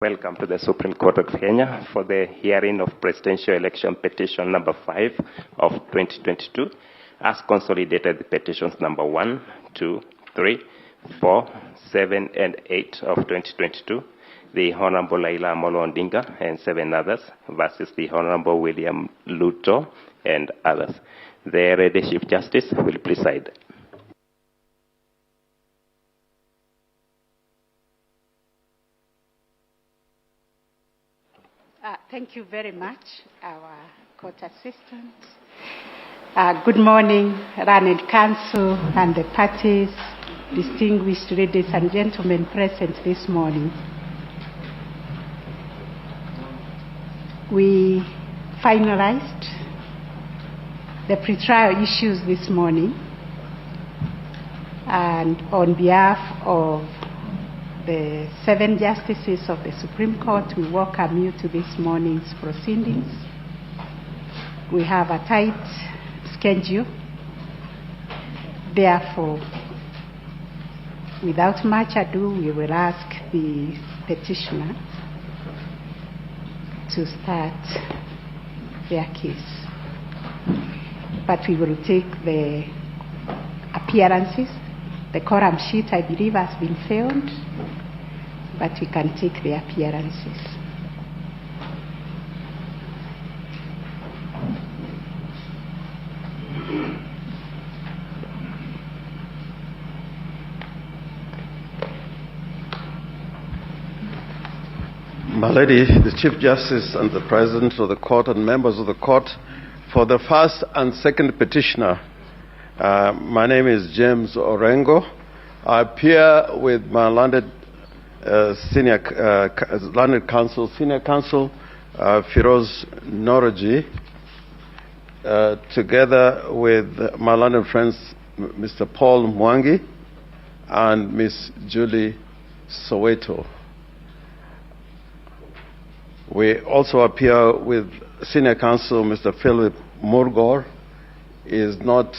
Welcome to the Supreme Court of Kenya for the hearing of Presidential Election Petition number 5 of 2022, as consolidated petitions number 1, 2, 3, 4, 7, and 8 of 2022, the Honorable Laila Amolo Odinga and 7 others versus the Honorable William Luto and others. The Ready Chief Justice will preside. Thank you very much, our court assistant. Good morning, Learned Counsel and the parties, distinguished ladies and gentlemen present this morning. We finalized the pretrial issues this morning, and on behalf of the 7 justices of the Supreme Court, we welcome you to this morning's proceedings. We have a tight schedule. Therefore, without much ado, we will ask the petitioner to start their case. But we will take the appearances. The quorum sheet, I believe, has been filled, but we can take the appearances. My Lady, the Chief Justice and the President of the Court and members of the Court, for the first and second petitioner, my name is James Orengo. I appear with my learned counsel, senior counsel, Firoz Noroji, together with my learned friends, Mr. Paul Mwangi and Miss Julie Soweto. We also appear with senior counsel, Mr. Philip Murgor. Is not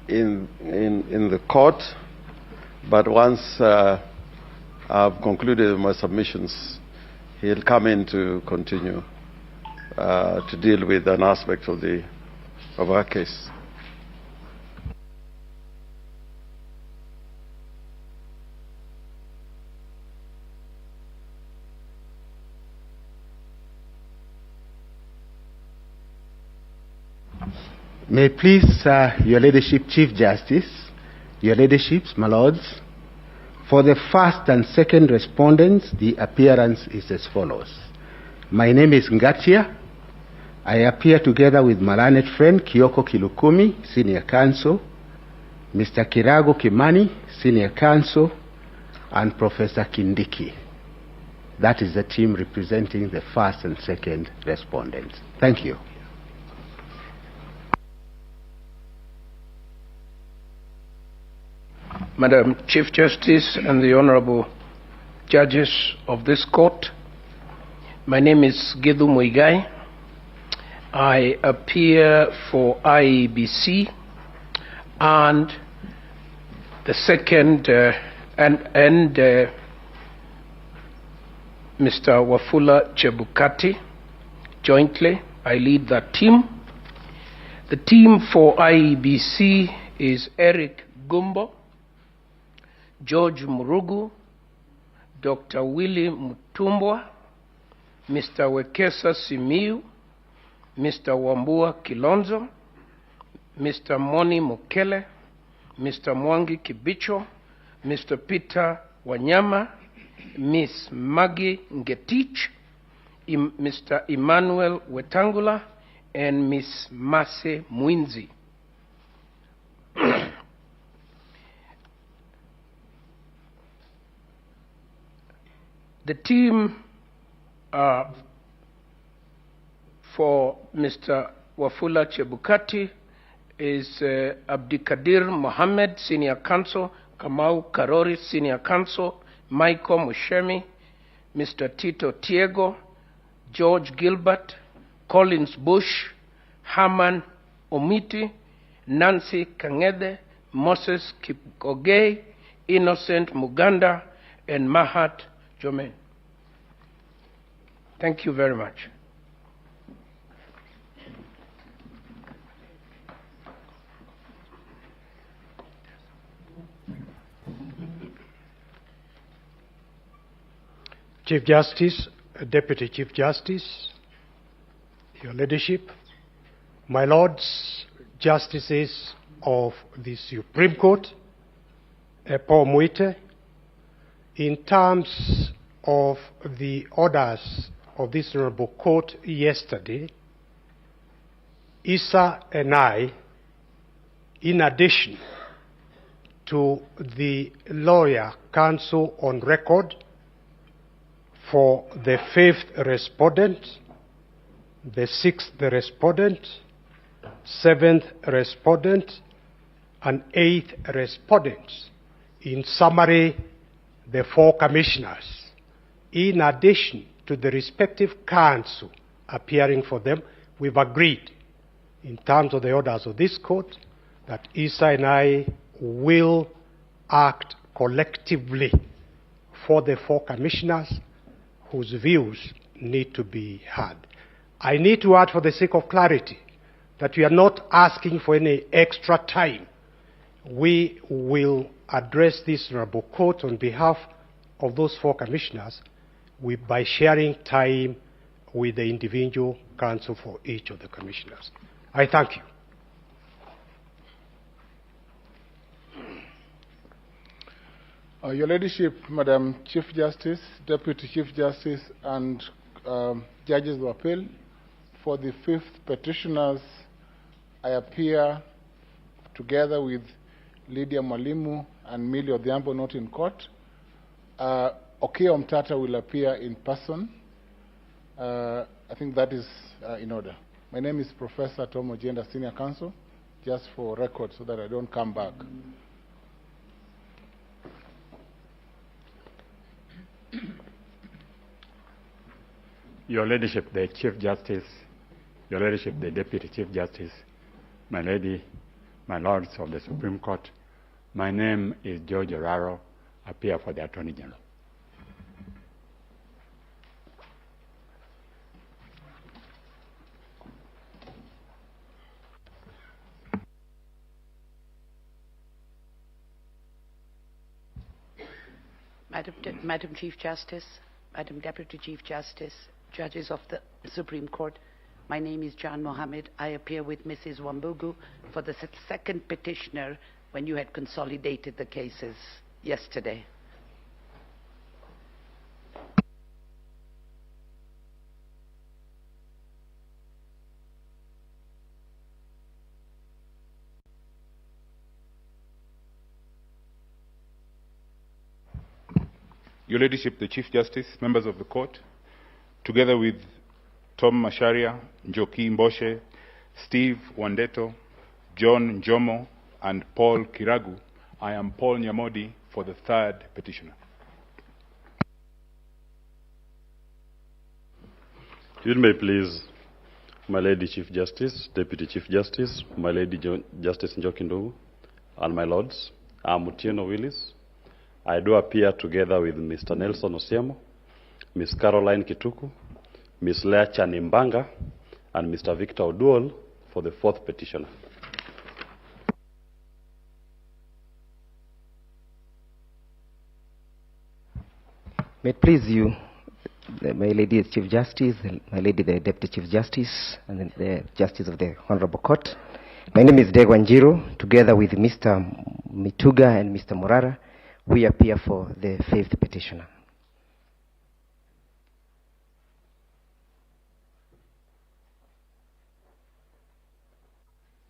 in the court, but once I've concluded my submissions, he'll come in to continue to deal with an aspect of our case. May it please Your Ladyship, Chief Justice, Your Ladyships, my lords, for the first and second respondents, the appearance is as follows. My name is Ngatia. I appear together with my learned friend Kioko Kilukumi, Senior Counsel, Mr. Kirago Kimani, Senior Counsel, and Professor Kindiki. That is the team representing the first and second respondents. Thank you. Madam Chief Justice and the Honorable Judges of this court, my name is Githu Muigai. I appear for IEBC and the second Mr. Wafula Chebukati. Jointly, I lead that team. The team for IEBC is Eric Gumbo, George Murugu, Dr. Willie Mutumbwa, Mr. Wekesa Simiu, Mr. Wambua Kilonzo, Mr. Moni Mukele, Mr. Mwangi Kibicho, Mr. Peter Wanyama, Miss Maggie Ngetich, Mr. Emmanuel Wetangula, and Miss Mase Mwinzi. The team for Mr. Wafula Chebukati is Abdikadir Mohammed, Senior Counsel, Kamau Karori, Senior Counsel, Michael Mushemi, Mr. Tito Tiego, George Gilbert, Collins Bush, Herman Omiti, Nancy Kangede, Moses Kipkogei, Innocent Muganda, and Mahat Jomen. Thank you very much. Chief Justice, Deputy Chief Justice, Your Ladyship, my Lords, Justices of the Supreme Court, Paul Muite, in terms of the orders of this Honorable Court yesterday, Issa and I, in addition to the lawyer counsel on record for the 5th respondent, the 6th respondent, 7th respondent, and 8th respondent. In summary, the 4 commissioners, in addition to the respective counsel appearing for them, we've agreed in terms of the orders of this court that Issa and I will act collectively for the 4 commissioners whose views need to be heard. I need to add, for the sake of clarity, that we are not asking for any extra time. We will address this Honorable Court on behalf of those 4 commissioners by sharing time with the individual counsel for each of the commissioners. I thank you. Your Ladyship, Madam Chief Justice, Deputy Chief Justice, and Judges of Appeal, for the 5th petitioners, I appear together with Lydia Mwalimu and Millie Odhiambo, not in court. Okiya Omtata will appear in person. I think that is in order. My name is Professor Tom Ojenda, Senior Counsel, just for record so that I don't come back. Your Ladyship, the Chief Justice, Your Ladyship, the Deputy Chief Justice, my Lady, my Lords of the Supreme Court, my name is George Oraro, appear for the Attorney General. Madam Chief Justice, Madam Deputy Chief Justice, Judges of the Supreme Court, my name is Jan Mohammed. I appear with Mrs. Wambugu for the 2nd petitioner when you had consolidated the cases yesterday. Your Ladyship, the Chief Justice, members of the court, together with Tom Masharia, Njoki Mboshe, Steve Wandeto, John Njomo, and Paul Kiragu, I am Paul Nyamodi for the 3rd petitioner. If it may please, my Lady Chief Justice, Deputy Chief Justice, my Lady Justice Njoki Ndogu, and my Lords, I am Utieno Willis. I do appear together with Mr. Nelson Osiemo, Ms. Caroline Kituku, Ms. Lea Chanimbanga, and Mr. Victor Oduol for the 4th petitioner. May it please you, my Lady the Chief Justice, my Lady the Deputy Chief Justice, and the Justice of the Honorable Court. My name is Degwanjiro, together with Mr. Mituga and Mr. Morara. We appear for the 5th petitioner.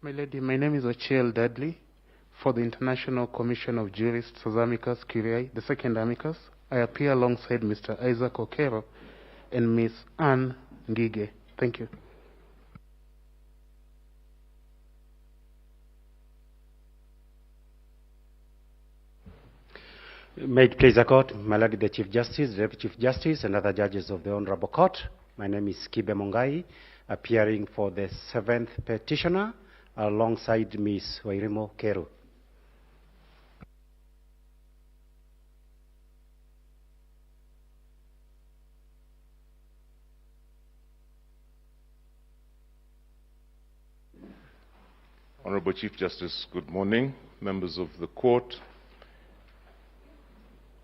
My Lady, my name is Ochiel Dudley for the International Commission of Jurists, Amicus Curiae, the 2nd amicus. I appear alongside Mr. Isaac Okero and Ms. Anne Ngige. Thank you. May it please the court, my Lady the Chief Justice, the Deputy Chief Justice, and other judges of the Honorable Court. My name is Kibe Mongai, appearing for the 7th petitioner, alongside Ms. Wairimo Keru. Honorable Chief Justice, good morning. Members of the court,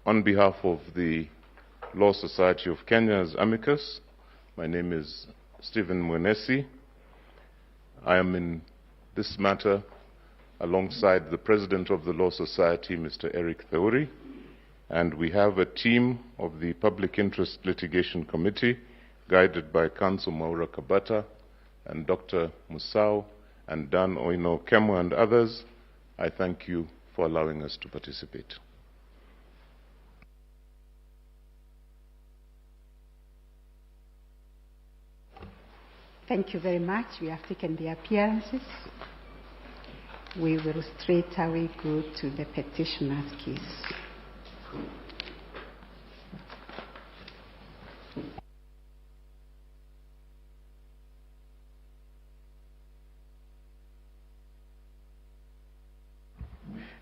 on behalf of the Law Society of Kenya's amicus, my name is Stephen Mwenesi. I am in this matter alongside the President of the Law Society, Mr. Eric Theuri, and we have a team of the Public Interest Litigation Committee guided by Counsel Maura Kabata and Dr. Musau and Dan Oino Kemo and others. I thank you for allowing us to participate. Thank you very much. We have taken the appearances. We will straight away go to the petitioner's case.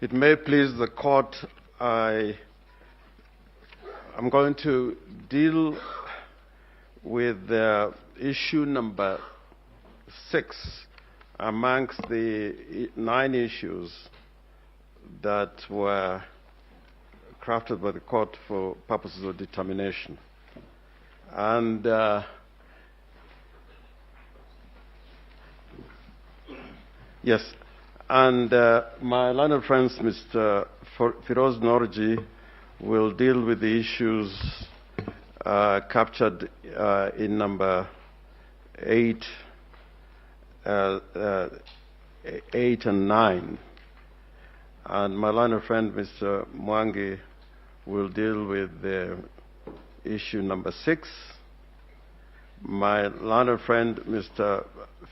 It may please the court, I'm going to deal with the issue number 6 amongst the 9 issues that were crafted by the court for purposes of determination. And yes, and my learned friends, Mr. Firoz Norji, will deal with the issues captured in number 8 and 9. And my learned friend, Mr. Mwangi, will deal with the issue number 6. My learned friend, Mr.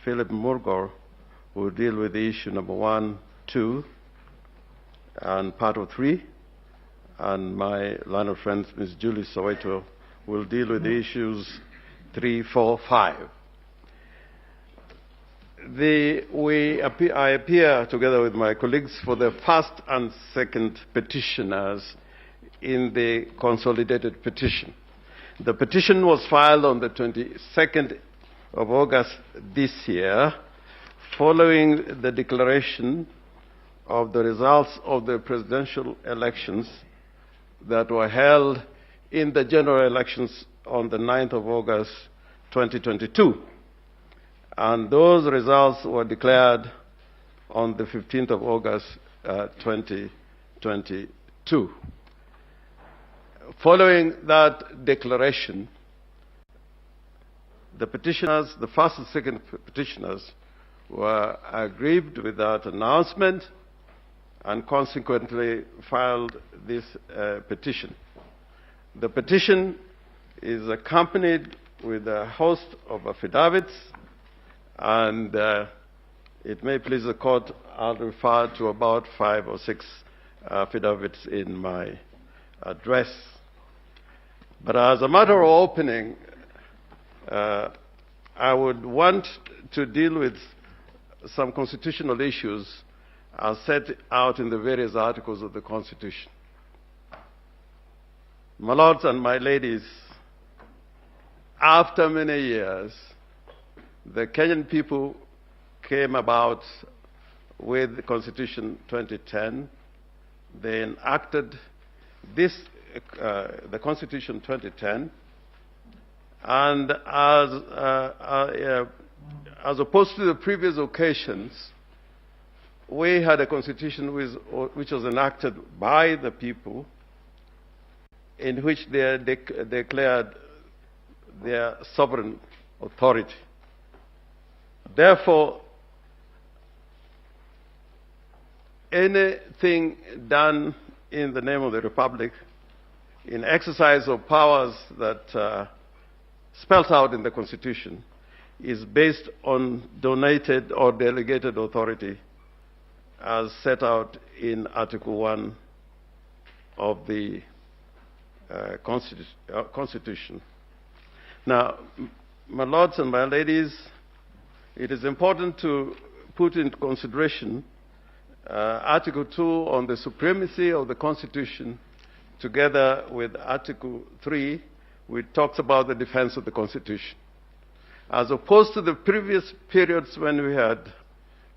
Philip Murgor, will deal with the issue number 1, 2, and part of 3. And my learned friend, Ms. Julie Soweto, will deal with the issues 3, 4, 5. I appear together with my colleagues for the first and second petitioners in the consolidated petition. The petition was filed on the 22nd of August this year, following the declaration of the results of the presidential elections that were held in the general elections on the 9th of August 2022. And those results were declared on the 15th of August 2022. Following that declaration, the petitioners, the first and second petitioners, were aggrieved with that announcement and consequently filed this petition. The petition is accompanied with a host of affidavits, and it may please the court, I'll refer to about 5 or 6 affidavits in my address. But as a matter of opening, I would want to deal with some constitutional issues as set out in the various articles of the Constitution. My lords and my ladies, after many years, the Kenyan people came about with the Constitution 2010. They enacted this, the Constitution 2010, and as opposed to the previous occasions, we had a constitution which was enacted by the people, in which they declared their sovereign authority. Therefore, anything done in the name of the Republic, in exercise of powers that spelled out in the Constitution, is based on donated or delegated authority as set out in Article 1 of the Constitution. Now, my lords and my ladies, it is important to put into consideration Article 2 on the supremacy of the Constitution, together with Article 3, which talks about the defense of the Constitution. As opposed to the previous periods when we had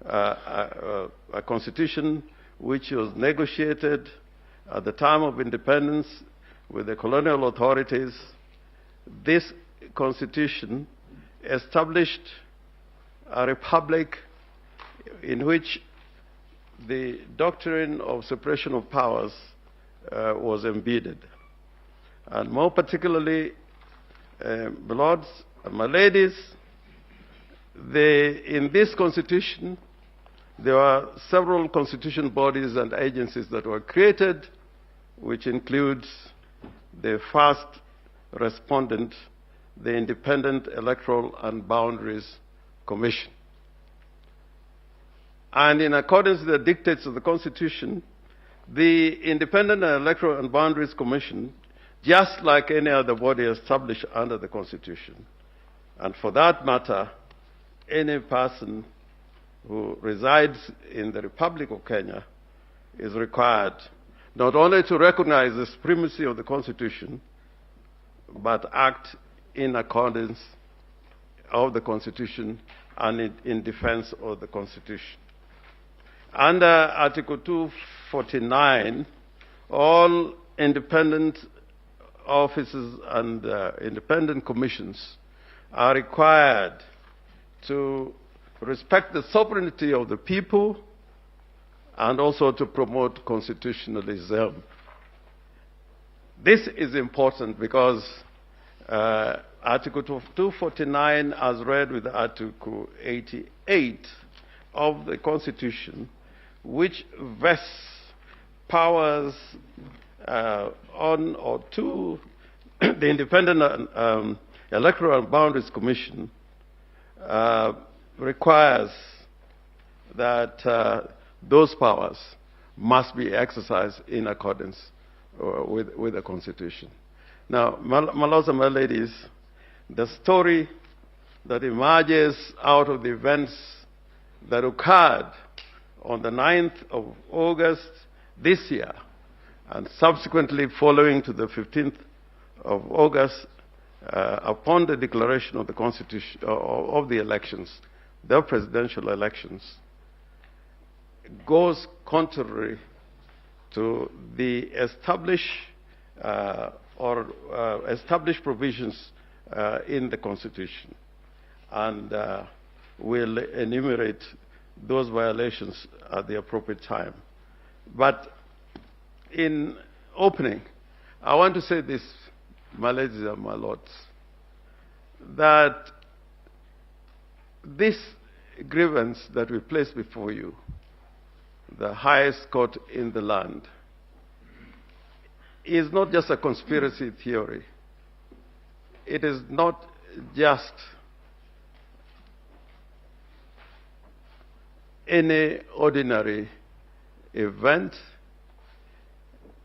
a constitution which was negotiated at the time of independence with the colonial authorities. This constitution established a republic in which the doctrine of separation of powers was embedded. And more particularly, my lords and my ladies, in this constitution, there are several constitution bodies and agencies that were created, which includes the first respondent, the Independent Electoral and Boundaries Commission. And in accordance with the dictates of the Constitution, the Independent Electoral and Boundaries Commission, just like any other body established under the Constitution, and for that matter, any person who resides in the Republic of Kenya is required not only to recognize the supremacy of the Constitution, but act in accordance of the Constitution and in defense of the Constitution. Under Article 249, all independent offices and independent commissions are required to respect the sovereignty of the people and also to promote constitutionalism. This is important because Article 249, as read with Article 88 of the Constitution, which vests powers on or to the Independent Electoral and Boundaries Commission, requires that those powers must be exercised in accordance with the Constitution. Now, my lords and my ladies, the story that emerges out of the events that occurred on the 9th of August this year, and subsequently following to the 15th of August, upon the declaration of the Constitution, of the elections, the presidential elections, goes contrary to the established provisions in the Constitution, and will enumerate those violations at the appropriate time. But in opening, I want to say this, my ladies and my lords, that this grievance that we place before you, the highest court in the land, is not just a conspiracy theory. It is not just any ordinary event.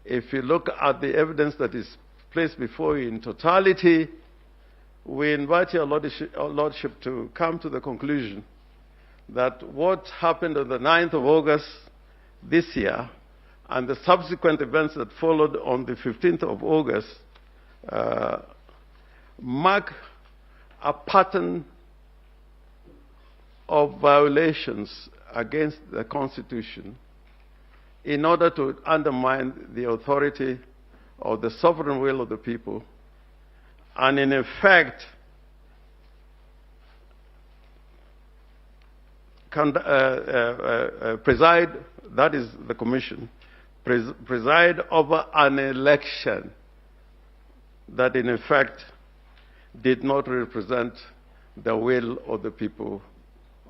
If you look at the evidence that is placed before you in totality, we invite your lordship to come to the conclusion that what happened on the 9th of August this year and the subsequent events that followed on the 15th of August mark a pattern of violations against the Constitution in order to undermine the authority of the sovereign will of the people, and in effect preside, that is the commission, preside over an election that in effect did not represent the will of the people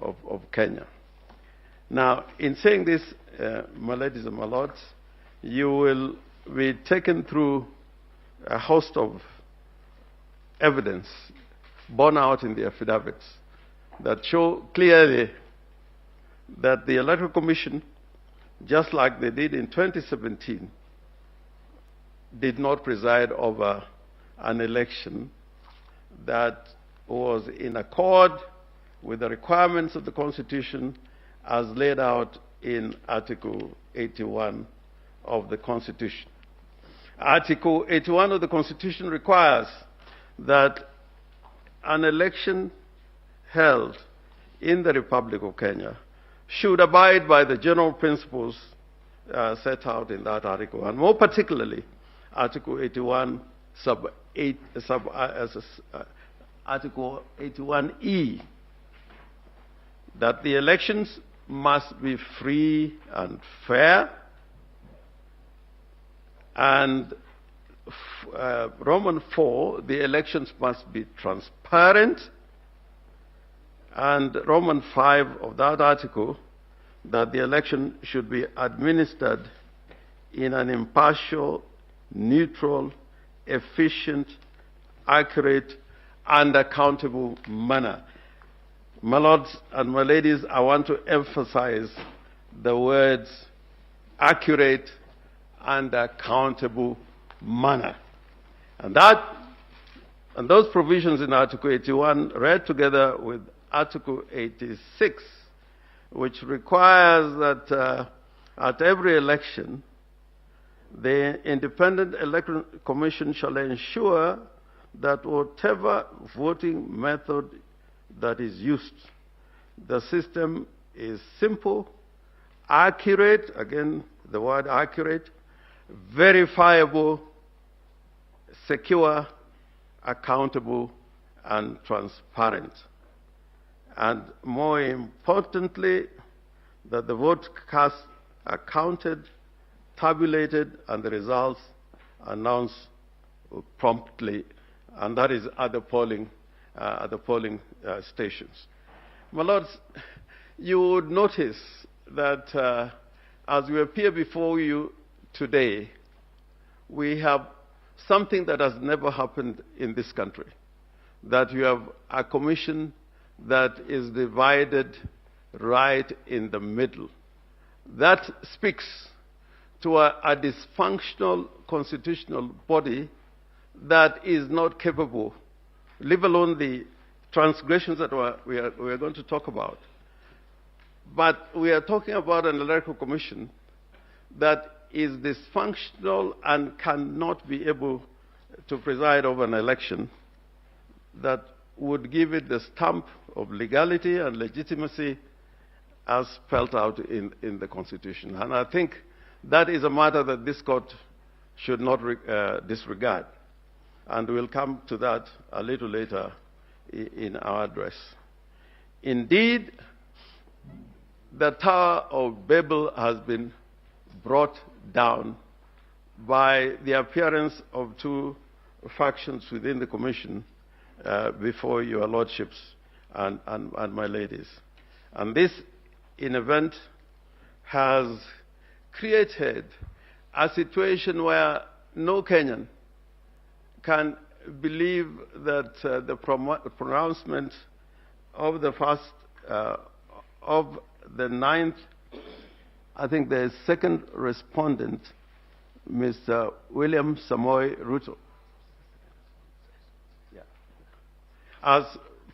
of Kenya. Now, in saying this, my ladies and my lords, you will be taken through a host of evidence borne out in the affidavits that show clearly that the Electoral Commission, just like they did in 2017, did not preside over an election that was in accord with the requirements of the Constitution as laid out in Article 81 of the Constitution. Article 81 of the Constitution requires that an election held in the Republic of Kenya should abide by the general principles set out in that article, and more particularly Article 81, Article 81E, that the elections must be free and fair, and Roman 4, the elections must be transparent, and Roman 5 of that article, that the election should be administered in an impartial, neutral, efficient, accurate, and accountable manner. My lords and my ladies, I want to emphasize the words accurate and accountable manner. And those provisions in Article 81 read together with Article 86, which requires that at every election, the Independent Electoral Commission shall ensure that whatever voting method that is used, the system is simple, accurate, again the word accurate, verifiable, secure, accountable, and transparent. And more importantly, that the votes cast are counted, tabulated, and the results announced promptly, and that is at the polling stations. My lords, you would notice that as we appear before you today, we have something that has never happened in this country, that you have a commission that is divided right in the middle. That speaks to a dysfunctional constitutional body that is not capable, leave alone the transgressions that we are going to talk about. But we are talking about an electoral commission that is dysfunctional and cannot be able to preside over an election that would give it the stamp of legality and legitimacy as spelled out in the Constitution. And I think that is a matter that this court should not disregard. And we'll come to that a little later in our address. Indeed, the Tower of Babel has been brought down by the appearance of two factions within the Commission before your lordships and my ladies. And this, in event, has created a situation where no Kenyan can believe that the pronouncement of the first, of the ninth, I think the second respondent, Mr. William Samoei Ruto, as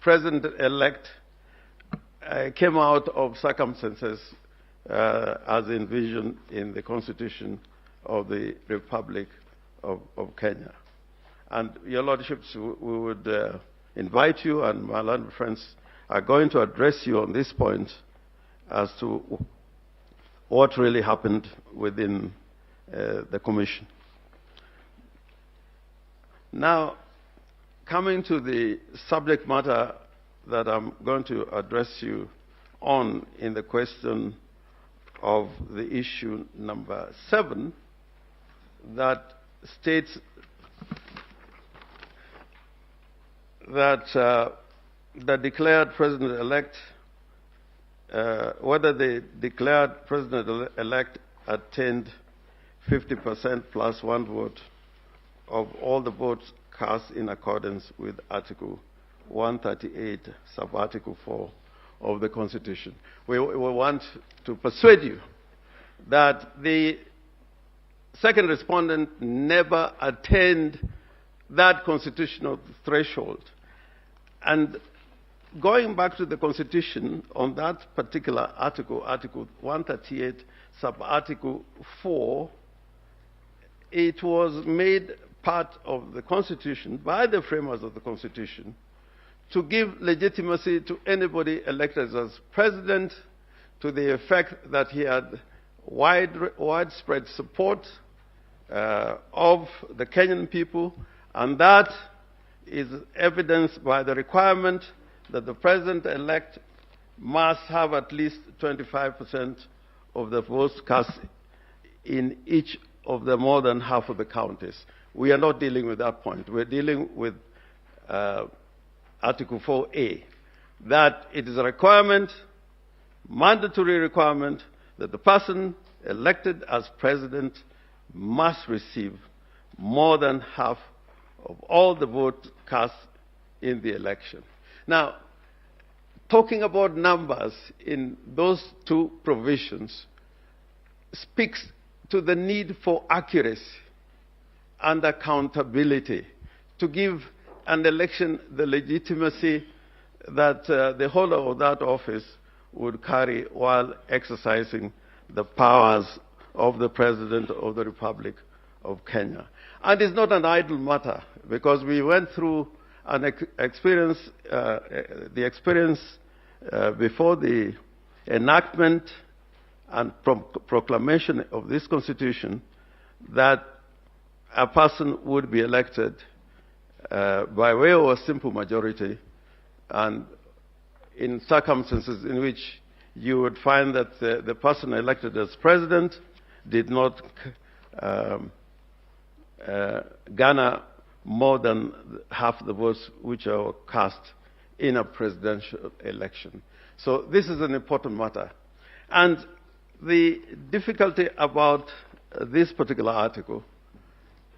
President-elect, came out of circumstances as envisioned in the Constitution of the Republic of Kenya. And your lordships, we would invite you, and my learned friends are going to address you on this point as to what really happened within the Commission. Now, coming to the subject matter that I'm going to address you on in the question of the issue number 7, that states that the declared president-elect, whether the declared president-elect attained 50% plus 1 vote of all the votes cast in accordance with Article 138, sub-Article 4 of the Constitution. We want to persuade you that the second respondent never attained that constitutional threshold. And going back to the Constitution on that particular article, Article 138, sub-Article 4, it was made part of the Constitution by the framers of the Constitution to give legitimacy to anybody elected as president to the effect that he had widespread support of the Kenyan people, and that is evidenced by the requirement that the president-elect must have at least 25% of the votes cast in each of the more than half of the counties. We are not dealing with that point. We're dealing with Article 4A, that it is a requirement, mandatory requirement, that the person elected as president must receive more than half of all the votes cast in the election. Now, talking about numbers in those two provisions speaks to the need for accuracy and accountability to give an election the legitimacy that the holder of that office would carry while exercising the powers of the President of the Republic of Kenya. And it's not an idle matter, because we went through an experience before the enactment and proclamation of this Constitution that a person would be elected by way of a simple majority, and in circumstances in which you would find that the person elected as president did not garner more than half the votes which are cast in a presidential election. So this is an important matter. And the difficulty about this particular article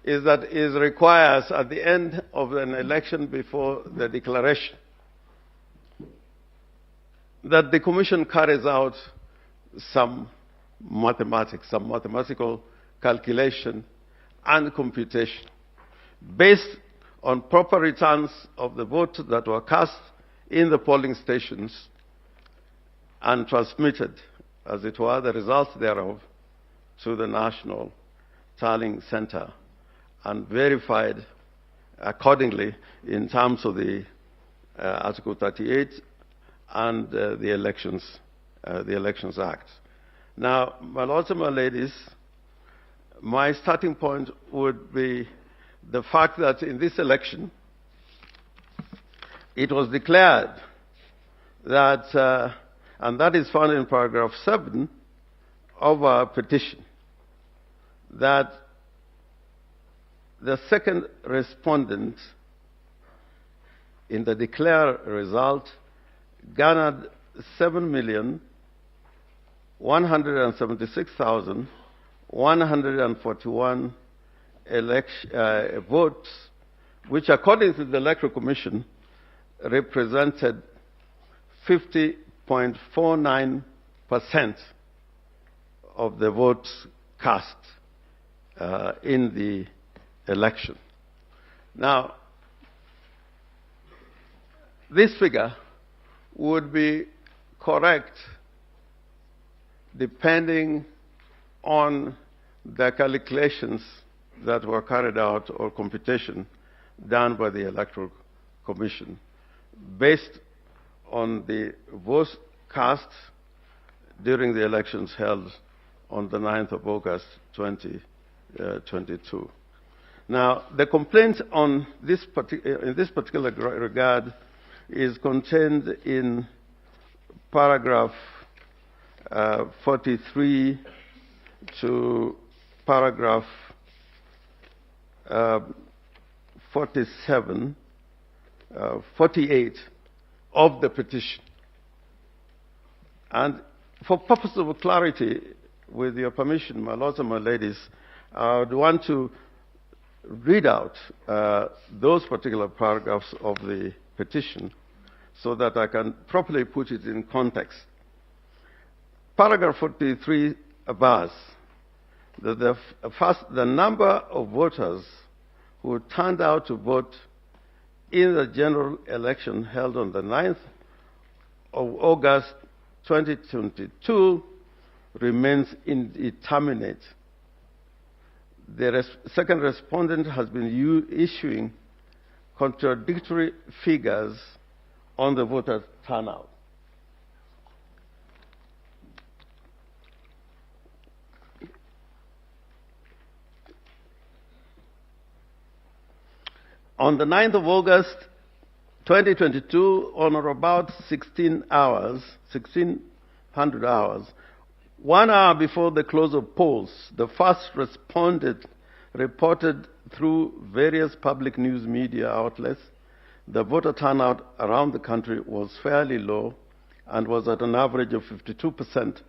is that it requires, at the end of an election before the declaration, that the Commission carries out some mathematics, some mathematical calculation and computation based on proper returns of the votes that were cast in the polling stations and transmitted, as it were, the results thereof to the National Tallying Center and verified accordingly in terms of the Article 38 and the Elections Act. Now, my lords and my ladies, my starting point would be the fact that in this election, it was declared that, and that is found in paragraph 7 of our petition, that the second respondent in the declared result garnered 7,176,141 votes, which according to the Electoral Commission represented 50.49% of the votes cast in the election. Now, this figure would be correct depending on the calculations that were carried out or computation done by the Electoral Commission based on the votes cast during the elections held on the 9th of August 2022. Now, the complaint on in this particular regard is contained in paragraph 43 to paragraph 48 of the petition. And for purpose of clarity, with your permission, my lords and my ladies, I would want to read out those particular paragraphs of the petition so that I can properly put it in context. Paragraph 43 bars that the number of voters who turned out to vote in the general election held on the 9th of August 2022 remains indeterminate. The second respondent has been issuing contradictory figures on the voter turnout. On the 9th of August, 2022, on or about 1600 hours, 1 hour before the close of polls, the first respondent reported through various public news media outlets the voter turnout around the country was fairly low and was at an average of 52%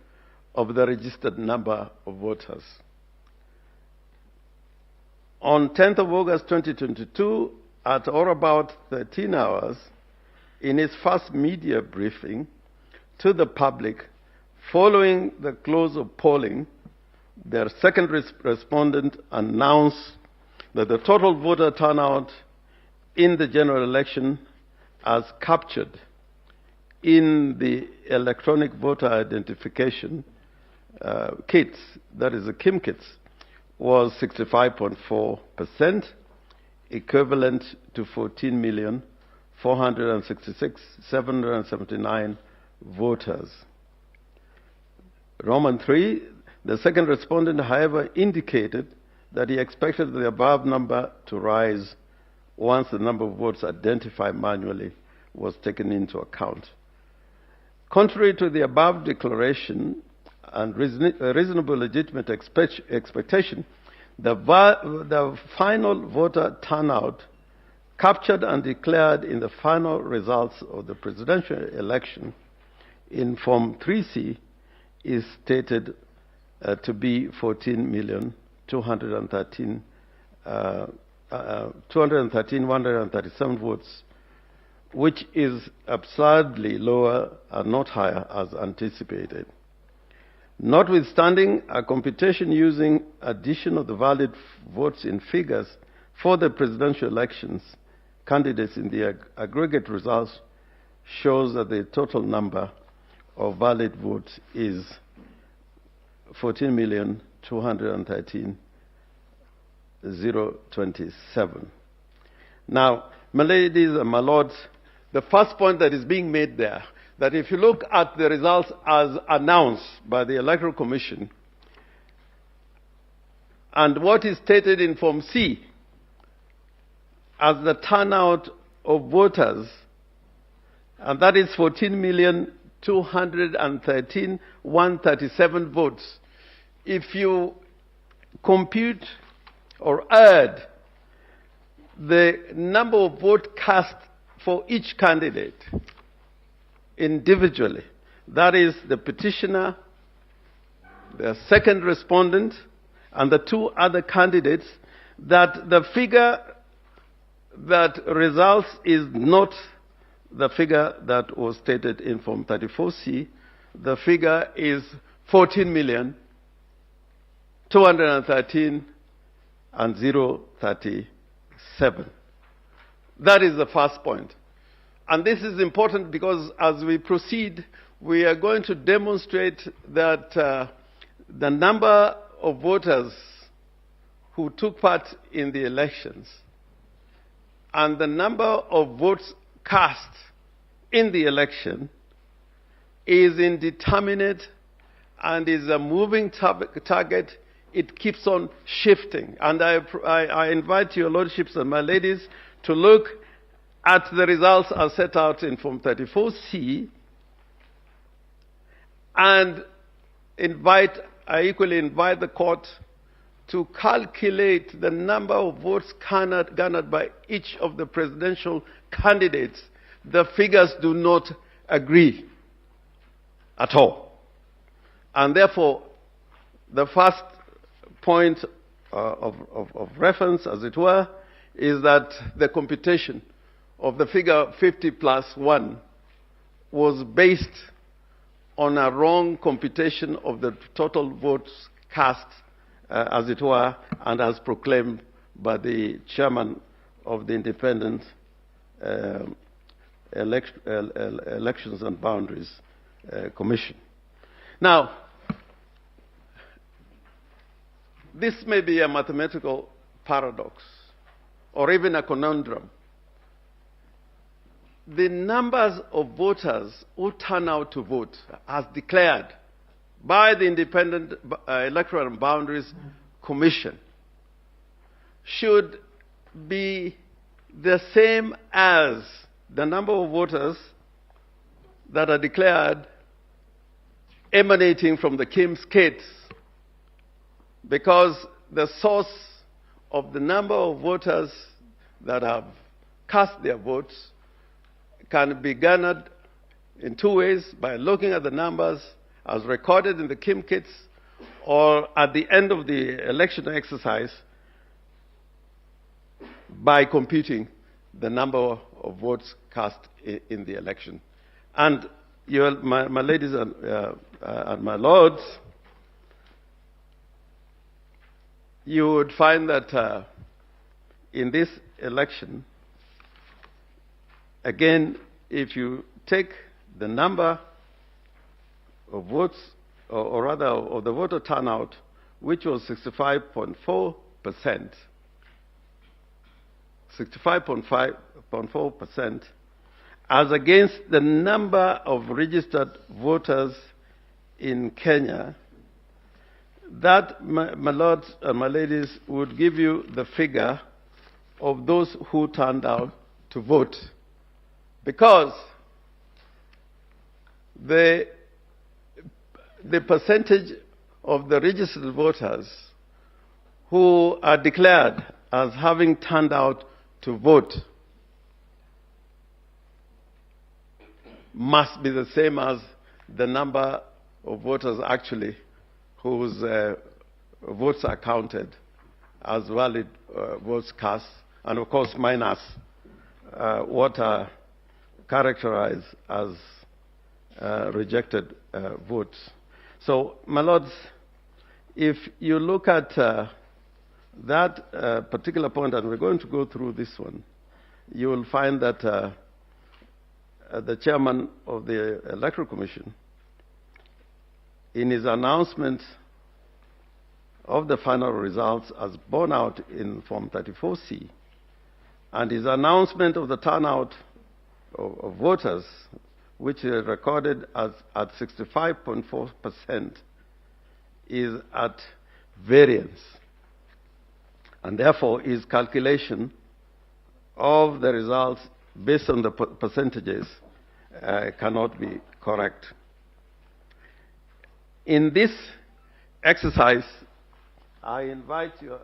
of the registered number of voters. On 10th of August 2022, at or about 13 hours, in his first media briefing to the public following the close of polling, their second respondent announced that the total voter turnout in the general election as captured in the electronic voter identification kits, that is the KIM kits, was 65.4%, equivalent to 14,466,779 voters. Roman 3, the second respondent, however, indicated that he expected the above number to rise once the number of votes identified manually was taken into account. Contrary to the above declaration and reasonable legitimate expectation, the final voter turnout captured and declared in the final results of the presidential election in Form 3C is stated to be 14,213,137 votes, which is absurdly lower and not higher as anticipated. Notwithstanding a computation using addition of the valid votes in figures for the presidential elections, candidates in the aggregate results shows that the total number of valid votes is 14,213,027. Now, my ladies and my lords, the first point that is being made there, that if you look at the results as announced by the Electoral Commission and what is stated in Form C as the turnout of voters, and that is 14,213,137 votes. If you compute or add the number of votes cast for each candidate individually, that is the petitioner, the second respondent, and the two other candidates, that the figure that results is not the figure that was stated in Form 34C. The figure is 14,213,037. That is the first point. And this is important because as we proceed, we are going to demonstrate that the number of voters who took part in the elections and the number of votes cast in the election is indeterminate and is a moving target. It keeps on shifting. And I invite your lordships and my ladies to look at the results as set out in Form 34C and I equally invite the court to calculate the number of votes garnered by each of the presidential candidates. The figures do not agree at all. And therefore, the first point of reference, as it were, is that the computation of the figure 50 plus 1 was based on a wrong computation of the total votes cast, as it were, and as proclaimed by the chairman of the Independent Elections and Boundaries Commission. Now, this may be a mathematical paradox or even a conundrum. The numbers of voters who turn out to vote as declared by the Independent Electoral and Boundaries Commission should be the same as the number of voters that are declared emanating from the KIMS kits, because the source of the number of voters that have cast their votes can be garnered in two ways: by looking at the numbers as recorded in the KIM kits, or at the end of the election exercise by computing the number of votes cast in the election. And my ladies and my lords, you would find that in this election, again, if you take the number of votes, or rather of the voter turnout, which was 65.4%, 65.4%, as against the number of registered voters in Kenya, that, my lords and my ladies, would give you the figure of those who turned out to vote. Because the percentage of the registered voters who are declared as having turned out to vote must be the same as the number of voters actually whose votes are counted as valid votes cast, and of course minus what are characterized as rejected votes. So, my lords, if you look at that particular point, and we're going to go through this one, you will find that the chairman of the Electoral Commission, in his announcement of the final results as borne out in Form 34C, and his announcement of the turnout of voters, which is recorded as at 65.4%, is at variance. And therefore, his calculation of the results based on the percentages cannot be correct. In this exercise, I invite you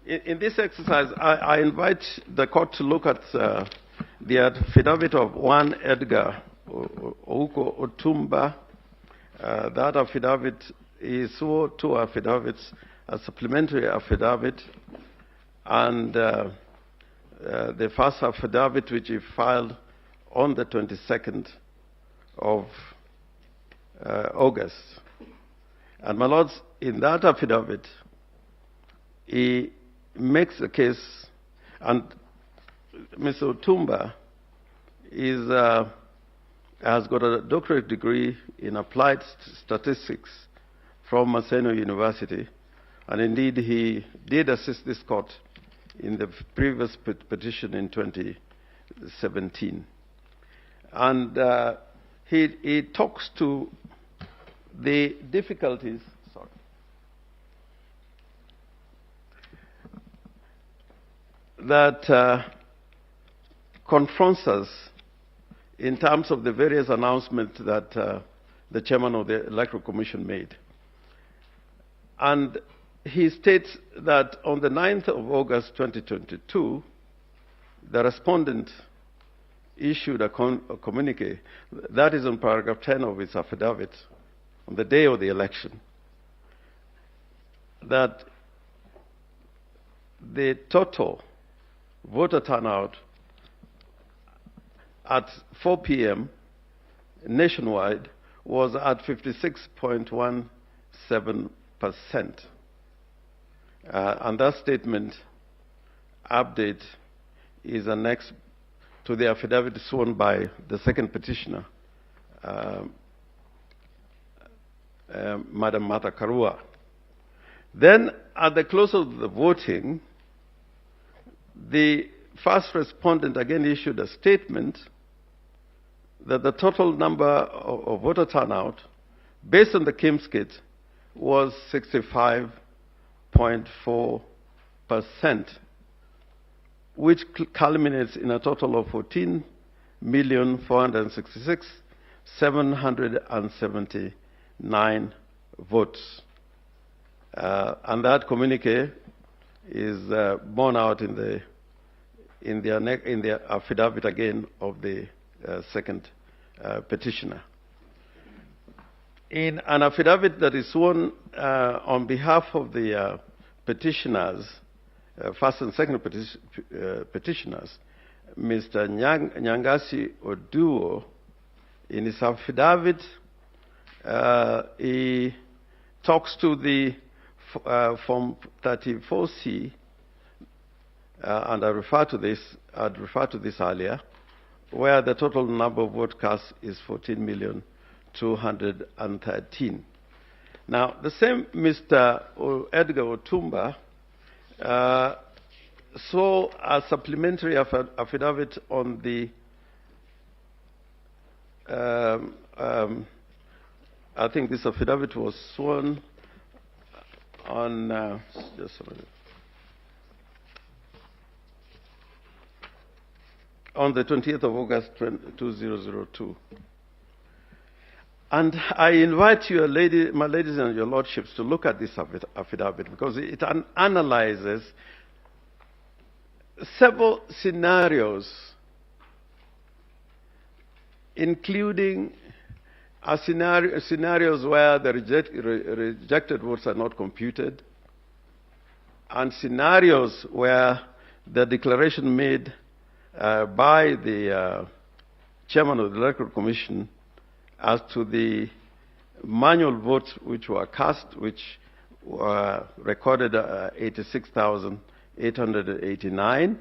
in this exercise, I invite the court to look at the affidavit of one Edgar Ouko Otumba. That affidavit is two affidavits, a supplementary affidavit, and the first affidavit, which he filed on the 22nd of August. And my lords, in that affidavit, he makes a case, and Mr. Otumba has got a doctorate degree in applied statistics from Maseno University, and indeed he did assist this court in the previous petition in 2017. And he talks to the difficulties that confronts us in terms of the various announcements that the chairman of the Electoral Commission made. And he states that on the 9th of August 2022, the respondent issued a communique, that is on paragraph 10 of his affidavit, on the day of the election, that the total voter turnout at 4 p.m. nationwide was at 56.17%. And that statement update is annexed to the affidavit sworn by the second petitioner, Madam Martha Karua. Then, at the close of the voting, the first respondent again issued a statement that the total number of voter turnout, based on the KIMS kit, was 65.4%, which culminates in a total of 14,466,779 votes. And that communique is borne out in the affidavit again of the second petitioner. In an affidavit that is sworn on behalf of the petitioners, first and second petitioners, Mr. Nyangasi Oduo, in his affidavit, he talks to the Form 34C, and I'd refer to this earlier, where the total number of vote cast is 14,213,000. Now, the same Mr. Edgar Otumba saw a supplementary affidavit on the I think this affidavit was sworn on just a minute. On the 20th of August 2002. And I invite you, my ladies and your lordships, to look at this affidavit, because it analyzes several scenarios, including scenarios where the rejected votes are not computed, and scenarios where the declaration made by the chairman of the Electoral Commission as to the manual votes which were cast, which were recorded 86,889,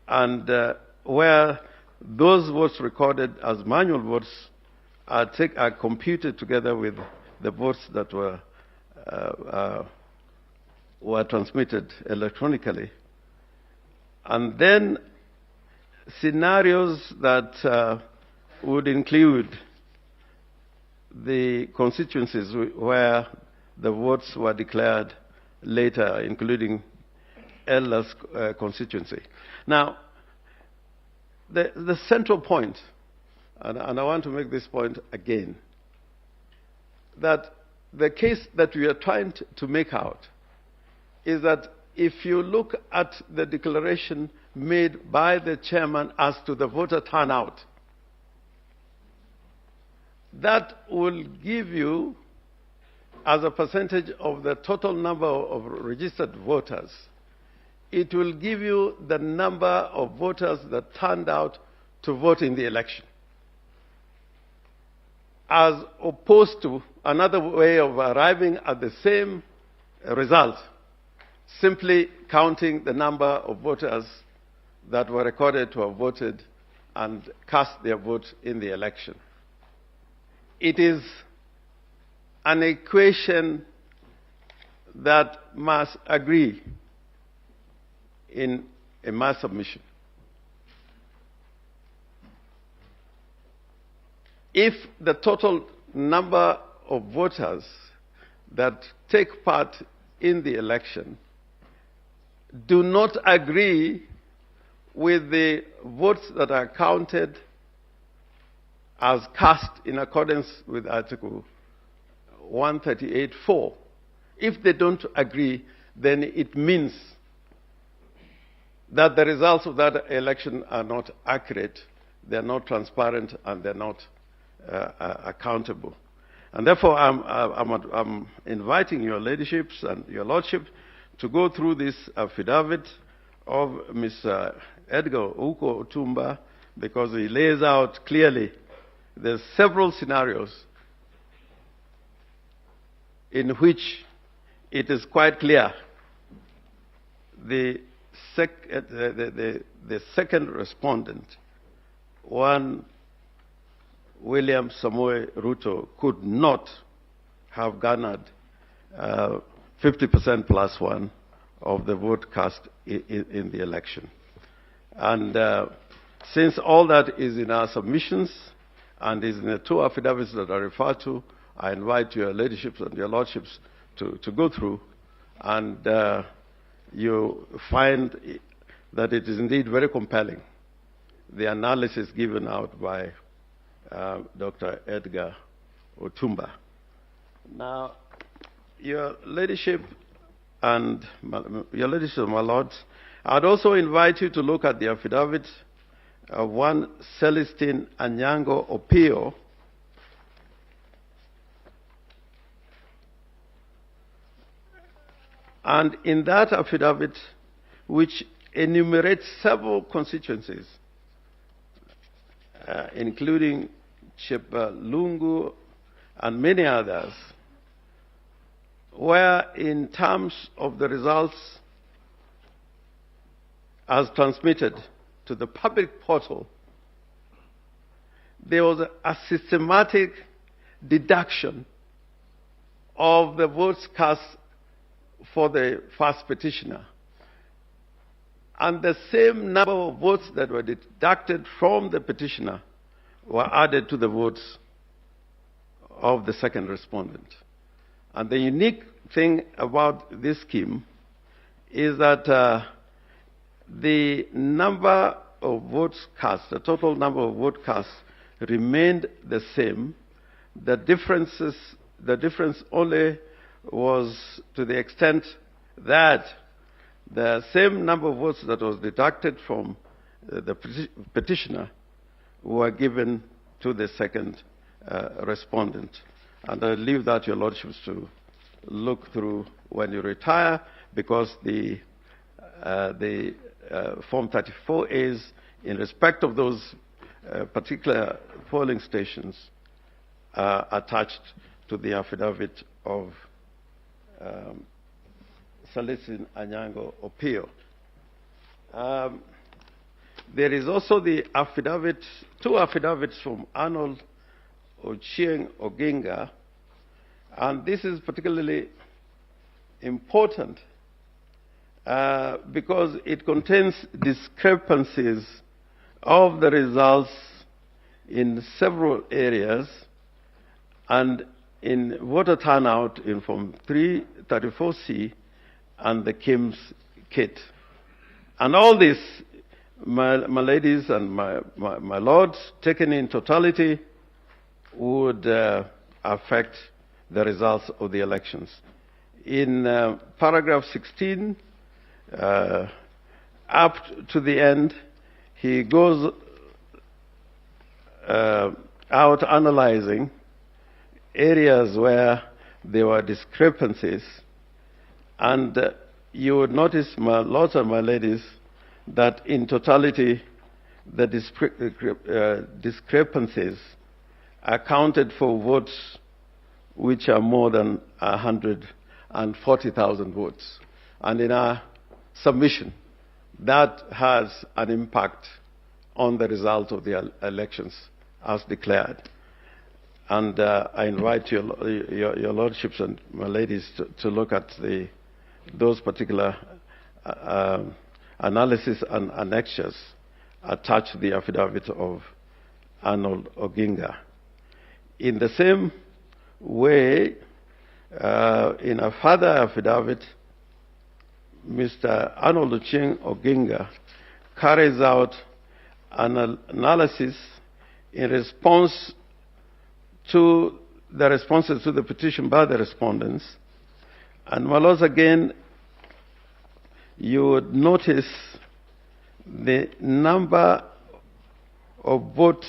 and where those votes recorded as manual votes are computed together with the votes that were transmitted electronically. And then scenarios that would include the constituencies where the votes were declared later, including Ella's constituency. Now, the central point, and I want to make this point again, that the case that we are trying to make out is that if you look at the declaration made by the chairman as to the voter turnout, that will give you, as a percentage of the total number of registered voters, it will give you the number of voters that turned out to vote in the election, as opposed to another way of arriving at the same result, simply counting the number of voters that were recorded to have voted and cast their vote in the election. It is an equation that must agree in a mass submission. If the total number of voters that take part in the election do not agree with the votes that are counted as cast in accordance with Article 138(4), if they don't agree, then it means that the results of that election are not accurate, they're not transparent, and they're not accountable. And therefore, I'm inviting your ladyship and your lordship to go through this affidavit of Mr. Edgar Uko Otumba, because he lays out clearly the several scenarios in which it is quite clear the second respondent, one William Samoei Ruto, could not have garnered 50% plus one of the vote cast in the election. And Since all that is in our submissions and is in the two affidavits that are referred to, I invite your ladyship and your lordships to go through, and you find that it is indeed very compelling, the analysis given out by Dr. Edgar Otumba. Now, your ladyship and my lords, I'd also invite you to look at the affidavit of one Celestine Anyango Opio, and in that affidavit, which enumerates several constituencies, including Chepalungu and many others, where in terms of the results as transmitted to the public portal, there was a systematic deduction of the votes cast for the first petitioner. And the same number of votes that were deducted from the petitioner were added to the votes of the second respondent. And the unique thing about this scheme is that the number of votes cast, the total number of votes cast, remained the same. The difference only was to the extent that the same number of votes that was deducted from the petitioner were given to the second respondent. And I leave that to your lordships to look through when you retire, because the Form 34 is in respect of those particular polling stations attached to the affidavit of Celestine Anyango Opio. There is also the affidavit, two affidavits from Arnold Ochieng Oginga, and this is particularly important because it contains discrepancies of the results in several areas, and in voter turnout in Form 334C and the KIMS kit. And all this, my ladies and my lords, taken in totality, would affect the results of the elections. In paragraph 16, up to the end, he goes out analyzing areas where there were discrepancies, and you would notice, my lords and my ladies, that in totality the discrepancies accounted for votes which are more than 140,000 votes. And in our submission, that has an impact on the result of the elections as declared. And I invite your lordships and my ladies to look at those particular analysis and annexures attached to the affidavit of Arnold Oginga. In the same way, in a further affidavit, Mr. Arnold Ochieng Oginga carries out an analysis in response to the responses to the petition by the respondents. And my lords, again, you would notice the number of votes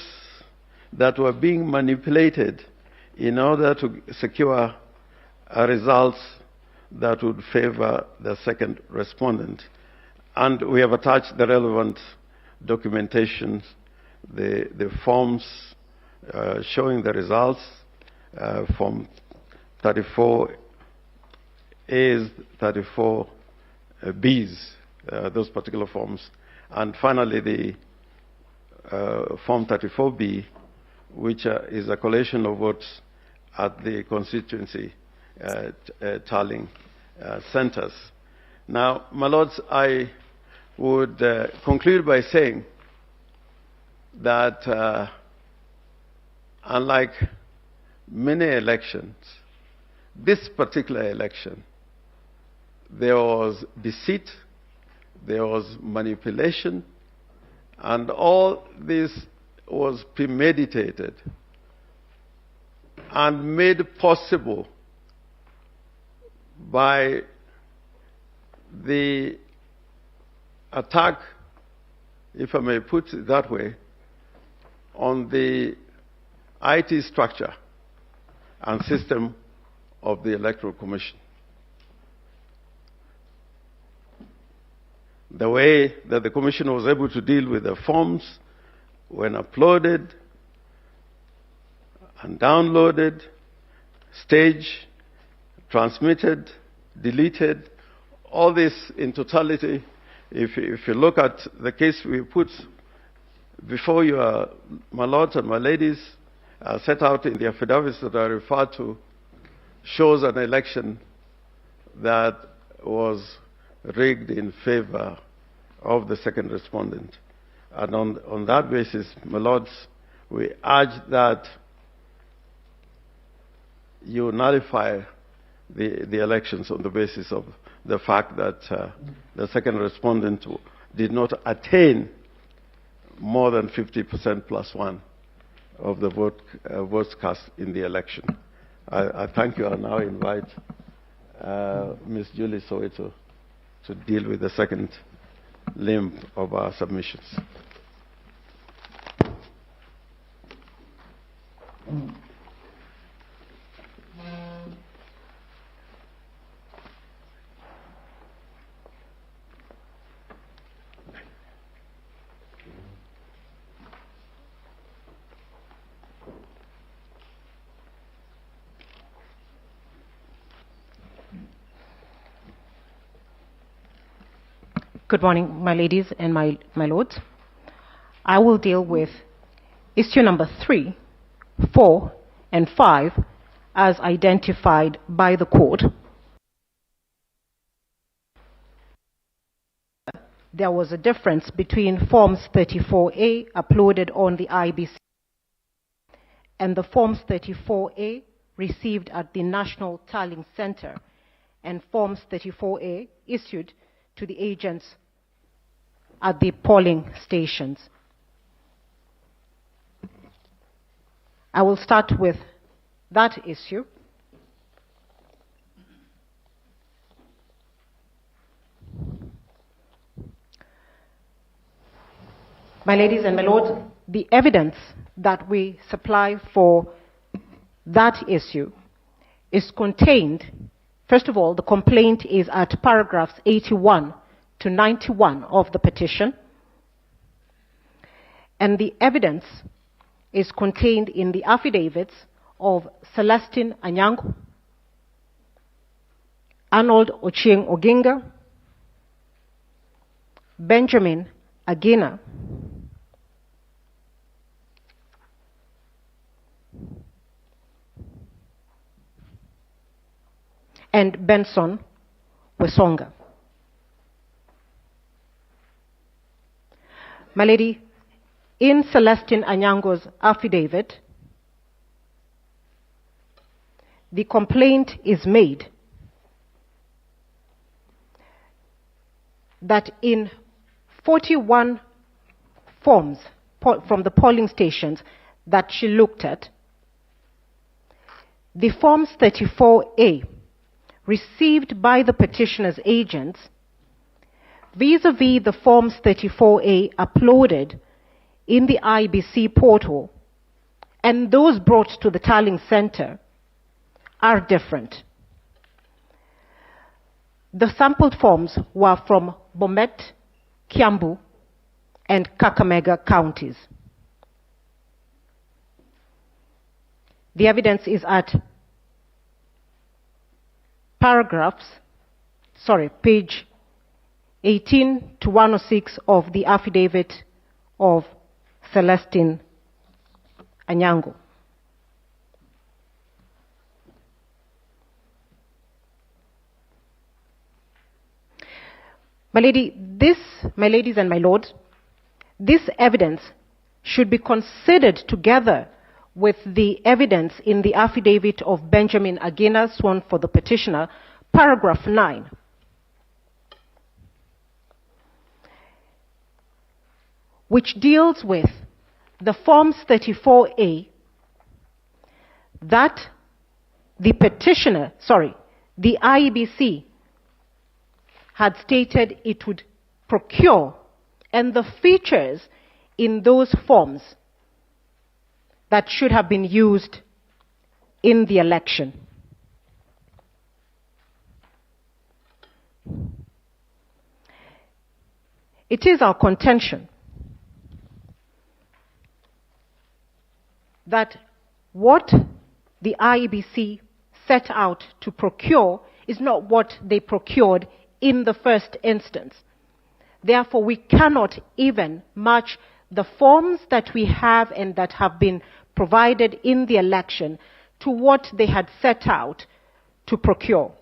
that were being manipulated in order to secure results that would favor the second respondent. And we have attached the relevant documentation, the forms showing the results from 34A's, 34B's, those particular forms. And finally, the Form 34B, which is a collation of votes at the constituency tallying centers. Now, my lords, I would conclude by saying that unlike many elections, this particular election, there was deceit, there was manipulation, and all this was premeditated and made possible by the attack, if I may put it that way, on the IT structure and system of the Electoral Commission. The way that the Commission was able to deal with the forms when uploaded and downloaded, staged, transmitted, deleted, all this in totality, if you look at the case we put before you, my lords and my ladies, set out in the affidavits that I referred to, shows an election that was rigged in favor of the second respondent. And on that basis, my lords, we urge that you nullify the elections on the basis of the fact that the second respondent did not attain more than 50% plus one of the votes cast in the election. I thank you. I now invite Ms. Julie Soweto to deal with the second limb of our submissions. Good morning, my ladies and my lords. I will deal with issue number 3, 4, and 5 as identified by the court. There was a difference between Forms 34A uploaded on the IBC and the Forms 34A received at the National Tallying Center and Forms 34A issued to the agents at the polling stations. I will start with that issue. My ladies and my lords, the evidence that we supply for that issue is contained. First of all, the complaint is at paragraphs 81 to 91 of the petition, and the evidence is contained in the affidavits of Celestine Anyango, Arnold Ochieng Oginga, Benjamin Agina, and Benson Wesonga. My lady, in Celestine Anyango's affidavit, the complaint is made that in 41 forms from the polling stations that she looked at, the Forms 34A received by the petitioner's agents vis-a-vis the Forms 34A uploaded in the IBC portal and those brought to the tallying center are different. The sampled forms were from Bomet, Kiambu, and Kakamega counties. The evidence is at page 18 to 106 of the affidavit of Celestine Anyango. My ladies and my lords, this evidence should be considered together with the evidence in the affidavit of Benjamin Agina, sworn for the petitioner, paragraph 9. Which deals with the Forms 34A that the IEBC had stated it would procure, and the features in those forms that should have been used in the election. It is our contention that what the IEBC set out to procure is not what they procured in the first instance. Therefore, we cannot even match the forms that we have and that have been provided in the election to what they had set out to procure.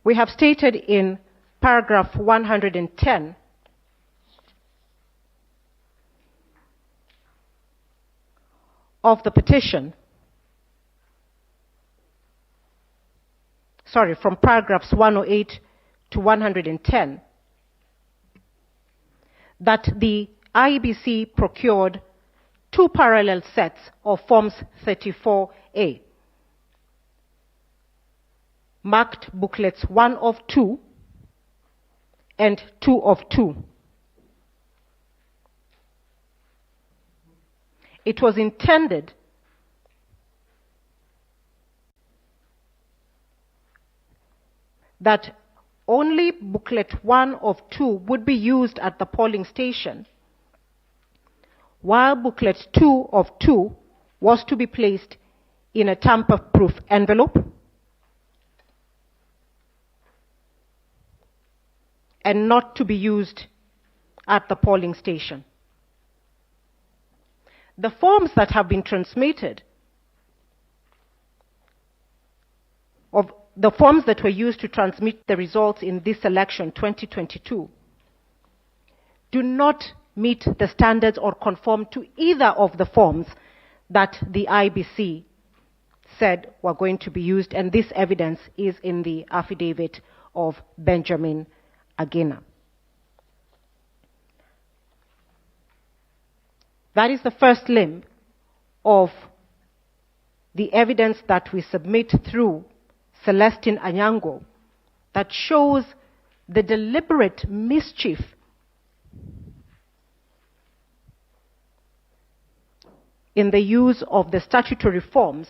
We have stated in paragraph 110 of the petition, from paragraphs 108 to 110, that the IEBC procured 2 parallel sets of Forms 34A, marked booklets 1 of 2 and 2 of 2. It was intended that only booklet 1 of 2 would be used at the polling station, while booklet 2 of 2 was to be placed in a tamper-proof envelope and not to be used at the polling station. The forms that have been transmitted, of the forms that were used to transmit the results in this election 2022, do not meet the standards or conform to either of the forms that the IEBC said were going to be used, and this evidence is in the affidavit of Benjamin Agina. That is the first limb of the evidence that we submit through Celestine Anyango that shows the deliberate mischief in the use of the statutory forms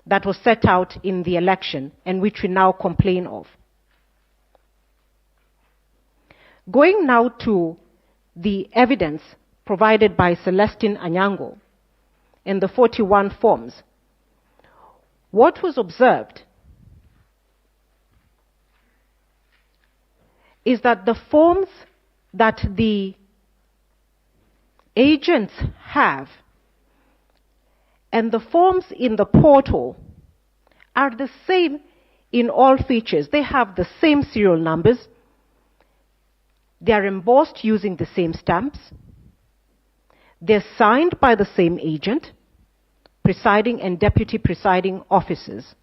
that was set out in the election and which we now complain of. Going now to the evidence provided by Celestine Anyango in the 41 forms, what was observed is that the forms that the agents have and the forms in the portal are the same in all features. They have the same serial numbers. They are embossed using the same stamps. They're signed by the same agent, presiding and deputy presiding officers.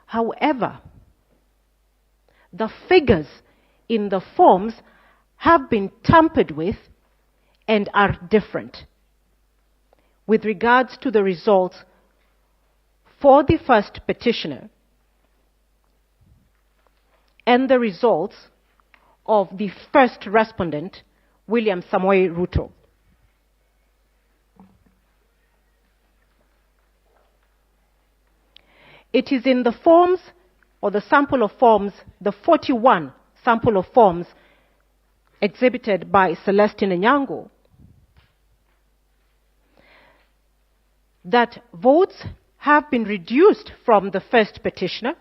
However, the figures in the forms have been tampered with and are different with regards to the results for the first petitioner and the results of the first respondent, William Samoei Ruto. It is in the forms, or the sample of forms, the 41 sample of forms exhibited by Celestine Anyango, that votes have been reduced from the first petitioner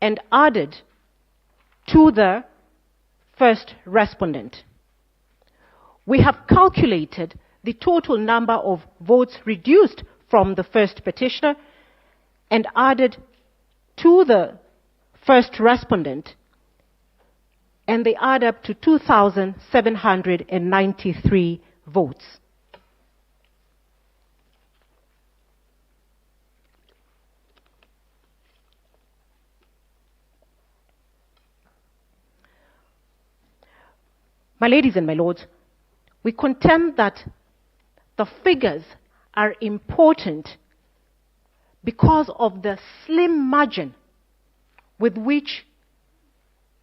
and added to the first respondent, we have calculated the total number of votes reduced from the first petitioner and added to the first respondent, and they add up to 2,793 votes. My ladies and my lords, we contend that the figures are important because of the slim margin with which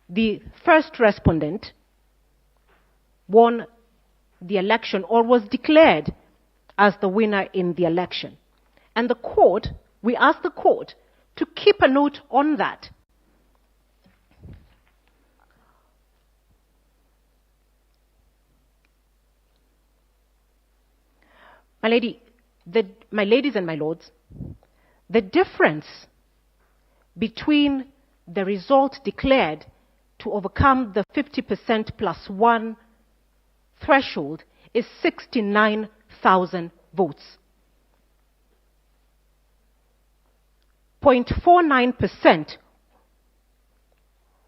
the first respondent won the election or was declared as the winner in the election. And we asked the court to keep a note on that. My ladies and my lords, the difference between the result declared to overcome the 50% plus 1 threshold is 69,000 votes. 0.49%,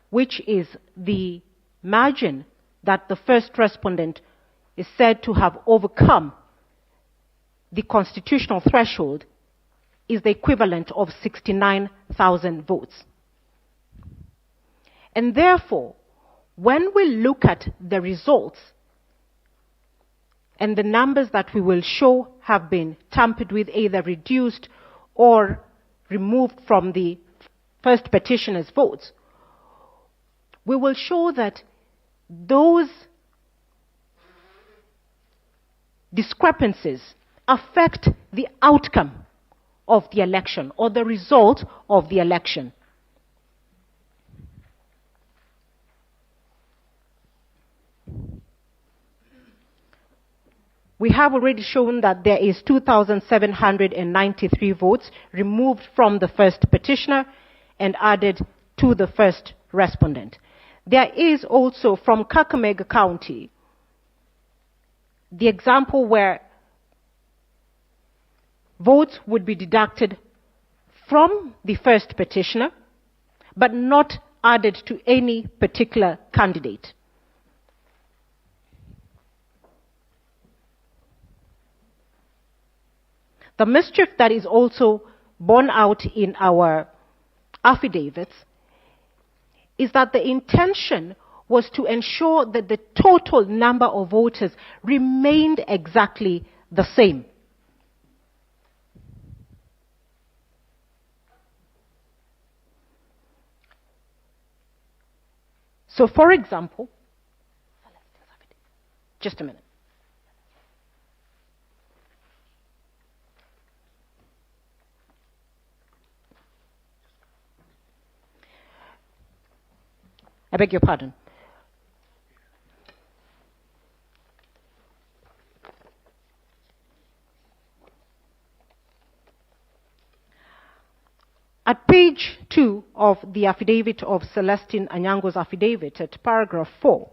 which is the margin that the first respondent is said to have overcome the constitutional threshold, is the equivalent of 69,000 votes. And therefore, when we look at the results and the numbers that we will show have been tampered with, either reduced or removed from the first petitioner's votes, we will show that those discrepancies affect the outcome of the election or the result of the election. We have already shown that there is 2,793 votes removed from the first petitioner and added to the first respondent. There is also from Kakamega County the example where votes would be deducted from the first petitioner but not added to any particular candidate. The mischief that is also borne out in our affidavits is that the intention was to ensure that the total number of voters remained exactly the same. So, for example, just a minute. I beg your pardon. At page 2 of the affidavit of Celestine Anyango's affidavit, at paragraph 4,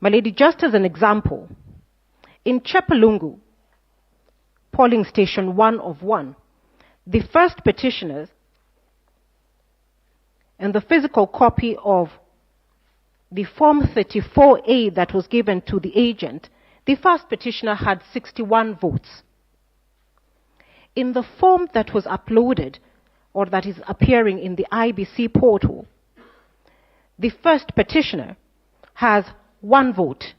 my lady, just as an example, in Chepalungu, polling station 1 of 1, the first petitioners and the physical copy of the Form 34A that was given to the agent, the first petitioner had 61 votes. In the form that was uploaded, or that is appearing in the IBC portal, the first petitioner has 1 vote.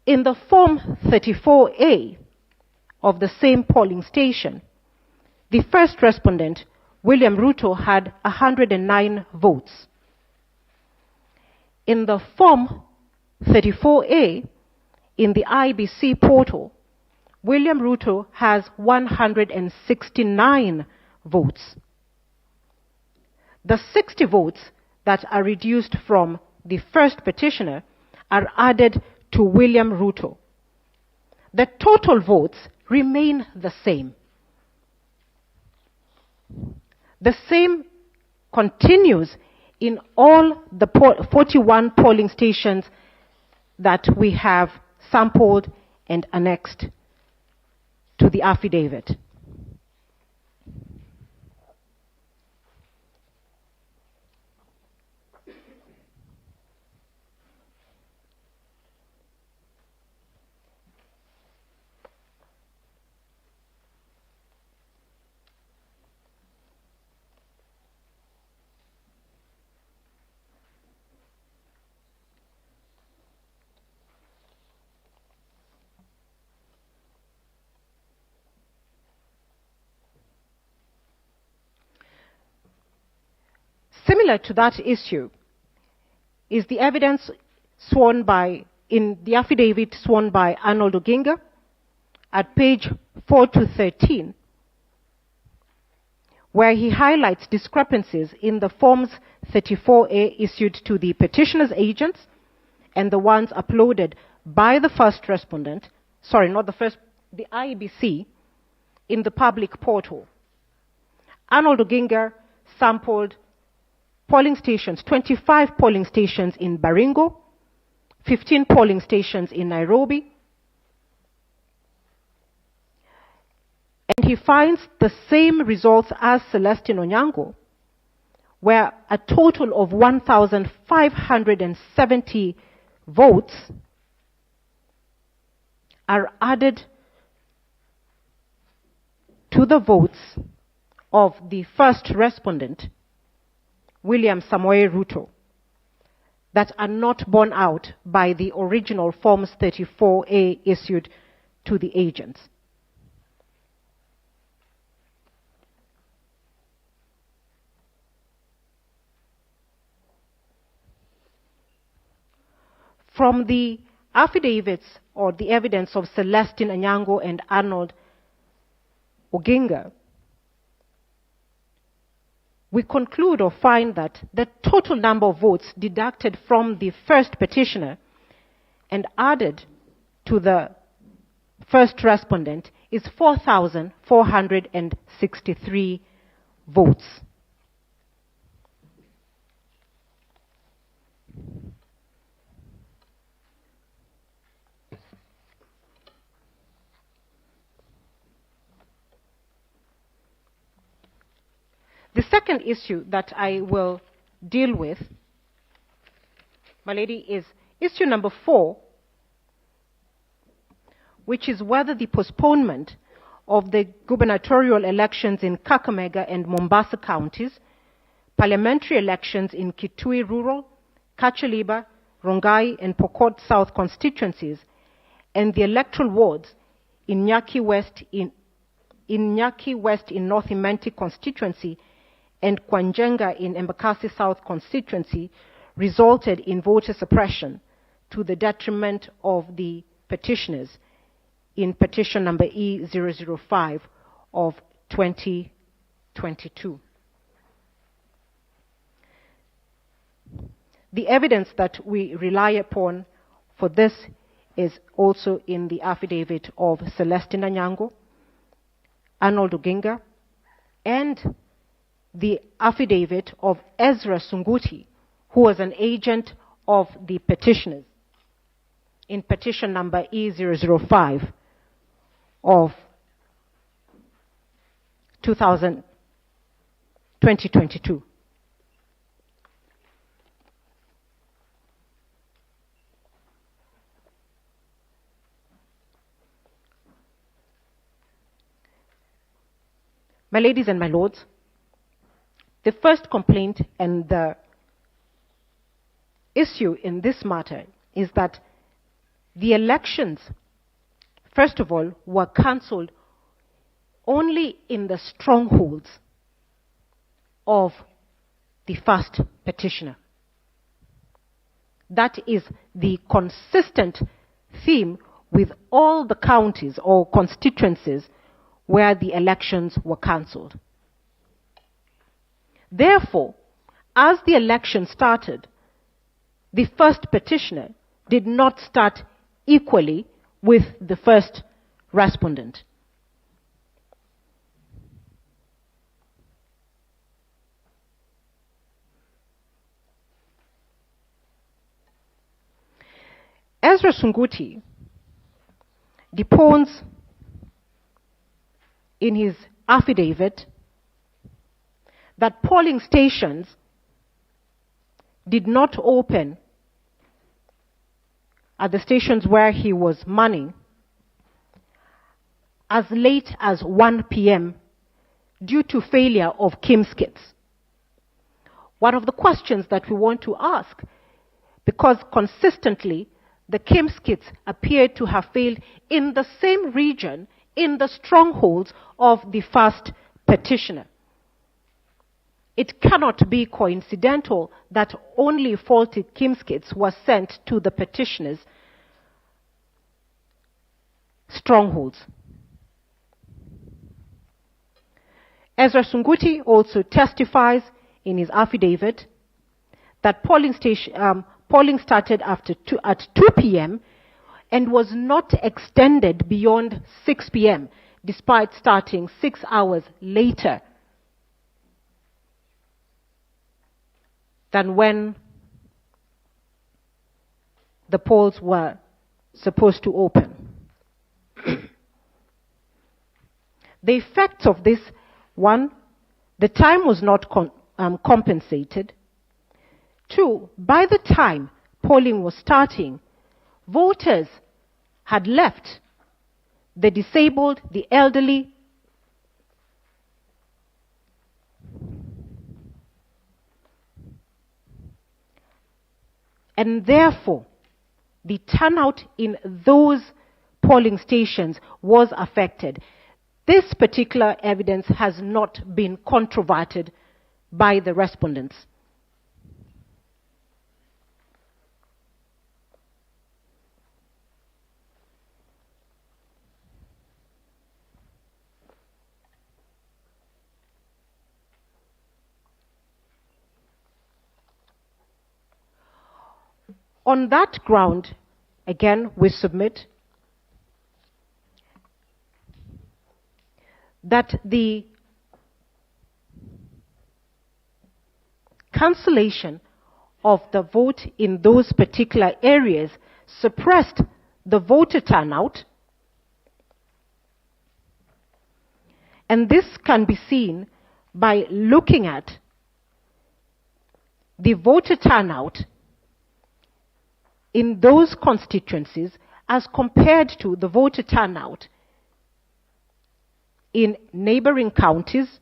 In the Form 34A of the same polling station, the first respondent, William Ruto, had 109 votes. In the Form 34A in the IBC portal, William Ruto has 169 votes. The 60 votes that are reduced from the first petitioner are added to William Ruto. The total votes remain the same. The same continues in all the 41 polling stations that we have sampled and annexed to the affidavit. Similar to that issue is the evidence sworn by, in the affidavit sworn by Arnold Oginga at page 4 to 13, where he highlights discrepancies in the Forms 34A issued to the petitioner's agents and the ones uploaded by the first respondent, sorry, not the first, the IEBC, in the public portal. Arnold Oginga sampled polling stations, 25 polling stations in Baringo, 15 polling stations in Nairobi, and he finds the same results as Celestine Onyango, where a total of 1,570 votes are added to the votes of the first respondent, William Samoei Ruto, that are not borne out by the original Forms 34A issued to the agents. From the affidavits or the evidence of Celestine Onyango and Arnold Oginga, we conclude or find that the total number of votes deducted from the first petitioner and added to the first respondent is 4,463 votes. The second issue that I will deal with, my lady, is issue number 4, which is whether the postponement of the gubernatorial elections in Kakamega and Mombasa counties, parliamentary elections in Kitui Rural, Kachaliba, Rongai, and Pokot South constituencies, and the electoral wards in Nyaki West in North Imenti constituency and Kwanjenga in Embakasi South constituency resulted in voter suppression to the detriment of the petitioners in petition number E005 of 2022. The evidence that we rely upon for this is also in the affidavit of Celestine Onyango, Arnold Oginga, and the affidavit of Ezra Sunguti, who was an agent of the petitioners in petition number E005 of 2022. My ladies and my lords, the first complaint and the issue in this matter is that the elections, first of all, were cancelled only in the strongholds of the first petitioner. That is the consistent theme with all the counties or constituencies where the elections were cancelled. Therefore, as the election started, the first petitioner did not start equally with the first respondent. Ezra Sunguti deposed in his affidavit that polling stations did not open at the stations where he was manning as late as 1 p.m. due to failure of KIMS kits. One of the questions that we want to ask, because consistently the KIMS kits appear to have failed in the same region, in the strongholds of the first petitioner. It cannot be coincidental that only faulty KIMS kits were sent to the petitioner's strongholds. Ezra Sunguti also testifies in his affidavit that polling started at 2 p.m. and was not extended beyond 6 p.m. despite starting 6 hours later than when the polls were supposed to open. The effects of this: one, the time was not compensated. Two, by the time polling was starting, voters had left. The disabled, the elderly, and therefore the turnout in those polling stations was affected. This particular evidence has not been controverted by the respondents. On that ground, again, we submit that the cancellation of the vote in those particular areas suppressed the voter turnout, and this can be seen by looking at the voter turnout in those constituencies as compared to the voter turnout in neighboring counties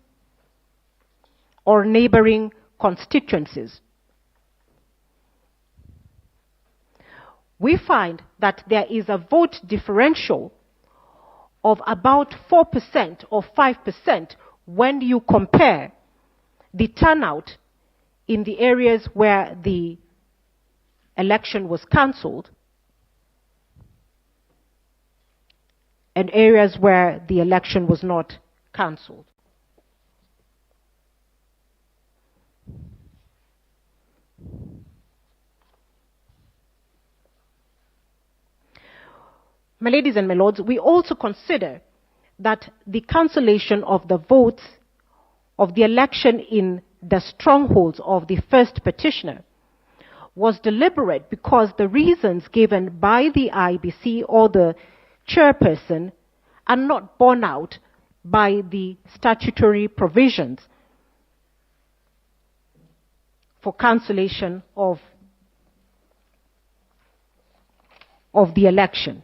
or neighboring constituencies. We find that there is a vote differential of about 4% or 5% when you compare the turnout in the areas where the election was cancelled and areas where the election was not cancelled. My ladies and my lords, we also consider that the cancellation of the votes of the election in the strongholds of the first petitioner was deliberate because the reasons given by the IBC or the chairperson are not borne out by the statutory provisions for cancellation of the election.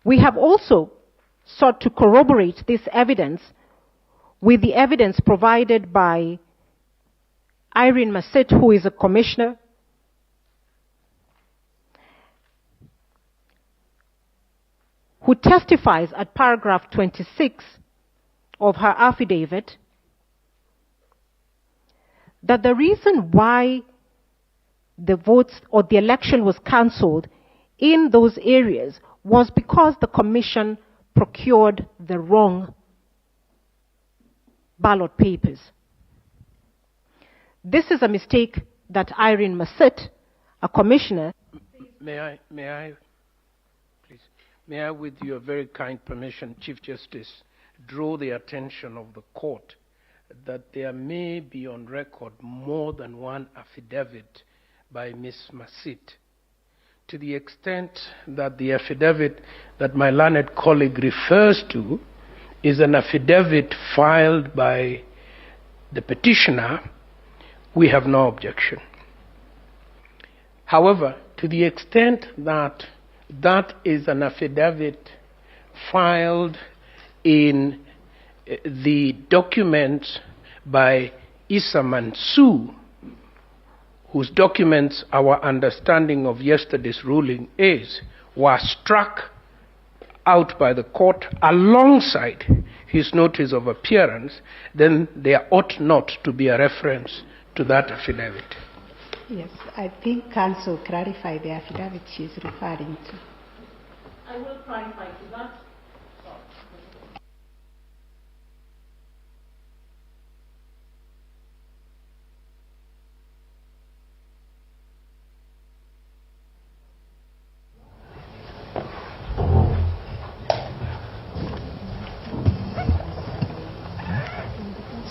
We have also sought to corroborate this evidence with the evidence provided by Irene Masset, who is a commissioner, who testifies at paragraph 26 of her affidavit that the reason why the votes or the election was cancelled in those areas was because the commission procured the wrong ballot papers. This is a mistake that Irene Masset, a commissioner... May I, please, with your very kind permission, Chief Justice, draw the attention of the court that there may be on record more than one affidavit by Ms. Masit, to the extent that the affidavit that my learned colleague refers to is an affidavit filed by the petitioner, we have no objection. However, to the extent that that is an affidavit filed in the documents by Issa Mansour, whose documents our understanding of yesterday's ruling is, were struck out by the court alongside his notice of appearance, then there ought not to be a reference to that affidavit. Yes, I think counsel clarify the affidavit she's referring to. I will clarify to that.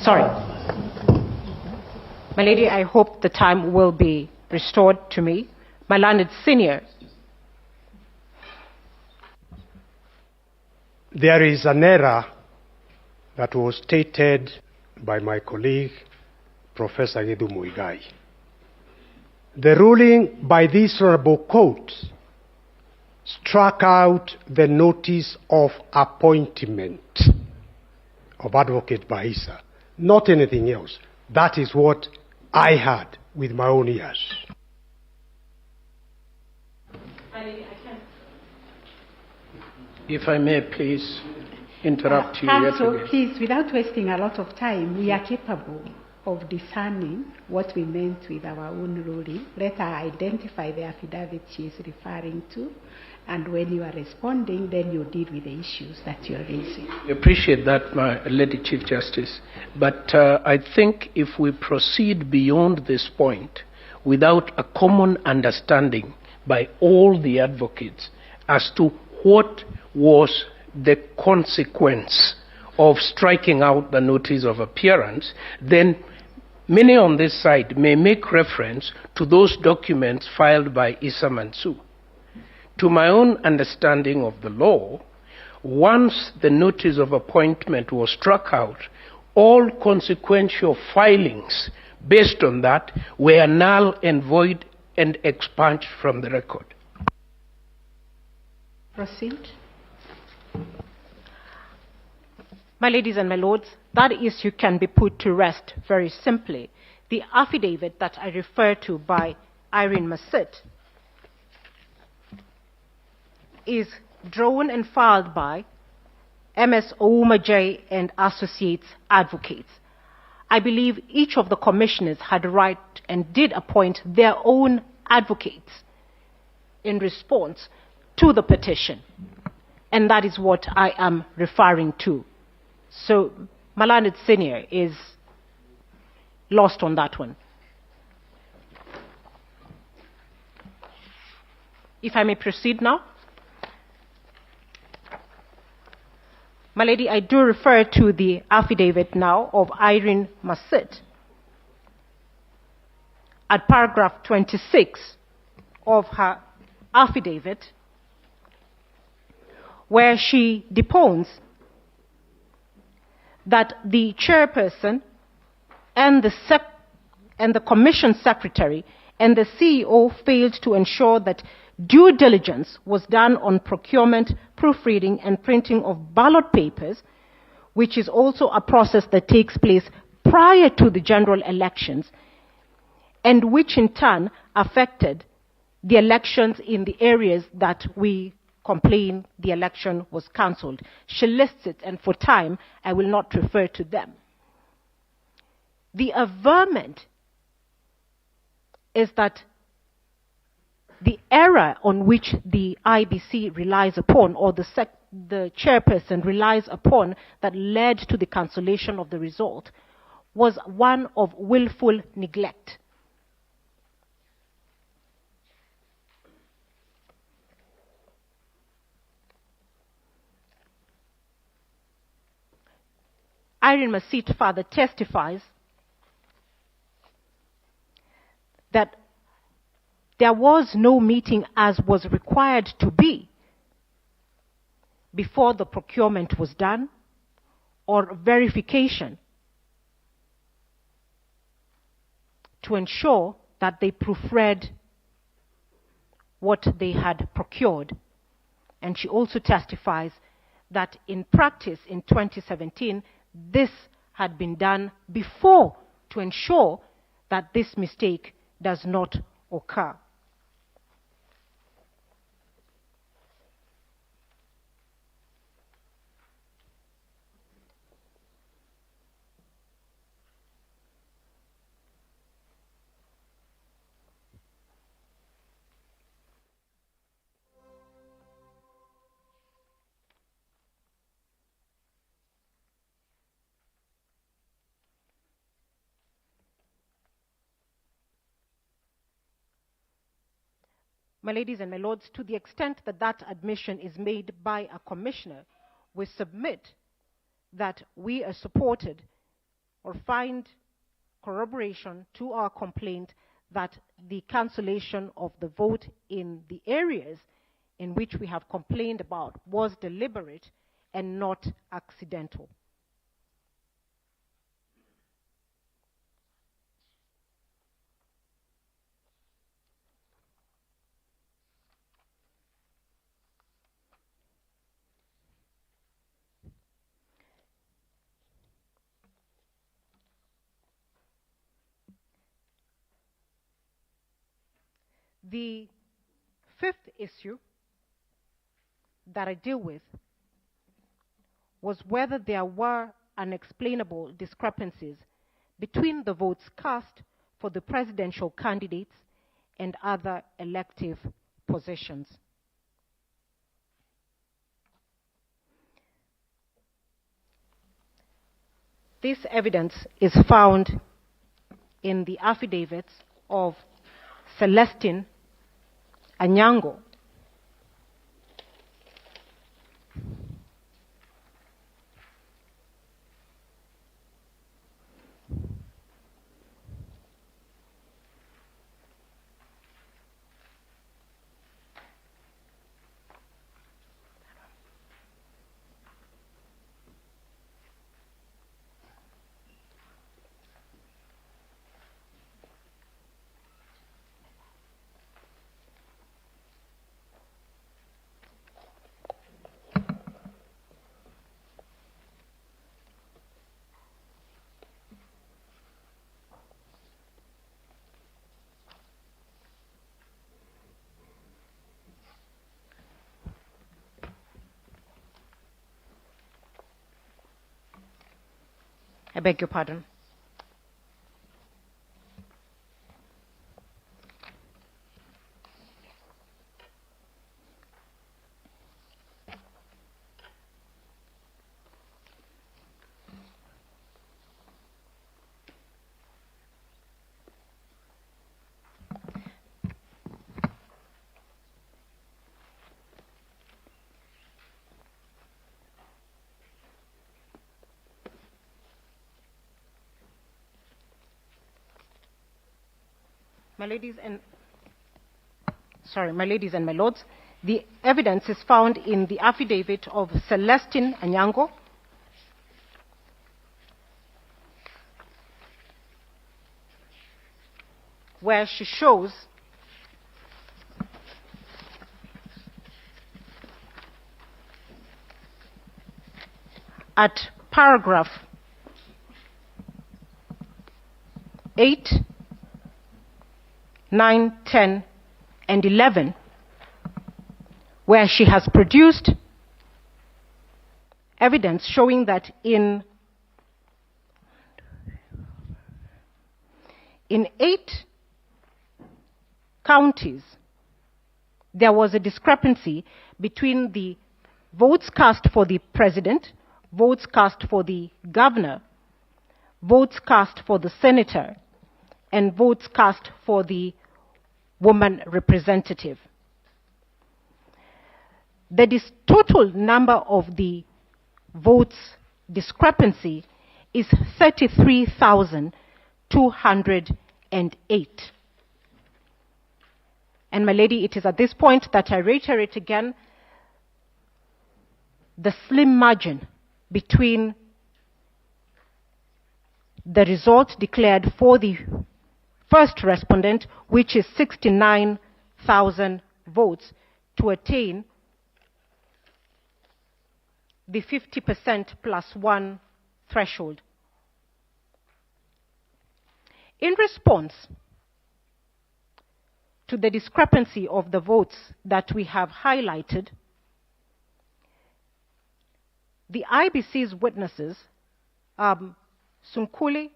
Sorry. My lady, I hope the time will be restored to me. My learned senior. There is an error that was stated by my colleague, Professor Gedu Muigai. The ruling by this honorable court struck out the notice of appointment of Advocate Baisa, not anything else. That is what I heard with my own ears. If I may please interrupt you yet Counsel, again. please, without wasting a lot of time, we are capable of discerning what we meant with our own ruling. Let her identify the affidavit she is referring to, and when you are responding, then you deal with the issues that you're raising. I appreciate that, my Lady Chief Justice. But I think if we proceed beyond this point without a common understanding by all the advocates as to what was the consequence of striking out the notice of appearance, then many on this side may make reference to those documents filed by Issa Mansour. To my own understanding of the law, once the notice of appointment was struck out, all consequential filings based on that were null and void and expunged from the record. Proceed. My ladies and my lords, that issue can be put to rest very simply. The affidavit that I refer to by Irene Masit is drawn and filed by MS Ouma J and Associates Advocates. I believe each of the commissioners had a right and did appoint their own advocates in response to the petition. And that is what I am referring to. So Malanid Senior is lost on that one. If I may proceed now. My lady, I do refer to the affidavit now of Irene Masit at paragraph 26 of her affidavit, where she depones that the chairperson and the commission secretary and the CEO failed to ensure that due diligence was done on procurement, proofreading, and printing of ballot papers, which is also a process that takes place prior to the general elections, and which in turn affected the elections in the areas that we complain the election was cancelled. She lists it, and for time, I will not refer to them. The averment is that the error on which the IBC relies upon, or the chairperson relies upon, that led to the cancellation of the result, was one of willful neglect. Irene Masit further testifies that there was no meeting as was required to be before the procurement was done, or verification to ensure that they proofread what they had procured. And she also testifies that in practice in 2017, this had been done before to ensure that this mistake does not occur. My ladies and my lords, to the extent that that admission is made by a commissioner, we submit that we are supported or find corroboration to our complaint that the cancellation of the vote in the areas in which we have complained about was deliberate and not accidental. The fifth issue that I deal with was whether there were unexplainable discrepancies between the votes cast for the presidential candidates and other elective positions. This evidence is found in the affidavits of Celestine Anyango, I beg your pardon. My ladies and my lords, the evidence is found in the affidavit of Celestine Anyango, where she shows at paragraph 8, 9, 10, and 11, where she has produced evidence showing that in 8 counties, there was a discrepancy between the votes cast for the president, votes cast for the governor, votes cast for the senator, and votes cast for the woman representative. The total number of the votes discrepancy is 33,208. And my lady, it is at this point that I reiterate again the slim margin between the result declared for the first respondent, which is 69,000 votes, to attain the 50% plus one threshold. In response to the discrepancy of the votes that we have highlighted, the IBC's witnesses, Sunkuli,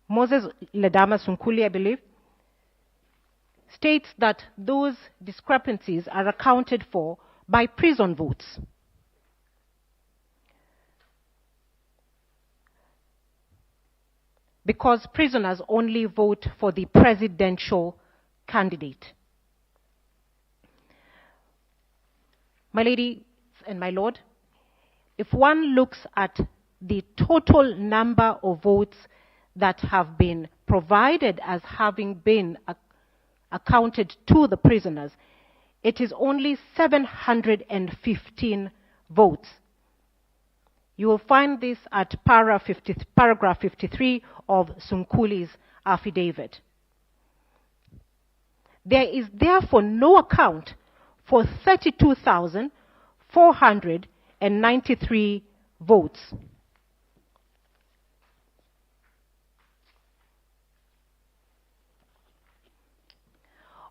Moses Ledama Sunkuli, I believe, states that those discrepancies are accounted for by prison votes. Because prisoners only vote for the presidential candidate. My lady and my lord, if one looks at the total number of votes that have been provided as having been accounted to the prisoners, it is only 715 votes. You will find this at paragraph 53 of Sunkuli's affidavit. There is therefore no account for 32,493 votes.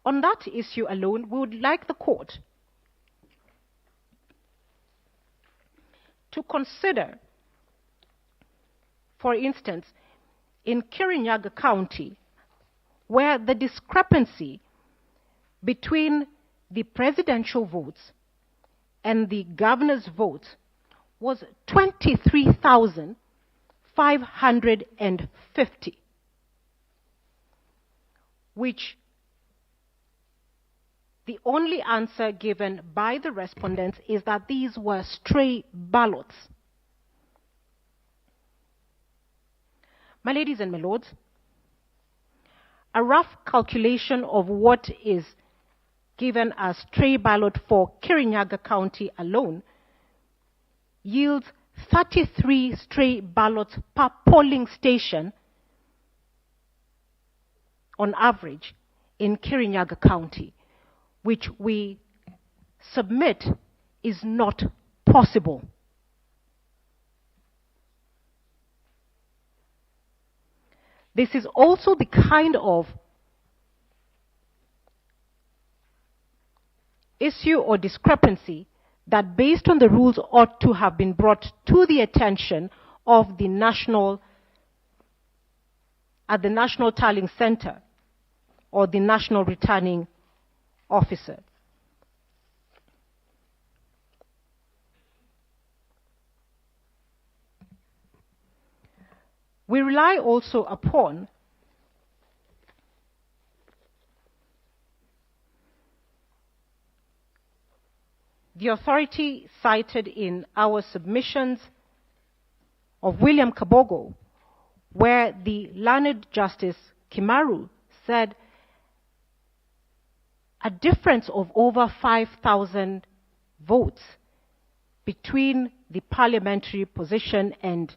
On that issue alone, we would like the court to consider, for instance, in Kirinyaga County, where the discrepancy between the presidential votes and the governor's votes was 23,550, which the only answer given by the respondents is that these were stray ballots. My ladies and my lords, a rough calculation of what is given as stray ballot for Kirinyaga County alone yields 33 stray ballots per polling station on average in Kirinyaga County, which we submit is not possible. This is also the kind of issue or discrepancy that, based on the rules, ought to have been brought to the attention of the National Tallying Center or the National Returning Officer. We rely also upon the authority cited in our submissions of William Kabogo, where the learned Justice Kimaru said a difference of over 5,000 votes between the parliamentary position and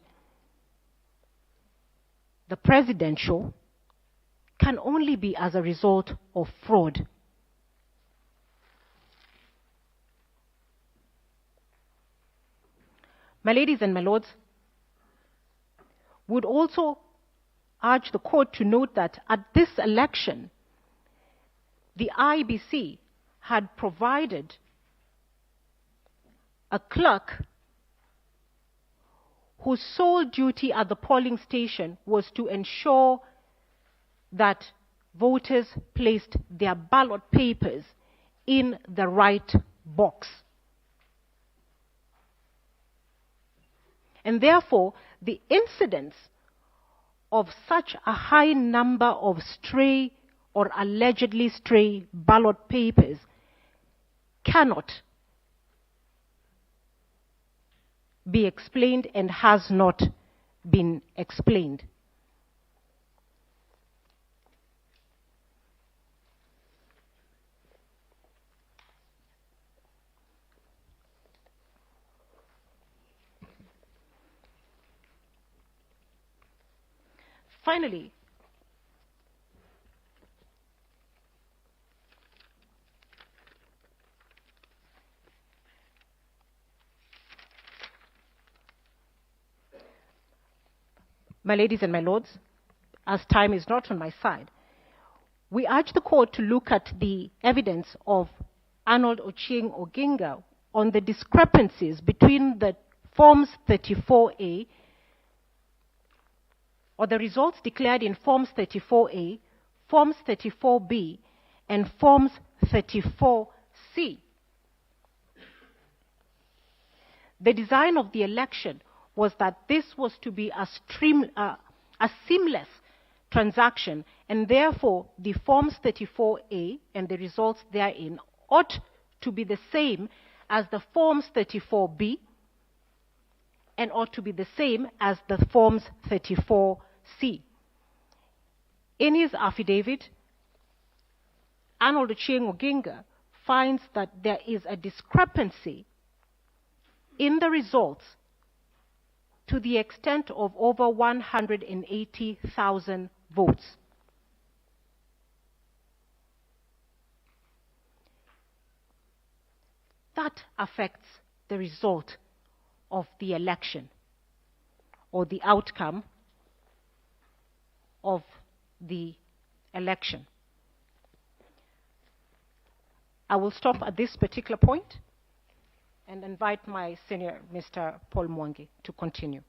the presidential can only be as a result of fraud. My ladies and my lords, would also urge the court to note that at this election, the IBC had provided a clerk whose sole duty at the polling station was to ensure that voters placed their ballot papers in the right box. And therefore, the incidence of such a high number of stray or allegedly stray ballot papers cannot be explained and has not been explained. Finally, my ladies and my lords, as time is not on my side, we urge the court to look at the evidence of Arnold Ochieng Oginga on the discrepancies between the Forms 34A or the results declared in Forms 34A, Forms 34B, and Forms 34C. The design of the election was that this was to be a seamless transaction, and therefore the Forms 34A and the results therein ought to be the same as the Forms 34B and ought to be the same as the Forms 34C. In his affidavit, Arnold Ochieng Oginga finds that there is a discrepancy in the results to the extent of over 180,000 votes. That affects the result of the election or the outcome of the election. I will stop at this particular point and invite my senior, Mr. Paul Mwangi, to continue.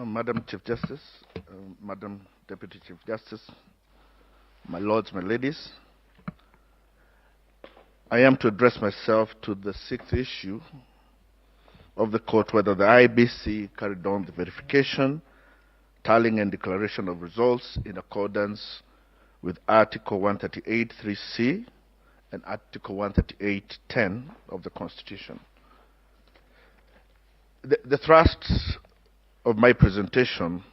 Madam Chief Justice, Madam Deputy Chief Justice, my lords, my ladies, I am to address myself to the sixth issue of the court, whether the IBC carried on the verification, tallying and declaration of results in accordance with Article 138(3)(c) and Article 138(10) of the Constitution. The thrust of my presentation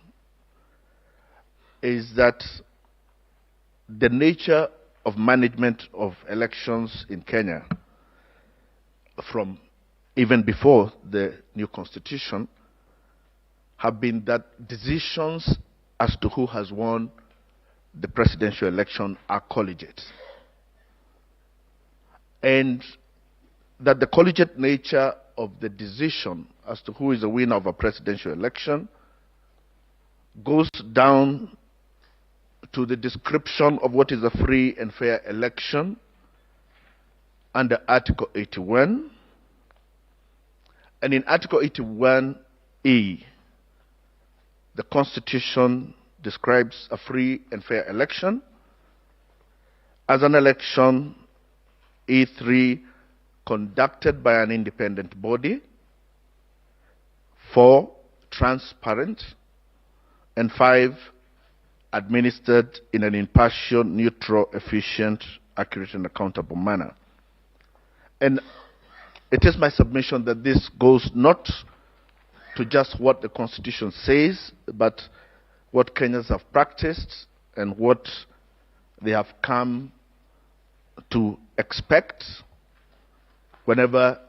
is that the nature of management of elections in Kenya from even before the new constitution have been that decisions as to who has won the presidential election are collegiate. And that the collegiate nature of the decision as to who is the winner of a presidential election goes down to the description of what is a free and fair election under Article 81. And in Article 81E, the Constitution describes a free and fair election as an election, E3, conducted by an independent body, 4, transparent, and 5, administered in an impartial, neutral, efficient, accurate, and accountable manner. And it is my submission that this goes not to just what the Constitution says, but what Kenyans have practiced and what they have come to expect whenever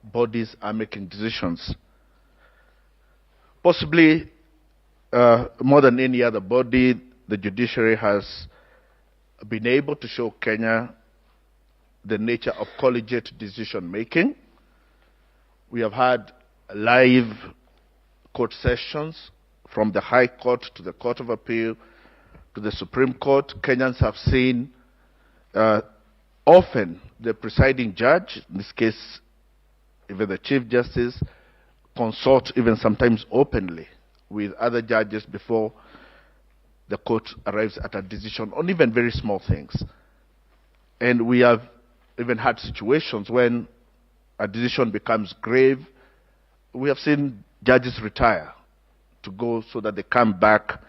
bodies are making decisions. Possibly more than any other body, the judiciary has been able to show Kenya the nature of collegiate decision making. We have had live court sessions from the High Court to the Court of Appeal to the Supreme Court. Kenyans have seen often the presiding judge, in this case even the Chief Justice, consult even sometimes openly with other judges before the court arrives at a decision on even very small things. And we have even had situations when a decision becomes grave. We have seen judges retire to go so that they come back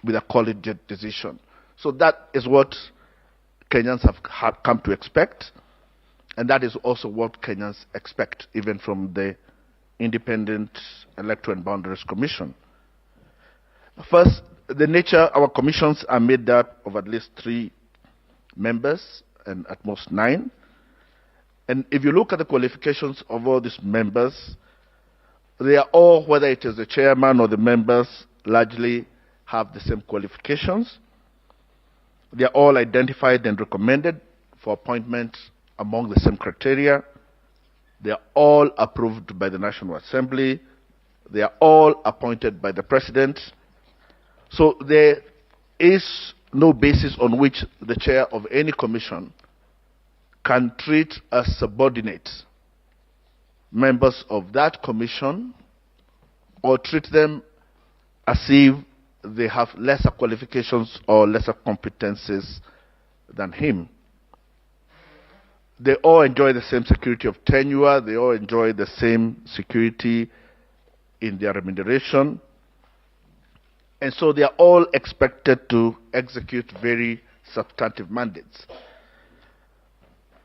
with a collegiate decision. So that is what Kenyans have come to expect, and that is also what Kenyans expect even from the Independent Electoral and Boundaries Commission. First, the nature, our commissions are made up of at least 3 members and at most 9. And if you look at the qualifications of all these members, they are all, whether it is the chairman or the members, largely have the same qualifications. They are all identified and recommended for appointment among the same criteria. They are all approved by the National Assembly. They are all appointed by the President. So there is no basis on which the chair of any commission can treat as subordinate members of that commission or treat them as if they have lesser qualifications or lesser competencies than him. They all enjoy the same security of tenure. They all enjoy the same security in their remuneration. And so they are all expected to execute very substantive mandates.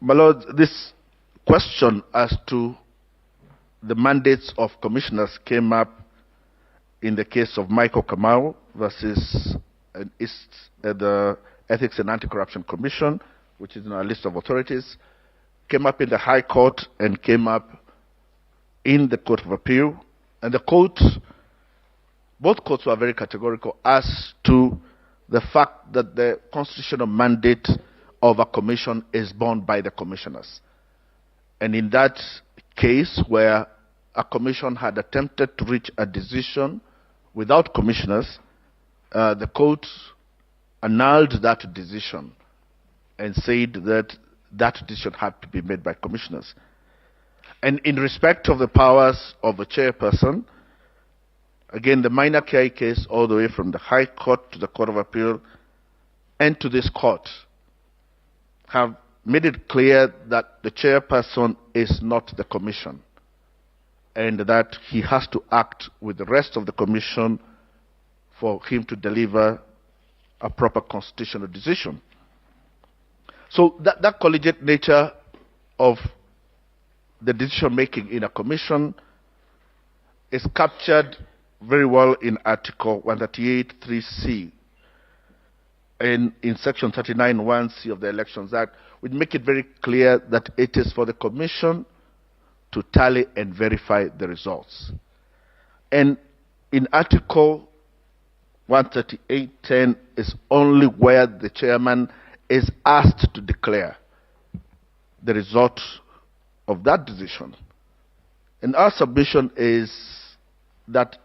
My Lord, this question as to the mandates of commissioners came up in the case of Michael Kamau versus the Ethics and Anti-Corruption Commission, which is in our list of authorities, came up in the High Court and came up in the Court of Appeal. And the court, both courts were very categorical as to the fact that the constitutional mandate of a commission is borne by the commissioners. And in that case, where a commission had attempted to reach a decision without commissioners, the court annulled that decision and said that that decision had to be made by commissioners. And in respect of the powers of a chairperson, again, the minor KI case all the way from the High Court to the Court of Appeal and to this court have made it clear that the chairperson is not the commission and that he has to act with the rest of the commission for him to deliver a proper constitutional decision. So that collegiate nature of the decision-making in a commission is captured very well in Article 138(3)(c) and in Section 39(1)(c) of the Elections Act, which make it very clear that it is for the Commission to tally and verify the results. And in Article 138(10) is only where the chairman is asked to declare the result of that decision. And our submission is that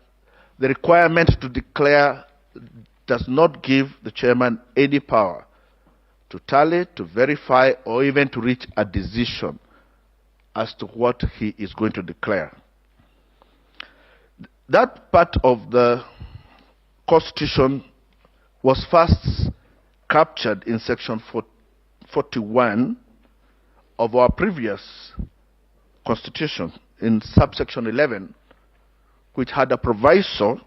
the requirement to declare does not give the chairman any power to tally, to verify, or even to reach a decision as to what he is going to declare. That part of the Constitution was first captured in Section 41 of our previous Constitution, in subsection 11, which had a proviso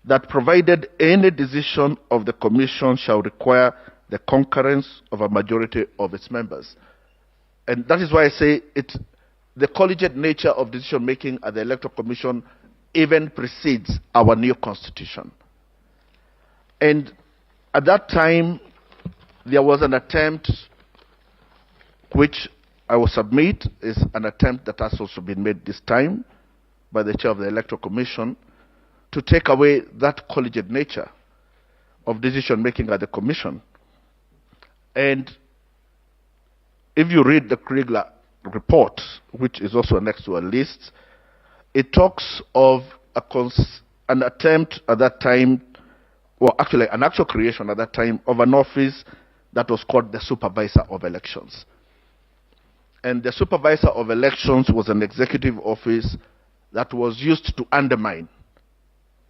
that provided any decision of the Commission shall require the concurrence of a majority of its members. And that is why I say the collegiate nature of decision-making at the Electoral Commission even precedes our new Constitution. And at that time, there was an attempt, which I will submit is an attempt that has also been made this time by the chair of the Electoral Commission, to take away that collegiate nature of decision-making at the Commission. And if you read the Kriegler report, which is also next to a list, it talks of an attempt at that time, or actually an actual creation at that time, of an office that was called the Supervisor of Elections. And the Supervisor of Elections was an executive office that was used to undermine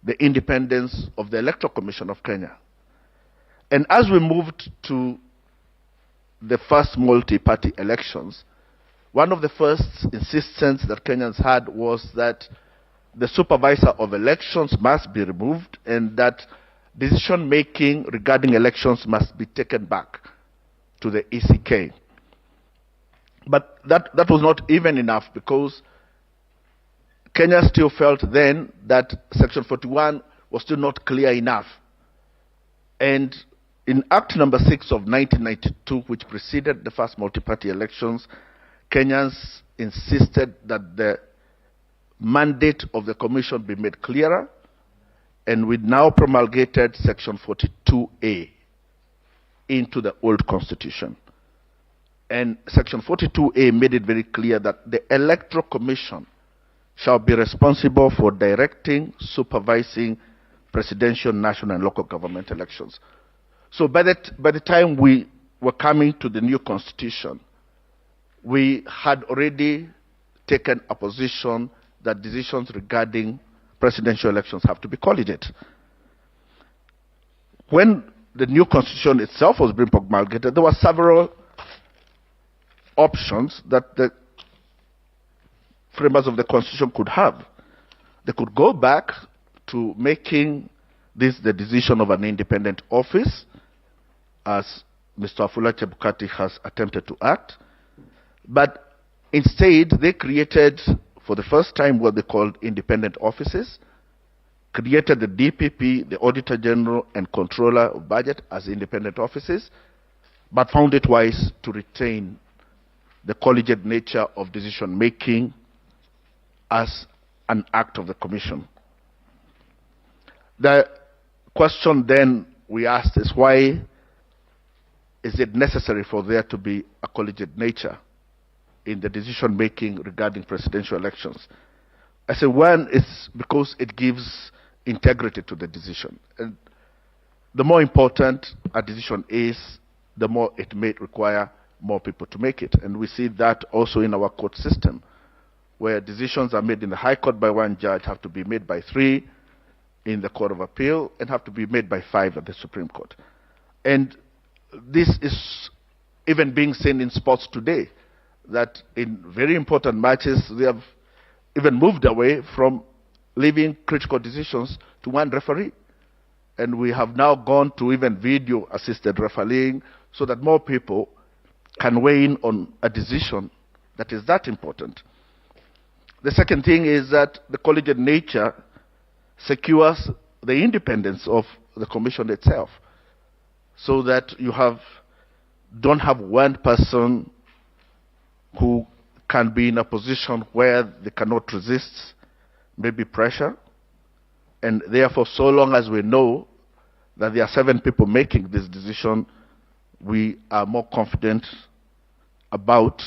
the independence of the Electoral Commission of Kenya. And as we moved to the first multi-party elections, one of the first insistence that Kenyans had was that the supervisor of elections must be removed and that decision-making regarding elections must be taken back to the ECK. But that was not even enough, because Kenya still felt then that Section 41 was still not clear enough. And in Act number 6 of 1992, which preceded the first multi-party elections, Kenyans insisted that the mandate of the Commission be made clearer, and we now promulgated Section 42A into the old Constitution. And Section 42A made it very clear that the Electoral Commission shall be responsible for directing, supervising presidential, national, and local government elections. So by the time we were coming to the new Constitution, we had already taken a position that decisions regarding presidential elections have to be collegiate. When the new Constitution itself was being promulgated, there were several options that the framers of the Constitution could have. They could go back to making this the decision of an independent office, as Mr. Afula Chebukati has attempted to act. But instead, they created, for the first time, what they called independent offices, created the DPP, the Auditor General, and Controller of Budget as independent offices, but found it wise to retain the collegiate nature of decision-making as an act of the Commission. The question then we asked is, why is it necessary for there to be a collegiate nature in the decision-making regarding presidential elections? I say one is because it gives integrity to the decision. And the more important a decision is, the more it may require more people to make it. And we see that also in our court system, where decisions are made in the High Court by one judge have to be made by 3 in the Court of Appeal and have to be made by 5 at the Supreme Court. And this is even being seen in sports today, that in very important matches, they have even moved away from leaving critical decisions to one referee. And we have now gone to even video-assisted refereeing so that more people can weigh in on a decision that is that important. The second thing is that the collegiate nature secures the independence of the Commission itself, so that you don't have one person who can be in a position where they cannot resist maybe pressure. And therefore, so long as we know that there are 7 people making this decision, we are more confident about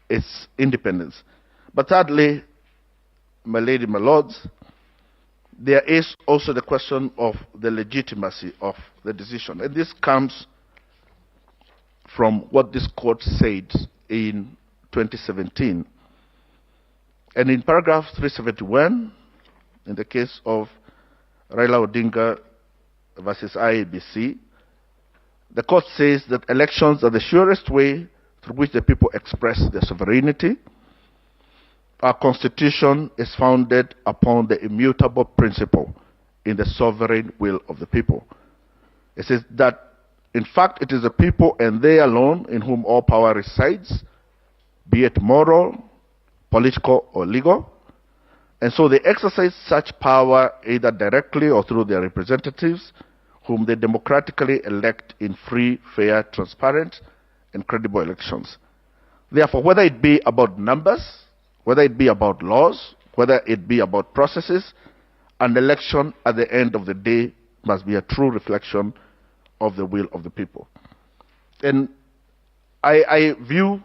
its independence. But thirdly, my lady, my lords, there is also the question of the legitimacy of the decision. And this comes from what this court said in 2017. And in paragraph 371, in the case of Raila Odinga versus IEBC, the court says that elections are the surest way through which the people express their sovereignty. Our Constitution is founded upon the immutable principle in the sovereign will of the people. It says that, in fact, it is the people and they alone in whom all power resides, be it moral, political, or legal. And so they exercise such power either directly or through their representatives, whom they democratically elect in free, fair, transparent, and credible elections. Therefore, whether it be about numbers, whether it be about laws, whether it be about processes, an election at the end of the day must be a true reflection of the will of the people. And I view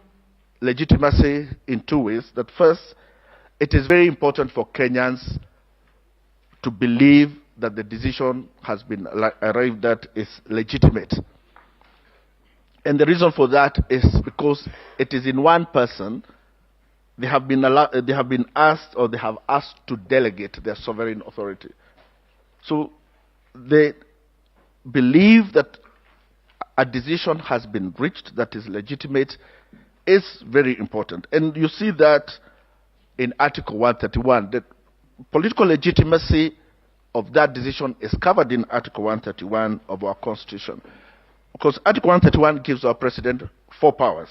legitimacy in 2 ways. That first, it is very important for Kenyans to believe that the decision has been arrived at is legitimate. And the reason for that is because it is in one person. They have been asked to delegate their sovereign authority. So they believe that a decision has been reached that is legitimate is very important. And you see that in Article 131. The political legitimacy of that decision is covered in Article 131 of our Constitution. Because Article 131 gives our President 4 powers.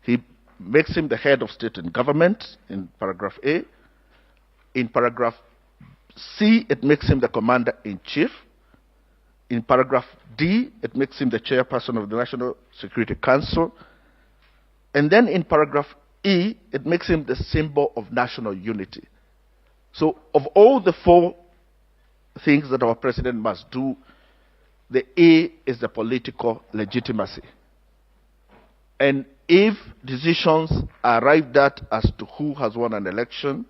He makes him the head of state and government in paragraph A. In paragraph C, it makes him the commander-in-chief. In paragraph D, it makes him the chairperson of the National Security Council. And then in paragraph E, it makes him the symbol of national unity. So of all the 4 things that our president must do, the A is the political legitimacy. And if decisions are arrived at as to who has won an election,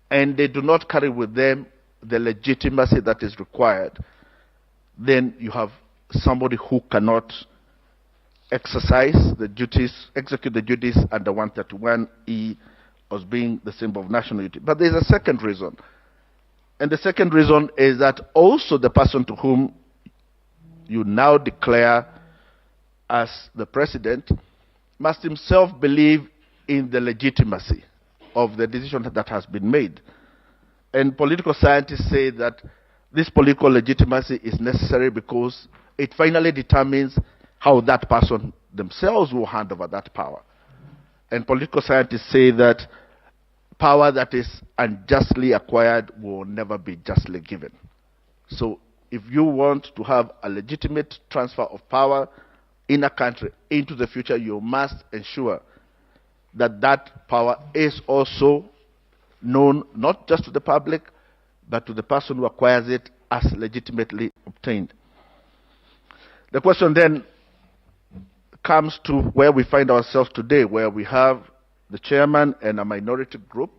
and they do not carry with them the legitimacy that is required, then you have somebody who cannot exercise the duties, execute the duties under 131E as being the symbol of national unity. But there's a second reason. And the second reason is that also the person to whom you now declare as the president must himself believe in the legitimacy of the decision that has been made. And political scientists say that this political legitimacy is necessary because it finally determines how that person themselves will hand over that power. And political scientists say that power that is unjustly acquired will never be justly given. So if you want to have a legitimate transfer of power in a country into the future, you must ensure that that power is also known not just to the public, but to the person who acquires it as legitimately obtained. The question then comes to where we find ourselves today, where we have the chairman and a minority group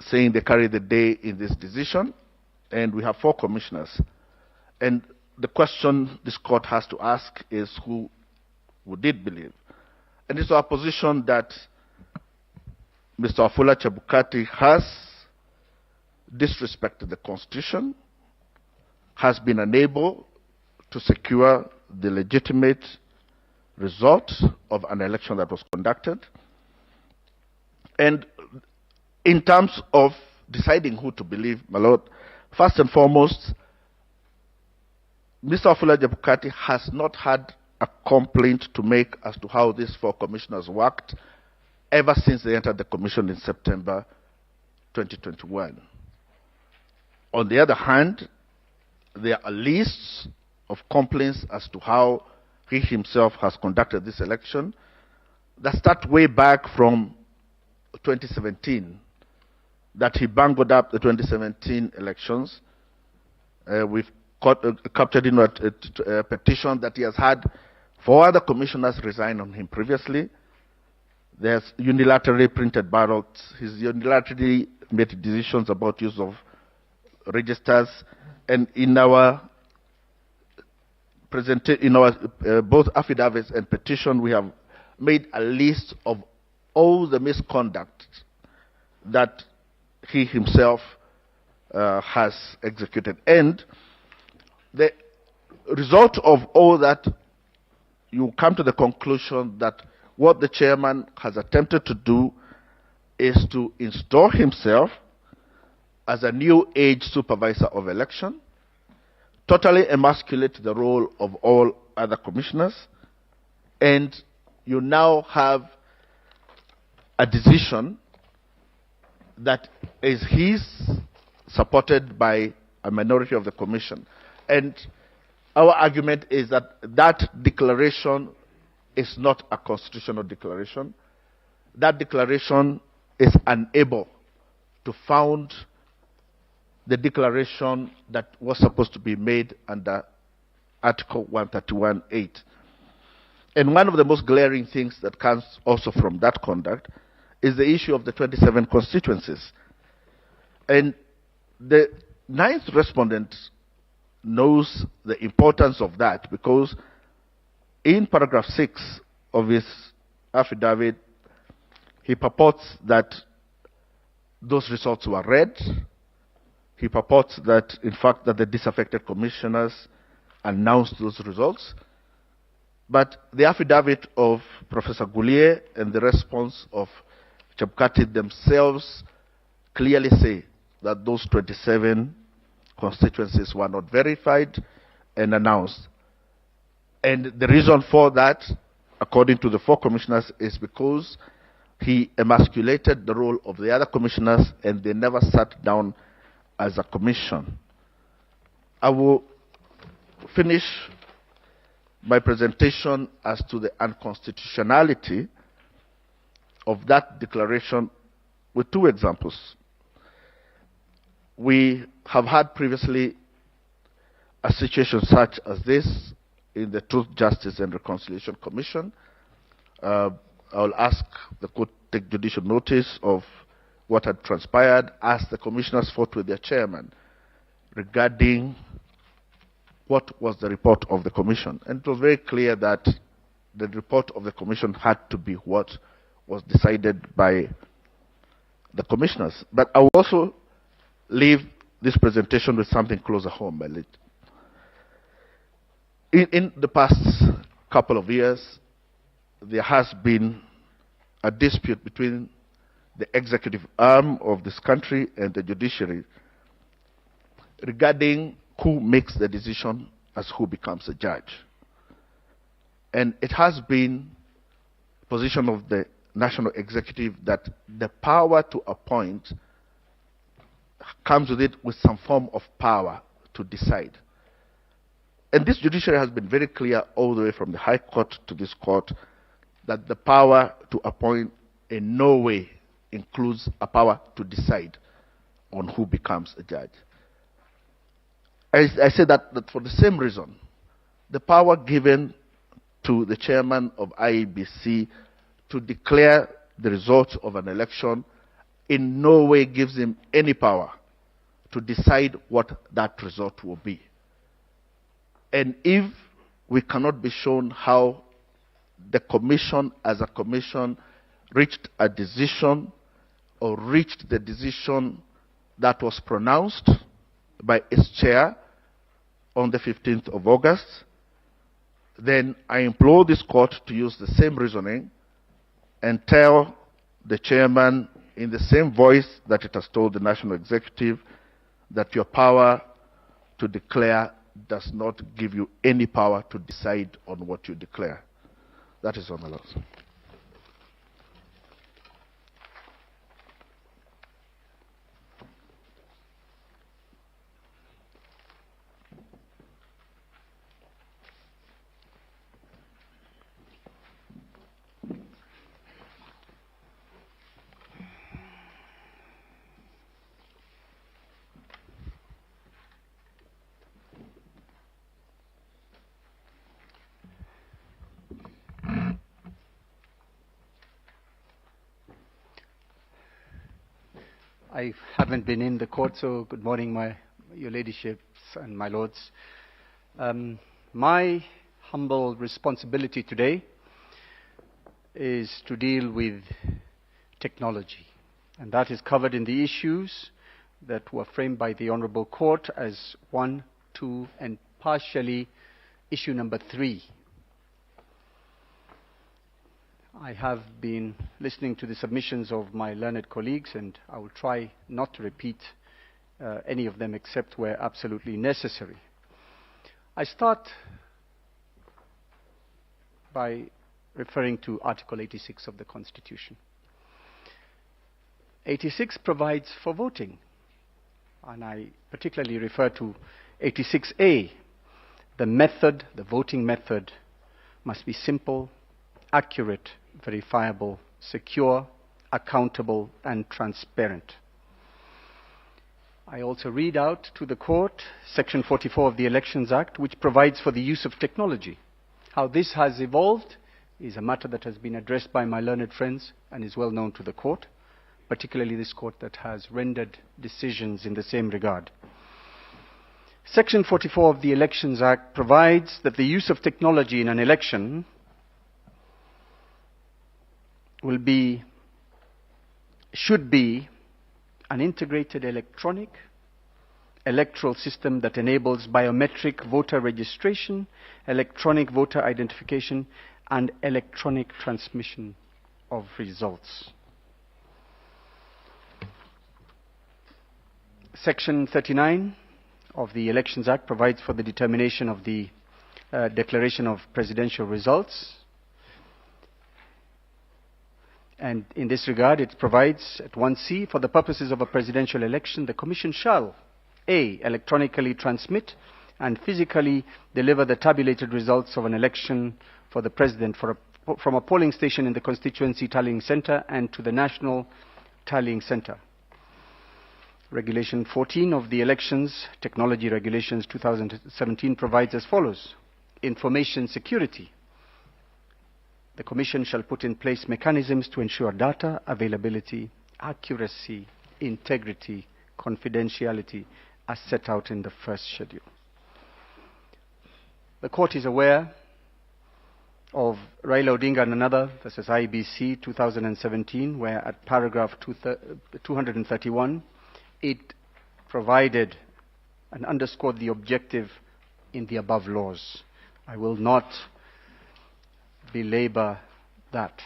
saying they carry the day in this decision, and we have 4 commissioners. And the question this court has to ask is who did believe. And it's our position that Mr. Wafula Chebukati has disrespected the Constitution, has been unable to secure the legitimate result of an election that was conducted. And in terms of deciding who to believe, my Lord, first and foremost, Mr. Wafula Chebukati has not had a complaint to make as to how these 4 commissioners worked ever since they entered the commission in September 2021. On the other hand, there are lists of complaints as to how he himself has conducted this election that start way back from 2017, that he bungled up the 2017 elections. We've captured in a petition that he has had 4 other commissioners resign on him previously. There's unilaterally printed ballots. He's unilaterally made decisions about use of registers. And in our both affidavits and petition, we have made a list of all the misconduct that he himself has executed. And the result of all that, you come to the conclusion that what the chairman has attempted to do is to install himself as a new age supervisor of election, totally emasculate the role of all other commissioners, and you now have a decision that is his, supported by a minority of the commission. And our argument is that that declaration is not a constitutional declaration. That declaration is unable to found the declaration that was supposed to be made under Article 131(8). And one of the most glaring things that comes also from that conduct is the issue of the 27 constituencies. And the 9th respondent knows the importance of that, because in paragraph 6 of his affidavit, he purports that those results were read. He purports that, in fact, that the disaffected commissioners announced those results. But the affidavit of Professor Goulier and the response of Chebukati themselves clearly say that those 27 constituencies were not verified and announced. And the reason for that, according to the 4 commissioners, is because he emasculated the role of the other commissioners and they never sat down as a commission. I will finish my presentation as to the unconstitutionality of that declaration with 2 examples. We have had previously a situation such as this in the Truth, Justice and Reconciliation Commission. I will ask the court to take judicial notice of what had transpired as the commissioners fought with their chairman regarding what was the report of the commission. And it was very clear that the report of the commission had to be what was decided by the commissioners. But I will also leave this presentation with something closer home. In the past couple of years, there has been a dispute between the executive arm of this country and the judiciary regarding who makes the decision as who becomes a judge. And it has been the position of the national executive that the power to appoint comes with it with some form of power to decide. And this judiciary has been very clear all the way from the High Court to this court that the power to appoint in no way includes a power to decide on who becomes a judge. I say that for the same reason, the power given to the chairman of IEBC to declare the results of an election in no way gives him any power to decide what that result will be. And if we cannot be shown how the commission as a commission reached a decision or reached the decision that was pronounced by its chair on the 15th of August, then I implore this court to use the same reasoning and tell the chairman in the same voice that it has told the national executive that your power to declare does not give you any power to decide on what you declare. That is all, my lords. I haven't been in the court, so good morning, your ladyships and my lords. My humble responsibility today is to deal with technology, and that is covered in the issues that were framed by the Honorable Court as 1, 2, and partially issue number 3. I have been listening to the submissions of my learned colleagues, and I will try not to repeat any of them except where absolutely necessary. I start by referring to Article 86 of the Constitution. 86 provides for voting, and I particularly refer to 86A. The method, the voting method, must be simple, accurate, verifiable, secure, accountable, and transparent. I also read out to the court Section 44 of the Elections Act, which provides for the use of technology. How this has evolved is a matter that has been addressed by my learned friends and is well known to the court, particularly this court that has rendered decisions in the same regard. Section 44 of the Elections Act provides that the use of technology in an election should be an integrated electronic electoral system that enables biometric voter registration, electronic voter identification, and electronic transmission of results. Section 39 of the Elections Act provides for the determination of the declaration of presidential results. And in this regard, it provides at 1C, for the purposes of a presidential election, the Commission shall, A, electronically transmit and physically deliver the tabulated results of an election for the President from a polling station in the constituency tallying center and to the national tallying center. Regulation 14 of the Elections Technology Regulations 2017 provides as follows. Information security. The Commission shall put in place mechanisms to ensure data availability, accuracy, integrity, confidentiality, as set out in the first schedule. The Court is aware of Raila Odinga and another, this is IBC 2017, where at paragraph 231, it provided and underscored the objective in the above laws. I will not belabor that.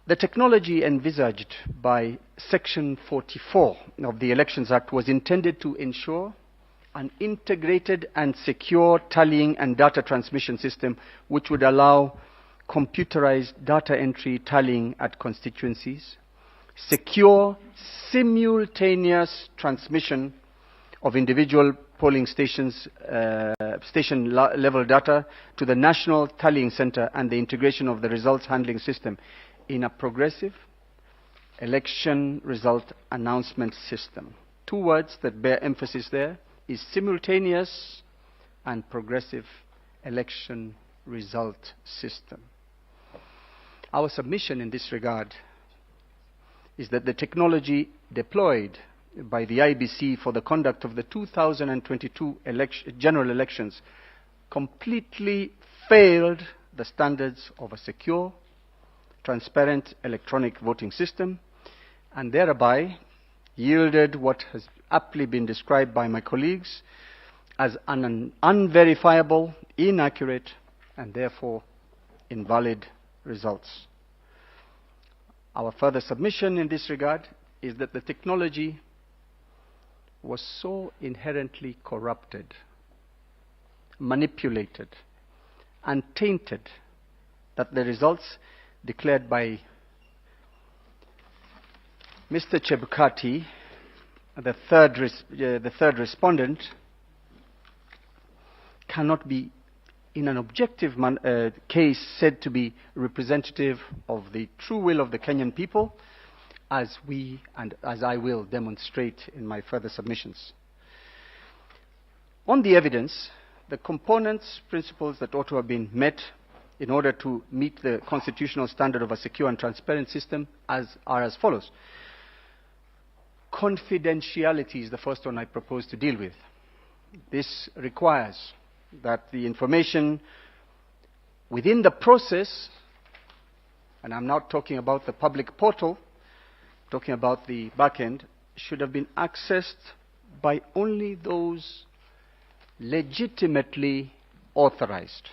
The technology envisaged by Section 44 of the Elections Act was intended to ensure an integrated and secure tallying and data transmission system which would allow computerized data entry tallying at constituencies, secure simultaneous transmission of individual polling stations, station-level data to the national tallying center, and the integration of the results handling system in a progressive election result announcement system. Two words that bear emphasis there is simultaneous and progressive election result system. Our submission in this regard is that the technology deployed by the IBC for the conduct of the 2022 general elections completely failed the standards of a secure, transparent electronic voting system, and thereby yielded what has aptly been described by my colleagues as an unverifiable, inaccurate, and therefore invalid results. Our further submission in this regard is that the technology was so inherently corrupted, manipulated, and tainted that the results declared by Mr. Chebukati, the third respondent, cannot be, in an objective case, said to be representative of the true will of the Kenyan people, as we and as I will demonstrate in my further submissions. On the evidence, the components, principles that ought to have been met in order to meet the constitutional standard of a secure and transparent system are as follows. Confidentiality is the first one I propose to deal with. This requires that the information within the process, and I'm not talking about the public portal, talking about the back end, should have been accessed by only those legitimately authorized.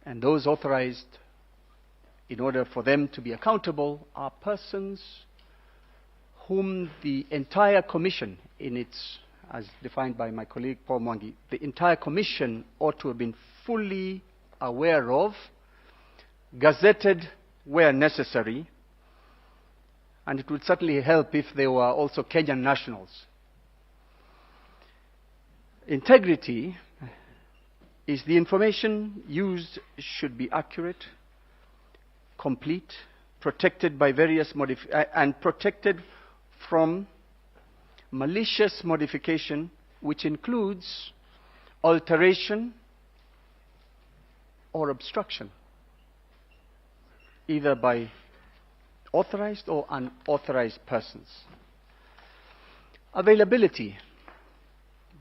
And those authorized, in order for them to be accountable, are persons whom the entire commission, in its, as defined by my colleague Paul Mwangi, the entire commission ought to have been fully aware of, gazetted where necessary, and it would certainly help if they were also Kenyan nationals. Integrity is the information used should be accurate, complete, protected by various and protected from malicious modification, which includes alteration or obstruction, either by authorized or unauthorized persons. Availability.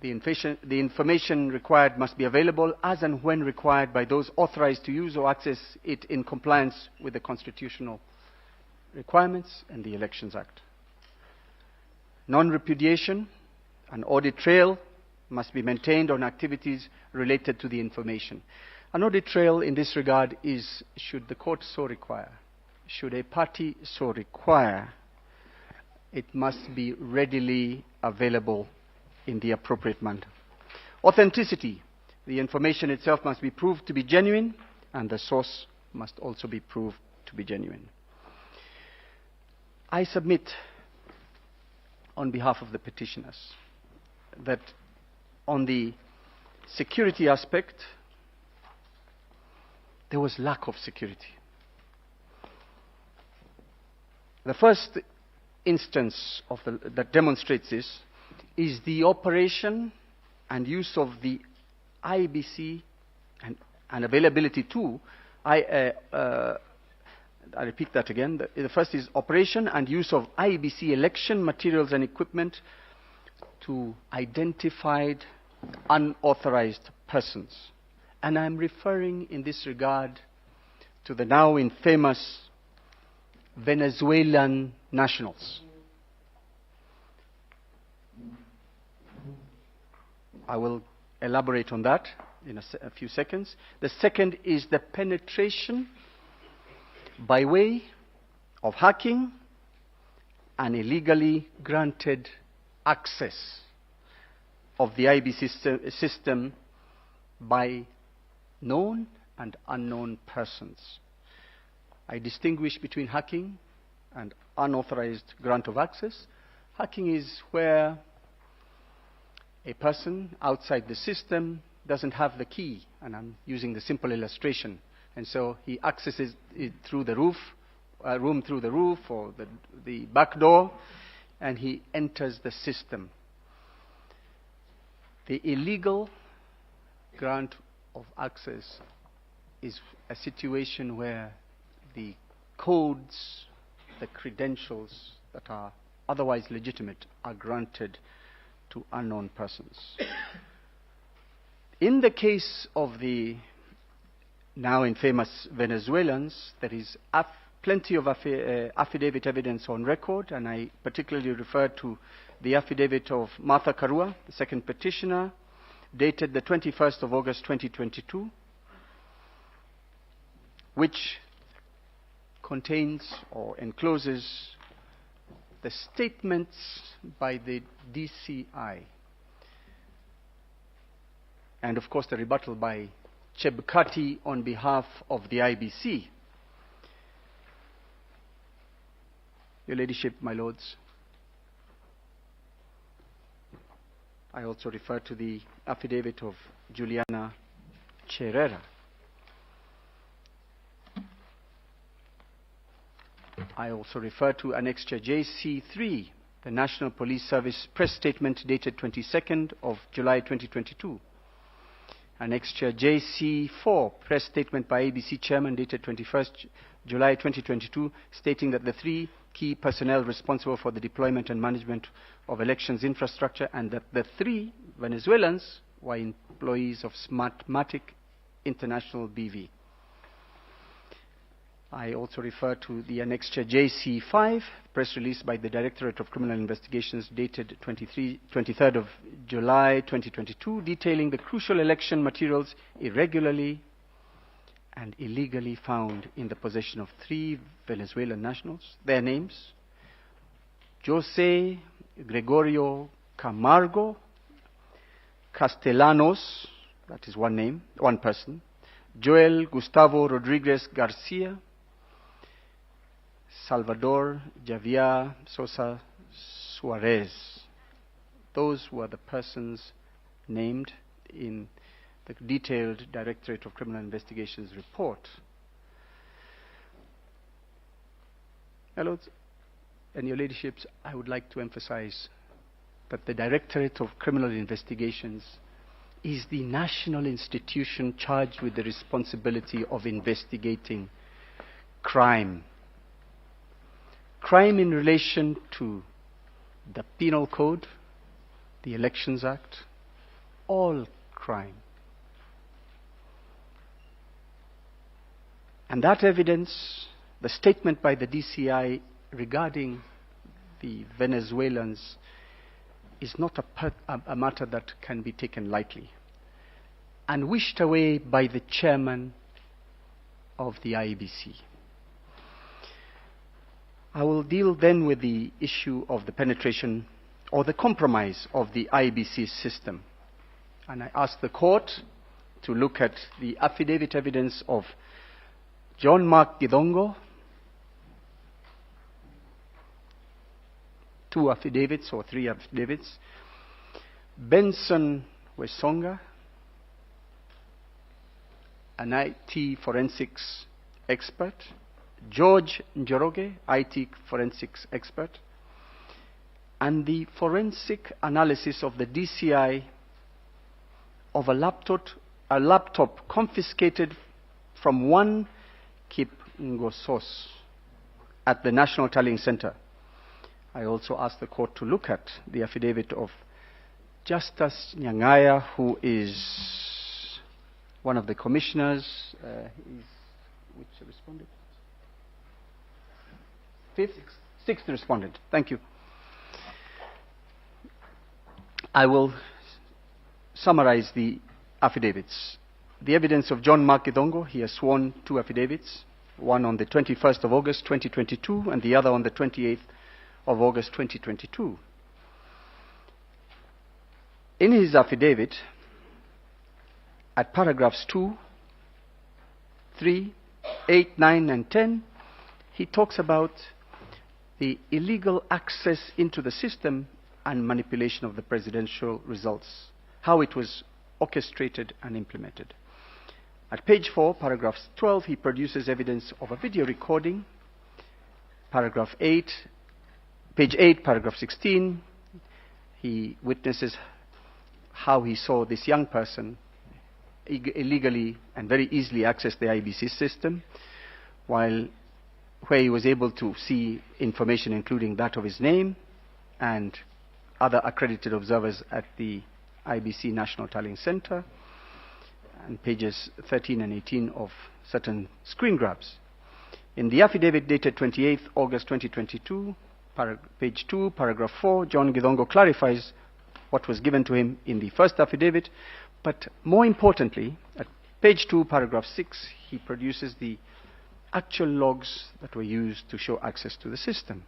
The information required must be available as and when required by those authorized to use or access it in compliance with the constitutional requirements and the Elections Act. Non-repudiation, an audit trail must be maintained on activities related to the information. An audit trail in this regard is, should the court so require, should a party so require, it must be readily available in the appropriate manner. Authenticity. The information itself must be proved to be genuine, and the source must also be proved to be genuine. I submit on behalf of the petitioners that on the security aspect, there was lack of security. The first instance of that demonstrates this is the operation and use of the IBC and availability to, I repeat that again. The first is operation and use of IBC election materials and equipment to identified unauthorized persons. And I'm referring in this regard to the now infamous Venezuelan nationals. I will elaborate on that in a few seconds. The second is the penetration by way of hacking and illegally granted access of the IBC system by known and unknown persons. I distinguish between hacking and unauthorized grant of access. Hacking is where a person outside the system doesn't have the key, and I'm using the simple illustration, and so he accesses it through the roof, room through the roof or the back door, and he enters the system. The illegal grant of access is a situation where the codes, the credentials that are otherwise legitimate are granted to unknown persons. In the case of the now infamous Venezuelans, there is plenty of affidavit evidence on record, and I particularly refer to the affidavit of Martha Karua, the second petitioner, dated the 21st of August 2022, which contains or encloses the statements by the DCI, and of course the rebuttal by Chebukati on behalf of the IBC. Your Ladyship, my Lords, I also refer to the affidavit of Juliana Cherera. I also refer to Annexure JC3, the National Police Service press statement dated 22nd of July 2022. Annexure JC4, press statement by ABC Chairman dated 21st July 2022, stating that the three key personnel responsible for the deployment and management of elections infrastructure and that the three Venezuelans were employees of Smartmatic International BV. I also refer to the Annexure JC5, press release by the Directorate of Criminal Investigations dated 23rd of July 2022, detailing the crucial election materials irregularly and illegally found in the possession of three Venezuelan nationals. Their names: Jose Gregorio Camargo Castellanos, that is one name, one person; Joel Gustavo Rodriguez Garcia; Salvador Javier Sosa Suarez. Those were the persons named in the detailed Directorate of Criminal Investigations report. My Lords and Your Ladyships, I would like to emphasize that the Directorate of Criminal Investigations is the national institution charged with the responsibility of investigating crime. Crime in relation to the Penal Code, the Elections Act, all crime. And that evidence the statement by the DCI regarding the Venezuelans is not a matter that can be taken lightly, and wished away by the chairman of the IEBC. I will deal then with the issue of the penetration or the compromise of the IEBC system. And I ask the court to look at the affidavit evidence of John Mark Gidongo, 2 affidavits or 3 affidavits, Benson Wesonga, an IT forensics expert, George Njoroge, IT forensics expert, and the forensic analysis of the DCI of a laptop confiscated from one Kip Ngosos at the National Tallying Center. I also asked the court to look at the affidavit of Justice Nyangaya, who is one of the commissioners. Which responded? Sixth respondent. Thank you. I will summarize the affidavits. The evidence of John Mark Gidongo, he has sworn 2 affidavits, one on the 21st of August 2022 and the other on the 28th of August 2022. In his affidavit, at paragraphs 2, 3, 8, 9, and 10, he talks about the illegal access into the system and manipulation of the presidential results, how it was orchestrated and implemented. At page 4, paragraph 12, he produces evidence of a video recording. Paragraph 8, page 8, paragraph 16, he witnesses how he saw this young person illegally and very easily access the IBC system, where he was able to see information including that of his name and other accredited observers at the IBC National Tallying Center, and pages 13 and 18 of certain screen grabs. In the affidavit dated 28th August 2022, page 2, paragraph 4, John Gidongo clarifies what was given to him in the first affidavit, but more importantly, at page 2, paragraph 6, he produces the actual logs that were used to show access to the system.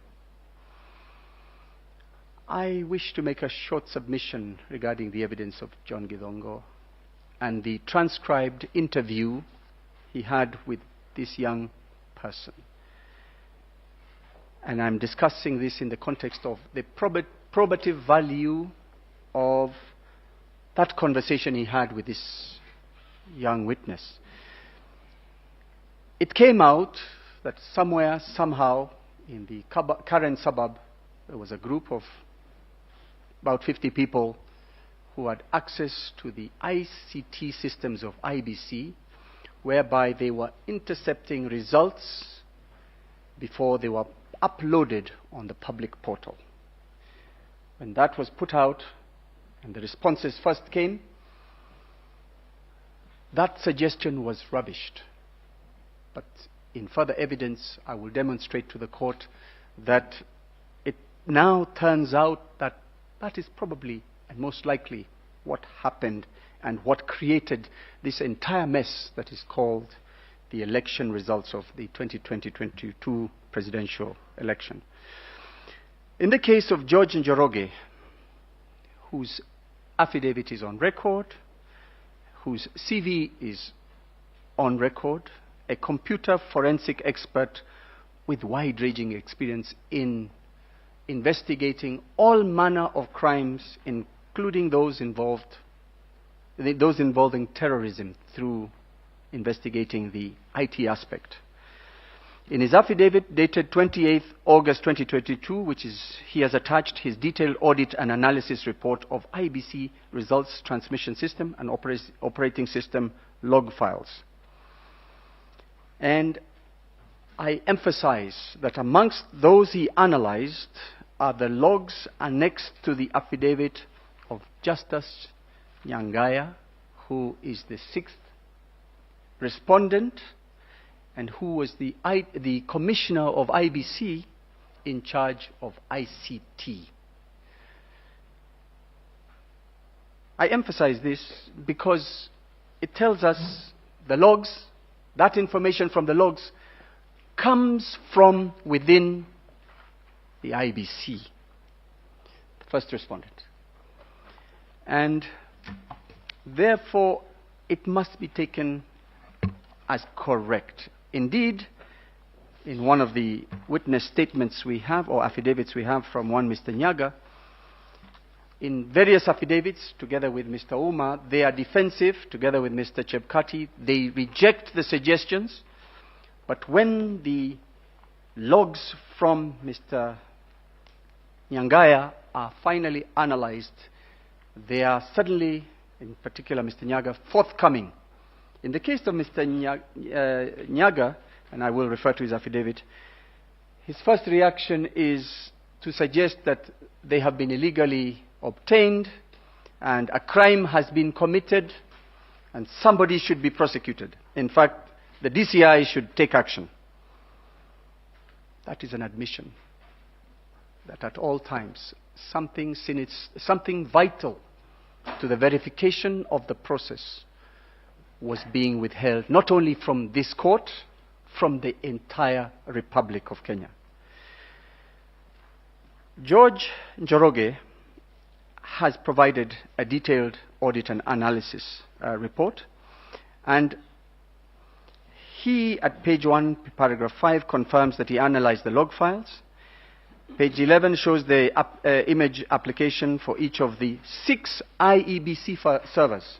I wish to make a short submission regarding the evidence of John Gidongo and the transcribed interview he had with this young person. And I'm discussing this in the context of the probative value of that conversation he had with this young witness. It came out that somewhere, somehow, in the current suburb, there was a group of about 50 people who had access to the ICT systems of IBC, whereby they were intercepting results before they were uploaded on the public portal. When that was put out and the responses first came, that suggestion was rubbished. But in further evidence, I will demonstrate to the court that it now turns out that that is probably and most likely what happened and what created this entire mess that is called the election results of the 2020-22 presidential election. In the case of George Njoroge, whose affidavit is on record, whose CV is on record, a computer forensic expert with wide-ranging experience in investigating all manner of crimes, including those involving terrorism, through investigating the IT aspect. In his affidavit dated 28th August 2022, he has attached his detailed audit and analysis report of IBC results transmission system and operating system log files. And I emphasize that amongst those he analyzed are the logs annexed to the affidavit of Justice Nyangaya, who is the 6th respondent, and who was the commissioner of IBC in charge of ICT. I emphasize this because it tells us the logs, that information from the logs, comes from within the IBC, the first respondent. And therefore, it must be taken as correct. Indeed, in one of the witness statements we have, or affidavits we have from one Mr. Nyaga, in various affidavits, together with Mr. Uma, they are defensive, together with Mr. Chebukati. They reject the suggestions, but when the logs from Mr. Nyangaya are finally analyzed, they are suddenly, in particular Mr. Nyaga, forthcoming. In the case of Mr. Nyaga, and I will refer to his affidavit, his first reaction is to suggest that they have been illegally obtained and a crime has been committed and somebody should be prosecuted. In fact, the DCI should take action. That is an admission that at all times something vital to the verification of the process was being withheld, not only from this court, from the entire Republic of Kenya. George Njoroge has provided a detailed audit and analysis report, and he, at page 1, paragraph 5, confirms that he analyzed the log files. Page 11 shows the image application for each of the 6 IEBC servers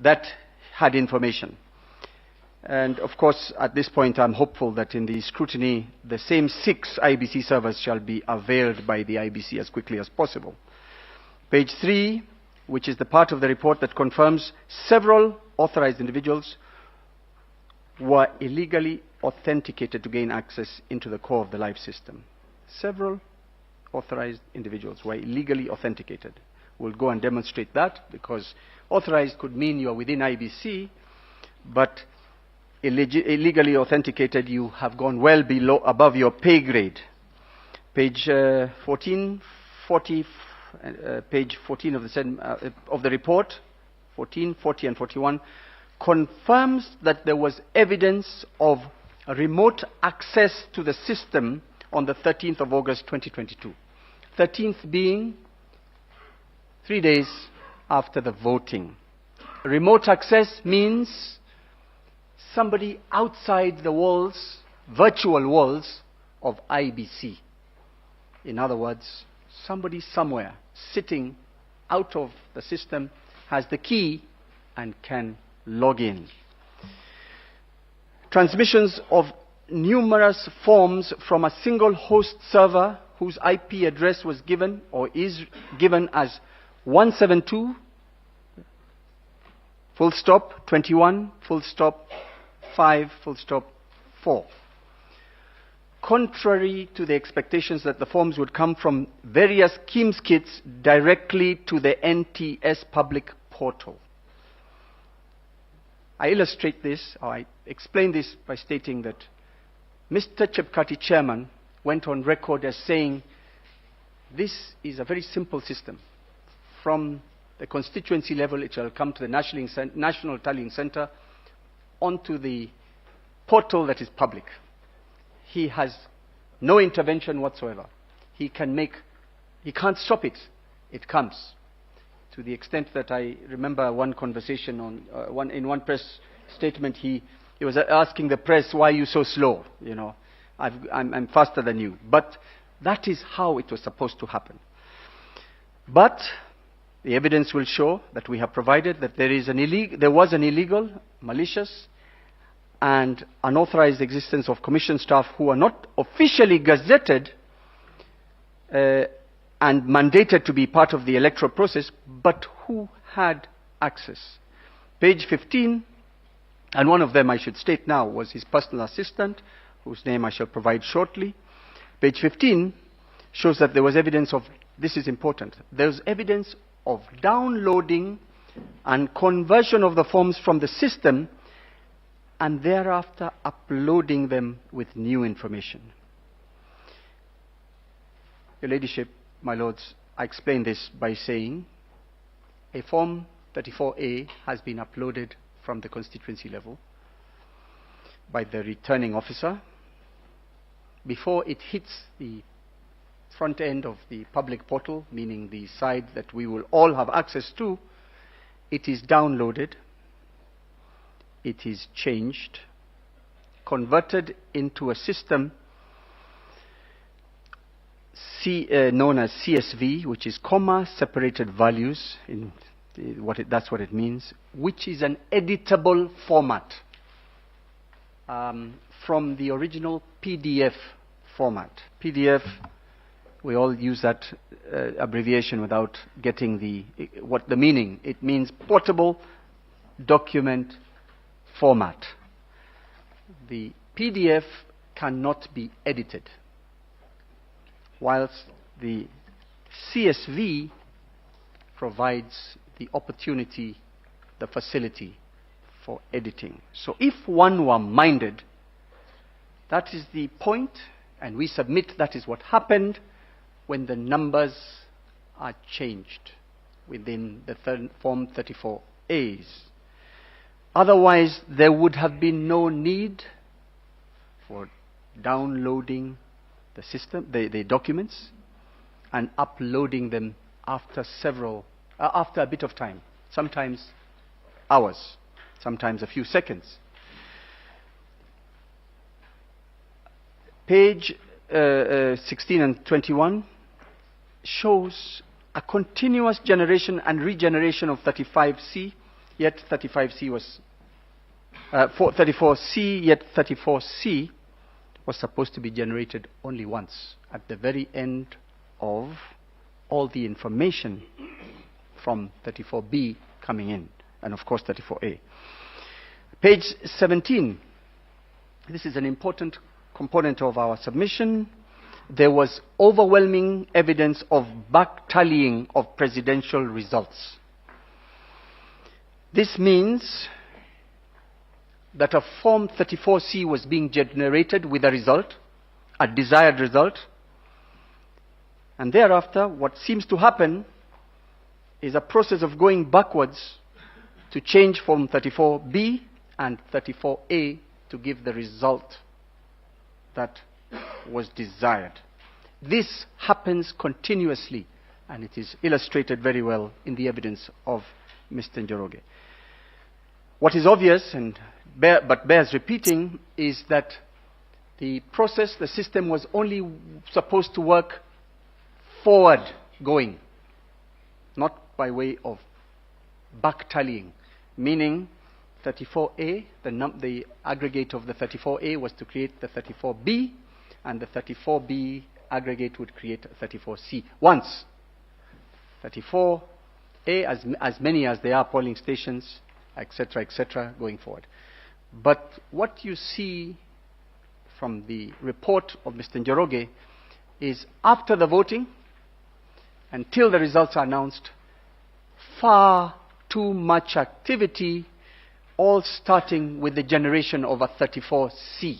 that had information. And of course, at this point, I'm hopeful that in the scrutiny, the same 6 IBC servers shall be availed by the IBC as quickly as possible. Page 3, which is the part of the report that confirms several authorized individuals were illegally authenticated to gain access into the core of the live system. Several authorized individuals were illegally authenticated. We'll go and demonstrate that, because authorized could mean you are within IBC, but illegally authenticated, you have gone well below, above your pay grade. Page 14, 40, page 14 of the report, 14, 40, and 41, confirms that there was evidence of remote access to the system on the 13th of August 2022. 13th being 3 days after the voting. Remote access means somebody outside the walls, virtual walls of IBC. In other words, somebody somewhere sitting out of the system has the key and can log in. Transmissions of numerous forms from a single host server whose IP address was given or is given as 172 full stop 21 full stop 5 full stop 4. Contrary to the expectations that the forms would come from various KIMS kits directly to the NTS public portal. I illustrate this, or I explain this by stating that Mr. Chebukati, chairman, went on record as saying this is a very simple system. From the constituency level, it shall come to the National Tallying Center, onto the portal that is public. He has no intervention whatsoever. He can't stop it. It comes. To the extent that I remember one conversation on in one press statement, he was asking the press, "Why are you so slow? You know, I'm faster than you." But that is how it was supposed to happen. But the evidence will show that we have provided that there was an illegal, malicious, and unauthorized existence of commission staff who are not officially gazetted and mandated to be part of the electoral process, but who had access. Page 15, and one of them I should state now was his personal assistant, whose name I shall provide shortly. Page 15 shows that there was evidence of, this is important, there was evidence of downloading and conversion of the forms from the system and thereafter uploading them with new information. Your Ladyship, my Lords, I explain this by saying a Form 34A has been uploaded from the constituency level by the returning officer. Before it hits the front end of the public portal, meaning the side that we will all have access to, it is downloaded, it is changed, converted into a system known as CSV, which is comma separated values, that's what it means, which is an editable format from the original PDF format. PDF, we all use that abbreviation without getting what the meaning. It means portable document format. The PDF cannot be edited, whilst the CSV provides the opportunity, the facility for editing. So if one were minded, that is the point, and we submit that is what happened when the numbers are changed within the Form 34As. Otherwise, there would have been no need for downloading the system, the documents, and uploading them after a bit of time, sometimes hours, sometimes a few seconds. Page 16 and 21 shows a continuous generation and regeneration of 35C, yet 35C was 34C, yet 34C was supposed to be generated only once, at the very end of all the information from 34B coming in, and of course 34A. Page 17, this is an important component of our submission. There was overwhelming evidence of back-tallying of presidential results. This means that a Form 34C was being generated with a result, a desired result, and thereafter what seems to happen is a process of going backwards to change Form 34B and 34A to give the result that was desired. This happens continuously, and it is illustrated very well in the evidence of Mr. Njoroge. What is obvious, but bears repeating, is that the process, the system was only supposed to work forward going, not by way of back tallying, meaning 34A, the aggregate of the 34A was to create the 34B, and the 34B aggregate would create 34C. Once 34A, as many as there are polling stations, etc., going forward. But what you see from the report of Mr. Njoroge is after the voting, until the results are announced, far too much activity, all starting with the generation of a 34C.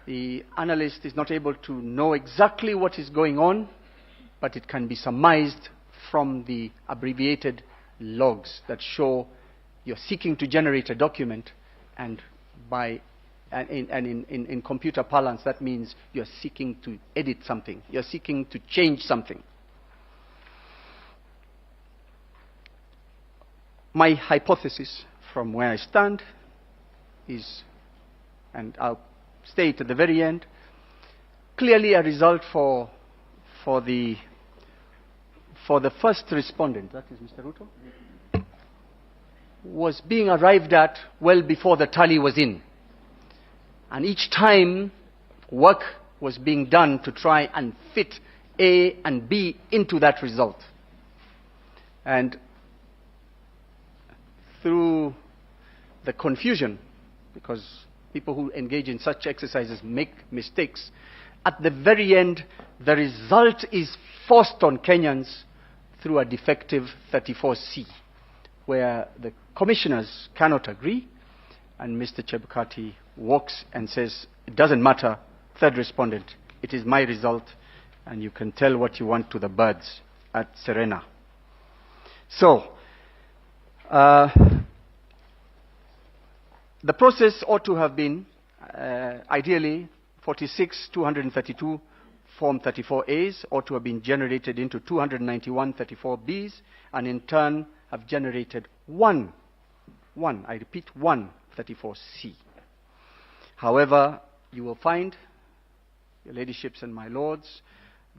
The analyst is not able to know exactly what is going on, but it can be surmised from the abbreviated logs that show you're seeking to generate a document, and in computer parlance that means you're seeking to edit something, you're seeking to change something. My hypothesis from where I stand is, and I'll state at the very end, clearly a result for the first respondent, that is Mr. Ruto, was being arrived at well before the tally was in. And each time work was being done to try and fit A and B into that result. And through the confusion, because people who engage in such exercises make mistakes, at the very end, the result is forced on Kenyans through a defective 34C, where the commissioners cannot agree, and Mr. Chebukati walks and says, it doesn't matter, third respondent, it is my result, and you can tell what you want to the birds at Serena. So, the process ought to have been, ideally, 46,232 Form 34As ought to have been generated into 291 34Bs, and in turn have generated one 34C. However, you will find, your ladyships and my lords,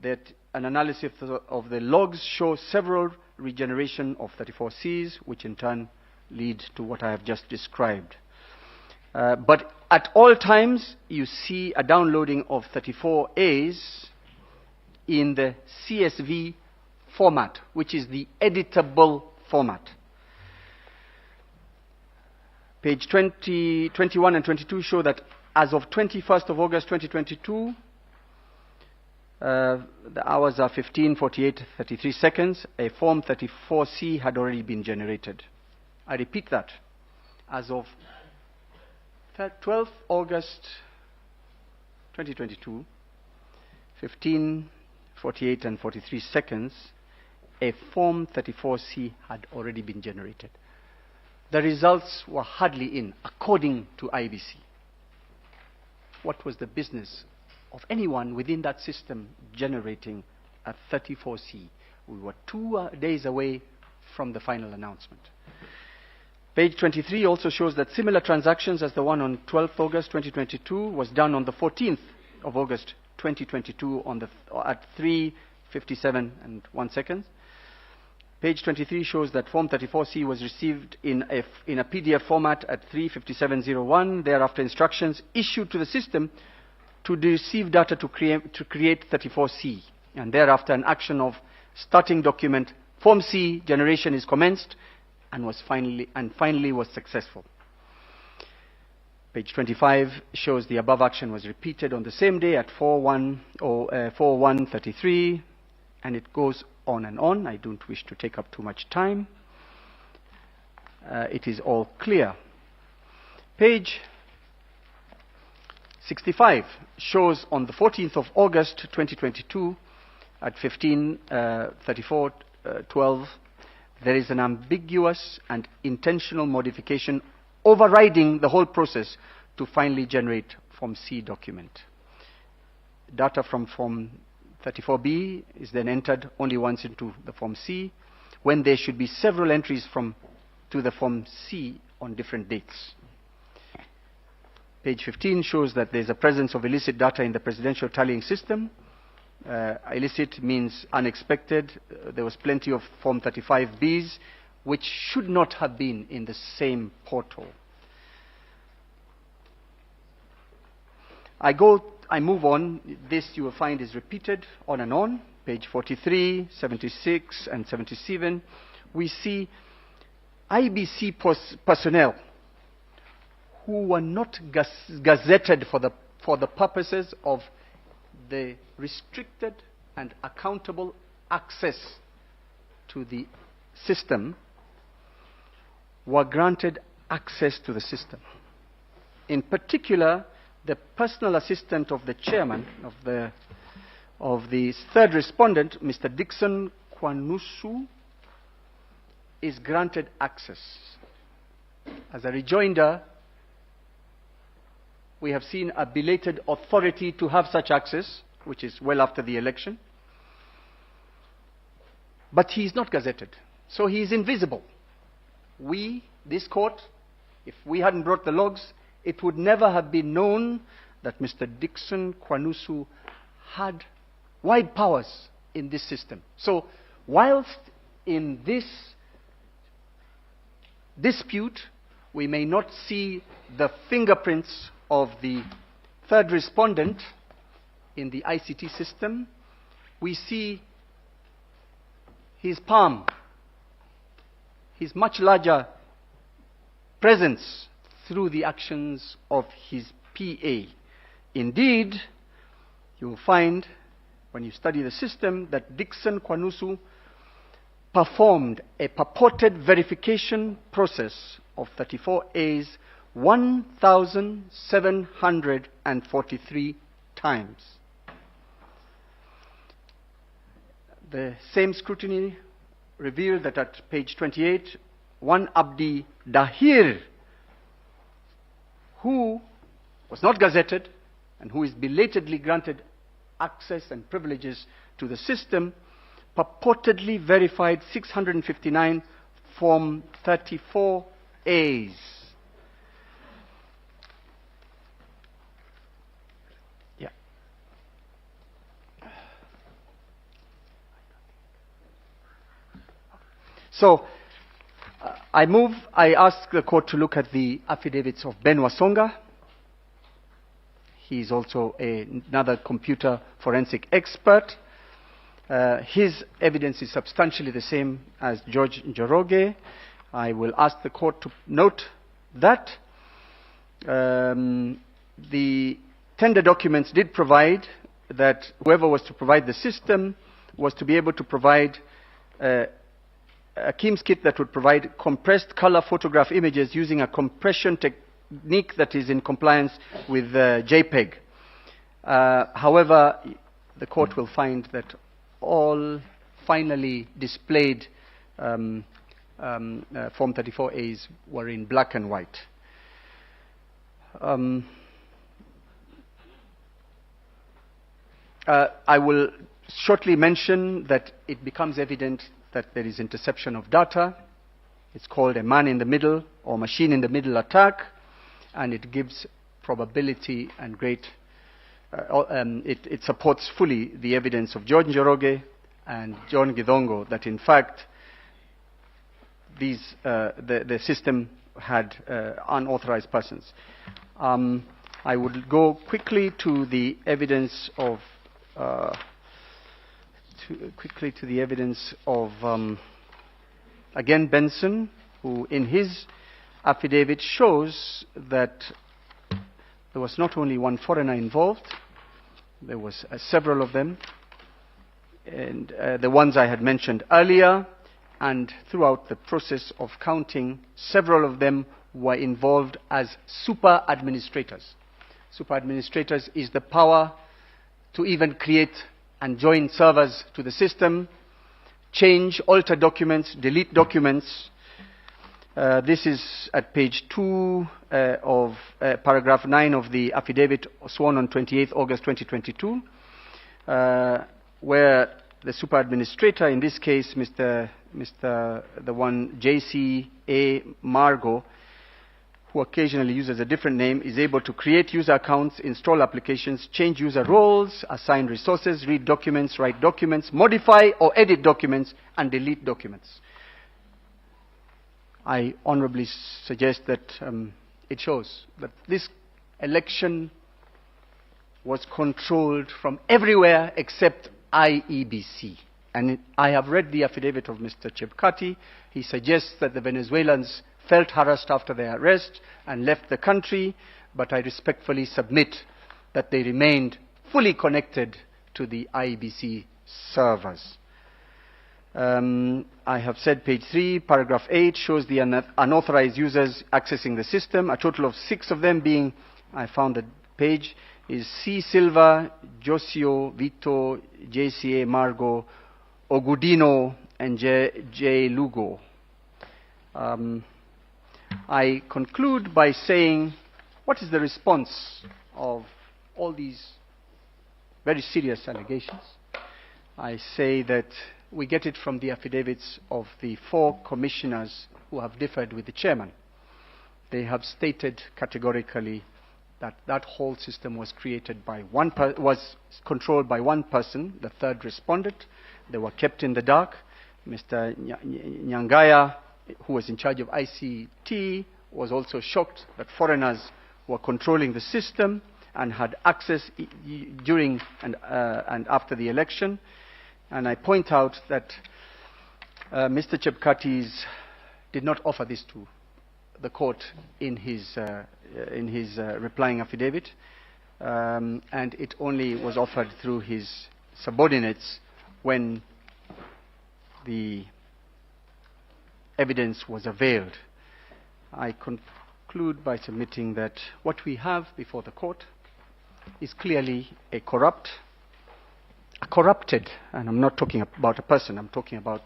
that an analysis of the logs shows several regeneration of 34Cs, which in turn lead to what I have just described. But at all times, you see a downloading of 34As in the CSV format, which is the editable format. Page 20, 21 and 22 show that as of 21st of August 2022, the hours are 15:48:33 seconds. A Form 34C had already been generated. I repeat that. As of 12th August 2022, 15:48 and 43 seconds, a Form 34C had already been generated. The results were hardly in, according to IBC. What was the business of anyone within that system generating a 34C? We were 2 days away from the final announcement. Page 23 also shows that similar transactions as the one on 12th August 2022 was done on the 14th of August 2022 at 3:57 and 1 second. Page 23 shows that Form 34C was received in a PDF format at 3:57:01. Thereafter, instructions issued to the system to receive data to create 34C. And thereafter, an action of starting document Form C generation is commenced and finally was successful. Page 25 shows the above action was repeated on the same day at 4:1:33, and it goes on and on. I don't wish to take up too much time. It is all clear. Page 65 shows on the 14th of August 2022 at 15:34:12 there is an ambiguous and intentional modification overriding the whole process to finally generate Form C document. Data from Form 34B is then entered only once into the Form C, when there should be several entries to the Form C on different dates. Page 15 shows that there's a presence of illicit data in the presidential tallying system. Illicit means unexpected. There was plenty of Form 35Bs, which should not have been in the same portal. I move on. This you will find is repeated on and on. Page 43, 76, and 77. We see IBC personnel who were not gazetted for the purposes of the restricted and accountable access to the system were granted access to the system. In particular, the personal assistant of the chairman of the third respondent, Mr. Dixon Kwanusu, is granted access. As a rejoinder, we have seen a belated authority to have such access, which is well after the election. But he is not gazetted, so he is invisible. This court, if we hadn't brought the logs, it would never have been known that Mr. Dixon Kwanusu had wide powers in this system. So, whilst in this dispute, we may not see the fingerprints of the third respondent in the ICT system, we see his palm, his much larger presence through the actions of his PA. Indeed, you will find, when you study the system, that Dixon Kwanusu performed a purported verification process of 34As 1,743 times. The same scrutiny revealed that at page 28, one Abdi Dahir, who was not gazetted and who is belatedly granted access and privileges to the system, purportedly verified 659 Form 34As. Yeah. So, I ask the court to look at the affidavits of Ben Wasonga. He is also another computer forensic expert. His evidence is substantially the same as George Njoroge. I will ask the court to note that the tender documents did provide that whoever was to provide the system was to be able to provide a KIMS kit that would provide compressed color photograph images using a compression technique that is in compliance with JPEG. However, the court will find that all finally displayed Form 34As were in black and white. I will shortly mention that it becomes evident that there is interception of data. It's called a man-in-the-middle or machine-in-the-middle attack, and it gives probability and great it supports fully the evidence of George Njoroge and John Githongo that in fact the system had unauthorized persons. I would go quickly to the evidence of again Benson, who in his affidavit shows that there was not only one foreigner involved, there was several of them, and the ones I had mentioned earlier, and throughout the process of counting, several of them were involved as super administrators. Super administrators is the power to even create and join servers to the system, change, alter documents, delete documents. This is at page 2 of paragraph 9 of the affidavit sworn on 28th August 2022, where the super administrator, in this case, the one J.C.A. Margo, who occasionally uses a different name, is able to create user accounts, install applications, change user roles, assign resources, read documents, write documents, modify or edit documents, and delete documents. I honorably suggest that it shows that this election was controlled from everywhere except IEBC. And I have read the affidavit of Mr. Chebukati. He suggests that the Venezuelans felt harassed after their arrest and left the country, but I respectfully submit that they remained fully connected to the IEBC servers. I have said page 3, paragraph 8 shows the unauthorized users accessing the system, a total of 6 of them being, I found the page, is C. Silva, Josio, Vito, JCA, Margo, Ogudino, and J. Lugo. I conclude by saying, what is the response of all these very serious allegations? I say that we get it from the affidavits of the 4 commissioners who have differed with the chairman. They have stated categorically that that whole system was created by was controlled by one person, the third respondent. They were kept in the dark. Mr. Nyangaya, who was in charge of ICT, was also shocked that foreigners were controlling the system and had access during and after the election. And I point out that Mr. Chebukati did not offer this to the court in his replying affidavit, and it only was offered through his subordinates when the evidence was availed. I conclude conclude by submitting that what we have before the court is clearly a corrupted, and I'm not talking about a person, I'm talking about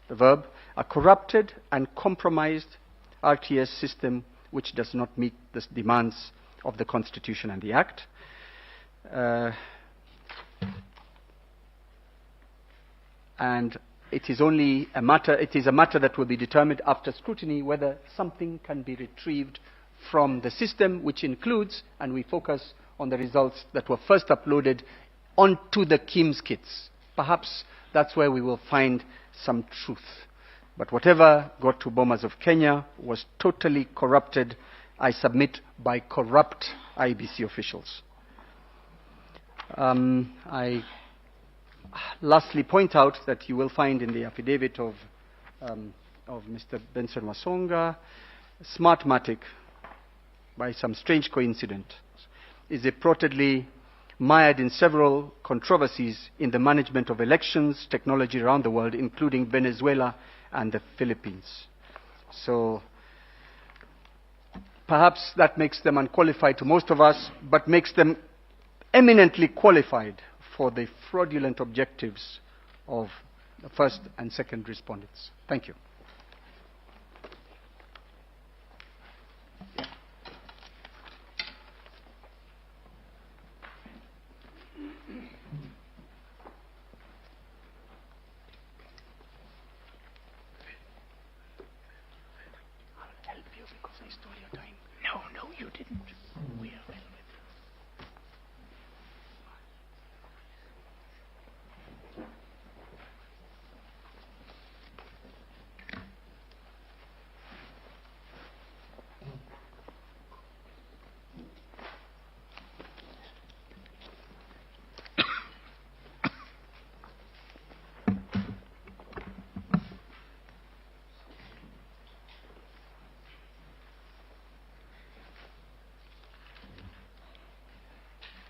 the verb, a corrupted and compromised RTS system which does not meet the demands of the Constitution and the Act. And it is a matter that will be determined after scrutiny whether something can be retrieved from the system, which includes, and we focus on the results that were first uploaded onto the KIMS kits. Perhaps that's where we will find some truth. But whatever got to Bomas of Kenya was totally corrupted, I submit, by corrupt IEBC officials. I lastly point out that you will find in the affidavit of Mr. Benson Wasonga, Smartmatic, by some strange coincidence, is reportedly mired in several controversies in the management of elections technology around the world, including Venezuela and the Philippines. So perhaps that makes them unqualified to most of us, but makes them eminently qualified for the fraudulent objectives of the first and second respondents. Thank you.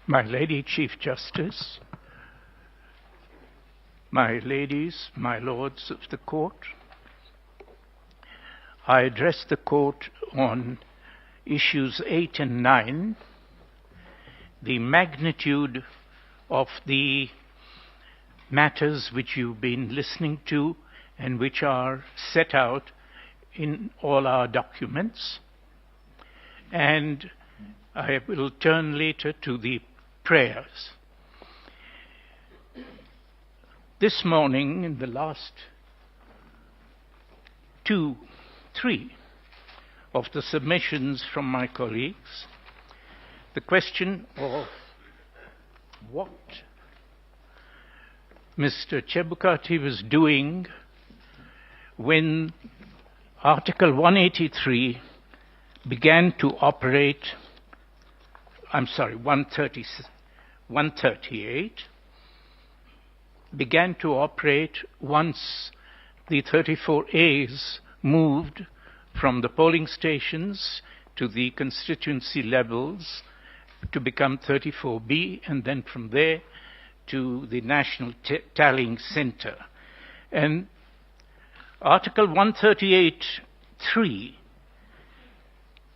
My Lady Chief Justice, my ladies, my lords of the court, I address the court on issues 8 and 9, the magnitude of the matters which you've been listening to and which are set out in all our documents, and I will turn later to the prayers. This morning, in the last 2, 3 of the submissions from my colleagues, the question of what Mr. Chebukati was doing when Article 183 began to operate, 138 began to operate once the 34As moved from the polling stations to the constituency levels to become 34B, and then from there to the National Tallying Center. And Article 138(3)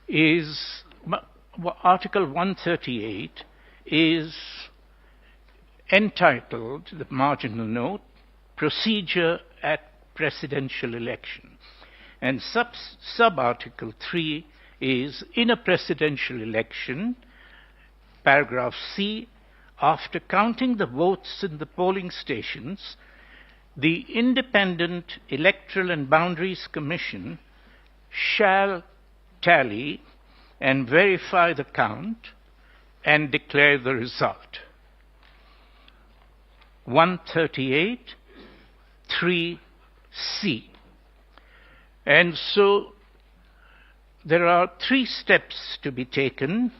is Article 138 is entitled, the marginal note, Procedure at Presidential Election. And sub-article 3 is, in a presidential election, paragraph C, after counting the votes in the polling stations, the Independent Electoral and Boundaries Commission shall tally and verify the count and declare the result. 138(3)(c). And so there are 3 steps to be taken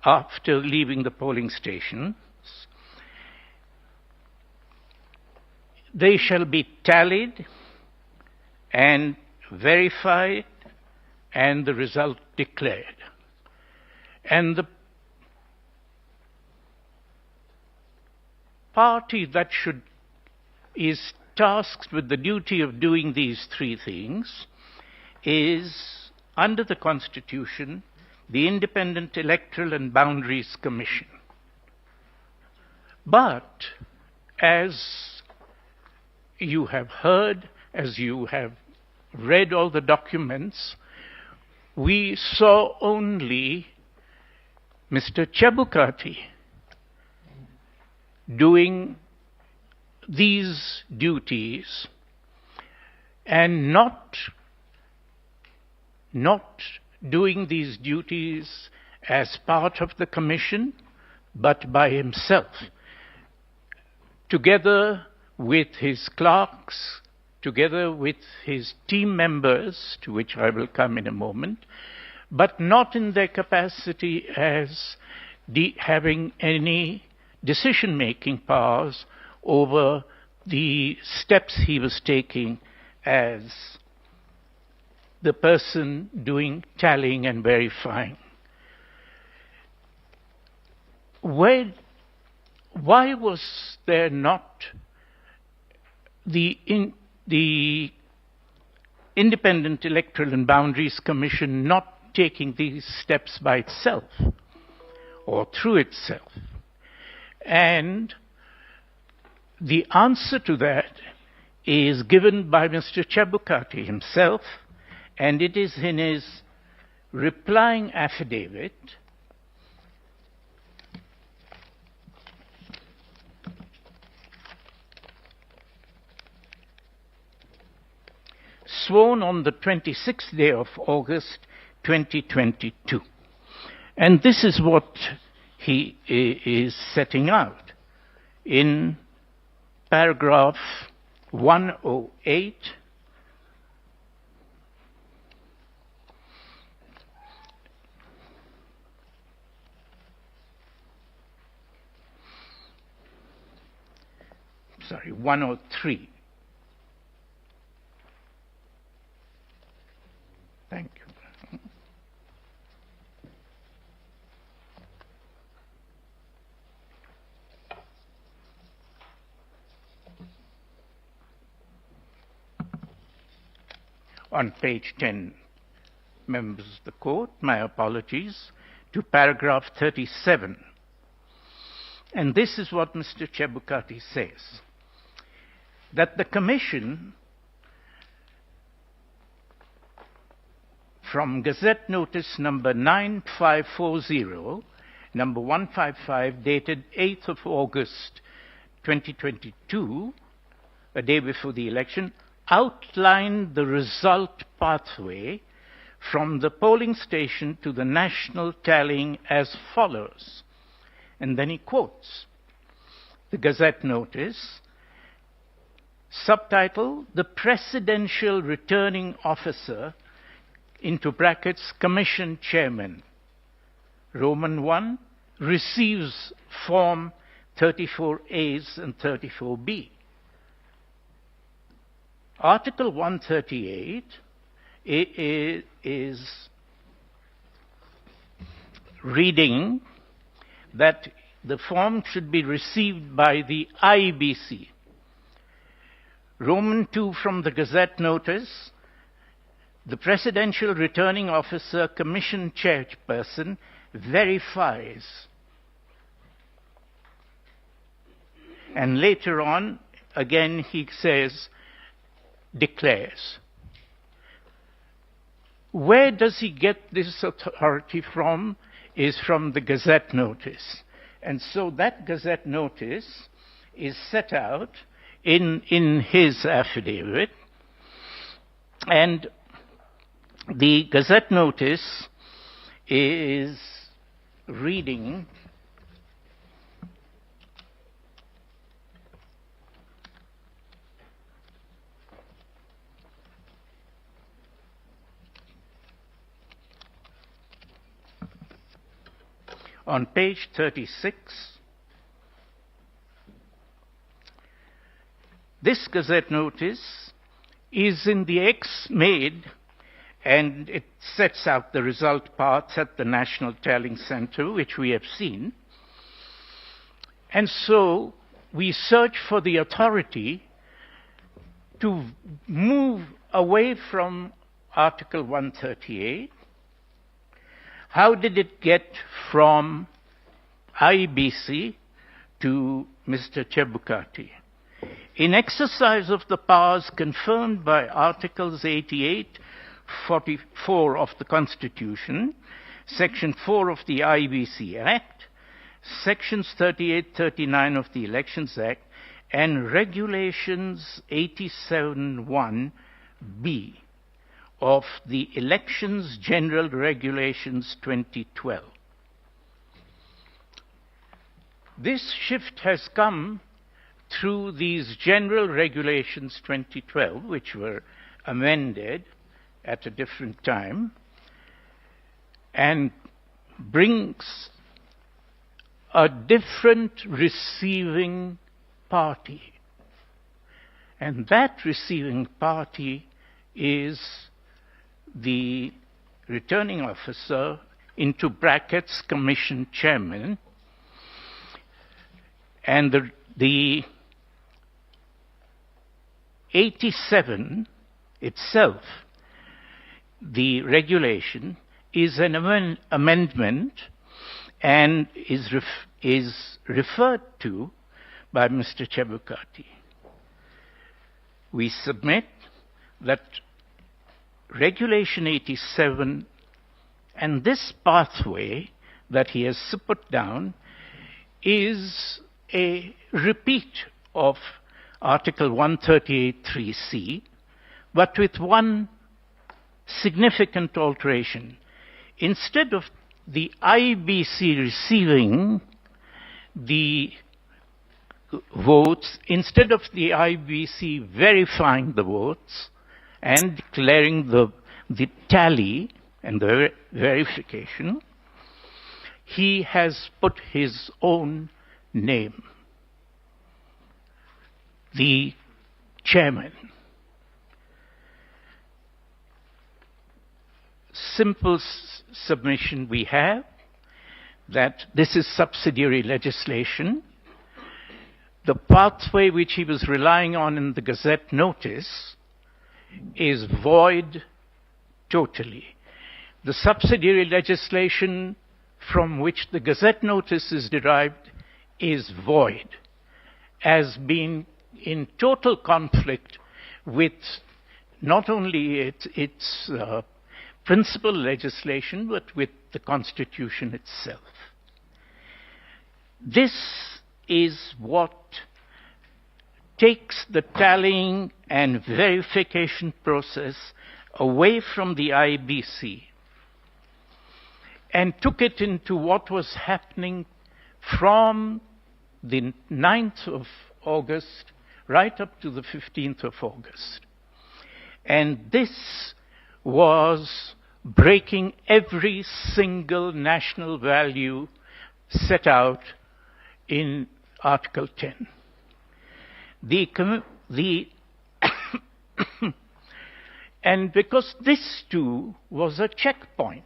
after leaving the polling stations. They shall be tallied and verified and the result declared. And the party that is tasked with the duty of doing these 3 things is under the Constitution, the Independent Electoral and Boundaries Commission. But as you have heard, as you have read all the documents, we saw only Mr. Chebukati doing these duties and not doing these duties as part of the commission, but by himself, together with his clerks, together with his team members, to which I will come in a moment, but not in their capacity as having any decision-making powers over the steps he was taking as the person doing tallying and verifying. Why was there not the Independent Electoral and Boundaries Commission not taking these steps by itself or through itself? And the answer to that is given by Mr. Chebukati himself, and it is in his replying affidavit, sworn on the 26th day of August 2022. And this is what he is setting out in paragraph 108. Sorry, 103. Thank you. On page 10, members of the court, my apologies, to paragraph 37. And this is what Mr. Chebukati says, that the Commission, from Gazette Notice number 9540, number 155, dated 8th of August 2022, a day before the election, outlined the result pathway from the polling station to the national tallying as follows. And then he quotes the Gazette Notice, subtitle, "The Presidential Returning Officer," into brackets, Commission Chairman, Roman 1, receives Form 34As and 34B. Article 138 is reading that the form should be received by the IBC. Roman 2 from the Gazette Notice, the Presidential Returning Officer, Commission Chairperson, verifies. And later on, again, he says, declares. Where does he get this authority from? Is from the Gazette Notice. And so that Gazette Notice is set out in his affidavit. And the Gazette Notice is reading on page 36. This Gazette Notice is in the X made, and it sets out the result parts at the National Tallying Center, which we have seen. And so we search for the authority to move away from Article 138, how did it get from IBC to Mr. Chebukati? In exercise of the powers confirmed by Articles 88, 44 of the Constitution, Section 4 of the IBC Act, Sections 38, 39 of the Elections Act, and Regulations 87(1)(b) of the Elections General Regulations 2012. This shift has come through these General Regulations 2012, which were amended at a different time, and brings a different receiving party. And that receiving party is the returning officer, into brackets, commission chairman, and the 87 itself, the regulation, is an amendment and is referred to by Mr. Chebukati. We submit that Regulation 87 and this pathway that he has put down is a repeat of Article 138(3)(c), but with one significant alteration. Instead of the IBC receiving the votes, instead of the IBC verifying the votes and declaring the tally and the verification, he has put his own name, the chairman. Simple submission we have that this is subsidiary legislation. The pathway which he was relying on in the Gazette notice is void totally. The subsidiary legislation from which the Gazette notice is derived is void, as being in total conflict with not only its principal legislation, but with the Constitution itself. This is what takes the tallying and verification process away from the IBC and took it into what was happening from the 9th of August right up to the 15th of August. And this was breaking every single national value set out in Article 10. And because this too was a checkpoint,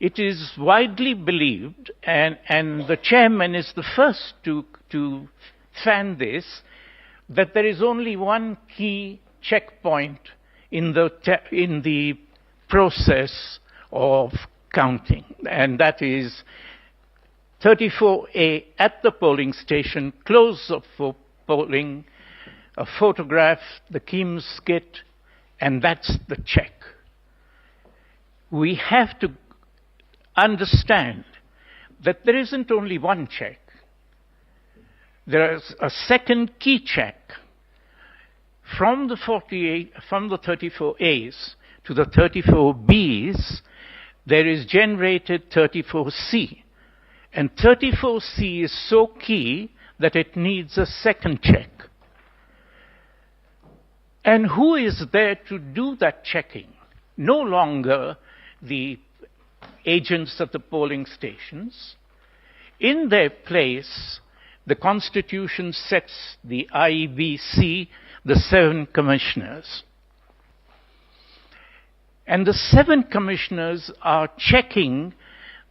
it is widely believed, and the chairman is the first to fan this, that there is only one key checkpoint in the process of counting, and that is 34A at the polling station, close of polling, a photograph, the Keem skit, and that's the check. We have to understand that there isn't only one check. There is a second key check. From the 34As to the 34Bs, there is generated 34C. And 34C is so key that it needs a second check. And who is there to do that checking? No longer the agents at the polling stations. In their place, the Constitution sets the IBC, the 7 commissioners. And the 7 commissioners are checking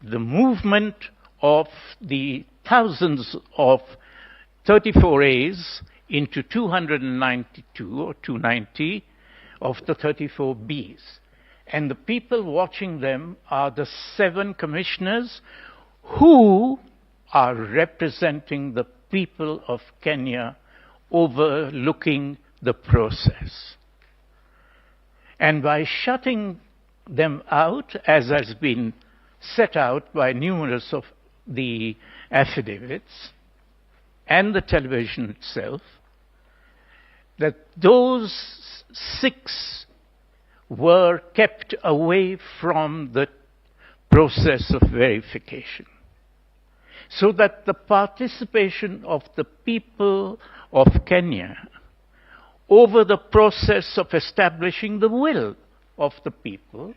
the movement of the thousands of 34As into 292 or 290 of the 34 Bs. And the people watching them are the 7 commissioners who are representing the people of Kenya overlooking the process. And by shutting them out, as has been set out by numerous of the affidavits and the television itself, that those 6 were kept away from the process of verification, so that the participation of the people of Kenya over the process of establishing the will of the people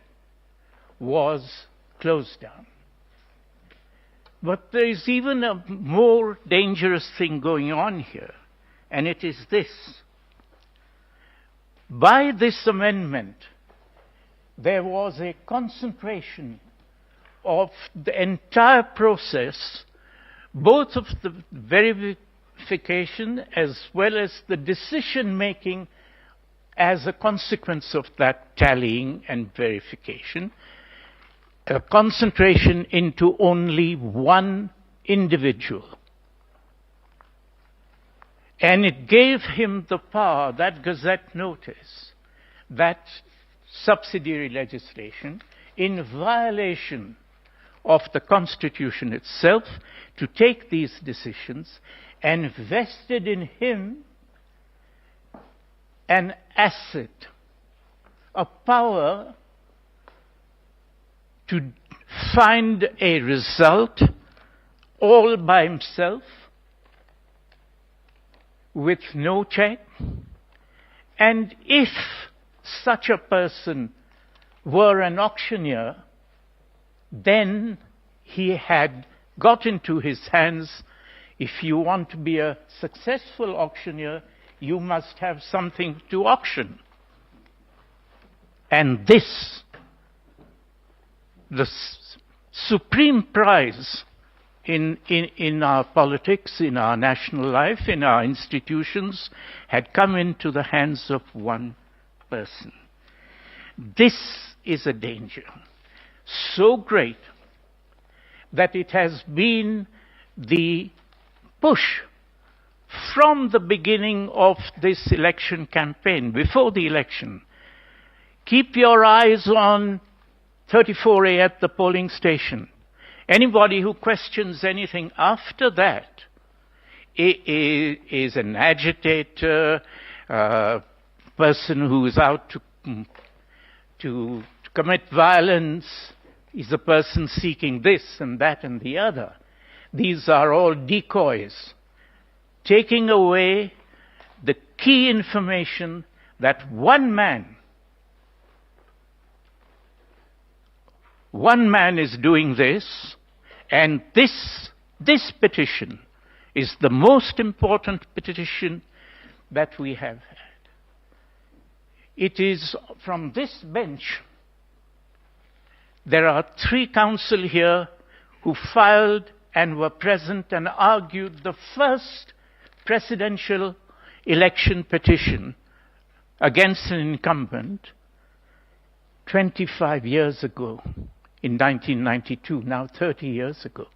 was closed down. But there is even a more dangerous thing going on here, and it is this. By this amendment, there was a concentration of the entire process, both of the verification as well as the decision-making as a consequence of that tallying and verification, a concentration into only one individual. And it gave him the power, that Gazette notice, that subsidiary legislation, in violation of the Constitution itself, to take these decisions, and vested in him an asset, a power to find a result all by himself, with no check. And if such a person were an auctioneer, then he had got into his hands, if you want to be a successful auctioneer, you must have something to auction. And this, the supreme prize in our politics, in our national life, in our institutions, had come into the hands of one person. This is a danger so great that it has been the push from the beginning of this election campaign, before the election. Keep your eyes on 34A at the polling station. Anybody who questions anything after that is an agitator, a person who is out to commit violence, is a person seeking this and that and the other. These are all decoys, taking away the key information that one man is doing this, and this petition is the most important petition that we have had. It is from this bench. There are 3 counsel here who filed and were present and argued the first presidential election petition against an incumbent 25 years ago, in 1992, now 30 years ago.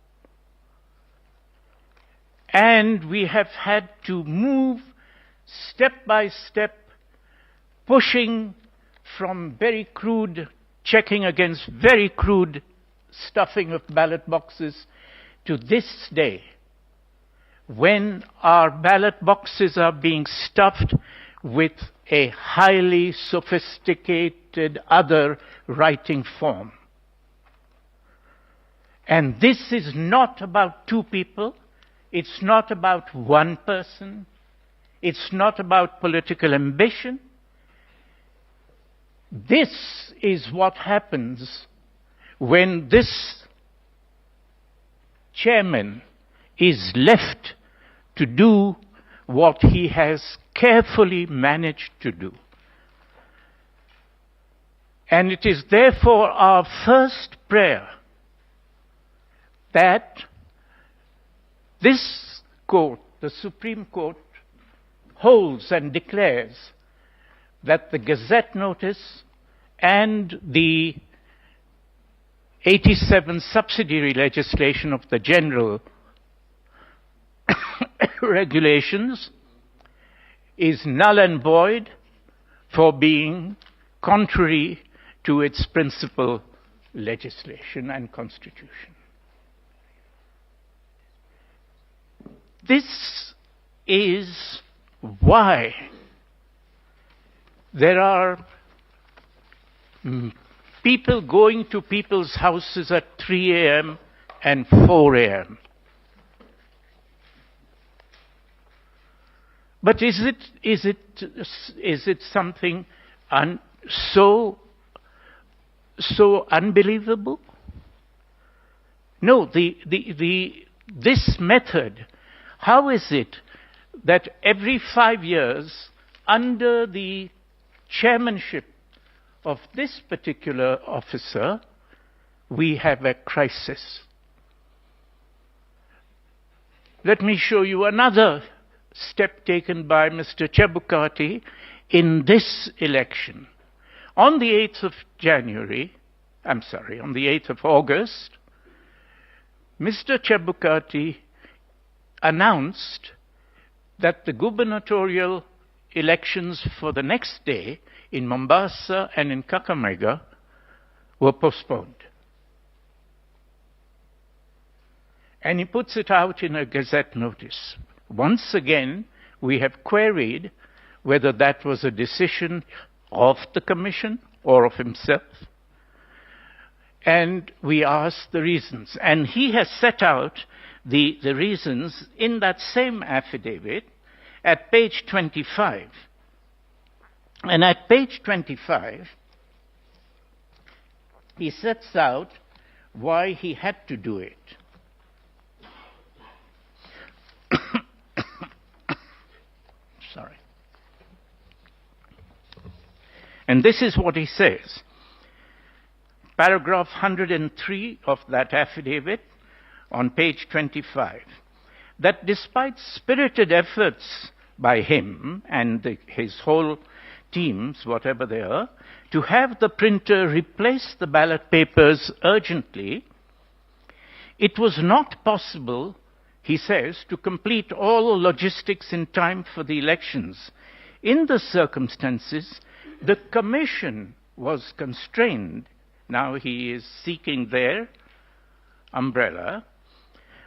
And we have had to move step by step, pushing from very crude checking against very crude stuffing of ballot boxes to this day, when our ballot boxes are being stuffed with a highly sophisticated other writing form. And this is not about 2 people. It's not about one person. It's not about political ambition. This is what happens when this chairman is left to do what he has carefully managed to do. And it is therefore our first prayer that this court, the Supreme Court, holds and declares that the Gazette notice and the 87 subsidiary legislation of the general regulations is null and void for being contrary to its principal legislation and constitution. This is why there are people going to people's houses at 3 a.m. and 4 a.m. But is it something so unbelievable? No, this method, how is it that every 5 years, under the chairmanship of this particular officer, we have a crisis? Let me show you another step taken by Mr. Chebukati in this election. On the 8th of on the 8th of August, Mr. Chebukati announced that the gubernatorial elections for the next day in Mombasa and in Kakamega were postponed. And he puts it out in a Gazette notice. Once again, we have queried whether that was a decision of the Commission or of himself. And we asked the reasons. And he has set out the reasons in that same affidavit at page 25. And at page 25, he sets out why he had to do it. Sorry. And this is what he says. Paragraph 103 of that affidavit on page 25. That despite spirited efforts by him and his whole teams, whatever they are, to have the printer replace the ballot papers urgently, it was not possible, he says, to complete all logistics in time for the elections. In the circumstances, the Commission was constrained, now he is seeking their umbrella,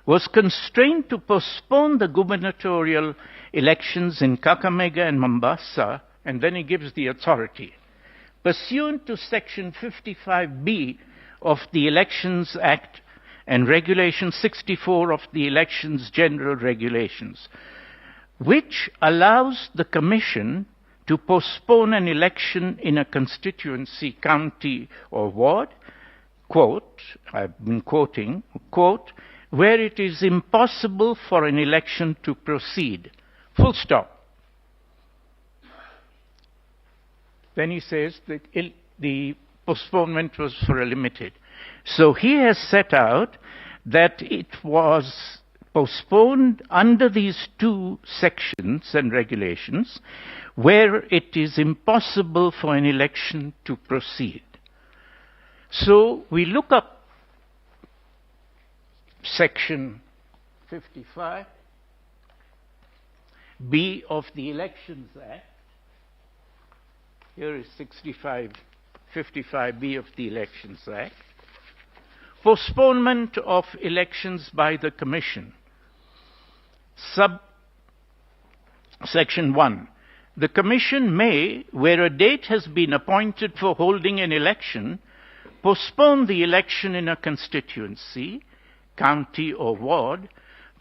was constrained to postpone the gubernatorial elections in Kakamega and Mombasa, and then he gives the authority. Pursuant to Section 55B of the Elections Act and Regulation 64 of the Elections General Regulations, which allows the Commission to postpone an election in a constituency, county, or ward, quote, I've been quoting, quote, where it is impossible for an election to proceed, full stop. Then he says that the postponement was for a limited. So he has set out that it was postponed under these two sections and regulations where it is impossible for an election to proceed. So we look up section 55B of the Elections Act. Here is 55B of the Elections Act. Postponement of elections by the Commission. Section 1. The Commission may, where a date has been appointed for holding an election, postpone the election in a constituency, county or ward,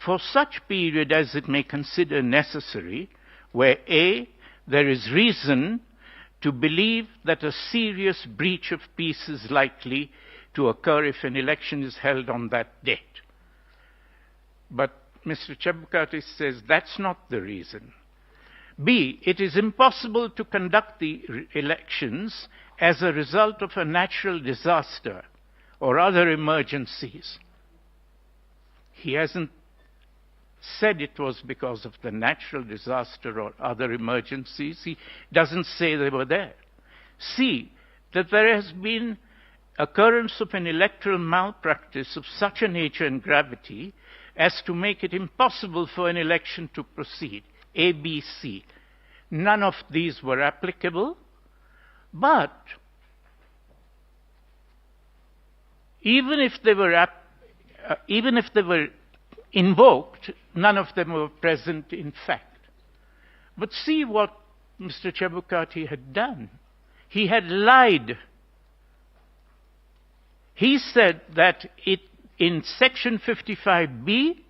for such period as it may consider necessary, where A, there is reason to believe that a serious breach of peace is likely to occur if an election is held on that date. But Mr. Chebukati says that's not the reason. B, it is impossible to conduct the elections as a result of a natural disaster or other emergencies. He hasn't said it was because of the natural disaster or other emergencies. He doesn't say they were there. C, that there has been occurrence of an electoral malpractice of such a nature and gravity as to make it impossible for an election to proceed. A, B, C. None of these were applicable, but even if they were invoked, none of them were present in fact. But see what Mr. Chebukati had done. He had lied. He said that in Section 55B,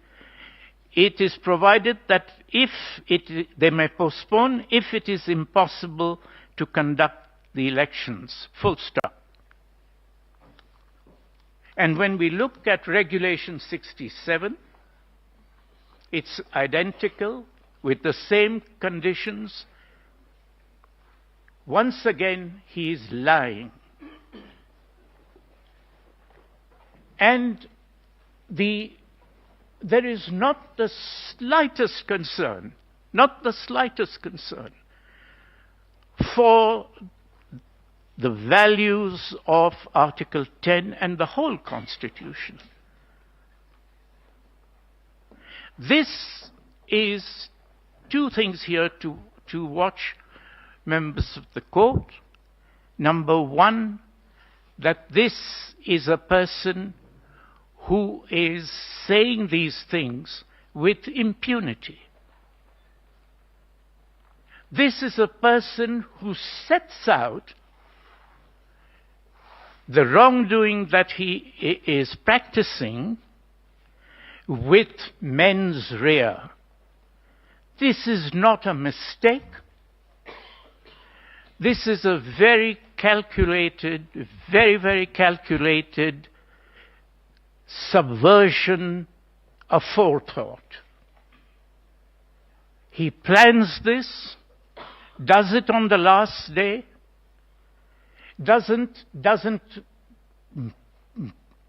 it is provided that they may postpone if it is impossible to conduct the elections, full stop. And when we look at Regulation 67, it's identical with the same conditions. Once again, he is lying. And there is not the slightest concern, for the values of Article 10 and the whole Constitution. This is two things here to watch, members of the court. Number one, that this is a person who is saying these things with impunity. This is a person who sets out the wrongdoing that he is practicing with mens rea. This is not a mistake. This is a very calculated, very calculated subversion of forethought. He plans this, does it on the last day, doesn't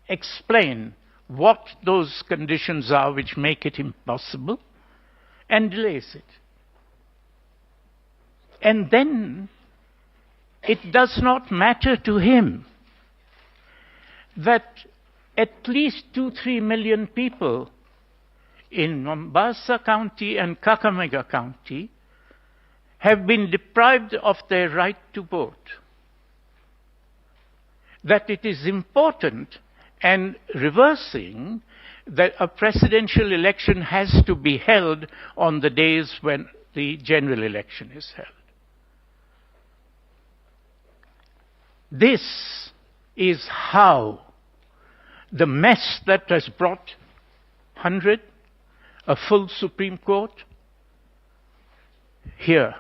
explain what those conditions are which make it impossible, and delays it. And then it does not matter to him that at least 2-3 million people in Mombasa County and Kakamega County have been deprived of their right to vote. That it is important, and reversing, that a presidential election has to be held on the days when the general election is held. This is how the mess that has brought 100, a full Supreme Court, here.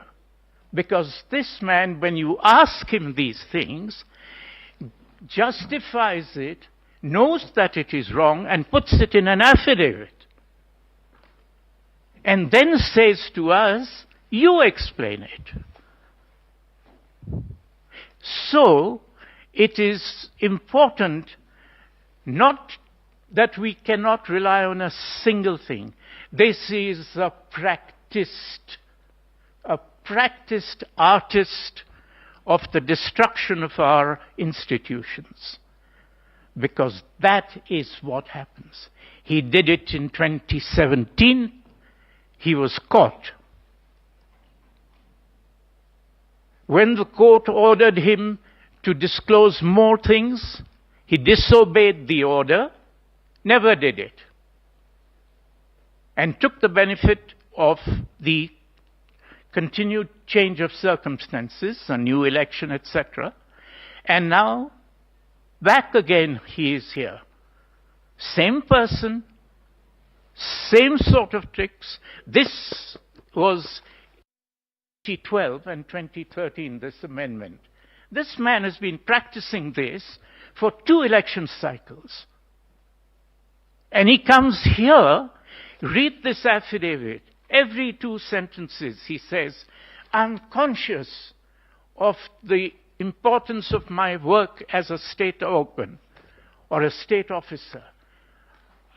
Because this man, when you ask him these things, justifies it, knows that it is wrong, and puts it in an affidavit. And then says to us, you explain it. So, it is important not that we cannot rely on a single thing. This is a practiced artist of the destruction of our institutions. Because that is what happens. He did it in 2017. He was caught. When the court ordered him to disclose more things, he disobeyed the order, never did it, and took the benefit of the continued change of circumstances, a new election, etc. And now, back again he is here. Same person, same sort of tricks. This was 2012 and 2013, this amendment. This man has been practicing this for 2 election cycles. And he comes here, read this affidavit. Every 2 sentences he says, I'm conscious of the importance of my work as a state organ or a state officer.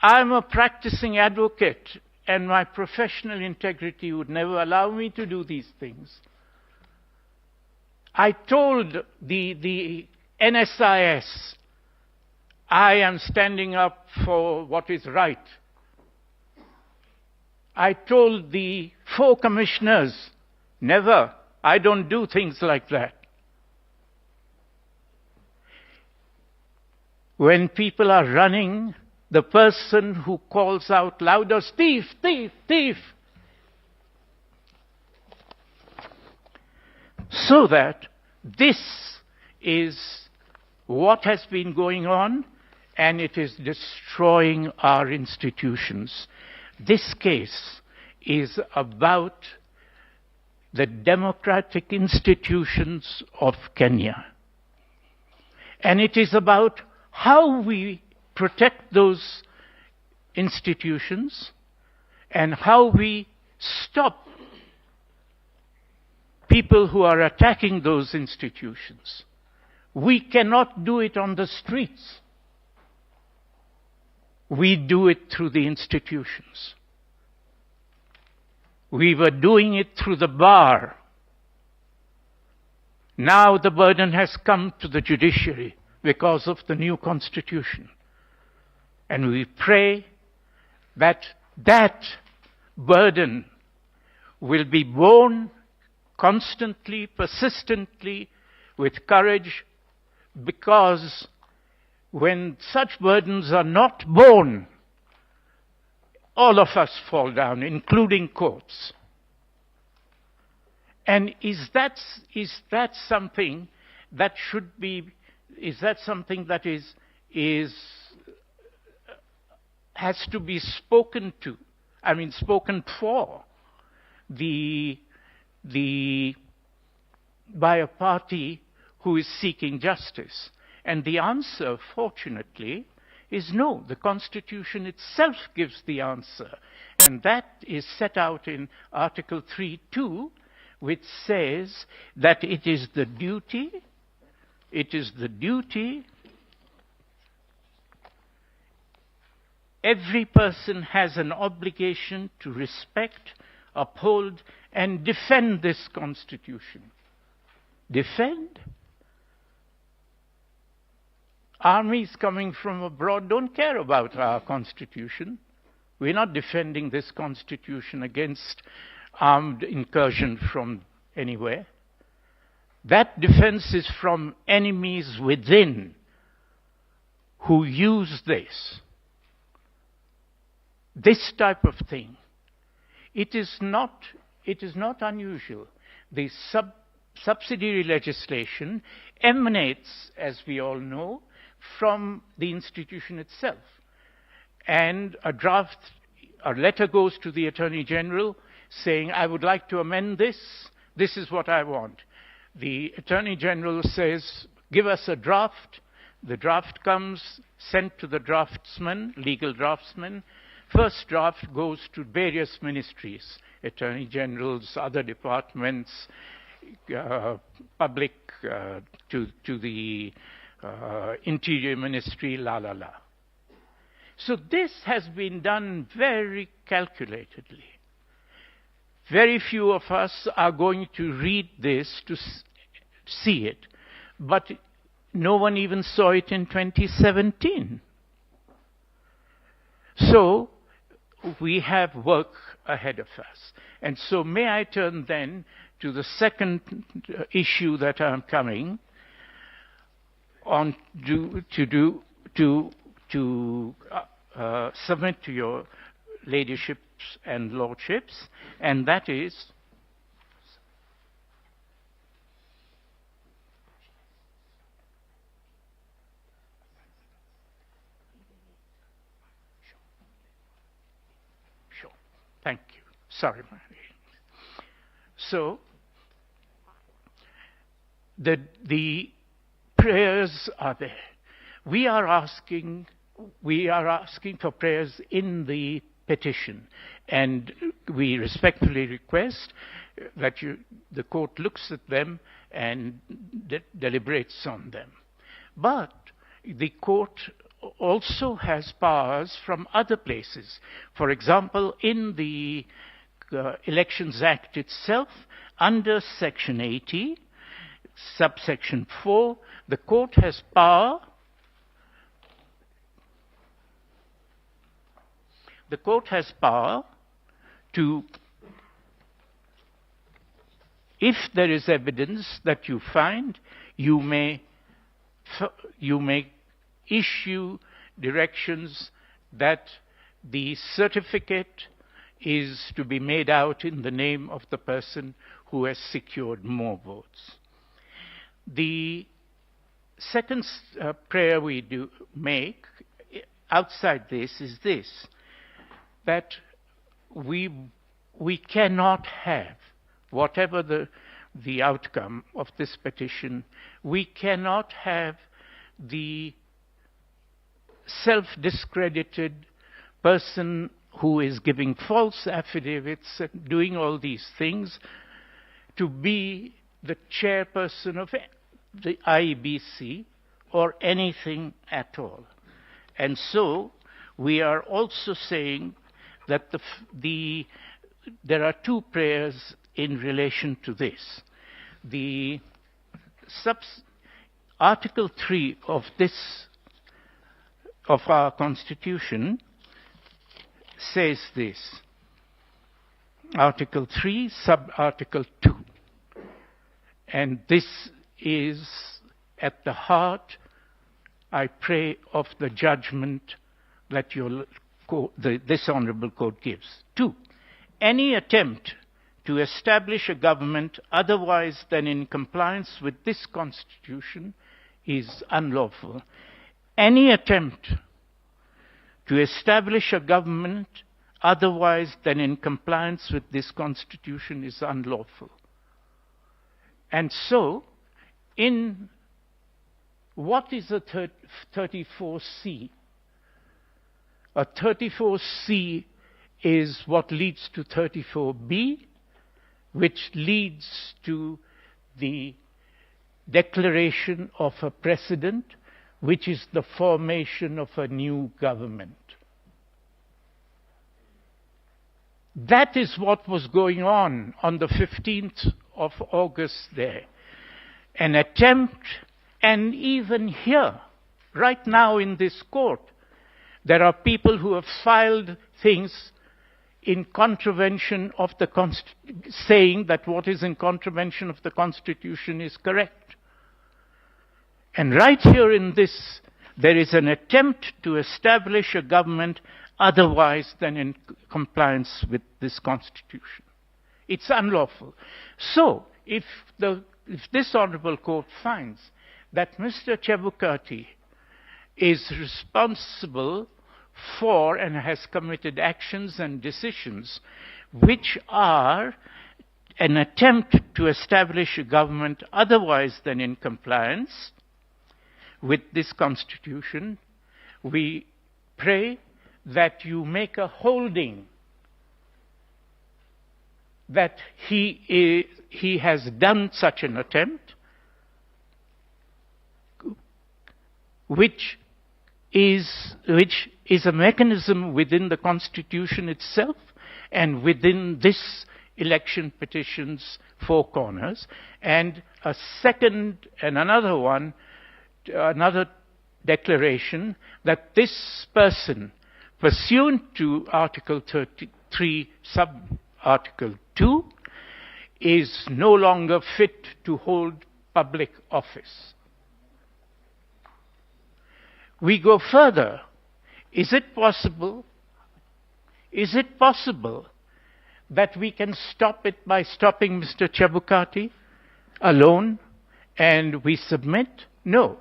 I'm a practicing advocate and my professional integrity would never allow me to do these things. I told the NSIS, I am standing up for what is right. I told the 4 commissioners, never, I don't do things like that. When people are running, the person who calls out louder, thief, thief, thief, so that this is what has been going on, and it is destroying our institutions. This case is about the democratic institutions of Kenya. And it is about how we protect those institutions and how we stop people who are attacking those institutions. We cannot do it on the streets. We do it through the institutions. We were doing it through the bar. Now the burden has come to the judiciary because of the new constitution. And we pray that that burden will be borne constantly, persistently, with courage, because when such burdens are not borne, all of us fall down, including courts. And is that something that should be, is that something that has to be spoken to, I mean spoken for, by a party who is seeking justice? And the answer, fortunately, is no. The Constitution itself gives the answer. And that is set out in Article 3(2), which says that it is the duty, every person has an obligation to respect, uphold, and defend this Constitution. Defend? Armies coming from abroad don't care about our Constitution. We're not defending this Constitution against armed incursion from anywhere. That defense is from enemies within who use this type of thing. It is not unusual. The subsidiary legislation emanates, as we all know, from the institution itself. And a letter goes to the Attorney General saying, I would like to amend this. This is what I want. The Attorney General says, give us a draft. The draft comes, sent to the draftsman, legal draftsman. First draft goes to various ministries, Attorney Generals, other departments, public, to the Interior Ministry, So this has been done very calculatedly. Very few of us are going to read this to see it, but no one even saw it in 2017. So we have work ahead of us. And so may I turn then to the second issue that I'm coming on to submit to your ladyships and lordships, and that is sure. Thank you. Sorry, Mary. So the prayers are there. We are asking for prayers in the petition, and we respectfully request that the court looks at them and deliberates on them. But the court also has powers from other places. For example, in the Elections Act itself, under Section 80, subsection 4, the court has power. The court has power to, if there is evidence that you find, you may issue directions that the certificate is to be made out in the name of the person who has secured more votes. The second prayer we do make outside this is this, that we cannot have, whatever the outcome of this petition, we cannot have the self-discredited person who is giving false affidavits and doing all these things to be the chairperson of the IBC or anything at all. And so we are also saying that there are two prayers in relation to this. The Article 3 of our Constitution says this. Article 3, sub-article 2. And this is at the heart, I pray, of the judgment that this Honourable Court gives. 2. Any attempt to establish a government otherwise than in compliance with this Constitution is unlawful. Any attempt to establish a government otherwise than in compliance with this Constitution is unlawful. And so, in what is a 34C? A 34C is what leads to 34B, which leads to the declaration of a precedent, which is the formation of a new government. That is what was going on the 15th of August there. An attempt, and even here, right now in this court, there are people who have filed things in contravention of the saying that what is in contravention of the Constitution is correct. And right here in this, there is an attempt to establish a government otherwise than in compliance with this Constitution. It's unlawful. So, if this Honourable Court finds that Mr. Chebukati is responsible for and has committed actions and decisions which are an attempt to establish a government otherwise than in compliance with this Constitution, we pray that you make a holding that he has done such an attempt, which is a mechanism within the Constitution itself and within this election petition's four corners, and another declaration that this person, pursuant to Article 33, sub-article 2, is no longer fit to hold public office. We go further. Is it possible that we can stop it by stopping Mr. Chebukati alone and we submit? No.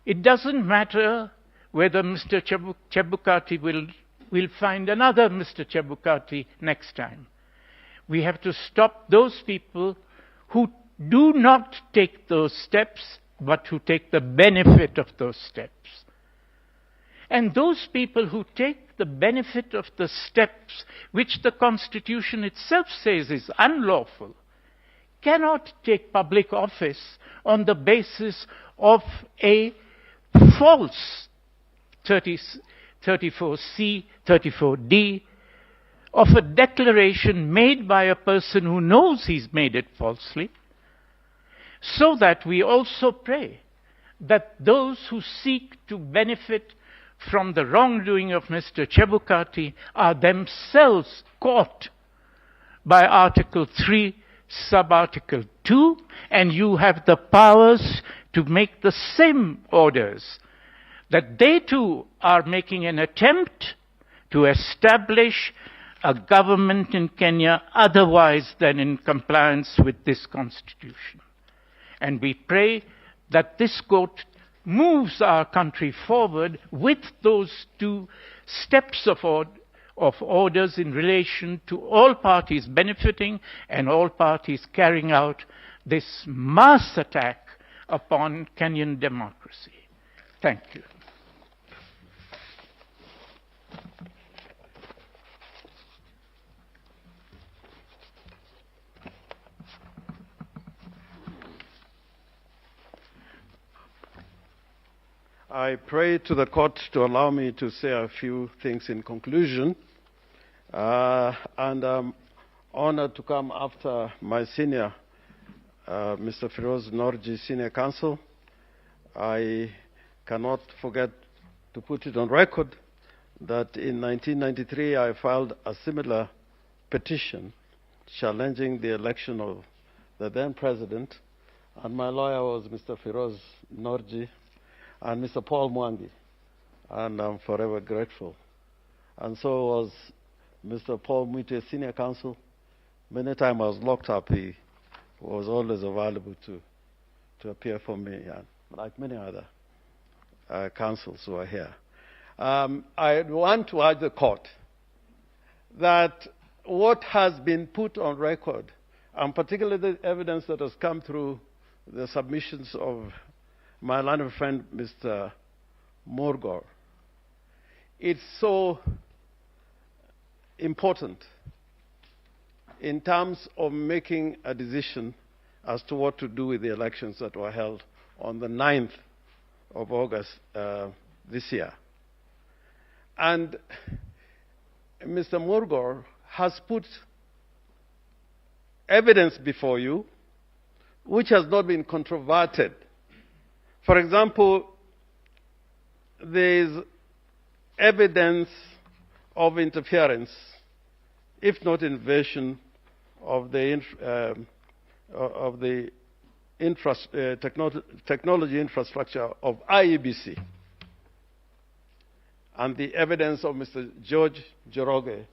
It doesn't matter whether Mr. Chebukati will find another Mr. Chebukati next time. We have to stop those people who do not take those steps, but who take the benefit of those steps. And those people who take the benefit of the steps which the Constitution itself says is unlawful cannot take public office on the basis of a false 34C, 34D, of a declaration made by a person who knows he's made it falsely, so that we also pray that those who seek to benefit from the wrongdoing of Mr. Chebukati are themselves caught by Article 3, Sub-Article 2, and you have the powers to make the same orders, that they too are making an attempt to establish a government in Kenya otherwise than in compliance with this constitution. And we pray that this court moves our country forward with those two steps of orders in relation to all parties benefiting and all parties carrying out this mass attack upon Kenyan democracy. Thank you. I pray to the court to allow me to say a few things in conclusion. And I'm honored to come after my senior, Mr. Firoz Norji, senior counsel. I cannot forget to put it on record that in 1993 I filed a similar petition challenging the election of the then president, and my lawyer was Mr. Firoz Norji and Mr. Paul Mwangi, and I'm forever grateful. And so was Mr. Paul Mwite, senior counsel. Many times I was locked up, he was always available to appear for me, and like many other counsels who are here. I want to urge the court that what has been put on record, and particularly the evidence that has come through the submissions of my learned friend, Mr. Morgor, it's so important in terms of making a decision as to what to do with the elections that were held on the 9th of August this year. And Mr. Morgor has put evidence before you which has not been controverted. For example, there is evidence of interference, if not invasion, of the technology infrastructure of IEBC, and the evidence of Mr. George Joroge,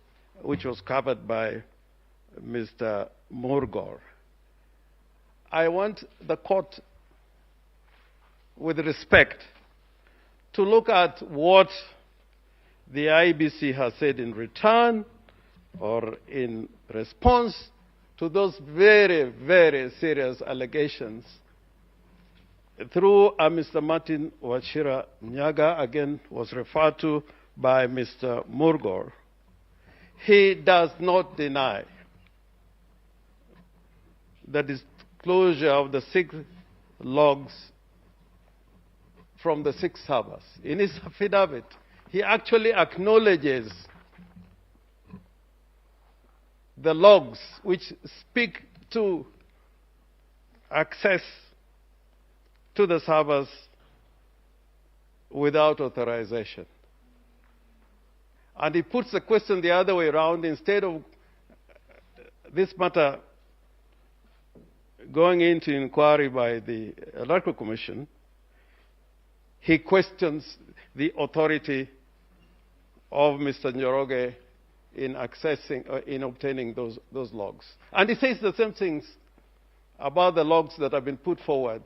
which was covered by Mr. Morgor. I want the court, with respect, to look at what the IEBC has said in return or in response to those very, very serious allegations through Mr. Martin Wachira Nyaga, again was referred to by Mr. Morgor. He does not deny the disclosure of the 6 logs from the 6 servers. In his affidavit, he actually acknowledges the logs which speak to access to the servers without authorization. And he puts the question the other way around. Instead of this matter going into inquiry by the Electoral Commission, he questions the authority of Mr. Njoroge in accessing, in obtaining those logs. And he says the same things about the logs that have been put forward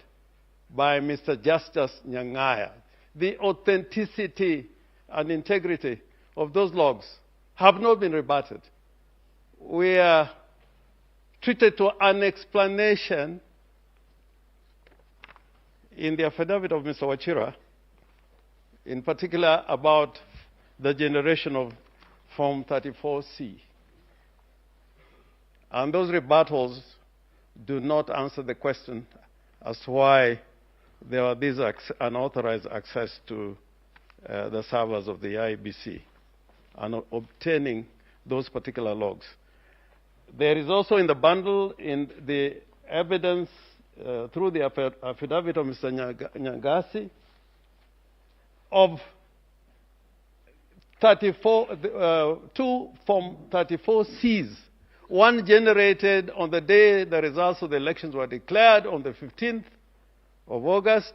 by Mr. Justice Nyangaya. The authenticity and integrity of those logs have not been rebutted. We are treated to an explanation in the affidavit of Mr. Wachira, in particular about the generation of Form 34C. And those rebuttals do not answer the question as to why there are these unauthorized access to the servers of the IBC and obtaining those particular logs. There is also in the bundle in the evidence through the affidavit of Mr. Nyangasi of 2 Form 34Cs, one generated on the day the results of the elections were declared on the 15th of August,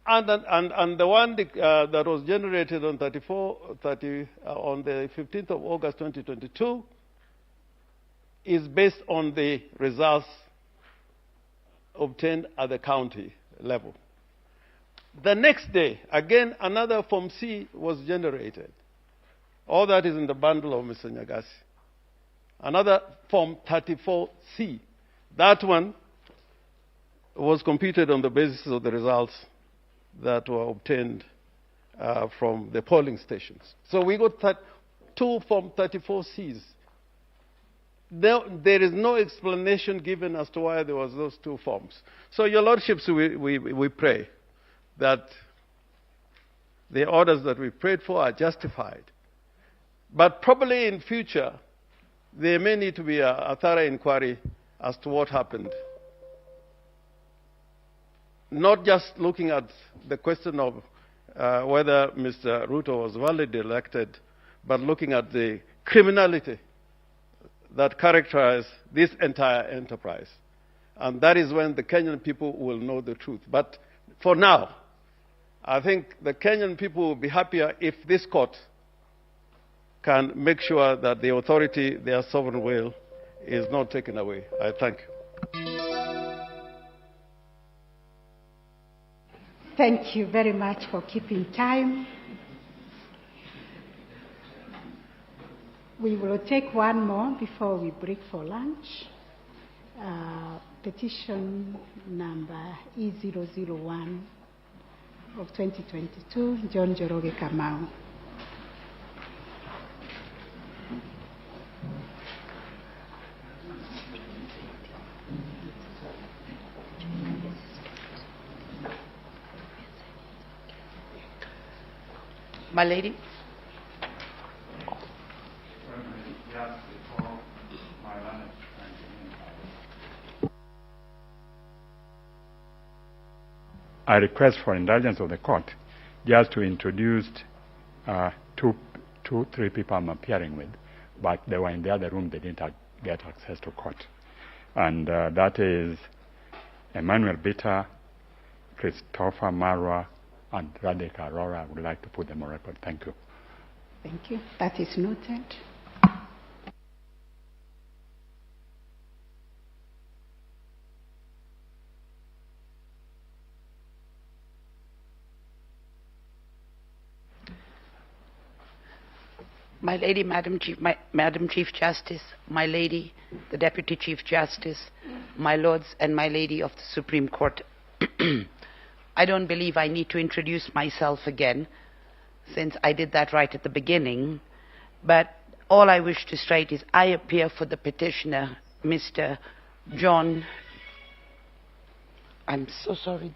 and the one that was generated on the 15th of August 2022 is based on the results obtained at the county level. The next day, again, another Form C was generated. All that is in the bundle of Mr. Nyangasi. Another Form 34C. That one was computed on the basis of the results that were obtained from the polling stations. So we got 2 Form 34Cs. There is no explanation given as to why there was those 2 forms. So, Your Lordships, we pray that the orders that we prayed for are justified. But probably in future, there may need to be a thorough inquiry as to what happened. Not just looking at the question of whether Mr. Ruto was validly elected, but looking at the criminality that characterized this entire enterprise. And that is when the Kenyan people will know the truth. But for now, I think the Kenyan people will be happier if this court can make sure that the authority, their sovereign will, is not taken away. I thank you. Thank you very much for keeping time. We will take one more before we break for lunch. Petition number E001 of 2022, John Njoroge Kamau. My lady. I request for indulgence of the court just to introduce 3 people I'm appearing with, but they were in the other room, they didn't get access to court. And that is Emmanuel Bitter, Christopher Marwa, and Radhika Arora. I would like to put them on record. Thank you. Thank you. That is noted. My lady, Madam Chief Justice, my lady, the Deputy Chief Justice, my lords and my lady of the Supreme Court. I don't believe I need to introduce myself again, since I did that right at the beginning. But all I wish to state is I appear for the petitioner, Mr. John... I'm so sorry,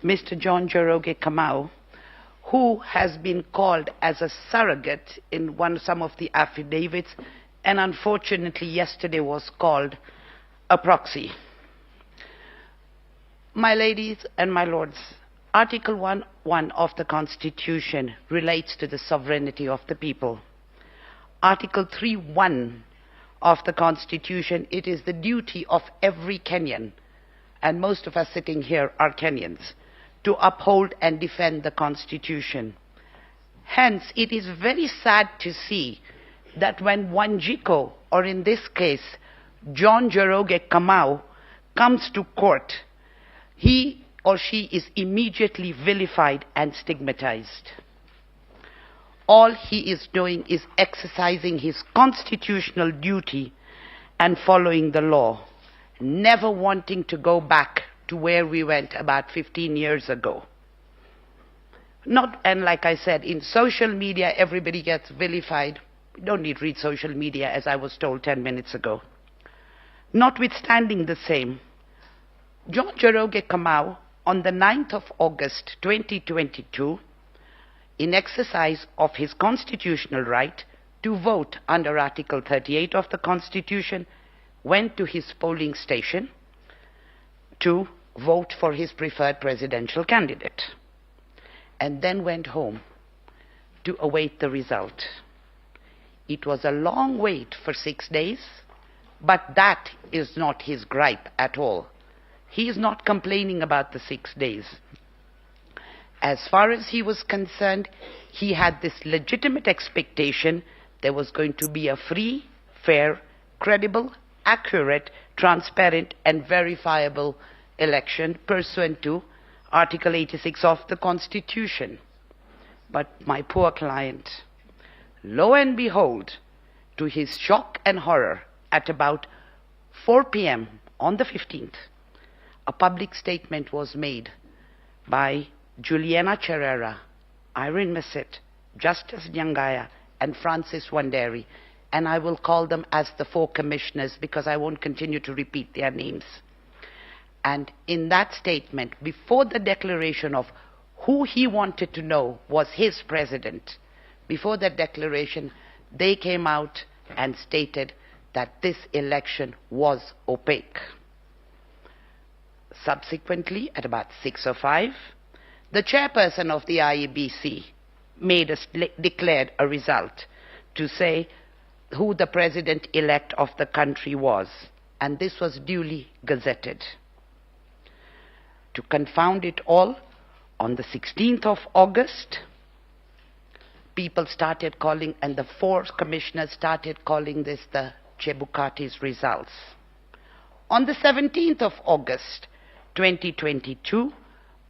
Mr. John Njoroge Kamau, who has been called as a surrogate in some of the affidavits, and unfortunately yesterday was called a proxy. My ladies and my lords, Article 1 of the Constitution relates to the sovereignty of the people. Article 3(1) of the Constitution, it is the duty of every Kenyan, and most of us sitting here are Kenyans, to uphold and defend the Constitution. Hence, it is very sad to see that when Wanjiko, or in this case, John Njoroge Kamau, comes to court, he or she is immediately vilified and stigmatized. All he is doing is exercising his constitutional duty and following the law, never wanting to go back to where we went about 15 years ago. And like I said, in social media, everybody gets vilified. We don't need to read social media, as I was told 10 minutes ago. Notwithstanding the same, John Njoroge Kamau, on the 9th of August 2022, in exercise of his constitutional right to vote under Article 38 of the Constitution, went to his polling station to vote for his preferred presidential candidate, and then went home to await the result. It was a long wait for 6 days, but that is not his gripe at all. He is not complaining about the 6 days. As far as he was concerned, he had this legitimate expectation there was going to be a free, fair, credible, accurate, transparent, and verifiable election pursuant to Article 86 of the Constitution. But my poor client, lo and behold, to his shock and horror, at about 4 p.m. on the 15th, a public statement was made by Juliana Cherrera, Irene Massett, Justice Nyangaya, and Francis Wanderi, and I will call them as the 4 commissioners because I won't continue to repeat their names. And in that statement, before the declaration of who he wanted to know was his president, before that declaration, they came out and stated that this election was opaque. Subsequently, at about 6:05, the chairperson of the IEBC declared a result to say who the president-elect of the country was, and this was duly gazetted. To confound it all, on the 16th of August, people started calling, and the 4 commissioners started calling this the Chebukati's results. On the 17th of August, 2022,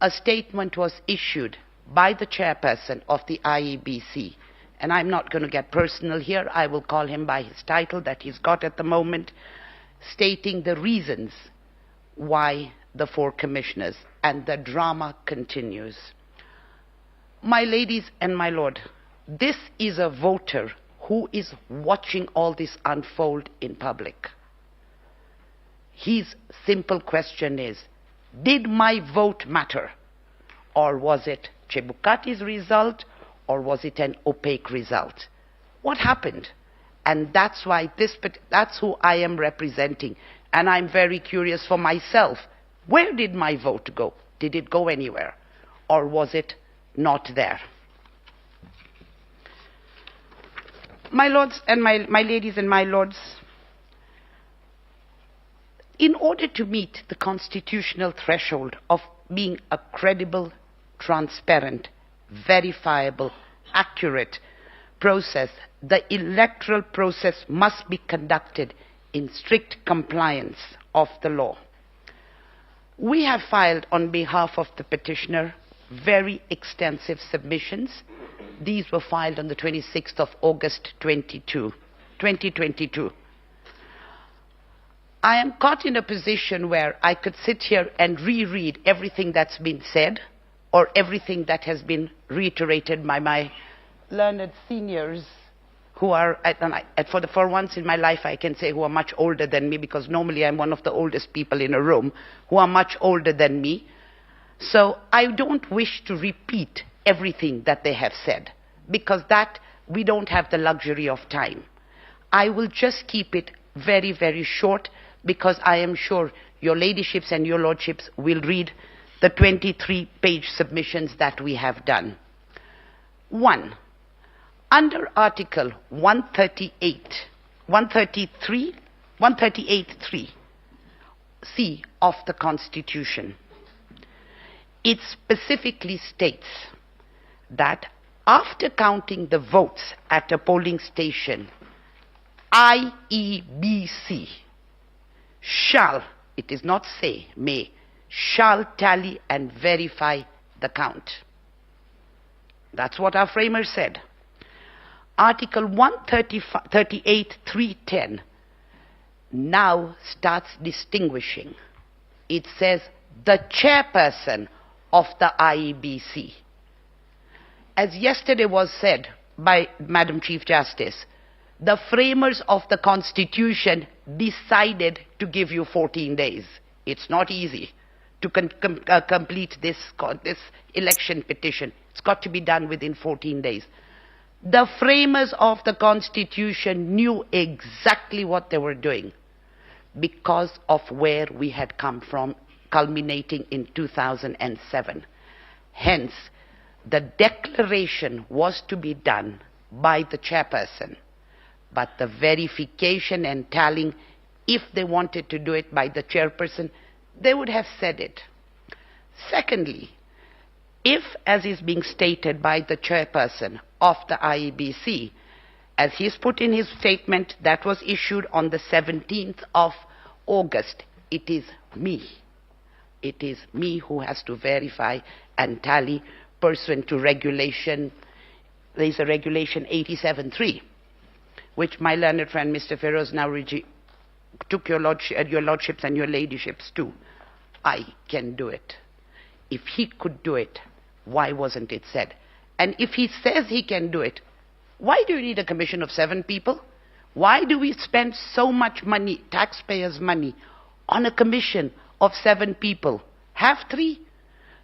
a statement was issued by the chairperson of the IEBC, and I'm not going to get personal here, I will call him by his title that he's got at the moment, stating the reasons why the 4 commissioners, and the drama continues. My ladies and my lord, this is a voter who is watching all this unfold in public. His simple question is, did my vote matter? Or was it Chebukati's result? Or was it an opaque result? What happened? And that's why that's who I am representing. And I'm very curious for myself. Where did my vote go? Did it go anywhere? Or was it not there? My lords and my ladies and my lords, in order to meet the constitutional threshold of being a credible, transparent, verifiable, accurate process, the electoral process must be conducted in strict compliance of the law. We have filed on behalf of the petitioner very extensive submissions. These were filed on the 26th of August 2022. I am caught in a position where I could sit here and reread everything that's been said or everything that has been reiterated by my learned seniors who are, for once in my life I can say who are much older than me, because normally I'm one of the oldest people in a room, who are much older than me. So I don't wish to repeat everything that they have said, because that we don't have the luxury of time. I will just keep it very, very short, because I am sure your ladyships and your lordships will read the 23-page submissions that we have done. 1. Under Article 138.3 of the Constitution, it specifically states that after counting the votes at a polling station, IEBC shall, it is not say, may, shall tally and verify the count. That's what our framers said. Article 138.310 now starts distinguishing. It says the chairperson of the IEBC. As yesterday was said by Madam Chief Justice, the framers of the Constitution decided to give you 14 days. It's not easy to complete this election petition. It's got to be done within 14 days. The framers of the Constitution knew exactly what they were doing because of where we had come from, culminating in 2007. Hence, the declaration was to be done by the chairperson, but the verification and tallying, if they wanted to do it by the chairperson, they would have said it. Secondly, if, as is being stated by the chairperson of the IEBC, as he's put in his statement that was issued on the 17th of August, it is me. It is me who has to verify and tally pursuant to regulation. There is a regulation 87.3, which my learned friend Mr. Feroz now took your lordships and your ladyships to. I can do it. If he could do it, why wasn't it said? And if he says he can do it, why do you need a commission of 7 people? Why do we spend so much money, taxpayers' money, on a commission of 7 people? Have 3.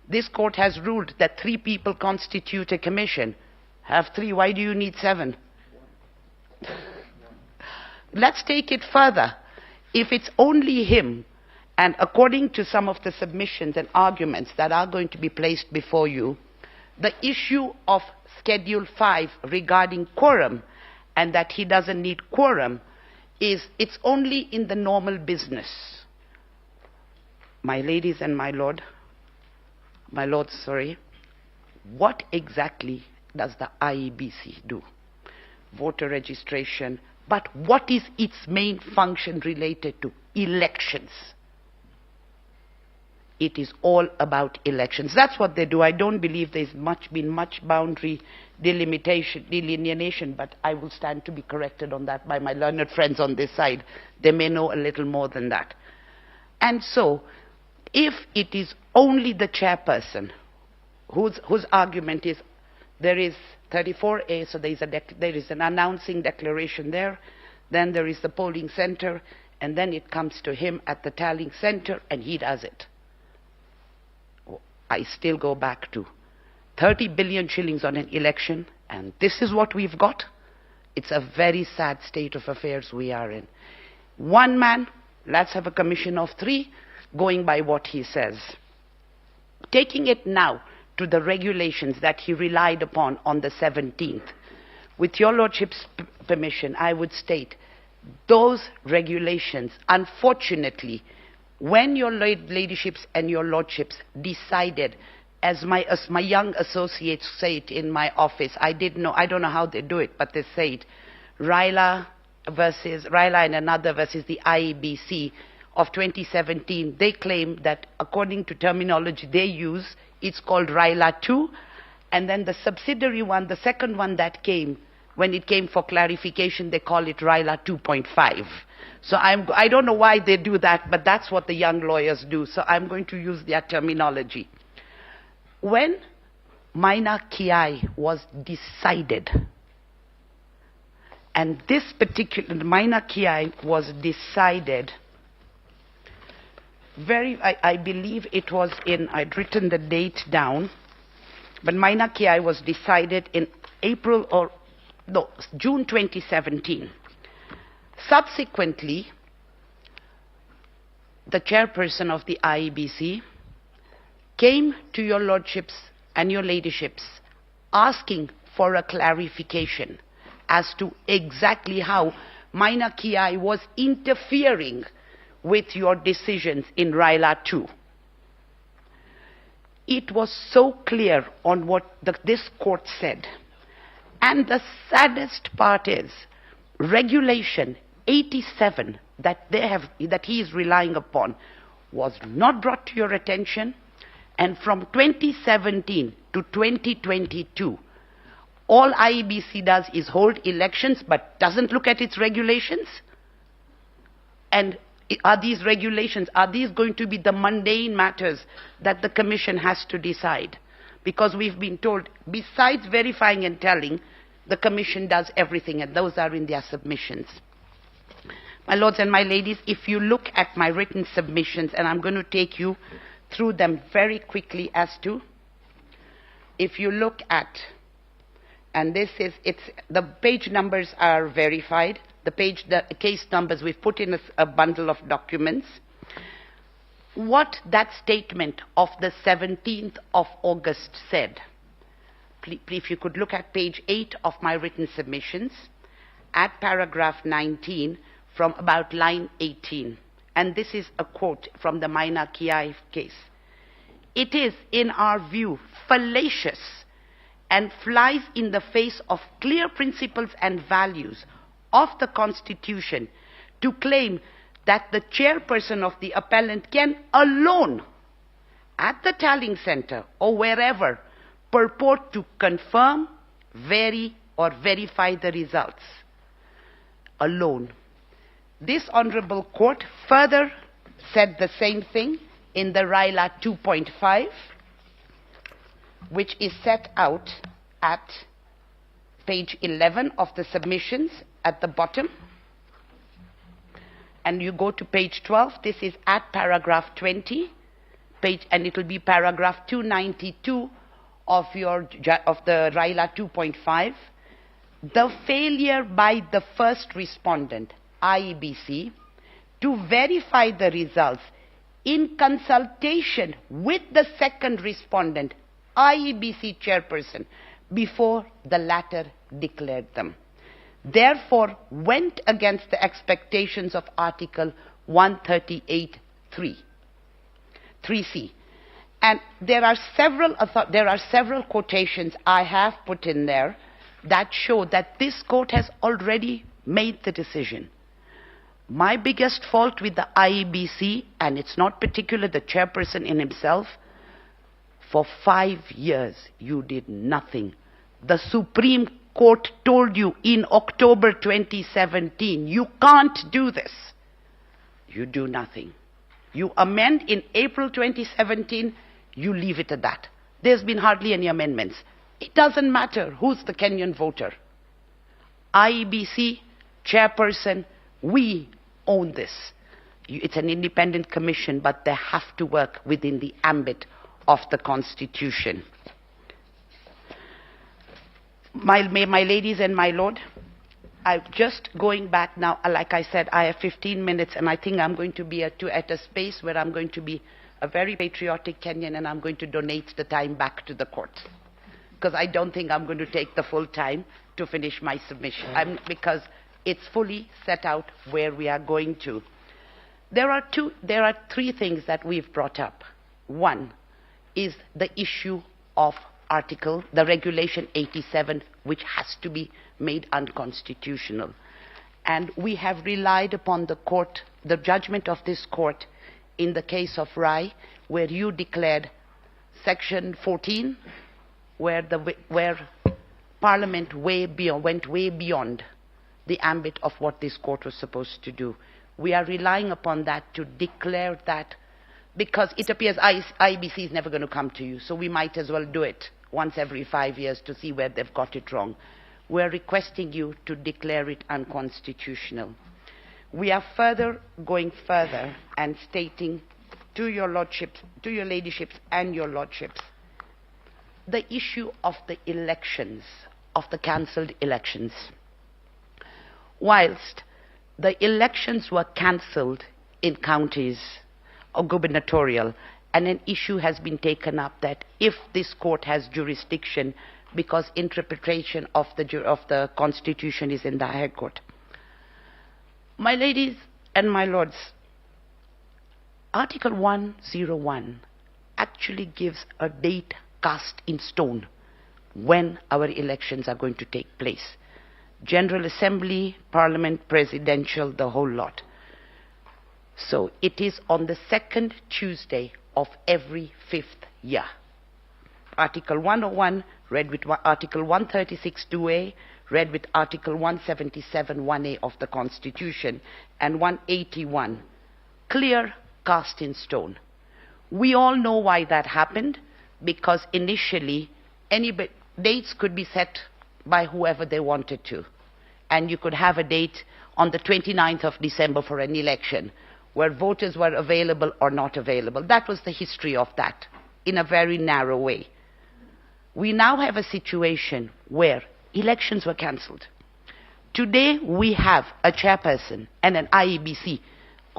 This court has ruled that 3 people constitute a commission. Have 3. Why do you need 7? Let's take it further. If it's only him, and according to some of the submissions and arguments that are going to be placed before you, the issue of Schedule 5 regarding quorum, and that he doesn't need quorum, it's only in the normal business. My ladies and my lords, what exactly does the IEBC do? Voter registration, but what is its main function related to? Elections. It is all about elections. That's what they do. I don't believe there's been much boundary delineation, but I will stand to be corrected on that by my learned friends on this side. They may know a little more than that. And so, if it is only the chairperson whose argument is there is 34A, so there is an announcing declaration there, then there is the polling center, and then it comes to him at the tallying center, and he does it. I still go back to 30 billion shillings on an election, and this is what we've got. It's a very sad state of affairs we are in. One man, let's have a commission of 3, going by what he says. Taking it now to the regulations that he relied upon on the 17th, with your lordship's permission, I would state those regulations, unfortunately, when your ladyships and your lordships decided, as my young associates say it in my office, I don't know how they do it, but they say it, Raila and another versus the IEBC of 2017, they claim that according to terminology they use, it's called Raila 2, and then the subsidiary one, the second one that came, when it came for clarification, they call it Raila 2.5. So I don't know why they do that, but that's what the young lawyers do. So I'm going to use their terminology. When Maina Kiai was decided, and this particular Maina Kiai was decided, I believe it was in, I'd written the date down, but Maina Kiai was decided in June 2017. Subsequently, the chairperson of the IEBC came to your lordships and your ladyships asking for a clarification as to exactly how Maina Kiai was interfering with your decisions in Raila 2. It was so clear on what this court said. And the saddest part is, Regulation 87 that he is relying upon was not brought to your attention, and from 2017 to 2022, all IEBC does is hold elections but doesn't look at its regulations. And are these regulations, are these going to be the mundane matters that the Commission has to decide? Because we've been told, besides verifying and telling, the Commission does everything, and those are in their submissions. My lords and my ladies, if you look at my written submissions, and I'm going to take you through them very quickly as to, if you look at, and this is, the page numbers are verified, the case numbers, we've put in a bundle of documents. What that statement of the 17th of August said, if you could look at page 8 of my written submissions, at paragraph 19 from about line 18, and this is a quote from the Maina Kiai case. It is, in our view, fallacious and flies in the face of clear principles and values of the Constitution to claim that the chairperson of the appellant can alone, at the tallying center or wherever, purport to confirm, vary, or verify the results alone. This honorable court further said the same thing in the RILA 2.5, which is set out at page 11 of the submissions at the bottom. And you go to page 12, this is at paragraph 20, and it will be paragraph 292 of the RILA 2.5. The failure by the first respondent, IEBC, to verify the results in consultation with the second respondent, IEBC chairperson, before the latter declared them, therefore went against the expectations of Article 138(3)(3)(c). And there are several quotations I have put in there that show that this court has already made the decision. My biggest fault with the IEBC, and it's not particular the chairperson in himself, for 5 years you did nothing. The Supreme Court told you in October 2017, you can't do this. You do nothing. You amend in April 2017, you leave it at that. There's been hardly any amendments. It doesn't matter who's the Kenyan voter. IEBC, chairperson, we own this. It's an independent commission, but they have to work within the ambit of the Constitution. My ladies and my lord, I'm just going back now. Like I said, I have 15 minutes, and I think I'm going to be at a space where I'm going to be a very patriotic Kenyan, and I'm going to donate the time back to the court, because I don't think I'm going to take the full time to finish my submission, because it's fully set out where we are going to. There are three things that we've brought up. One is the issue of the Regulation 87, which has to be made unconstitutional. And we have relied upon the judgment of this court in the case of Rai, where you declared Section 14, where Parliament went way beyond the ambit of what this court was supposed to do. We are relying upon that to declare that, because it appears IBC is never going to come to you, so we might as well do it once every 5 years to see where they've got it wrong. We're requesting you to declare it unconstitutional. We are going further and stating to your lordships, to your ladyships and your lordships, the issue of the elections, of the cancelled elections. Whilst the elections were cancelled in counties or gubernatorial, and an issue has been taken up that if this court has jurisdiction, because interpretation of the Constitution is in the High Court. My ladies and my lords, Article 101 actually gives a date cast in stone when our elections are going to take place. General Assembly, Parliament, Presidential, the whole lot. So it is on the second Tuesday of every 5th year. Article 101 read with Article 136(2)(a), read with Article 177(1)(a) of the Constitution, and 181, clear, cast in stone. We all know why that happened, because initially dates could be set by whoever they wanted to, and you could have a date on the 29th of December for an election. where voters were available or not available. That was the history of that, in a very narrow way. We now have a situation where elections were cancelled. Today we have a chairperson and an IEBC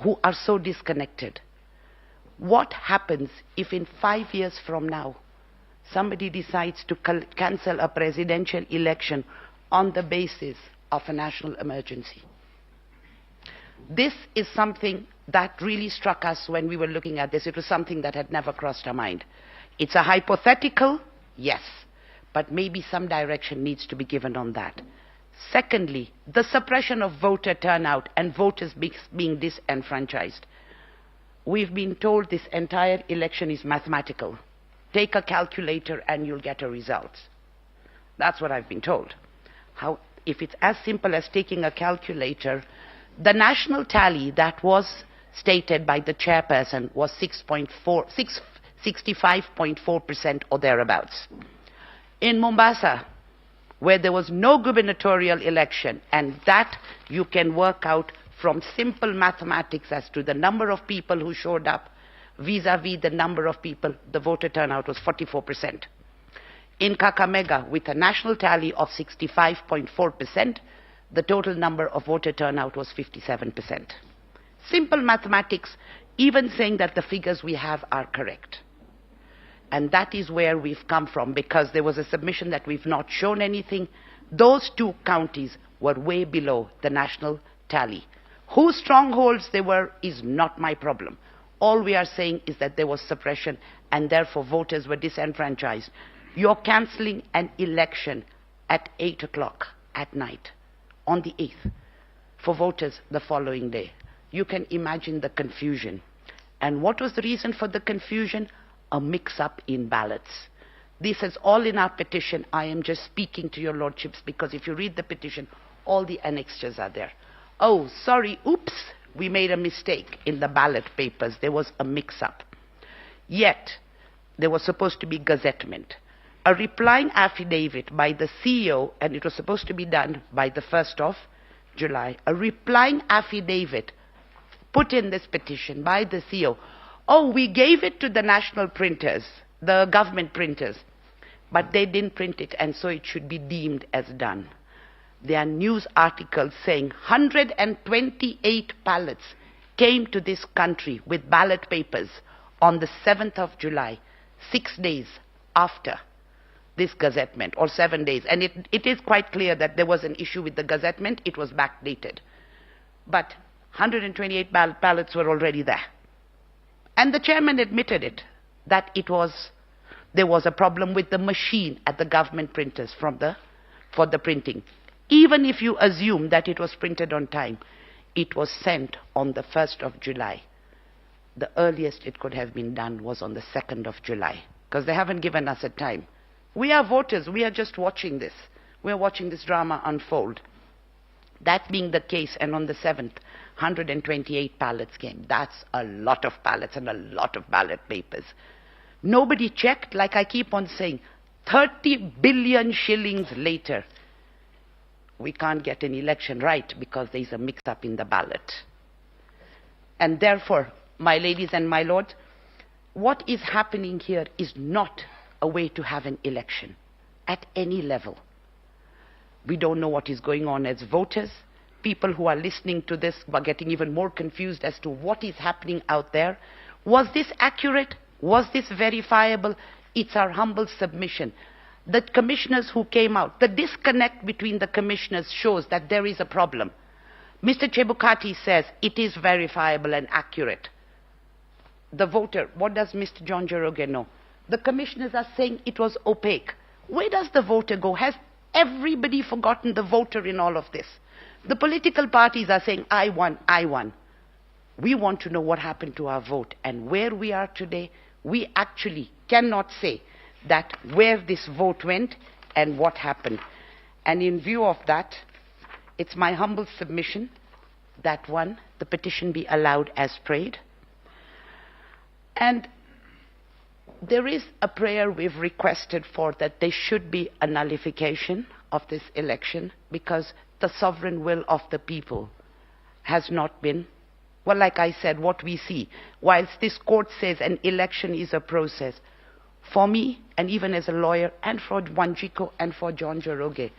who are so disconnected. What happens if in 5 years from now somebody decides to cancel a presidential election on the basis of a national emergency? This is something that really struck us when we were looking at this. It was something that had never crossed our mind. It's a hypothetical, yes, but maybe some direction needs to be given on that. Secondly, the suppression of voter turnout and voters being disenfranchised. We've been told this entire election is mathematical. Take a calculator and you'll get a result. That's what I've been told. If it's as simple as taking a calculator, the national tally that was stated by the chairperson was 65.4% or thereabouts. In Mombasa, where there was no gubernatorial election, and that you can work out from simple mathematics as to the number of people who showed up vis-à-vis the number of people, the voter turnout was 44%. In Kakamega, with a national tally of 65.4%, the total number of voter turnout was 57%. Simple mathematics, even saying that the figures we have are correct. And that is where we've come from, because there was a submission that we've not shown anything. Those two counties were way below the national tally. Whose strongholds they were is not my problem. All we are saying is that there was suppression and therefore voters were disenfranchised. You're cancelling an election at 8 o'clock at night on the 8th for voters the following day. You can imagine the confusion. And what was the reason for the confusion? A mix-up in ballots. This is all in our petition. I am just speaking to your lordships because if you read the petition, all the annexures are there. Oh, sorry, oops, we made a mistake in the ballot papers. There was a mix-up. Yet, there was supposed to be gazettement. A replying affidavit by the CEO, and it was supposed to be done by the 1st of July. A replying affidavit put in this petition by the CEO. Oh, we gave it to the national printers, the government printers, but they didn't print it, and so it should be deemed as done. There are news articles saying 128 ballots came to this country with ballot papers on the 7th of July, 6 days after this gazettement, or 7 days. And it is quite clear that there was an issue with the gazettement. It was backdated. But 128 ballots were already there. And the chairman admitted it, that there was a problem with the machine at the government printers for the printing. Even if you assume that it was printed on time, it was sent on the 1st of July. The earliest it could have been done was on the 2nd of July, because they haven't given us a time. We are voters. We are just watching this. We are watching this drama unfold. That being the case, and on the 7th, 128 ballots came. That's a lot of ballots and a lot of ballot papers. Nobody checked, like I keep on saying, 30 billion shillings later, we can't get an election right because there is a mix-up in the ballot. And therefore, my ladies and my lords, what is happening here is not a way to have an election at any level. We don't know what is going on as voters. People who are listening to this are getting even more confused as to what is happening out there. Was this accurate? Was this verifiable? It's our humble submission. The commissioners who came out, the disconnect between the commissioners shows that there is a problem. Mr. Chebukati says it is verifiable and accurate. The voter, what does Mr. John Joroge know? The commissioners are saying it was opaque. Where does the voter go? Has everybody forgotten the voter in all of this? The political parties are saying, I won, I won. We want to know what happened to our vote. And where we are today, we actually cannot say that where this vote went and what happened. And in view of that, it's my humble submission that one, the petition be allowed as prayed. And there is a prayer we've requested for, that there should be a nullification of this election because the sovereign will of the people has not been Well, like I said, what we see, whilst this court says an election is a process, for me, and even as a lawyer, and for Wanjiko and for John Joroge,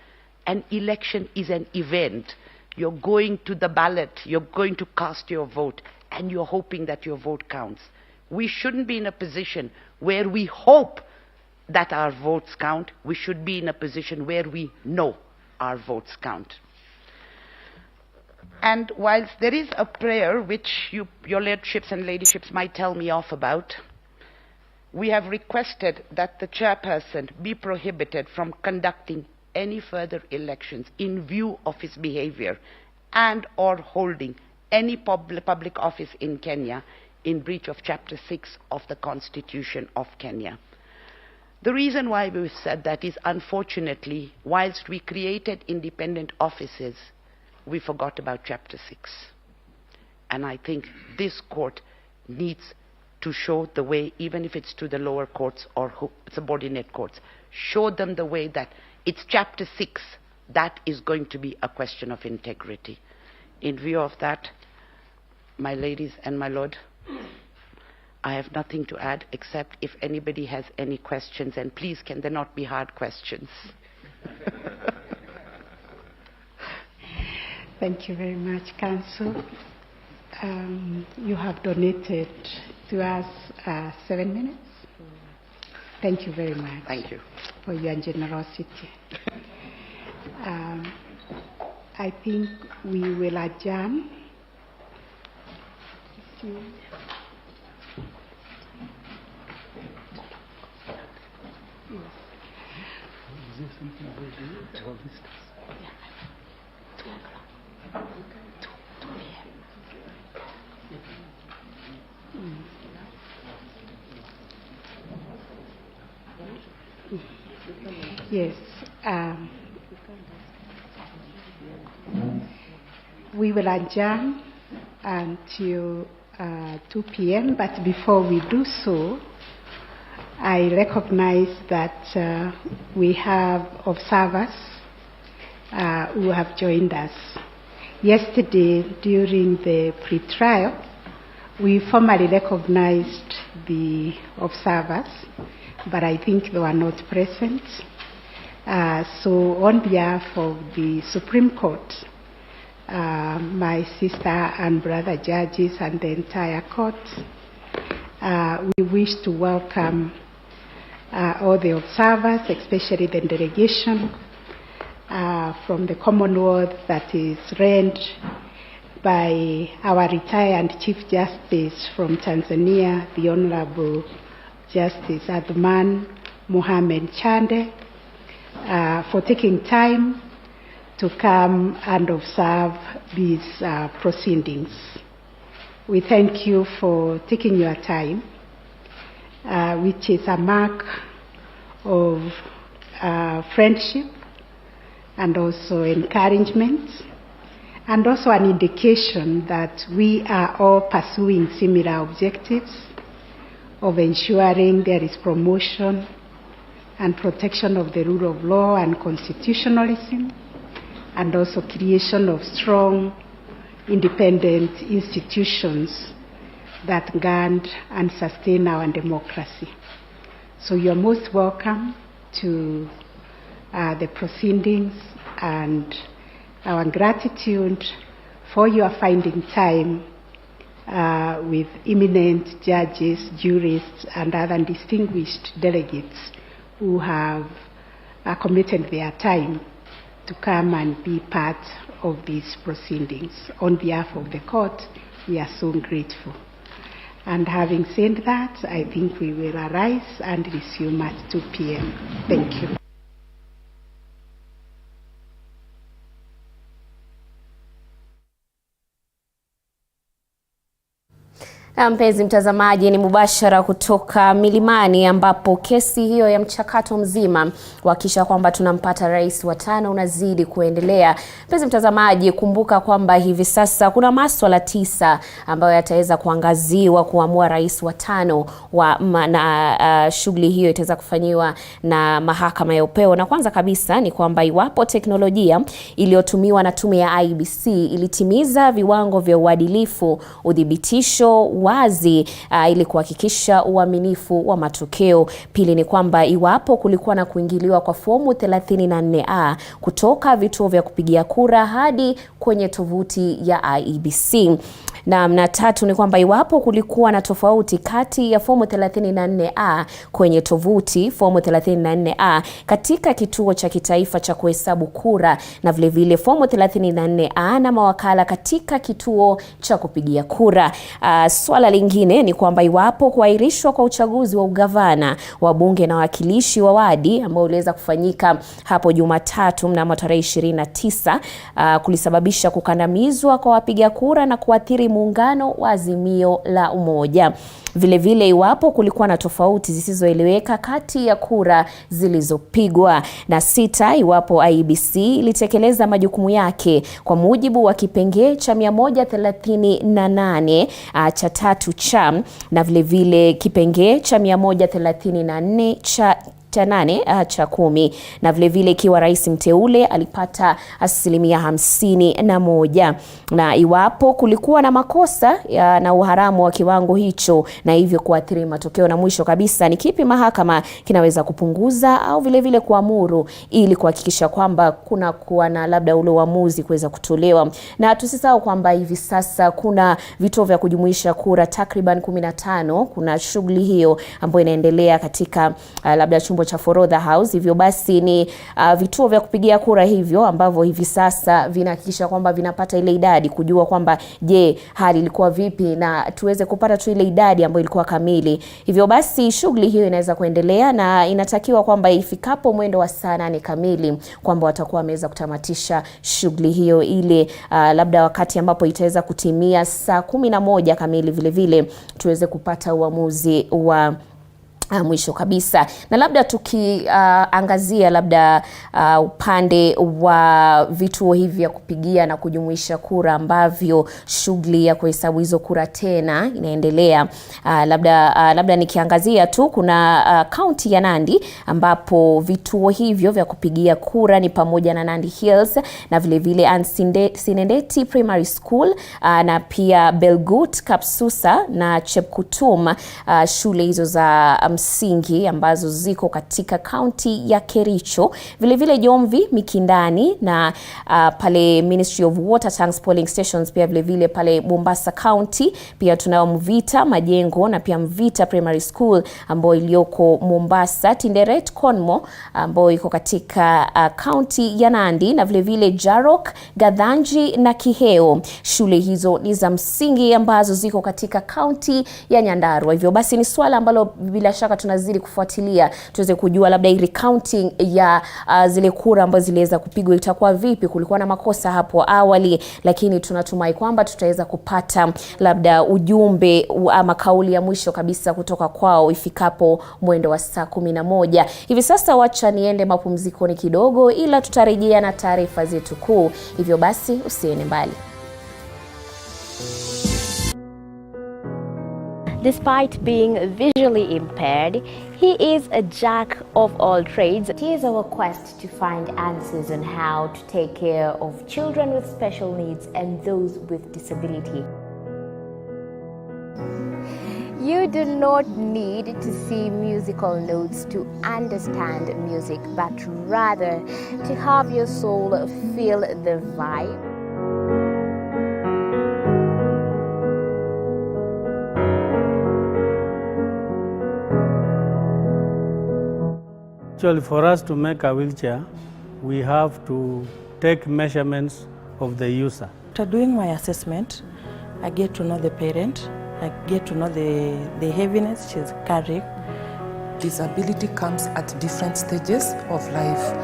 an election is an event. You're going to the ballot, you're going to cast your vote, and you're hoping that your vote counts. We shouldn't be in a position where we hope that our votes count. We should be in a position where we know our votes count. And whilst there is a prayer which your lordships and ladyships might tell me off about, we have requested that the chairperson be prohibited from conducting any further elections in view of his behavior and or holding any public office in Kenya in breach of Chapter 6 of the Constitution of Kenya. The reason why we said that is, unfortunately, whilst we created independent offices, we forgot about Chapter 6. And I think this court needs to show the way, even if it's to the lower courts or subordinate courts, show them the way that it's Chapter 6 that is going to be a question of integrity. In view of that, my ladies and my lord, I have nothing to add except if anybody has any questions, and please, can there not be hard questions? Thank you very much, Council. You have donated to us 7 minutes. Thank you very much. Thank you for your generosity. I think we will adjourn. Is there something we do? All this stuff? Yeah. 2 o'clock. 2 p.m. Yes. We will adjourn until 2 p.m., but before we do so, I recognize that we have observers who have joined us. Yesterday, during the pre-trial, we formally recognized the observers, but I think they were not present. So on behalf of the Supreme Court, my sister and brother judges and the entire court, we wish to welcome all the observers, especially the delegation from the Commonwealth that is led by our retired Chief Justice from Tanzania, the Honorable Justice Adman Mohamed Chande, for taking time to come and observe these proceedings. We thank you for taking your time, which is a mark of friendship and also encouragement, and also an indication that we are all pursuing similar objectives of ensuring there is promotion and protection of the rule of law and constitutionalism, and also creation of strong, independent institutions that guard and sustain our democracy. So you're most welcome to the proceedings, and our gratitude for your finding time with eminent judges, jurists, and other distinguished delegates who have committed their time to come and be part of these proceedings. On behalf of the court, we are so grateful. And having said that, I think we will arise and resume at 2 p.m. Thank you. Na mpenzi mtazamaji, ni mubashara kutoka Milimani ambapo kesi hiyo ya mchakato mzima kuhakikisha kwamba tunampata rais wa 5 unazidi kuendelea. Mpenzi mtazamaji, kumbuka kwamba hivi sasa kuna masuala 9 ambayo yataweza kuangaziwa kuamua rais wa 5 na shughuli hiyo itaweza kufanyiwa na mahakama ya upeo. Na kwanza kabisa ni kwamba iwapo teknolojia iliyotumiwa na tume ya IEBC ilitimiza viwango vya uadilifu, udhibitisho wazi ili kuhakikisha uaminifu wa matokeo. Pili ni kwamba iwapo kulikuwa na kuingiliwa kwa fomu 34A kutoka vituo vya kupigia kura hadi kwenye tovuti ya IEBC. Na tatu ni kwamba iwapo kulikuwa na tofauti kati ya fomu 34A kwenye tovuti, fomu 34A katika kituo cha kitaifa cha kuhesabu kura, na vile vile fomu 34A na mawakala katika kituo cha kupigia kura. Swala lingine ni kwamba iwapo kuahirishwa kwa uchaguzi wa ugavana, wa bunge na wakilishi wa wadi ambao uliweza kufanyika hapo Jumatatu mnamo tarehe 29 kulisababisha kukandamizwa kwa wapiga kura na kuathiri muungano wa Azimio la Umoja. Vile vile iwapo kulikuwa na tofauti zisizoeleweka kati ya kura zilizopigwa. Na 6, iwapo IEBC ilitekeleza majukumu yake kwa mujibu wa kipengee cha 138 cha 3 cha, na vile vile kipengee cha 134 cha 8 cha 10, na vile vile ikiwa rais mteule alipata 51%, na iwapo kulikuwa na makosa na uharamu wa kiwango hicho na hivyo kuathiri matokeo. Na mwisho kabisa ni kipi mahakama kinaweza kupunguza au vile vile kuamuru ili kuhakikisha kwamba kuna kuwa na labda ule uamuzi kuweza kutolewa. Na tusisahau kwamba hivi sasa kuna vituo vya kujumuisha kura takriban 15. Kuna shughuli hiyo ambayo inaendelea katika labda chumba cha Forodha House. Hivyo basi ni vituo vya kupigia kura hivyo ambavyo hivi sasa vinahakikisha kwamba vinapata ile idadi, kujua kwamba je, hali ilikuwa vipi na tuweze kupata tu ile idadi ambayo ilikuwa kamili. Hivyo basi shughuli hiyo inaweza kuendelea na inatakiwa kwamba ifikapo mwendo wa saa 8 kamili kwamba watakuwa wameweza kutamatisha shughuli hiyo, ile labda wakati ambapo itaweza kutimia saa 11 kamili vile vile tuweze kupata uamuzi wa mwisho kabisa. Na labda tukiangazia labda upande wa vituo hivi vya kupigia na kujumuisha kura ambavyo shughuli ya kuhesabu hizo kura tena inaendelea. Labda nikiangazia tu, kuna kaunti ya Nandi ambapo vituo hivyo vya kupigia kura ni pamoja na Nandi Hills na vile vile Sinendeti Primary School na pia Belgut, Kapsusa na Chepkutum, shule hizo za msingi ambazo ziko katika kaunti ya Kericho. Vile vile Jomvi, Mikindani na pale Ministry of Water Tanks polling stations, pia vile vile pale Mombasa County. Pia tunao Mvita Majengo na pia Mvita Primary School ambayo iliyoko Mombasa, Tinderet Konmo ambayo iko katika kaunti ya Nandi, na vile vile Jarok, Gadhanji na Kiheo. Shule hizo ni za msingi ambazo ziko katika kaunti ya Nyandarua. Hivyo basi ni swala ambalo bila shaka tunazidi kufuatilia tuweze kujua labda recounting ya zile kura ambazo ziliweza kupigwa itakuwa vipi. Kulikuwa na makosa hapo awali, lakini tunatumai kwamba tutaweza kupata labda ujumbe ama kauli ya mwisho kabisa kutoka kwao ifikapo mwendo wa saa 11. Hivi sasa wacha niende mapumzikoni kidogo, ila tutarejea na taarifa zetu kuu. Hivyo basi usiende mbali. Despite being visually impaired, he is a jack of all trades. It is our quest to find answers on how to take care of children with special needs and those with disability. You do not need to see musical notes to understand music, but rather to have your soul feel the vibe. Actually, for us to make a wheelchair, we have to take measurements of the user. After doing my assessment, I get to know the parent, I get to know the heaviness she's carrying. Disability comes at different stages of life.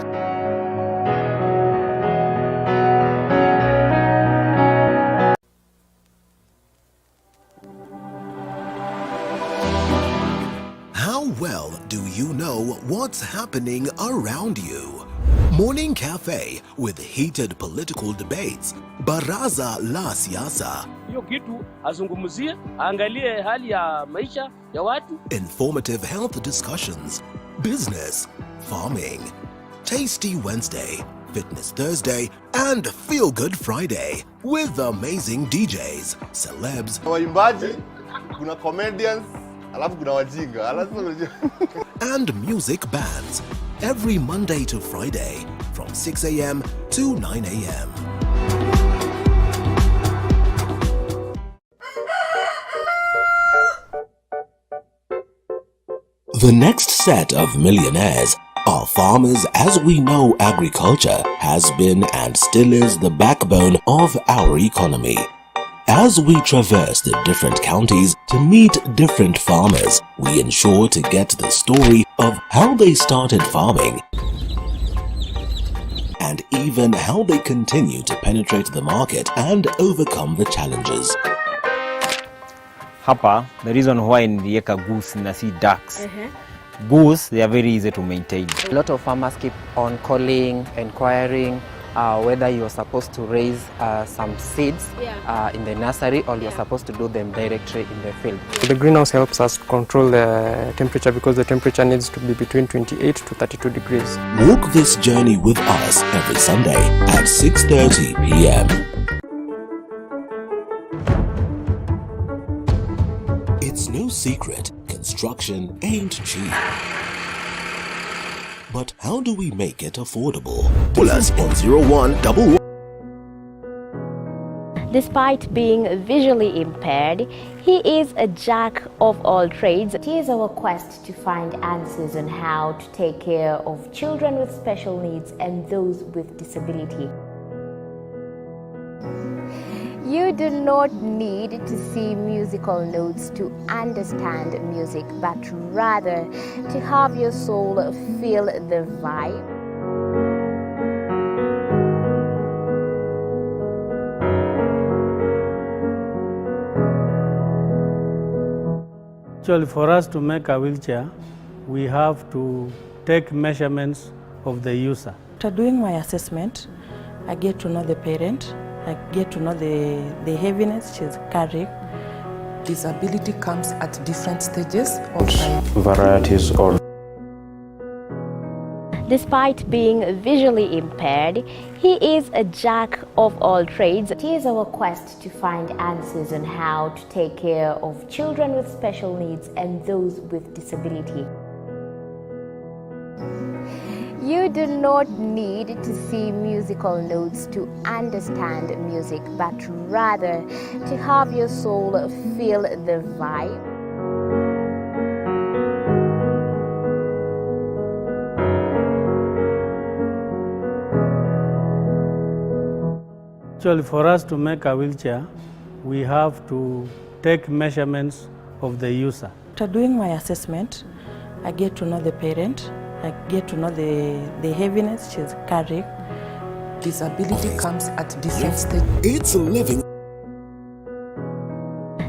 Do you know what's happening around you? Morning Cafe with heated political debates. Baraza la Siasa. Hiyo kitu azungumzie, angalie hali ya maisha ya watu. Informative health discussions. Business, farming. Tasty Wednesday, Fitness Thursday, and Feel Good Friday with amazing DJs, celebs, waimbaji, kuna comedians, alafu kuna wajinga, and music bands every Monday to Friday from 6 a.m. to 9 a.m. The next set of millionaires are farmers. As we know, agriculture has been and still is the backbone of our economy. As we traverse the different counties to meet different farmers, we ensure to get the story of how they started farming and even how they continue to penetrate the market and overcome the challenges. Hapa, the reason why nilieka goose na si ducks. Goose, they are very easy to maintain. A lot of farmers keep on calling, inquiring whether you're supposed to raise some seeds in the nursery or you're supposed to do them directly in the field. The greenhouse helps us control the temperature because the temperature needs to be between 28 to 32 degrees. Walk this journey with us every Sunday at 6:30 p.m. It's no secret, construction ain't cheap. But how do we make it affordable? Pull us on 0111. Despite being visually impaired, he is a jack of all trades. It is our quest to find answers on how to take care of children with special needs and those with disability. You do not need to see musical notes to understand music, but rather to have your soul feel the vibe. Actually, for us to make a wheelchair, we have to take measurements of the user. After doing my assessment, I get to know the parent. I get to know the heaviness she's carrying. Disability comes at different stages of life. Varieties of. Despite being visually impaired, he is a jack of all trades. It is our quest to find answers on how to take care of children with special needs and those with disability. You do not need to see musical notes to understand music, but rather to have your soul feel the vibe. Actually, for us to make a wheelchair, we have to take measurements of the user. After doing my assessment, I get to know the parent. I get to know the heaviness she's carrying. Disability comes at different stages. It's living.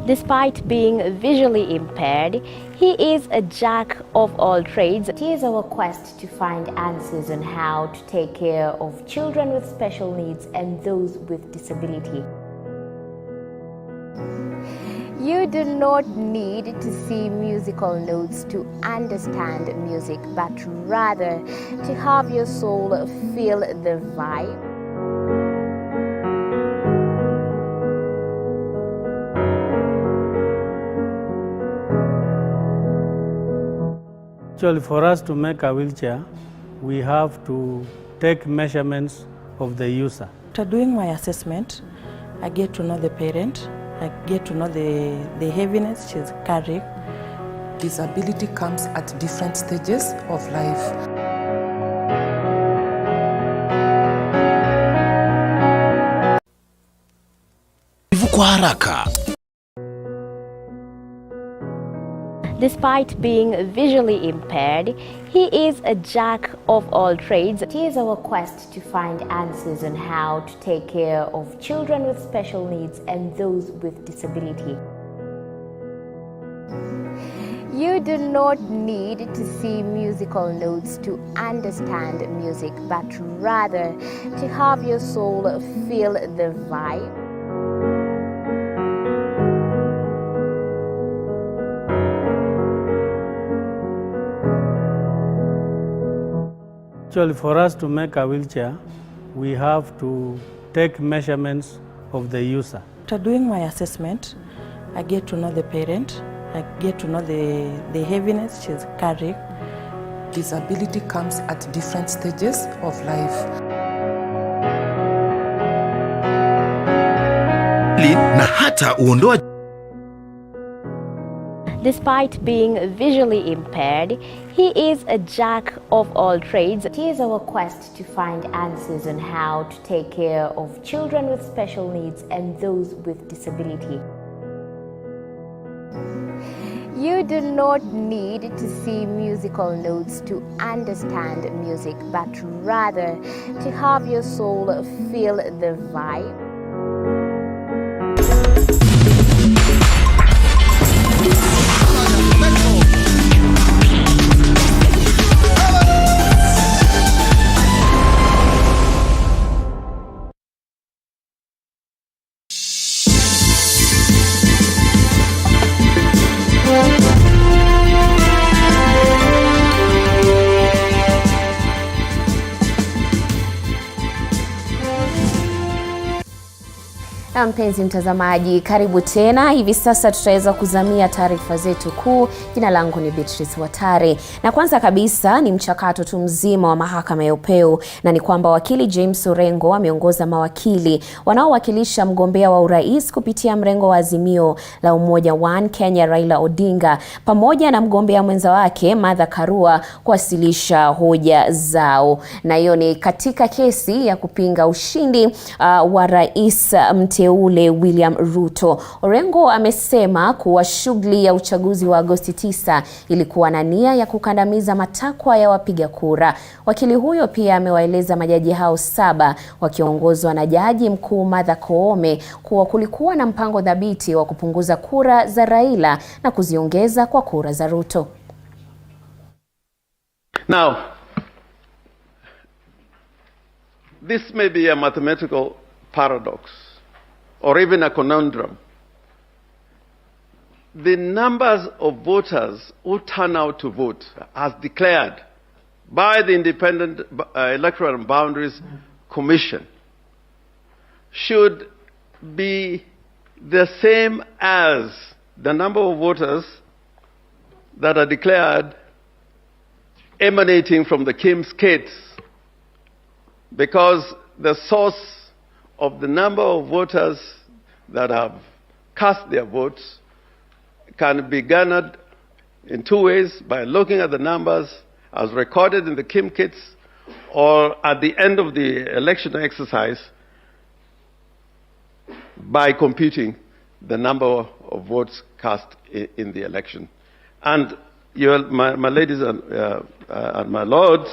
Despite being visually impaired, he is a jack of all trades. It is our quest to find answers on how to take care of children with special needs and those with disability. You do not need to see musical notes to understand music, but rather to have your soul feel the vibe. Actually, for us to make a wheelchair, we have to take measurements of the user. After doing my assessment, I get to know the parent. I get to know the heaviness she's carrying. Disability comes at different stages of life. Kwa haraka. Despite being visually impaired, he is a jack of all trades. It is our quest to find answers on how to take care of children with special needs and those with disability. You You do not need to see musical notes to understand music, but rather to have your soul feel the vibe. Actually, for us to make a wheelchair, we have to take measurements of the user. After doing my assessment, I get to know the parent, I get to know the heaviness she's carrying. Disability comes at different stages of life. Na hata uondoa. Despite being visually impaired, he is a jack of all trades. It is our quest to find answers on how to take care of children with special needs and those with disability. You do not need to see musical notes to understand music, but rather to have your soul feel the vibe. Na mpenzi mtazamaji, karibu tena. Hivi sasa tutaweza kuzamia taarifa zetu kuu. Jina langu ni Beatrice Watare. Na kwanza kabisa ni mchakato tu mzima wa mahakama ya upeo, na ni kwamba wakili James Orengo ameongoza mawakili wanaowakilisha mgombea wa urais kupitia mrengo wa Azimio la Umoja One Kenya Raila Odinga pamoja na mgombea mwenza wake Martha Karua kuwasilisha hoja zao. Na hiyo ni katika kesi ya kupinga ushindi wa rais mteule William Ruto. Orengo amesema kuwa shughuli ya uchaguzi wa Agosti 9 ilikuwa na nia ya kukandamiza matakwa ya wapiga kura. Wakili huyo pia amewaeleza majaji hao 7 wakiongozwa na jaji mkuu Martha Koome kuwa kulikuwa na mpango dhabiti wa kupunguza kura za Raila na kuziongeza kwa kura za Ruto. Now, this may be a mathematical paradox or even a conundrum. The numbers of voters who turn out to vote as declared by the Independent Electoral and Boundaries Commission should be the same as the number of voters that are declared emanating from the Kim's kids, because the source of the number of voters that have cast their votes can be garnered in 2 ways: by looking at the numbers as recorded in the Kim kits, or at the end of the election exercise by computing the number of votes cast in the election. And my ladies and my lords,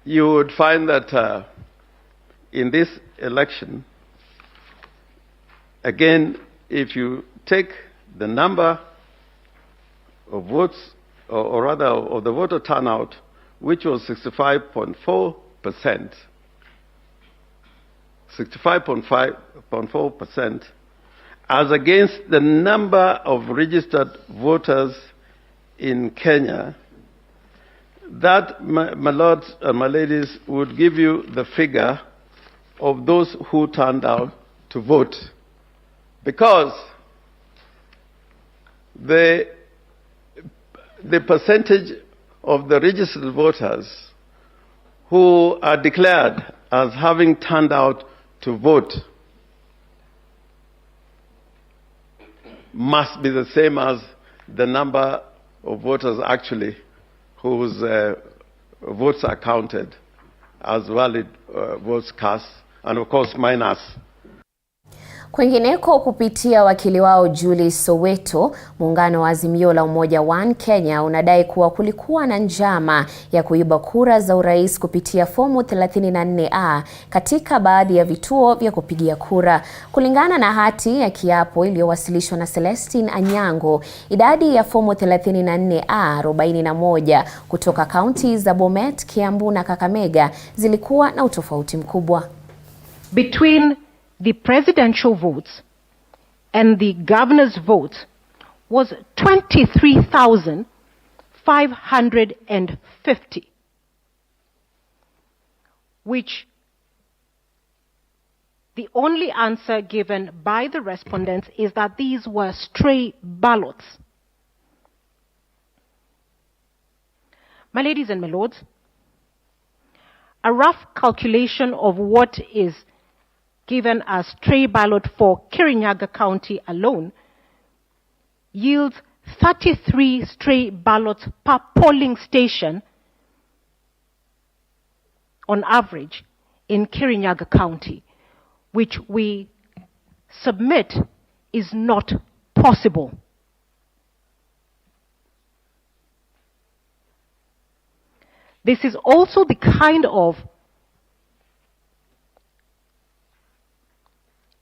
you would find that in this election, again, if you take the number of votes, or rather of the voter turnout, which was 65.4%, 65.4%, as against the number of registered voters in Kenya, that, my lords and my ladies, would give you the figure of those who turned out to vote. Because the percentage of the registered voters who are declared as having turned out to vote must be the same as the number of voters actually whose votes are counted as valid votes cast, and of course minus. Kwingineko, kupitia wakili wao Julie Soweto, muungano wa Azimio la Umoja One Kenya unadai kuwa kulikuwa na njama ya kuiba kura za urais kupitia fomu 34A katika baadhi ya vituo vya kupigia kura. Kulingana na hati ya kiapo iliyowasilishwa na Celestine Anyango, idadi ya fomu 34A 41 kutoka kaunti za Bomet, Kiambu na Kakamega zilikuwa na utofauti mkubwa. Between the presidential votes and the governor's vote was 23,550, which the only answer given by the respondents is that these were stray ballots. My ladies and my lords, a rough calculation of what is given as stray ballot for Kirinyaga County alone yields 33 stray ballots per polling station on average in Kirinyaga County, which we submit is not possible. This is also the kind of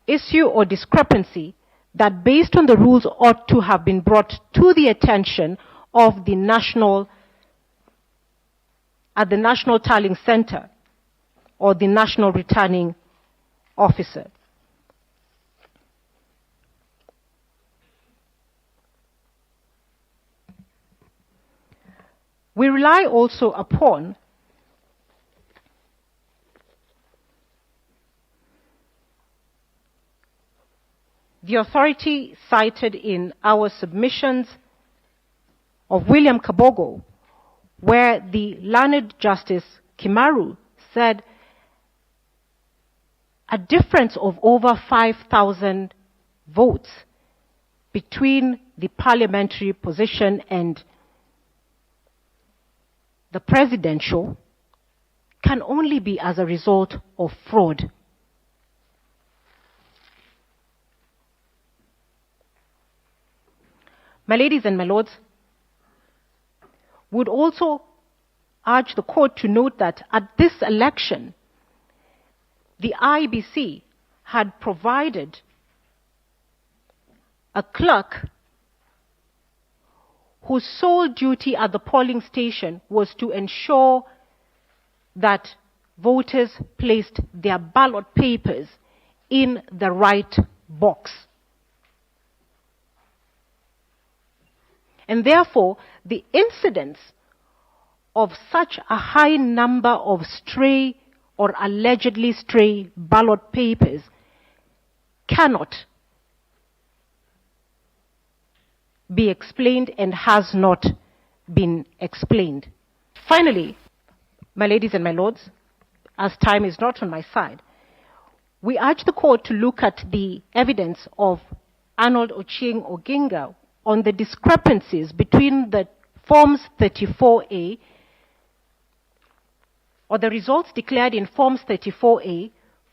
issue or discrepancy that, based on the rules, ought to have been brought to the attention of the National Tallying Center or the National Returning Officer. We rely also upon the authority cited in our submissions of William Kabogo, where the learned Justice Kimaru said a difference of over 5,000 votes between the parliamentary position and the presidential can only be as a result of fraud. My ladies and my lords, would also urge the court to note that at this election, the IEBC had provided a clerk whose sole duty at the polling station was to ensure that voters placed their ballot papers in the right box. And therefore, the incidence of such a high number of stray or allegedly stray ballot papers cannot be explained and has not been explained. Finally, my ladies and my lords, as time is not on my side, we urge the court to look at the evidence of Arnold Ochieng Oginga on the discrepancies between the Forms 34A, or the results declared in Forms 34A,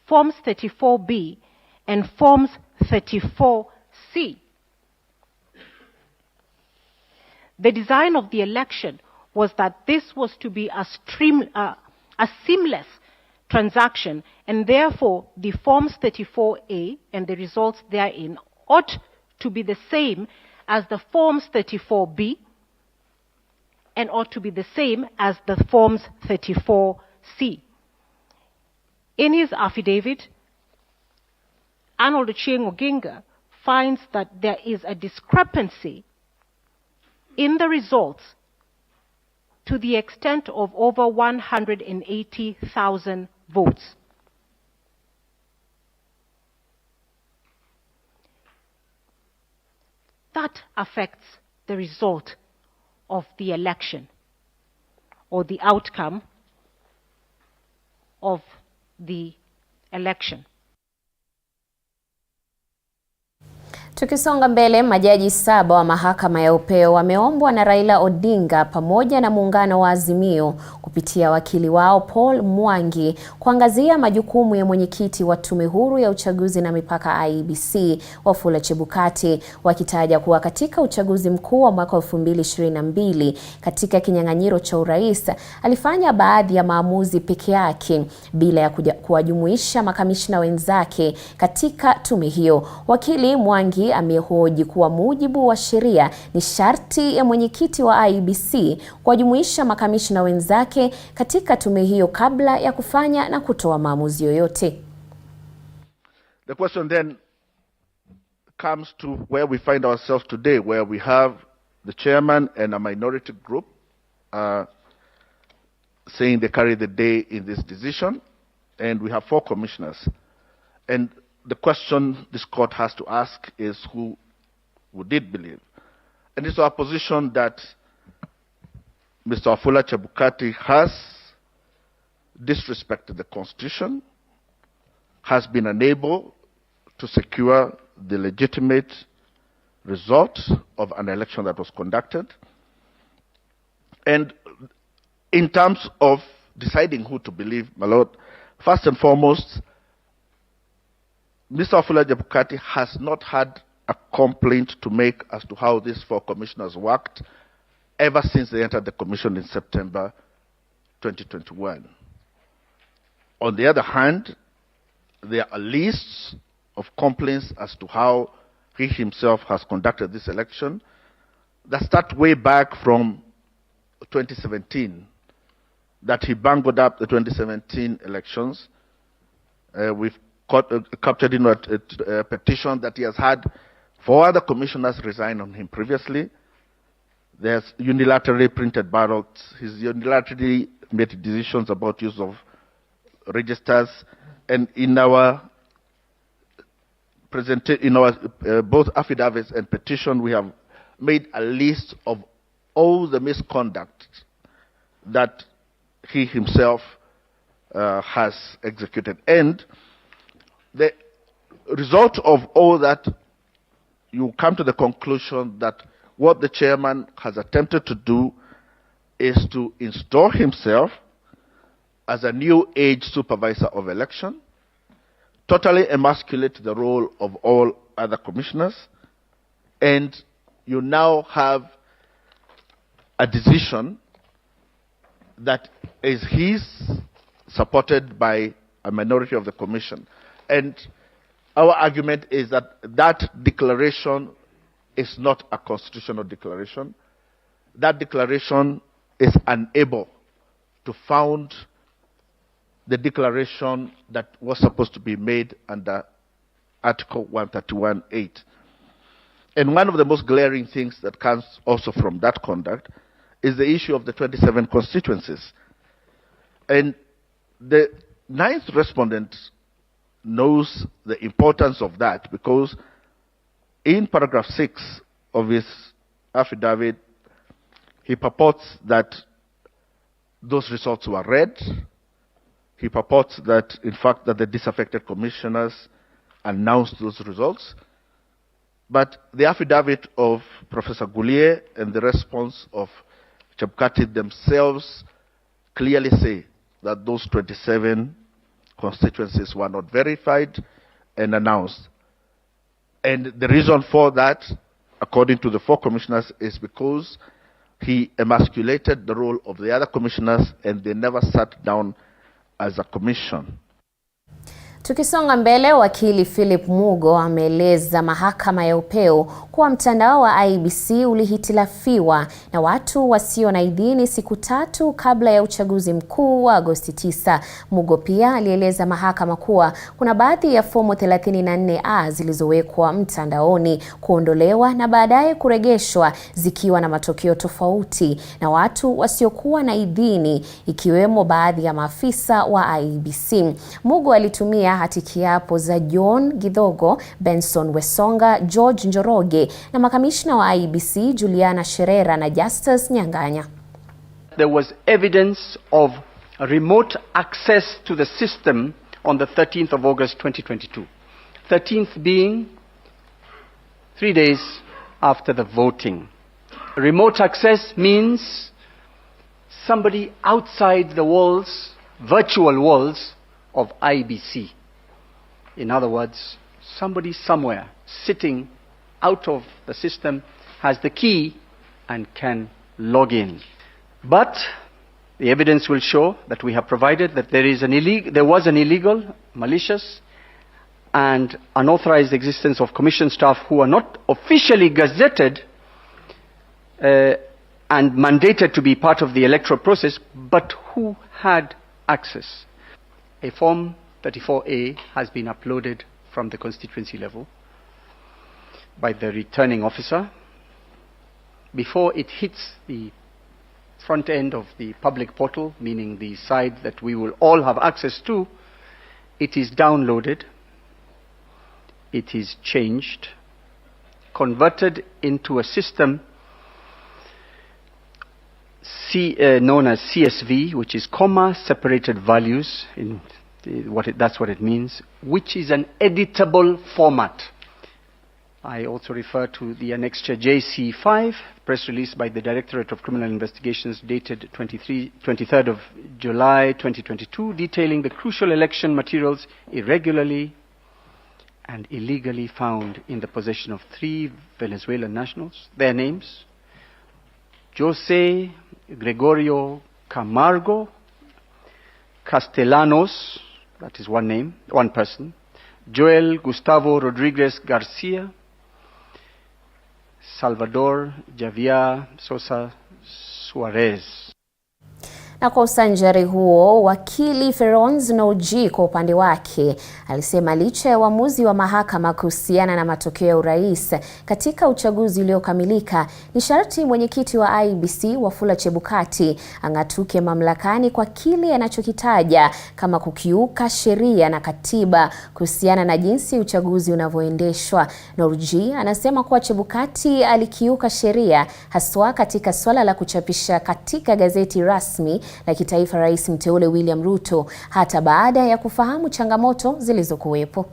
Forms 34B, and Forms 34C. The design of the election was that this was to be a seamless transaction, and therefore the Forms 34A and the results therein ought to be the same as the Forms 34B and ought to be the same as the Forms 34C. In his affidavit, Arnold Ochieng Oginga finds that there is a discrepancy in the results to the extent of over 180,000 votes. That affects the result of the election or the outcome of the election. Tukisonga mbele, majaji 7 wa mahakama ya upeo wameombwa na Raila Odinga pamoja na muungano wa Azimio kupitia wakili wao Paul Mwangi kuangazia majukumu ya mwenyekiti wa tume huru ya uchaguzi na mipaka IEBC Wafula Chebukati, wakitaja kuwa katika uchaguzi mkuu wa mwaka 2022 katika kinyang'anyiro cha urais alifanya baadhi ya maamuzi peke yake bila ya kuwajumuisha makamishna wenzake katika tume hiyo. Wakili Mwangi amehoji kuwa mujibu wa sheria ni sharti ya mwenyekiti wa IEBC kuwajumuisha makamishna wenzake katika tume hiyo kabla ya kufanya na kutoa maamuzi yoyote. The question then comes to where we find ourselves today, where we have the chairman and a minority group saying they carry the day in this decision, and we have 4 commissioners. And the question this court has to ask is who would it believe? And it's our position that Mr. Wafula Chebukati has disrespected the Constitution, has been unable to secure the legitimate result of an election that was conducted. And in terms of deciding who to believe, my Lord, first and foremost, Mr. Wafula Chebukati has not had a complaint to make as to how these 4 commissioners worked ever since they entered the commission in September 2021. On the other hand, there are lists of complaints as to how he himself has conducted this election that start way back from 2017, that he bungled up the 2017 elections. We've captured in a petition that he has had 4 other commissioners resign on him previously. There's unilaterally printed ballots. He's unilaterally made decisions about use of registers. And in our both affidavits and petition, we have made a list of all the misconduct that he himself has executed. And the result of all that, you come to the conclusion that what the chairman has attempted to do is to install himself as a new age supervisor of election, totally emasculate the role of all other commissioners, and you now have a decision that is his, supported by a minority of the commission. And our argument is that that declaration is not a constitutional declaration. That declaration is unable to found the declaration that was supposed to be made under Article 131(8). And one of the most glaring things that comes also from that conduct is the issue of the 27 constituencies. And the 9th respondent knows the importance of that, because in paragraph 6 of his affidavit, he purports that those results were read. He purports that, in fact, that the disaffected commissioners announced those results. But the affidavit of Professor Goulier and the response of Chebukati themselves clearly say that those 27 constituencies were not verified and announced. And the reason for that, according to the 4 commissioners, is because he emasculated the role of the other commissioners and they never sat down as a commission. Tukisonga mbele, wakili Philip Mugo ameeleza mahakama ya upeo kuwa mtandao wa IEBC ulihitilafiwa na watu wasio na idhini siku 3 kabla ya uchaguzi mkuu wa Agosti 9. Mugo pia alieleza mahakama kuwa kuna baadhi ya fomu 34A zilizowekwa mtandaoni kuondolewa na baadaye kuregeshwa zikiwa na matokeo tofauti na watu wasiokuwa na idhini, ikiwemo baadhi ya maafisa wa IEBC. Mugo alitumia hati kiapo za John Githogo, Benson Wesonga, George Njoroge na makamishna wa IEBC Juliana Sherera na Justus Nyanganya. There was evidence of remote access to the system on the 13th of August 2022. 13th being 3 days after the voting. Remote access means somebody outside the walls, virtual walls of IBC. In other words, somebody somewhere sitting out of the system has the key and can log in. But the evidence will show that we have provided that there was an illegal, malicious, and unauthorized existence of commission staff who are not officially gazetted and mandated to be part of the electoral process, but who had access. A Form 34A has been uploaded from the constituency level by the returning officer. Before it hits the front end of the public portal, meaning the side that we will all have access to, it is downloaded, it is changed, converted into a system known as CSV, which is comma separated values, that's what it means, which is an editable format. I also refer to the annexure JC5, press release by the Directorate of Criminal Investigations dated 23rd of July 2022, detailing the crucial election materials irregularly and illegally found in the possession of 3 Venezuelan nationals. Their names: Jose Gregorio Camargo Castellanos, that is one name, one person, Joel Gustavo Rodriguez Garcia, Salvador Javier Sosa Suarez. Na kwa usanjari huo, wakili Feronz Noji kwa upande wake alisema licha ya uamuzi wa mahakama kuhusiana na matokeo ya urais katika uchaguzi uliokamilika, ni sharti mwenyekiti wa IEBC Wafula Chebukati ang'atuke mamlakani kwa kile anachokitaja kama kukiuka sheria na katiba kuhusiana na jinsi uchaguzi unavyoendeshwa. Noji anasema kuwa Chebukati alikiuka sheria haswa katika swala la kuchapisha katika gazeti rasmi la kitaifa Rais mteule William Ruto hata baada ya kufahamu changamoto zilizokuwepo.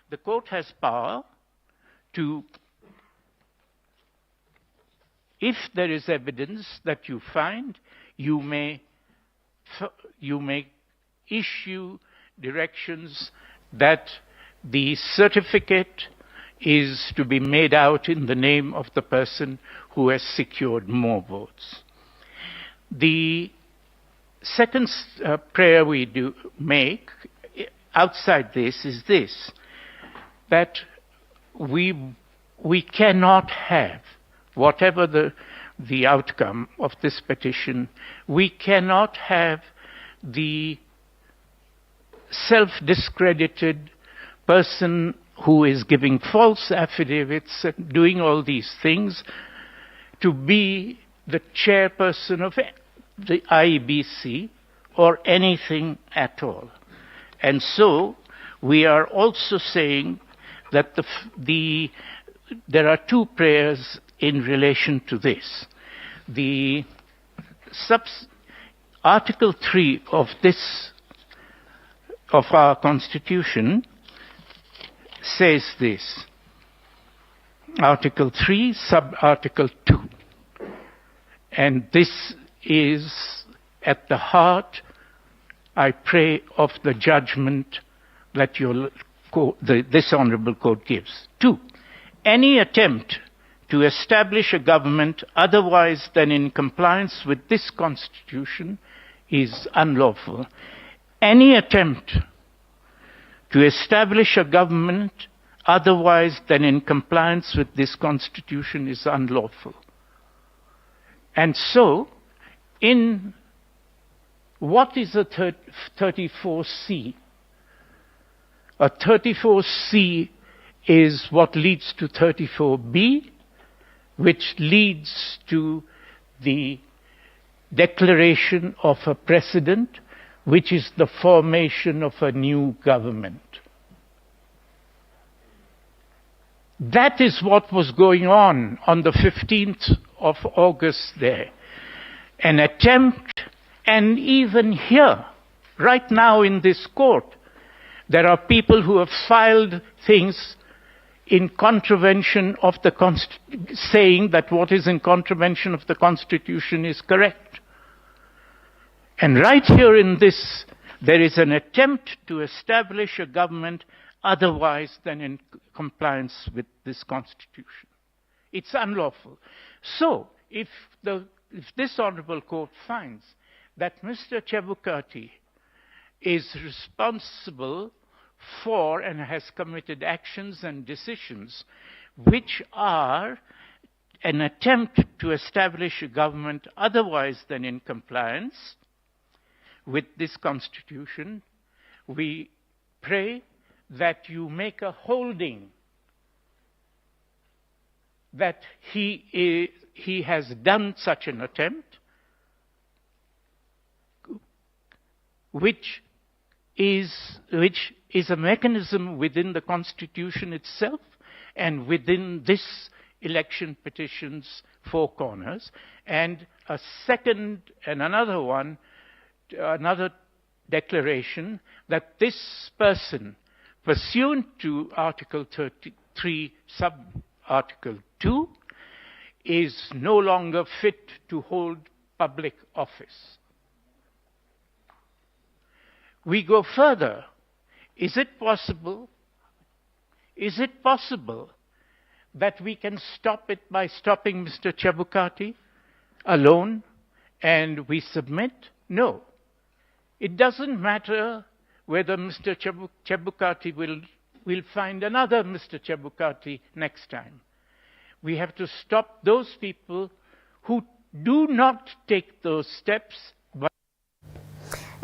The court has power to, if there is evidence that you find, you may issue directions that the certificate is to be made out in the name of the person who has secured more votes. The second prayer we do make outside this is this, that we cannot have, whatever the outcome of this petition, we cannot have the self-discredited person who is giving false affidavits and doing all these things to be the chairperson of the IEBC or anything at all. And so we are also saying that there are 2 prayers in relation to this. The Article 3 of our Constitution says this, Article 3, Sub-Article 2, and this is at the heart, I pray, of the judgment that this Honourable Court gives. 2, any attempt to establish a government otherwise than in compliance with this Constitution is unlawful. Any attempt to establish a government otherwise than in compliance with this Constitution is unlawful. And so, in what is a 34C? A 34C is what leads to 34B, which leads to the declaration of a precedent, which is the formation of a new government. That is what was going on the 15th of August there. An attempt, and even here, right now in this court, there are people who have filed things in contravention of the saying that what is in contravention of the Constitution is correct. And right here in this, there is an attempt to establish a government otherwise than in compliance with this Constitution. It's unlawful. So, if this Honorable Court finds that Mr. Chebukati is responsible for and has committed actions and decisions which are an attempt to establish a government otherwise than in compliance with this Constitution, we pray that you make a holding that he has done such an attempt, which is a mechanism within the Constitution itself and within this election petition's four corners, and another declaration that this person, pursuant to Article 33, sub-Article 2, is no longer fit to hold public office. We go further. Is it possible that we can stop it by stopping Mr. Chebukati alone and we submit? No. It doesn't matter whether Mr. Chebukati will find another Mr. Chebukati next time. We have to stop those people who do not take those steps.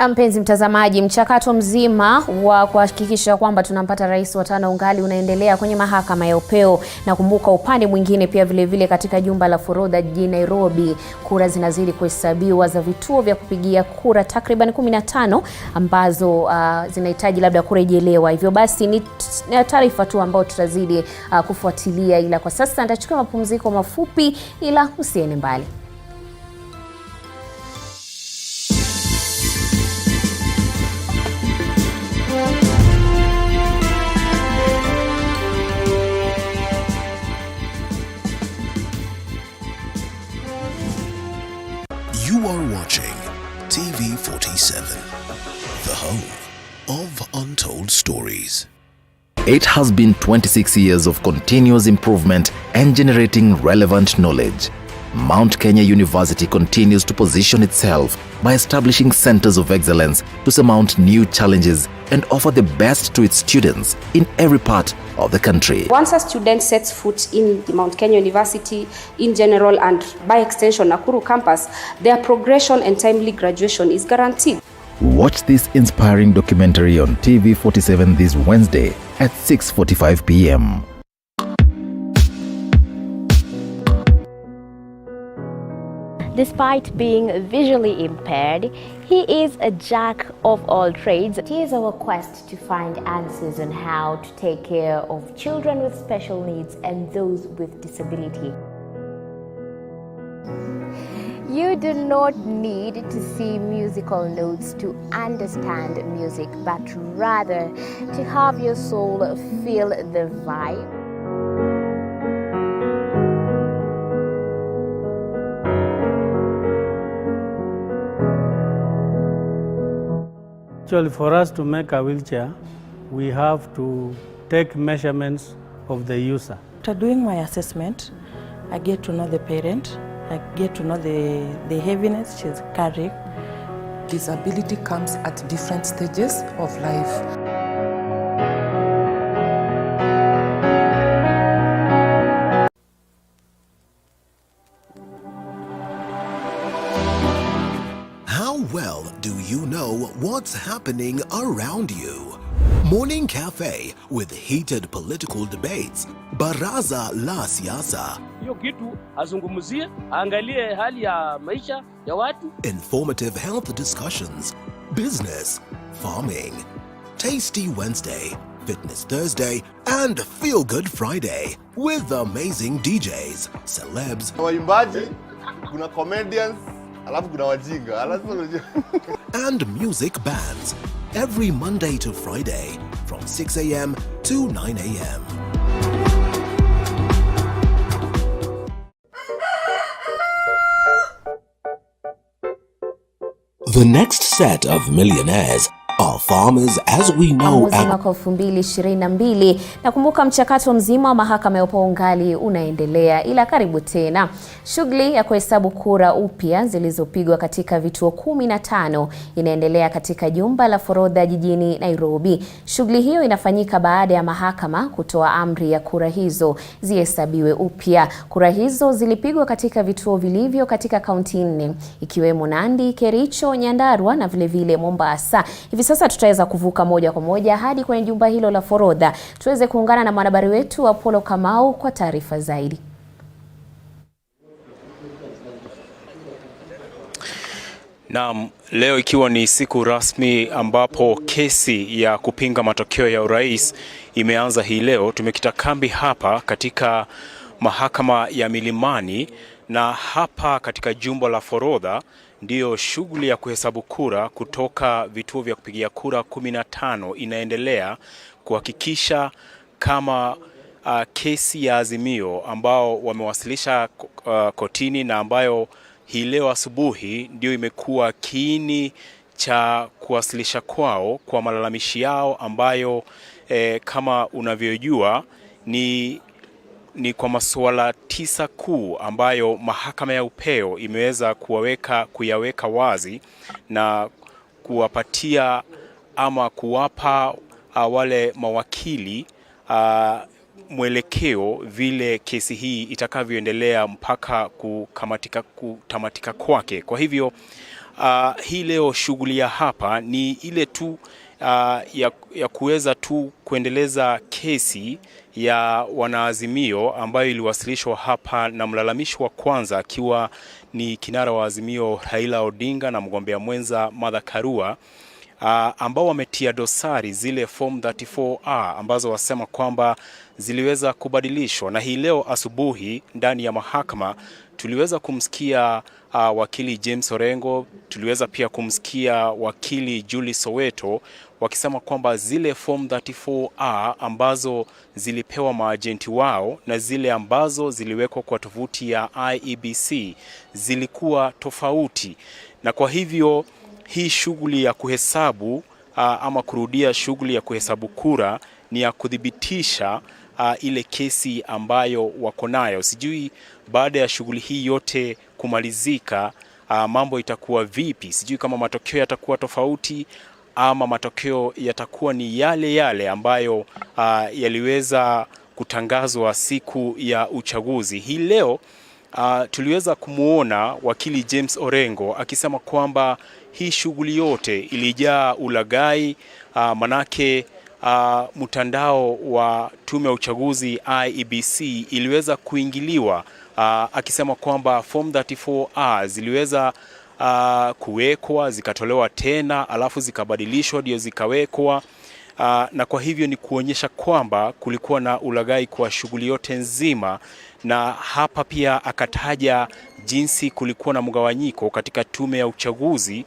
Mpenzi mtazamaji, mchakato mzima wa kuhakikisha kwamba tunampata rais wa tano ungali unaendelea kwenye mahakama ya upeo, na kumbuka upande mwingine pia vile vile katika jumba la forodha jijini Nairobi, kura zinazidi kuhesabiwa za vituo vya kupigia kura takriban 15 ambazo zinahitaji labda kurejelewa. Hivyo basi ni taarifa tu ambayo tutazidi kufuatilia, ila kwa sasa nitachukua mapumziko mafupi, ila usiende mbali. You are watching TV47, the home of untold stories. It has been 26 years of continuous improvement and generating relevant knowledge. Mount Kenya University continues to position itself by establishing centers of excellence to surmount new challenges and offer the best to its students in every part of the country. Once a student sets foot in the Mount Kenya University in general and by extension Nakuru campus, their progression and timely graduation is guaranteed. Watch this inspiring documentary on TV47 this Wednesday at 6:45 p.m. Despite being visually impaired, he is a jack of all trades. It is our quest to find answers on how to take care of children with special needs and those with disability. You do not need to see musical notes to understand music, but rather to have your soul feel the vibe. Actually, for us to make a wheelchair, we have to take measurements of the user. After doing my assessment, I get to know the parent, I get to know the heaviness she's carrying. Disability comes at different stages of life. Well, do you know what's happening around you? Morning Cafe with heated political debates. Baraza la Siasa. Hiyo kitu azungumzie, angalie hali ya maisha ya watu. Informative health discussions. Business, farming. Tasty Wednesday, Fitness Thursday, and Feel Good Friday with amazing DJs, celebs. Waimbaji, kuna comedians, alafu kuna wajinga. And music bands every Monday to Friday from 6 a.m. to 9 a.m. The next set of millionaires are farmers as we know. Mwaka 2022 na kumbuka mchakato mzima wa mahakama ya upeo ungali unaendelea, ila karibu tena. Shughuli ya kuhesabu kura upya zilizopigwa katika vituo 15 inaendelea katika jumba la forodha jijini Nairobi. Shughuli hiyo inafanyika baada ya mahakama kutoa amri ya kura hizo zihesabiwe upya. Kura hizo zilipigwa katika vituo vilivyo katika kaunti 4 ikiwemo Nandi, Kericho, Nyandarua na vile Mombasa. Hivi sasa tutaweza kuvuka moja kwa moja hadi kwenye jumba hilo la forodha. Tuweze kuungana na mwanahabari wetu Apollo Kamau kwa taarifa zaidi. Naam, leo ikiwa ni siku rasmi ambapo kesi ya kupinga matokeo ya urais imeanza hii leo, tumekita kambi hapa katika mahakama ya Milimani, na hapa katika jumba la forodha ndiyo shughuli ya kuhesabu kura kutoka vituo vya kupigia kura 15 inaendelea kuhakikisha kama kesi ya Azimio ambao wamewasilisha kotini na ambayo hii leo asubuhi ndio imekuwa kiini cha kuwasilisha kwao kwa malalamishi yao ambayo kama unavyojua ni kwa masuala 9 kuu ambayo mahakama ya upeo imeweza kuyaweka wazi na kuwapatia ama kuwapa wale mawakili mwelekeo vile kesi hii itakavyoendelea mpaka kutamatika kwake. Kwa hivyo hii leo shughuli ya hapa ni ile tu ya kuweza tu kuendeleza kesi ya wanaazimio ambayo iliwasilishwa hapa na mlalamishi wa kwanza akiwa ni kinara wa Azimio Raila Odinga na mgombea mwenza Martha Karua, ambao wametia dosari zile form 34A ambazo wasema kwamba ziliweza kubadilishwa. Na hii leo asubuhi ndani ya mahakama tuliweza kumsikia wakili James Orengo, tuliweza pia kumsikia wakili Julie Soweto wakisema kwamba zile form 34A ambazo zilipewa maajenti wao na zile ambazo ziliwekwa kwa tovuti ya IEBC zilikuwa tofauti, na kwa hivyo hii shughuli ya kuhesabu ama kurudia shughuli ya kuhesabu kura ni ya kudhibitisha ile kesi ambayo wako nayo. Sijui baada ya shughuli hii yote kumalizika mambo itakuwa vipi. Sijui kama matokeo yatakuwa tofauti ama matokeo yatakuwa ni yale ambayo yaliweza kutangazwa siku ya uchaguzi. Hii leo tuliweza kumuona wakili James Orengo akisema kwamba hii shughuli yote ilijaa ulaghai, manake mtandao wa tume ya uchaguzi IEBC iliweza kuingiliwa, akisema kwamba form 34A ziliweza kuwekwa zikatolewa tena alafu zikabadilishwa ndio zikawekwa, na kwa hivyo ni kuonyesha kwamba kulikuwa na ulaghai kwa shughuli yote nzima. Na hapa pia akataja jinsi kulikuwa na mgawanyiko katika tume ya uchaguzi,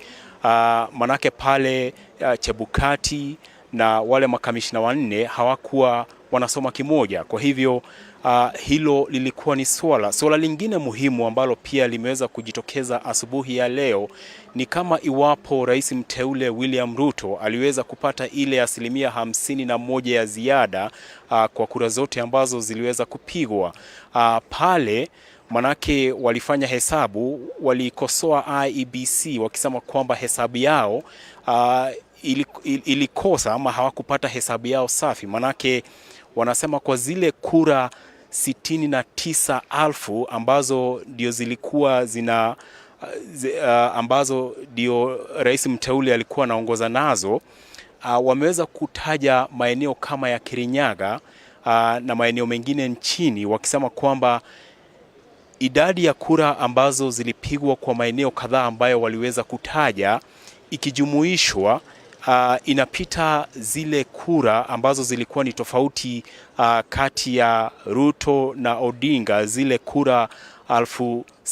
manake pale Chebukati na wale makamishna 4 hawakuwa wanasoma kimoja. Kwa hivyo hilo lilikuwa ni swala lingine muhimu ambalo pia limeweza kujitokeza asubuhi ya leo ni kama iwapo rais mteule William Ruto aliweza kupata ile 51% ya ziada kwa kura zote ambazo ziliweza kupigwa pale. Manake walifanya hesabu, walikosoa IEBC wakisema kwamba hesabu yao ilikosa ama hawakupata hesabu yao safi. Manake wanasema kwa zile kura 69,000 ambazo ndio zilikuwa ambazo ndio rais mteule alikuwa anaongoza nazo, wameweza kutaja maeneo kama ya Kirinyaga na maeneo mengine nchini, wakisema kwamba idadi ya kura ambazo zilipigwa kwa maeneo kadhaa ambayo waliweza kutaja ikijumuishwa inapita zile kura ambazo zilikuwa ni tofauti kati ya Ruto na Odinga, zile kura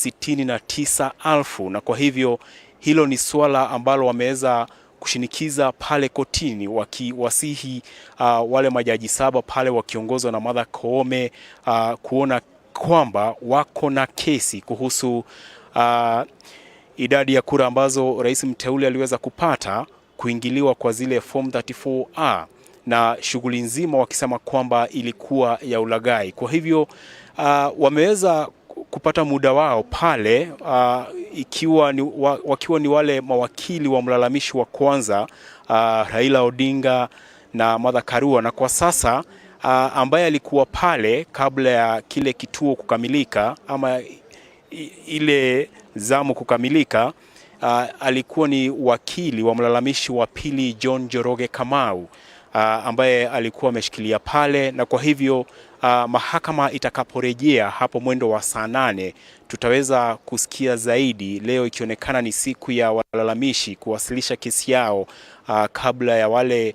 69,000, na kwa hivyo hilo ni swala ambalo wameweza kushinikiza pale kotini, wakiwasihi wale majaji 7 pale wakiongozwa na Martha Koome kuona kwamba wako na kesi kuhusu idadi ya kura ambazo rais mteule aliweza kupata, kuingiliwa kwa zile form 34A na shughuli nzima, wakisema kwamba ilikuwa ya ulaghai. Kwa hivyo wameweza kupata muda wao pale, wakiwa ni wale mawakili wa mlalamishi wa kwanza, Raila Odinga na Martha Karua, na kwa sasa ambaye alikuwa pale kabla ya kile kituo kukamilika ama ile zamu kukamilika, alikuwa ni wakili wa mlalamishi wa pili John Njoroge Kamau, ambaye alikuwa ameshikilia pale, na kwa hivyo mahakama itakaporejea hapo mwendo wa saa 8 tutaweza kusikia zaidi, leo ikionekana ni siku ya walalamishi kuwasilisha kesi yao kabla ya wale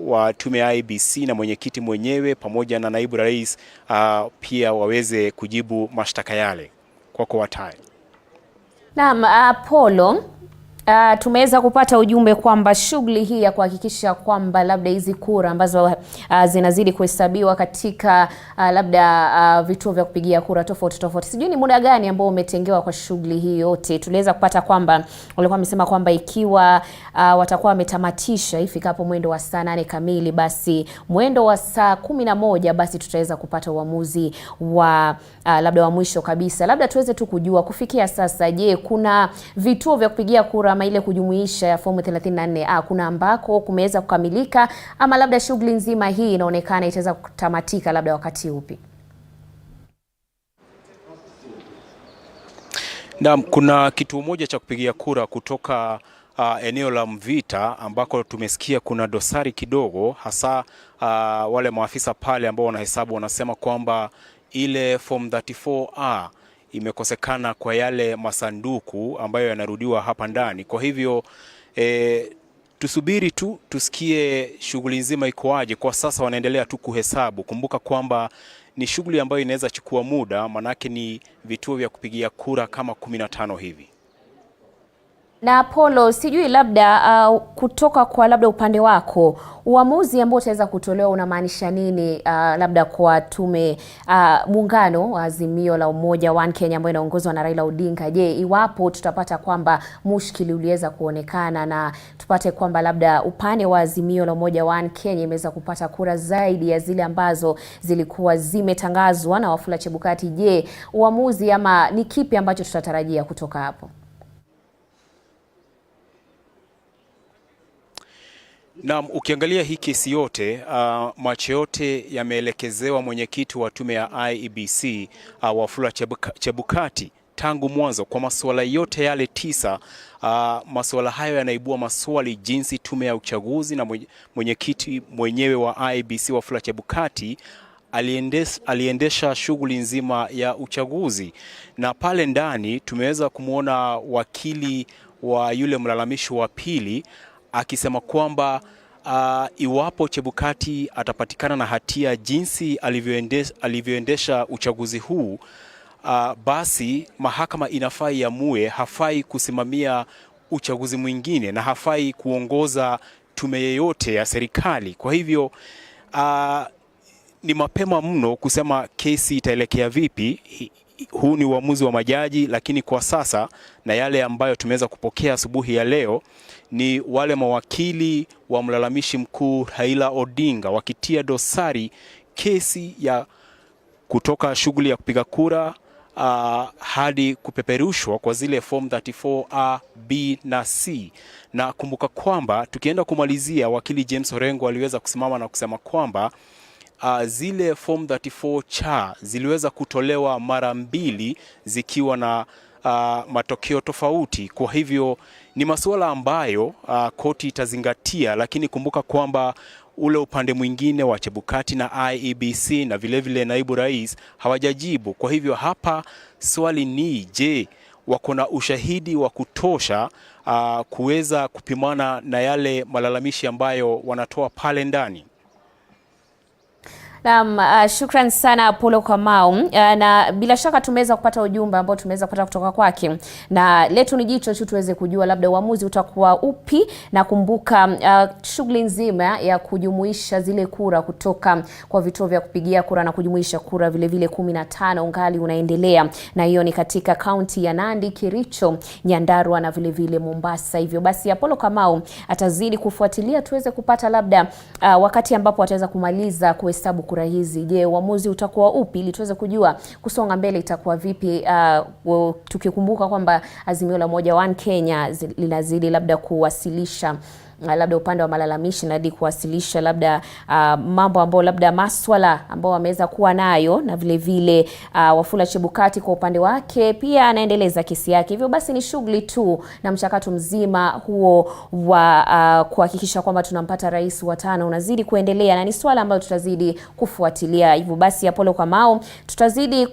wa tume ya IEBC na mwenyekiti mwenyewe pamoja na naibu rais pia waweze kujibu mashtaka yale. Kwako Watai. Naam, Apollo, tumeweza kupata ujumbe kwamba shughuli hii ya kuhakikisha kwamba labda hizi kura ambazo zinazidi kuhesabiwa katika labda vituo vya kupigia kura tofauti, sijui ni muda gani ambao umetengewa kwa shughuli hii yote. Tuliweza kupata kwamba walikuwa wamesema kwamba ikiwa watakuwa wametamatisha ifikapo mwendo wa saa 8 kamili, basi mwendo wa saa 11 basi tutaweza kupata uamuzi wa labda wa mwisho kabisa. Labda tuweze tu kujua kufikia sasa, je, kuna vituo vya kupigia kura ama ile kujumuisha ya fomu 34A kuna ambako kumeweza kukamilika, ama labda shughuli nzima hii inaonekana itaweza kutamatika labda wakati upi? Naam, kuna kituo moja cha kupigia kura kutoka eneo la Mvita ambako tumesikia kuna dosari kidogo, hasa wale maafisa pale ambao wanahesabu wanasema kwamba ile form 34A imekosekana kwa yale masanduku ambayo yanarudiwa hapa ndani. Kwa hivyo tusubiri tu tusikie shughuli nzima ikoaje. Kwa sasa wanaendelea tu kuhesabu. Kumbuka kwamba ni shughuli ambayo inaweza chukua muda, manake ni vituo vya kupigia kura kama 15 hivi. Na Apollo, sijui labda kutoka kwa labda upande wako, uamuzi ambao utaweza kutolewa unamaanisha nini labda kwa tume muungano wa Azimio la Umoja One Kenya ambayo inaongozwa na Raila Odinga? Je, iwapo tutapata kwamba mushkili uliweza kuonekana na tupate kwamba labda upande wa Azimio la Umoja One Kenya imeweza kupata kura zaidi ya zile ambazo zilikuwa zimetangazwa na Wafula Chebukati, je, uamuzi ama ni kipi ambacho tutatarajia kutoka hapo? Na ukiangalia hii kesi yote, macho yote yameelekezewa mwenyekiti wa tume ya IEBC Wafula Chebukati tangu mwanzo kwa masuala yote yale 9. Masuala hayo yanaibua maswali jinsi tume ya uchaguzi na mwenyekiti mwenyewe wa IEBC Wafula Chebukati aliendesha shughuli nzima ya uchaguzi. Na pale ndani tumeweza kumuona wakili wa yule mlalamishi wa pili akisema kwamba iwapo Chebukati atapatikana na hatia jinsi alivyoendesha uchaguzi huu, basi mahakama inafaa iamue hafai kusimamia uchaguzi mwingine na hafai kuongoza tume yoyote ya serikali. Kwa hivyo ni mapema mno kusema kesi itaelekea vipi. Huu ni uamuzi wa majaji, lakini kwa sasa na yale ambayo tumeweza kupokea asubuhi ya leo ni wale mawakili wa mlalamishi mkuu Raila Odinga wakitia dosari kesi ya kutoka shughuli ya kupiga kura hadi kupeperushwa kwa zile form 34A, B na C. Na kumbuka kwamba tukienda kumalizia, wakili James Orengo aliweza kusimama na kusema kwamba zile form 34 cha ziliweza kutolewa mara 2 zikiwa na matokeo tofauti. Kwa hivyo ni masuala ambayo koti itazingatia, lakini kumbuka kwamba ule upande mwingine wa Chebukati na IEBC na vile naibu rais hawajajibu. Kwa hivyo hapa swali ni, je, wako na ushahidi wa kutosha kuweza kupimana na yale malalamishi ambayo wanatoa pale ndani? Shukran sana Apollo Kamau, na bila shaka tumeweza kupata ujumbe ambao tumeweza kupata kutoka kwake, na letu ni jicho tu tuweze kujua labda uamuzi utakuwa upi, na kumbuka shughuli nzima ya kujumuisha zile kura kutoka kwa vituo vya kupigia kura na kujumuisha kura vile vile 15 ungali unaendelea, na hiyo ni katika kaunti ya Nandi, Kericho, Nyandarua na vile vile Mombasa. Hivyo basi Apollo Kamau atazidi kufuatilia tuweze kupata labda wakati ambapo ataweza kumaliza kuhesabu kura hizi. Je, uamuzi utakuwa upi ili tuweze kujua kusonga mbele itakuwa vipi, tukikumbuka kwamba Azimio la Umoja One Kenya linazidi labda kuwasilisha labda upande wa malalamishi na hadi kuwasilisha labda mambo ambayo labda maswala ambao wameweza kuwa nayo, na vile vile Wafula Chebukati kwa upande wake pia anaendeleza kesi yake. Hivyo basi ni shughuli tu na mchakato mzima huo wa kuhakikisha kwamba tunampata rais wa 5 unazidi kuendelea, na ni swala ambalo tutazidi kufuatilia. Hivyo basi Apollo Kamau, tutazidi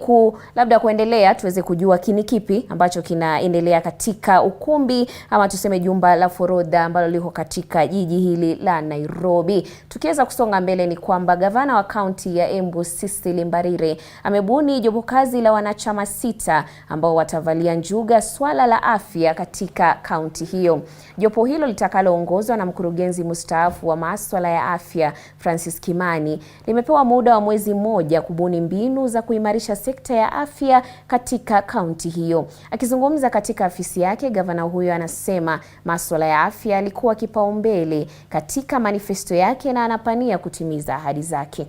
labda kuendelea tuweze kujua kini kipi ambacho kinaendelea katika ukumbi ama tuseme jumba la forodha ambalo liko katika jiji hili la Nairobi. Tukiweza kusonga mbele ni kwamba gavana wa kaunti ya Embu Cecily Mbarire amebuni jopo kazi la wanachama 6 ambao watavalia njuga swala la afya katika kaunti hiyo. Jopo hilo litakaloongozwa na mkurugenzi mstaafu wa masuala ya afya Francis Kimani limepewa muda wa mwezi mmoja kubuni mbinu za kuimarisha sekta ya afya katika kaunti hiyo. Akizungumza katika afisi yake, gavana huyo anasema masuala ya afya yalikuwa kipaumbele katika manifesto yake na anapania kutimiza ahadi zake.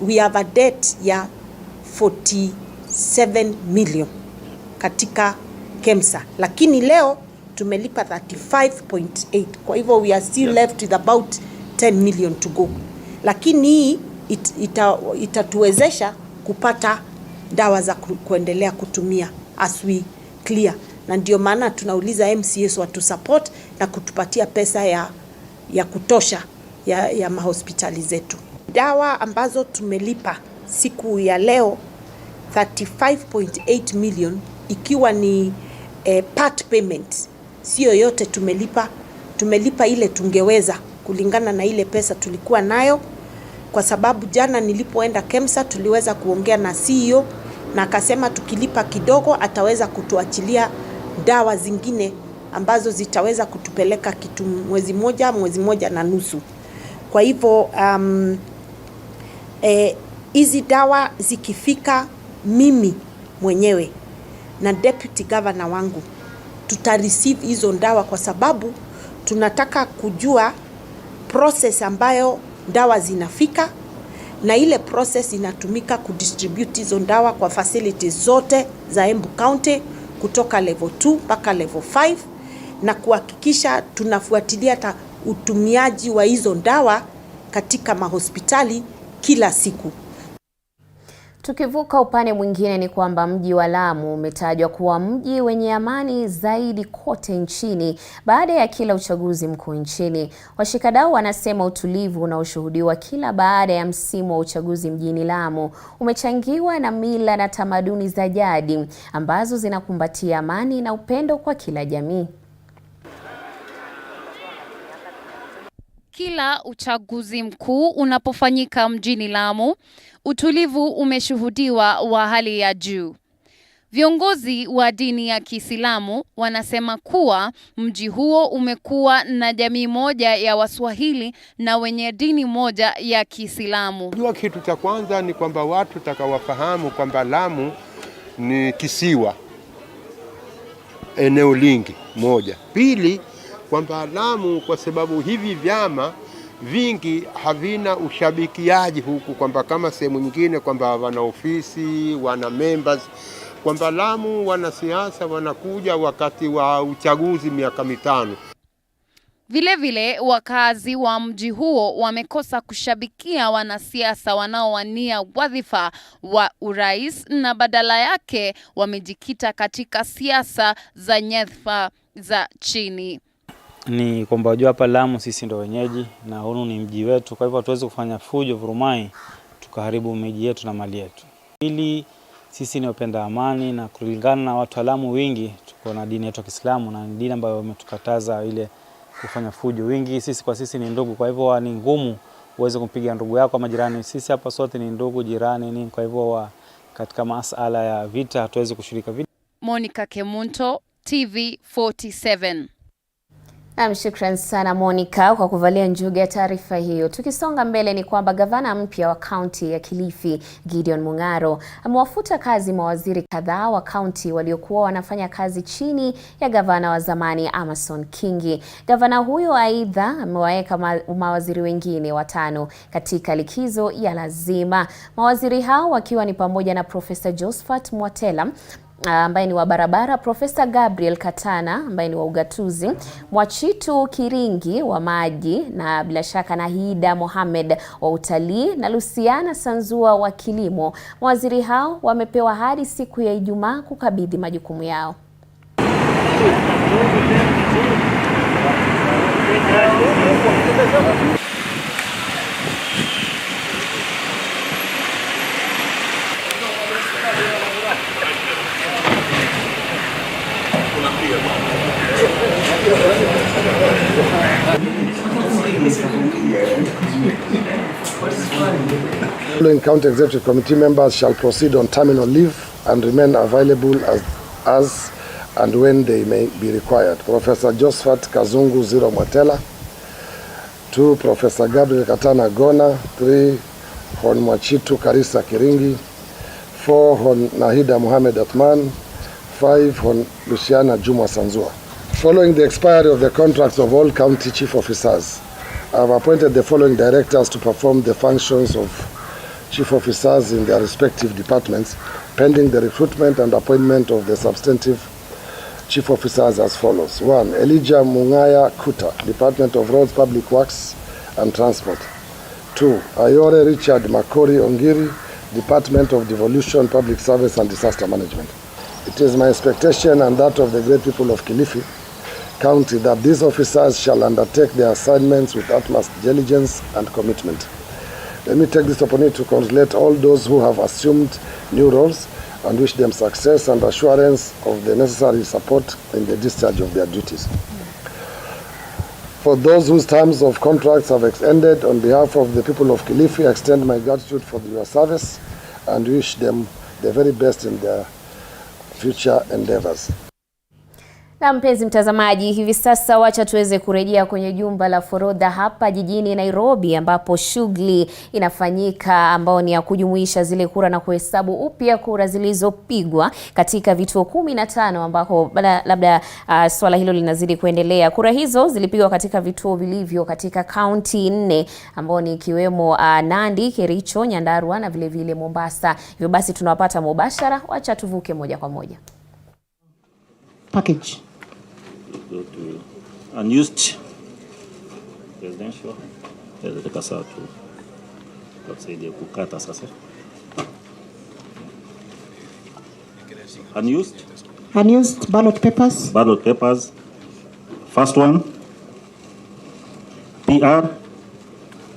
We have a debt ya 47 million katika KEMSA, lakini leo tumelipa 35.8. Kwa hivyo we are still left with about 10 million to go, lakini hii itatuwezesha kupata dawa za kuendelea kutumia as we clear, na ndio maana tunauliza MCS watu support na kutupatia pesa ya kutosha ya mahospitali zetu. Dawa ambazo tumelipa siku ya leo 35.8 million, ikiwa ni part payment, sio yote tumelipa ile tungeweza kulingana na ile pesa tulikuwa nayo, kwa sababu jana nilipoenda KEMSA tuliweza kuongea na CEO na akasema tukilipa kidogo ataweza kutuachilia dawa zingine ambazo zitaweza kutupeleka kitu mwezi moja na nusu. Kwa hivyo hizi dawa zikifika, mimi mwenyewe na deputy governor wangu tutareceive hizo dawa, kwa sababu tunataka kujua process ambayo dawa zinafika, na ile process inatumika kudistribute hizo dawa kwa facilities zote za Embu County kutoka level 2 mpaka level 5, na kuhakikisha tunafuatilia hata utumiaji wa hizo dawa katika mahospitali kila siku. Tukivuka upande mwingine ni kwamba mji wa Lamu umetajwa kuwa mji wenye amani zaidi kote nchini baada ya kila uchaguzi mkuu nchini. Washikadau wanasema utulivu unaoshuhudiwa kila baada ya msimu wa uchaguzi mjini Lamu umechangiwa na mila na tamaduni za jadi ambazo zinakumbatia amani na upendo kwa kila jamii. Kila uchaguzi mkuu unapofanyika mjini Lamu, utulivu umeshuhudiwa wa hali ya juu. Viongozi wa dini ya Kiislamu wanasema kuwa mji huo umekuwa na jamii moja ya Waswahili na wenye dini moja ya Kiislamu. Kitu cha kwanza ni kwamba watu takawafahamu kwamba Lamu ni kisiwa, eneo lingi moja. Pili, kwamba Lamu kwa sababu hivi vyama vingi havina ushabikiaji huku, kwamba kama sehemu nyingine kwamba wana ofisi, wana members, kwamba Lamu wanasiasa wanakuja wakati wa uchaguzi miaka 5. Vile vile wakazi wa mji huo wamekosa kushabikia wanasiasa wanaowania wadhifa wa urais, na badala yake wamejikita katika siasa za nyadhifa za chini. Ni kwamba wajua hapa Lamu sisi ndo wenyeji na huu ni mji wetu, kwa hivyo hatuwezi kufanya fujo vurumai tukaharibu miji yetu na mali yetu. Ili sisi ni wapenda amani, na kulingana na wataalamu wengi tuko na dini yetu ya Kiislamu, na dini ambayo imetukataza ile kufanya fujo. Wingi sisi kwa sisi ni ndugu, kwa hivyo ni ngumu uweze kumpiga ndugu yako ama jirani. Sisi hapa sote ni ndugu, jirani ni, kwa hivyo katika masuala ya vita hatuwezi kushirika vita. Monica Kemunto, TV 47. Shukran sana Monica kwa kuvalia njuga ya taarifa hiyo. Tukisonga mbele ni kwamba gavana mpya wa kaunti ya Kilifi, Gideon Mung'aro, amewafuta kazi mawaziri kadhaa wa kaunti waliokuwa wanafanya kazi chini ya gavana wa zamani Amason Kingi. Gavana huyo aidha amewaweka mawaziri wengine 5 katika likizo ya lazima. Mawaziri hao wakiwa ni pamoja na Profesa Josephat Mwatela ambaye ni wa barabara, Profesa Gabriel Katana ambaye ni wa ugatuzi, Mwachitu Kiringi wa maji, na bila shaka Nahida Mohamed wa utalii, na Luciana Sanzua wa kilimo. Mawaziri hao wamepewa hadi siku ya Ijumaa kukabidhi majukumu yao. Following County Executive Committee members shall proceed on terminal leave and remain available as and when they may be required. Professor Josephat Kazungu Zero Mwatela. 2. Professor Gabriel Katana Gona. 3. Hon Mwachitu Karisa Kiringi. 4. Hon Nahida Mohamed Athman. 5. Hon Luciana Juma Sanzua. Following the expiry of the contracts of all county chief officers, I have appointed the following directors to perform the functions of chief officers in their respective departments, pending the recruitment and appointment of the substantive chief officers as follows. 1. Elijah Mungaya Kuta, Department of Roads, Public Works and Transport. 2. Ayore Richard Makori Ongiri, Department of Devolution, Public Service and Disaster Management. It is my expectation and that of the great people of Kilifi County that these officers shall undertake their assignments with utmost diligence and commitment. Let me take this opportunity to congratulate all those who have assumed new roles and wish them success and assurance of the necessary support in the discharge of their duties. For those whose terms of contracts have ended, on behalf of the people of Kilifi, I extend my gratitude for your service and wish them the very best in their future endeavors. Na mpenzi mtazamaji, hivi sasa wacha tuweze kurejea kwenye jumba la forodha hapa jijini Nairobi, ambapo shughuli inafanyika ambao ni ya kujumuisha zile kura na kuhesabu upya kura zilizopigwa katika vituo 15 ambako labda swala hilo linazidi kuendelea. Kura hizo zilipigwa katika vituo vilivyo katika kaunti 4 ambao ni ikiwemo Nandi, Kericho, Nyandarua na vile vile Mombasa. Hivyo basi tunawapata mubashara, wacha tuvuke moja kwa moja. Package. Go to unused residential. Let's say the kukata sasa. Unused ballot papers. Ballot papers. First one. PR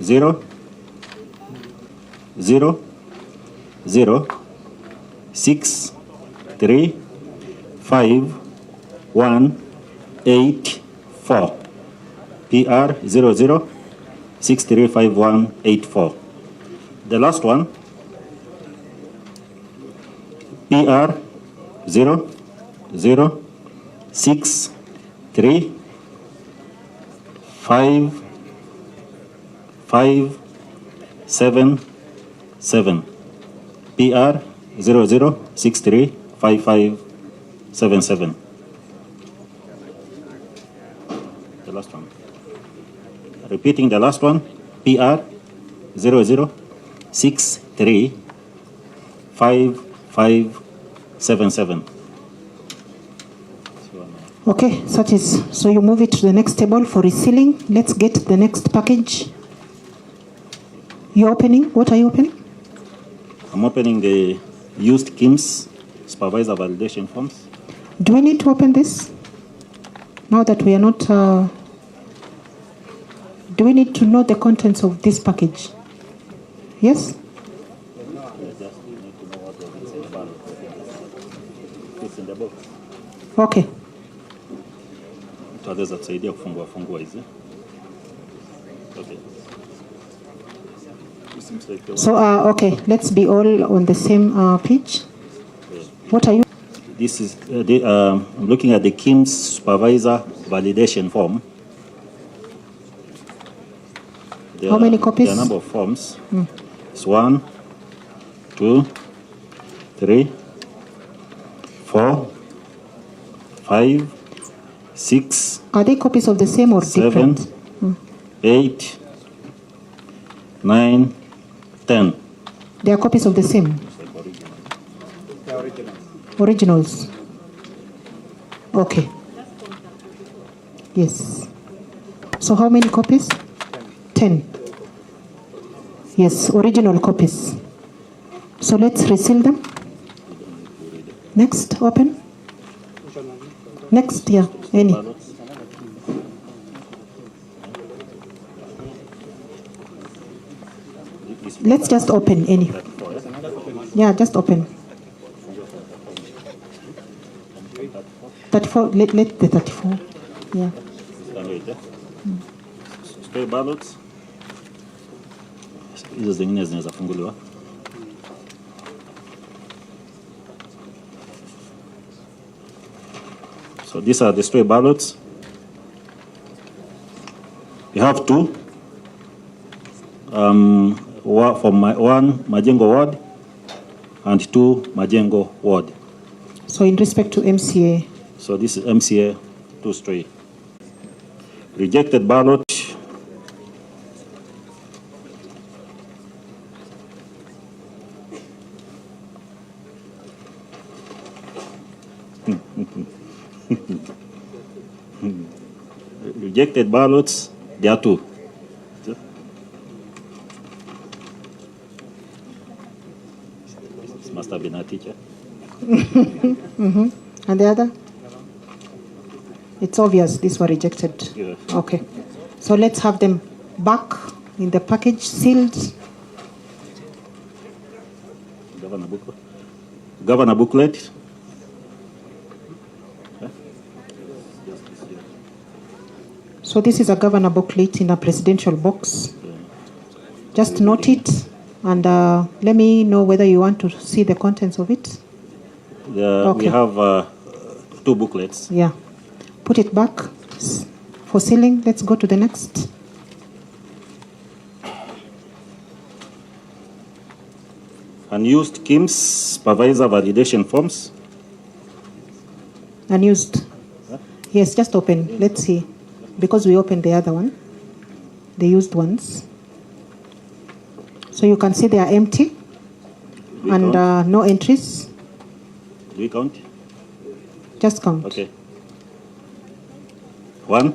0 0 0 6 3 5 1 8 4. PR 00 635184. The last one. PR 0 0 6 3 5 5 7 7. PR 00 63 55 77. The last one. Repeating the last one. PR 00 63 55 77. Okay, so you move it to the next table for resealing. Let's get the next package. You're opening? What are you opening? I'm opening the used KIMS supervisor validation forms. Do we need to open this? Now that we are not... do we need to know the contents of this package? Yes? Okay. Tutaweza kusaidia kufungua hizi. Okay. So, okay, let's be all on the same page. What are you? This is, I'm looking at the KIMS supervisor validation form. How many copies? There are a number of forms. It's 1, 2, 3, 4, 5, 6. Are they copies of the same or 7, different? 8, 9, 10. They are copies of the same. Originals. Okay. Yes. So how many copies? 10. Yes, original copies. So let's reseal them. Next, open. Next, yeah, any. Let's just open any. Yeah, just open. 34, let the 34. Yeah. Spray ballots. Hizo zingine zinaweza funguliwa. So these are the stray ballots. You have 2. From one Majengo ward and 2 Majengo ward. So in respect to MCA. So this is MCA 2 stray. Rejected ballot. Rejected ballots, there are 2. This must have been a teacher. And the other? It's obvious these were rejected. Yeah. Okay. So let's have them back in the package, sealed. Governor booklet. So this is a governor booklet in a presidential box. Just note it and let me know whether you want to see the contents of it. We have 2 booklets. Yeah. Put it back for sealing. Let's go to the next. Unused KIMS supervisor validation forms. Unused. Yes, just open. Let's see. Because we opened the other one. The used ones. So you can see they are empty. And no entries. Do we count? Just count. Okay. 1,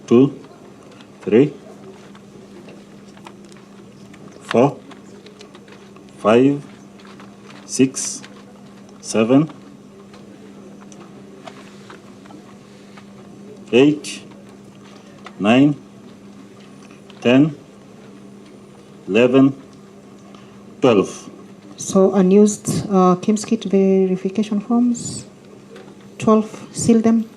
2, 3, 4, 5, 6, 7, 8, 9, 10, 11, 12. So unused KIMS kit verification forms. 12. Seal them.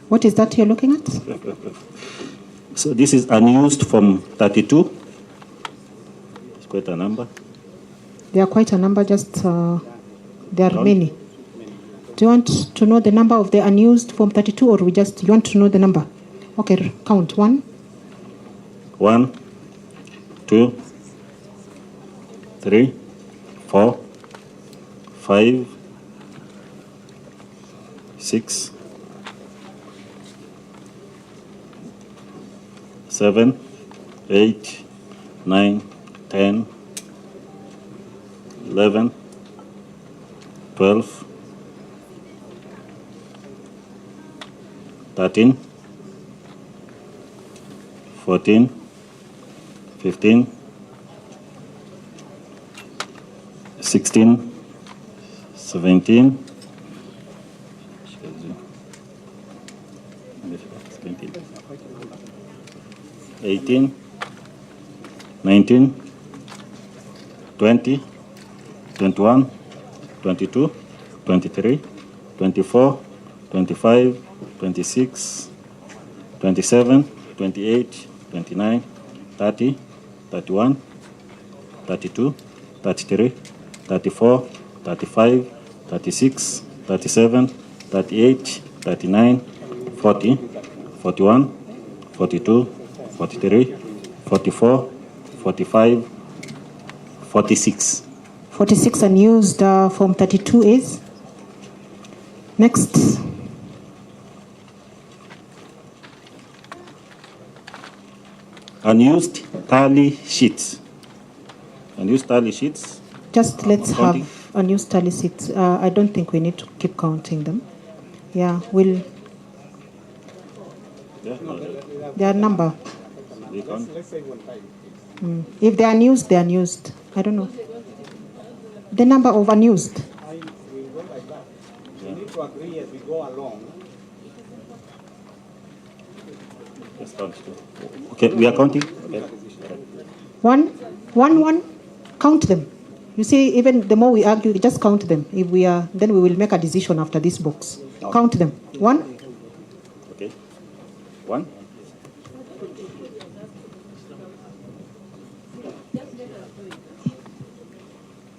What is that you're looking at? So this is unused from 32. It's quite a number. There are quite a number, just there are many. Do you want to know the number of the unused from 32 or you want to know the number? Okay, count. 1. 1, 2, 3, 4, 5, 6, 7, 8, 9, 10, 11, 12, 13, 14, 15, 16, 17, 18, 19, 20, 21, 22, 23, 24, 25, 26, 27, 28, 29, 30, 31, 32, 33, 34, 35, 36, 37, 38, 39, 40, 41, 42, 43, 44, 45, 46. 46 unused. Form 32 is? Next. Unused tally sheets. Unused tally sheets. Just let's Counting. have unused tally sheets. I don't think we need to keep counting them. Yeah, we'll. Their number. If they are unused, they are unused. I don't know. The number of unused. We need to agree as we go along. Okay, we are counting. Okay. One. Count them. You see, even the more we argue, just count them. If we are, then we will make a decision after this box. Okay. Count them. 1. Okay. 1.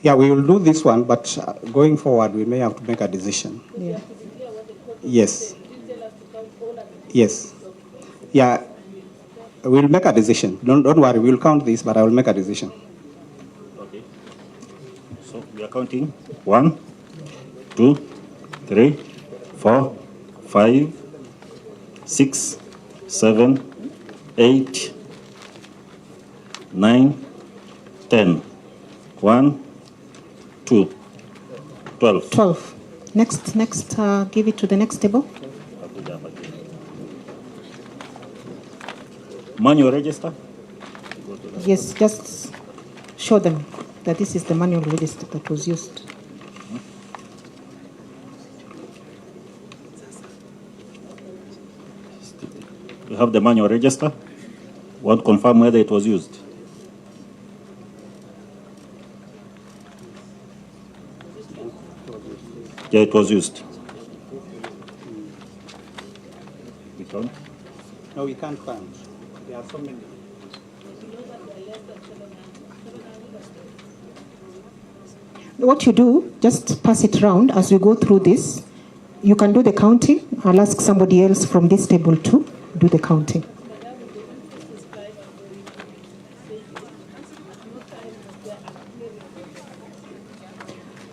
Yeah, we will do this one, but going forward, we may have to make a decision. Yeah. Yes. Yes. Yeah, we'll make a decision. Don't worry, we'll count this, but I will make a decision. Okay. So we are counting 1, 2, 3, 4, 5, 6, 7, 8, 9, 10. 1, 2, 12. 12. Next, give it to the next table. Manual register? Yes, just show them that this is the manual register that was used. We have the manual register. Want to confirm whether it was used? Yeah, it was used. We count? No, we can't count. There are so many. What you do, just pass it round as we go through this. You can do the counting. I'll ask somebody else from this table to do the counting.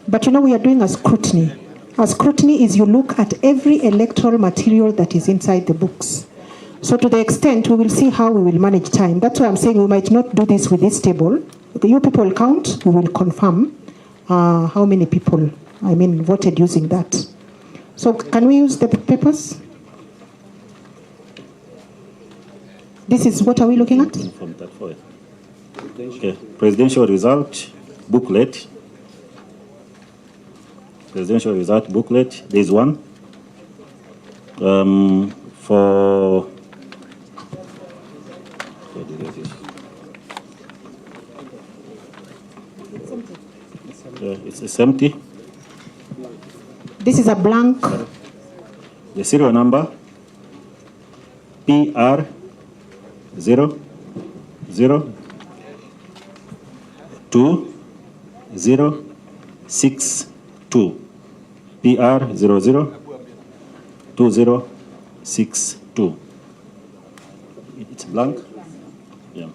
But you know, we are doing a scrutiny. A scrutiny is you look at every electoral material that is inside the books. So to the extent, we will see how we will manage time. That's why I'm saying we might not do this with this table. Okay, you people count, we will confirm how many people, voted using that. So can we use the papers? This is, what are we looking at? From that forward. Okay, presidential result booklet. Presidential result booklet. There is one. For it's empty. This is a blank. The serial number PR 0 0 2 0 6 2. PR 00 2062. It's blank. Yeah.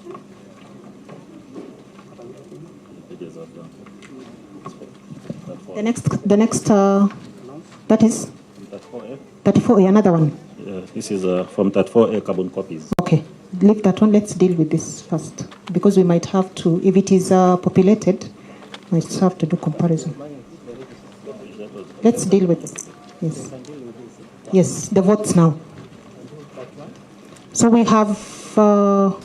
The next, that is 34A, another one. This is from 34A carbon copies. Okay, leave that one. Let's deal with this first, because we might have to, if it is populated, might have to do comparison. Let's deal with it. Yes. Yes, the votes now. So we have 4.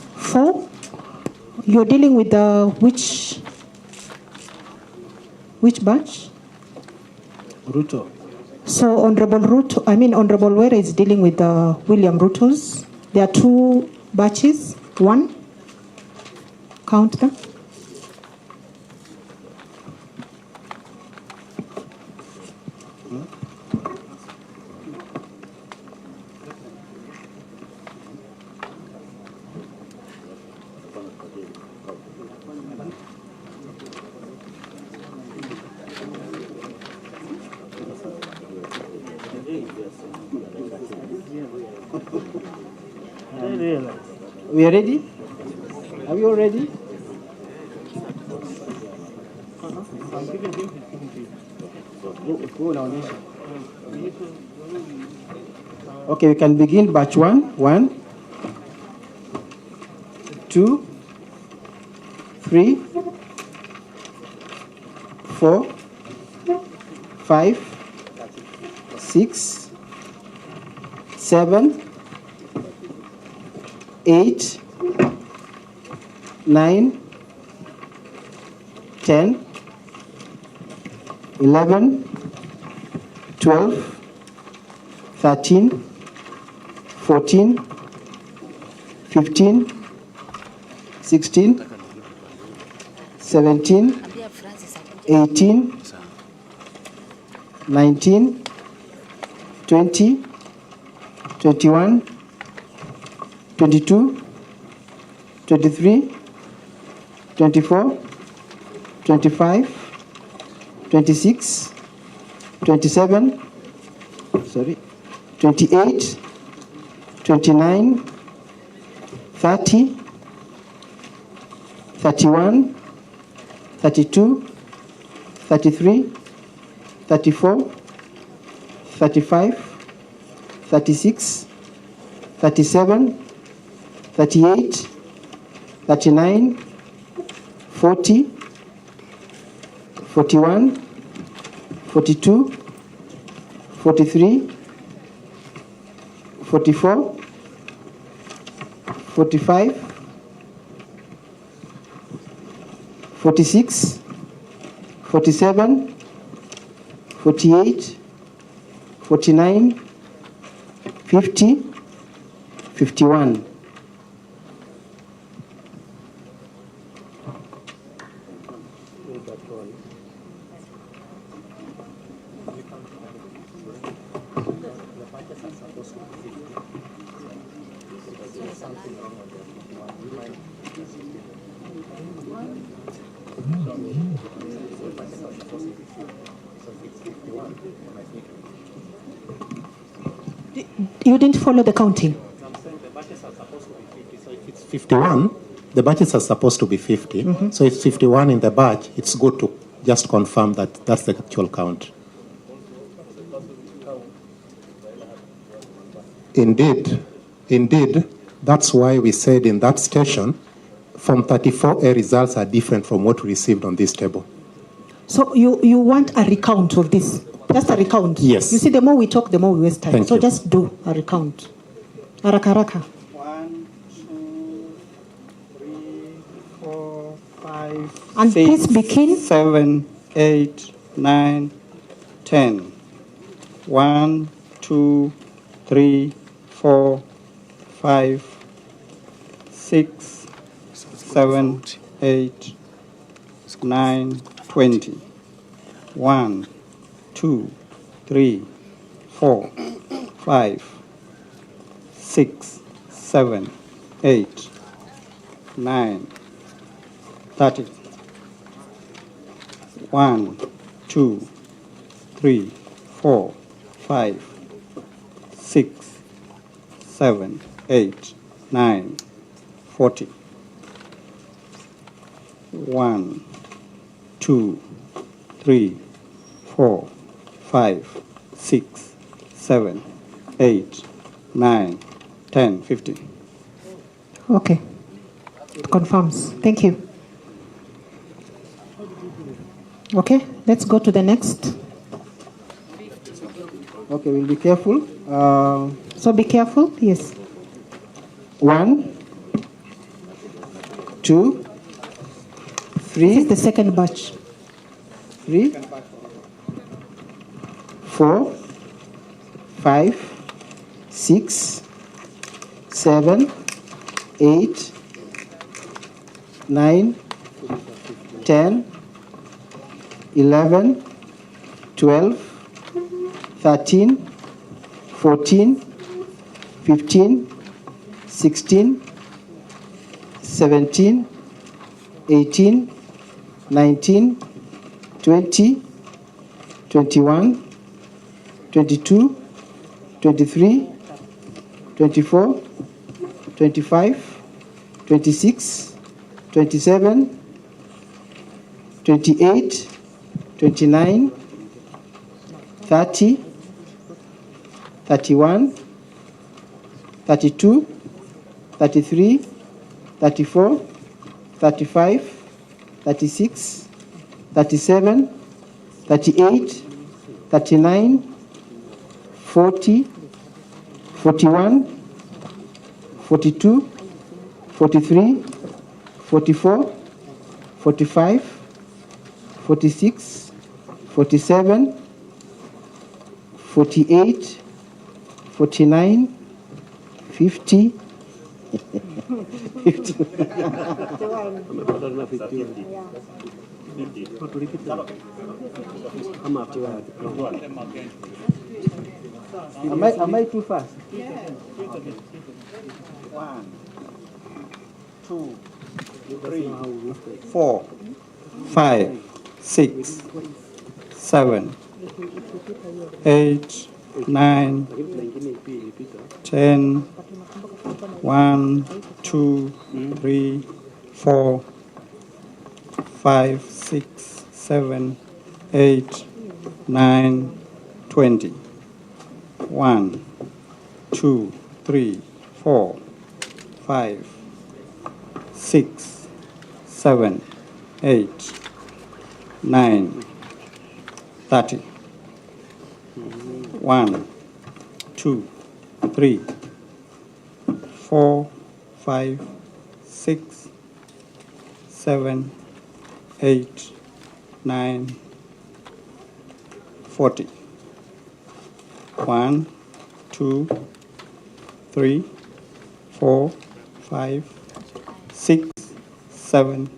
You're dealing with which batch? Ruto. So Honorable Were is dealing with William Ruto's. There are 2 batches. 1. Count them. We are ready? Are we all ready? Okay, we can begin batch 1. 1, 2, 3, 4, 5, 6, 7, 8, 9, 10, 11, 12, 13, 14, 15, 16, 17, 18, 19, 20, 21, 22, 23, 24, 25, 26, 27, 28, 29, 30, 31, 32, 33, 34, 35, 36, 37, 38, 39, 40, 41, 42, 43, 44, 45, 46, 47, 48, 49, 50, 51. You didn't follow the counting. 51, the batches are supposed to be 50. So it's 51 in the batch. It's good to just confirm that that's the actual count. Indeed, that's why we said in that station, Form 34A results are different from what we received on this table. So you want a recount of this? Just a recount? Yes. You see, the more we talk, the more we waste time. Thank so you. just do a recount. Haraka haraka. 1, 2, 3, 4, 5, And 6, please begin. 7, 8, 9, 10. 1, 2, 3, 4, 5, 6, 7, 8, 9, 20. 1, 2, 3, 4, 5, 6, 7, 8, 9, 30. 1, 2, 3, 4, 5, 6, 7, 8, 9, 40. 1, 2, 3, 4, 5, 6, 7, 8, 9, 10, 15. Okay. It confirms. Thank you. Okay, let's go to the next. Okay, we'll be careful. So be careful, yes. 1, 2, 3. This is the second batch. 3, 4, 5, 6, 7, 8, 9, 10, 11, 12, 13, 14, 15, 16, 17, 18, 19, 20, 21, 22, 23, 24, 25, 26, 27, 28, 29, 30, 31, 32, 33, 34, 35, 36, 37, 38, 39, 40, 41, 42, 43, 44, 45, 46, 47, 48, 49, 50, Am I too fast? Yeah. 1, 2, 3, 4, 5, 6, 7, 8, 9, 10, 1, 2, 3, 4, 5, 6, 7, 8, 9, 20. 1, 2, 3, 4, 5, 6, 7, 8, 9, 30. 1, 2, 3, 4, 5, 6, 7, 8, 9, 40. 1, 2, 3, 4, 5, 6, 7,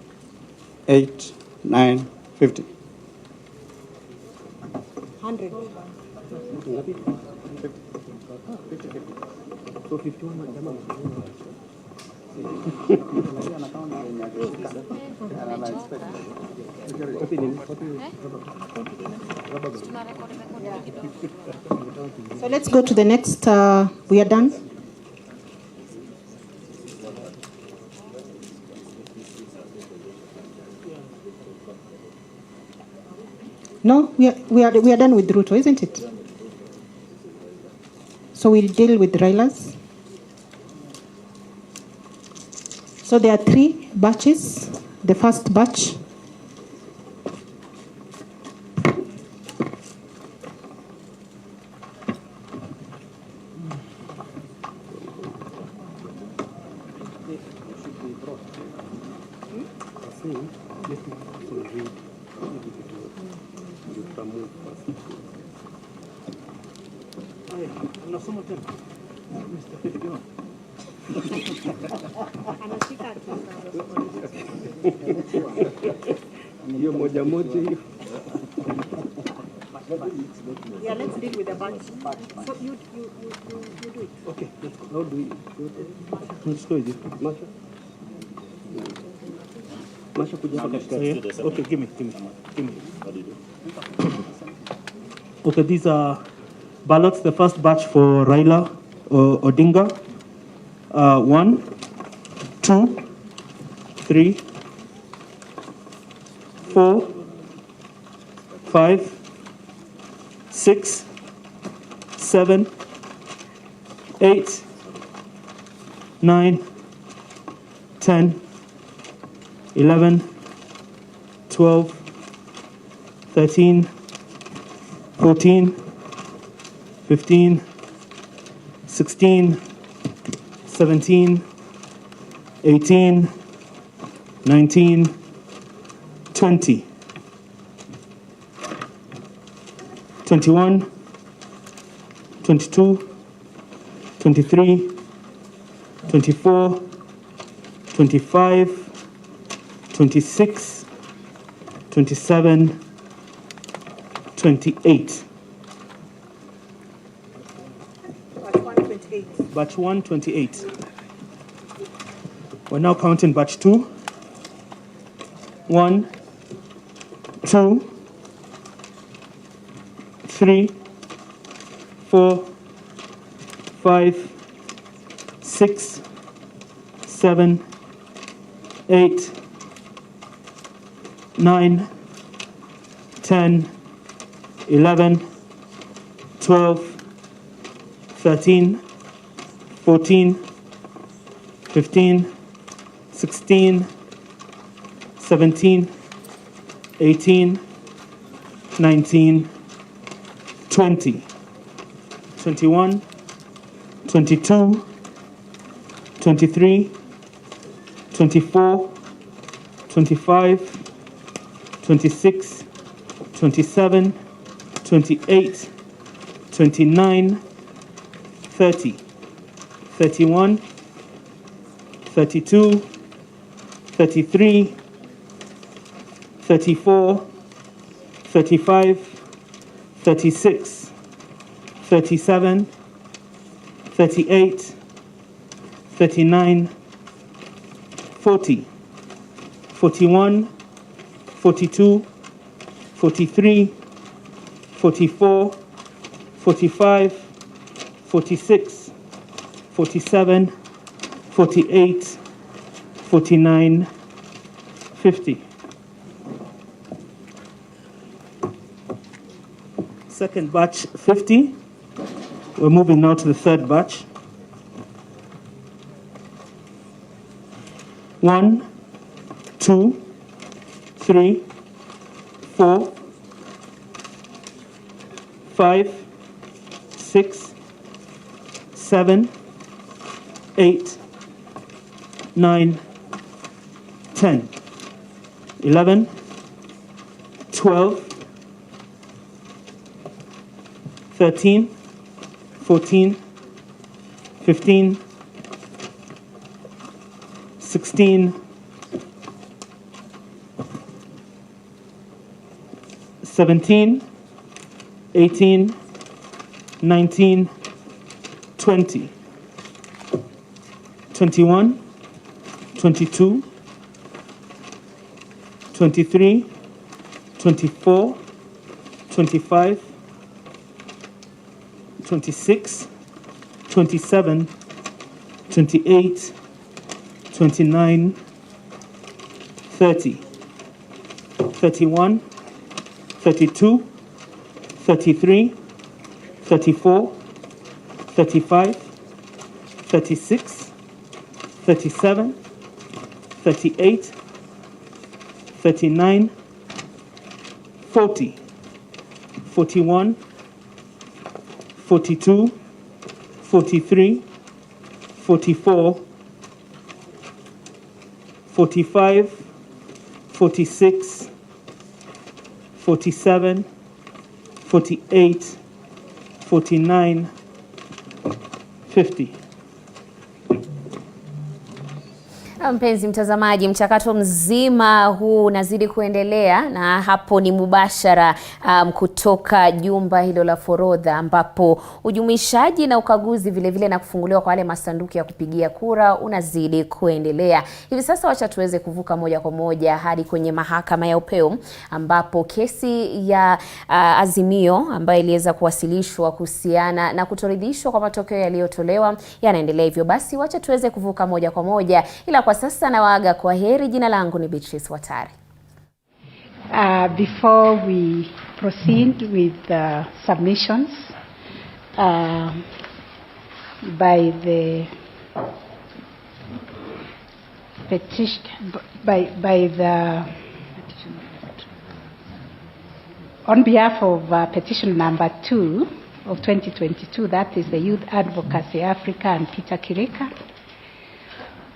8, 9, 50. 100. So 51. So let's go to the next. We are done. No, we are done with Ruto, isn't it? So we'll deal with Raila's. So there are 3 batches. The first batch. Yeah, let's deal with the bunch. So you do it. Okay, how do we do it? Let's go with it. Masha, could you okay, give me. How do you do? Okay, these are ballots. The first batch for Raila Odinga. 1, 2, 3, 4, 5, 6, 7, 8, 9, 10, 11, 12, 13, 14, 15, 16, 17, 18, 19, 20, 21, 22, 23, 24, 25, 26, 27, 28. Batch 1, 28. We're now counting batch 2. 1, 2, 3, 4, 5, 6, 7, 8, 9, 10, 11, 12, 13, 14, 15, 16, 17, 18, 19, 20, 21, 22, 23, 24, 25, 26, 27, 28, 29, 30, 31, 32, 33, 34, 35, 36, 37, 38, 39, 40, 41, 42, 43, 44, 45, 46, 47, 48, 49, 50. Second batch, 50. We're moving now to the third batch. 1, 2, 3, 4, 5, 6, 7, 8, 9, 10, 11, 12, 13, 14, 15, 16, 17, 18, 19, 20, 21, 22, 23, 24, 25, 26, 27, 28, 29, 30, 31, 32, 33, 34, 35, 36, 37, 38, 39, 40, 41, 42, 43, 44, 45, 46, 47, 48, 49, 50. Mpenzi mtazamaji, mchakato mzima huu unazidi kuendelea, na hapo ni mubashara kutoka jumba hilo la forodha, ambapo ujumuishaji na ukaguzi vile na kufunguliwa kwa wale masanduku ya kupigia kura unazidi kuendelea. Hivi sasa wacha tuweze kuvuka moja kwa moja hadi kwenye mahakama ya upeo, ambapo kesi ya azimio ambayo iliweza kuwasilishwa kuhusiana na kutoridhishwa kwa matokeo yaliyotolewa yanaendelea. Hivyo basi wacha tuweze kuvuka moja kwa moja, ila kwa sasa nawaaga kwa heri. Jina langu ni Beatrice Watari. Before we proceed with the submissions by the petition, by the on behalf of petition number 2 of 2022, that is the Youth Advocacy Africa and Peter Kireka,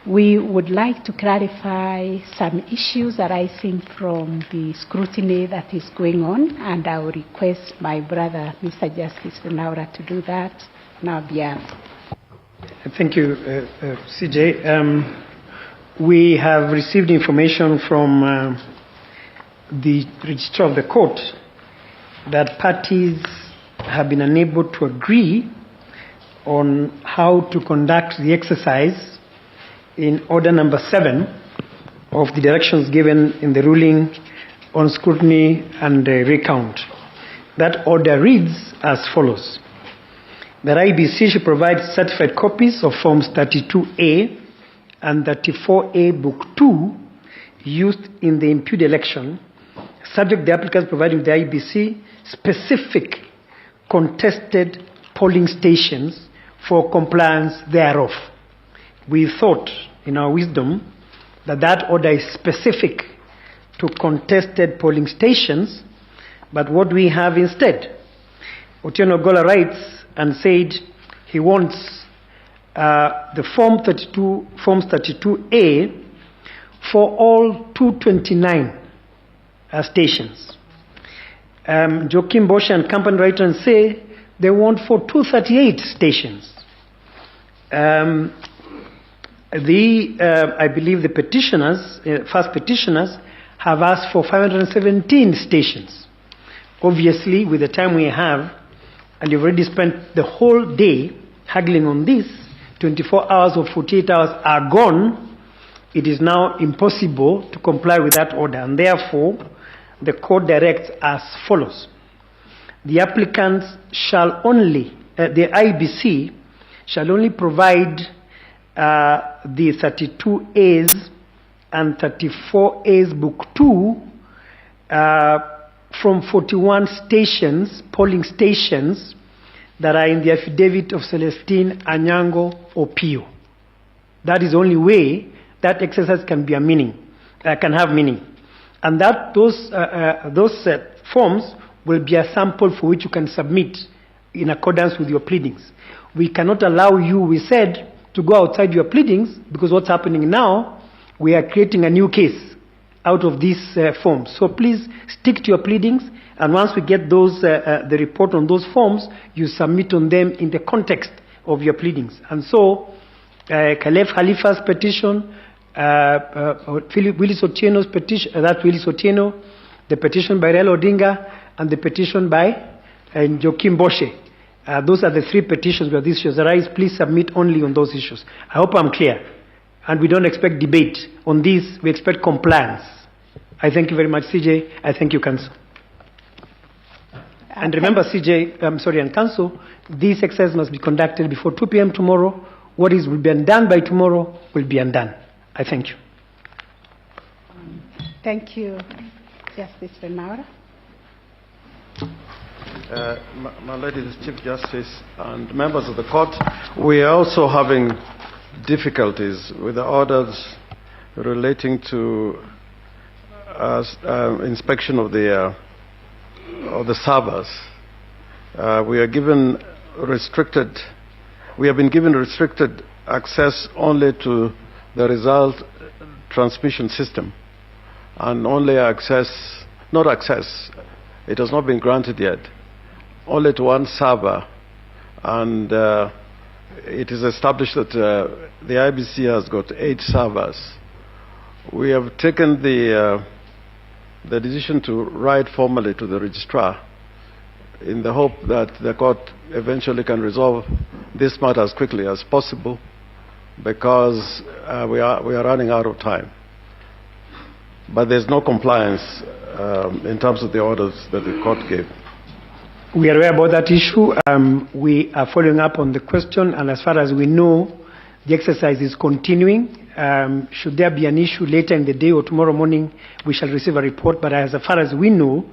We would like to clarify some issues arising from the scrutiny that is going on, and I will request my brother, Mr. Justice Naura, to do that on our behalf. Thank you, CJ. We have received information from the Registrar of the Court that parties have been unable to agree on how to conduct the exercise in order number 7 of the directions given in the ruling on scrutiny and recount. That order reads as follows. That IBC should provide certified copies of Forms 32A and 34A Book 2 used in the imputed election, subject the applicants providing the IBC specific contested polling stations for compliance thereof. We thought, in our wisdom, that order is specific to contested polling stations, but what we have instead, Otieno Gola writes and said he wants the Forms 32A for all 229 stations. Joachim Bosch and company write and say they want for 238 stations. I believe the petitioners, first petitioners, have asked for 517 stations. Obviously, with the time we have, and you've already spent the whole day haggling on this, 24 hours or 48 hours are gone, it is now impossible to comply with that order. And therefore, the court directs as follows. The applicants shall only, the IBC shall only provide the 32As and 34As Book 2 from 41 stations, polling stations, that are in the affidavit of Celestine Anyango Opio. That is the only way that exercise can be can have meaning. And that those forms will be a sample for which you can submit in accordance with your pleadings. We cannot allow you, we said, to go outside your pleadings, because what's happening now, we are creating a new case out of these forms. So please stick to your pleadings, and once we get those, the report on those forms, you submit on them in the context of your pleadings. And so, Caleb Khalifa's petition, Willis Otieno's petition, that's Willis Otieno, the petition by Raila Odinga, and the petition by Joachim Bosch. Those are the 3 petitions where these issues arise. Please submit only on those issues. I hope I'm clear. And we don't expect debate on this. We expect compliance. I thank you very much, CJ. I thank you, Council. And remember, CJ, and Council, this exercise must be conducted before 2 p.m. tomorrow. What will be undone by tomorrow will be undone. I thank you. Thank you, Justice Naura. My ladies, Chief Justice and members of the court, we are also having difficulties with the orders relating to inspection of the servers. We have been given restricted access only to the result transmission system, and only it has not been granted yet, only to one server, and it is established that the IBC has got 8 servers. We have taken the decision to write formally to the registrar in the hope that the court eventually can resolve this matter as quickly as possible, because we are running out of time. But there's no compliance in terms of the orders that the court gave. We are aware about that issue. We are following up on the question, and as far as we know, the exercise is continuing. Should there be an issue later in the day or tomorrow morning, we shall receive a report. But as far as we know,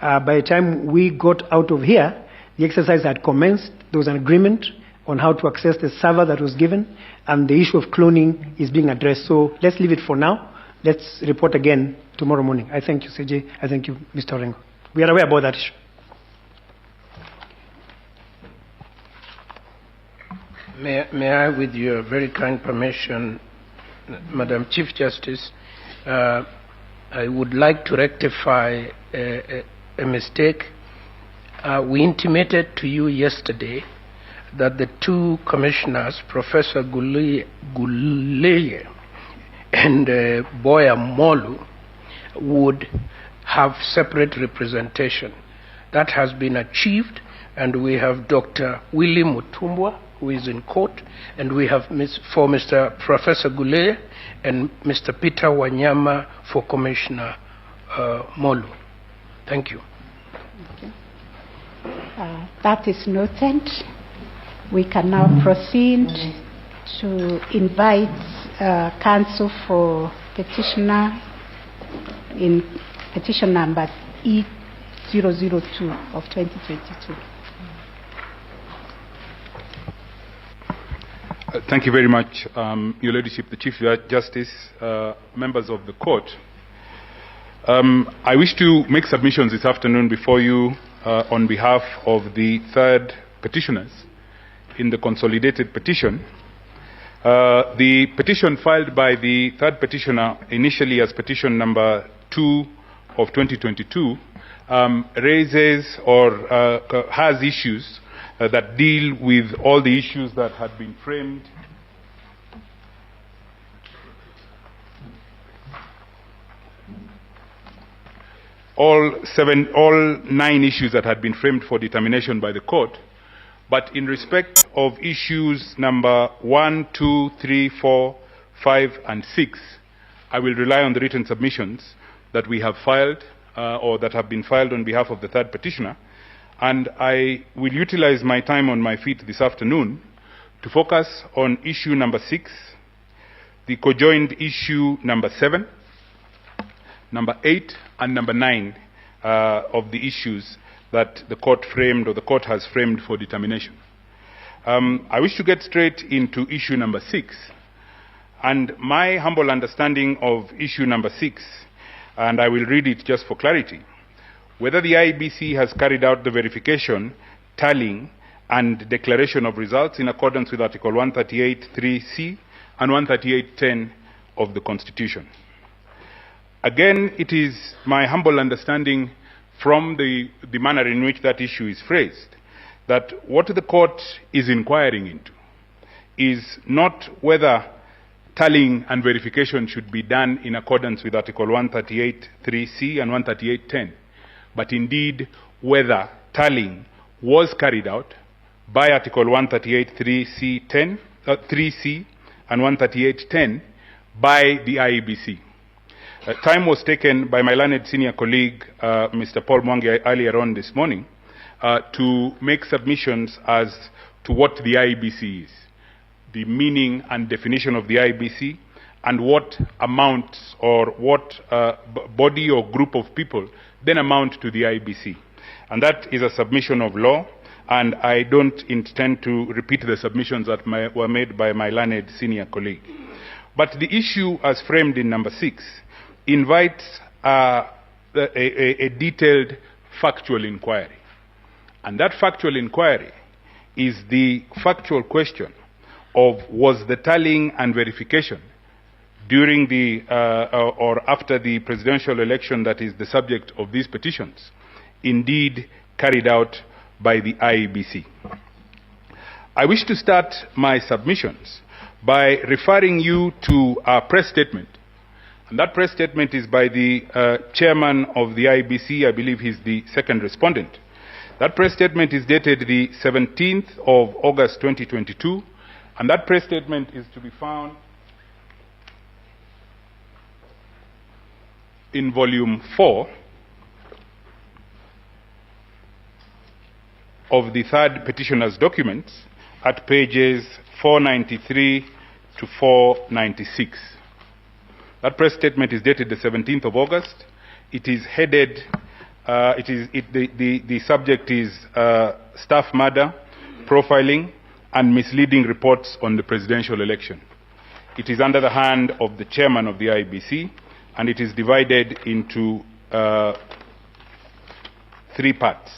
by the time we got out of here, the exercise had commenced. There was an agreement on how to access the server that was given, and the issue of cloning is being addressed. So let's leave it for now. Let's report again tomorrow morning. I thank you, CJ. I thank you, Mr. Orengo. We are aware about that issue. May I, with your very kind permission, Madam Chief Justice, I would like to rectify a mistake. We intimated to you yesterday that the two commissioners, Professor Guleye and Boya Molu, would have separate representation. That has been achieved, and we have Dr. Willie Mutumbwa, who is in court, and we have for Mr. Professor Guleye and Mr. Peter Wanyama for Commissioner Molu. Thank you. That is noted. We can now proceed to invite counsel for petitioner in petition number E002 of 2022. Thank you very much, Your Ladyship, the Chief Justice, members of the court. I wish to make submissions this afternoon before you on behalf of the third petitioners in the consolidated petition. The petition filed by the third petitioner, initially as petition number 2 of 2022, raises or has issues that deal with all the issues that had been framed all 9 issues that had been framed for determination by the court. But in respect of issues number 1, 2, 3, 4, 5, and 6, I will rely on the written submissions that we have filed or that have been filed on behalf of the third petitioner. And I will utilize my time on my feet this afternoon to focus on issue number 6, the cojoined issue number 7, number 8, and number 9 of the issues that the court framed or the court has framed for determination. I wish to get straight into issue number 6. And my humble understanding of issue number 6, and I will read it just for clarity, whether the IEBC has carried out the verification, tallying, and declaration of results in accordance with Article 138(3)(c) and 138(10) of the Constitution. Again, it is my humble understanding from the manner in which that issue is phrased that what the court is inquiring into is not whether tallying and verification should be done in accordance with Article 138(3)(c) and 138(10), but indeed whether tallying was carried out by Article 138(3)(c) 3C and 138(10) by the IEBC. Time was taken by my learned senior colleague, Mr. Paul Mwangi, earlier on this morning, to make submissions as to what the IEBC is, the meaning and definition of the IEBC, and what amounts or what body or group of people then amount to the IEBC. And that is a submission of law, and I don't intend to repeat the submissions that were made by my learned senior colleague. But the issue as framed in number 6 invites a detailed factual inquiry. And that factual inquiry is the factual question of was the tallying and verification during the or after the presidential election that is the subject of these petitions indeed carried out by the IEBC. I wish to start my submissions by referring you to a press statement. And that press statement is by the chairman of the IEBC. I believe he's the second respondent. That press statement is dated the 17th of August 2022, and that press statement is to be found in volume 4 of the third petitioner's documents at pages 493 to 496. That press statement is dated the 17th of August. It is headed, the subject is staff murder, profiling, and misleading reports on the presidential election. It is under the hand of the chairman of the IEBC, and it is divided into 3 parts.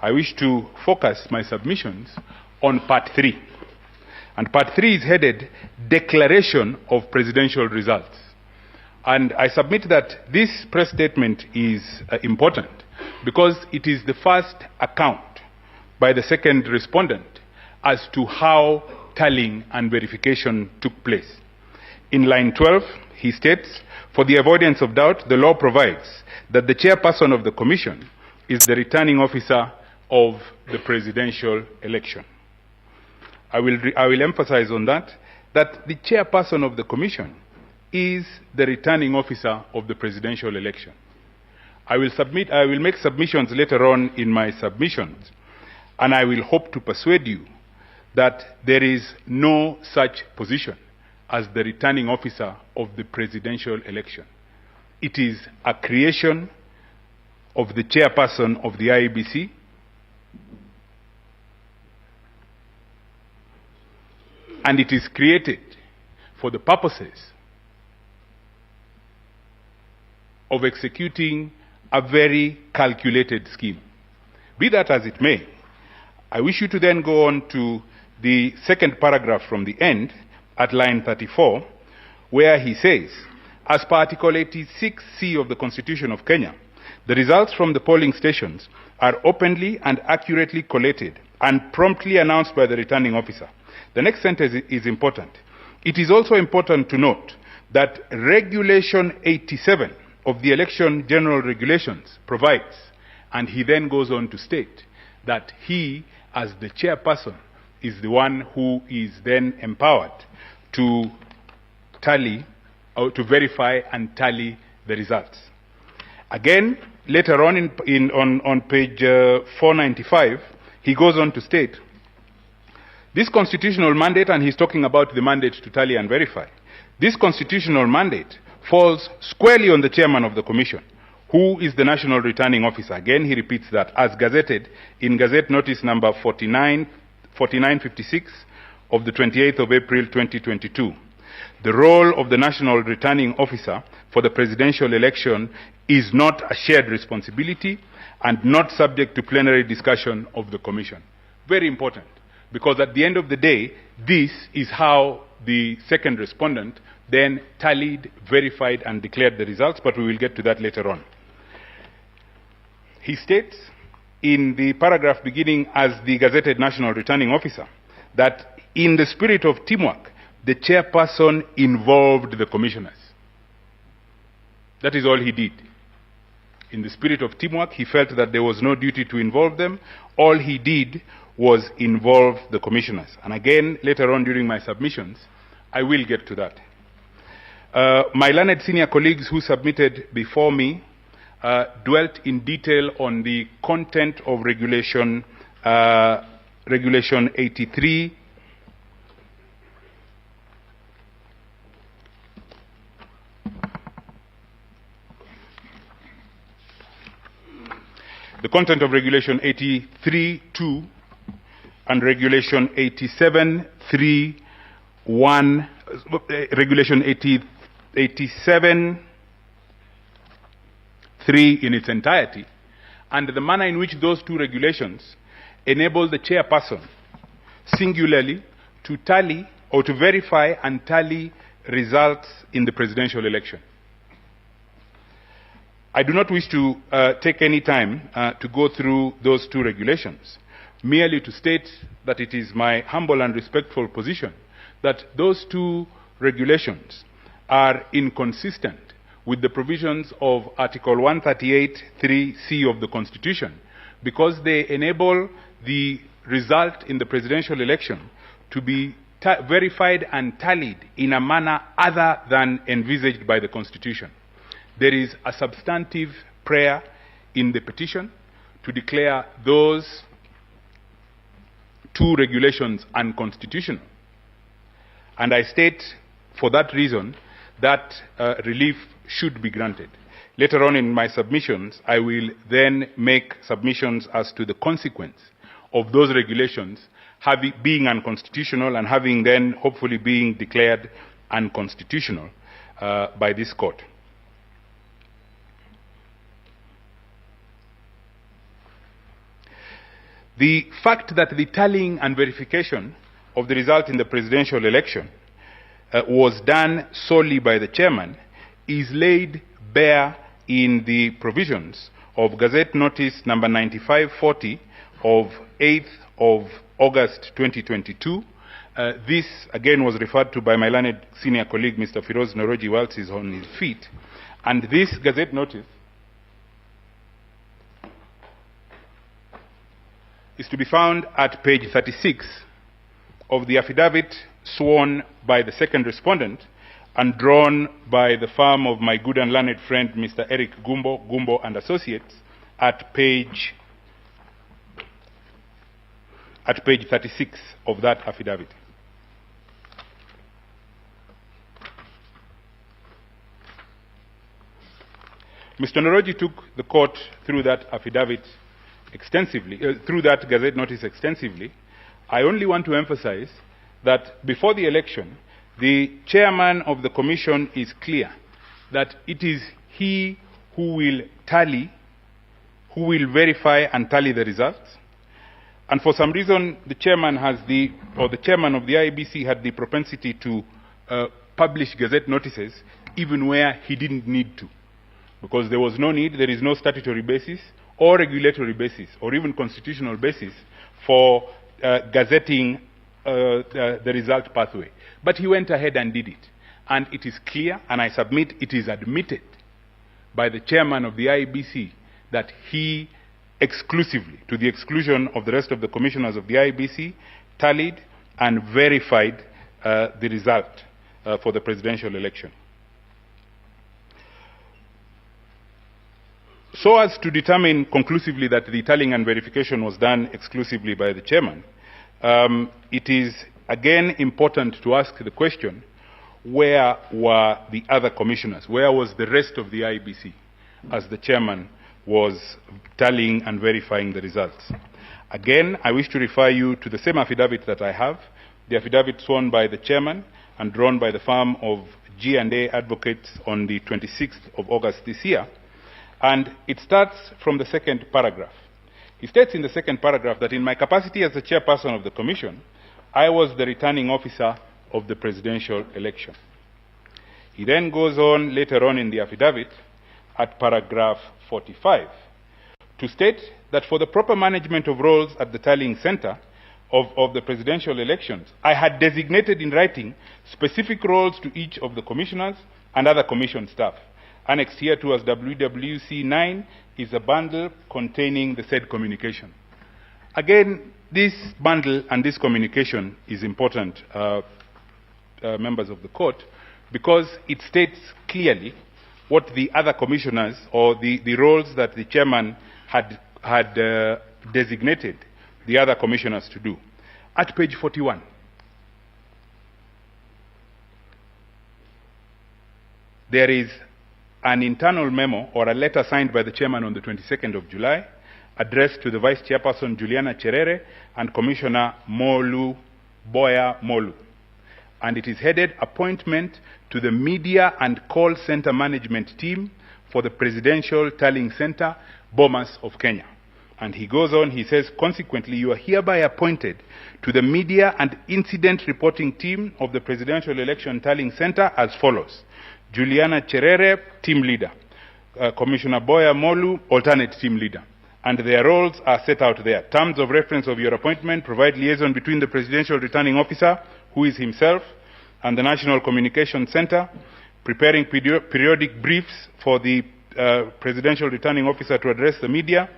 I wish to focus my submissions on part 3. And part 3 is headed Declaration of Presidential Results. And I submit that this press statement is important because it is the first account by the second respondent as to how tallying and verification took place. In line 12, he states, "For the avoidance of doubt, the law provides that the chairperson of the commission is the returning officer of the presidential election." I will emphasize on that the chairperson of the commission is the returning officer of the presidential election. I will make submissions later on in my submissions, and I will hope to persuade you that there is no such position as the returning officer of the presidential election. It is a creation of the chairperson of the IEBC, and it is created for the purposes of executing a very calculated scheme. Be that as it may, I wish you to then go on to the second paragraph from the end at line 34, where he says, "As per Article 86C of the Constitution of Kenya, the results from the polling stations are openly and accurately collated and promptly announced by the returning officer." The next sentence is important. "It is also important to note that Regulation 87 of the Election General Regulations provides," and he then goes on to state that he, as the chairperson, is the one who is then empowered to tally, or to verify and tally the results. Again, later on on page 495, he goes on to state, "This constitutional mandate," and he's talking about the mandate to tally and verify, "this constitutional mandate falls squarely on the chairman of the commission, who is the national returning officer." Again, he repeats that, "as gazetted in Gazette Notice number 4956 of the 28th of April 2022. The role of the national returning officer for the presidential election is not a shared responsibility and not subject to plenary discussion of the commission." Very important, because at the end of the day, this is how the second respondent then tallied, verified, and declared the results, but we will get to that later on. He states in the paragraph beginning, "as the gazetted national returning officer," that in the spirit of teamwork, the chairperson involved the commissioners. That is all he did. In the spirit of teamwork, he felt that there was no duty to involve them. All he did was involve the commissioners. And again, later on during my submissions, I will get to that. My learned senior colleagues who submitted before me dwelt in detail on the content of Regulation 83. The content of Regulation 83(2) and Regulation 87(3)(1), Regulation 87(3) in its entirety, and the manner in which those two regulations enable the chairperson singularly to tally or to verify and tally results in the presidential election. I do not wish to take any time to go through those two regulations, merely to state that it is my humble and respectful position that those two regulations are inconsistent with the provisions of Article 138(3)(c) of the Constitution, because they enable the result in the presidential election to be verified and tallied in a manner other than envisaged by the Constitution. There is a substantive prayer in the petition to declare those two regulations unconstitutional. And I state for that reason that relief should be granted. Later on in my submissions, I will then make submissions as to the consequence of those regulations being unconstitutional and having then hopefully being declared unconstitutional by this court. The fact that the tallying and verification of the result in the presidential election was done solely by the chairman is laid bare in the provisions of Gazette Notice number 9540 of 8th of August 2022. This again was referred to by my learned senior colleague Mr. Firoz Noroji whilst he's on his feet. And this Gazette Notice is to be found at page 36 of the affidavit sworn by the second respondent and drawn by the firm of my good and learned friend Mr. Eric Gumbo and Associates at page 36 of that affidavit. Mr. Noroji took the court through that affidavit extensively, through that Gazette Notice extensively. I only want to emphasize that before the election, the chairman of the commission is clear that it is he who will tally, who will verify and tally the results. And for some reason, the chairman the chairman of the IEBC had the propensity to publish Gazette notices even where he didn't need to, because there was no need, there is no statutory basis or regulatory basis or even constitutional basis for gazetting the result pathway. But he went ahead and did it. And it is clear, and I submit it is admitted by the chairman of the IEBC that he exclusively, to the exclusion of the rest of the commissioners of the IEBC, tallied and verified the result for the presidential election. So as to determine conclusively that the tallying and verification was done exclusively by the chairman, it is again important to ask the question, where were the other commissioners? Where was the rest of the IEBC as the chairman was tallying and verifying the results? Again, I wish to refer you to the same affidavit that I have, the affidavit sworn by the chairman and drawn by the firm of G&A Advocates on the 26th of August this year. And it starts from the second paragraph. He states in the second paragraph that in my capacity as the chairperson of the commission, I was the returning officer of the presidential election. He then goes on later on in the affidavit at paragraph 45 to state that for the proper management of roles at the tallying center of the presidential elections, I had designated in writing specific roles to each of the commissioners and other commission staff. Annexed here to as WWC 9 is a bundle containing the said communication. Again, this bundle and this communication is important, members of the court, because it states clearly what the other commissioners or the roles that the chairman had designated the other commissioners to do. At page 41, there is an internal memo or a letter signed by the chairman on the 22nd of July addressed to the Vice Chairperson Juliana Cherere and Commissioner Boya Molu. And it is headed Appointment to the Media and Call Center Management Team for the Presidential Tallying Center, Bomas of Kenya. And he goes on, he says, consequently, you are hereby appointed to the Media and Incident Reporting Team of the Presidential Election Tallying Center as follows. Juliana Cherere, Team Leader. Commissioner Boya Molu, Alternate Team Leader. And their roles are set out there. Terms of reference of your appointment provide liaison between the Presidential Returning Officer, who is himself, and the National Communication Center, preparing periodic briefs for the Presidential Returning Officer to address the media,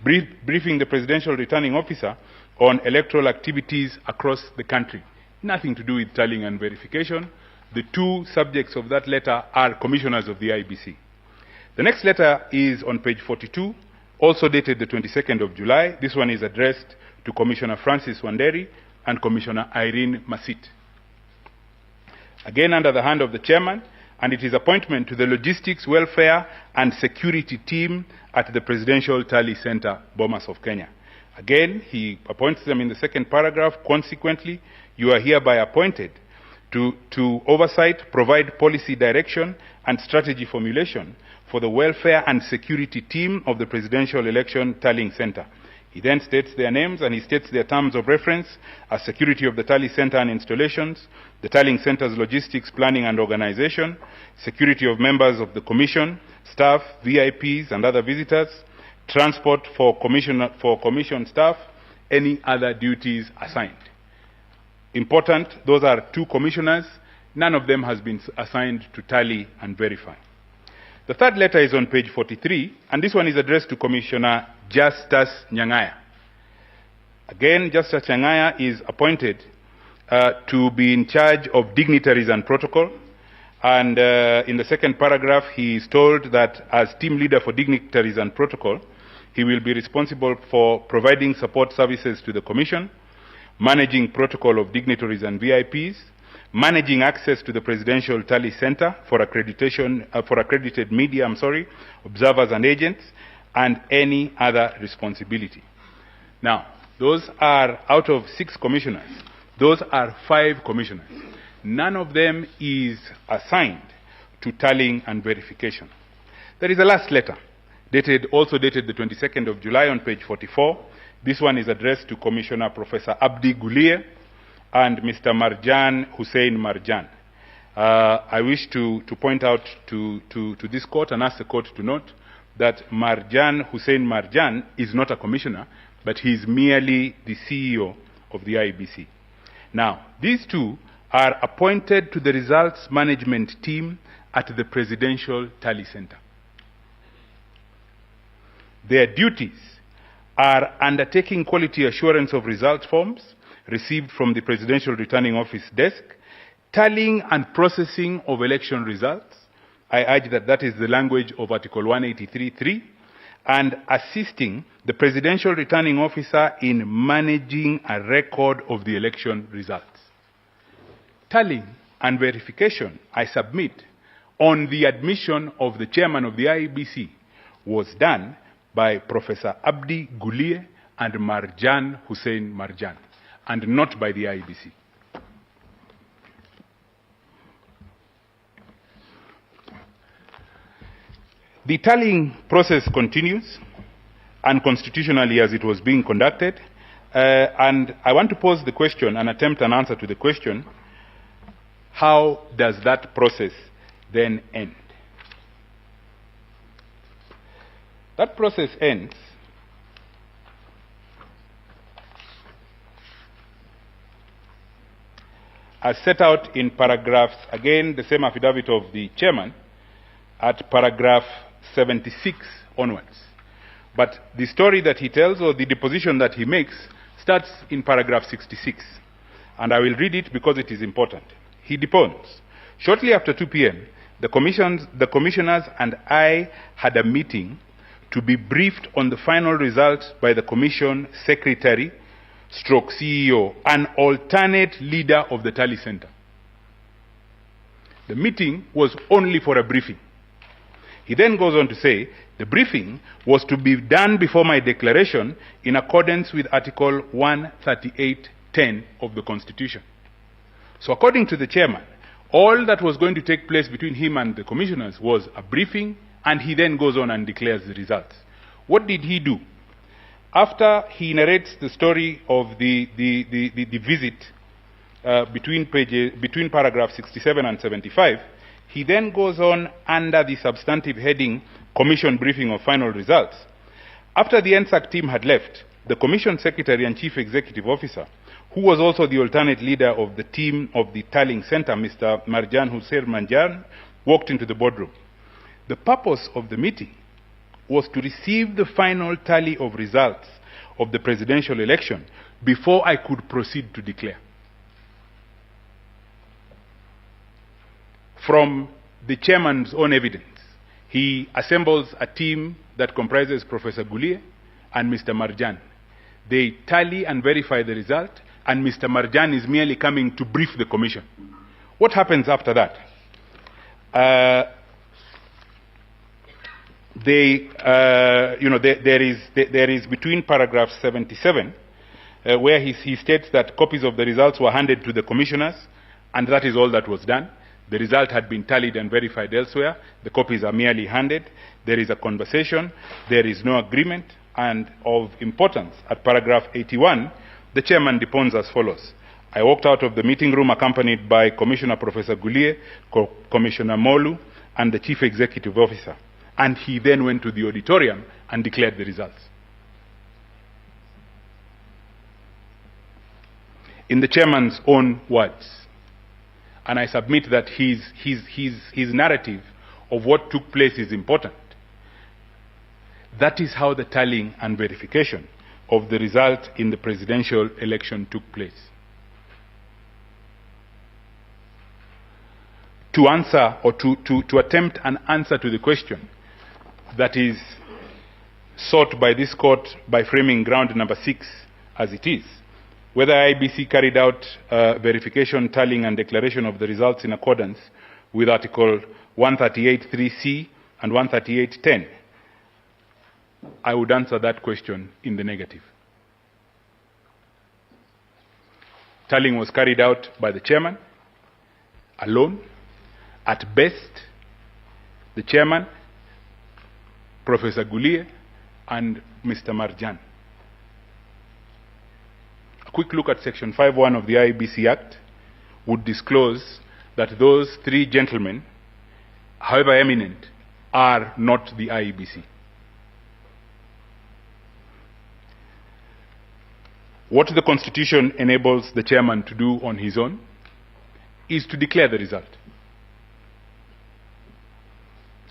briefing the Presidential Returning Officer on electoral activities across the country. Nothing to do with tallying and verification. The two subjects of that letter are commissioners of the IEBC. The next letter is on page 42, also dated the 22nd of July. This one is addressed to Commissioner Francis Wanderi and Commissioner Irene Masit. Again, under the hand of the chairman, and it is appointment to the Logistics, Welfare and Security Team at the Presidential Tally Center, Bomas of Kenya. Again, he appoints them in the second paragraph. Consequently, you are hereby appointed to oversight, provide policy direction and strategy formulation for the Welfare and Security Team of the Presidential Election Tallying Center. He then states their names and he states their terms of reference as security of the tally center and installations, the tallying center's logistics, planning and organization, security of members of the commission, staff, VIPs and other visitors, transport for commission staff, any other duties assigned. Important, those are 2 commissioners. None of them has been assigned to tally and verify. The third letter is on page 43, and this one is addressed to Commissioner Justus Nyang'aya. Again, Justus Nyang'aya is appointed to be in charge of dignitaries and protocol. And in the second paragraph, he is told that as team leader for dignitaries and protocol, he will be responsible for providing support services to the Commission, managing protocol of dignitaries and VIPs, managing access to the Presidential Tally Center for accreditation, for accredited media, observers and agents, and any other responsibility. Now, those are out of 6 commissioners. Those are 5 commissioners. None of them is assigned to tallying and verification. There is a last letter, also dated the 22nd of July on page 44. This one is addressed to Commissioner Professor Abdi Guliye and Mr. Marjan Hussein Marjan. I wish to point out to this court and ask the court to note that Marjan Hussein Marjan is not a commissioner, but he is merely the CEO of the IEBC. Now, these 2 are appointed to the results management team at the Presidential Tally Center. Their duties are undertaking quality assurance of results forms received from the Presidential Returning Office desk, tallying and processing of election results. I urge that that is the language of Article 183.3, and assisting the Presidential Returning Officer in managing a record of the election results. Tallying and verification, I submit, on the admission of the chairman of the IEBC was done by Professor Abdi Guliye and Marjan Hussein Marjan, and not by the IEBC. The tallying process continues, unconstitutionally as it was being conducted, and I want to pose the question and attempt an answer to the question, how does that process then end? That process ends as set out in paragraphs, again, the same affidavit of the chairman, at paragraph 76 onwards. But the story that he tells, or the deposition that he makes, starts in paragraph 66. And I will read it because it is important. He deposed, shortly after 2 p.m., the commissioners and I had a meeting to be briefed on the final results by the commission secretary, stroke CEO, an alternate leader of the Tally Center. The meeting was only for a briefing. He then goes on to say, the briefing was to be done before my declaration in accordance with Article 138(10) of the Constitution. So according to the chairman, all that was going to take place between him and the commissioners was a briefing, and he then goes on and declares the results. What did he do? After he narrates the story of the visit between paragraph 67 and 75, he then goes on under the substantive heading, Commission Briefing of Final Results. After the NSAC team had left, the Commission Secretary and Chief Executive Officer, who was also the alternate leader of the team of the Tallying Center, Mr. Marjan Hussein Marjan, walked into the boardroom. The purpose of the meeting was to receive the final tally of results of the presidential election before I could proceed to declare. From the chairman's own evidence, he assembles a team that comprises Professor Guliye and Mr. Marjan. They tally and verify the result, and Mr. Marjan is merely coming to brief the commission. What happens after that? There is between paragraph 77, where he states that copies of the results were handed to the commissioners, and that is all that was done. The result had been tallied and verified elsewhere. The copies are merely handed. There is a conversation. There is no agreement. and of importance, at paragraph 81, the chairman deposed as follows. I walked out of the meeting room accompanied by Commissioner Professor Gulie, Commissioner Molu, and the Chief Executive Officer. And he then went to the auditorium and declared the results. In the chairman's own words, and I submit that his narrative of what took place is important. That is how the tallying and verification of the result in the presidential election took place. To answer or to attempt an answer to the question that is sought by this court by framing ground number 6 as it is, whether IBC carried out verification, tallying and declaration of the results in accordance with Article 138.3c and 138.10, I would answer that question in the negative. Tallying was carried out by the chairman alone. At best, the chairman, Professor Gulie, and Mr. Marjan. A quick look at Section 5.1 of the IEBC Act would disclose that those 3 gentlemen, however eminent, are not the IEBC. What the Constitution enables the chairman to do on his own is to declare the result.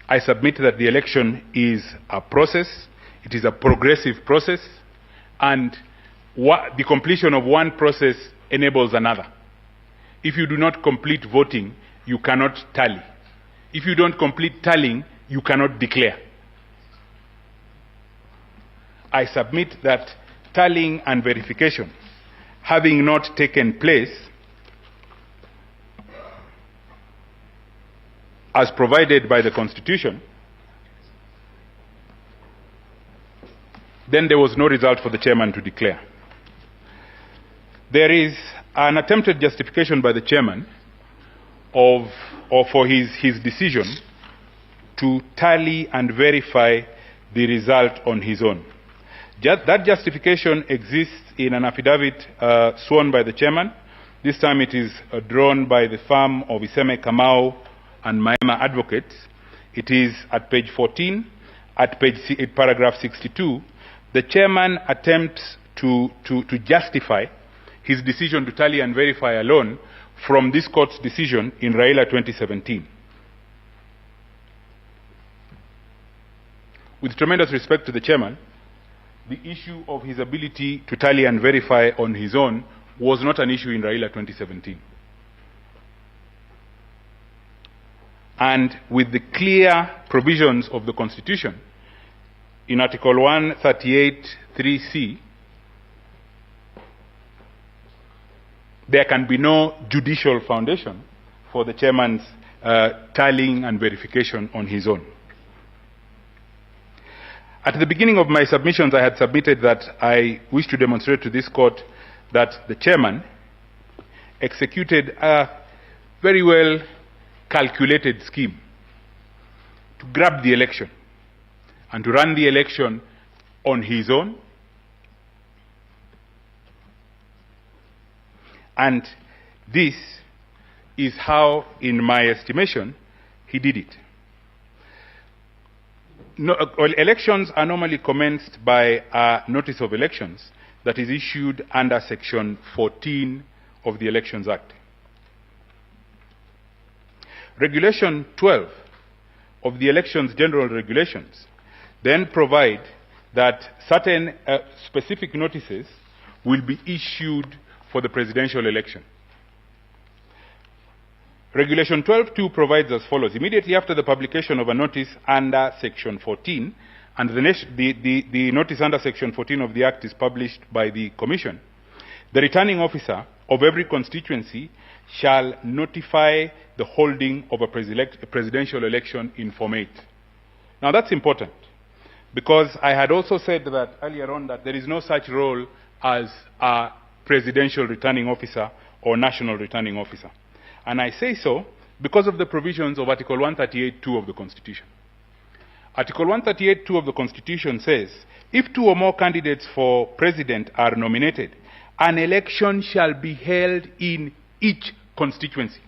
I submit that the election is a process, it is a progressive process, and the completion of one process enables another. If you do not complete voting, you cannot tally. If you don't complete tallying, you cannot declare. I submit that tallying and verification, having not taken place as provided by the Constitution, then there was no result for the chairman to declare. There is an attempted justification by the chairman for his decision to tally and verify the result on his own. That justification exists in an affidavit sworn by the chairman. This time it is drawn by the firm of Iseme Kamau and Maema Advocates. It is at page 14, at paragraph 62. The chairman attempts to justify his decision to tally and verify alone from this court's decision in Raila 2017. With tremendous respect to the chairman, the issue of his ability to tally and verify on his own was not an issue in Raila 2017. And with the clear provisions of the Constitution, in Article 138.3c, there can be no judicial foundation for the chairman's tallying and verification on his own. At the beginning of my submissions, I had submitted that I wish to demonstrate to this court that the chairman executed a very well calculated scheme to grab the election and to run the election on his own. And this is how, in my estimation, he did it. Elections are normally commenced by a notice of elections that is issued under Section 14 of the Elections Act. Regulation 12 of the Elections General Regulations then provide that certain specific notices will be issued for the presidential election. Regulation 12.2 provides as follows. Immediately after the publication of a notice under Section 14, and the notice under Section 14 of the Act is published by the Commission, the returning officer of every constituency shall notify the holding of a presidential election in Form 8. Now that's important, because I had also said that earlier on that there is no such role as a presidential returning officer or national returning officer. And I say so because of the provisions of Article 138.2 of the Constitution. Article 138(2) of the Constitution says, if two or more candidates for president are nominated, an election shall be held in each constituency.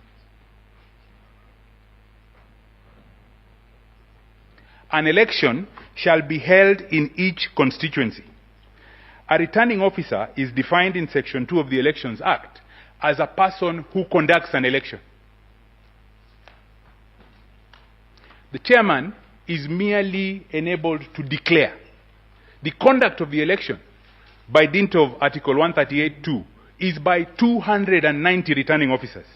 An election shall be held in each constituency. A returning officer is defined in Section 2 of the Elections Act as a person who conducts an election. The chairman is merely enabled to declare. The conduct of the election, by dint of Article 138(2), is by 290 returning officers.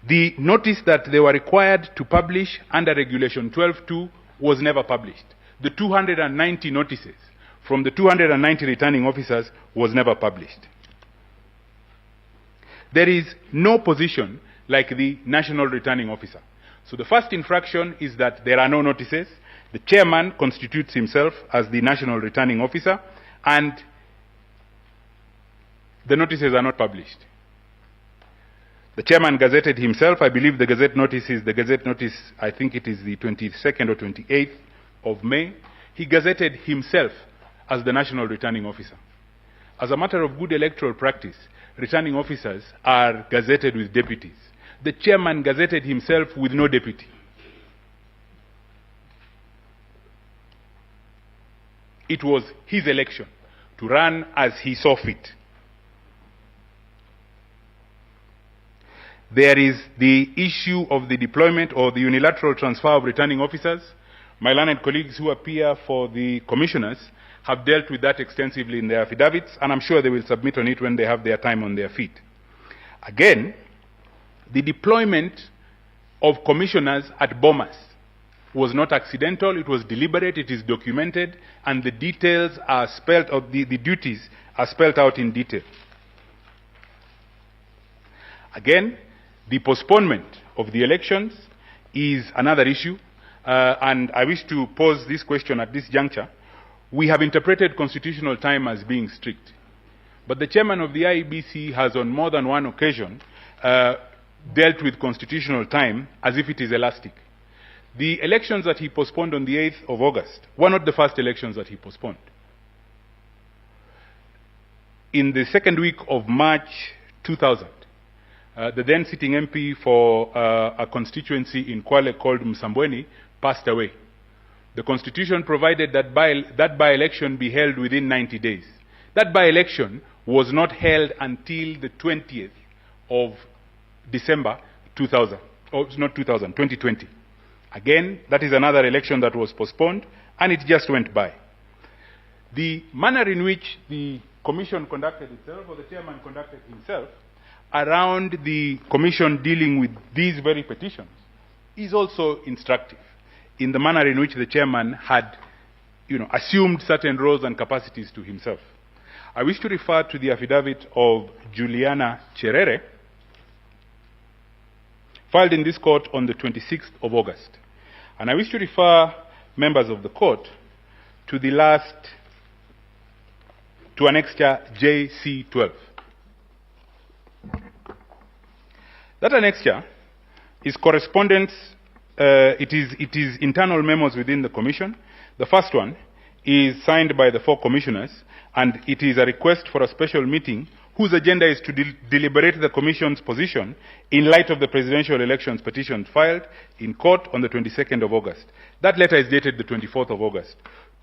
The notice that they were required to publish under Regulation 12(2) was never published. The 290 notices from the 290 returning officers was never published. There is no position like the national returning officer. So the first infraction is that there are no notices. The chairman constitutes himself as the national returning officer, and the notices are not published. The chairman gazetted himself. I believe the gazette notice is the gazette notice, I think it is the 22nd or 28th of May. He gazetted himself as the national returning officer. As a matter of good electoral practice, returning officers are gazetted with deputies. The chairman gazetted himself with no deputy. It was his election to run as he saw fit. There is the issue of the deployment or the unilateral transfer of returning officers. My learned colleagues who appear for the commissioners have dealt with that extensively in their affidavits, and I'm sure they will submit on it when they have their time on their feet. Again, the deployment of commissioners at Bomas was not accidental, it was deliberate, it is documented, and the details are spelled out, the duties are spelled out in detail. Again, the postponement of the elections is another issue, and I wish to pose this question at this juncture. We have interpreted constitutional time as being strict, but the chairman of the IEBC has on more than one occasion dealt with constitutional time as if it is elastic. The elections that he postponed on the 8th of August were not the first elections that he postponed. In the second week of March 2000, the then sitting MP for a constituency in Kwale called Msambweni passed away. The Constitution provided that by-election be held within 90 days. That by-election was not held until the 20th of December 2000, or not 2000, 2020. Again, that is another election that was postponed, and it just went by. The manner in which the commission conducted itself, or the chairman conducted himself, around the commission dealing with these very petitions is also instructive in the manner in which the chairman had, assumed certain roles and capacities to himself. I wish to refer to the affidavit of Juliana Cherere, filed in this court on the 26th of August. And I wish to refer members of the court to annexure JC12. That annexure is correspondence, it is internal memos within the commission. The first one is signed by the 4 commissioners, and it is a request for a special meeting whose agenda is to deliberate the commission's position in light of the presidential elections petition filed in court on the 22nd of August. That letter is dated the 24th of August,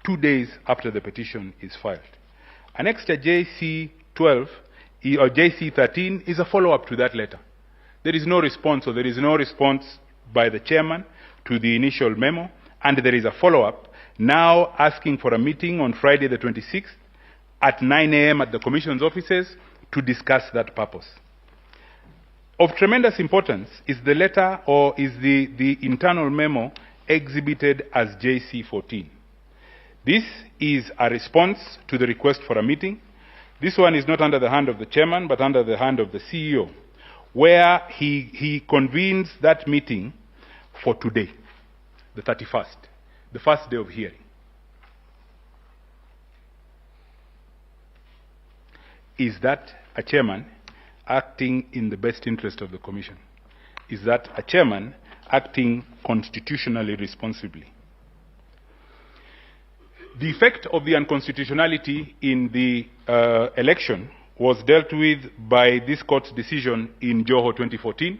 2 days after the petition is filed. Annexure JC12 or JC13 is a follow-up to that letter. There is no response, or there is no response by the chairman to the initial memo, and there is a follow-up now asking for a meeting on Friday the 26th at 9 a.m. at the commission's offices to discuss that purpose. Of tremendous importance is the letter, or is the internal memo exhibited as JC14. This is a response to the request for a meeting. This one is not under the hand of the chairman, but under the hand of the CEO, where he convenes that meeting for today, the 31st, the first day of hearing. Is that a chairman acting in the best interest of the commission? Is that a chairman acting constitutionally responsibly? The effect of the unconstitutionality in the election was dealt with by this court's decision in Joho 2014.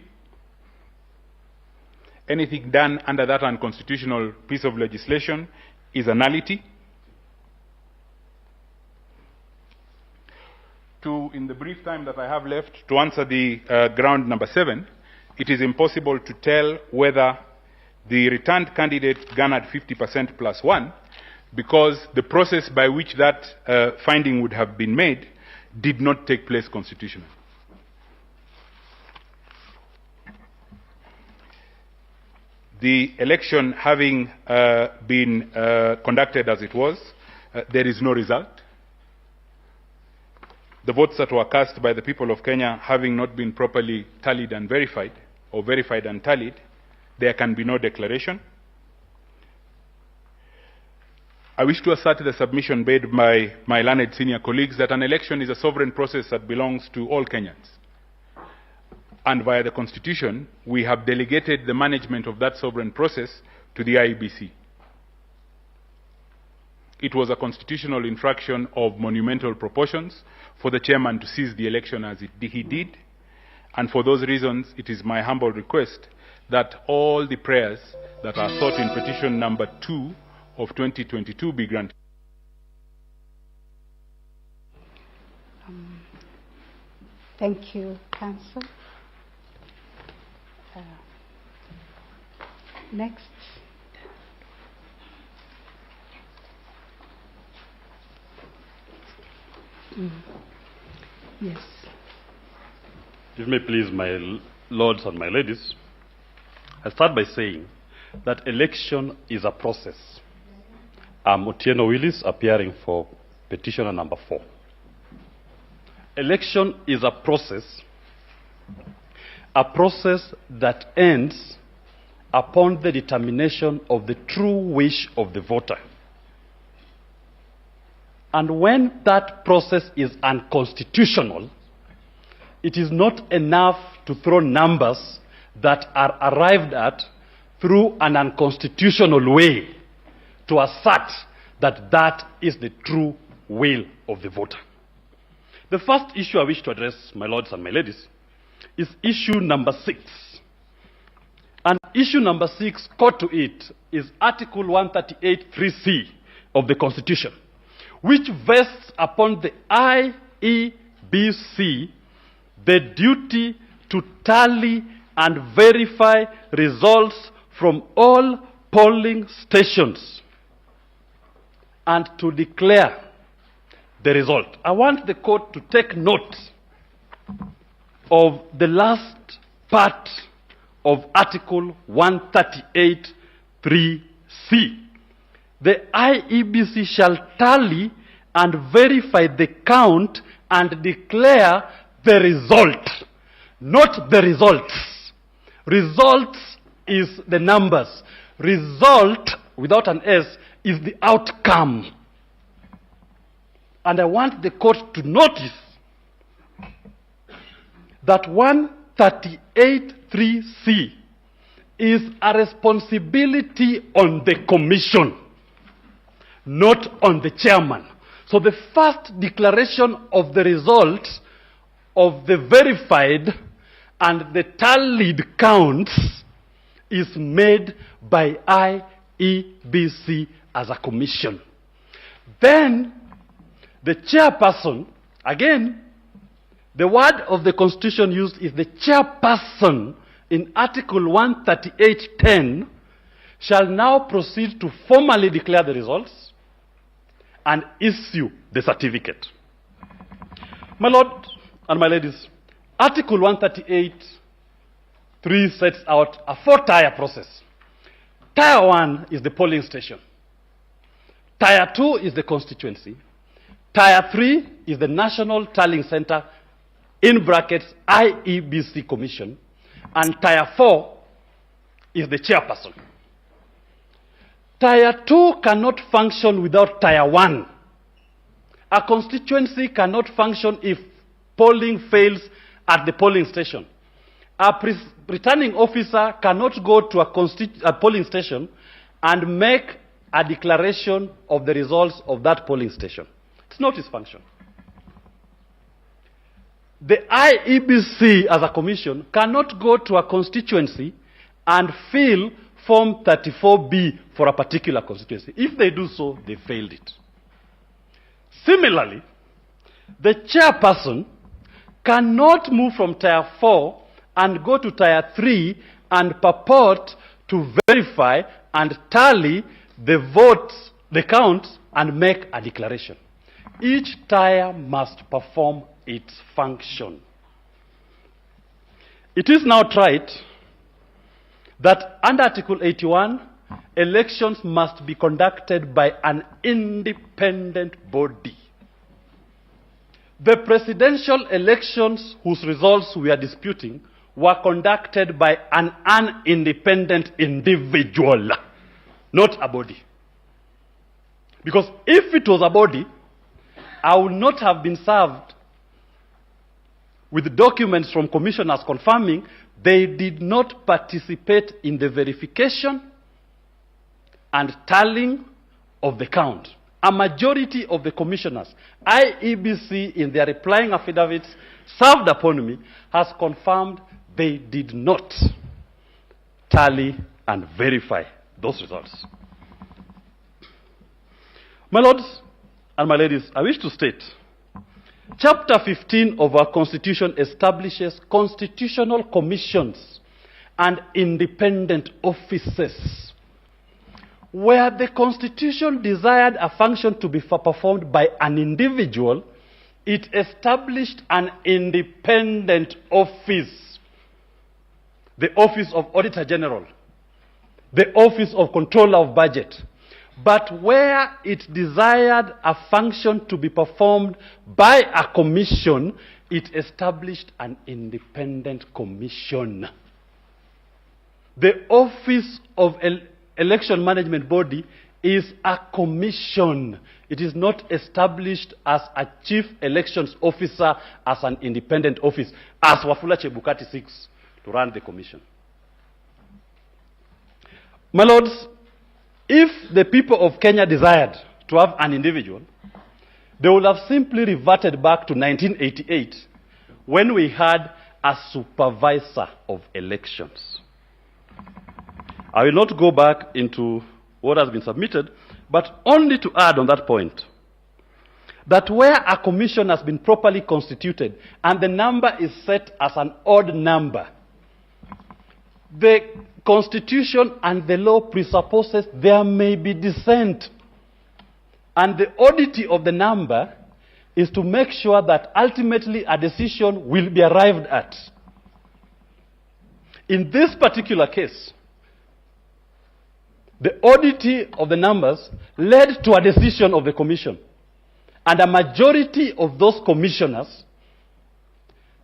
Anything done under that unconstitutional piece of legislation is a nullity. In the brief time that I have left, to answer the ground number 7, it is impossible to tell whether the returned candidate garnered 50% plus 1, because the process by which that finding would have been made did not take place constitutionally. The election having been conducted as it was, there is no result. The votes that were cast by the people of Kenya having not been properly tallied and verified, or verified and tallied, there can be no declaration. I wish to assert the submission made by my learned senior colleagues that an election is a sovereign process that belongs to all Kenyans. And via the Constitution, we have delegated the management of that sovereign process to the IEBC. It was a constitutional infraction of monumental proportions for the chairman to seize the election as he did. And for those reasons, it is my humble request that all the prayers that are sought in petition number 2 of 2022 be granted. Thank you, Council. Next. Yes. If may please, my lords and my ladies, I start by saying that election is a process. I'm Otieno Willis, appearing for petitioner number 4. Election is a process that ends upon the determination of the true wish of the voter. And when that process is unconstitutional, it is not enough to throw numbers that are arrived at through an unconstitutional way to assert that that is the true will of the voter. The first issue I wish to address, my lords and my ladies, is issue number 6. And issue number 6, core to it, is Article 138(3)(c) of the Constitution, which vests upon the IEBC the duty to tally and verify results from all polling stations and to declare the result. I want the court to take note of the last part of Article 138(3)(c). The IEBC shall tally and verify the count and declare the result, not the results. Results is the numbers. Result, without an S, is the outcome. And I want the court to notice that 138(3)(c) is a responsibility on the commission, not on the chairman. So the first declaration of the results of the verified and the tallied counts is made by IEBC as a commission. Then the chairperson, again, the word of the Constitution used is the chairperson in Article 138(10) shall now proceed to formally declare the results and issue the certificate. My lord and my ladies, Article 138(3) sets out a 4-tier process. Tier 1 is the polling station. Tier 2 is the constituency. Tier 3 is the National Tallying Center, in brackets, IEBC Commission. And Tier 4 is the chairperson. Tier 2 cannot function without Tier 1. A constituency cannot function if polling fails at the polling station. A returning officer cannot go to a polling station and make a declaration of the results of that polling station. It's not his function. The IEBC as a commission cannot go to a constituency and fill Form 34B for a particular constituency. If they do so, they failed it. Similarly, the chairperson cannot move from Tier 4 and go to Tier 3 and purport to verify and tally the votes, the counts, and make a declaration. Each tier must perform its function. It is now tried that under Article 81, elections must be conducted by an independent body. The presidential elections whose results we are disputing were conducted by an independent individual, not a body. Because if it was a body, I would not have been served with documents from commissioners confirming they did not participate in the verification and tallying of the count. A majority of the commissioners, IEBC in their replying affidavits served upon me, has confirmed they did not tally and verify those results. My lords and my ladies, I wish to state, Chapter 15 of our Constitution establishes constitutional commissions and independent offices. Where the Constitution desired a function to be performed by an individual, it established an independent office. The Office of Auditor General, the Office of Controller of Budget. But where it desired a function to be performed by a commission, it established an independent commission. The Office of Election Management Body is a commission. It is not established as a chief elections officer as an independent office, as Wafula Chebukati seeks to run the commission. My lords, if the people of Kenya desired to have an individual, they would have simply reverted back to 1988 when we had a supervisor of elections. I will not go back into what has been submitted, but only to add on that point that where a commission has been properly constituted and the number is set as an odd number, the Constitution and the law presupposes there may be dissent. And the oddity of the number is to make sure that ultimately a decision will be arrived at. In this particular case, the oddity of the numbers led to a decision of the commission. And a majority of those commissioners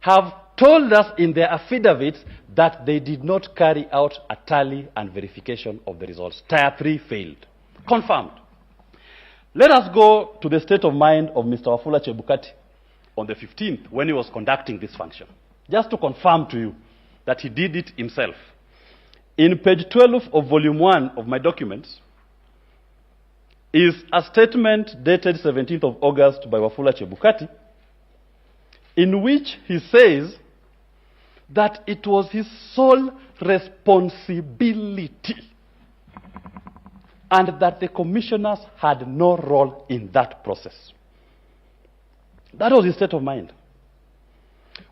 have told us in their affidavits that they did not carry out a tally and verification of the results. Tier 3 failed. Confirmed. Let us go to the state of mind of Mr. Wafula Chebukati on the 15th when he was conducting this function. Just to confirm to you that he did it himself. In page 12 of volume 1 of my documents is a statement dated 17th of August by Wafula Chebukati, in which he says that it was his sole responsibility and that the commissioners had no role in that process. That was his state of mind.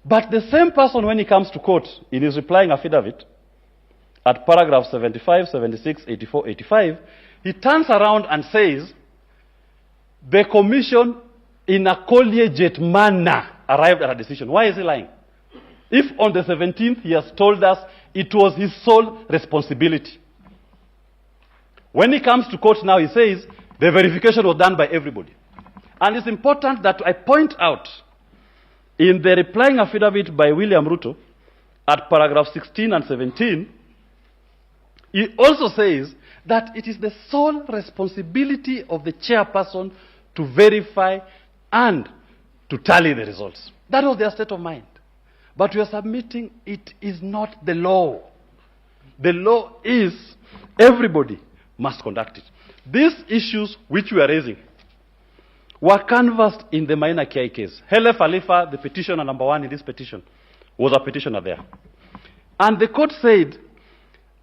But the same person, when he comes to court in his replying affidavit, at paragraph 75, 76, 84, 85, he turns around and says, the commission in a collegiate manner arrived at a decision. Why is he lying? If on the 17th he has told us it was his sole responsibility. When he comes to court now, he says the verification was done by everybody. And it's important that I point out in the replying affidavit by William Ruto at paragraph 16 and 17, he also says that it is the sole responsibility of the chairperson to verify and to tally the results. That was their state of mind. But we are submitting it is not the law. The law is everybody must conduct it. These issues which we are raising were canvassed in the Maina Kiai case. Hele Khalifa, the petitioner number 1 in this petition, was a petitioner there. And the court said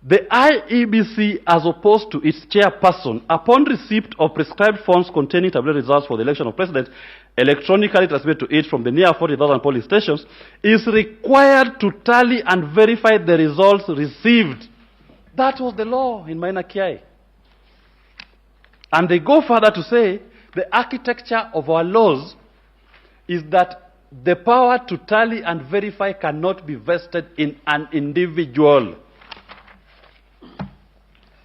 the IEBC, as opposed to its chairperson, upon receipt of prescribed forms containing tabulated results for the election of president, electronically transmitted to it from the near 40,000 polling stations, is required to tally and verify the results received. That was the law in Maina Kiai. And they go further to say the architecture of our laws is that the power to tally and verify cannot be vested in an individual.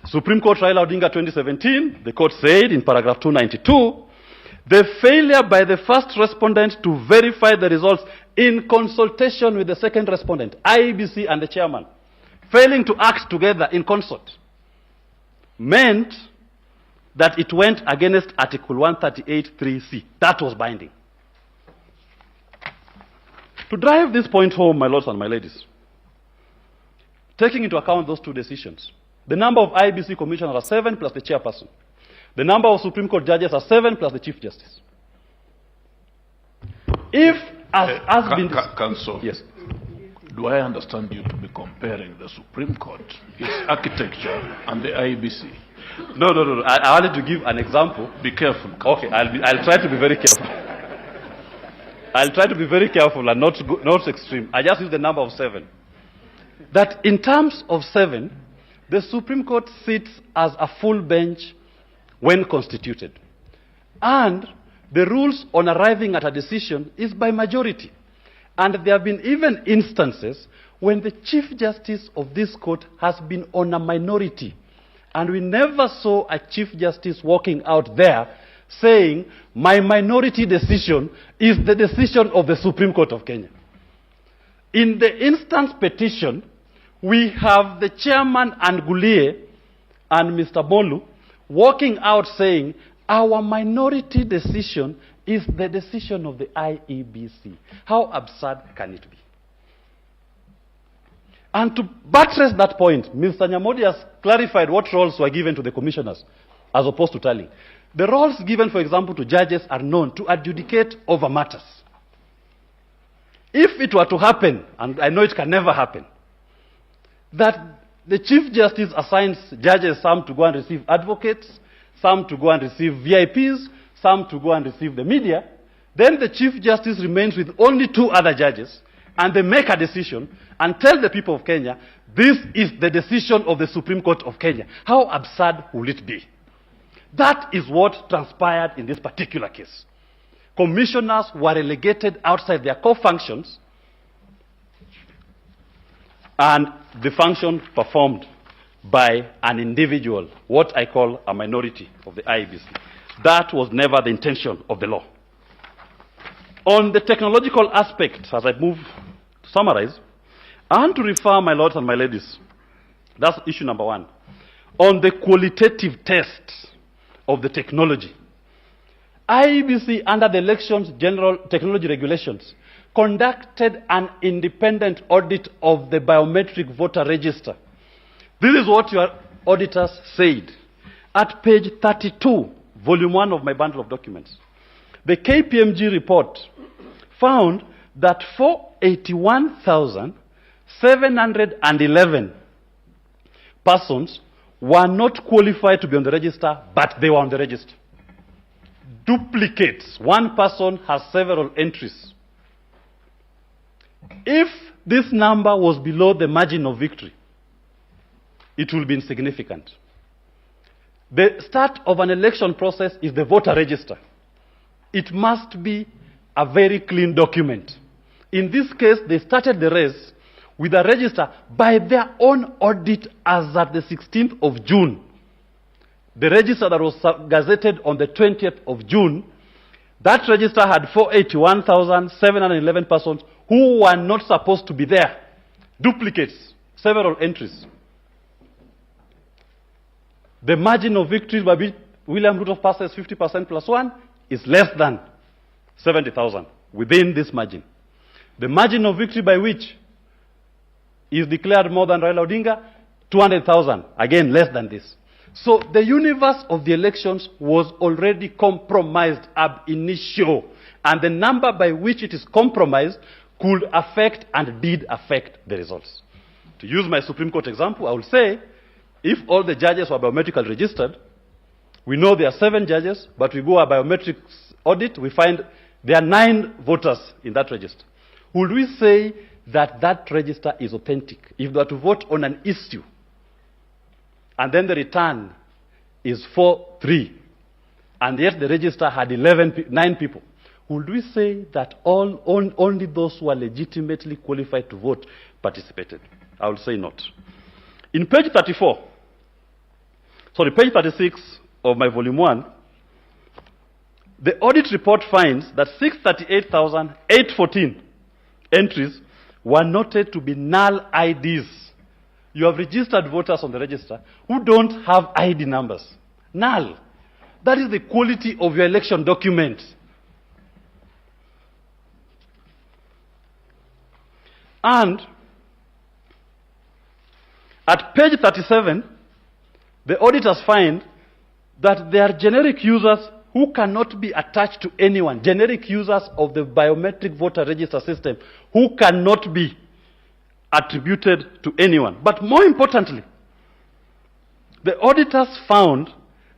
Supreme Court Raila Odinga 2017, the court said in paragraph 292, the failure by the first respondent to verify the results in consultation with the second respondent, IEBC and the chairman, failing to act together in concert, meant that it went against Article 138(3)(c). That was binding. To drive this point home, my lords and my ladies, taking into account those two decisions, the number of IEBC commissioners are 7 plus the chairperson. The number of Supreme Court judges are 7 plus the Chief Justice. If, as been... Counsel, yes. Do I understand you to be comparing the Supreme Court, its architecture, and the IEBC? No. I wanted to give an example. Be careful. Okay, I'll try to be very careful. I'll try to be very careful and not extreme. I just use the number of 7. That in terms of 7, the Supreme Court sits as a full bench when constituted. And the rules on arriving at a decision is by majority. And there have been even instances when the Chief Justice of this court has been on a minority. And we never saw a Chief Justice walking out there saying, my minority decision is the decision of the Supreme Court of Kenya. In the instance petition, we have the chairman and Gulie and Mr. Molu walking out saying, our minority decision is the decision of the IEBC. How absurd can it be? And to buttress that point, Mr. Nyamodi has clarified what roles were given to the commissioners as opposed to tallying. The roles given, for example, to judges are known to adjudicate over matters. If it were to happen, and I know it can never happen, that the Chief Justice assigns judges some to go and receive advocates, some to go and receive VIPs, some to go and receive the media, then the Chief Justice remains with only 2 other judges, and they make a decision and tell the people of Kenya, this is the decision of the Supreme Court of Kenya. How absurd will it be? That is what transpired in this particular case. Commissioners were relegated outside their core functions, and the function performed by an individual, what I call a minority of the IEBC. That was never the intention of the law. On the technological aspect, as I move to summarize, I want to refer, my lords and my ladies, that's issue number 1, on the qualitative test of the technology. IEBC, under the Elections General Technology Regulations, conducted an independent audit of the biometric voter register. This is what your auditors said. At page 32, volume 1 of my bundle of documents, the KPMG report found that 481,711 persons were not qualified to be on the register, but they were on the register. Duplicates. One person has several entries. If this number was below the margin of victory, it will be insignificant. The start of an election process is the voter register. It must be a very clean document. In this case, they started the race with a register by their own audit as at the 16th of June. The register that was gazetted on the 20th of June, that register had 481,711 persons who were not supposed to be there. Duplicates, several entries. The margin of victory by William Ruto passes 50% plus 1 is less than 70,000 within this margin. The margin of victory by which is declared more than Raila Odinga, 200,000, again less than this. So the universe of the elections was already compromised ab initio, and the number by which it is compromised could affect and did affect the results. To use my Supreme Court example, I will say, if all the judges were biometrically registered, we know there are 7 judges, but we go a biometrics audit, we find there are 9 voters in that register. Would we say that that register is authentic if they were to vote on an issue, and then the return is 4-3, and yet the register had 9 people? Would we say that only those who are legitimately qualified to vote participated? I will say not. In page 36 of my volume 1, the audit report finds that 638,814 entries were noted to be null IDs. You have registered voters on the register who don't have ID numbers. Null. That is the quality of your election document. And at page 37, the auditors find that there are generic users who cannot be attached to anyone, generic users of the biometric voter register system who cannot be attributed to anyone. But more importantly, the auditors found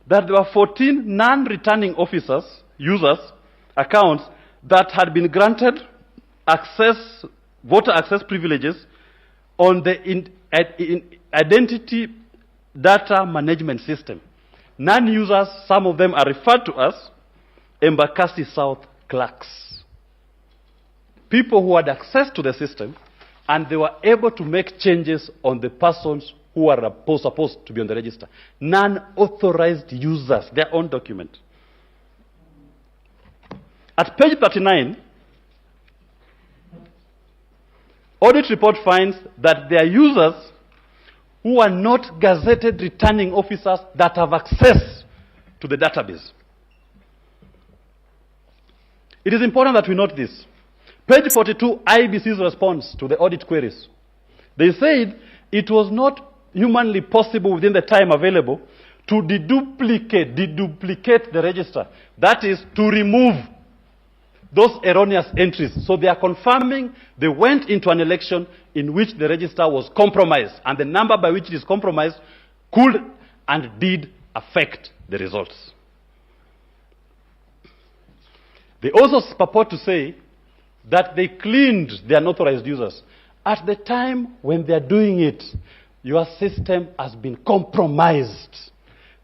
that there were 14 non-returning officers, users, accounts that had been granted voter access privileges on the identity data management system. Non-users, some of them are referred to as Embakasi South clerks. People who had access to the system and they were able to make changes on the persons who are supposed to be on the register. Non-authorized users, their own document. At page 39, audit report finds that there are users who are not gazetted returning officers that have access to the database. It is important that we note this. Page 42, IBC's response to the audit queries. They said it was not humanly possible within the time available to deduplicate the register. That is, to remove those erroneous entries. So they are confirming they went into an election in which the register was compromised, and the number by which it is compromised could and did affect the results. They also purport to say that they cleaned the unauthorized users. At the time when they are doing it, your system has been compromised.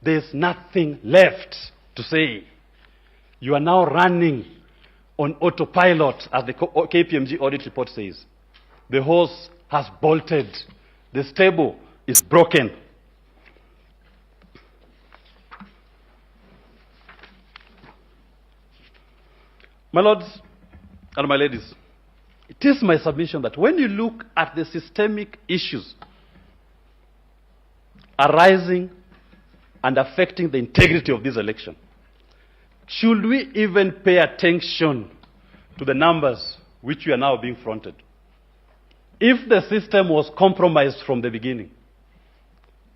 There's nothing left to say. You are now running on autopilot, as the KPMG audit report says. The horse has bolted. The stable is broken. My lords and my ladies, it is my submission that when you look at the systemic issues arising and affecting the integrity of this election, should we even pay attention to the numbers which we are now being fronted? If the system was compromised from the beginning,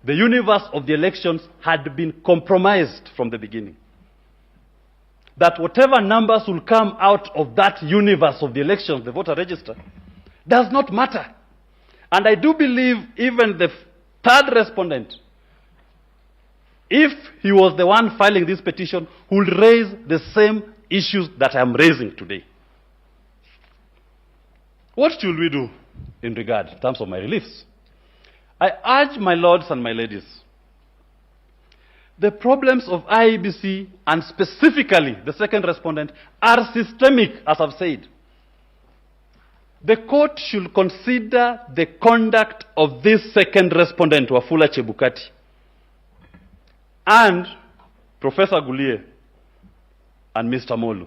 the universe of the elections had been compromised from the beginning, that whatever numbers will come out of that universe of the elections, the voter register, does not matter. And I do believe even the third respondent, if he was the one filing this petition, would raise the same issues that I am raising today. What should we do in regard, in terms of my reliefs? I urge my lords and my ladies, the problems of IEBC, and specifically the second respondent, are systemic, as I've said. The court should consider the conduct of this second respondent, Wafula Chebukati, and Professor Gulie and Mr. Molu.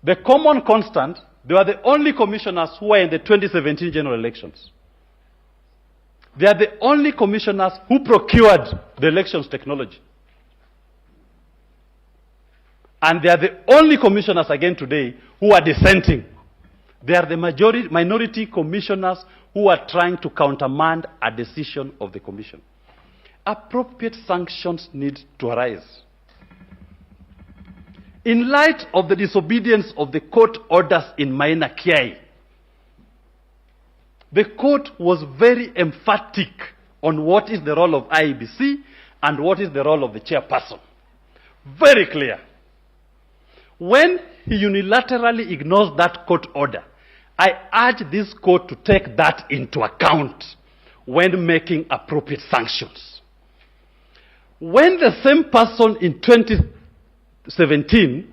The common constant, they were the only commissioners who were in the 2017 general elections. They are the only commissioners who procured the elections technology. And they are the only commissioners again today who are dissenting. They are the minority commissioners who are trying to countermand a decision of the commission. appropriate sanctions need to arise. In light of the disobedience of the court orders in Maina Kiai, the court was very emphatic on what is the role of IEBC and what is the role of the chairperson. Very clear. When he unilaterally ignores that court order, I urge this court to take that into account when making appropriate sanctions. When the same person in 2017,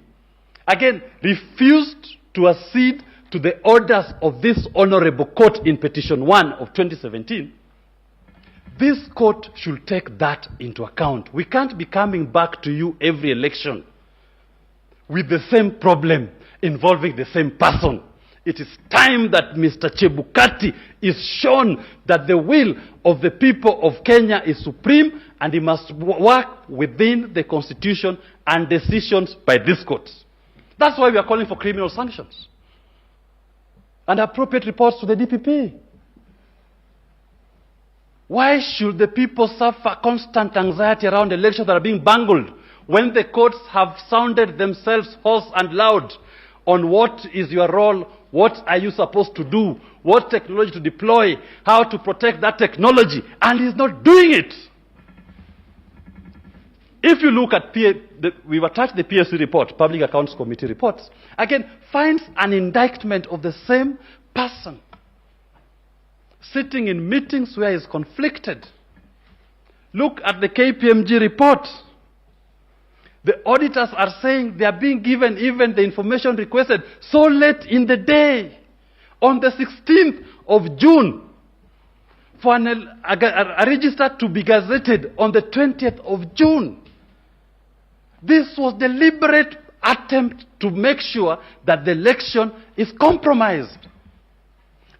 again, refused to accede to the orders of this honorable court in Petition 1 of 2017, this court should take that into account. We can't be coming back to you every election with the same problem involving the same person. It is time that Mr. Chebukati is shown that the will of the people of Kenya is supreme and he must work within the constitution and decisions by this court. That's why we are calling for criminal sanctions and appropriate reports to the DPP. Why should the people suffer constant anxiety around elections that are being bungled when the courts have sounded themselves hoarse and loud on what is your role, what are you supposed to do, what technology to deploy, how to protect that technology, and he's not doing it? If you look at we've attached the PSC report, Public Accounts Committee reports, again, finds an indictment of the same person sitting in meetings where he's conflicted. Look at the KPMG report. The auditors are saying they are being given even the information requested so late in the day, on the 16th of June, for a register to be gazetted on the 20th of June. This was deliberate attempt to make sure that the election is compromised.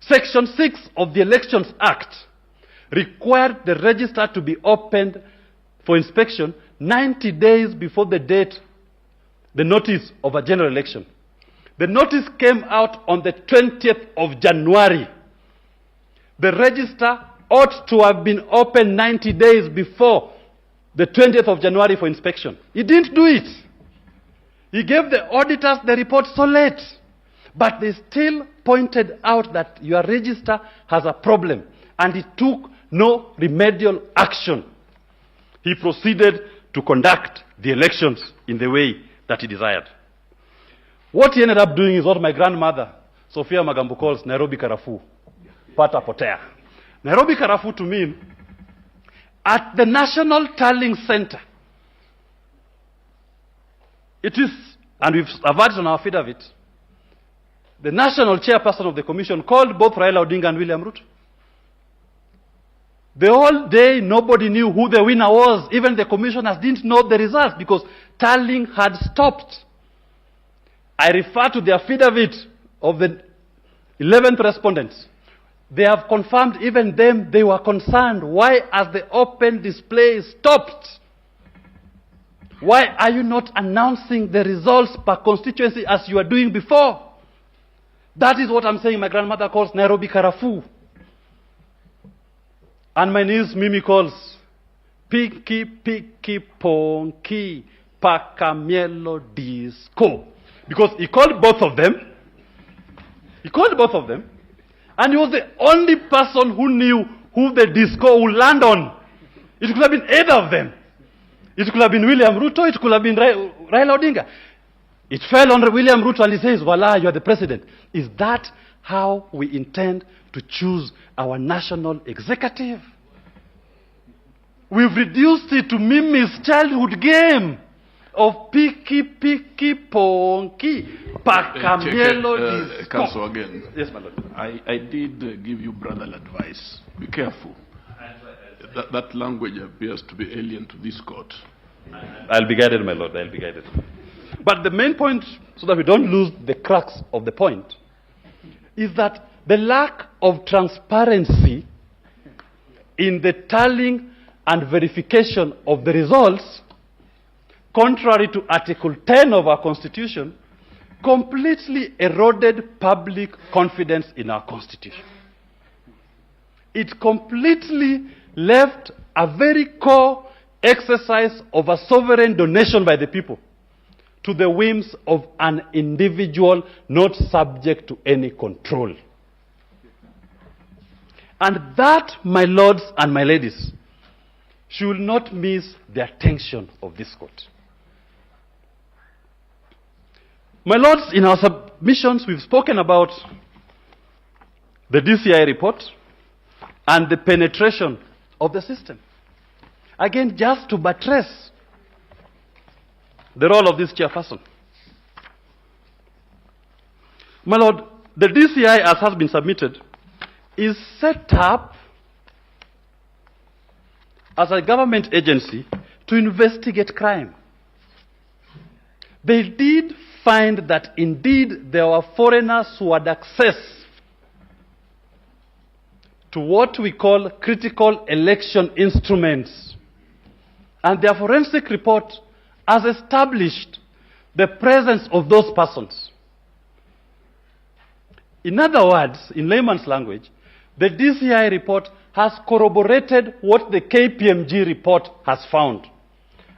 Section 6 of the Elections Act required the register to be opened for inspection 90 days before the date, the notice of a general election. The notice came out on the 20th of January. The register ought to have been opened 90 days before the 20th of January for inspection. He didn't do it. He gave the auditors the report so late. But they still pointed out that your register has a problem, and he took no remedial action. He proceeded to conduct the elections in the way that he desired. What he ended up doing is what my grandmother, Sophia Magambo, calls Nairobi Karafu, Pata Potea. Nairobi Karafu to mean at the National Tallying Center. It is, and we've advertised on our feed of it, the national chairperson of the commission called both Raila Odinga and William Ruto. The whole day, nobody knew who the winner was. Even the commissioners didn't know the results because tallying had stopped. I refer to the affidavit of the 11th respondents. They have confirmed even them, they were concerned. Why has the open display stopped? Why are you not announcing the results per constituency as you were doing before? That is what I'm saying my grandmother calls Nairobi Karafu. And my niece Mimi calls Piki Piki Ponki Pakamielo Disco. Because he called both of them. He called both of them. And he was the only person who knew who the disco would land on. It could have been either of them. It could have been William Ruto, it could have been Raila Odinga. It fell on William Ruto and he says, voila, you are the president. Is that how we intend to choose our national executive? We've reduced it to Mimi's childhood game of Piki Piki Ponki Pakamielo Disco. Council again. Yes, my lord. I did give you brotherly advice. Be careful. That language appears to be alien to this court. I'll be guided, my lord. I'll be guided. But the main point, so that we don't lose the crux of the point, is that the lack of transparency in the tallying and verification of the results, contrary to Article 10 of our Constitution, completely eroded public confidence in our Constitution. It completely left a very core exercise of a sovereign donation by the people to the whims of an individual not subject to any control. And that, my lords and my ladies, should not miss the attention of this court. My lords, in our submissions, we've spoken about the DCI report and the penetration of the system. Again, just to buttress the role of this chairperson. My lord, the DCI, as has been submitted, is set up as a government agency to investigate crime. They did find that indeed there were foreigners who had access to what we call critical election instruments. And their forensic report has established the presence of those persons. In other words, in layman's language, the DCI report has corroborated what the KPMG report has found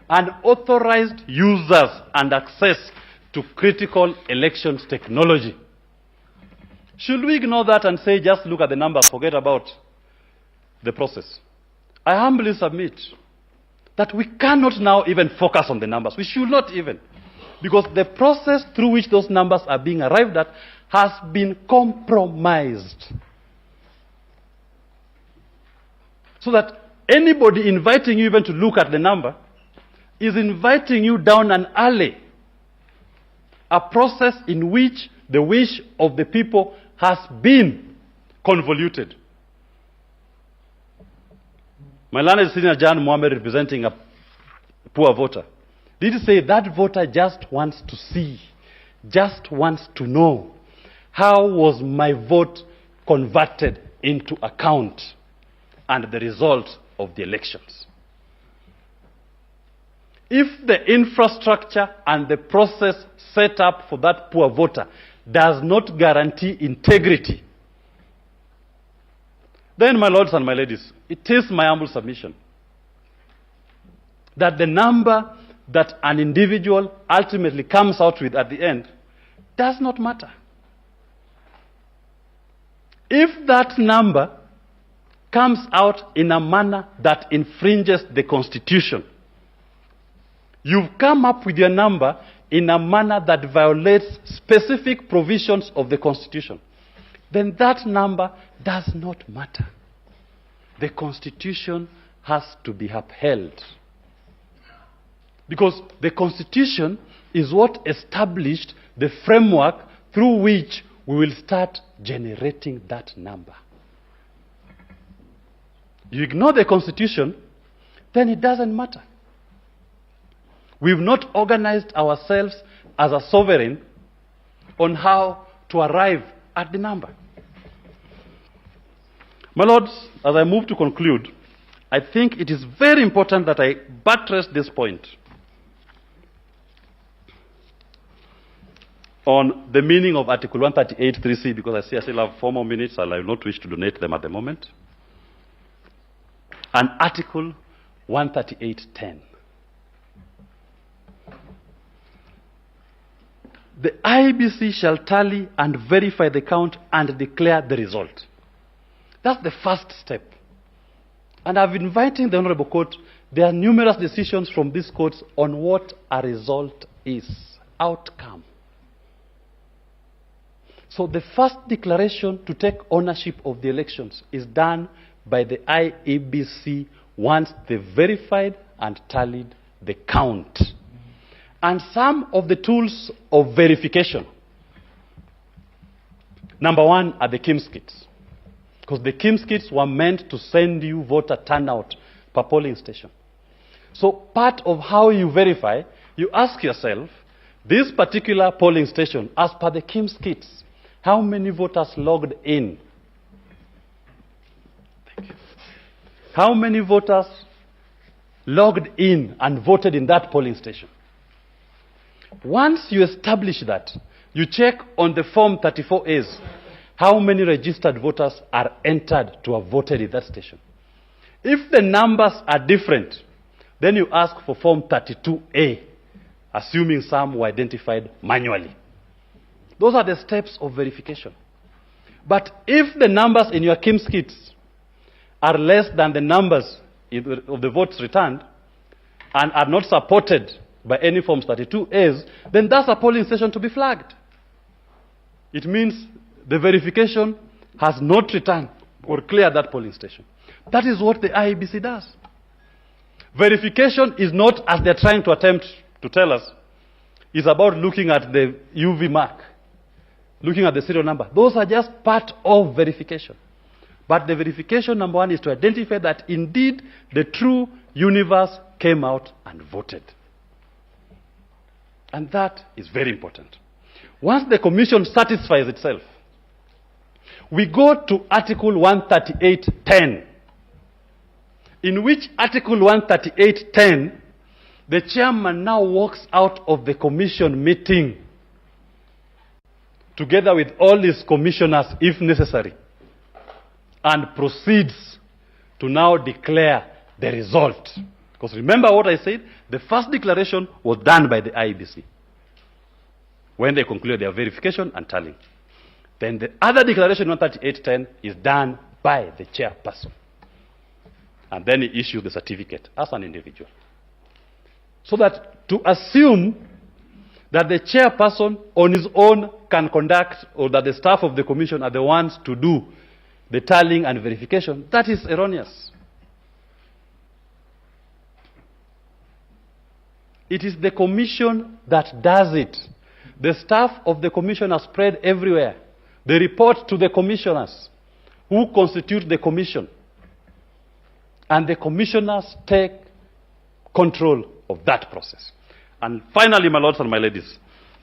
and authorized users and access to critical elections technology. Should we ignore that and say, just look at the numbers, forget about the process? I humbly submit that we cannot now even focus on the numbers. We should not even. Because the process through which those numbers are being arrived at has been compromised. So that anybody inviting you even to look at the number is inviting you down an alley. A process in which the wish of the people has been convoluted. My learned senior John Mohammed, representing a poor voter, did say that voter just wants to see, just wants to know, how was my vote converted into account and the result of the elections. If the infrastructure and the process set up for that poor voter does not guarantee integrity, then, my lords and my ladies, it is my humble submission that the number that an individual ultimately comes out with at the end does not matter. If that number comes out in a manner that infringes the Constitution, you've come up with your number in a manner that violates specific provisions of the Constitution, then that number does not matter. The Constitution has to be upheld. Because the Constitution is what established the framework through which we will start generating that number. You ignore the Constitution, then it doesn't matter. We've not organized ourselves as a sovereign on how to arrive at the number. My lords, as I move to conclude, I think it is very important that I buttress this point on the meaning of Article 138(3)(c), because I see I still have 4 more minutes and I will not wish to donate them at the moment, and Article 138(10). The IEBC shall tally and verify the count and declare the result. That's the first step. And I've invited the Honorable Court, there are numerous decisions from this court on what a result is, outcome. So the first declaration to take ownership of the elections is done by the IEBC once they verified and tallied the count. And some of the tools of verification, number one, are the KIMS kits. Because the KIMS kits were meant to send you voter turnout per polling station. So part of how you verify, you ask yourself, this particular polling station, as per the KIMS kits, how many voters logged in? Thank you. How many voters logged in and voted in that polling station? Once you establish that, you check on the Form 34As how many registered voters are entered to have voted in that station. If the numbers are different, then you ask for Form 32A, assuming some were identified manually. Those are the steps of verification. But if the numbers in your KIMS kits are less than the numbers of the votes returned and are not supported by any Forms 32As, then that's a polling station to be flagged. It means the verification has not returned or cleared that polling station. That is what the IEBC does. Verification is not, as they're trying to attempt to tell us, is about looking at the UV mark, looking at the serial number. Those are just part of verification. But the verification, number one, is to identify that indeed the true universe came out and voted. And that is very important. Once the commission satisfies itself, we go to Article 138.10, in which Article 138.10, the chairman now walks out of the commission meeting together with all his commissioners, if necessary, and proceeds to now declare the result. Because remember what I said? The first declaration was done by the IEBC when they concluded their verification and tallying. Then the other declaration, 138.10, is done by the chairperson. And then he issues the certificate as an individual. So that to assume that the chairperson on his own can conduct, or that the staff of the commission are the ones to do the tallying and verification, that is erroneous. It is the commission that does it. The staff of the commission are spread everywhere. They report to the commissioners who constitute the commission. And the commissioners take control of that process. And finally, my lords and my ladies,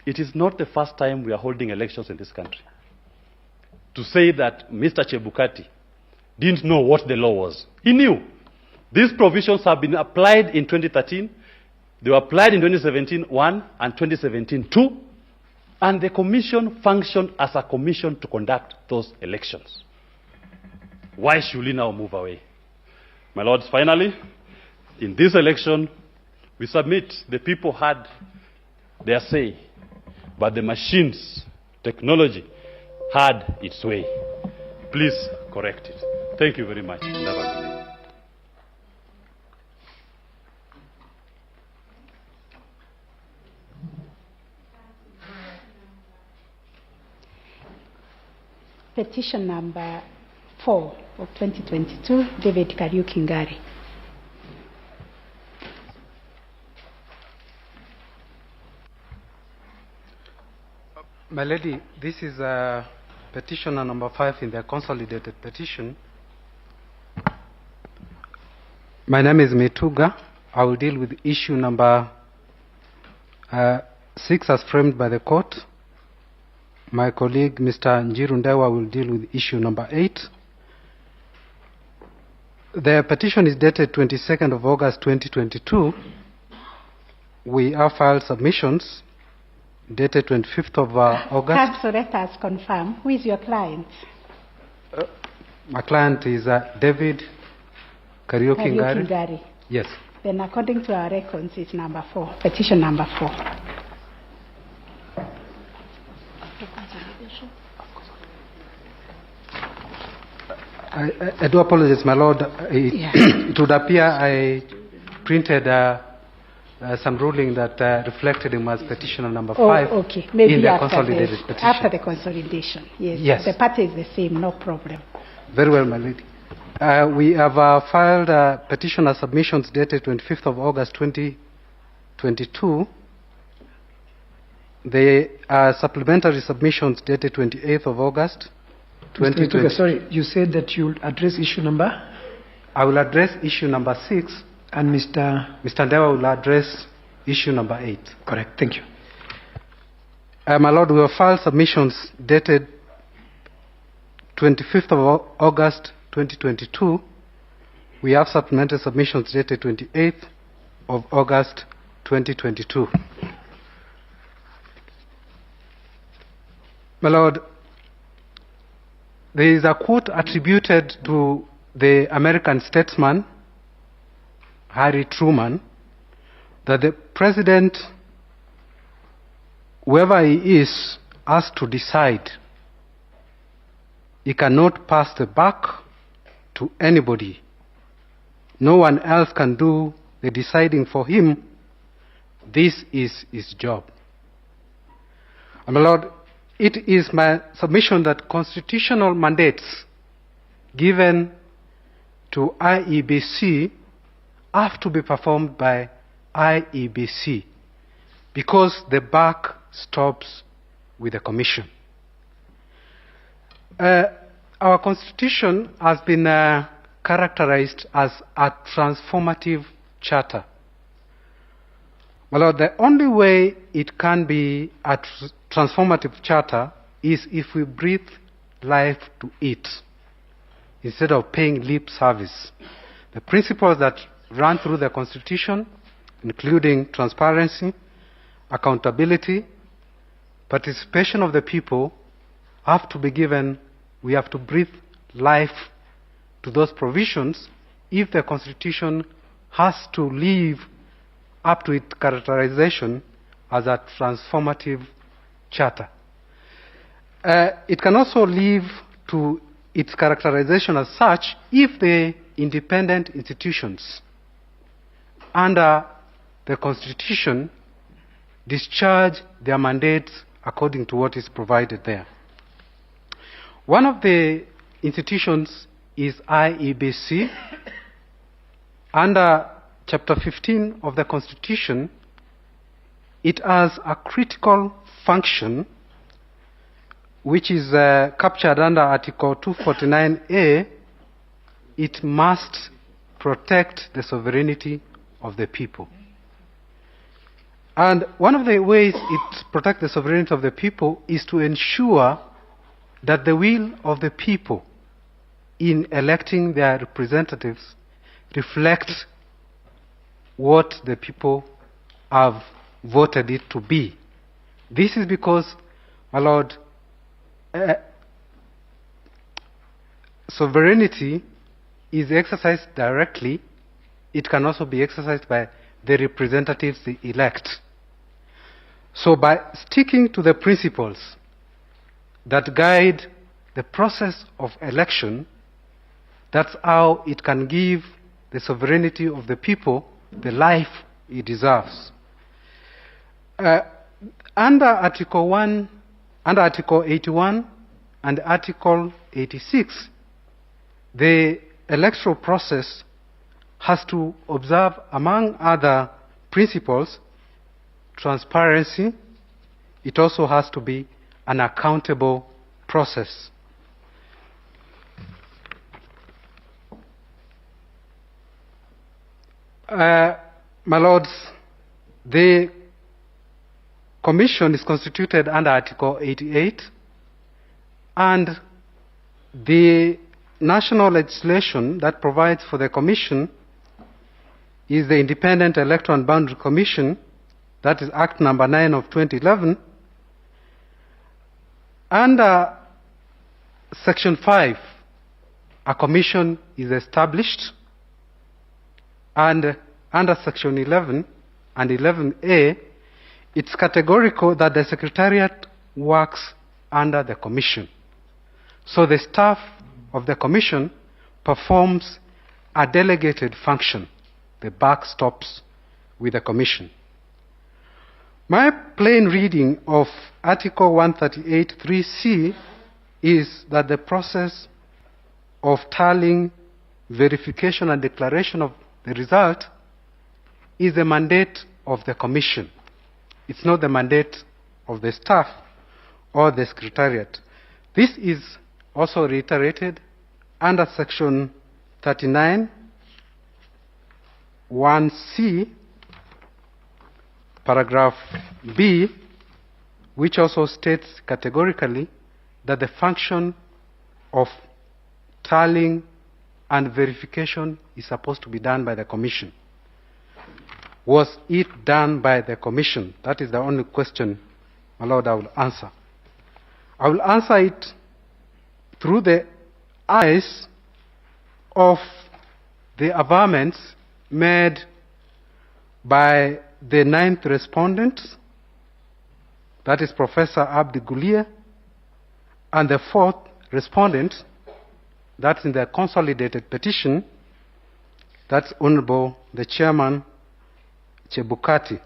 it is not the first time we are holding elections in this country. To say that Mr. Chebukati didn't know what the law was. He knew. These provisions have been applied in 2013. They were applied in 2017, 1, and 2017, 2. And the commission functioned as a commission to conduct those elections. Why should we now move away? My lords, finally, in this election, we submit the people had their say, but the machines, technology, had its way. Please correct it. Thank you very much. Petition number 4 of 2022, David Kariuki-Ngari. My lady, this is petitioner number 5 in the consolidated petition. My name is Metuga. I will deal with issue number 6 as framed by the court. My colleague, Mr. Njiru Ndewa, will deal with issue number 8. The petition is dated 22nd of August 2022. We have filed submissions dated 25th of August. So let us confirm. Who is your client? My client is David Kariuki-Ngari. Yes. Then according to our records, it's number 4, petition number 4. I do apologize, my lord. It would appear I printed some ruling that reflected him as petitioner number 5 okay. Maybe in the consolidated petition. After the consolidation, yes. Yes. The party is the same, no problem. Very well, my lady. We have filed petitioner submissions dated 25th of August 2022. They are supplementary submissions dated 28th of August 2020. Sorry, you said that you'll address issue number? I will address issue number 6. And Mr. Ndewa will address issue number 8. Correct, thank you. My lord, we have filed submissions dated 25th of August 2022. We have supplementary submissions dated 28th of August 2022. My lord, there is a quote attributed to the American statesman Harry Truman, that the president, whoever he is, has to decide. He cannot pass the buck to anybody. No one else can do the deciding for him. This is his job. And my Lord, it is my submission that constitutional mandates given to IEBC have to be performed by IEBC because the buck stops with the Commission. Our Constitution has been characterized as a transformative charter. My Lord, the only way it can be a transformative charter is if we breathe life to it instead of paying lip service. The principles that run through the Constitution, including transparency, accountability, participation of the people, have to be given. We have to breathe life to those provisions if the Constitution has to live up to its characterization as a transformative charter. It can also live to its characterization as such if the independent institutions under the Constitution discharge their mandates according to what is provided there. One of the institutions is IEBC. Under Chapter 15 of the Constitution, it has a critical function which is captured under Article 249A. It must protect the sovereignty of the people. And one of the ways it protects the sovereignty of the people is to ensure that the will of the people in electing their representatives reflects what the people have voted it to be. This is because, my Lord, sovereignty is exercised directly. It can also be exercised by the representatives they elect. So by sticking to the principles that guide the process of election, that's how it can give the sovereignty of the people the life it deserves. Under Article 81 and Article 86, the electoral process has to observe, among other principles, transparency. It also has to be an accountable process. My Lords, the Commission is constituted under Article 88, and the national legislation that provides for the Commission is the Independent Electoral and Boundary Commission, that is Act number 9 of 2011. Under Section 5, a commission is established, and under Section 11 and 11A, it's categorical that the Secretariat works under the Commission. So the staff of the Commission performs a delegated function. The buck stops with the Commission. My plain reading of Article 138(3)(c) is that the process of tallying, verification and declaration of the result is the mandate of the Commission. It's not the mandate of the staff or the Secretariat. This is also reiterated under Section 39, 1C, paragraph B, which also states categorically that the function of tallying and verification is supposed to be done by the Commission. Was it done by the Commission? That is the only question, my Lord, I will answer. I will answer it through the eyes of the averments made by the 9th respondent, that is Professor Abdi Gulier, and the 4th respondent, that's in the consolidated petition, that's Honorable the Chairman Chebukati.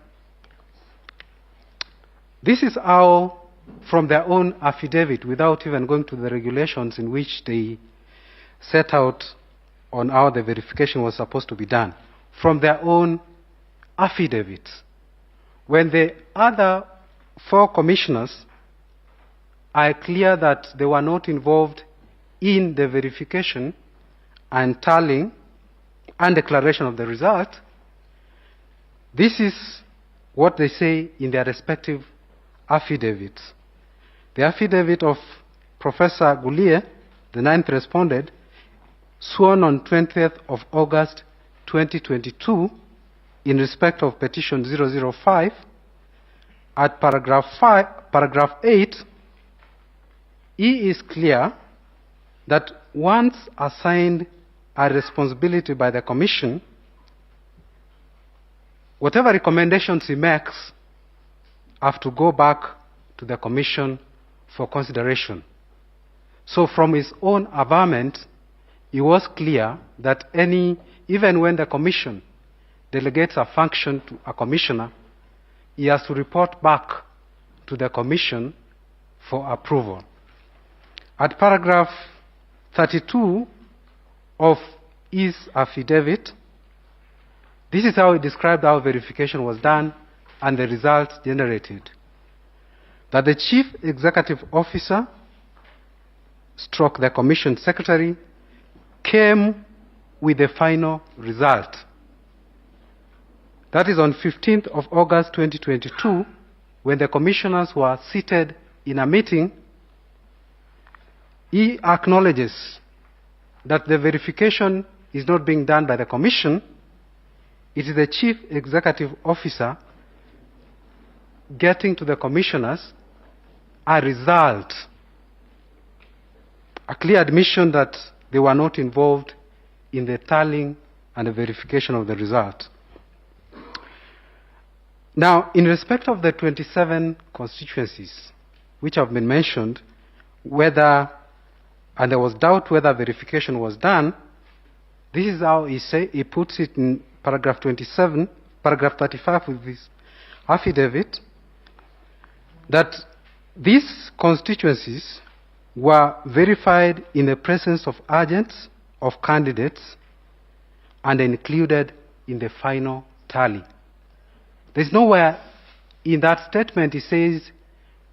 This is how, from their own affidavit, without even going to the regulations in which they set out on how the verification was supposed to be done, from their own affidavit, when the other 4 commissioners are clear that they were not involved in the verification and tallying and declaration of the result, this is what they say in their respective affidavits. The affidavit of Professor Gulier, the 9th respondent, sworn on 20th of August 2022 in respect of petition 005, at paragraph 8, he is clear that once assigned a responsibility by the Commission, whatever recommendations he makes have to go back to the Commission for consideration. So from his own avowment, it was clear that even when the Commission delegates a function to a Commissioner, he has to report back to the Commission for approval. At paragraph 32 of his affidavit, this is how he described how verification was done and the results generated. That the Chief Executive Officer / the Commission Secretary came with the final result. That is on 15th of August 2022, when the commissioners were seated in a meeting. He acknowledges that the verification is not being done by the Commission. It is the Chief Executive Officer getting to the commissioners a result, a clear admission that they were not involved in the tallying and the verification of the result. Now, in respect of the 27 constituencies which have been mentioned, and there was doubt whether verification was done, this is how he puts it in paragraph 27, paragraph 35 with this affidavit, that these constituencies were verified in the presence of agents of candidates and included in the final tally. There's nowhere in that statement he says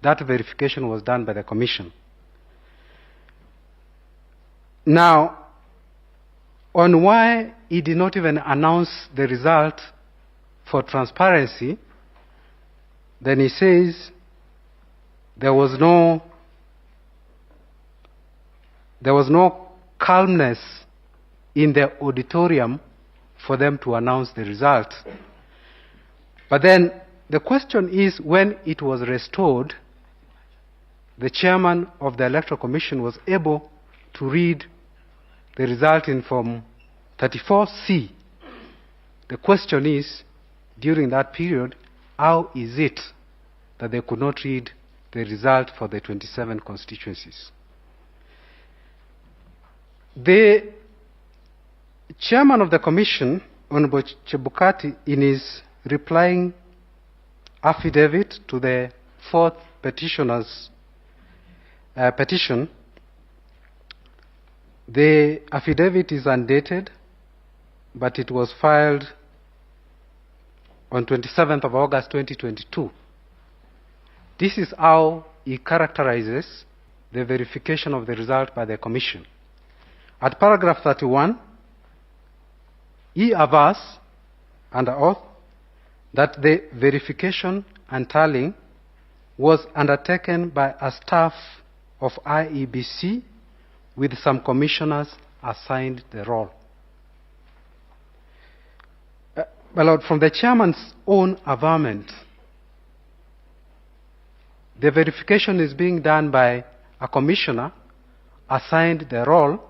that verification was done by the Commission. Now, on why he did not even announce the result for transparency, then he says there was no calmness in the auditorium for them to announce the result. But then the question is, when it was restored, the chairman of the Electoral Commission was able to read the result in Form 34C. The question is, during that period, how is it that they could not read the result for the 27 constituencies? The chairman of the commission, Honorable Chebukati, in his replying affidavit to the 4th petitioner's petition, the affidavit is undated, but it was filed on 27th of August 2022. This is how he characterizes the verification of the result by the Commission. At paragraph 31, he avers under oath that the verification and tallying was undertaken by a staff of IEBC with some commissioners assigned the role. My Lord, from the chairman's own avowment, the verification is being done by a commissioner assigned the role,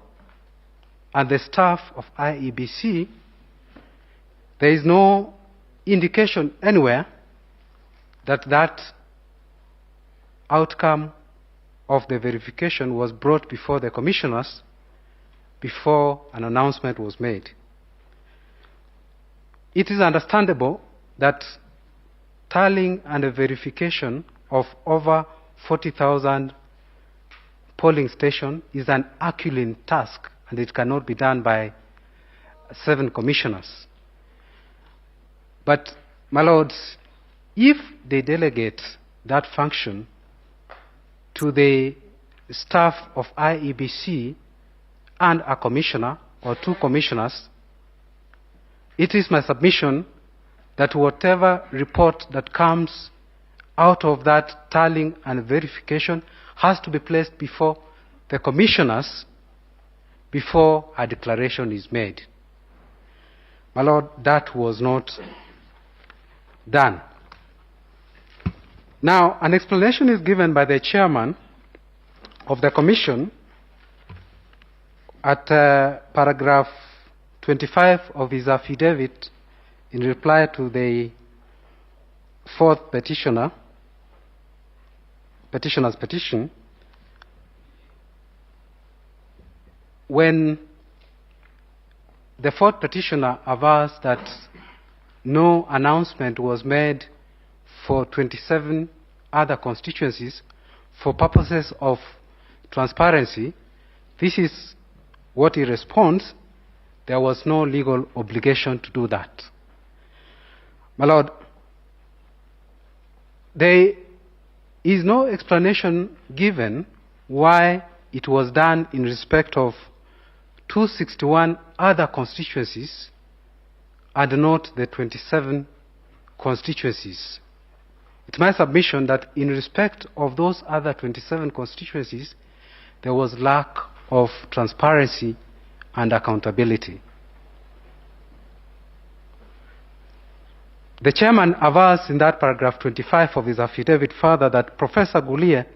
and the staff of IEBC there is no indication anywhere that that outcome of the verification was brought before the commissioners before an announcement was made. It is understandable that tallying and a verification of over 40,000 polling stations is an Herculean task, and it cannot be done by 7 commissioners. But, my lords, if they delegate that function to the staff of IEBC and a commissioner or 2 commissioners, it is my submission that whatever report that comes out of that tallying and verification has to be placed before the commissioners before a declaration is made. My lord, that was not done. Now, an explanation is given by the chairman of the commission at paragraph 25 of his affidavit in reply to the 4th petitioner's petition, when the 4th petitioner avers that no announcement was made for 27 other constituencies for purposes of transparency, this is what he responds: there was no legal obligation to do that. My lord, there is no explanation given why it was done in respect of 261 other constituencies and not the 27 constituencies. It's my submission that in respect of those other 27 constituencies, there was lack of transparency and accountability. The chairman avers in that paragraph 25 of his affidavit further that Professor Gulier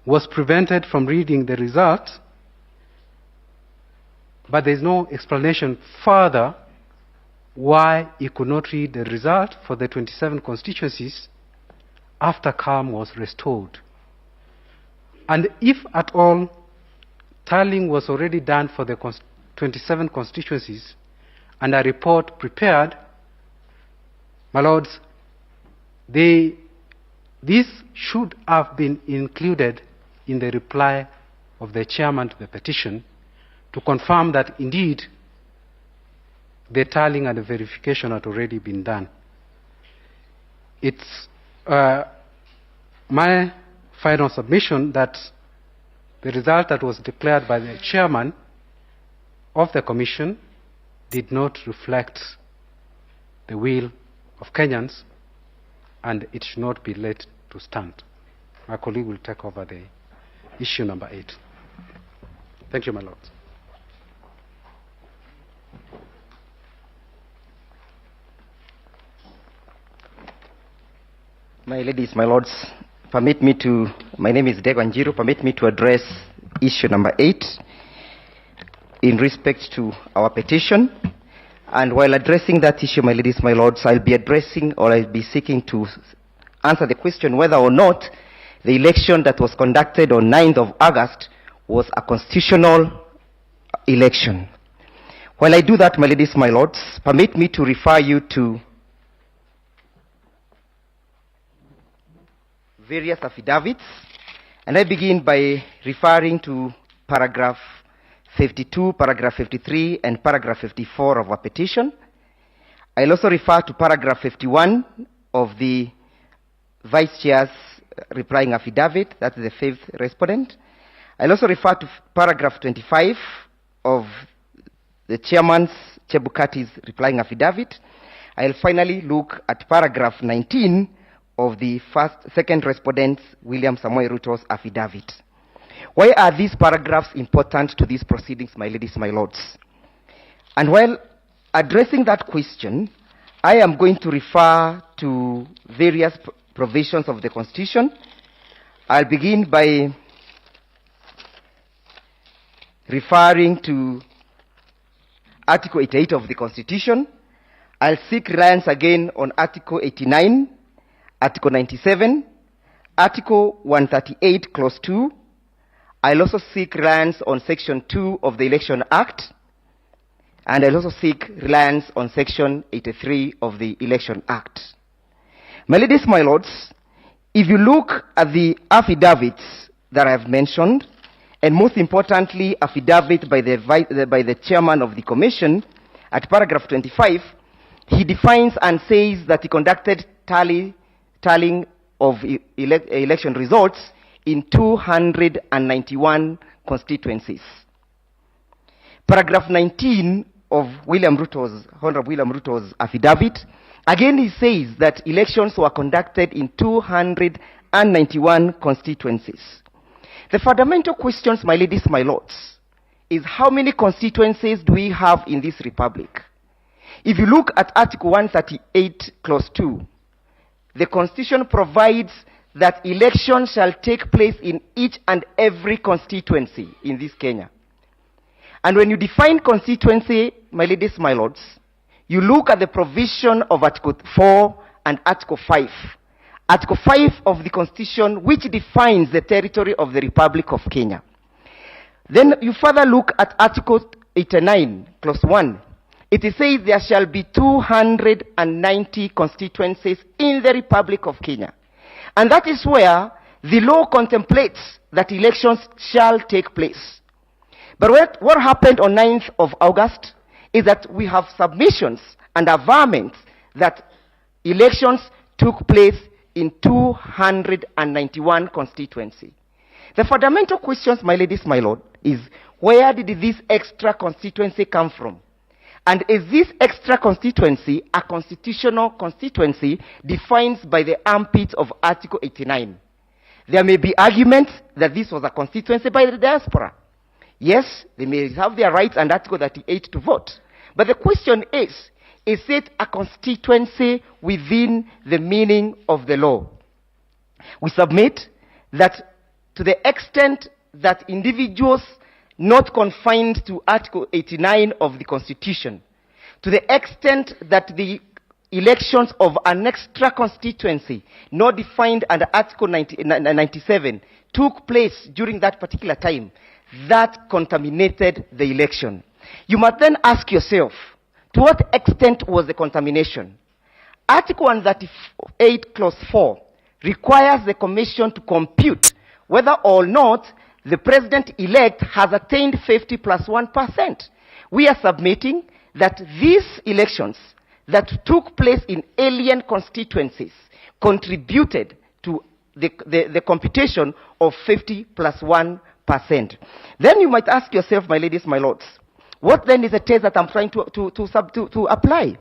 was prevented from reading the results, but there is no explanation further why he could not read the result for the 27 constituencies after calm was restored. And if at all tallying was already done for the 27 constituencies and a report prepared, my lords, this should have been included in the reply of the chairman to the petition to confirm that indeed the tallying and the verification had already been done. It's my final submission that the result that was declared by the chairman of the commission did not reflect the will of Kenyans, and it should not be let to stand. My colleague will take over the issue number 8. Thank you, my lord. My ladies, my lords, my name is Dego Njiru, permit me to address issue number 8 in respect to our petition. And while addressing that issue, my ladies, my lords, I'll be seeking to answer the question whether or not the election that was conducted on 9th of August was a constitutional election. While I do that, my ladies, my lords, permit me to refer you to various affidavits, and I begin by referring to paragraph 52, paragraph 53, and paragraph 54 of our petition. I'll also refer to paragraph 51 of the Vice Chair's replying affidavit, that's the 5th respondent. I'll also refer to paragraph 25 of the Chairman's Chebukati's replying affidavit. I'll finally look at paragraph 19 of the second respondent's, William Samoei Ruto's affidavit. Why are these paragraphs important to these proceedings, my ladies, my lords? And while addressing that question, I am going to refer to various provisions of the Constitution. I'll begin by referring to Article 88 of the Constitution. I'll seek reliance again on Article 89, Article 97, Article 138, Clause 2. I'll also seek reliance on Section 2 of the Election Act, and I'll also seek reliance on Section 83 of the Election Act. My ladies, my lords, if you look at the affidavits that I have mentioned, and most importantly, affidavit by the chairman of the commission, at paragraph 25, he defines and says that he conducted tallying of election results in 291 constituencies. Paragraph 19 of Honorable William Ruto's affidavit, again he says that elections were conducted in 291 constituencies. The fundamental questions, my ladies, my lords, is how many constituencies do we have in this republic? If you look at Article 138, Clause 2, the Constitution provides that elections shall take place in each and every constituency in this Kenya. And when you define constituency, my ladies, my lords, you look at the provision of Article 4 and Article 5. Article 5 of the Constitution, which defines the territory of the Republic of Kenya. Then you further look at Article 89, Clause 1. It says there shall be 290 constituencies in the Republic of Kenya. And that is where the law contemplates that elections shall take place. But what happened on 9th of August is that we have submissions and averments that elections took place in 291 constituencies. The fundamental questions, my ladies, my lord, is where did this extra constituency come from? And is this extra constituency a constitutional constituency defined by the armpit of Article 89? There may be arguments that this was a constituency by the diaspora. Yes, they may have their rights under Article 38 to vote. But the question is it a constituency within the meaning of the law? We submit that to the extent that individuals not confined to Article 89 of the Constitution, to the extent that the elections of an extra constituency not defined under Article 97 took place during that particular time, that contaminated the election. You must then ask yourself, to what extent was the contamination? Article 138, Clause 4 requires the Commission to compute whether or not the President-elect has attained 50 plus 1%. We are submitting that these elections that took place in alien constituencies contributed to the computation of 50 plus 1%. Then you might ask yourself, my ladies, my lords, what then is the test that I'm trying to apply?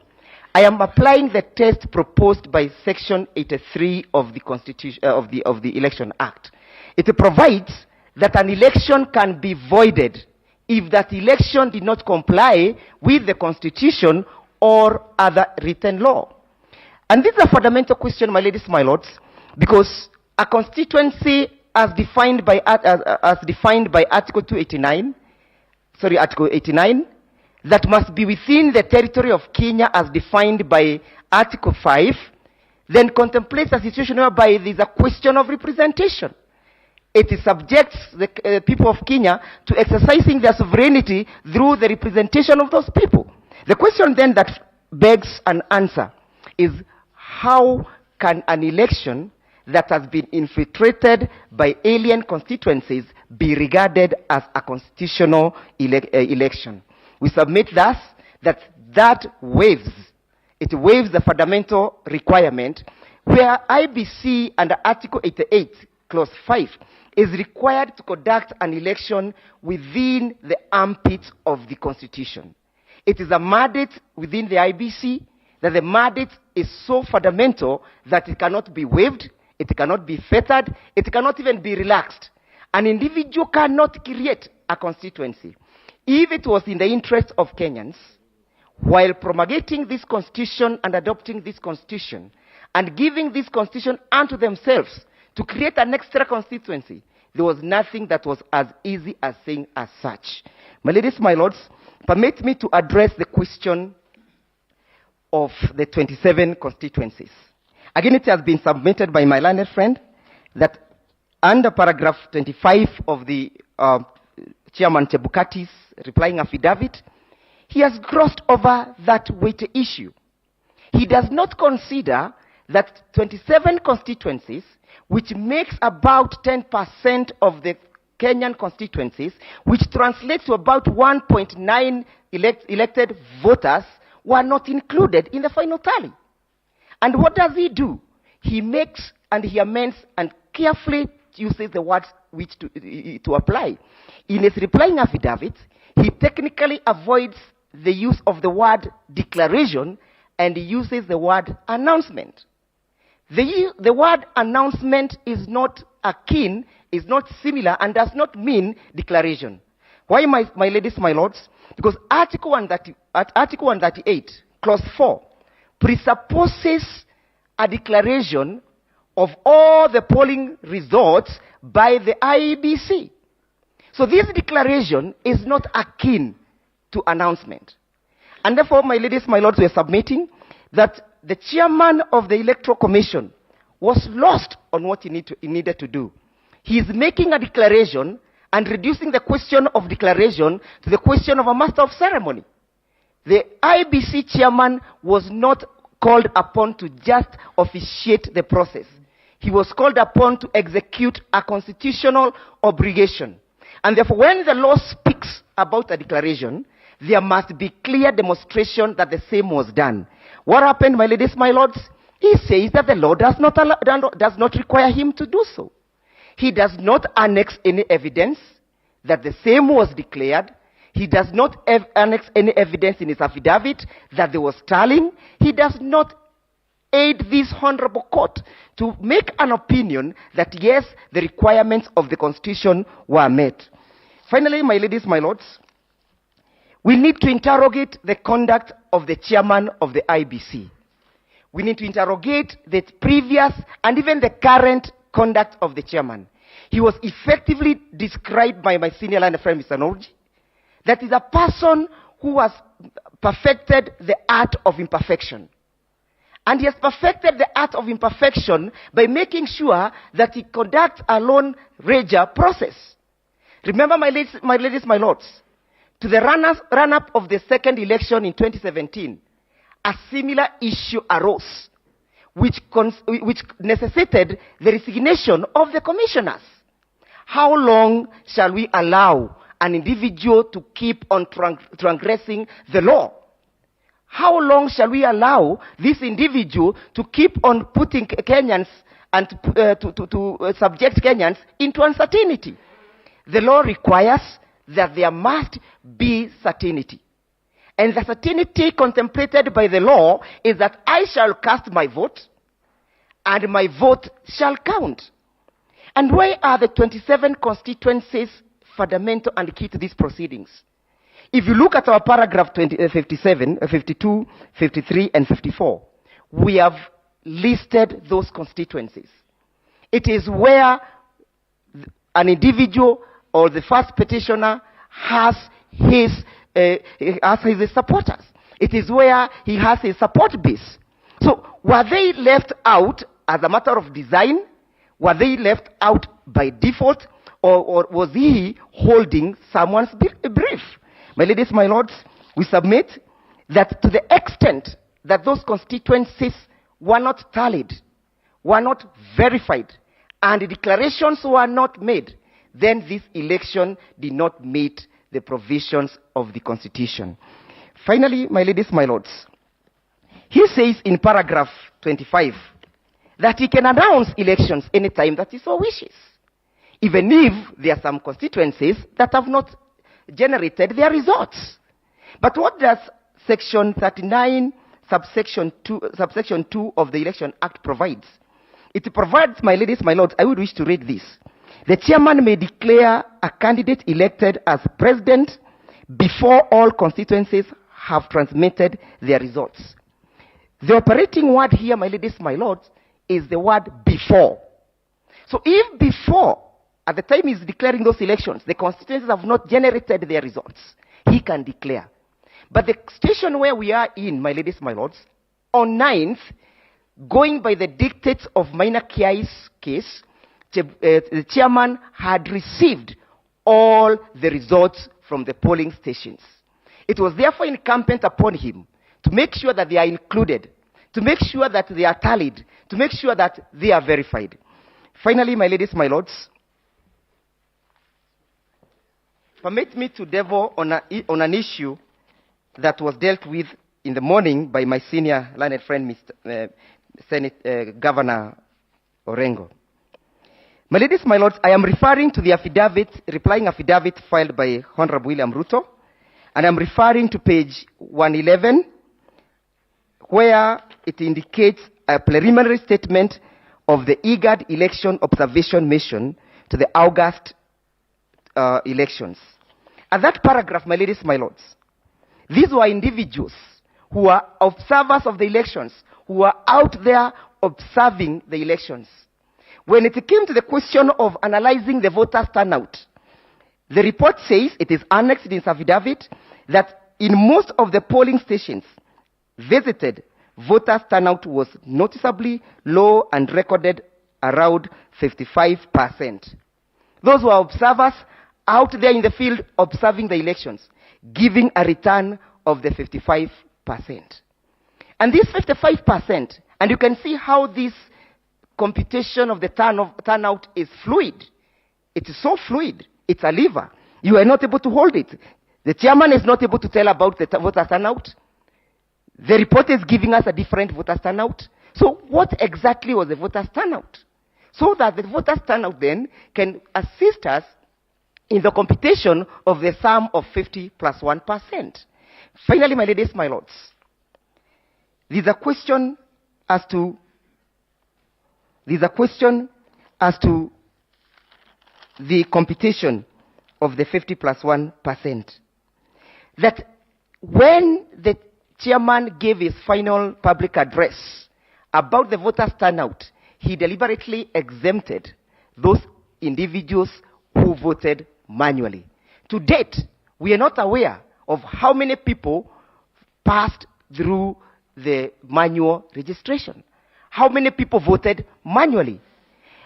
I am applying the test proposed by Section 83 of the Constitution of the Election Act. It provides that an election can be voided if that election did not comply with the Constitution or other written law. And this is a fundamental question, my ladies, my lords, because a constituency as defined by Article 289, Article 89, that must be within the territory of Kenya as defined by Article 5, then contemplates a situation whereby there is a question of representation. It subjects the people of Kenya to exercising their sovereignty through the representation of those people. The question then that begs an answer is, how can an election that has been infiltrated by alien constituencies be regarded as a constitutional election? We submit thus that waives the fundamental requirement where IBC under Article 88, Clause 5 is required to conduct an election within the armpit of the Constitution. It is a mandate within the IBC, that the mandate is so fundamental that it cannot be waived, it cannot be fettered, it cannot even be relaxed. An individual cannot create a constituency. If it was in the interest of Kenyans, while promulgating this constitution and adopting this constitution, and giving this constitution unto themselves to create an extra constituency, there was nothing that was as easy as saying as such. My ladies, my lords, permit me to address the question, of the 27 constituencies. Again, it has been submitted by my learned friend that under paragraph 25 of the Chairman Chebukati's replying affidavit, he has glossed over that weighty issue. He does not consider that 27 constituencies, which makes about 10% of the Kenyan constituencies, which translates to about 1.9 elected voters, were not included in the final tally. And what does he do? He makes and he amends and carefully uses the words which to apply. In his replying affidavit, he technically avoids the use of the word declaration and he uses the word announcement. The word announcement is not akin, is not similar, and does not mean declaration. Why, my ladies, my lords? Because Article 138, Clause 4, presupposes a declaration of all the polling results by the IEBC. So this declaration is not akin to announcement. And therefore, my ladies, my lords, we are submitting that the chairman of the Electoral Commission was lost on what he needed to do. He is making a declaration and reducing the question of declaration to the question of a master of ceremony. The IBC chairman was not called upon to just officiate the process. He was called upon to execute a constitutional obligation. And therefore, when the law speaks about a declaration, there must be clear demonstration that the same was done. What happened, my ladies, my lords? He says that the law does not require him to do so. He does not annex any evidence that the same was declared. He does not annex any evidence in his affidavit that there was tallying. He does not aid this honorable court to make an opinion that, yes, the requirements of the Constitution were met. Finally, my ladies, my lords, we need to interrogate the conduct of the chairman of the IBC. We need to interrogate the previous and even the current conduct of the chairman. He was effectively described by my senior learned friend, Mr. Norji, that is a person who has perfected the art of imperfection. And he has perfected the art of imperfection by making sure that he conducts a lone ranger process. Remember, my ladies, my lords, to the run-up of the second election in 2017, a similar issue arose, which necessitated the resignation of the commissioners. How long shall we allow an individual to keep on transgressing the law? How long shall we allow this individual to keep on putting Kenyans and to subject Kenyans into uncertainty? The law requires that there must be certainty. And the certainty contemplated by the law is that I shall cast my vote, and my vote shall count. And why are the 27 constituencies fundamental and key to these proceedings? If you look at our paragraph 57, 52, 53, and 54, we have listed those constituencies. It is where an individual or the first petitioner has his supporters. It is where he has his support base. So were they left out as a matter of design? Were they left out by default? Or was he holding someone's brief? My ladies, my lords, we submit that to the extent that those constituencies were not tallied, were not verified, and the declarations were not made, then this election did not meet the provisions of the Constitution. Finally, my ladies, my lords, he says in paragraph 25 that he can announce elections anytime that he so wishes, even if there are some constituencies that have not generated their results. But what does Section 39, subsection 2 of the Election Act provides? It provides, my ladies, my lords, I would wish to read this. The chairman may declare a candidate elected as president before all constituencies have transmitted their results. The operating word here, my ladies, my lords, is the word before. So if before, at the time he's declaring those elections, the constituencies have not generated their results, he can declare. But the station where we are in, my ladies, my lords, On 9th, going by the dictates of Maina Kiai's case, the chairman had received all the results from the polling stations. It was therefore incumbent upon him to make sure that they are included, to make sure that they are tallied, to make sure that they are verified. Finally, my ladies, my lords, permit me to delve on an issue that was dealt with in the morning by my senior learned friend, Mr. Governor Orengo. My ladies, my lords, I am referring to the replying affidavit filed by Honorable William Ruto, and I'm referring to page 111, where it indicates a preliminary statement of the IGAD election observation mission to the August elections. At that paragraph, my ladies, my lords, these were individuals who are observers of the elections, who are out there observing the elections. When it came to the question of analyzing the voters' turnout, the report says, it is annexed in its affidavit, that in most of the polling stations visited, voters' turnout was noticeably low and recorded around 55%. Those were observers out there in the field observing the elections, giving a return of the 55%. And this 55%, and you can see how this computation of the turnout is fluid. It is so fluid. It's a lever. You are not able to hold it. The chairman is not able to tell about the voter turnout. The report is giving us a different voter turnout. So what exactly was the voter turnout? So that the voter turnout then can assist us in the computation of the sum of 50 plus 1%. Finally, my ladies, my lords, there's a question as to the computation of the 50 plus 1%. That when the chairman gave his final public address about the voters' turnout, he deliberately exempted those individuals who voted manually. To date, we are not aware of how many people passed through the manual registration. How many people voted manually?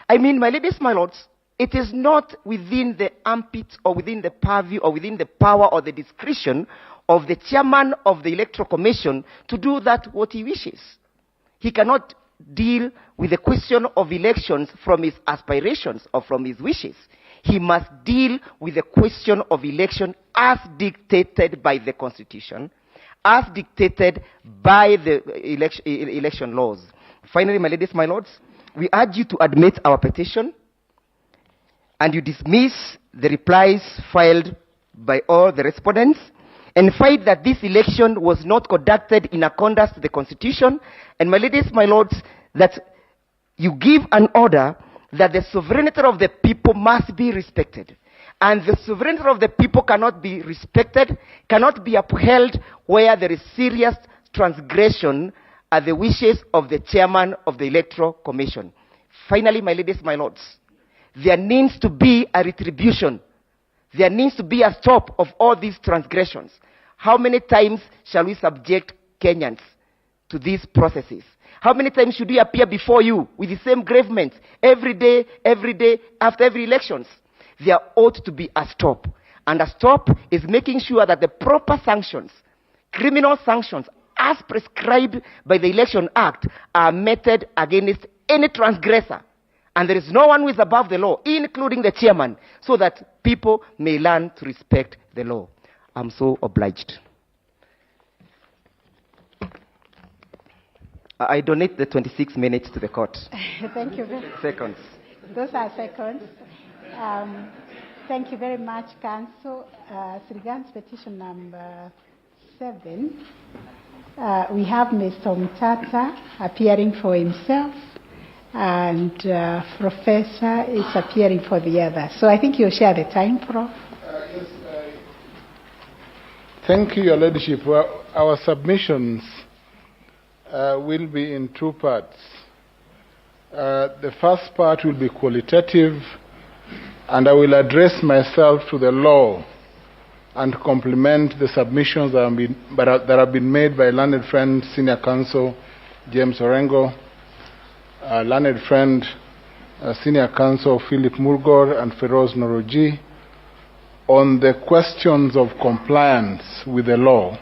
I mean, my ladies, my lords, it is not within the armpit or within the purview or within the power or the discretion of the chairman of the Electoral Commission to do that what he wishes. He cannot deal with the question of elections from his aspirations or from his wishes. He must deal with the question of election as dictated by the Constitution, as dictated by the election laws. Finally, my ladies, my lords, we urge you to admit our petition and you dismiss the replies filed by all the respondents and find that this election was not conducted in accordance to the Constitution. And my ladies, my lords, that you give an order that the sovereignty of the people must be respected. And the sovereignty of the people cannot be respected, cannot be upheld where there is serious transgression at the wishes of the chairman of the Electoral Commission. Finally, my ladies, my lords, there needs to be a retribution. There needs to be a stop of all these transgressions. How many times shall we subject Kenyans to these processes? How many times should we appear before you with the same grievance every day, after every elections? There ought to be a stop. And a stop is making sure that the proper sanctions, criminal sanctions, as prescribed by the Election Act, are meted against any transgressor. And there is no one who is above the law, including the chairman, so that people may learn to respect the law. I'm so obliged. I donate the 26 minutes to the court. Thank you very much. Seconds. Those are seconds. Thank you very much, Council. As regards petition number 7, we have Mr. Mtata appearing for himself, and Professor is appearing for the other. So I think you'll share the time, Prof. Yes, thank you, Your Ladyship. Well, our submissions will be in two parts. The first part will be qualitative, and I will address myself to the law and complement the submissions that have been made by learned friend, Senior Counsel James Orengo, learned friend, Senior Counsel Philip Murgor and Feroz Noroji, on the questions of compliance with the law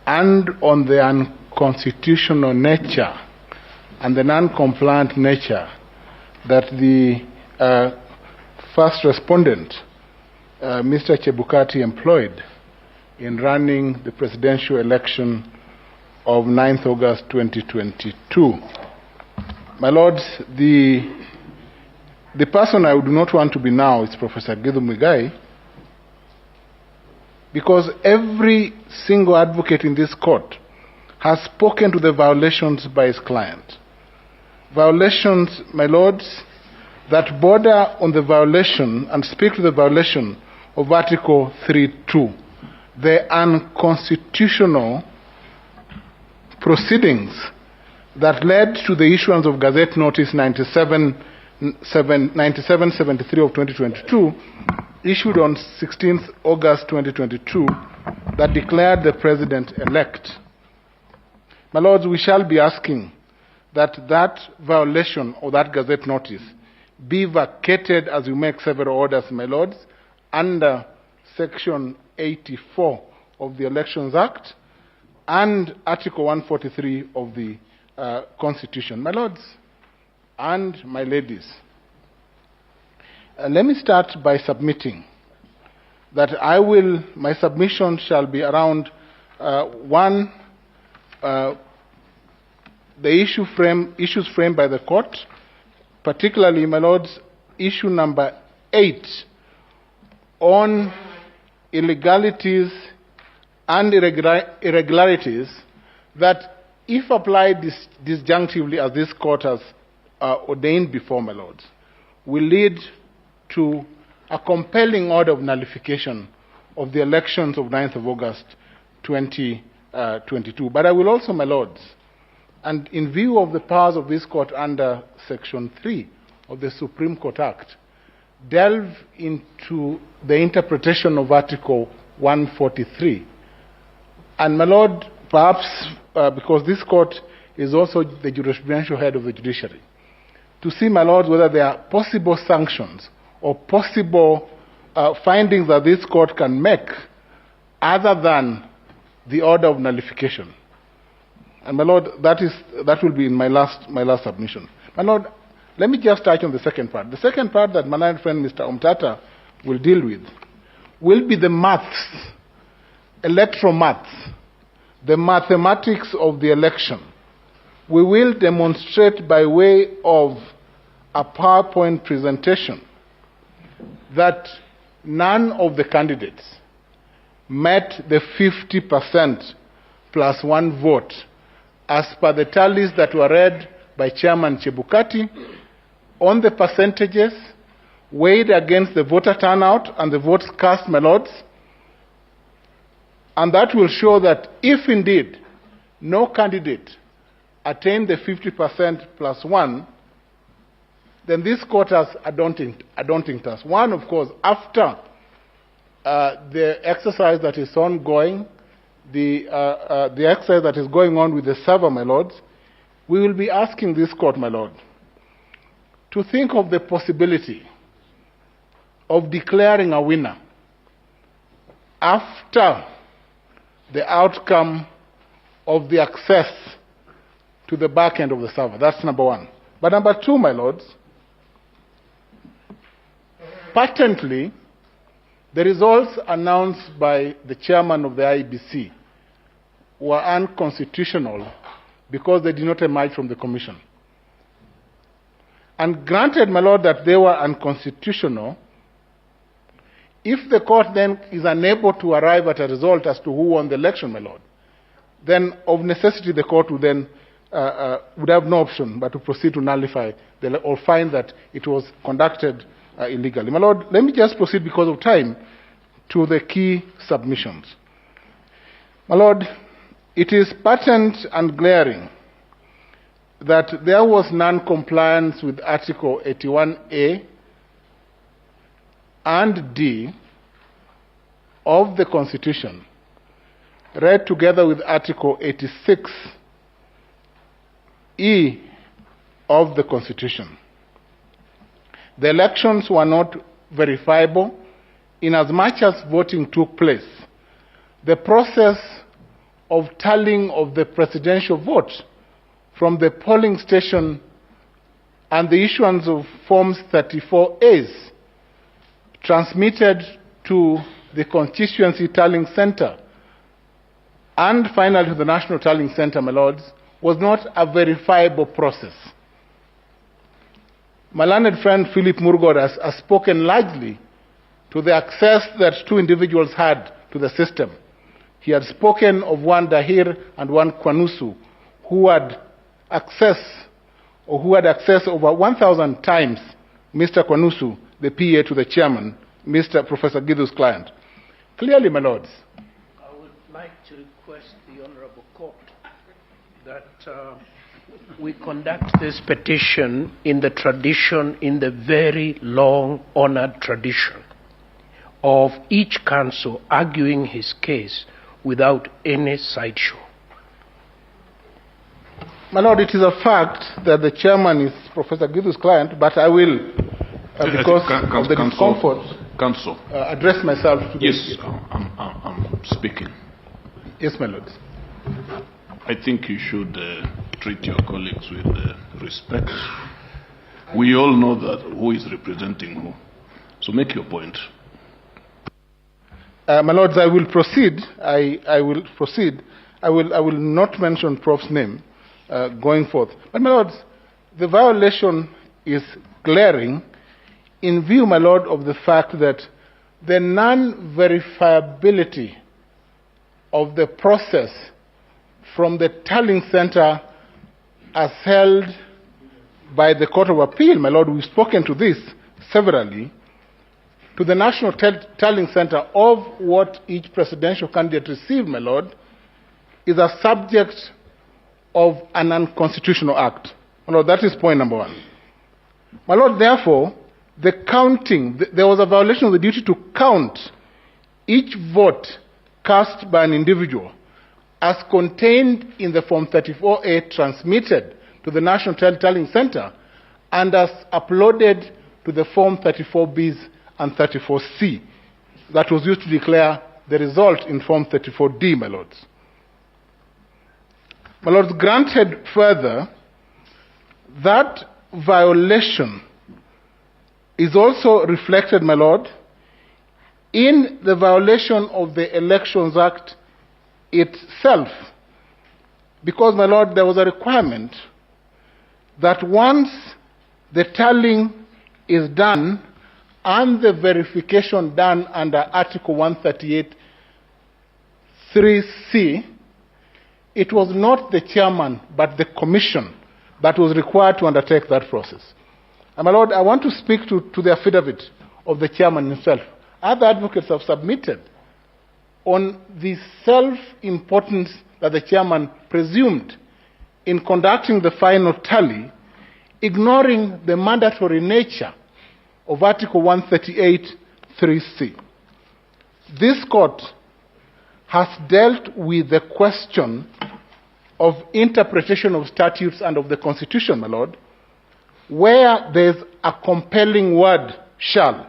and on the unconstitutional nature and the non-compliant nature that the first respondent, Mr. Chebukati, employed in running the presidential election of 9th August 2022. My Lords, the person I would not want to be now is Professor Githu Muigai, because every single advocate in this court has spoken to the violations by his client. Violations, my Lords, that border on the violation and speak to the violation of Article 3.2, the unconstitutional proceedings that led to the issuance of Gazette Notice 9773 of 2022, issued on 16th August 2022, that declared the president-elect. My Lords, we shall be asking that that violation or that Gazette Notice be vacated as we make several orders, my Lords, under Section 84 of the Elections Act and Article 143 of the Constitution. My Lords and my ladies, let me start by submitting that my submission shall be around one, the issues framed by the court, particularly, my Lords, issue number 8 on illegalities and irregularities that, if applied disjunctively as this court has ordained before, my Lords, will lead to a compelling order of nullification of the elections of 9th of August 2022. But I will also, my Lords, and in view of the powers of this court under Section 3 of the Supreme Court Act, delve into the interpretation of Article 143. And, my Lord, perhaps because this court is also the jurisprudential head of the judiciary, to see, my Lord, whether there are possible sanctions or possible findings that this court can make other than the order of nullification. And, my Lord, that will be in my last submission. My Lord, let me just touch on the second part. The second part that my learned friend Mr. Omtata will deal with will be the maths, electoral maths, the mathematics of the election. We will demonstrate by way of a PowerPoint presentation that none of the candidates met the 50% plus one vote as per the tallies that were read by Chairman Chebukati on the percentages weighed against the voter turnout and the votes cast, my Lords. And that will show that if indeed no candidate attained the 50% plus one, then this court has a daunting task. One, of course, after the exercise that is ongoing, the exercise that is going on with the server, my Lords, we will be asking this court, my Lord, to think of the possibility of declaring a winner after the outcome of the access to the back end of the server. That's number one. But number two, my Lords, patently, the results announced by the chairman of the IEBC were unconstitutional because they did not emerge from the commission. And granted, my Lord, that they were unconstitutional, if the court then is unable to arrive at a result as to who won the election, my Lord, then of necessity the court would then would have no option but to proceed to nullify or find that it was conducted illegally. My Lord, let me just proceed because of time to the key submissions. My Lord, it is patent and glaring that there was non-compliance with Article 81A and D of the Constitution, read together with Article 86 E of the Constitution. The elections were not verifiable inasmuch as voting took place. The process of tallying of the presidential vote from the polling station and the issuance of Forms 34As transmitted to the constituency tallying center and finally to the national tallying center, my lords, was not a verifiable process. My learned friend Philip Murgod has spoken largely to the access that two individuals had to the system. He had spoken of one Dahir and one Kwanusu, who had access over 1,000 times Mr. Kwanusu, the PA to the chairman, Mr. Professor Githu's client. Clearly, my lords, I would like to request the Honorable Court that we conduct this petition in the tradition, in the very long honored tradition of each counsel arguing his case without any sideshow. My lord, it is a fact that the chairman is Professor Githu's client, but I will, because of the discomfort, address myself to Yes, I'm speaking. Yes, my lord. I think you should treat your colleagues with respect. We all know that who is representing who. So make your point. My lords, I will proceed. I will proceed. I will not mention Prof's name going forth. But my lords, the violation is glaring in view, my lord, of the fact that the non-verifiability of the process from the tallying center as held by the Court of Appeal, my lord, we've spoken to this severally, to the National Tallying Center of what each presidential candidate received, my lord, is a subject of an unconstitutional act. My lord, that is point number one. My lord, therefore, the counting, there was a violation of the duty to count each vote cast by an individual as contained in the Form 34A transmitted to the National Tallying Center and as uploaded to the Form 34Bs and 34C that was used to declare the result in Form 34D, my lords. My lords, granted further, that violation is also reflected, my lord, in the violation of the Elections Act itself. Because, my lord, there was a requirement that once the tallying is done and the verification done under Article 138(3)(c, it was not the chairman but the commission that was required to undertake that process. And my lord, I want to speak to the affidavit of the chairman himself. Other advocates have submitted on the self-importance that the chairman presumed in conducting the final tally, ignoring the mandatory nature of Article 138(3)(c. This court has dealt with the question of interpretation of statutes and of the Constitution, my lord, where there's a compelling word, shall.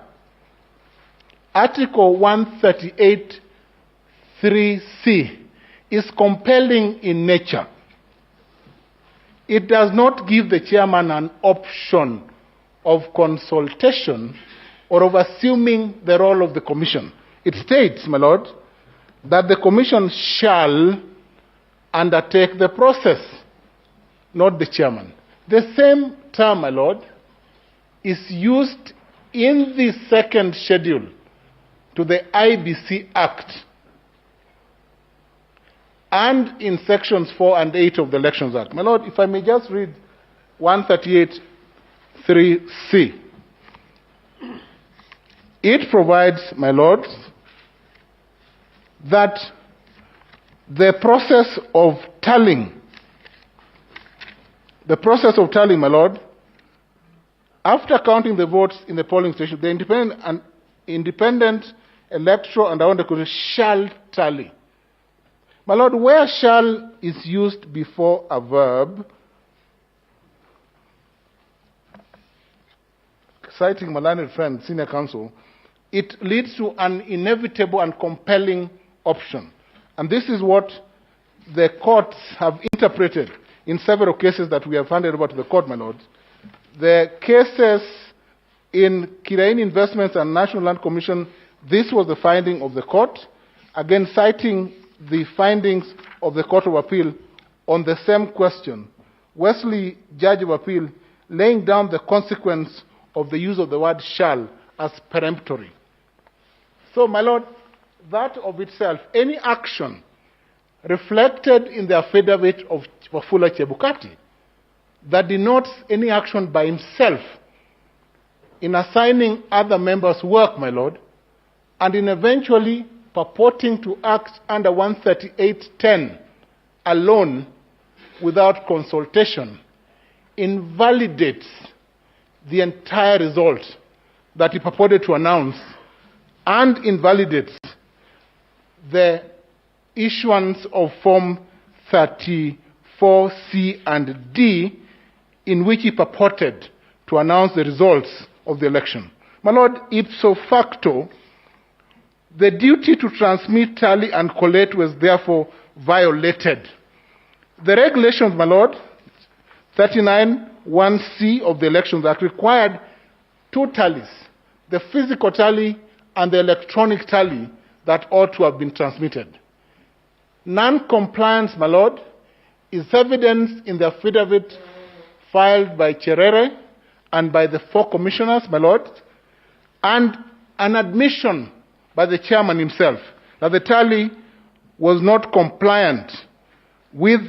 Article 138(3)(c is compelling in nature. It does not give the chairman an option of consultation or of assuming the role of the commission. It states, my lord, that the commission shall undertake the process, not the chairman. The same term, my lord, is used in the second schedule to the IBC Act and in sections 4 and 8 of the Elections Act. My lord, if I may just read 138(3)(c. It provides, my lords, that the process of tallying, my lord, after counting the votes in the polling station, the independent electoral and our shall tally. My lord, where shall is used before a verb, citing my learned friend, senior counsel, it leads to an inevitable and compelling option. And this is what the courts have interpreted in several cases that we have handed over to the court, my lord. The cases in Kirain Investments and National Land Commission, this was the finding of the court, again citing the findings of the Court of Appeal on the same question. Wesley, Judge of Appeal, laying down the consequence of the use of the word shall as peremptory. So, my lord, that of itself, any action reflected in the affidavit of Wafula Chebukati that denotes any action by himself in assigning other members work, my lord, and in eventually purporting to act under 138.10 alone without consultation, invalidates the entire result that he purported to announce and invalidates the issuance of Form 34C and D, in which he purported to announce the results of the election. My lord, ipso facto, the duty to transmit, tally, and collate was therefore violated. The regulations, my lord, 39(1)C of the Elections Act required two tallies, the physical tally and the electronic tally that ought to have been transmitted. Non-compliance, my lord, is evidenced in the affidavit filed by Cherere and by the four commissioners, my lord, and an admission by the chairman himself that the tally was not compliant with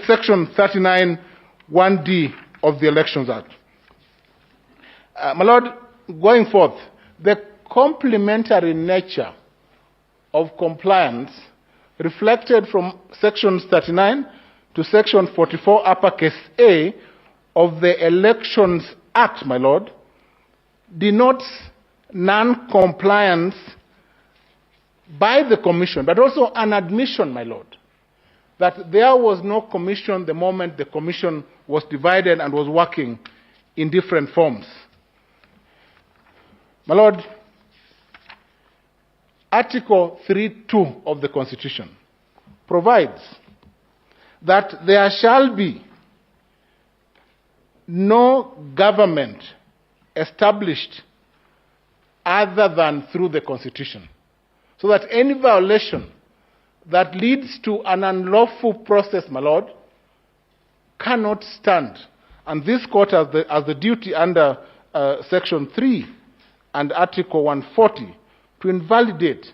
section 39(1)D of the Elections Act. My lord, going forth, the complementary nature of compliance reflected from sections 39 to section 44 uppercase A of the Elections Act, my lord, denotes non-compliance by the commission, but also an admission, my lord, that there was no commission the moment the commission was divided and was working in different forms. My lord, Article 3(2) of the Constitution provides that there shall be no government established other than through the Constitution, so that any violation that leads to an unlawful process, my lord, cannot stand. And this court has the duty under Section 3 and Article 140 to invalidate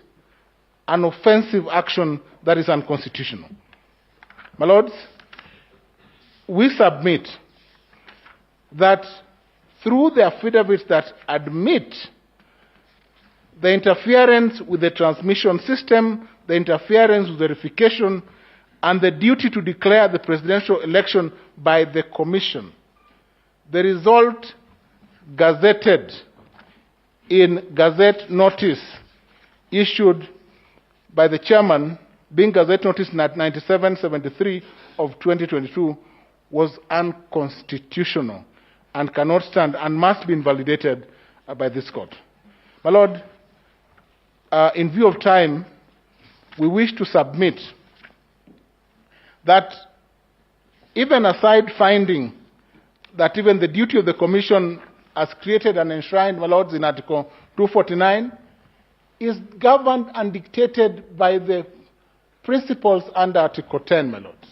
an offensive action that is unconstitutional. My lords, we submit that through the affidavits that admit the interference with the transmission system, the interference with verification, and the duty to declare the presidential election by the Commission, the result gazetted in Gazette Notice issued by the chairman, being Gazette Notice 9773 of 2022, was unconstitutional and cannot stand and must be invalidated by this court. My lord, in view of time, we wish to submit that even aside finding that even the duty of the Commission as created and enshrined, my lords, in Article 249, is governed and dictated by the principles under Article 10, my lords.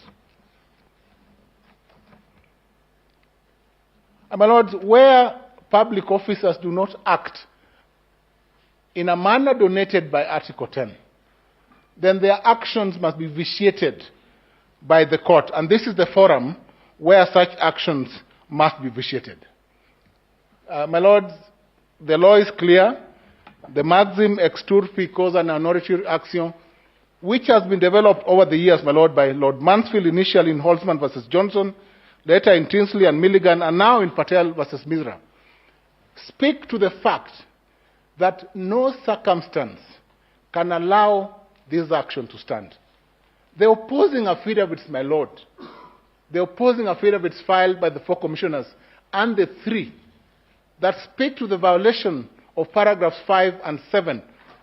And my lords, where public officers do not act in a manner donated by Article 10, then their actions must be vitiated by the court. And this is the forum where such actions must be vitiated. My lords, the law is clear. The maxim ex turpi causa non action, which has been developed over the years, my lord, by Lord Mansfield initially in Holtzman versus Johnson, later in Tinsley and Milligan, and now in Patel versus Misra, speak to the fact that no circumstance can allow this action to stand. The opposing affidavits, my lord, the opposing affidavits filed by the four commissioners and the three that speak to the violation of paragraphs 5 and 7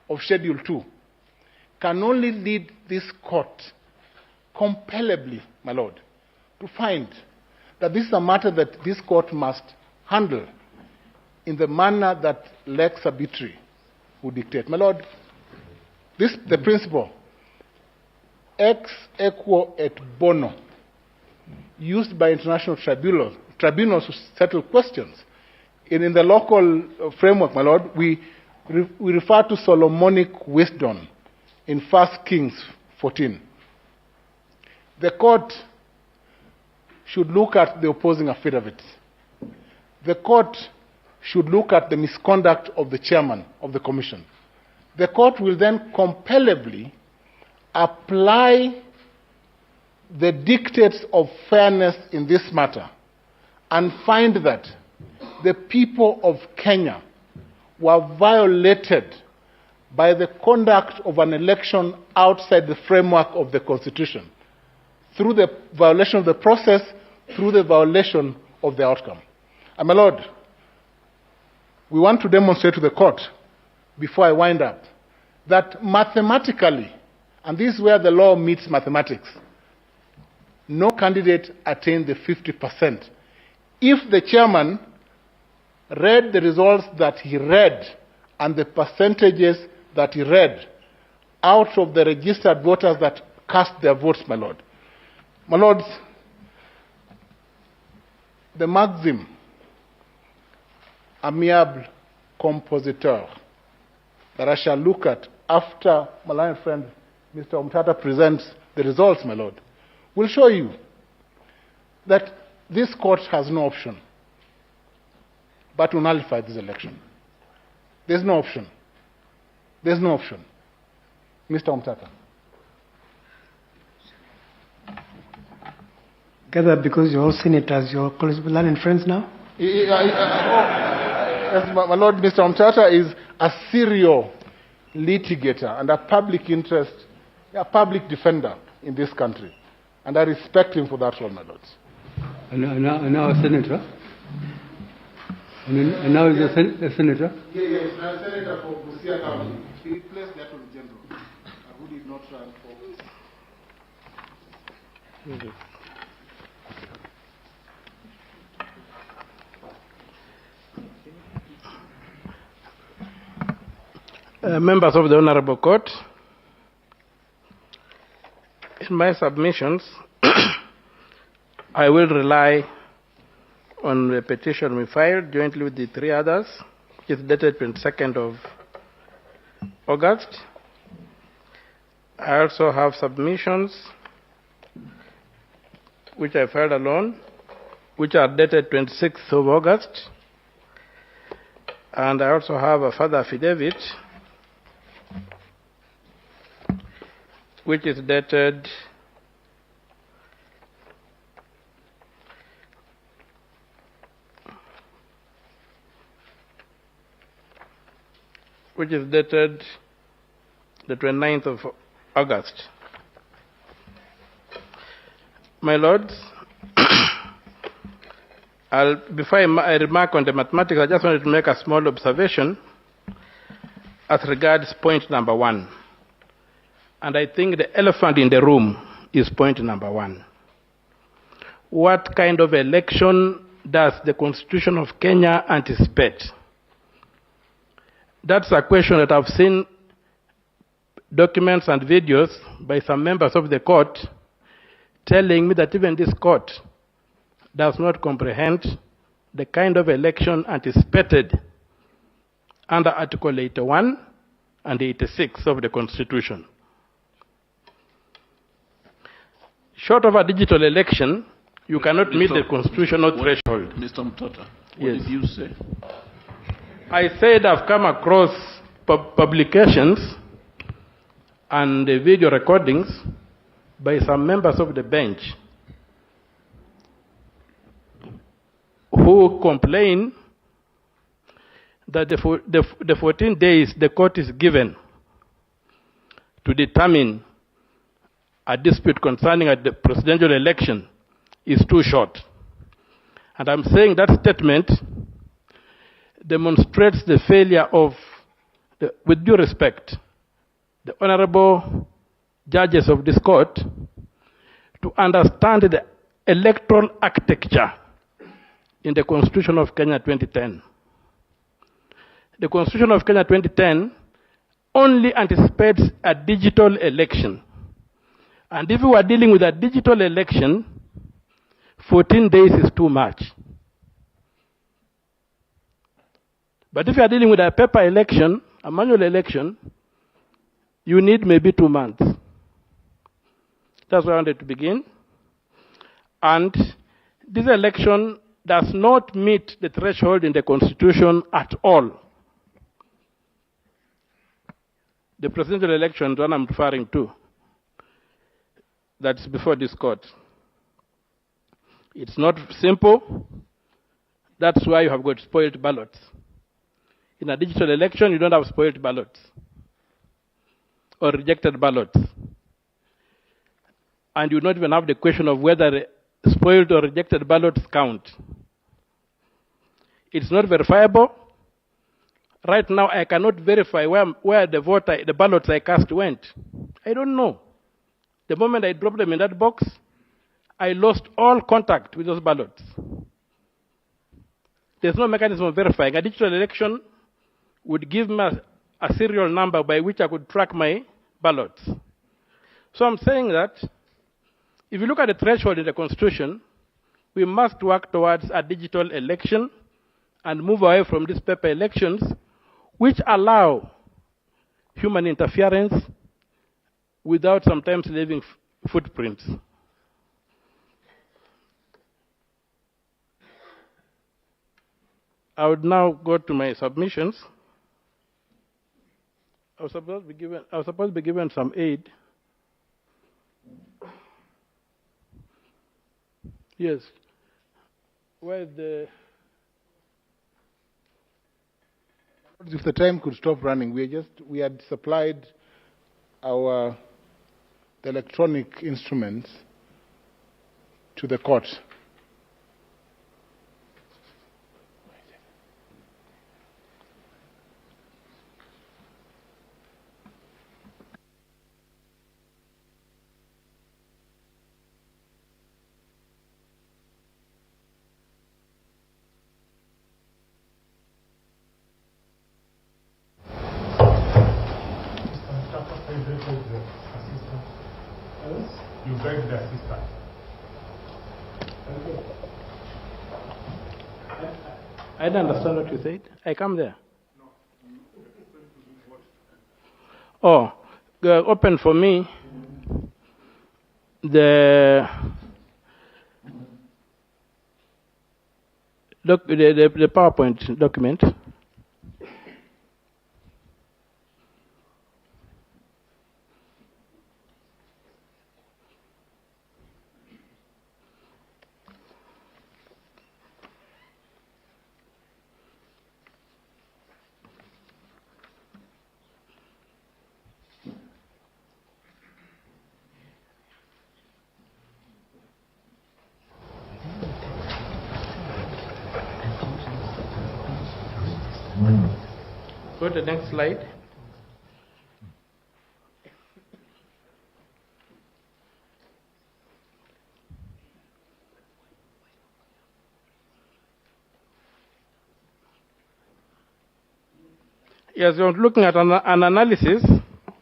of Schedule 2 can only lead this court compellably, my Lord, to find that this is a matter that this court must handle in the manner that lex arbitri would dictate. My Lord, the principle, ex equo et bono, used by international tribunals to settle questions. In the local framework, my Lord, we refer to Solomonic wisdom in 1 Kings 14. The court should look at the opposing affidavits. The court should look at the misconduct of the chairman of the commission. The court will then compellably apply the dictates of fairness in this matter and find that the people of Kenya were violated by the conduct of an election outside the framework of the Constitution, through the violation of the process, through the violation of the outcome. And my Lord, we want to demonstrate to the court, before I wind up, that mathematically, and this is where the law meets mathematics, no candidate attained the 50%. If the chairman read the results that he read and the percentages that he read out of the registered voters that cast their votes, my Lord. My Lords, the maxim, amiable compositeur, that I shall look at after my learned friend Mr. Omtata presents the results, my Lord, will show you that this court has no option but to nullify this election. There's no option. There's no option. Mr. Omtata. Gather because you're all senators, you're close learned friends now? Yes, my Lord, Mr. Omtata is a serial litigator and a public interest, a public defender in this country. And I respect him for that role, my lords. And now a senator? And now he's a senator? Yes, I'm a senator for Busia County. He replaced the Attorney General, who did not run for Members of the Honorable Court, in my submissions, I will rely on the petition we filed jointly with the three others, which is dated 22nd of August. I also have submissions which I filed alone, which are dated 26th of August. And I also have a further affidavit which is dated the 29th of August. My lords, before I remark on the mathematics, I just wanted to make a small observation as regards point number 1. And I think the elephant in the room is point number 1. What kind of election does the Constitution of Kenya anticipate? That's a question that I've seen documents and videos by some members of the court telling me that even this court does not comprehend the kind of election anticipated under Article 81 and 86 of the Constitution. Short of a digital election, you cannot meet the constitutional threshold. Mr. Mtota, what Yes. did you say? I said I've come across publications and video recordings by some members of the bench who complain that the 14 days the court is given to determine a dispute concerning the presidential election is too short. And I'm saying that statement demonstrates the failure of, with due respect, the honorable judges of this court to understand the electoral architecture in the Constitution of Kenya 2010. The Constitution of Kenya 2010 only anticipates a digital election. And if we are dealing with a digital election, 14 days is too much. But if you are dealing with a paper election, a manual election, you need maybe 2 months. That's where I wanted to begin. And this election does not meet the threshold in the Constitution at all. The presidential election, the one I'm referring to, that's before this court. It's not simple. That's why you have got spoiled ballots. In a digital election, you don't have spoiled ballots or rejected ballots. And you don't even have the question of whether spoiled or rejected ballots count. It's not verifiable. Right now, I cannot verify where the ballots I cast went. I don't know. The moment I dropped them in that box, I lost all contact with those ballots. There's no mechanism of verifying. A digital election would give me a serial number by which I could track my ballots. So I'm saying that if you look at the threshold in the Constitution, we must work towards a digital election and move away from these paper elections, which allow human interference without sometimes leaving footprints. I would now go to my submissions. I was supposed to be given some aid. Yes. Where is the... If the time could stop running, we had supplied the electronic instruments to the court. You beg the assistant. I don't understand what you said. I come there. Oh, open for me the PowerPoint document. Go to the next slide. Yes, we're looking at an analysis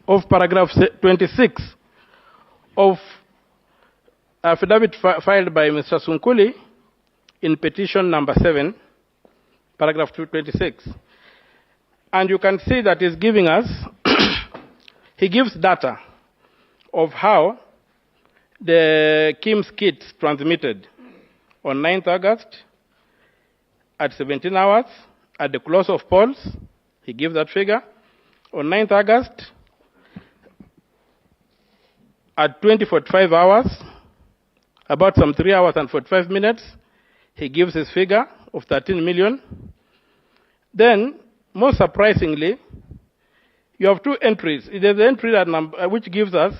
of paragraph 26 of affidavit filed by Mr. Sunkuli in petition number 7, paragraph 226. And you can see that he's giving us, he gives data of how the KIMS kits transmitted on 9th August at 17 hours at the close of polls. He gives that figure. On 9th August at 20:45 hours, about some 3 hours and 45 minutes, he gives his figure of 13 million. Then, most surprisingly, you have two entries. There's the entry that which gives us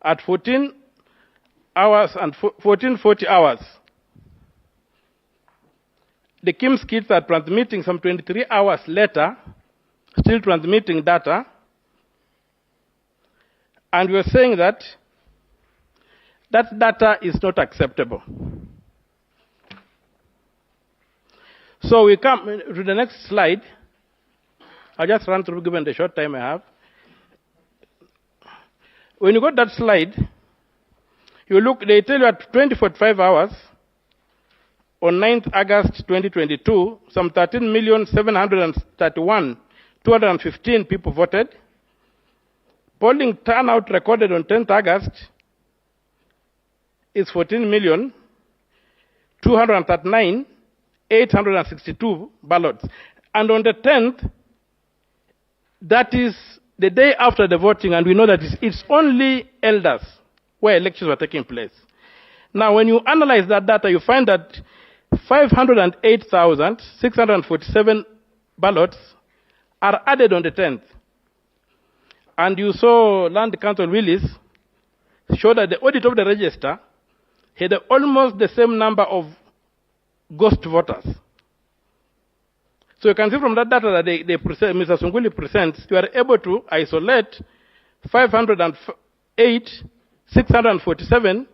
at 14 hours and 14:40 hours. the KIMS kits are transmitting some 23 hours later, still transmitting data. And we are saying that that data is not acceptable. So we come to the next slide. I'll just run through given the short time I have. When you got that slide, you look, they tell you at 20:45 hours, on 9th August 2022, some 13,731,215 people voted. Polling turnout recorded on 10th August is 14,239,862 ballots. And on the 10th, that is the day after the voting, and we know that it's only elders where elections were taking place. Now, when you analyze that data, you find that 508,647 ballots are added on the 10th. And you saw Land Council Willis show that the audit of the register had almost the same number of ghost voters. So you can see from that data that Mr. Sunguli presents, you are able to isolate 508,647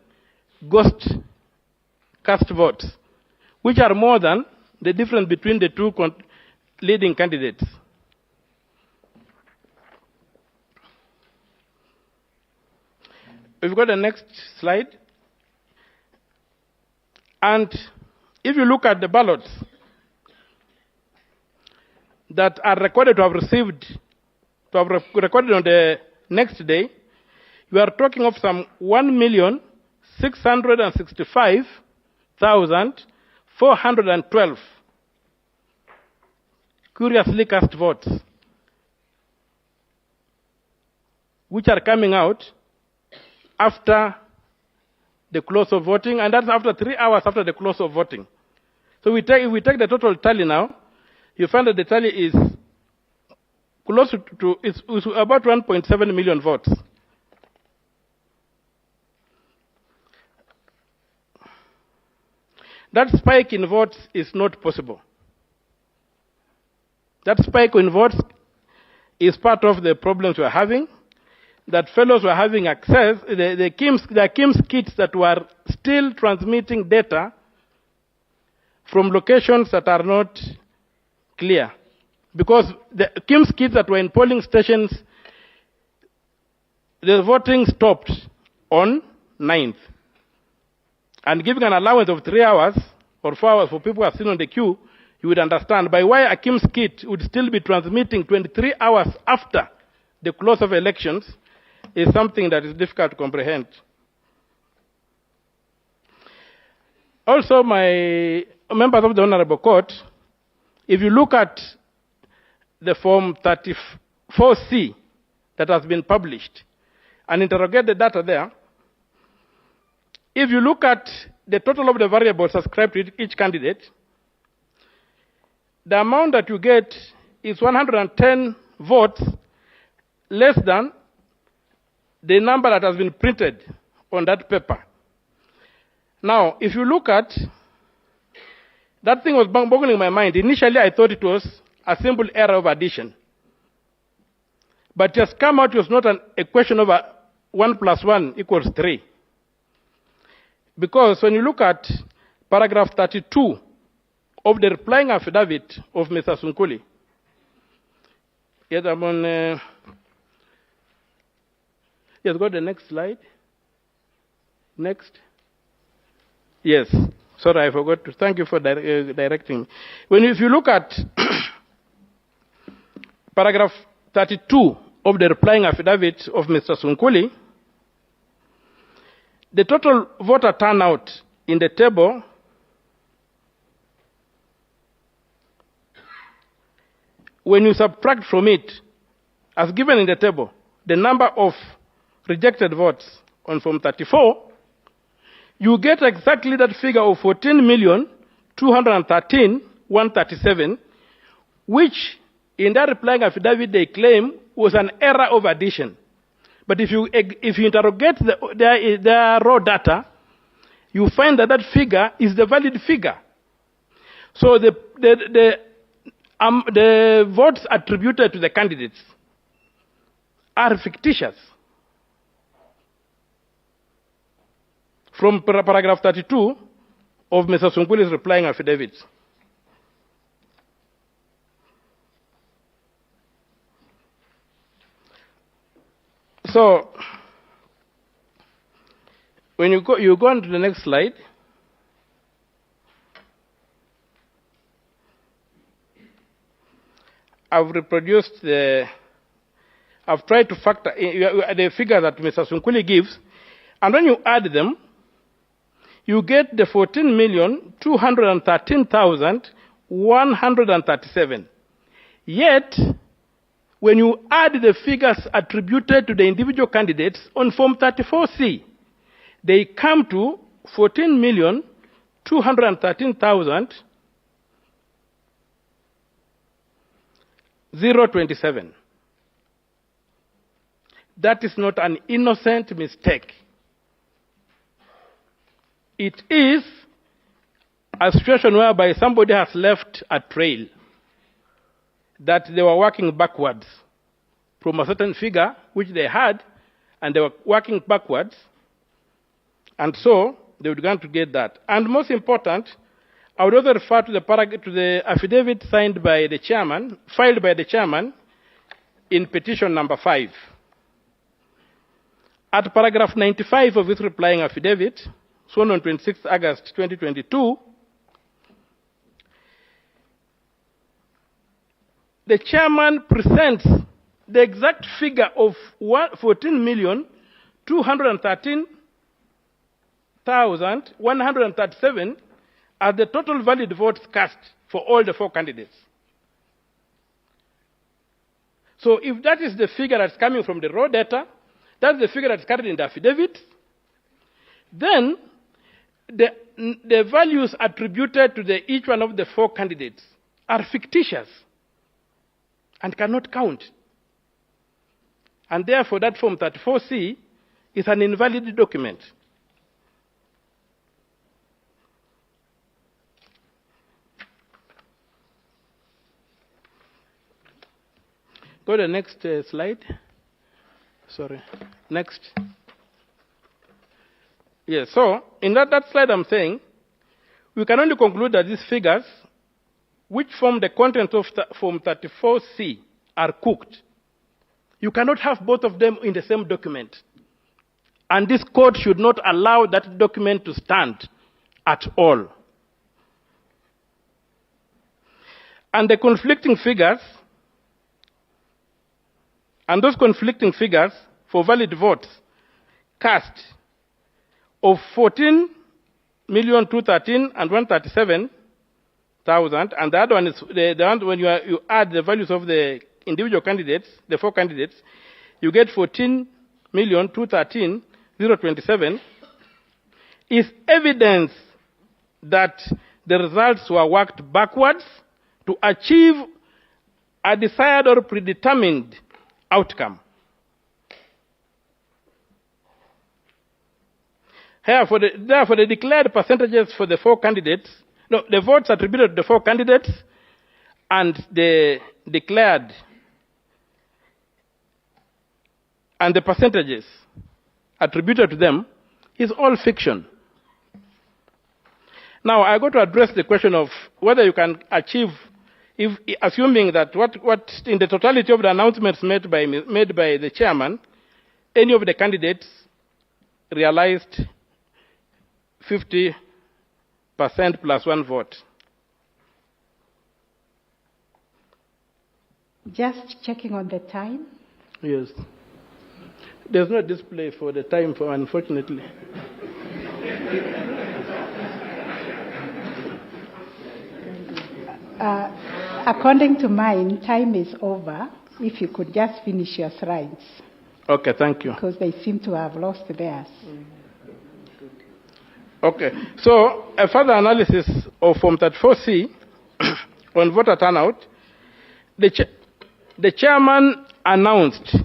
ghost cast votes, which are more than the difference between the two leading candidates. We've got the next slide. And if you look at the ballots that are recorded to have recorded on the next day, you are talking of some 1,665,412 curiously cast votes, which are coming out after the close of voting, and that's after 3 hours after the close of voting. So if we take the total tally now, you find that the tally is close to it's about 1.7 million votes. That spike in votes is not possible. That spike in votes is part of the problems we're having, that fellows were having access, the KIMS kits that were still transmitting data from locations that are not clear. Because the KIMS kits that were in polling stations, the voting stopped on 9th. And giving an allowance of 3 hours or 4 hours for people who are still on the queue, you would understand by why a KIMS kit would still be transmitting 23 hours after the close of elections is something that is difficult to comprehend. Also, my members of the Honorable Court, if you look at the Form 34C that has been published and interrogate the data there, if you look at the total of the variables ascribed to each candidate, the amount that you get is 110 votes less than the number that has been printed on that paper. Now, if you look at, that thing was boggling my mind. Initially, I thought it was a simple error of addition. But it has come out it was not a question of 1 + 1 = 3. Because when you look at paragraph 32 of the replying affidavit of Mr. Sunkuli, yes, I'm on, yes, go to the next slide. Next. Yes, sorry, I forgot to, thank you for directing me. If you look at paragraph 32 of the replying affidavit of Mr. Sunkuli, the total voter turnout in the table when you subtract from it, as given in the table, the number of rejected votes on Form 34, you get exactly that figure of 14,213,137, which in that replying affidavit they claim was an error of addition. But if you interrogate the raw data, you find that that figure is the valid figure. So the votes attributed to the candidates are fictitious. From paragraph 32 of Mr. Sunkuli's replying affidavit. So, when you go on to the next slide. I've reproduced I've tried to factor in the figure that Mr. Sunkuli gives, and when you add them, you get the 14,213,137. Yet, when you add the figures attributed to the individual candidates on Form 34C, they come to 14,213,027. That is not an innocent mistake. It is a situation whereby somebody has left a trail that they were working backwards from a certain figure which they had, and they were working backwards, and so they would going to get that. And most important, I would also refer to the affidavit signed by the chairman, filed by the chairman in petition number 5. At paragraph 95 of his replying affidavit, sworn on 26 August 2022, the chairman presents the exact figure of 14,213,137 as the total valid votes cast for all the 4 candidates. So if that is the figure that's coming from the raw data, that's the figure that's carried in the affidavit, then the values attributed to each one of the 4 candidates are fictitious and cannot count. And therefore, that Form 34C is an invalid document. Go to the next slide. Sorry. Next. Yes, so in that slide I'm saying, we can only conclude that these figures, which form the content of Form 34C, are cooked. You cannot have both of them in the same document. And this court should not allow that document to stand at all. And the conflicting figures, and those conflicting figures for valid votes cast of 14,213,137,000, and the other one is the one when you add the values of the individual candidates, the 4 candidates, you get 14,213,027, is evidence that the results were worked backwards to achieve a desired or predetermined outcome. Therefore, the declared percentages for the 4 candidates, no, the votes attributed to the 4 candidates and the declared and the percentages attributed to them is all fiction. Now, I got to address the question of whether you can achieve, assuming that what in the totality of the announcements made by the chairman, any of the candidates realized 50% plus 1 vote. Just checking on the time. Yes. There's no display for the time, unfortunately. According to mine, time is over. If you could just finish your slides. Okay, thank you. Because they seem to have lost theirs. Okay, so a further analysis of Form 34C on voter turnout, the chairman announced,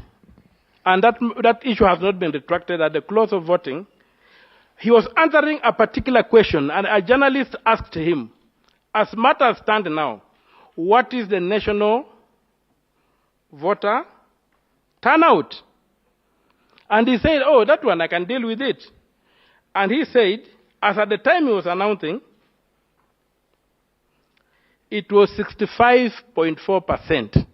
and that issue has not been retracted at the close of voting. He was answering a particular question, and a journalist asked him, as matters stand now, what is the national voter turnout? And he said, oh, that one, I can deal with it. And he said, as at the time he was announcing, it was 65.4%.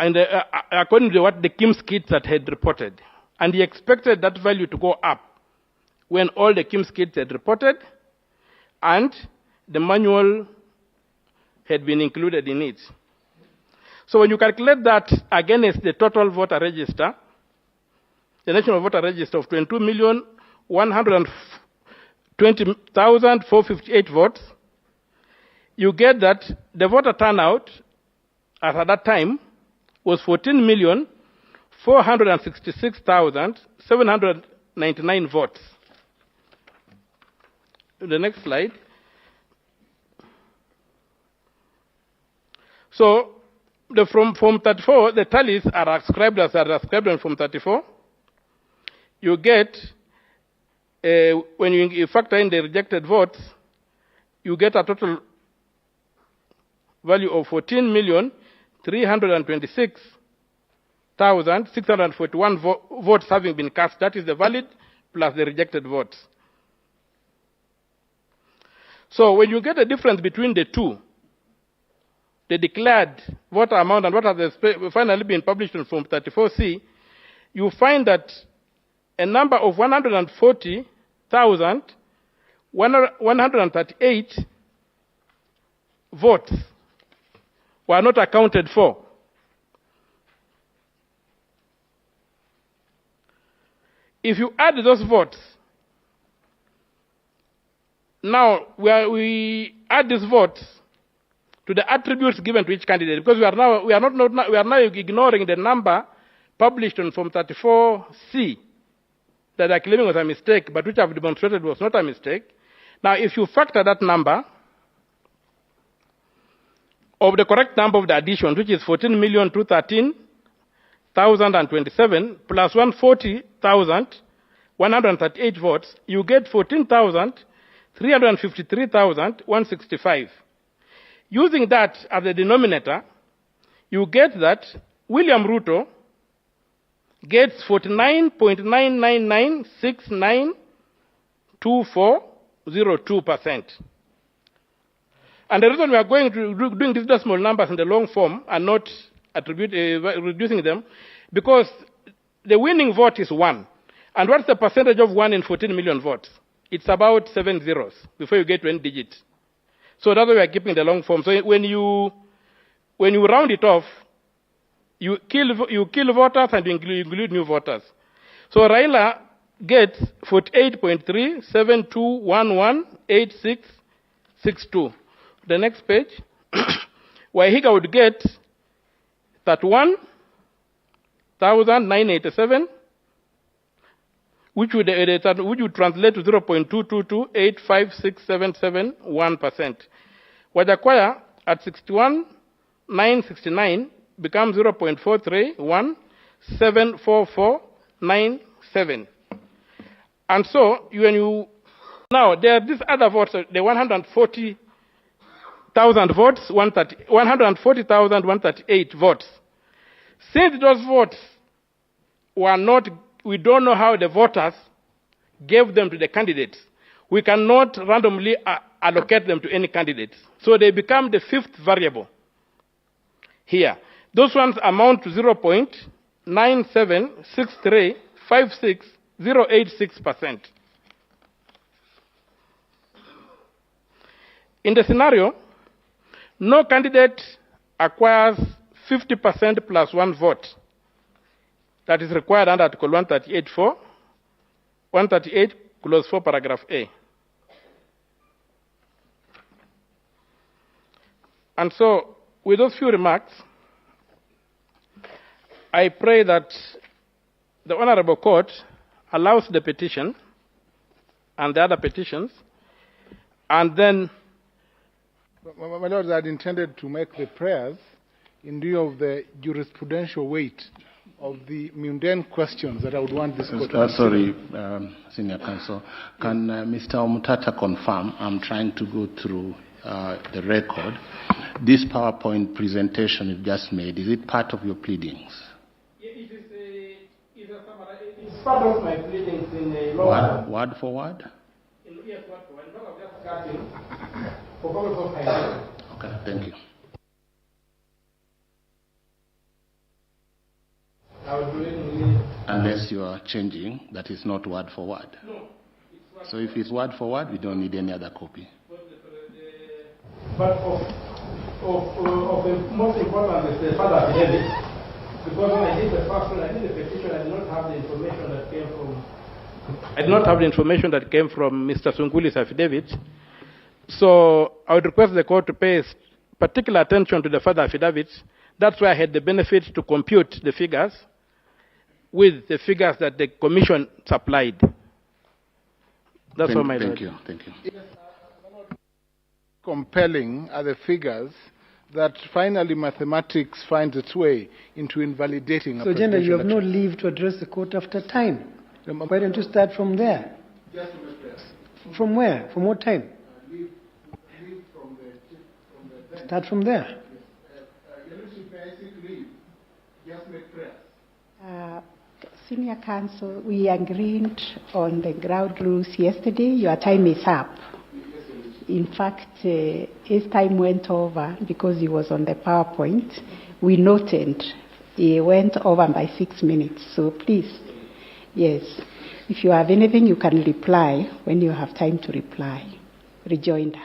And according to what the KIMS kits that had reported. And he expected that value to go up when all the KIMS kits had reported and the manual had been included in it. So when you calculate that against the total voter register, the national voter register of 22,120,458 votes, you get that the voter turnout as at that time was 14,466,799 votes. The next slide. So from Form 34, the tallies are ascribed on Form 34. You get, when you factor in the rejected votes, you get a total value of 14,326,641 votes having been cast. That is the valid plus the rejected votes. So when you get a difference between the two, the declared voter amount and what has finally been published in Form 34C, you find that a number of 140,138 votes were not accounted for. If you add those votes, now we add these votes to the attributes given to each candidate, because we are now ignoring the number published on Form 34C that are claiming was a mistake, but which I've demonstrated was not a mistake. Now, if you factor that number of the correct number of the addition, which is 14,213,027 plus 140,138 votes, you get 14,353,165. Using that as the denominator, you get that William Ruto gets 49.99692402%. And the reason we are going to doing these decimal numbers in the long form and not reducing them, because the winning vote is 1. And what's the percentage of 1 in 14 million votes? It's about 7 zeros before you get to any digit. So that's why we are keeping the long form. So when you round it off, you kill voters and you include new voters. So Raila gets 48.372118662. The next page. Wahiga would get 31,987, which would translate to 0.222856771%. Wajakoya at 61,969 becomes 0.4317447. And so now there are these other votes, the 140,000 votes, 140,138 votes. Since those votes were not, we don't know how the voters gave them to the candidates. We cannot randomly allocate them to any candidates. So they become the fifth variable here. Those ones amount to 0.976356086%. In the scenario, no candidate acquires 50% plus 1 vote. That is required under Article 138 Clause 4, Paragraph A. And so, with those few remarks, I pray that the Honorable Court allows the petition and the other petitions, and then... My Lord, I had intended to make the prayers in view of the jurisprudential weight of the mundane questions that I would want this court to consider. Sorry, Senior Counsel. Can Mr. Omutata confirm? I'm trying to go through the record. This PowerPoint presentation you've just made, is it part of your pleadings? It's part of my pleadings in a law. Word for word? Yes, word for word. Not of just cutting. For purpose of highlighting. Okay, thank you. I will do it only. Unless you are changing, that is not word for word. No. So if it's word for word, we don't need any other copy. But of the most important is the father affidavit. Because when I did the first one, I did the petition, I did not have the information that came from. I did not have the information that came from Mr. Sunguli's affidavit. So I would request the court to pay particular attention to the father affidavit. That's why I had the benefit to compute the figures with the figures that the commission supplied. That's all my Thank you. Thank you. Compelling are the figures that finally mathematics finds its way into invalidating a So, General, you have presidential no leave to address the court after time. Why don't you start from there? From where? From what time? Start from there. Senior Counsel, we agreed on the ground rules yesterday. Your time is up. In fact, his time went over because he was on the PowerPoint. We noted he went over by 6 minutes. So please, yes, if you have anything, you can reply when you have time to reply. Rejoinder.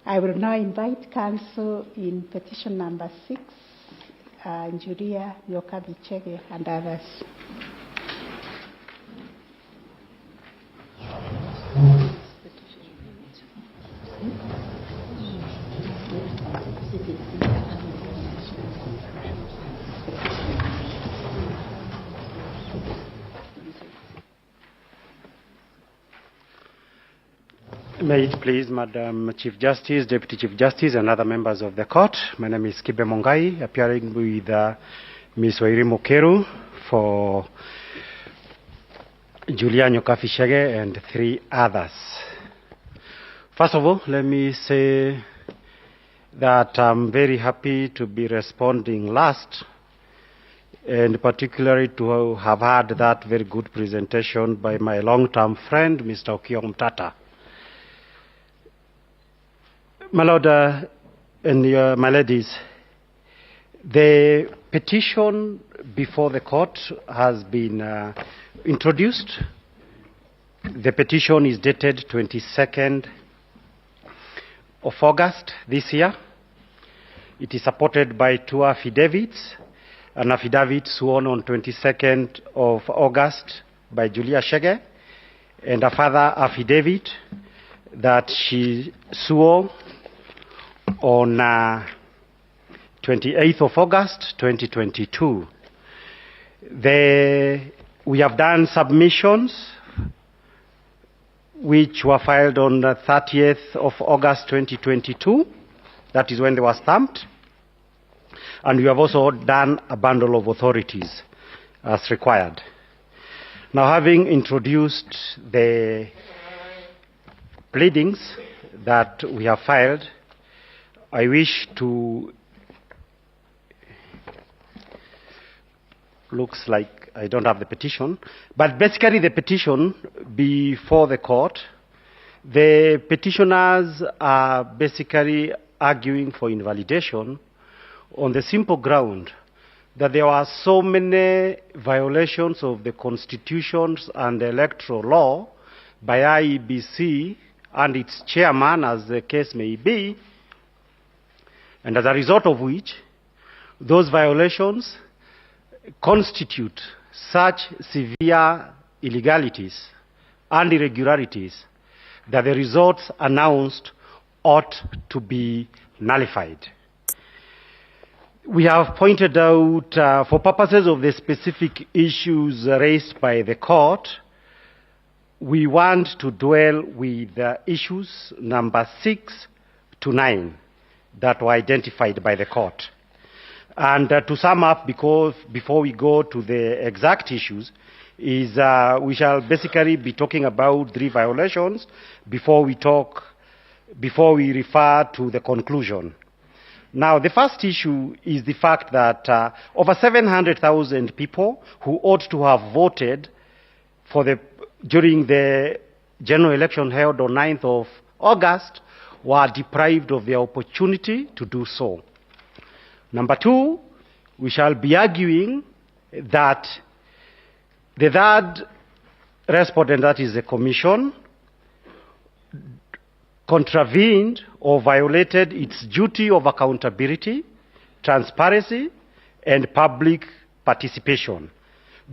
I will now invite counsel in petition number 6, Julia Yokabi-Chege and others. May it please, Madam Chief Justice, Deputy Chief Justice, and other members of the court. My name is Kibe Mongai, appearing with Ms. Wairi Mukeru for Julia Nyokafi-Chege and 3 others. First of all, let me say that I'm very happy to be responding last, and particularly to have had that very good presentation by my long-term friend, Mr. Okiya Omutata. My Lord and my ladies, the petition before the court has been introduced. The petition is dated 22nd of August this year. It is supported by 2 affidavits, an affidavit sworn on 22nd of August by Julia Chege, and a further affidavit that she swore on 28th of August 2022. We have done submissions which were filed on the 30th of August 2022. That is when they were stamped. And we have also done a bundle of authorities as required. Now, having introduced the pleadings that we have filed, I wish to, looks like I don't have the petition, but basically the petition before the court, the petitioners are basically arguing for invalidation on the simple ground that there are so many violations of the constitutions and the electoral law by IEBC and its chairman, as the case may be, and as a result of which, those violations constitute such severe illegalities and irregularities that the results announced ought to be nullified. we have pointed out, for purposes of the specific issues raised by the court, we want to dwell with issues number 6 to 9 that were identified by the court. And to sum up, because before we go to the exact issues, is we shall basically be talking about 3 violations before we refer to the conclusion. Now, the first issue is the fact that over 700,000 people who ought to have voted during the general election held on 9th of August were deprived of the opportunity to do so. Number 2, we shall be arguing that the third respondent, that is the Commission, contravened or violated its duty of accountability, transparency, and public participation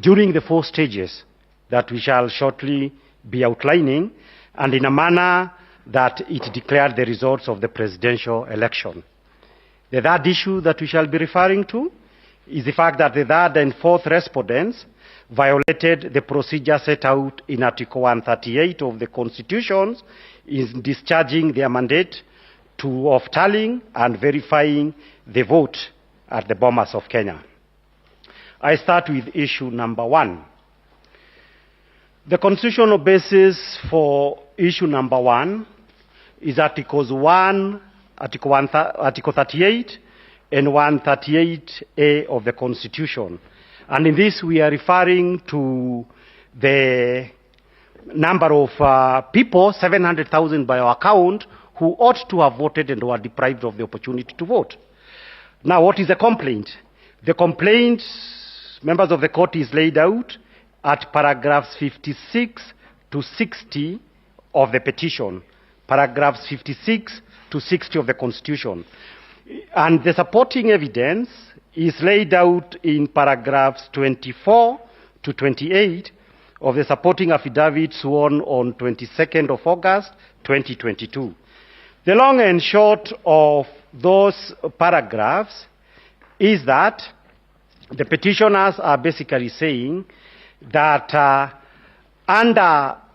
during the 4 stages that we shall shortly be outlining, and in a manner that it declared the results of the presidential election. The third issue that we shall be referring to is the fact that the third and fourth respondents violated the procedure set out in Article 138 of the Constitution in discharging their mandate of tallying and verifying the vote at the Bomas of Kenya. I start with issue number 1. The constitutional basis for issue number 1 is Article 38 and 138A of the Constitution. And in this, we are referring to the number of people, 700,000 by our count, who ought to have voted and were deprived of the opportunity to vote. Now, what is the complaint? The complaint, members of the court, is laid out at paragraphs 56 to 60 of the petition, paragraphs 56 to 60 of the Constitution. And the supporting evidence is laid out in paragraphs 24 to 28 of the supporting affidavit sworn on 22nd of August, 2022. The long and short of those paragraphs is that the petitioners are basically saying that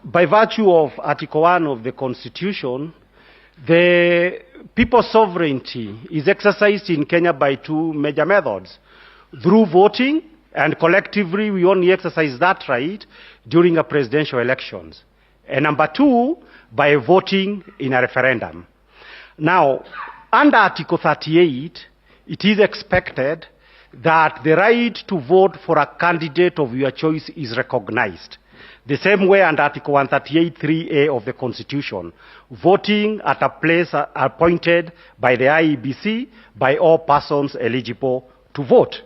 by virtue of Article 1 of the Constitution, the people's sovereignty is exercised in Kenya by 2 major methods: through voting, and collectively we only exercise that right during a presidential elections. And number 2, by voting in a referendum. Now, under Article 38, it is expected that the right to vote for a candidate of your choice is recognized. The same way under Article 138(3)(a) of the Constitution, voting at a place appointed by the IEBC by all persons eligible to vote.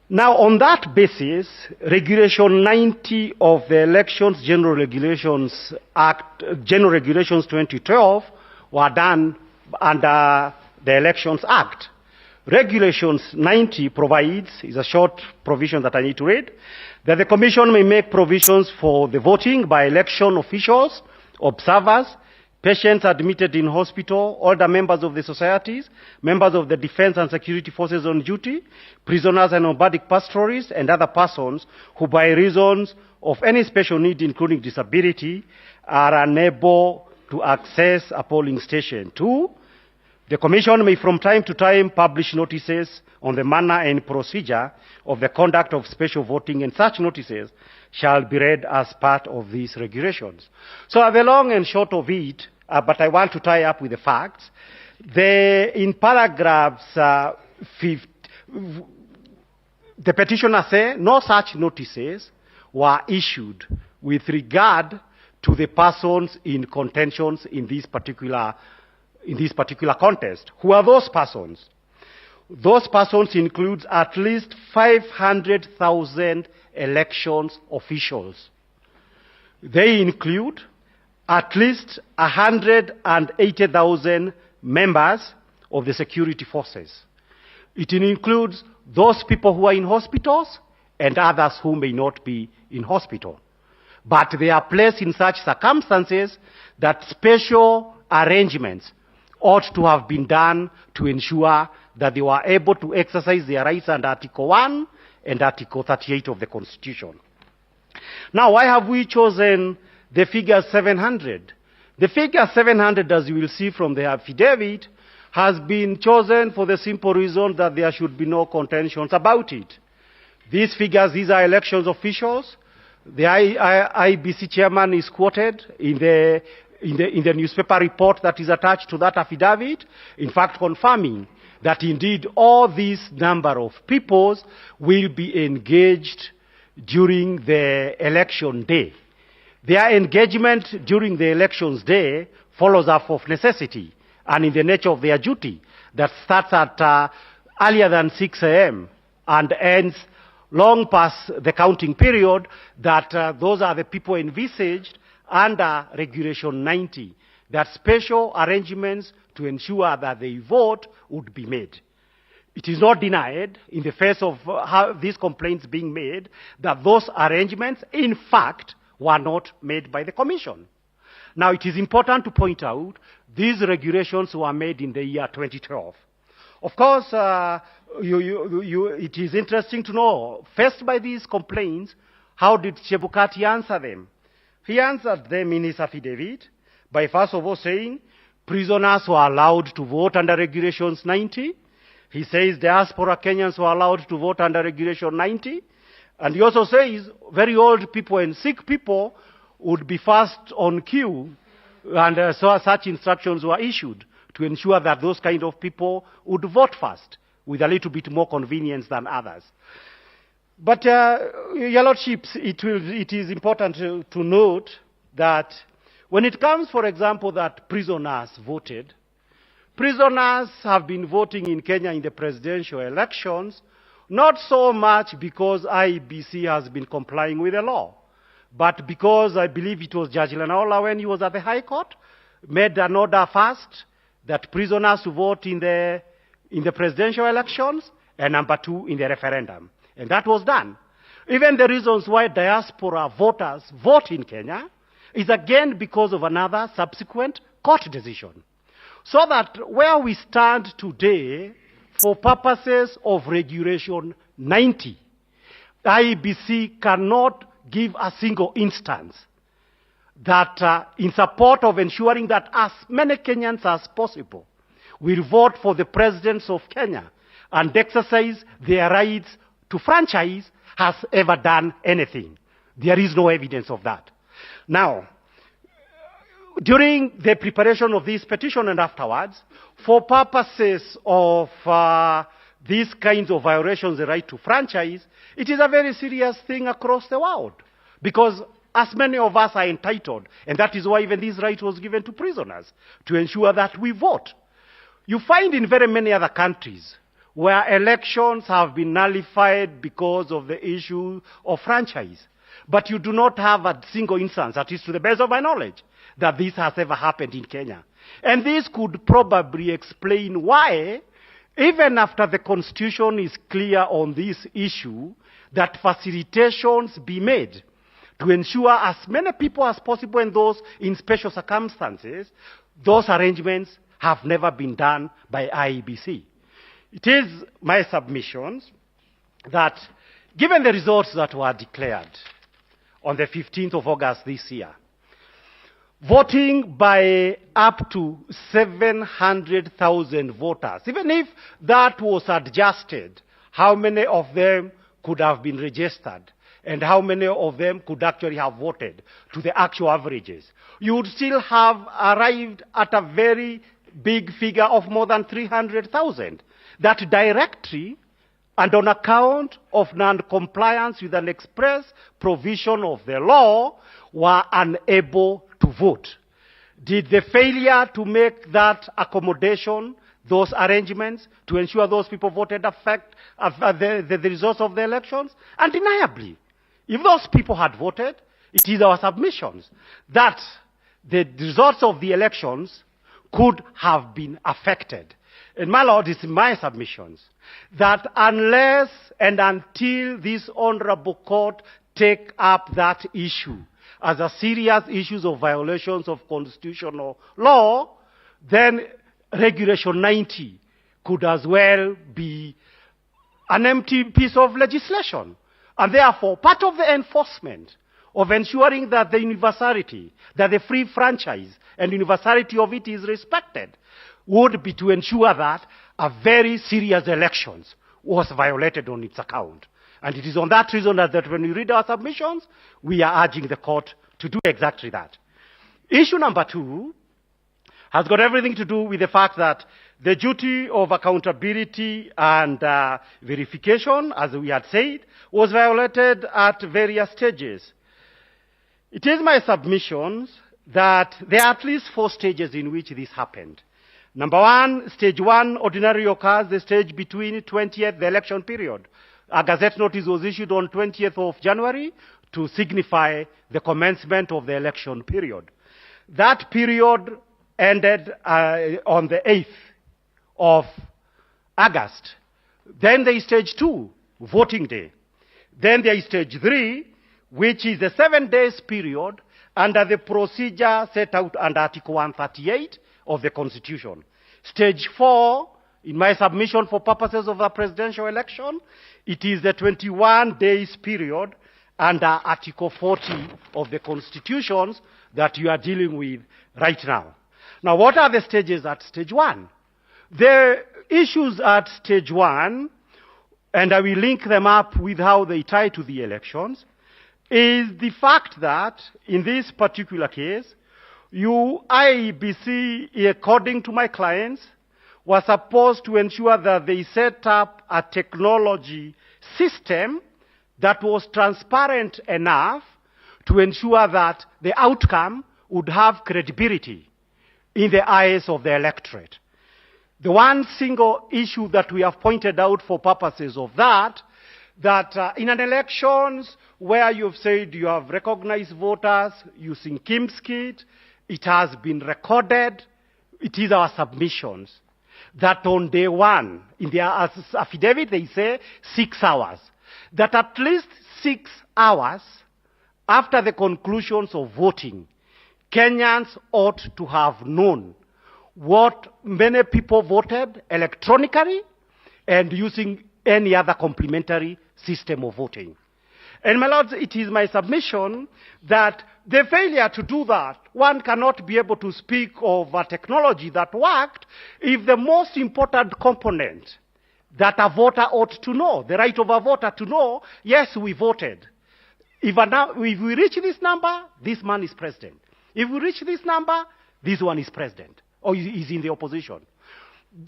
Now, on that basis, Regulation 90 of the Elections General Regulations Act, General Regulations 2012, were done under the Elections Act. Regulations 90 provides, is a short provision that I need to read, that the Commission may make provisions for the voting by election officials, observers, patients admitted in hospital, older members of the societies, members of the defense and security forces on duty, prisoners and nomadic pastoralists, and other persons who by reasons of any special need, including disability, are unable to access a polling station. 2, the Commission may from time to time publish notices on the manner and procedure of the conduct of special voting, and such notices shall be read as part of these regulations. So the long and short of it, but I want to tie up with the facts, in paragraphs, the petitioner says no such notices were issued with regard to the persons in contentions in this particular contest. Who are those persons? Those persons include at least 500,000 elections officials. They include at least 180,000 members of the security forces. It includes those people who are in hospitals and others who may not be in hospital. But they are placed in such circumstances that special arrangements ought to have been done to ensure that they were able to exercise their rights under Article 1 and Article 38 of the Constitution. Now, why have we chosen the figure 700? The figure 700, as you will see from the affidavit, has been chosen for the simple reason that there should be no contentions about it. These figures, these are elections officials. The IBC chairman is quoted in the newspaper report that is attached to that affidavit, in fact confirming that indeed all this number of peoples will be engaged during the election day. Their engagement during the elections day follows up of necessity and in the nature of their duty that starts at earlier than 6 a.m. and ends long past the counting period, that those are the people envisaged under Regulation 90, that special arrangements to ensure that they vote would be made. It is not denied, in the face of these complaints being made, that those arrangements, in fact, were not made by the Commission. Now, it is important to point out these regulations were made in the year 2012. Of course, it is interesting to know, faced by these complaints, how did Chebukati answer them? He answered them in his affidavit by first of all saying prisoners were allowed to vote under Regulations 90. He says diaspora Kenyans were allowed to vote under Regulation 90. And he also says very old people and sick people would be first on queue, and so such instructions were issued to ensure that those kind of people would vote first, with a little bit more convenience than others. But, Your Lordships, it is important to note that when it comes, for example, that prisoners voted, prisoners have been voting in Kenya in the presidential elections, not so much because IEBC has been complying with the law, but because I believe it was Judge Lenaola, when he was at the High Court, made an order first that prisoners to vote in the presidential elections, and number two, in the referendum. And that was done. Even the reasons why diaspora voters vote in Kenya is again because of another subsequent court decision. So that where we stand today, for purposes of Regulation 90, IEBC cannot give a single instance that in support of ensuring that as many Kenyans as possible will vote for the presidents of Kenya and exercise their rights to franchise has ever done anything. There is no evidence of that. Now, during the preparation of this petition and afterwards, for purposes of these kinds of violations of the right to franchise, it is a very serious thing across the world. Because as many of us are entitled, and that is why even this right was given to prisoners, to ensure that we vote. You find in very many other countries where elections have been nullified because of the issue of franchise. But you do not have a single instance, at least to the best of my knowledge, that this has ever happened in Kenya. And this could probably explain why, even after the Constitution is clear on this issue, that facilitations be made to ensure as many people as possible, and those in special circumstances, those arrangements have never been done by IEBC. It is my submissions that, given the results that were declared on the 15th of August this year, voting by up to 700,000 voters, even if that was adjusted, how many of them could have been registered and how many of them could actually have voted to the actual averages, you would still have arrived at a very big figure of more than 300,000. That directly and on account of non-compliance with an express provision of the law were unable to vote. Did the failure to make that accommodation, those arrangements, to ensure those people voted affect the results of the elections? Undeniably. If those people had voted, it is our submissions that the results of the elections could have been affected. And my Lord, it's my submissions that unless and until this honorable court take up that issue as a serious issue of violations of constitutional law, then Regulation 90 could as well be an empty piece of legislation. And therefore, part of the enforcement of ensuring that the universality, that the free franchise and universality of it is respected, would be to ensure that a very serious elections was violated on its account. And it is on that reason that when we read our submissions, we are urging the court to do exactly that. Issue number 2 has got everything to do with the fact that the duty of accountability and verification, as we had said, was violated at various stages. It is my submissions that there are at least 4 stages in which this happened. Number 1, stage 1 ordinarily occurs the stage between 20th, the election period. A Gazette notice was issued on 20th of January to signify the commencement of the election period. That period ended on the 8th of August. Then there is stage 2, voting day. Then there is stage 3, which is a 7 days period under the procedure set out under Article 138 of the Constitution. Stage 4, in my submission for purposes of the presidential election, it is the 21 days period under Article 40 of the Constitutions that you are dealing with right now. Now, what are the stages at stage 1? The issues at stage 1, and I will link them up with how they tie to the elections, is the fact that in this particular case, IEBC, according to my clients, was supposed to ensure that they set up a technology system that was transparent enough to ensure that the outcome would have credibility in the eyes of the electorate. The one single issue that we have pointed out for purposes of that in an elections where you've said you have recognized voters using KIMS kit, it has been recorded, it is our submissions, that on day 1, in their affidavit they say 6 hours, that at least 6 hours after the conclusions of voting, Kenyans ought to have known what many people voted electronically and using any other complementary system of voting. And my lords, it is my submission that the failure to do that, one cannot be able to speak of a technology that worked if the most important component that a voter ought to know, the right of a voter to know, yes, we voted. If we reach this number, this man is president. If we reach this number, this one is president, or is in the opposition.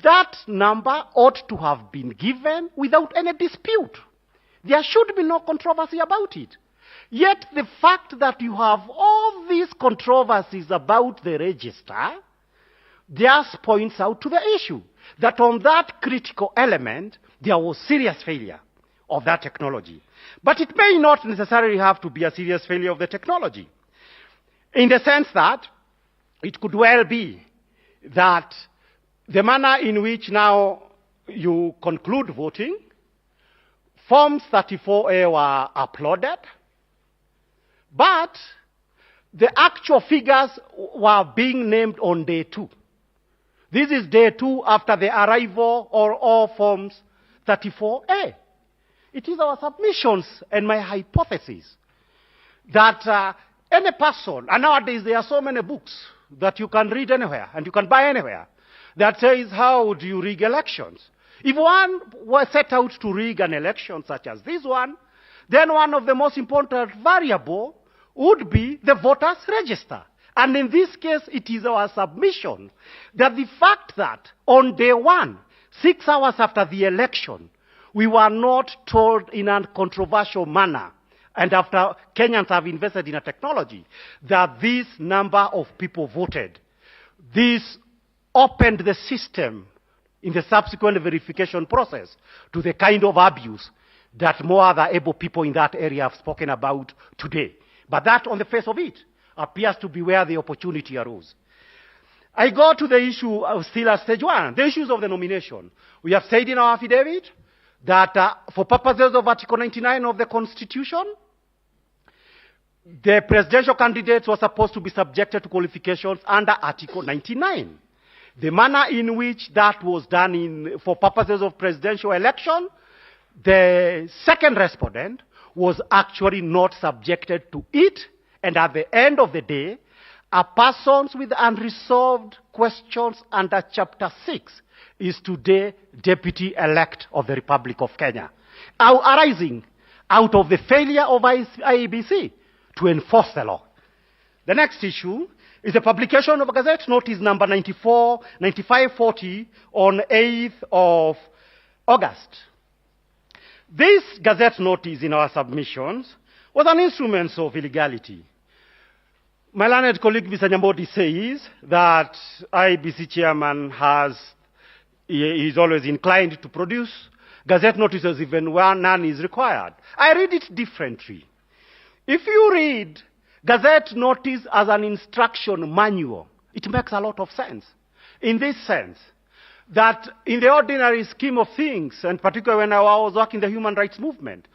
That number ought to have been given without any dispute. There should be no controversy about it. Yet the fact that you have all these controversies about the register just points out to the issue that on that critical element, there was serious failure of that technology. But it may not necessarily have to be a serious failure of the technology, in the sense that it could well be that the manner in which now you conclude voting, Forms 34A were uploaded, but the actual figures were being named on day 2. This is day 2 after the arrival of all Forms 34A. It is our submissions and my hypothesis that any person, and nowadays there are so many books that you can read anywhere and you can buy anywhere, that says how do you rig elections. If one were set out to rig an election such as this one, then one of the most important variable would be the voters' register. And in this case, it is our submission that the fact that on day 1, 6 hours after the election, we were not told in a controversial manner, and after Kenyans have invested in a technology, that this number of people voted, this opened the system in the subsequent verification process to the kind of abuse that more other able people in that area have spoken about today. But that, on the face of it, appears to be where the opportunity arose. I go to the issue of still at stage 1, the issues of the nomination. We have said in our affidavit that for purposes of Article 99 of the Constitution, the presidential candidates were supposed to be subjected to qualifications under Article 99. The manner in which that was done for purposes of presidential election, the second respondent was actually not subjected to it, and at the end of the day, a person with unresolved questions under Chapter 6 is today Deputy-elect of the Republic of Kenya, arising out of the failure of IEBC to enforce the law. The next issue is the publication of Gazette Notice number 9540 on 8th of August. This Gazette Notice in our submissions was an instrument of illegality. My learned colleague Mr. Nyambodi says that IBC chairman is always inclined to produce Gazette notices even where none is required. I read it differently. If you read Gazette notice as an instruction manual, it makes a lot of sense. In this sense, that in the ordinary scheme of things, and particularly when I was working in the human rights movement,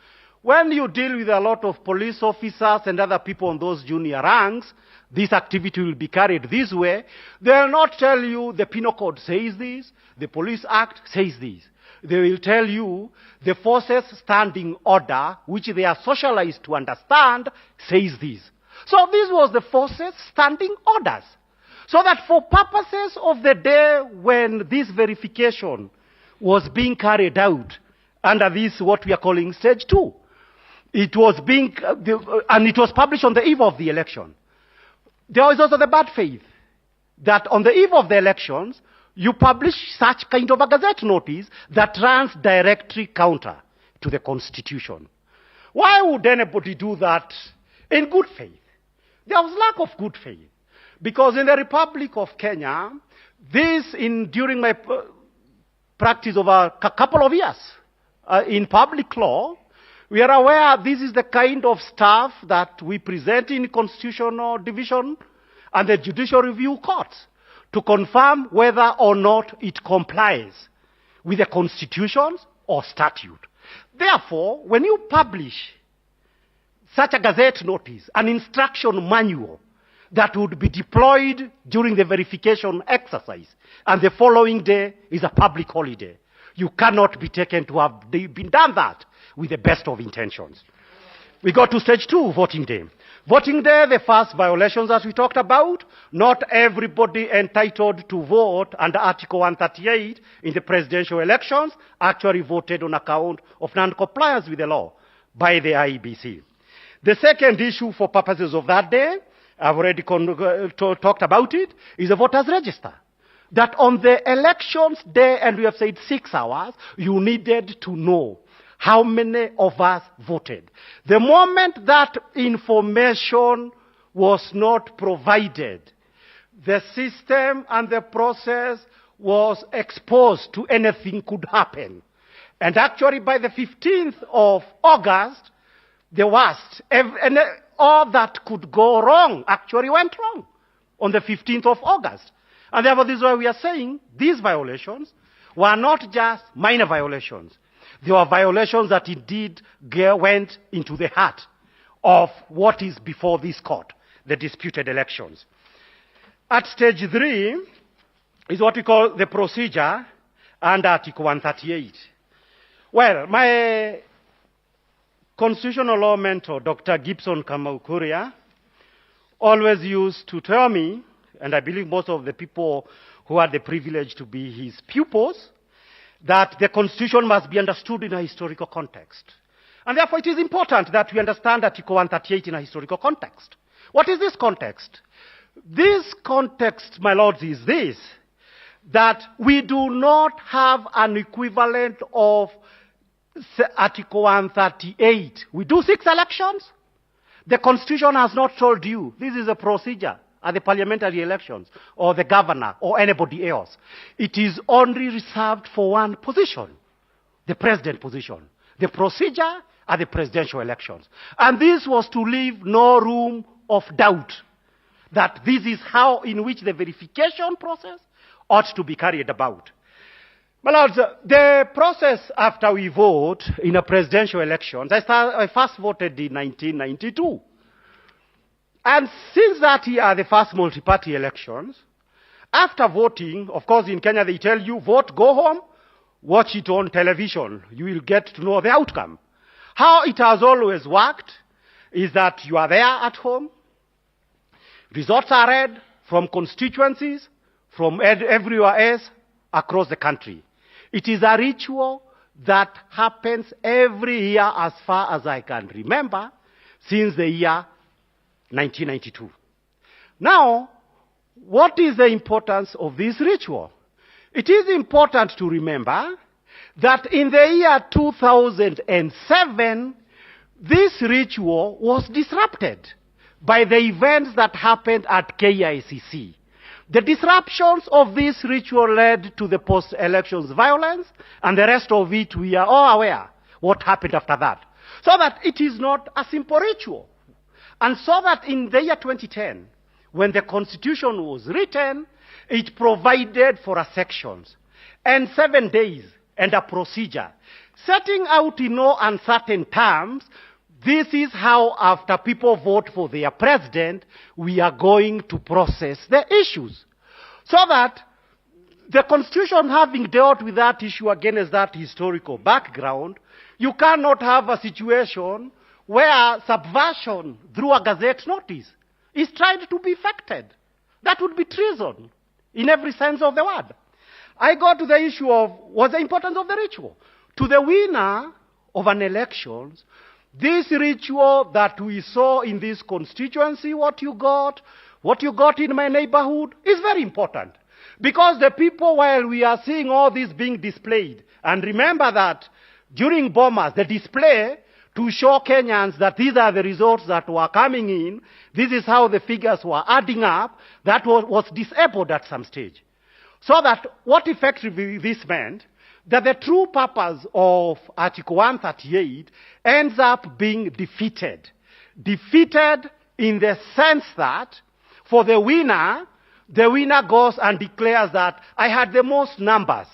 when you deal with a lot of police officers and other people on those junior ranks, this activity will be carried this way. They will not tell you the Penal Code says this, the Police Act says this. They will tell you the forces standing order, which they are socialized to understand, says this. So this was the forces standing orders. So that for purposes of the day when this verification was being carried out under this, what we are calling stage 2, it was being, and it was published on the eve of the election. There was also the bad faith that on the eve of the elections, you publish such kind of a Gazette notice that runs directly counter to the Constitution. Why would anybody do that in good faith? There was lack of good faith. Because in the Republic of Kenya, during my practice of a couple of years in public law, we are aware this is the kind of stuff that we present in constitutional division and the judicial review courts to confirm whether or not it complies with the constitutions or statute. Therefore, when you publish such a Gazette notice, an instruction manual that would be deployed during the verification exercise, and the following day is a public holiday, you cannot be taken to have been done that with the best of intentions. We got to stage 2, voting day. Voting day, the first violations that we talked about, not everybody entitled to vote under Article 138 in the presidential elections actually voted on account of non-compliance with the law by the IEBC. The second issue for purposes of that day, I've already talked about it, is the voters register. That on the elections day, and we have said 6 hours, you needed to know how many of us voted. The moment that information was not provided, the system and the process was exposed to anything could happen. And actually by the 15th of August, the worst, and all that could go wrong actually went wrong on the 15th of August. And therefore this is why we are saying these violations were not just minor violations. They were violations that indeed went into the heart of what is before this court, the disputed elections. At stage 3 is what we call the procedure under Article 138. Well, my constitutional law mentor, Dr. Gibson Kamau always used to tell me, and I believe most of the people who had the privilege to be his pupils, that the Constitution must be understood in a historical context. And therefore it is important that we understand Article 138 in a historical context. What is this context? This context, my lords, is this, that we do not have an equivalent of Article 138. We do 6 elections. The Constitution has not told you this is a procedure at the parliamentary elections, or the governor, or anybody else. It is only reserved for one position, the president position. The procedure at the presidential elections. And this was to leave no room of doubt that this is how in which the verification process ought to be carried about. My lords, the process after we vote in a presidential elections, I first voted in 1992. And since that year, the first multi-party elections, after voting, of course in Kenya they tell you, vote, go home, watch it on television. You will get to know the outcome. How it has always worked is that you are there at home, results are read from constituencies, from everywhere else across the country. It is a ritual that happens every year as far as I can remember, since the year 1992. Now, what is the importance of this ritual? It is important to remember that in the year 2007, this ritual was disrupted by the events that happened at KICC. The disruptions of this ritual led to the post-elections violence, and the rest of it we are all aware what happened after that. So that it is not a simple ritual. And so that in the year 2010, when the Constitution was written, it provided for a sections and 7 days and a procedure, setting out in no uncertain terms, this is how, after people vote for their president, we are going to process the issues. So that the Constitution, having dealt with that issue against that historical background, you cannot have a situation where subversion through a gazette notice is tried to be effected. That would be treason in every sense of the word. I go to the issue of what's the importance of the ritual. To the winner of an election, this ritual that we saw in this constituency, what you got in my neighborhood, is very important. Because the people, while we are seeing all this being displayed, and remember that during bombers, the display to show Kenyans that these are the results that were coming in, this is how the figures were adding up, that was disabled at some stage. So that what effectively this meant, that the true purpose of Article 138 ends up being defeated. Defeated in the sense that, for the winner goes and declares that I had the most numbers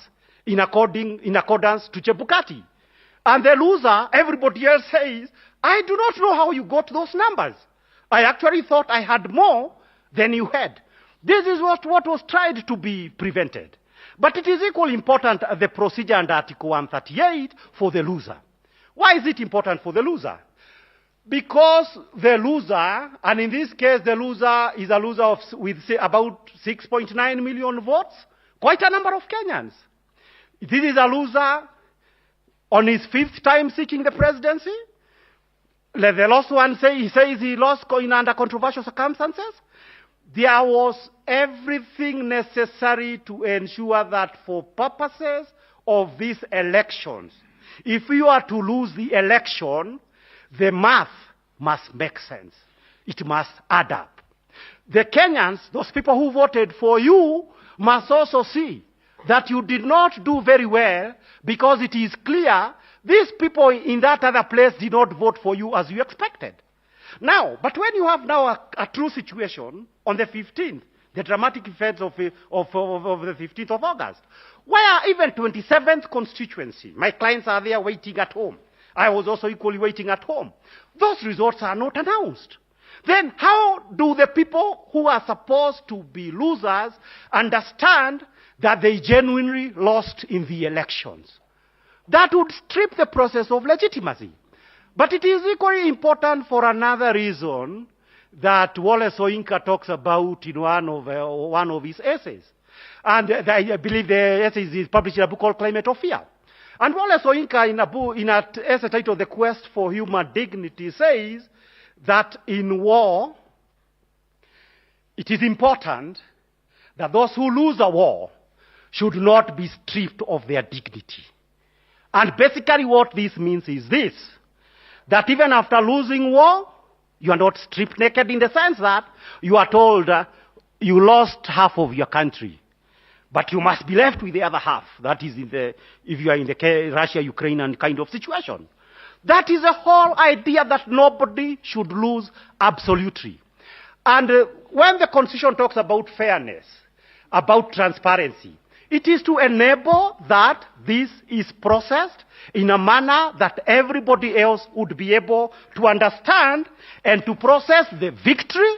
in accordance to Chebukati. And the loser, everybody else says, I do not know how you got those numbers. I actually thought I had more than you had. This is what was tried to be prevented. But it is equally important, the procedure under Article 138 for the loser. Why is it important for the loser? Because the loser, and in this case the loser is a loser with say, about 6.9 million votes, quite a number of Kenyans. This is a loser on his 5th time seeking the presidency. The last one he says he lost under controversial circumstances. There was everything necessary to ensure that for purposes of these elections, if you are to lose the election, the math must make sense. It must add up. The Kenyans, those people who voted for you, must also see that you did not do very well, because it is clear these people in that other place did not vote for you as you expected. Now, but when you have now a true situation on the 15th, the dramatic events of the 15th of August, where even 27th constituency, my clients are there waiting at home. I was also equally waiting at home. Those results are not announced. Then how do the people who are supposed to be losers understand that they genuinely lost in the elections? That would strip the process of legitimacy. But it is equally important for another reason that Wallace Soyinka talks about in one of his essays. And I believe the essay is published in a book called Climate of Fear. And Wallace Soyinka, in an essay titled The Quest for Human Dignity, says that in war, it is important that those who lose a war should not be stripped of their dignity. And basically what this means is this, that even after losing war, you are not stripped naked in the sense that you are told you lost half of your country, but you must be left with the other half. That is if you are in the Russia-Ukrainian kind of situation. That is the whole idea, that nobody should lose absolutely. And when the Constitution talks about fairness, about transparency, it is to enable that this is processed in a manner that everybody else would be able to understand and to process the victory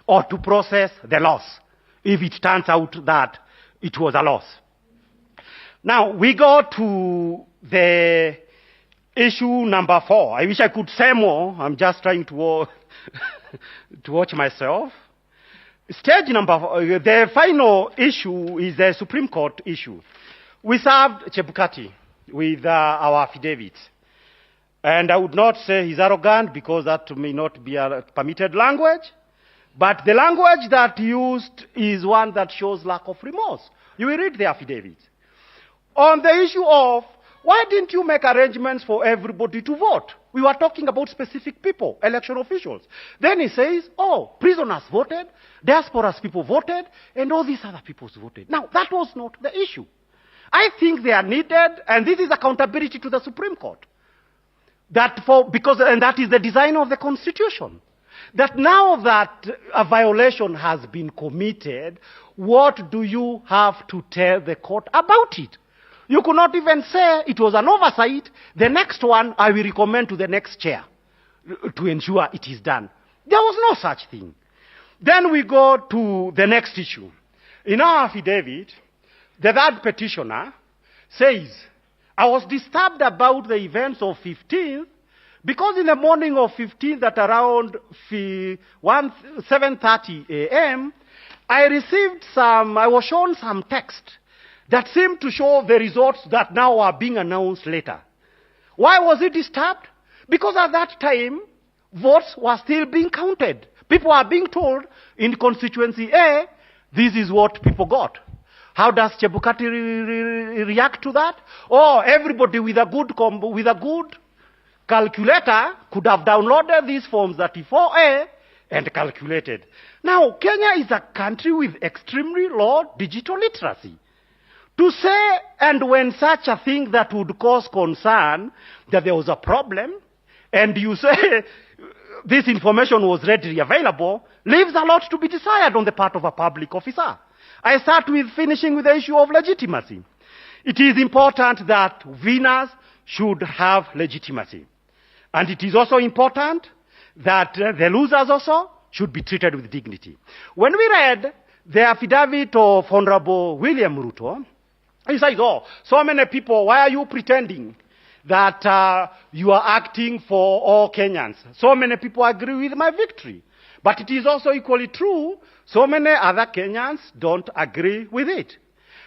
or to process the loss. if it turns out that it was a loss. Now, we go to the issue number 4. I wish I could say more. I'm just trying to watch myself. Stage number 4, the final issue is the Supreme Court issue. We served Chebukati with our affidavits. And I would not say he's arrogant because that may not be a permitted language. But the language that he used is one that shows lack of remorse. You will read the affidavits. On the issue of, why didn't you make arrangements for everybody to vote? We were talking about specific people, election officials. Then he says, oh, prisoners voted, diaspora's people voted, and all these other people voted. Now, that was not the issue. I think they are needed, and this is accountability to the Supreme Court. And that is the design of the Constitution. That now that a violation has been committed, what do you have to tell the court about it? You could not even say it was an oversight. The next one I will recommend to the next chair to ensure it is done. There was no such thing. Then we go to the next issue. In our affidavit, the third petitioner says, I was disturbed about the events of 15th because in the morning of 15th at around 7:30 a.m., I was shown some text that seemed to show the results that now are being announced later. Why was it disturbed? Because at that time, votes were still being counted. People are being told in constituency A, this is what people got. How does Chebukati react to that? Oh, everybody with a good calculator could have downloaded these forms 34A and calculated. Now, Kenya is a country with extremely low digital literacy. To say, and when such a thing that would cause concern, that there was a problem, and you say this information was readily available, leaves a lot to be desired on the part of a public officer. I start with finishing with the issue of legitimacy. It is important that winners should have legitimacy. And it is also important that the losers also should be treated with dignity. When we read the affidavit of Honorable William Ruto, he says, oh, so many people, why are you pretending that you are acting for all Kenyans? So many people agree with my victory. But it is also equally true, so many other Kenyans don't agree with it.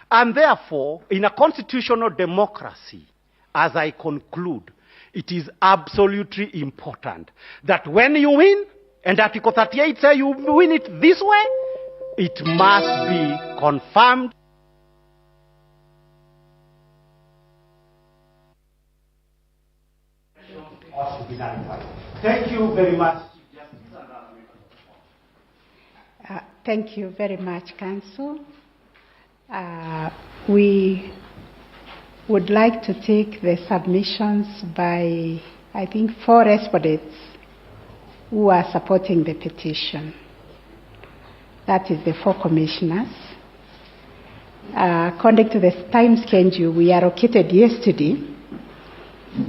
And therefore, in a constitutional democracy, as I conclude, it is absolutely important that when you win, and Article 38 says you win it this way, it must be confirmed. Thank you very much. Thank you very much, Council. We would like to take the submissions by, I think, 4 respondents who are supporting the petition. That is the 4 commissioners. According to the time schedule we allocated yesterday,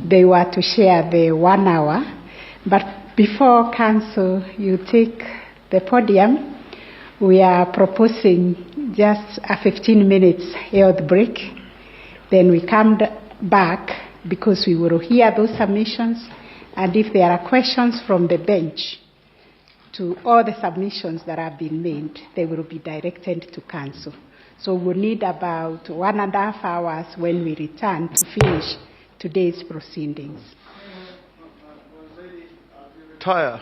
they were to share the 1 hour. But before Council, you take the podium, we are proposing just a 15 minutes health break. Then we come back because we will hear those submissions. And if there are questions from the bench to all the submissions that have been made, they will be directed to Council. So we'll need about 1.5 hours when we return to finish today's proceedings. Tire,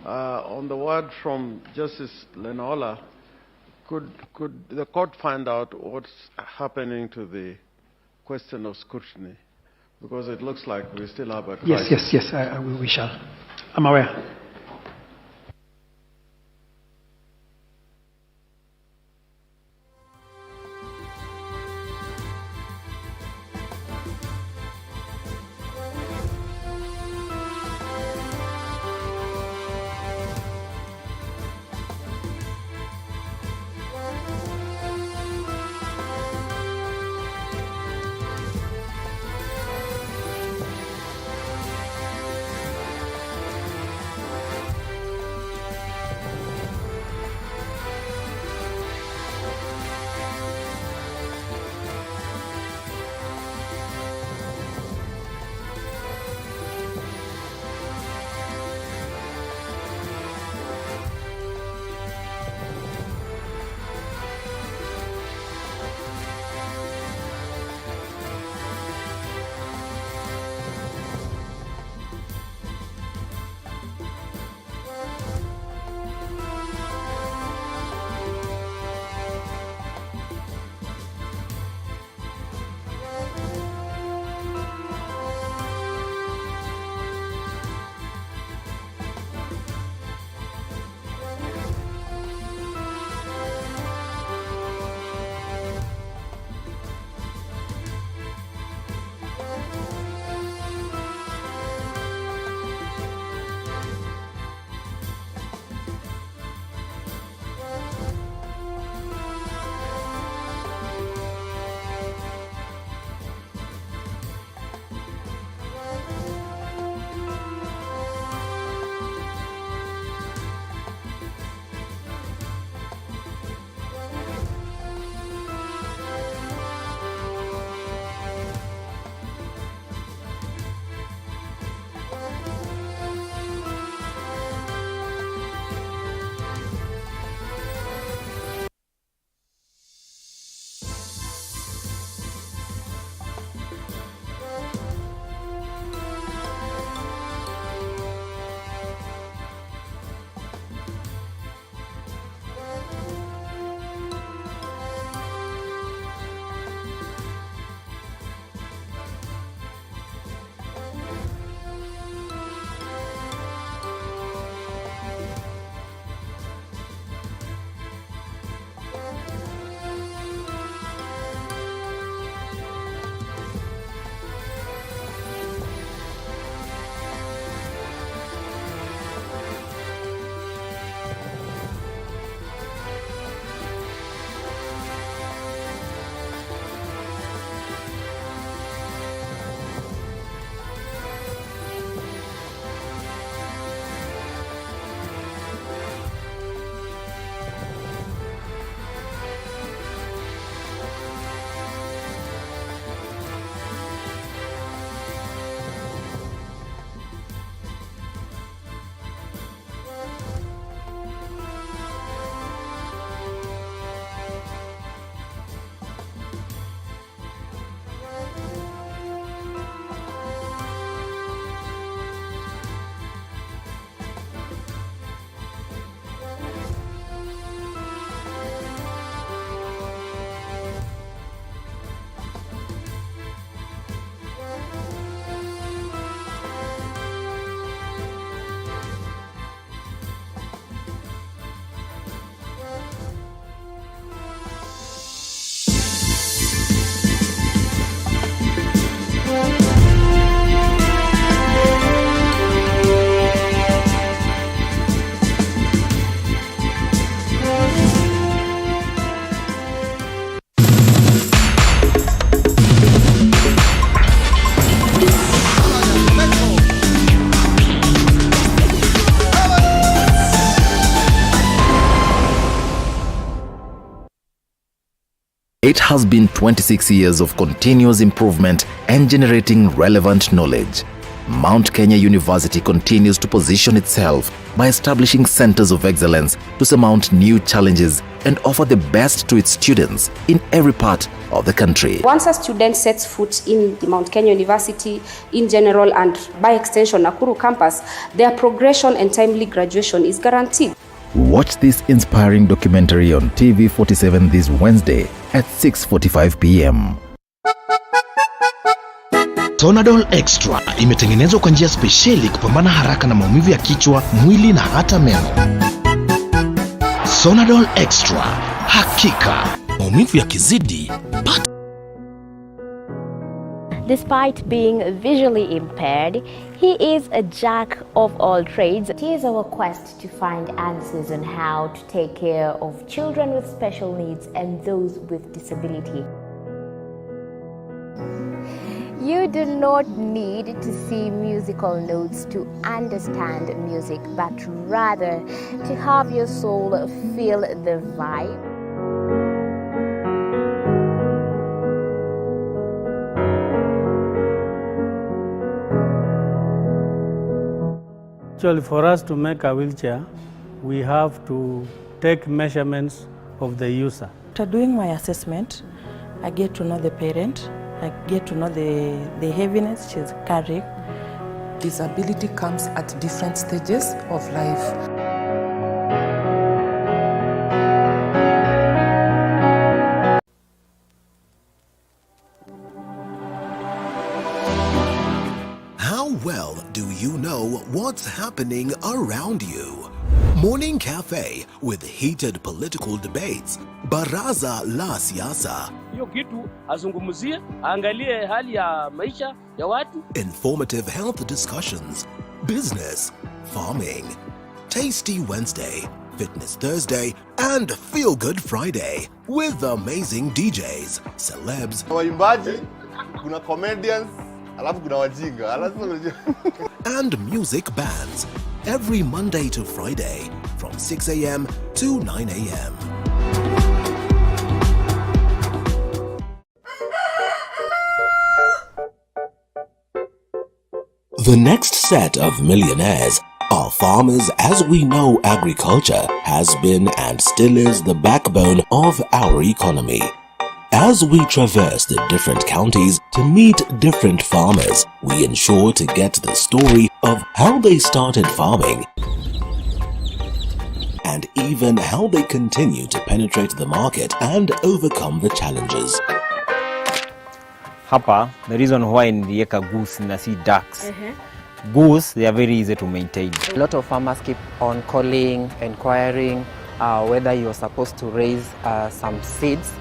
on the word from Justice Lenola, could the court find out what's happening to the question of scrutiny? Because it looks like we still have a crisis. Yes, we shall. I'm aware. It has been 26 years of continuous improvement and generating relevant knowledge. Mount Kenya University continues to position itself by establishing centers of excellence to surmount new challenges and offer the best to its students in every part of the country. Once a student sets foot in the Mount Kenya University in general and by extension Nakuru campus, their progression and timely graduation is guaranteed. Watch this inspiring documentary on TV47 this Wednesday at 6:45 p.m. Sonadol Extra imetengenezwa kwa njia spesheli kupambana haraka na maumivu ya kichwa, mwili na hata meno. Sonadol Extra, hakika maumivu yakizidi pata. Despite being visually impaired, he is a jack of all trades. It is our quest to find answers on how to take care of children with special needs and those with disability. You do not need to see musical notes to understand music, but rather to have your soul feel the vibe. Actually, for us to make a wheelchair, we have to take measurements of the user. After doing my assessment, I get to know the parent, I get to know the heaviness she's carrying. Disability comes at different stages of life. How well do you know what's happening around you? Morning Cafe with heated political debates. Baraza la Siasa. Hiyo kitu azungumzie, angalie hali ya maisha ya watu. Informative health discussions. Business, farming. Tasty Wednesday, Fitness Thursday, and Feel Good Friday with amazing DJs, celebs, waimbaji, kuna comedians, alafu kuna wajinga, and music bands every Monday to Friday from 6 a.m. to 9 a.m. The next set of millionaires are farmers. As we know, agriculture has been and still is the backbone of our economy. As we traverse the different counties to meet different farmers, we ensure to get the story of how they started farming and even how they continue to penetrate the market and overcome the challenges. Hapa, the reason why nilieka goose na si ducks. Goose, they are very easy to maintain. A lot of farmers keep on calling, inquiring whether you're supposed to raise some seeds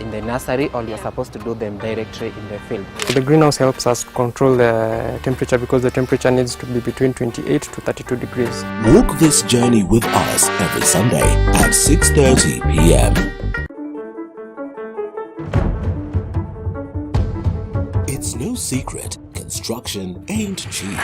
in the nursery or you're supposed to do them directly in the field. The greenhouse helps us control the temperature because the temperature needs to be between 28 to 32 degrees. Walk this journey with us every Sunday at 6:30 p.m. It's no secret, construction ain't cheap.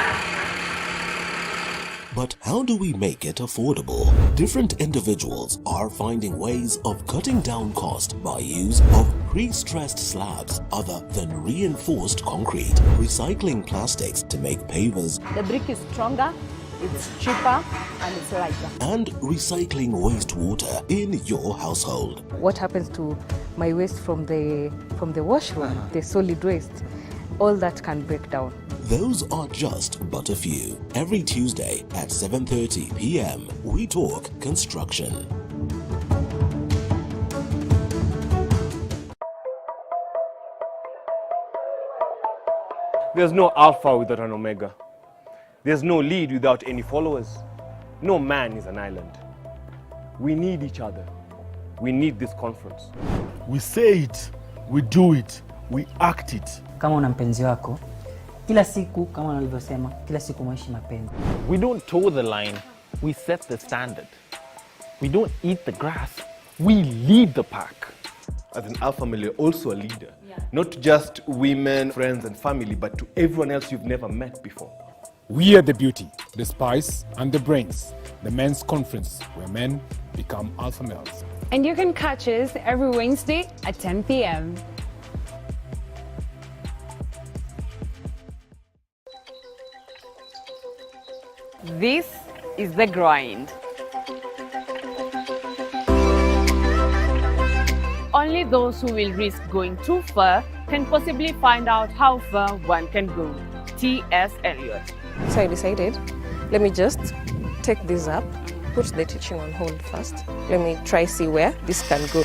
But how do we make it affordable? Different individuals are finding ways of cutting down cost by use of pre-stressed slabs other than reinforced concrete, recycling plastics to make pavers. The brick is stronger, it's cheaper, and it's lighter. And recycling wastewater in your household. What happens to my waste from the washroom, the solid waste? All that can break down. Those are just but a few. Every Tuesday at 7:30 p.m. we talk construction. There's no alpha without an omega. There's no lead without any followers. No man is an island. We need each other. We need this conference. We say it, we do it, we act it. Kama una mpenzi wako, kila siku kama nilivyosema, kila siku mwishi mapenzi. We don't toe the line, we set the standard. We don't eat the grass, we lead the pack. As an alpha male, you're also a leader. Not just women, friends and family, but to everyone else you've never met before. We are the beauty, the spice and the brains. The men's conference where men become alpha males. And you can catch us every Wednesday at 10 p.m. This is The Grind. Only those who will risk going too far can possibly find out how far one can go. T.S. Eliot. So I decided, let me just take this up, put the teaching on hold first. Let me try see where this can go.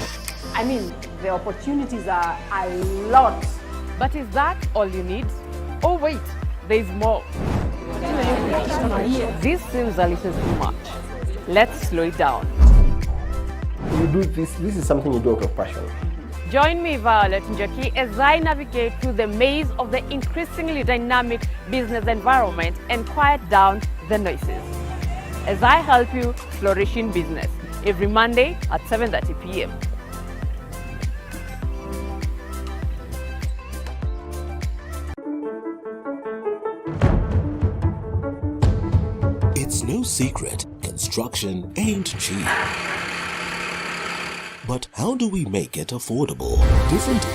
I mean, the opportunities are a lot. But is that all you need? Oh wait, there's more. This seems a little too much. Let's slow it down. You do this is something you do out of passion. Join me, Violet Njoki, as I navigate through the maze of the increasingly dynamic business environment and quiet down the noises. As I help you flourish in business every Monday at 7:30 p.m. It's no secret, construction ain't cheap. But how do we make it affordable? Differently.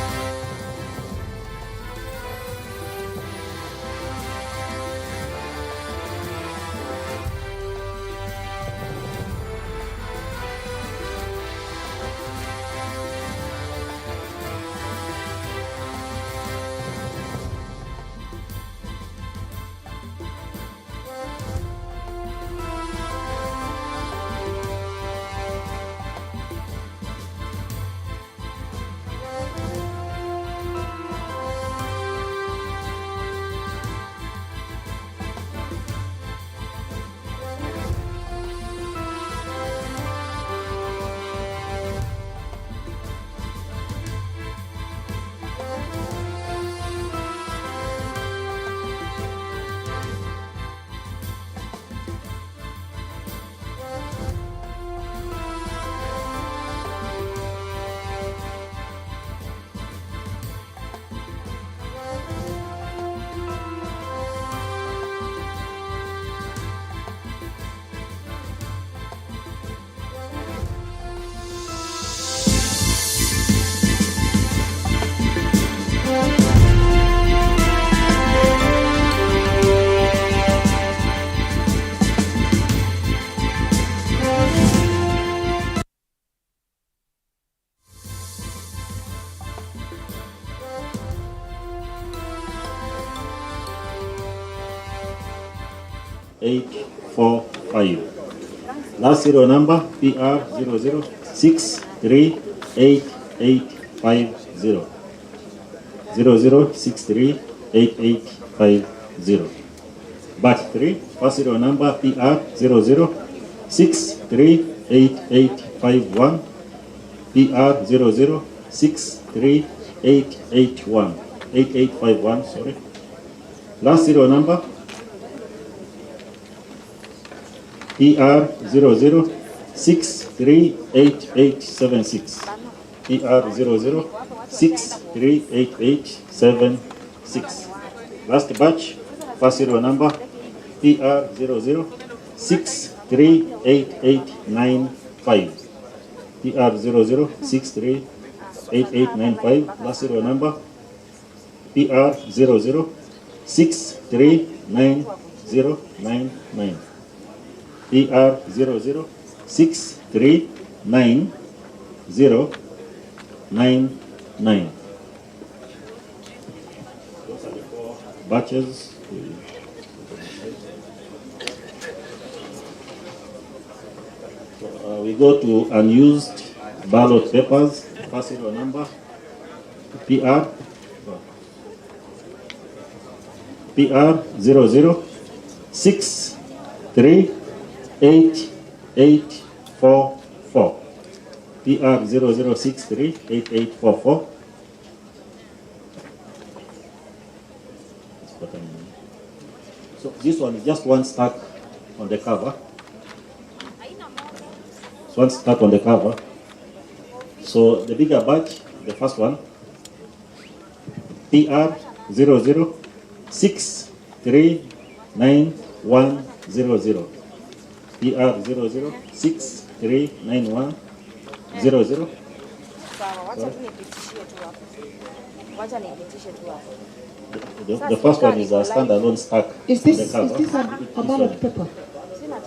Last serial number PR00638850. 00638850. Batch 3, first serial number PR00638851. PR00638851, sorry. Last serial number PR00638876. PR00638876. Last batch, first serial number PR00638895. PR00638895. Last serial number PR00639099. PR00639099. Those are the 4 batches. So, we go to unused ballot papers. First serial number PR00638844. PR00638844. So this one is just one stack on the cover. It's one stack on the cover. So the bigger batch, the first one, PR00639100. PR00639100. Zero, zero. Sawa, wacha Sorry. tu nipitishie tu hapo. Wacha nipitishe tu hapo. The first one is a standalone stack. Is on this the cover. a ballot paper?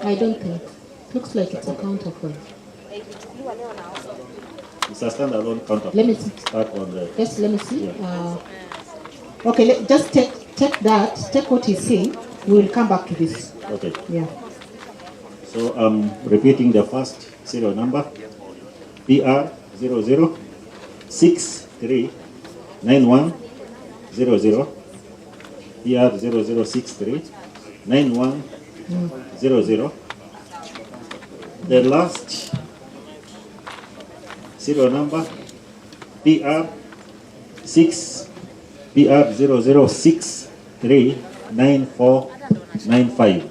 I don't think. Looks like it's a counterfoil. It's a standalone counterfoil. Let me see. Stack on the. Yes, let me see. Yeah. Okay, just take that. Take what he's saying. We will come back to this. Okay. Yeah. So I'm repeating the first serial number. PR 00639100. PR 00639100. The last serial number PR 00639495.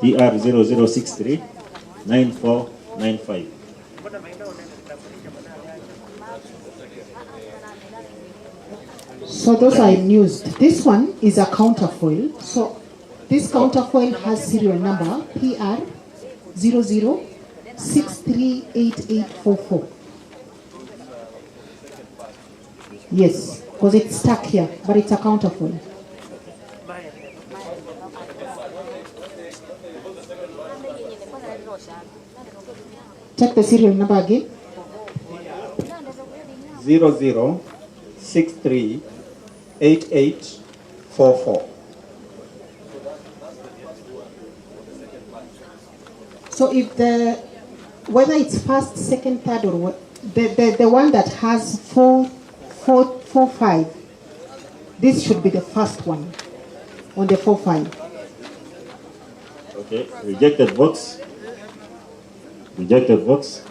PR 00639495. So those are used. This one is a counterfoil. So this counterfoil has serial number PR 00638844. Yes, because it's stuck here, but it's a counterfoil. Check the serial number again. 00638844. So if whether it's first, second, third, or what, the one that has 445, this should be the first one on the 45. Okay, rejected votes. Rejected votes.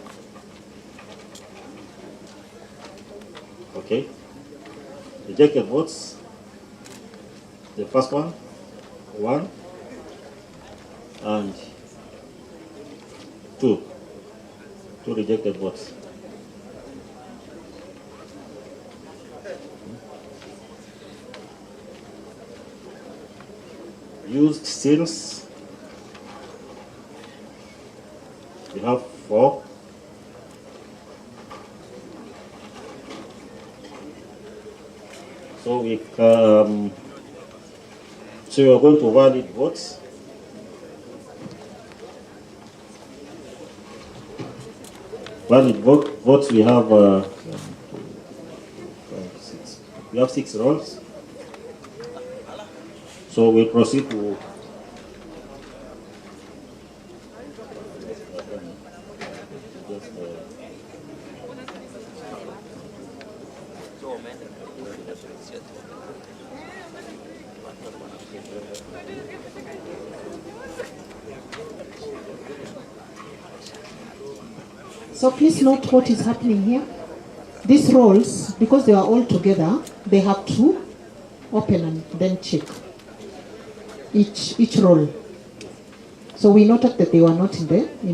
Okay. Rejected votes. The first one, 1, and 2. 2 rejected votes. Used seals. We have 4. So we are going to valid votes. Valid votes. We have 6. We have 6 rolls. So we proceed to. So please note what is happening here. These rolls, because they are all together, they have to open and then check each roll. So we noted that they were not in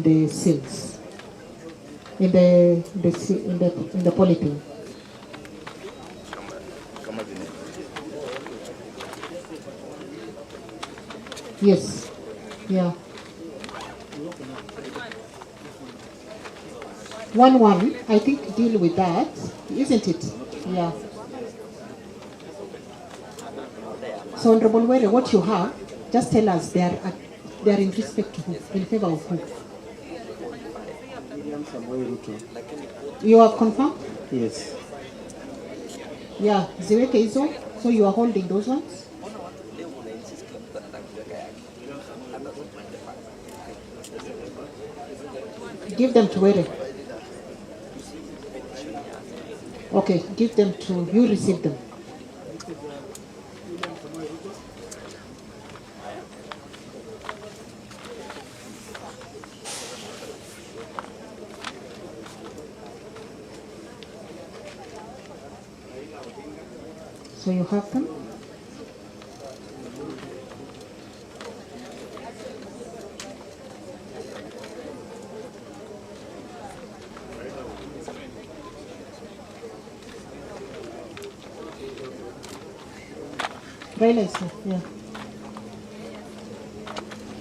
the seals, in the polythene. Yes. Yeah. 1-1, I think, deal with that, isn't it? Yeah. So, Honorable Were, what you have, just tell us they are in respect to who, in favor of who? You have confirmed? Yes. Yeah, ziweke hizo, so you are holding those ones? Give them to Were. Okay, give them to, you receive them. So you have them? Very nice, yeah.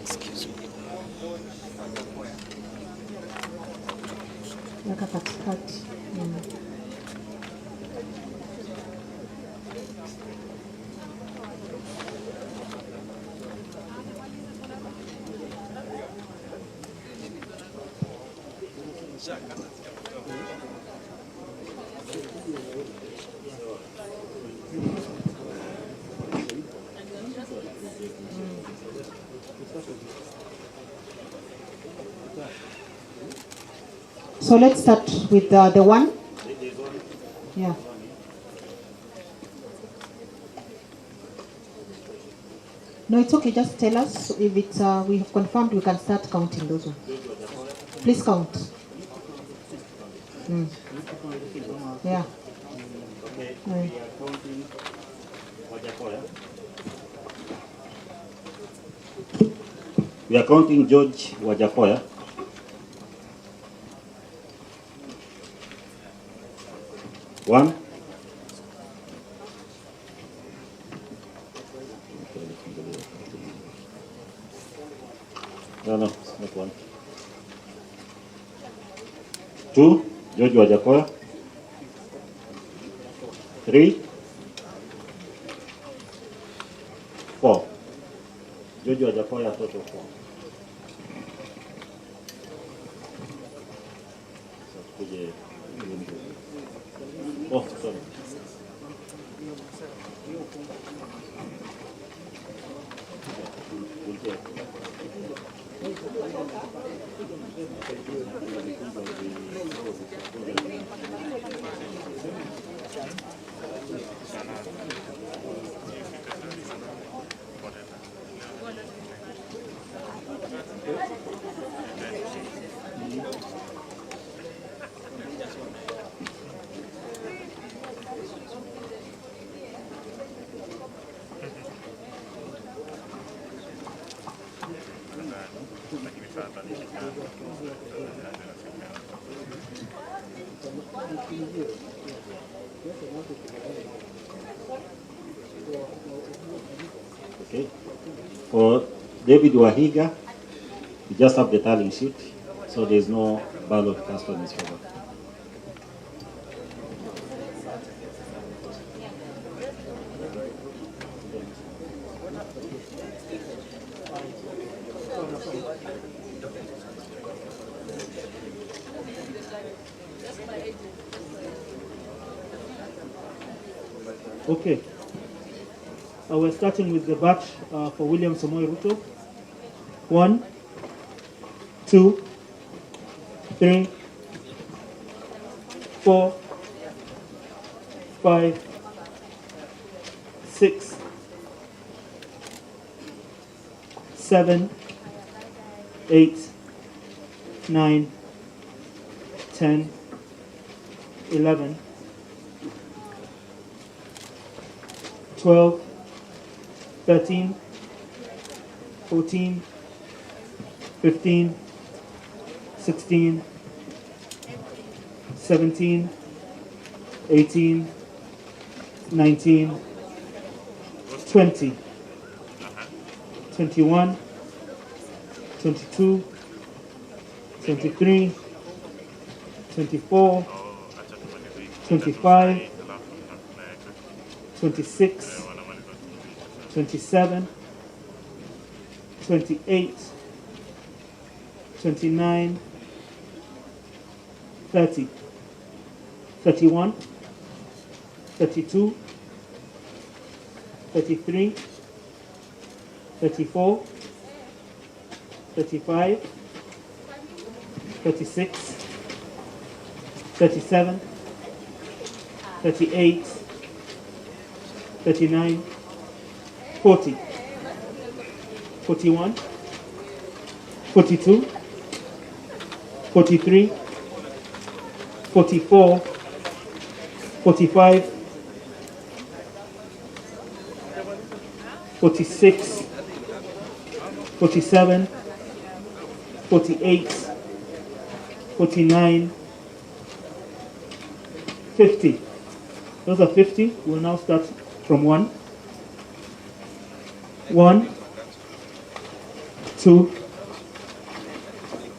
Excuse me. weka katikati. So let's start with the one. Yeah. No, it's okay. Just tell us if it's we have confirmed. We can start counting those ones. Please count. Yeah. We are counting George Wajakoya. One. No, it's not one. Two, George Wajakoya. Three. Four. George Wajakoya, total 4. Oh, sorry. Okay. For David Wahiga, we just have the tallying sheet, so there's no ballot cast on his favor. Okay. We're starting with the batch for William Samoei Ruto. 1, 2, 3, 4, 5, 6, 7, 8, 9, 10, 11, 12, 13, 14, 15, 16, 17, 18, 19, 20, 21, 22, 23, 24, 25, 26, 27, 28, 29, 30, 31, 32, 33, 34, 35, 36, 37, 38, 39, 40, 41, 42, 43, 44, 45, 46, 47, 48, 49, 50. Those are 50. We'll now start from 1. 1, 2,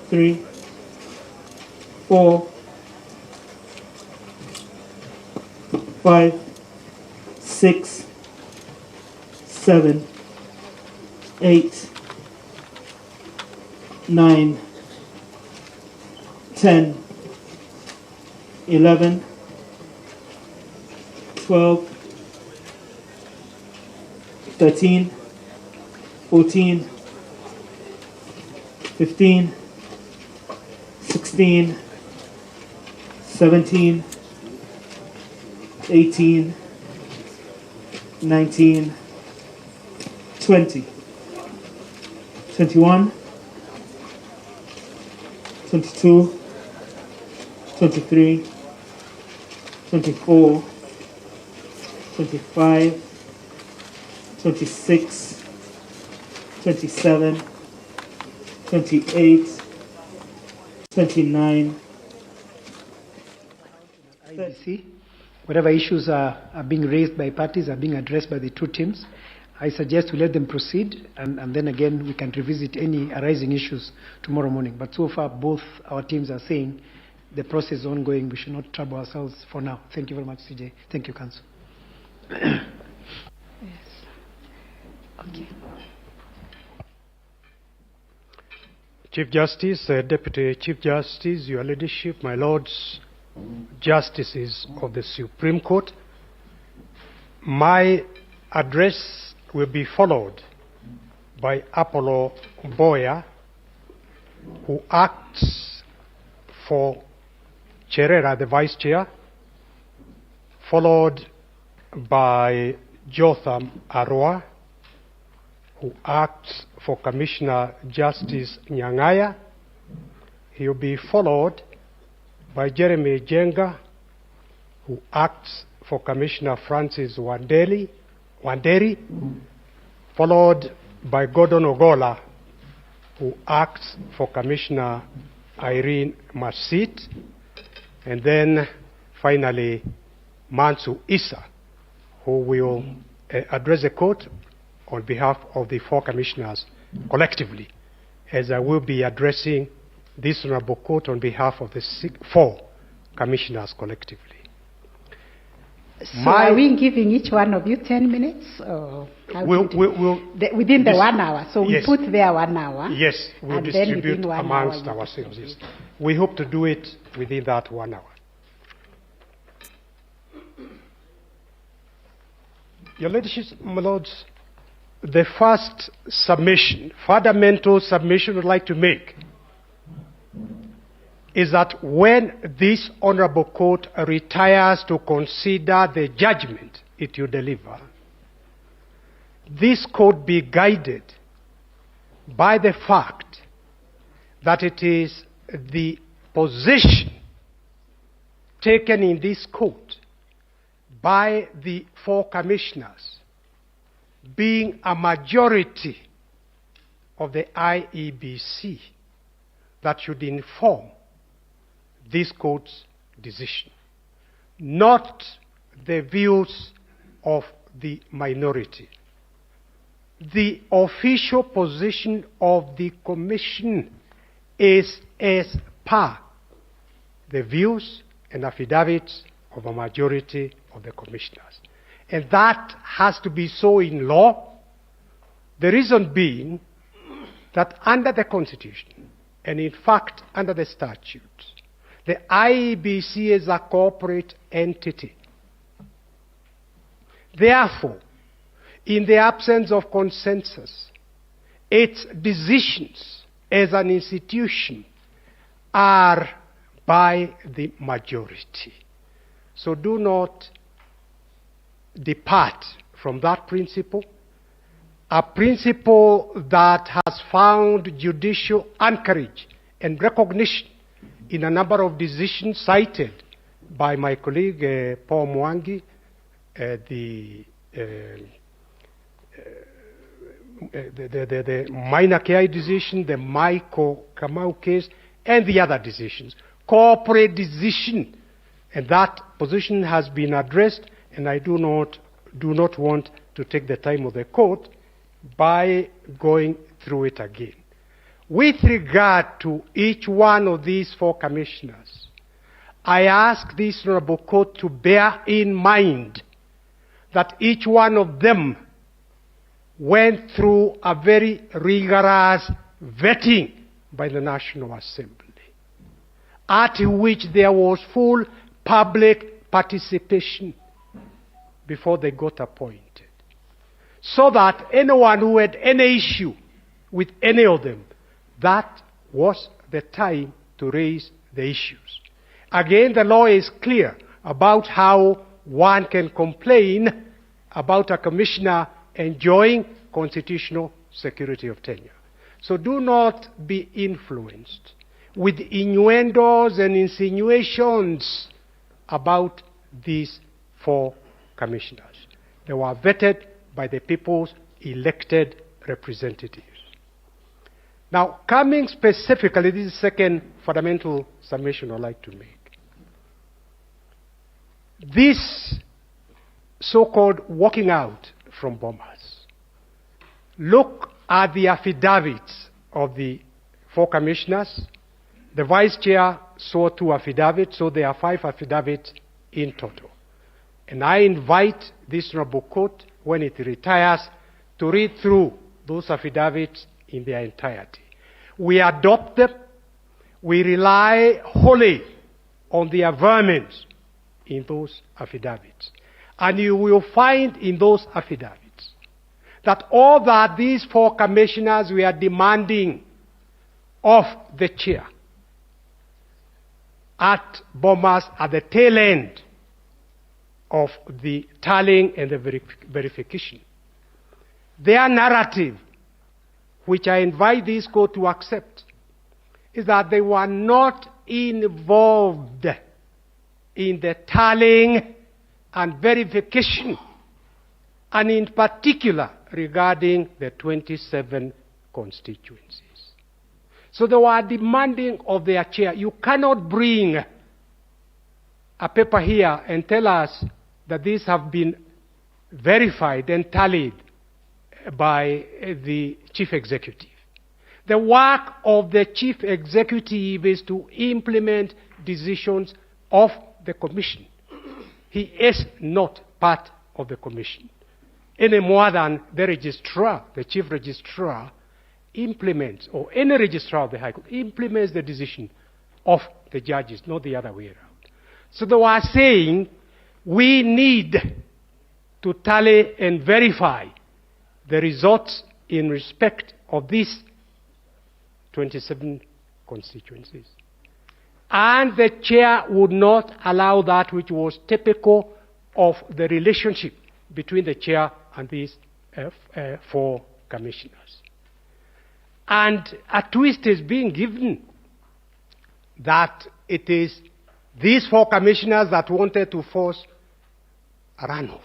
3, 4, 5, 6, 7, 8, 9, 10, 11, 12, 13, 14, 15, 16, 17, 18, 19, 20, 21, 22, 23, 24, 25, 26, 27, 28, 29, IBC. Whatever issues are being raised by parties are being addressed by the two teams. I suggest we let them proceed, and then again we can revisit any arising issues tomorrow morning. But so far, both our teams are saying the process is ongoing. We should not trouble ourselves for now. Thank you very much, CJ. Thank you, Council. Yes. Okay. Chief Justice, Deputy Chief Justice, Your Ladyship, my Lords, Justices of the Supreme Court, my address will be followed by Apollo Boya, who acts for Cherera, the Vice Chair, followed by Jotham Arua, who acts for Commissioner Justice Nyangaya. He will be followed by Jeremy Jenga, who acts for Commissioner Francis Wanderi, followed by Gordon Ogola, who acts for Commissioner Irene Masit, and then finally Mansu Issa, who will address the court on behalf of the four commissioners collectively, as I will be addressing this honorable court on behalf of the four commissioners collectively. So are we giving each one of you 10 minutes? Or within the 1 hour? So we put there 1 hour? Yes, we'll distribute amongst ourselves. Yes. We hope to do it within that 1 hour. Your Ladyship, my Lords, the first submission, fundamental submission I'd like to make is that when this honorable court retires to consider the judgment it will deliver, this court be guided by the fact that it is the position taken in this court by the four commissioners, being a majority of the IEBC, that should inform this court's decision, not the views of the minority. The official position of the Commission is as per the views and affidavits of a majority of the commissioners. And that has to be so in law, the reason being that under the Constitution, and in fact under the statutes, the IEBC is a corporate entity. Therefore, in the absence of consensus, its decisions as an institution are by the majority. So do not depart from that principle, a principle that has found judicial anchorage and recognition in a number of decisions cited by my colleague Paul Mwangi, the minor KI decision, the Michael Kamau case, and the other decisions. Corporate decision, and that position has been addressed, and I do not want to take the time of the court by going through it again. With regard to each one of these four commissioners, I ask this honorable court to bear in mind that each one of them went through a very rigorous vetting by the National Assembly, at which there was full public participation before they got appointed. So that anyone who had any issue with any of them, that was the time to raise the issues. Again, the law is clear about how one can complain about a commissioner enjoying constitutional security of tenure. So do not be influenced with innuendos and insinuations about these 4 commissioners. They were vetted by the people's elected representatives. Now, coming specifically, this is the second fundamental submission I'd like to make. This so-called walking out from bombers. Look at the affidavits of the 4 commissioners. The vice chair saw 2 affidavits, so there are 5 affidavits in total. And I invite this honorable court, when it retires, to read through those affidavits in their entirety. We adopt them. We rely wholly on the averments in those affidavits. And you will find in those affidavits that all that these 4 commissioners were demanding of the chair at bombers at the tail end of the tallying and the verification. Their narrative, which I invite this court to accept, is that they were not involved in the tallying and verification, and in particular regarding the 27 constituencies. So they were demanding of their chair, you cannot bring a paper here and tell us that these have been verified and tallied by the chief executive. The work of the chief executive is to implement decisions of the commission. He is not part of the commission, any more than the registrar, the chief registrar, implements, or any registrar of the High Court, implements the decision of the judges, not the other way around. So they were saying, we need to tally and verify the results in respect of these 27 constituencies. And the chair would not allow that, which was typical of the relationship between the chair and these 4 commissioners. And a twist is being given that it is these 4 commissioners that wanted to force a runoff.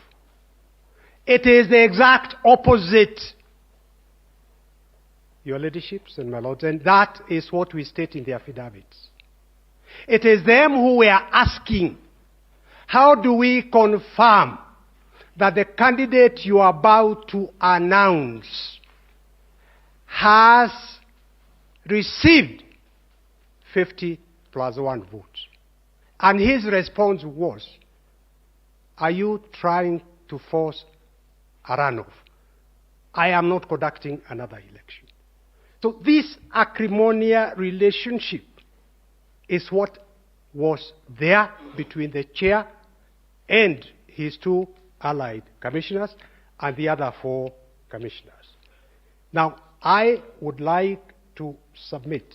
It is the exact opposite, your ladyship and my lords, and that is what we state in the affidavits. It is them who were asking, how do we confirm that the candidate you are about to announce has received 50 plus 1 votes? And his response was, are you trying to force a runoff? I am not conducting another election. So this acrimonious relationship is what was there between the chair and his 2 allied commissioners and the other 4 commissioners. Now, I would like to submit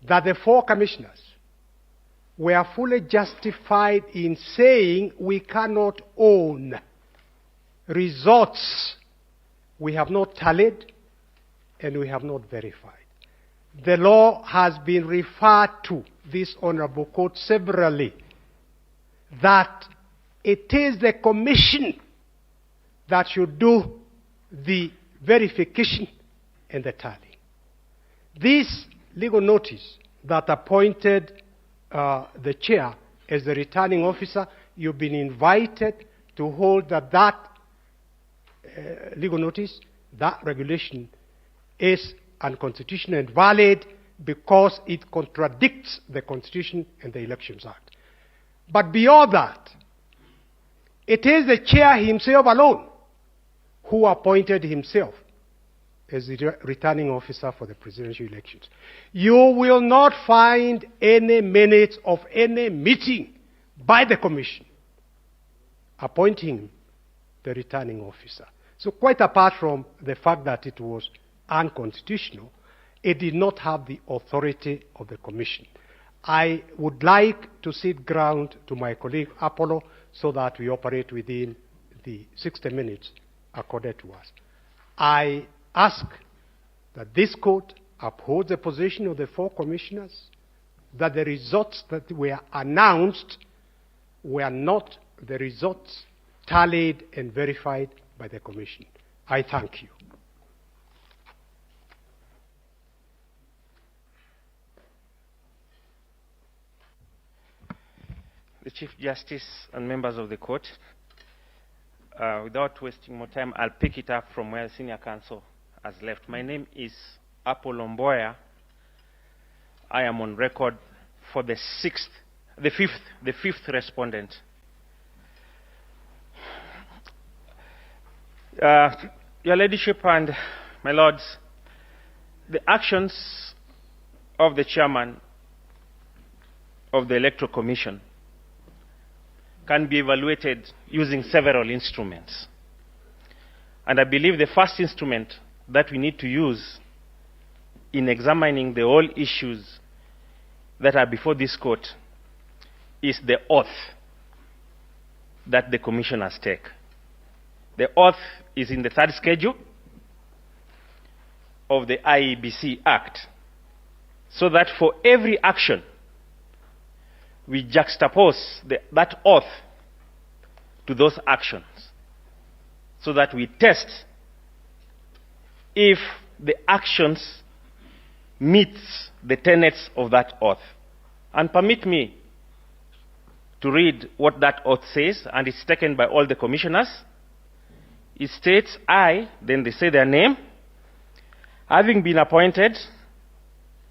that the 4 commissioners were fully justified in saying we cannot own results we have not tallied and we have not verified. The law has been referred to this honorable court severally, that it is the commission that should do the verification and the tally. This legal notice that appointed the chair as the returning officer, you've been invited to hold that legal notice, that regulation is unconstitutional and valid because it contradicts the Constitution and the Elections Act. But beyond that, it is the chair himself alone who appointed himself as the returning officer for the presidential elections. You will not find any minutes of any meeting by the Commission appointing the returning officer. So quite apart from the fact that it was unconstitutional, it did not have the authority of the Commission. I would like to cede ground to my colleague Apollo so that we operate within the 60 minutes accorded to us. I ask that this court uphold the position of the 4 commissioners, that the results that were announced were not the results tallied and verified by the Commission. I thank you. The Chief Justice and members of the court, without wasting more time, I'll pick it up from where Senior Counsel has left. My name is Apollo Mboya. I am on record for the fifth respondent. Your Ladyship and my lords, the actions of the chairman of the Electoral Commission can be evaluated using several instruments. And I believe the first instrument that we need to use in examining the whole issues that are before this court is the oath that the commissioners take. The oath is in the 3rd schedule of the IEBC Act, so that for every action we juxtapose that oath to those actions, so that we test if the actions meets the tenets of that oath. And permit me to read what that oath says, and it's taken by all the commissioners. It states, I, then they say their name, having been appointed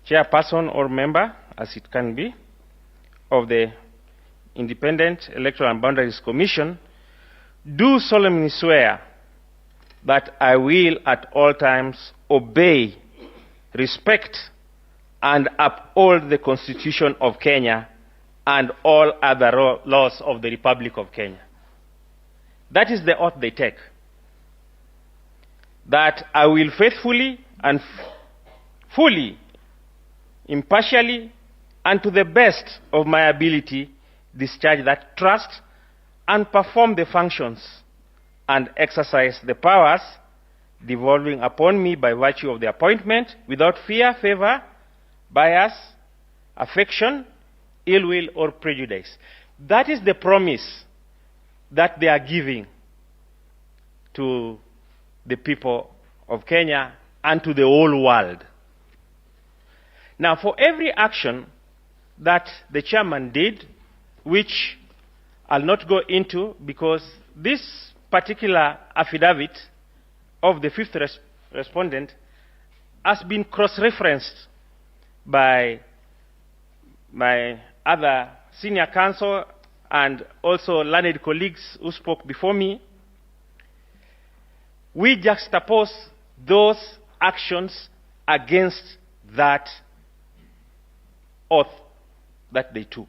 chairperson or member, as it can be, of the Independent Electoral and Boundaries Commission, do solemnly swear that I will at all times obey, respect, and uphold the Constitution of Kenya and all other laws of the Republic of Kenya. That is the oath they take. That I will faithfully and fully, impartially, and to the best of my ability discharge that trust and perform the functions and exercise the powers devolving upon me by virtue of the appointment without fear, favor, bias, affection, ill will, or prejudice. That is the promise that they are giving to the people of Kenya and to the whole world. Now, for every action that the chairman did, which I'll not go into because this particular affidavit of the 5th respondent has been cross-referenced by my other senior counsel and also learned colleagues who spoke before me. We juxtapose those actions against that oath that they took.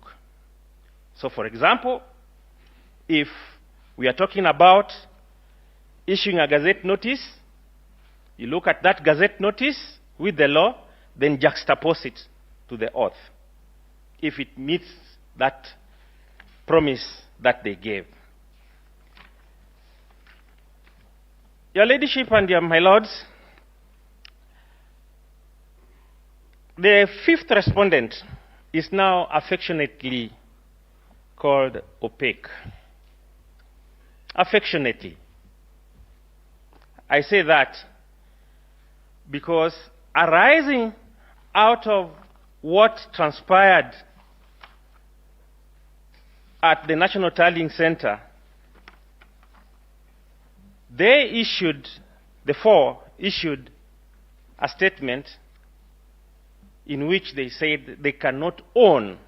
So, for example, if we are talking about issuing a gazette notice, you look at that gazette notice with the law, then juxtapose it to the oath, if it meets that promise that they gave. Your Ladyship and my lords, the 5th respondent is now affectionately called opaque. Affectionately. I say that because arising out of what transpired at the National Tallying Center, the 4 issued a statement in which they said they cannot own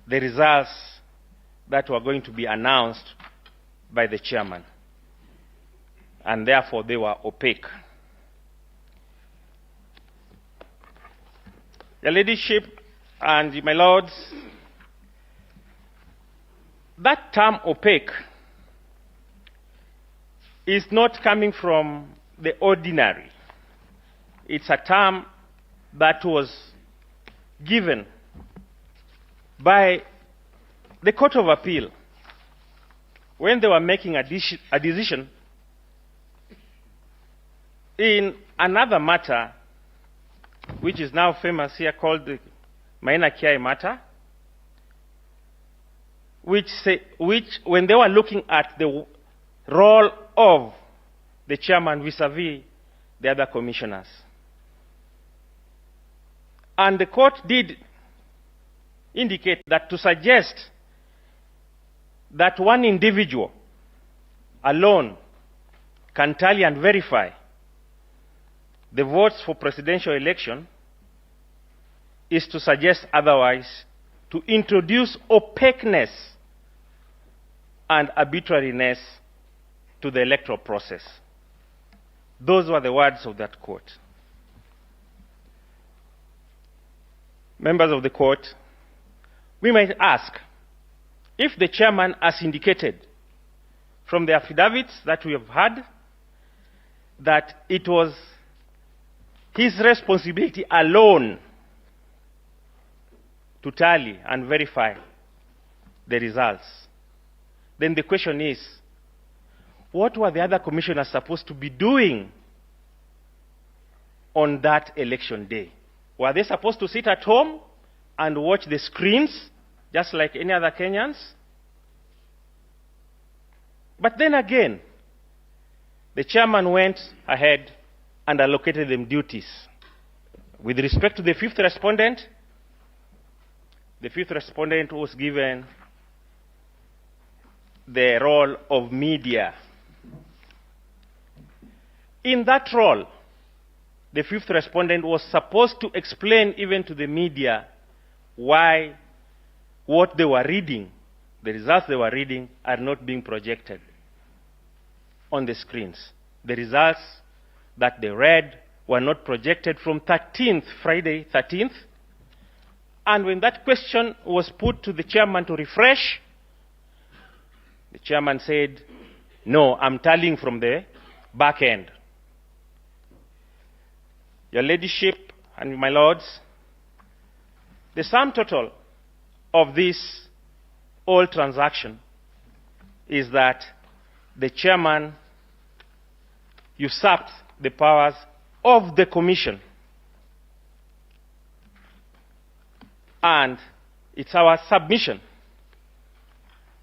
the results that were going to be announced by the chairman, and therefore they were opaque. Your Ladyship and my Lords, that term opaque is not coming from the ordinary. It's a term that was given by the Court of Appeal when they were making a decision in another matter which is now famous here called the Maina Kiai matter, which when they were looking at the role of the chairman vis-a-vis the other commissioners. And the court did indicate that to suggest that one individual alone can tally and verify the votes for presidential election is to suggest otherwise, to introduce opaqueness and arbitrariness to the electoral process. Those were the words of that court. Members of the court, we might ask if the chairman has indicated from the affidavits that we have had that it was his responsibility alone to tally and verify the results, then the question is, what were the other commissioners supposed to be doing on that election day? Were they supposed to sit at home and watch the screens just like any other Kenyans? But then again, the chairman went ahead and allocated them duties. With respect to the fifth respondent was given the role of media. In that role, the fifth respondent was supposed to explain even to the media why what they were reading, the results they were reading, are not being projected on the screens. The results that they read were not projected from Friday 13th. And when that question was put to the chairman to refresh, the chairman said, no, I'm tallying from the back end. Your Ladyship and my Lords, the sum total of this whole transaction is that the chairman usurped the powers of the commission. And it's our submission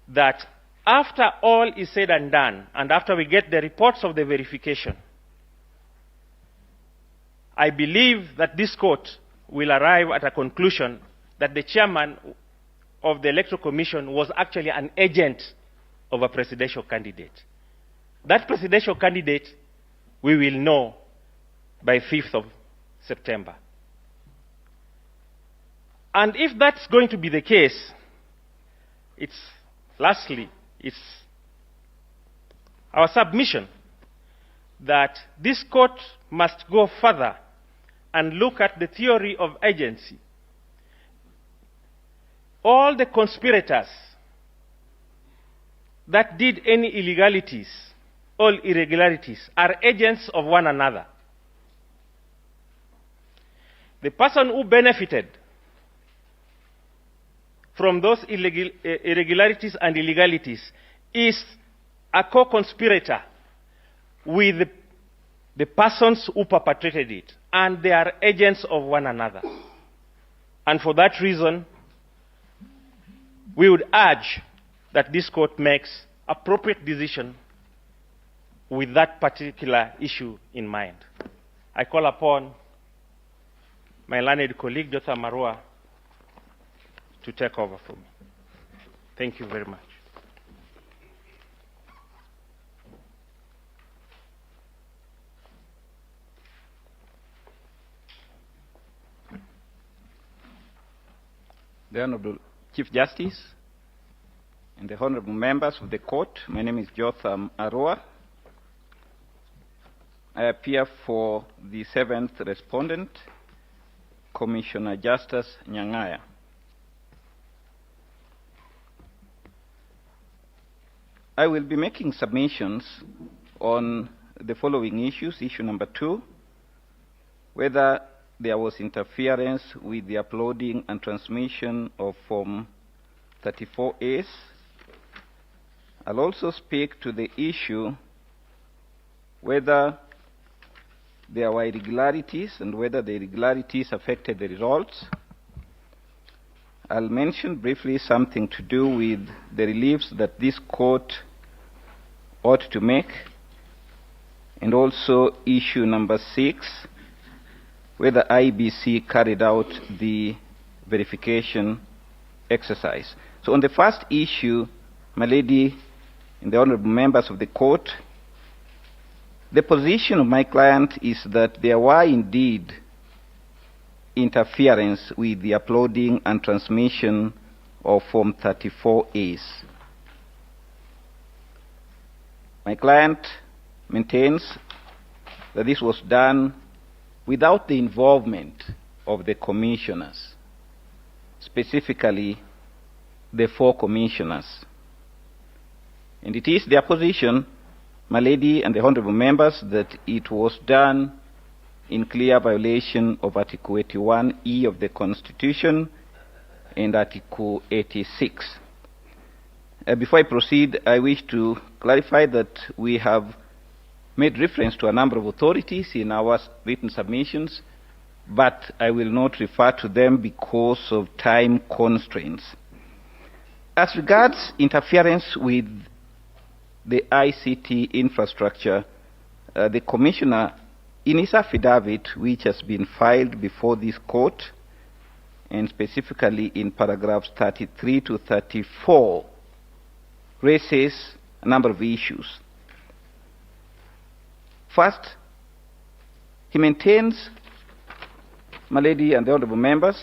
that after all is said and done, and after we get the reports of the verification, I believe that this court will arrive at a conclusion that the chairman of the Electoral Commission was actually an agent of a presidential candidate. That presidential candidate we will know by 5th of September. And if that's going to be the case, lastly, it's our submission that this court must go further and look at the theory of agency. All the conspirators that did any illegalities, all irregularities, are agents of one another. The person who benefited from those irregularities and illegalities is a co-conspirator with the persons who perpetrated it, and they are agents of one another. And for that reason, we would urge that this court makes appropriate decision with that particular issue in mind. I call upon my learned colleague, Dr. Marua, to take over from me. Thank you very much. the Honorable Chief Justice, and the honorable members of the court. My name is Jotham Aroa. I appear for the seventh respondent, Commissioner Justice Nyang'aya. I will be making submissions on the following issues. Issue number 2, whether there was interference with the uploading and transmission of Form 34As. I'll also speak to the issue whether there were irregularities and whether the irregularities affected the results. I'll mention briefly something to do with the reliefs that this court ought to make, and also issue number 6, whether IBC carried out the verification exercise. So on the first issue, my lady and the honorable members of the court, the position of my client is that there were indeed interference with the uploading and transmission of Form 34As. My client maintains that this was done without the involvement of the commissioners, specifically the 4 commissioners. And it is their position, my lady and the honorable members, that it was done in clear violation of Article 81E of the Constitution and Article 86. Before I proceed, I wish to clarify that we have made reference to a number of authorities in our written submissions, but I will not refer to them because of time constraints. As regards interference with the ICT infrastructure, the Commissioner, in his affidavit, which has been filed before this court, and specifically in paragraphs 33 to 34, raises a number of issues. First, he maintains, my lady and the honorable members,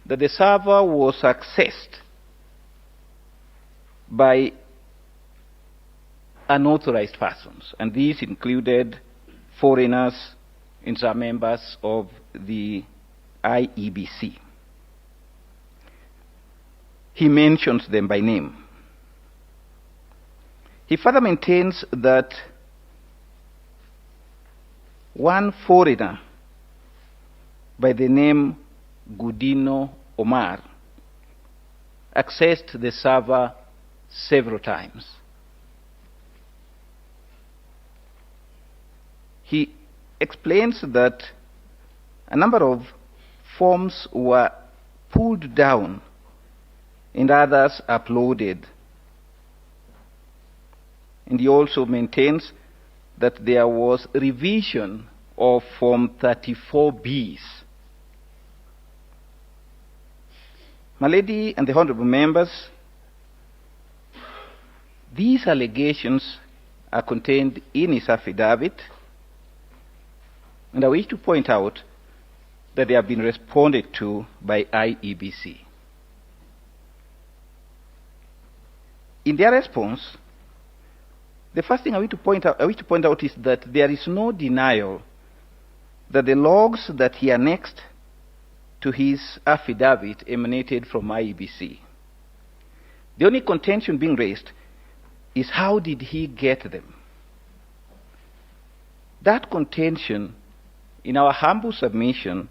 that the server was accessed by unauthorized persons, and these included foreigners and some members of the IEBC. He mentions them by name. He further maintains that one foreigner by the name Gudino Omar accessed the server several times. He explains that a number of forms were pulled down and others uploaded. And he also maintains that there was revision of Form 34Bs. My lady and the honorable members, these allegations are contained in his affidavit, and I wish to point out that they have been responded to by IEBC. In their response, the first thing I wish to point out is that there is no denial that the logs that he annexed to his affidavit emanated from IEBC. The only contention being raised is how did he get them? That contention, in our humble submission,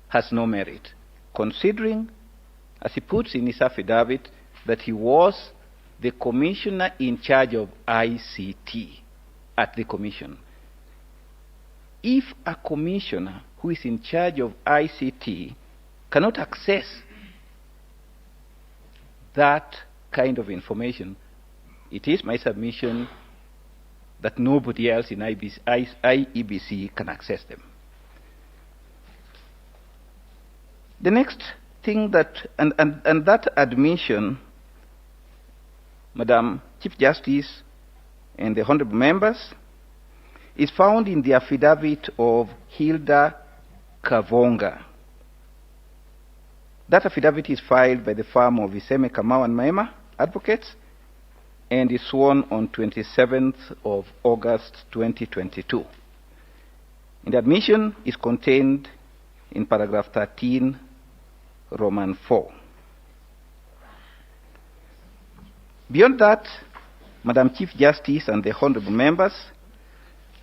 has no merit, considering, as he puts in his affidavit, that he was the commissioner in charge of ICT at the commission. If a commissioner who is in charge of ICT cannot access that kind of information, it is my submission that nobody else in IEBC can access them. The next thing that, and that admission, Madam Chief Justice and the honorable members, is found in the affidavit of Hilda Kavonga. That affidavit is filed by the firm of Iseme Kamau and Maema Advocates and is sworn on 27th of August 2022. And the admission is contained in paragraph 13, Roman 4. Beyond that, Madam Chief Justice and the honorable members,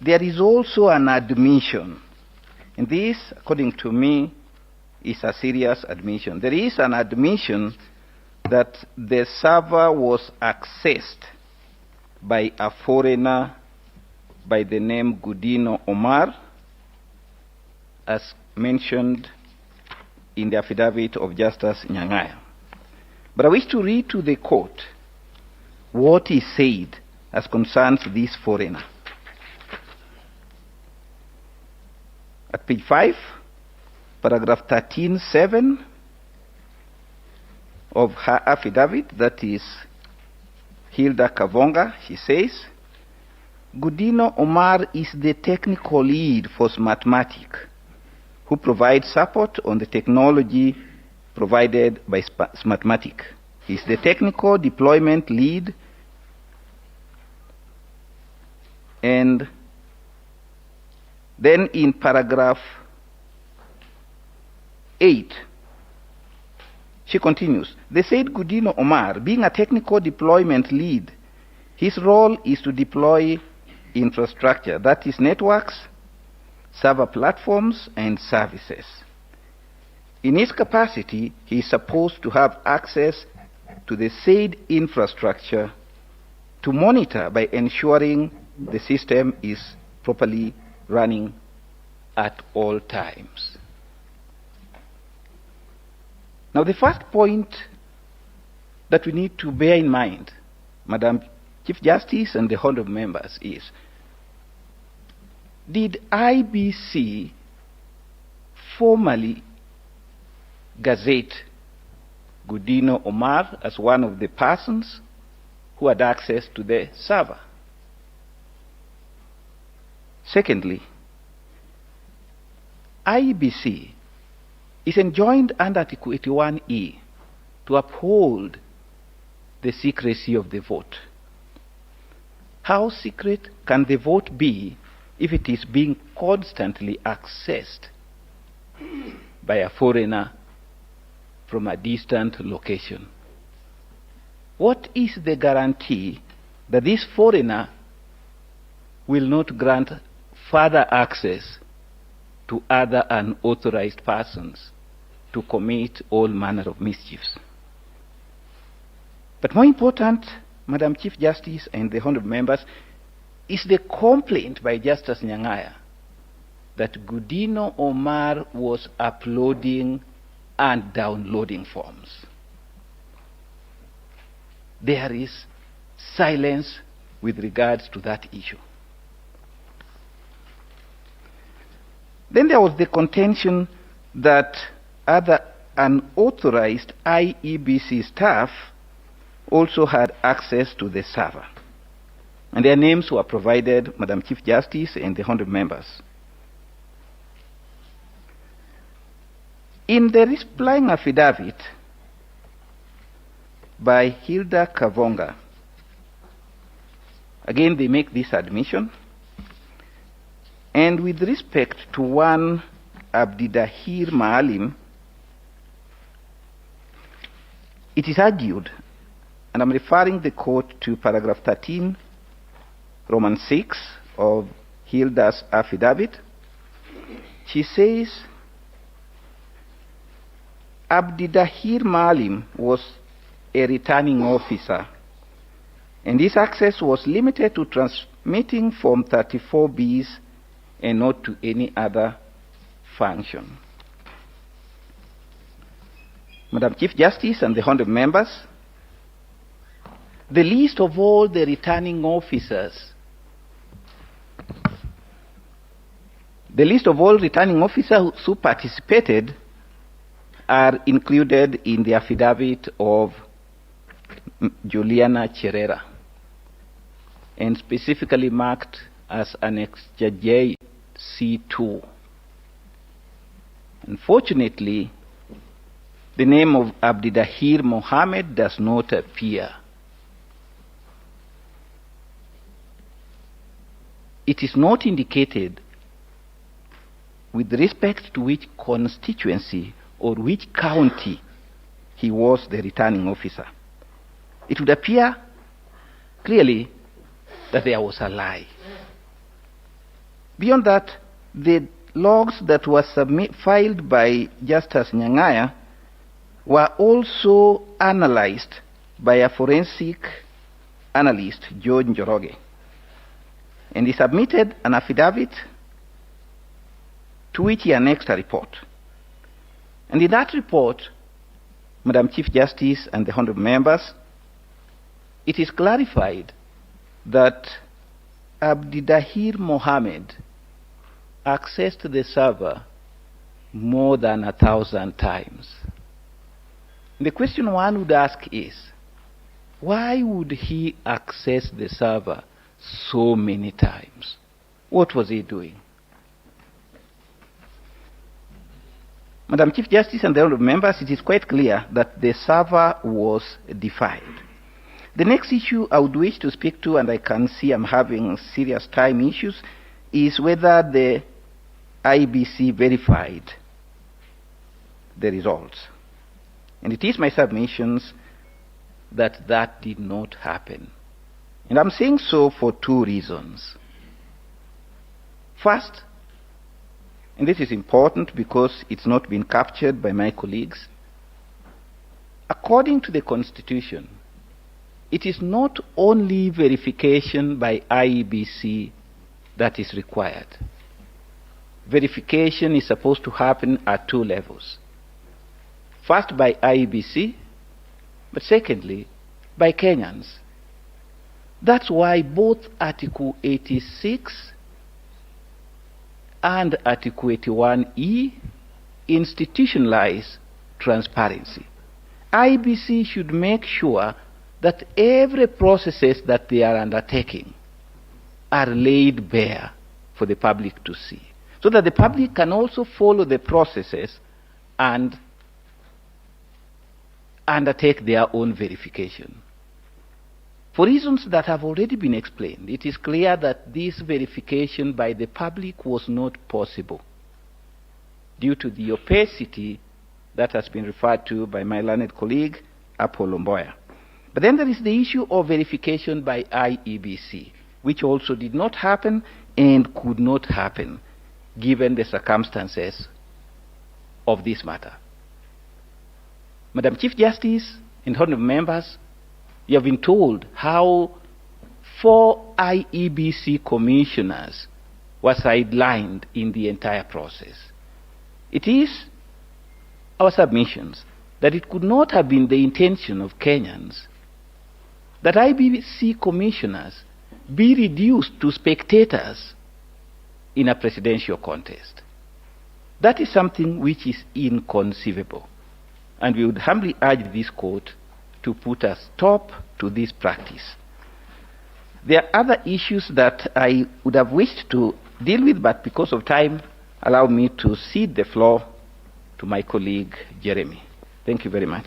there is also an admission. And this, according to me, is a serious admission. There is an admission that the server was accessed by a foreigner by the name Gudino Omar, as mentioned in the affidavit of Justice Nyang'aya. But I wish to read to the court what is said as concerns this foreigner. At page 5, paragraph 13(7) of her affidavit, that is Hilda Kavonga, she says, Gudino Omar is the technical lead for Smartmatic, who provides support on the technology provided by Smartmatic. He's the technical deployment lead, and then in paragraph 8, she continues, they said Gudino Omar, being a technical deployment lead, his role is to deploy infrastructure, that is networks, server platforms, and services. In his capacity, he is supposed to have access to the said infrastructure to monitor by ensuring the system is properly running at all times. Now, the first point that we need to bear in mind, Madam Chief Justice and the honorable members, is, did IBC formally gazette Gudino Omar as one of the persons who had access to the server? Secondly, IBC is enjoined under Article 81E to uphold the secrecy of the vote. How secret can the vote be if it is being constantly accessed by a foreigner from a distant location? What is the guarantee that this foreigner will not grant further access to other unauthorized persons to commit all manner of mischiefs? But more important, Madam Chief Justice and the honorable members, is the complaint by Justice Nyang'aya that Gudino Omar was uploading and downloading forms. There is silence with regards to that issue. Then there was the contention that other unauthorized IEBC staff also had access to the server. And their names were provided, Madam Chief Justice and the honorable members. In the replying affidavit by Hilda Kavonga, again they make this admission, and with respect to one Abdidahir Maalim, it is argued, and I'm referring the court to paragraph 13, Roman 6 of Hilda's affidavit. She says, Abdidahir Maalim was a returning officer, and his access was limited to transmitting Form 34Bs and not to any other function. Madam Chief Justice and the honorable members, the list of all the returning officers, who participated are included in the affidavit of Juliana Cherera and specifically marked as Annex J C2. Unfortunately, the name of Abdidahir Mohammed does not appear. It is not indicated with respect to which constituency or which county he was the returning officer. It would appear clearly that there was a lie. Beyond that, the logs that were filed by Justice Nyang'aya were also analyzed by a forensic analyst, George Njoroge. And he submitted an affidavit to which he annexed a report. And in that report, Madam Chief Justice and the honorable members, it is clarified that Abdidahir Mohammed accessed the server more than 1,000 times. The question one would ask is, why would he access the server so many times? What was he doing? Madam Chief Justice and the honorable members, it is quite clear that the server was defiled. The next issue I would wish to speak to, and I can see I'm having serious time issues, is whether the IBC verified the results. And it is my submissions that that did not happen. And I'm saying so for two reasons. First, and this is important because it's not been captured by my colleagues, according to the Constitution, it is not only verification by IEBC that is required. Verification is supposed to happen at two levels. First by IEBC, but secondly by Kenyans. That's why both Article 86 and Article 81E institutionalize transparency. IEBC should make sure that every processes that they are undertaking are laid bare for the public to see, so that the public can also follow the processes and undertake their own verification. For reasons that have already been explained, it is clear that this verification by the public was not possible due to the opacity that has been referred to by my learned colleague, Apollo Mboya. But then there is the issue of verification by IEBC, which also did not happen and could not happen given the circumstances of this matter. Madam Chief Justice and honorable members, you have been told how 4 IEBC commissioners were sidelined in the entire process. It is our submissions that it could not have been the intention of Kenyans that IEBC commissioners be reduced to spectators in a presidential contest. That is something which is inconceivable. And we would humbly urge this court to put a stop to this practice. There are other issues that I would have wished to deal with, but because of time, allow me to cede the floor to my colleague, Jeremy. Thank you very much.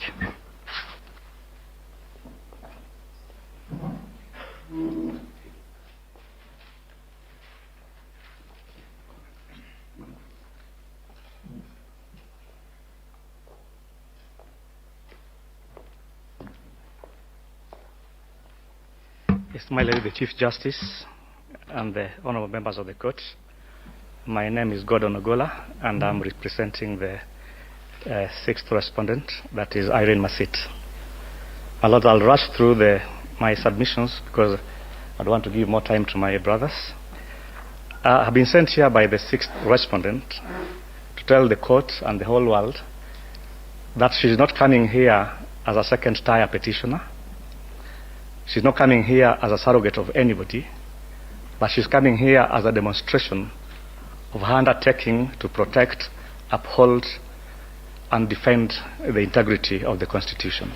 Yes, my lady, the Chief Justice and the honorable members of the court. My name is Gordon Ogola, and I'm representing the sixth respondent, that is Irene Masit. My lord, I'll rush through my submissions because I don't want to give more time to my brothers. I've been sent here by the sixth respondent to tell the court and the whole world that she's not coming here as a second-tier petitioner. She's not coming here as a surrogate of anybody, but she's coming here as a demonstration of her undertaking to protect, uphold, and defend the integrity of the Constitution.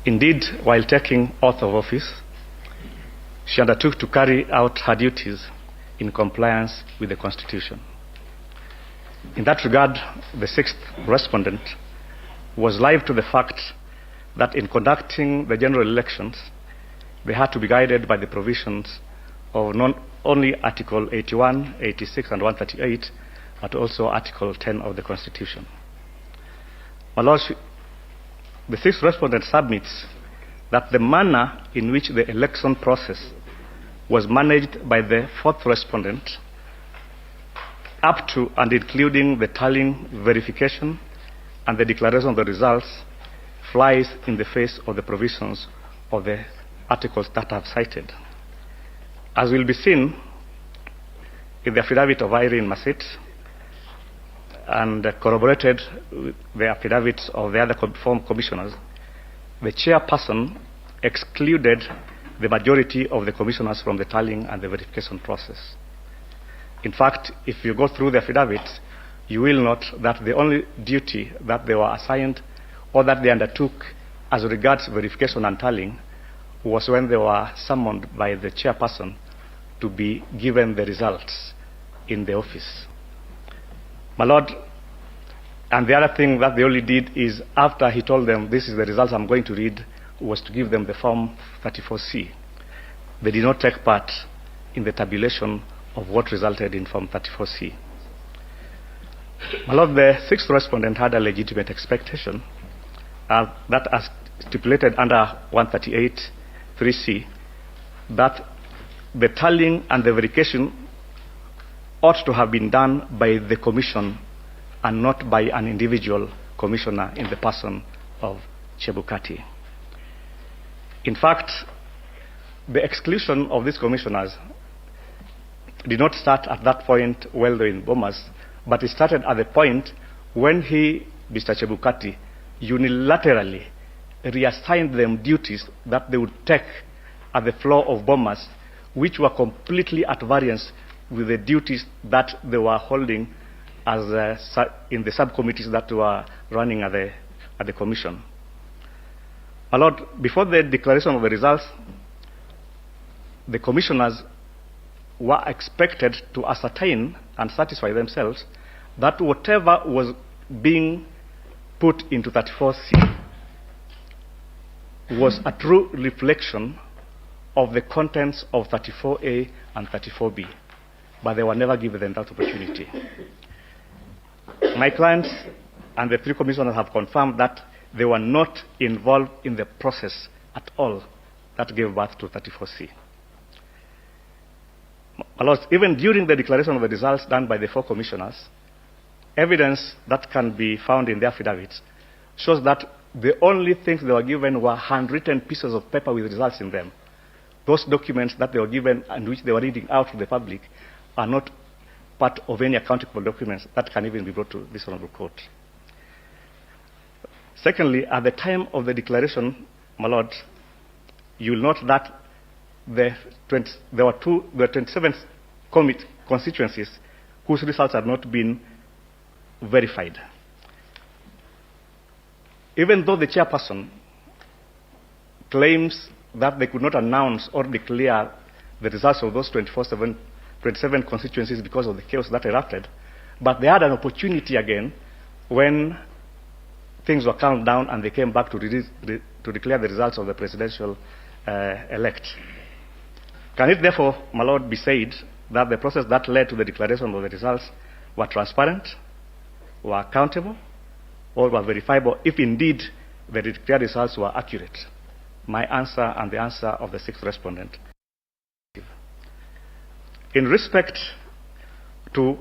Indeed, while taking oath of office, she undertook to carry out her duties in compliance with the Constitution. In that regard, the sixth respondent was alive to the fact that in conducting the general elections, they had to be guided by the provisions of not only Article 81, 86, and 138, but also Article 10 of the Constitution. My Lord, the sixth respondent submits that the manner in which the election process was managed by the fourth respondent, up to and including the tallying, verification, and the declaration of the results, flies in the face of the provisions of the articles that I've cited. As will be seen in the affidavit of Irene Masit and corroborated with the affidavits of the other form commissioners, the chairperson excluded the majority of the commissioners from the tallying and the verification process. In fact, if you go through the affidavits, you will note that the only duty that they were assigned or that they undertook as regards verification and tallying was when they were summoned by the chairperson to be given the results in the office. My Lord, and the other thing that they only did is after he told them, this is the results I'm going to read, was to give them the Form 34C. They did not take part in the tabulation of what resulted in Form 34C. My Lord, the sixth respondent had a legitimate expectation that as stipulated under 138(3)(c, that the tallying and the verification ought to have been done by the commission and not by an individual commissioner in the person of Chebukati. In fact, the exclusion of these commissioners did not start at that point while they were in Bomas, but it started at the point when he, Mr. Chebukati, unilaterally reassigned them duties that they would take at the floor of Bomas, which were completely at variance with the duties that they were holding as in the subcommittees that were running at the commission. My Lord, before the declaration of the results, the commissioners were expected to ascertain and satisfy themselves that whatever was being put into 34C was a true reflection of the contents of 34A and 34B, but they were never given that opportunity. My clients and the three commissioners have confirmed that they were not involved in the process at all that gave birth to 34C. My Lord, even during the declaration of the results done by the four commissioners, evidence that can be found in the affidavits shows that the only things they were given were handwritten pieces of paper with results in them. Those documents that they were given and which they were reading out to the public are not part of any accountable documents that can even be brought to this honorable court. Secondly, at the time of the declaration, my Lord, you will note that there were 27 constituencies whose results had not been verified. Even though the chairperson claims that they could not announce or declare the results of those 27 constituencies because of the chaos that erupted, but they had an opportunity again when things were calmed down and they came back to declare the results of the presidential elect. Can it therefore, my Lord, be said that the process that led to the declaration of the results were transparent, were accountable, or were verifiable if indeed the declared results were accurate? My answer and the answer of the sixth respondent. In respect to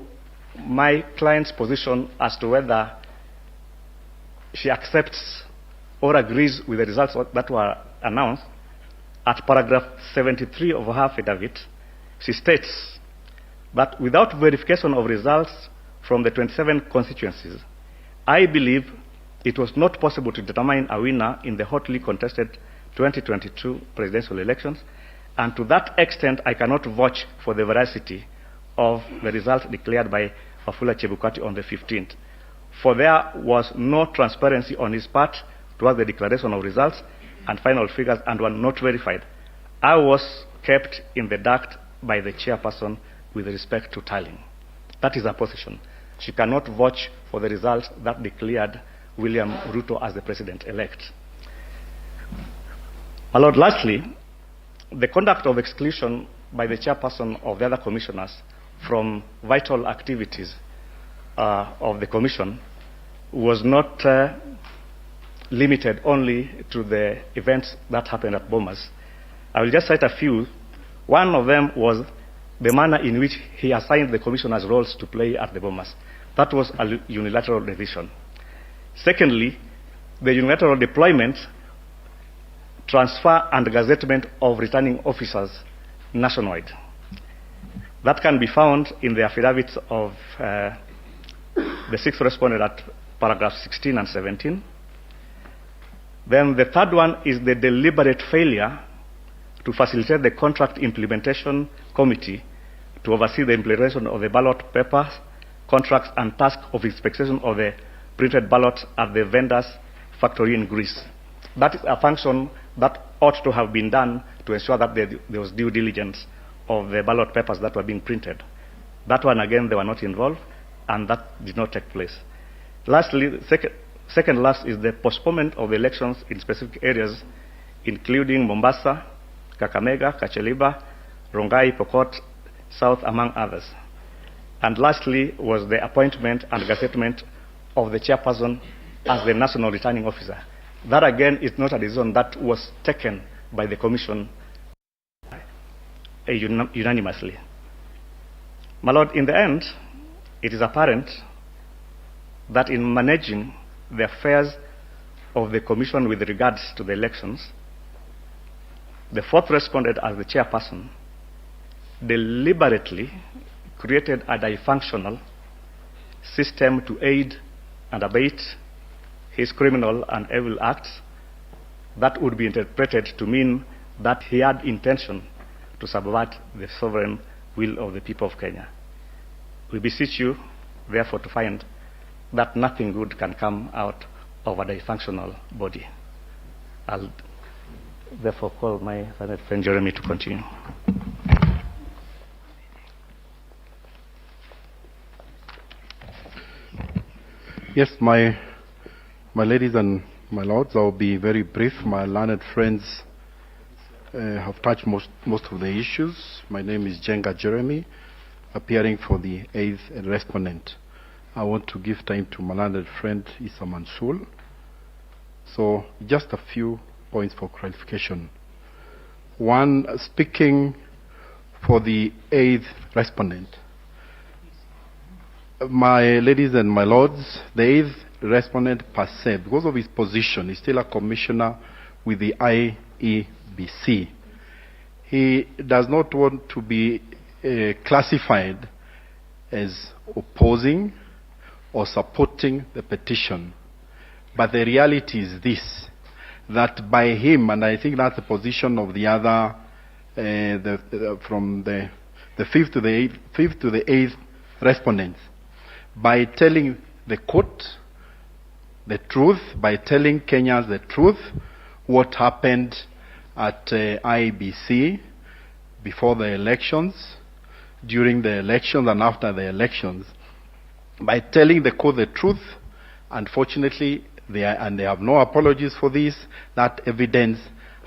my client's position as to whether she accepts or agrees with the results that were announced, at paragraph 73 of her affidavit, she states that without verification of results from the 27 constituencies, I believe it was not possible to determine a winner in the hotly contested 2022 presidential elections, and to that extent I cannot vouch for the veracity of the result declared by Wafula Chebukati on the 15th, for there was no transparency on his part towards the declaration of results and final figures and were not verified. I was kept in the dark by the chairperson with respect to tallying. That is her position. She cannot vouch for the results that declared William Ruto as the president-elect. My Lord, lastly, the conduct of exclusion by the chairperson of the other commissioners from vital activities of the commission was not limited only to the events that happened at Bomas. I will just cite a few. One of them was the manner in which he assigned the commissioners' roles to play at the Bomas. That was a unilateral decision. Secondly, the unilateral deployment, transfer and gazettement of returning officers nationwide. That can be found in the affidavits of the sixth respondent at paragraphs 16 and 17. Then the third one is the deliberate failure to facilitate the contract implementation committee to oversee the implementation of the ballot papers, contracts, and task of inspection of the printed ballots at the vendor's factory in Greece. That is a function that ought to have been done to ensure that there was due diligence of the ballot papers that were being printed. That one, again, they were not involved, and that did not take place. Lastly, second last is the postponement of elections in specific areas, including Mombasa, Kakamega, Kacheliba, Rongai, Pokot, South, among others. And lastly was the appointment and gazettement of the chairperson as the national returning officer. That again is not a decision that was taken by the commission unanimously. My Lord, in the end, it is apparent that in managing the affairs of the commission with regards to the elections, the fourth respondent as the chairperson deliberately created a dysfunctional system to aid and abet his criminal and evil acts that would be interpreted to mean that he had intention to subvert the sovereign will of the people of Kenya. We beseech you, therefore, to find that nothing good can come out of a dysfunctional body. I'll therefore call my friend Jeremy to continue. Yes, my ladies and my lords, I'll be very brief. My learned friends have touched most of the issues. My name is Jenga Jeremy, appearing for the 8th respondent. I want to give time to my learned friend Issa Mansul. So just a few points for clarification. One, speaking for the 8th respondent. My ladies and my lords, the 8th respondent per se, because of his position, is still a commissioner with the IEBC. He does not want to be classified as opposing or supporting the petition. But the reality is this, that by him, and I think that's the position of the other, from the 5th to the 8th respondents, by telling the court the truth, by telling Kenyans the truth, what happened at IEBC before the elections, during the elections and after the elections, by telling the court the truth, unfortunately, they have no apologies for this, that evidence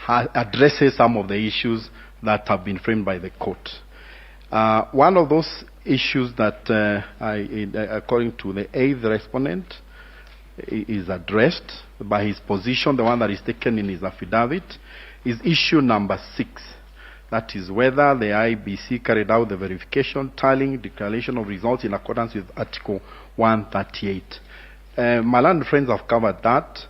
addresses some of the issues that have been framed by the court. One of those issues that, according to the 8th respondent, is addressed by his position, the one that is taken in his affidavit, is issue number 6. That is whether the IBC carried out the verification, tallying, declaration of results in accordance with Article 138. My learned friends have covered that.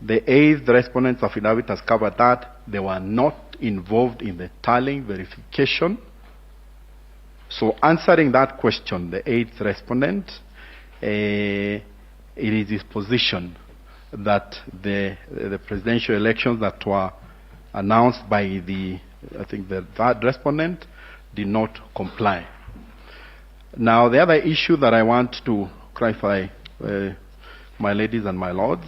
The 8th respondent's affidavit has covered that. They were not involved in the tallying verification. So answering that question, the 8th respondent, it is his position that the presidential elections that were announced by the, I think, the 3rd respondent did not comply. Now, the other issue that I want to clarify, my ladies and my lords,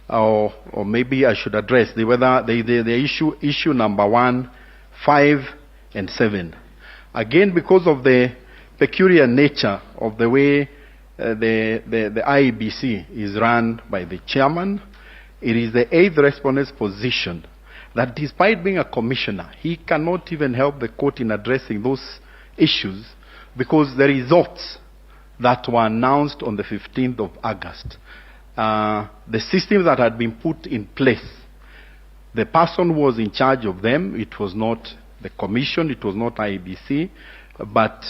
or maybe I should address whether the issue number 1, 5, and 7. Again, because of the peculiar nature of the way the IEBC is run by the chairman. It is the 8th respondent's position that despite being a commissioner, he cannot even help the court in addressing those issues because the results that were announced on the 15th of August, the system that had been put in place, the person who was in charge of them, it was not the commission, it was not IEBC, but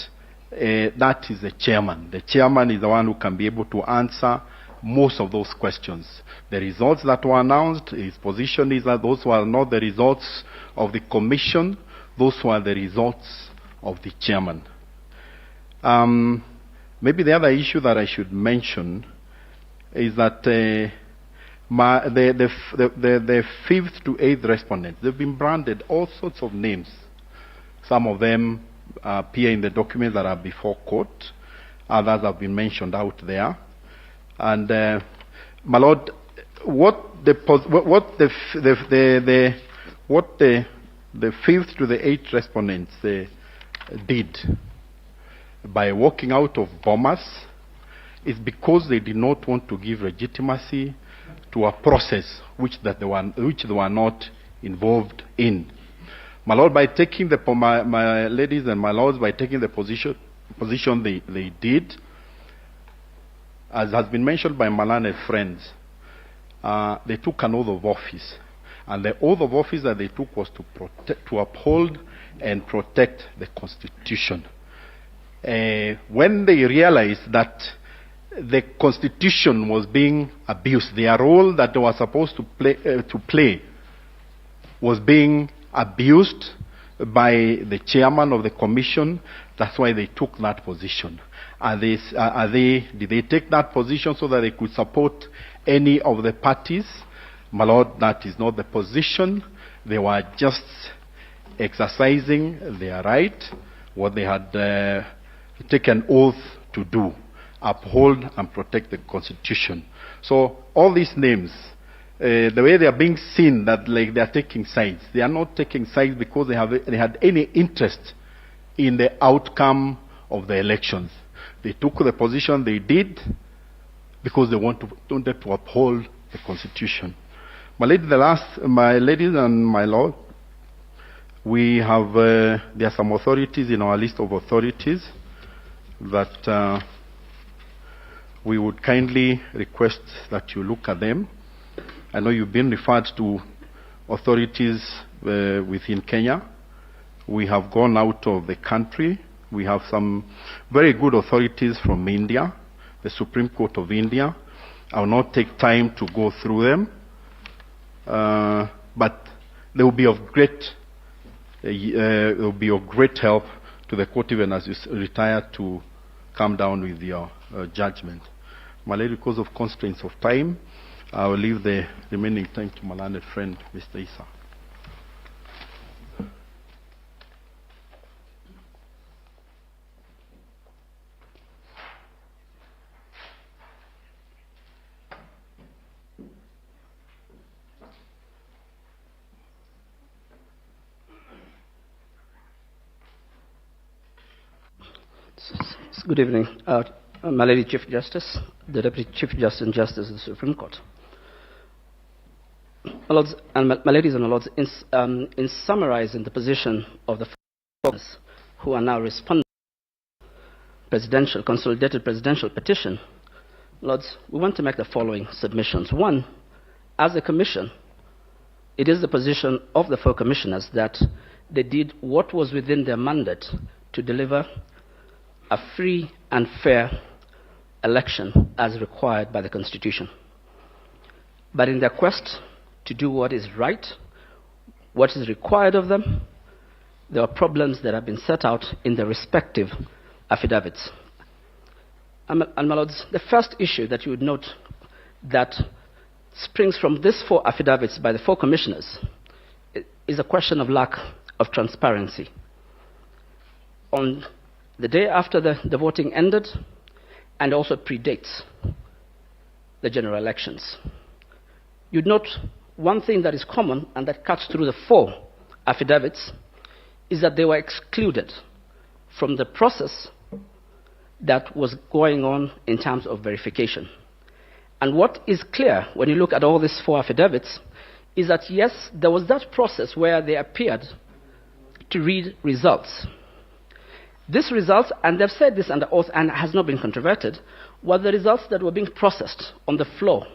that is the chairman. The chairman is the one who can be able to answer most of those questions. The results that were announced, his position is that those were not the results of the commission, those were the results of the chairman. Maybe the other issue that I should mention is that the 5th to 8th respondents, they've been branded all sorts of names. Some of them appear in the documents that are before court. Others have been mentioned out there. And my lord, what the 5th to the 8th respondents did by walking out of bombers is because they did not want to give legitimacy to a process which they were not involved in. My lord, by taking my ladies and my lords, by taking the position they did, as has been mentioned by my learned friends, they took an oath of office. And the oath of office that they took was to uphold and protect the Constitution. When they realized that the Constitution was being abused, their role that they were supposed to play was being abused by the chairman of the commission, that's why they took that position. Did they take that position so that they could support any of the parties? My lord, that is not the position. They were just exercising their right, what they had taken oath to do, uphold and protect the Constitution. So all these names, the way they are being seen, that like they are taking sides, they are not taking sides because they had any interest in the outcome of the elections. They took the position they did because they wanted to uphold the Constitution. My ladies and my lord, we have there are some authorities in our list of authorities that we would kindly request that you look at them. I know you've been referred to authorities within Kenya. We have gone out of the country. We have some very good authorities from India, the Supreme Court of India. I will not take time to go through them, but they will be of great help to the court even as you retire to come down with your judgment. My lady, because of constraints of time, I will leave the remaining time to my learned friend, Mr. Issa. Good evening. My Lady Chief Justice, the Deputy Chief Justice and Justice of the Supreme Court. My Lords and my ladies and my lords, in summarizing the position of the foreigners who are now responding to consolidated presidential petition, Lords, we want to make the following submissions. One, as a commission, it is the position of the four commissioners that they did what was within their mandate to deliver a free and fair election as required by the Constitution. But in their quest to do what is right, what is required of them, there are problems that have been set out in the respective affidavits. And my lords, the first issue that you would note that springs from these four affidavits by the four commissioners is a question of lack of transparency. On the day after the voting ended, and also predates the general elections. You'd note one thing that is common and that cuts through the four affidavits is that they were excluded from the process that was going on in terms of verification. And what is clear when you look at all these 4 affidavits is that, yes, there was that process where they appeared to read results. These results, and they've said this under oath and has not been controverted, were the results that were being processed on the floor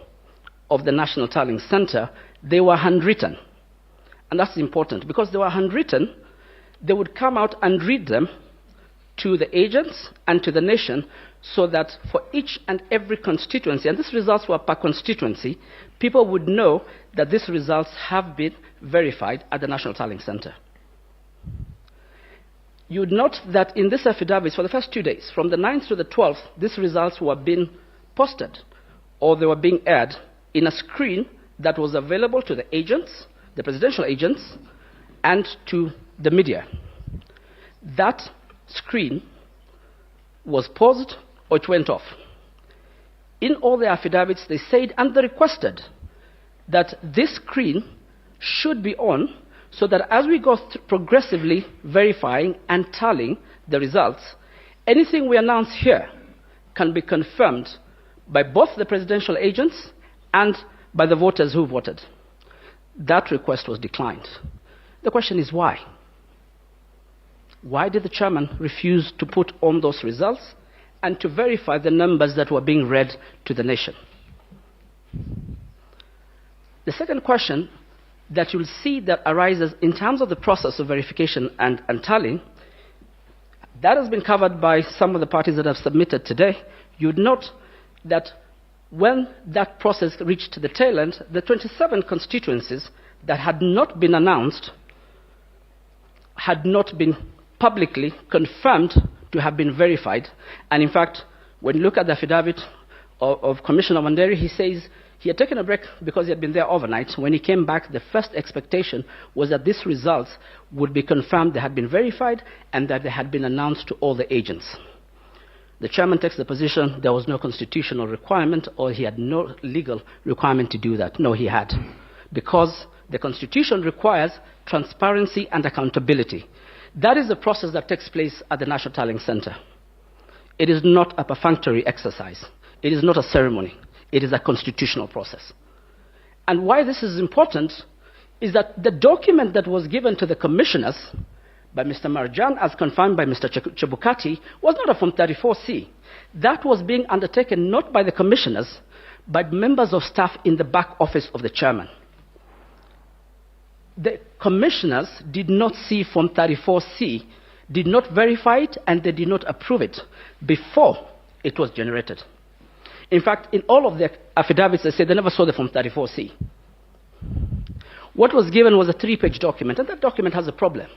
of the National Tallying Center. They were handwritten. And that's important, because they were handwritten, they would come out and read them to the agents and to the nation, so that for each and every constituency, and these results were per constituency, people would know that these results have been verified at the National Tallying Center. You would note that in this affidavit, for the first 2 days, from the 9th to the 12th, these results were being posted, or they were being aired in a screen that was available to the agents, the presidential agents, and to the media. That screen was paused or it went off. In all the affidavits, they said and they requested that this screen should be on, so that as we go progressively verifying and tallying the results, anything we announce here can be confirmed by both the presidential agents and by the voters who voted. That request was declined. The question is why? Why did the chairman refuse to put on those results and to verify the numbers that were being read to the nation? The second question that you'll see that arises in terms of the process of verification and tallying, that has been covered by some of the parties that have submitted today. You'd note that when that process reached the tail end, the 27 constituencies that had not been announced had not been publicly confirmed to have been verified. And in fact, when you look at the affidavit of Commissioner Wanderi, he says he had taken a break because he had been there overnight. When he came back, the first expectation was that these results would be confirmed, they had been verified, and that they had been announced to all the agents. The chairman takes the position there was no constitutional requirement, or he had no legal requirement to do that. No, he had. Because the Constitution requires transparency and accountability. That is the process that takes place at the National Tallying Center. It is not a perfunctory exercise. It is not a ceremony. It is a constitutional process. And why this is important is that the document that was given to the commissioners by Mr. Marjan, as confirmed by Mr. Chebukati, was not a Form 34C. That was being undertaken not by the commissioners, but members of staff in the back office of the chairman. The commissioners did not see Form 34C, did not verify it, and they did not approve it before it was generated. In fact, in all of the affidavits, they say they never saw the Form 34C. What was given was a 3-page document, and that document has a problem.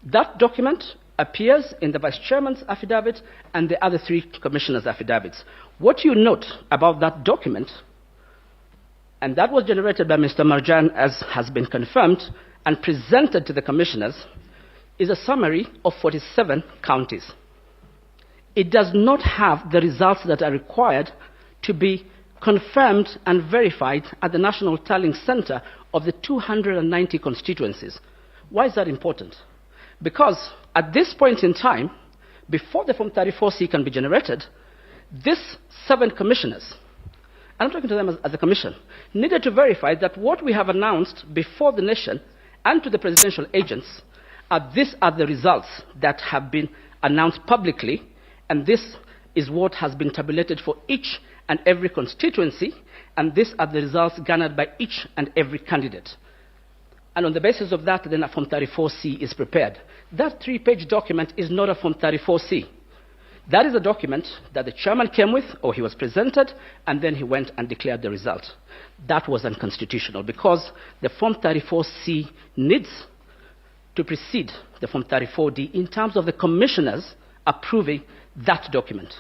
That document appears in the vice chairman's affidavit and the other 3 commissioners' affidavits. What you note about that document, and that was generated by Mr. Marjan, as has been confirmed, and presented to the commissioners, is a summary of 47 counties. It does not have the results that are required to be confirmed and verified at the National Tallying Center of the 290 constituencies. Why is that important? Because at this point in time, before the Form 34C can be generated, these 7 commissioners, and I'm talking to them as a commission, needed to verify that what we have announced before the nation and to the presidential agents these are the results that have been announced publicly, and this is what has been tabulated for each and every constituency, and these are the results garnered by each and every candidate. And on the basis of that, then a Form 34C is prepared. That 3-page document is not a Form 34C. That is a document that the chairman came with, or he was presented, and then he went and declared the result. That was unconstitutional, because the Form 34C needs to precede the Form 34D in terms of the commissioners approving that document.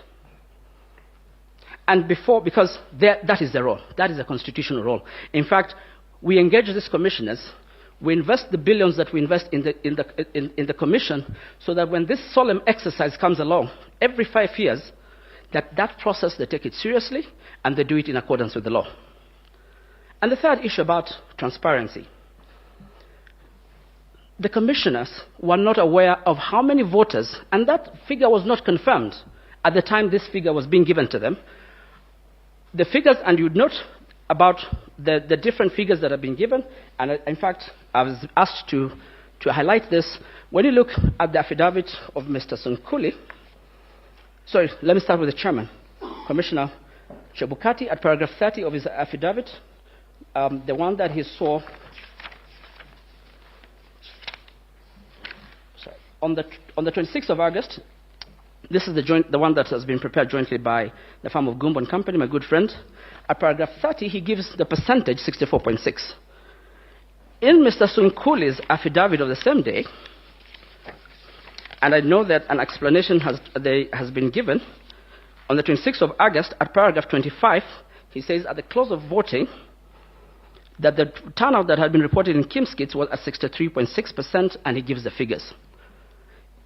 And because that is the role, that is a constitutional role. In fact, we engage these commissioners, we invest the billions that we invest in the commission, so that when this solemn exercise comes along, every 5 years, that process, they take it seriously, and they do it in accordance with the law. And the third issue about transparency. The commissioners were not aware of how many voters, and that figure was not confirmed at the time this figure was being given to them. The figures, and you'd note about the different figures that have been given, and in fact, I was asked to highlight this. When you look at the affidavit of Mr. Sunkuli, sorry, let me start with the chairman, Commissioner Chebukati, at paragraph 30 of his affidavit, the one that he saw on the 26th of August. This is the one that has been prepared jointly by the firm of Gumbo and Company, my good friend. At paragraph 30, he gives the percentage, 64.6. In Mr. Sunkuli's affidavit of the same day, and I know that an explanation has been given, on the 26th of August, at paragraph 25, he says at the close of voting that the turnout that had been reported in Kimskits was at 63.6%, and he gives the figures.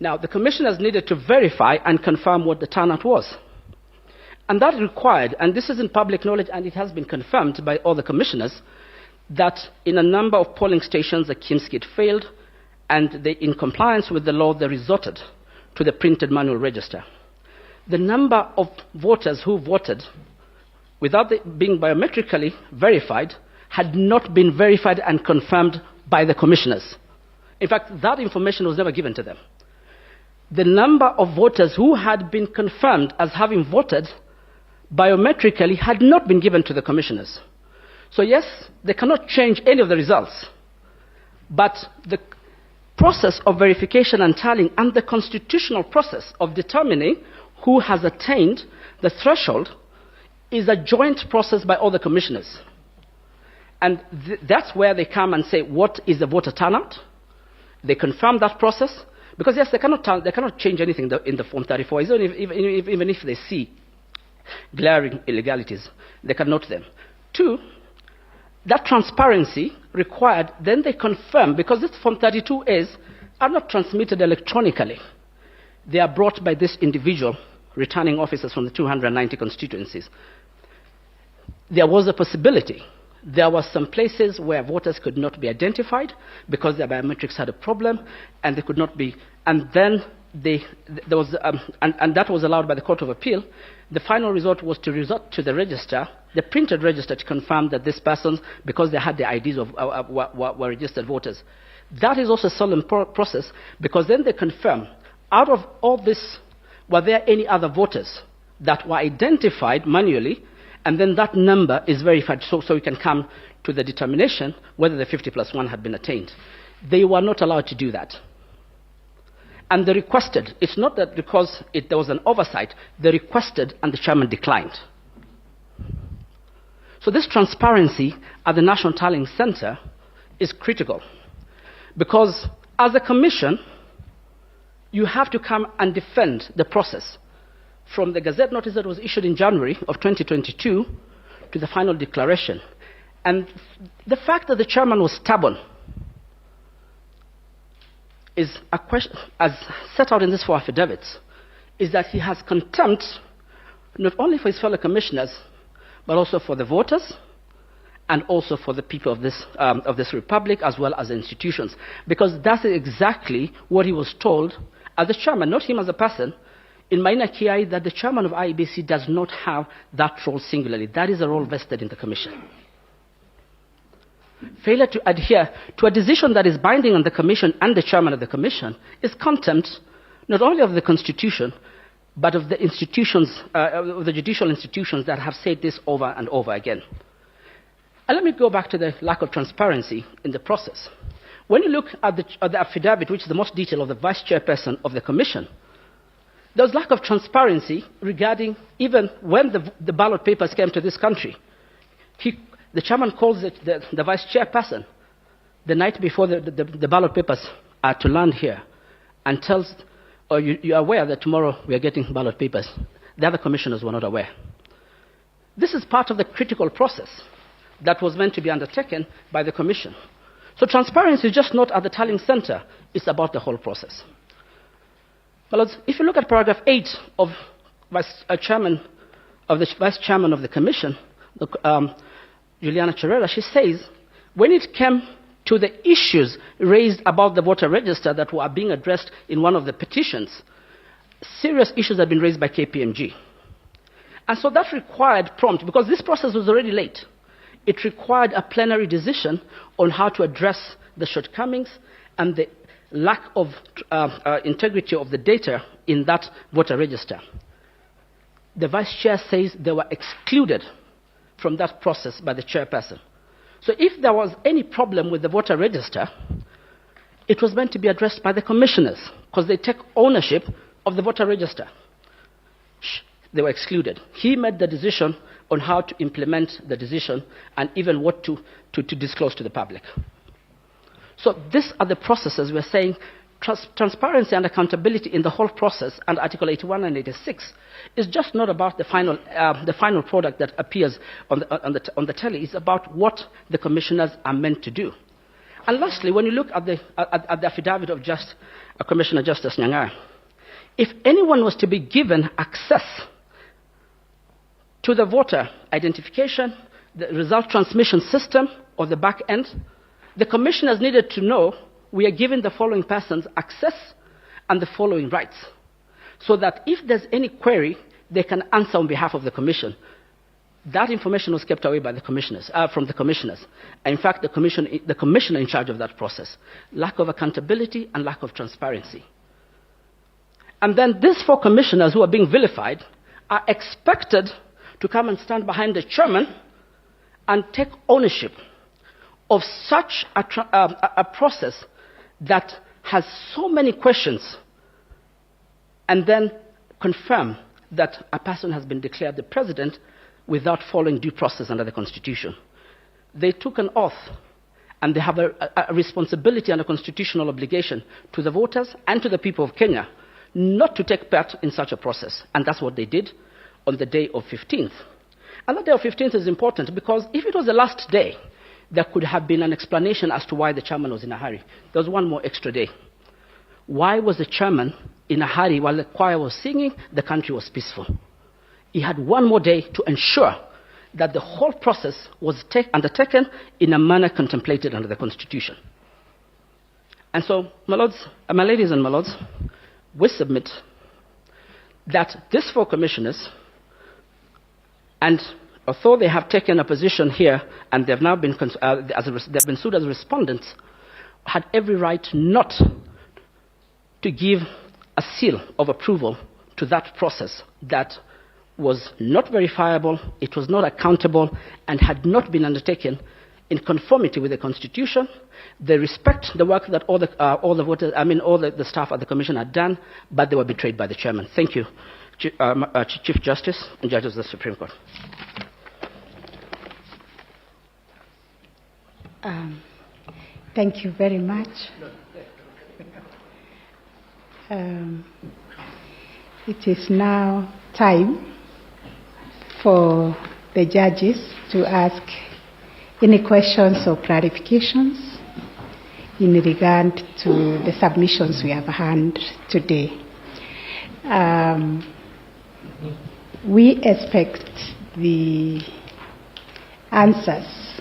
Now, the commissioners needed to verify and confirm what the turnout was. And that required, and this is in public knowledge, and it has been confirmed by all the commissioners, that in a number of polling stations, the Kimskit failed, and in compliance with the law, they resorted to the printed manual register. The number of voters who voted without being biometrically verified had not been verified and confirmed by the commissioners. In fact, that information was never given to them. The number of voters who had been confirmed as having voted biometrically had not been given to the commissioners. So yes, they cannot change any of the results, but the process of verification and tallying and the constitutional process of determining who has attained the threshold is a joint process by all the commissioners. And that's where they come and say, what is the voter turnout? They confirm that process, because yes, they cannot change anything in the Form 34, even if they see glaring illegalities, they can note them. Two, that transparency required, then they confirm, because this Form 32As are not transmitted electronically. They are brought by this individual returning officers from the 290 constituencies. There was a possibility. There were some places where voters could not be identified because their biometrics had a problem, and they could not be. And then there was, and that was allowed by the Court of Appeal. The final resort was to resort to the register, the printed register, to confirm that these persons, because they had the IDs were registered voters. That is also a solemn process, because then they confirm, out of all this, were there any other voters that were identified manually, and then that number is verified, so we can come to the determination whether the 50+1 had been attained. They were not allowed to do that. And they requested, it's not that because there was an oversight, they requested and the chairman declined. So this transparency at the National Tallying Center is critical, because as a commission, you have to come and defend the process from the Gazette notice that was issued in January of 2022 to the final declaration. And the fact that the chairman was stubborn is a question, as set out in these 4 affidavits, is that he has contempt not only for his fellow commissioners, but also for the voters and also for the people of this republic, as well as the institutions. Because that's exactly what he was told as the chairman, not him as a person, in Maina Kiai, that the chairman of IEBC does not have that role singularly. That is a role vested in the commission. Failure to adhere to a decision that is binding on the commission and the chairman of the commission is contempt not only of the constitution, but of the institutions, of the judicial institutions that have said this over and over again. And let me go back to the lack of transparency in the process. When you look at the affidavit, which is the most detailed, of the vice chairperson of the commission, there was lack of transparency regarding even when the ballot papers came to this country. The chairman calls it the vice chairperson the night before the ballot papers are to land here, and tells, you are aware that tomorrow we are getting ballot papers. The other commissioners were not aware. This is part of the critical process that was meant to be undertaken by the commission. So transparency is just not at the tallying center, it's about the whole process. Well, if you look at paragraph 8 of the vice chairman of the commission, Juliana Cherera, she says, when it came to the issues raised about the voter register that were being addressed in one of the petitions, serious issues had been raised by KPMG. And so that required prompt, because this process was already late. It required a plenary decision on how to address the shortcomings and the lack of integrity of the data in that voter register. The vice chair says they were excluded from that process by the chairperson. So if there was any problem with the voter register, it was meant to be addressed by the commissioners, because they take ownership of the voter register. They were excluded. He made the decision on how to implement the decision and even what to disclose to the public. So these are the processes we're saying. Transparency and accountability in the whole process, and Article 81 and 86, is just not about the final product that appears on the telly. It's about what the commissioners are meant to do. And lastly, when you look at the affidavit of Commissioner Justice Nyang'ai, if anyone was to be given access to the voter identification, the result transmission system, or the back end, the commissioners needed to know we are giving the following persons access and the following rights, so that if there's any query, they can answer on behalf of the commission. That information was kept away by the commissioners, from the commissioners. In fact, the commissioner in charge of that process. Lack of accountability and lack of transparency. And then these 4 commissioners who are being vilified are expected to come and stand behind the chairman and take ownership of such a process that has so many questions, and then confirm that a person has been declared the president without following due process under the Constitution. They took an oath, and they have a responsibility and a constitutional obligation to the voters and to the people of Kenya not to take part in such a process. And that's what they did on the day of 15th. And the day of 15th is important because if it was the last day, there could have been an explanation as to why the chairman was in a hurry. There was one more extra day. Why was the chairman in a hurry while the choir was singing? The country was peaceful. He had one more day to ensure that the whole process was undertaken in a manner contemplated under the Constitution. And so, my ladies and my lords, we submit that these 4 commissioners, and although they have taken a position here and they've now been they've been sued as respondents, had every right not to give a seal of approval to that process that was not verifiable, it was not accountable, and had not been undertaken in conformity with the Constitution. They respect the work that all the staff at the Commission had done, but they were betrayed by the chairman. Thank you, Chief Justice and Judges of the Supreme Court. Thank you very much. It is now time for the judges to ask any questions or clarifications in regard to the submissions we have had today. We expect the answers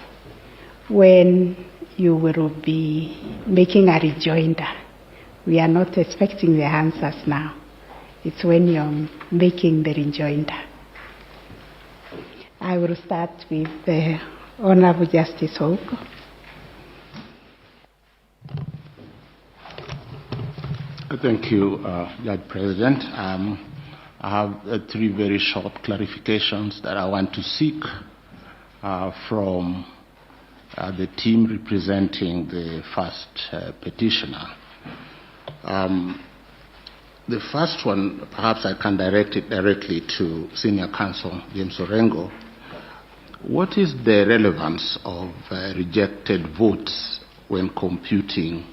when you will be making a rejoinder. We are not expecting the answers now. It's when you're making the rejoinder. I will start with the Honorable Justice Hope. Thank you, Judge President. I have 3 very short clarifications that I want to seek from the team representing the first petitioner. The first one, perhaps I can direct it directly to Senior Counsel James Orengo. What is the relevance of rejected votes when computing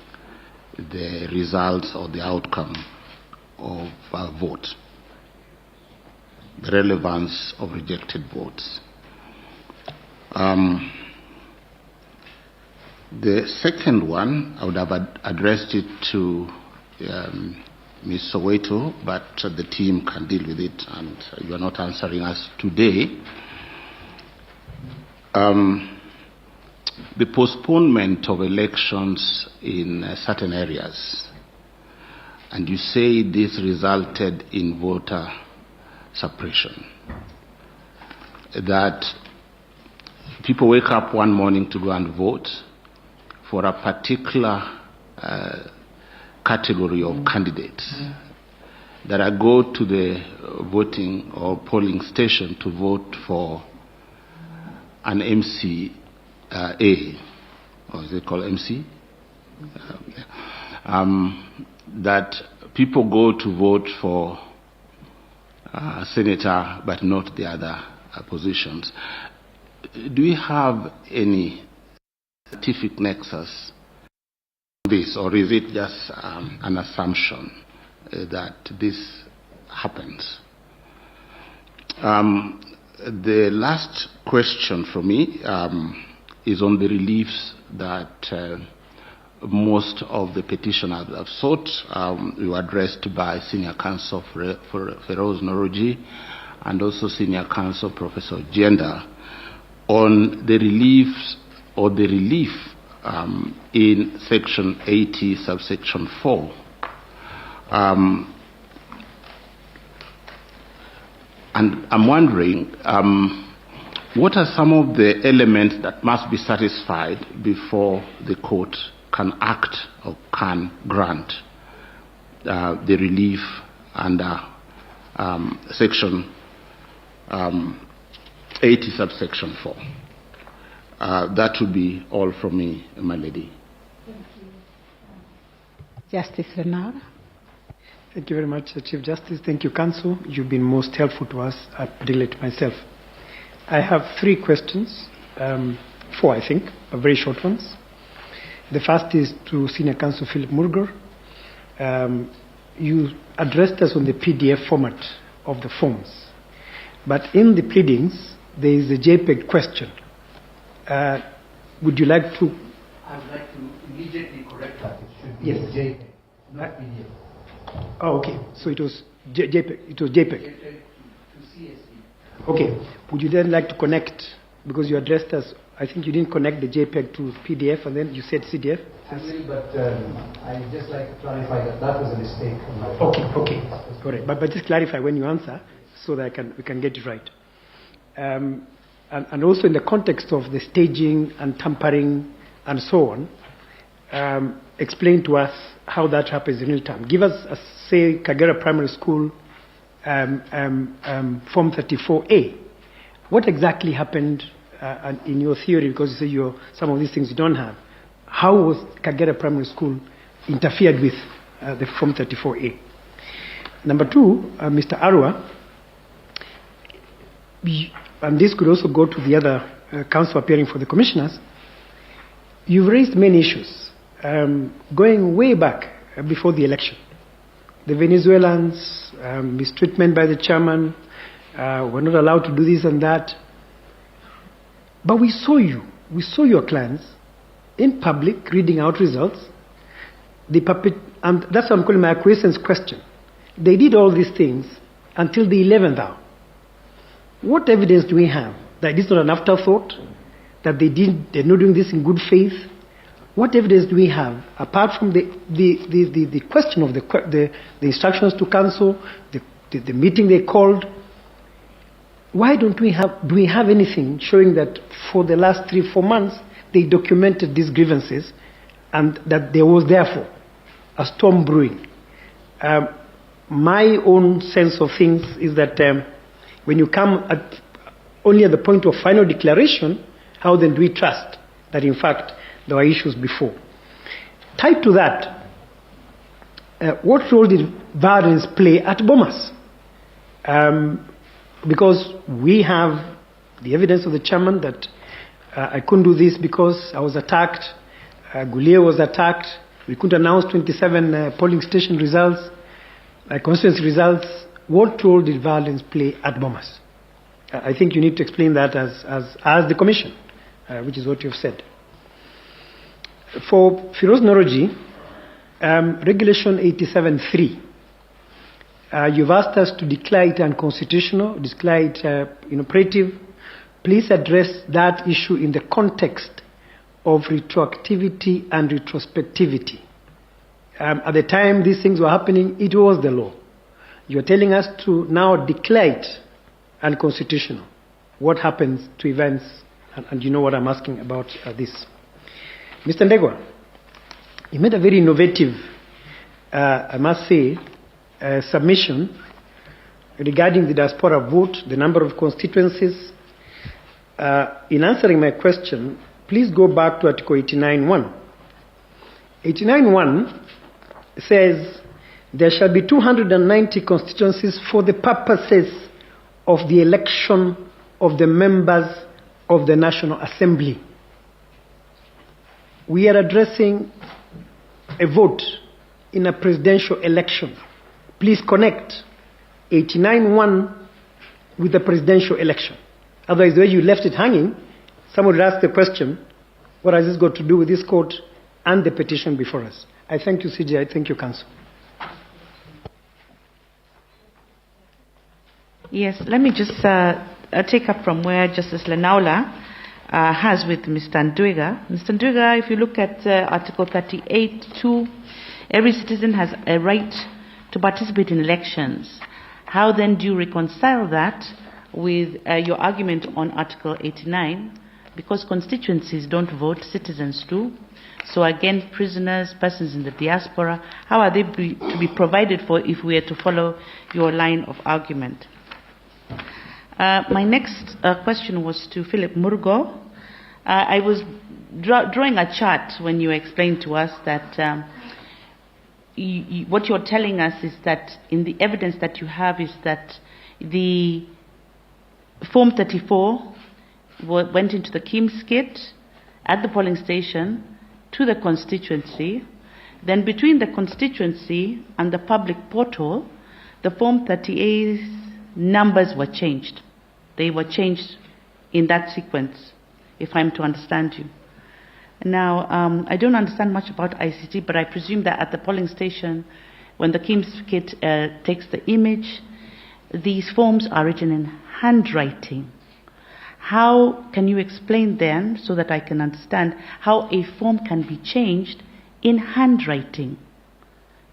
the results or the outcome of a vote? The relevance of rejected votes. The second one, I would have addressed it to Ms. Soweto, but the team can deal with it, and you are not answering us today. The postponement of elections in certain areas. and you say this resulted in voter suppression. That people wake up one morning to go and vote for a particular category of candidates. That I go to the voting or polling station to vote for an MCA, or is it called MC? That people go to vote for a senator but not the other positions. Do we have any scientific nexus on this, or is it just an assumption that this happens? The last question for me is on the reliefs that most of the petitioners have sought. We were addressed by Senior Counsel Feroz Noroji and also Senior Counsel Professor Jenda on the reliefs or the relief in Section 80, subsection 4. And I'm wondering, what are some of the elements that must be satisfied before the court can act or can grant the relief under Section 80, subsection 4? That would be all from me, my lady. Justice Renara. Thank you very much, Chief Justice. Thank you, Counsel. You've been most helpful to us, particularly to myself. I have 3 questions, 4 I think, but very short ones. The first is to Senior Counsel Philip Murger. You addressed us on the PDF format of the forms, but in the pleadings there is a JPEG question. Would you like to? I would like to immediately correct that. It should be Yes. JPEG, not PDF. Oh, okay. So it was JPEG. It was JPEG. To CSV. Okay. Would you then like to connect, because you addressed us, I think you didn't connect the JPEG to PDF and then you said CDF? I will, but I'd just like to clarify that that was a mistake. Okay, okay. All right. But just clarify when you answer so that we can get it right. And also in the context of the staging and tampering and so on, explain to us how that happens in real time. Give us, say, Kagera Primary School Form 34A. What exactly happened in your theory, because you say some of these things you don't have. How was Kagera Primary School interfered with the Form 34A? Number 2, Mr. Arua, and this could also go to the other counsel appearing for the commissioners, you've raised many issues going way back before the election. The Venezuelans, mistreatment by the chairman, we're not allowed to do this and that. But we saw your clients in public reading out results. And that's what I'm calling my acquiescence question. They did all these things until the 11th hour. What evidence do we have that this is not an afterthought, that they're not doing this in good faith? What evidence do we have, apart from the question of the instructions to counsel, the meeting they called? Why do we have anything showing that for the last 3-4 months they documented these grievances and that there was therefore a storm brewing? My own sense of things is that when you come only at the point of final declaration, how then do we trust that in fact there were issues before? Tied to that, what role did violence play at Bomas? Because we have the evidence of the chairman that I couldn't do this because I was attacked, Gulia was attacked, we couldn't announce 27 polling station results, constituency results. What role did violence play at Bomas? I think you need to explain that as the commission, which is what you've said. For Feroz Noroji, Regulation 87.3, you've asked us to declare it unconstitutional, declare it inoperative. Please address that issue in the context of retroactivity and retrospectivity. At the time these things were happening, it was the law. You're telling us to now declare it unconstitutional. What happens to events? And you know what I'm asking about this. Mr. Ndegwa, you made a very innovative, I must say, submission regarding the diaspora vote, the number of constituencies. In answering my question, please go back to Article 89.1. 89.1 says there shall be 290 constituencies for the purposes of the election of the members of the National Assembly. We are addressing a vote in a presidential election. Please connect 89.1 with the presidential election. Otherwise, the way you left it hanging, someone would ask the question, what has this got to do with this court and the petition before us? I thank you, CJ. I thank you, Council. Yes, let me just take up from where Justice Lenaula has with Mr. Ndwiga. Mr. Ndwiga, if you look at Article 38.2, every citizen has a right to participate in elections. How then do you reconcile that with your argument on Article 89? Because constituencies don't vote, citizens do. So again, prisoners, persons in the diaspora, how are they to be provided for if we are to follow your line of argument? My next question was to Philip Murgo. I was drawing a chart when you explained to us that what you're telling us is that in the evidence that you have is that the Form 34 went into the Kim's kit at the polling station to the constituency. Then between the constituency and the public portal, the Form 38 numbers were changed. They were changed in that sequence, if I'm to understand you. Now, I don't understand much about ICT, but I presume that at the polling station, when the Kim's kit takes the image, these forms are written in handwriting. How can you explain then, so that I can understand, how a form can be changed in handwriting?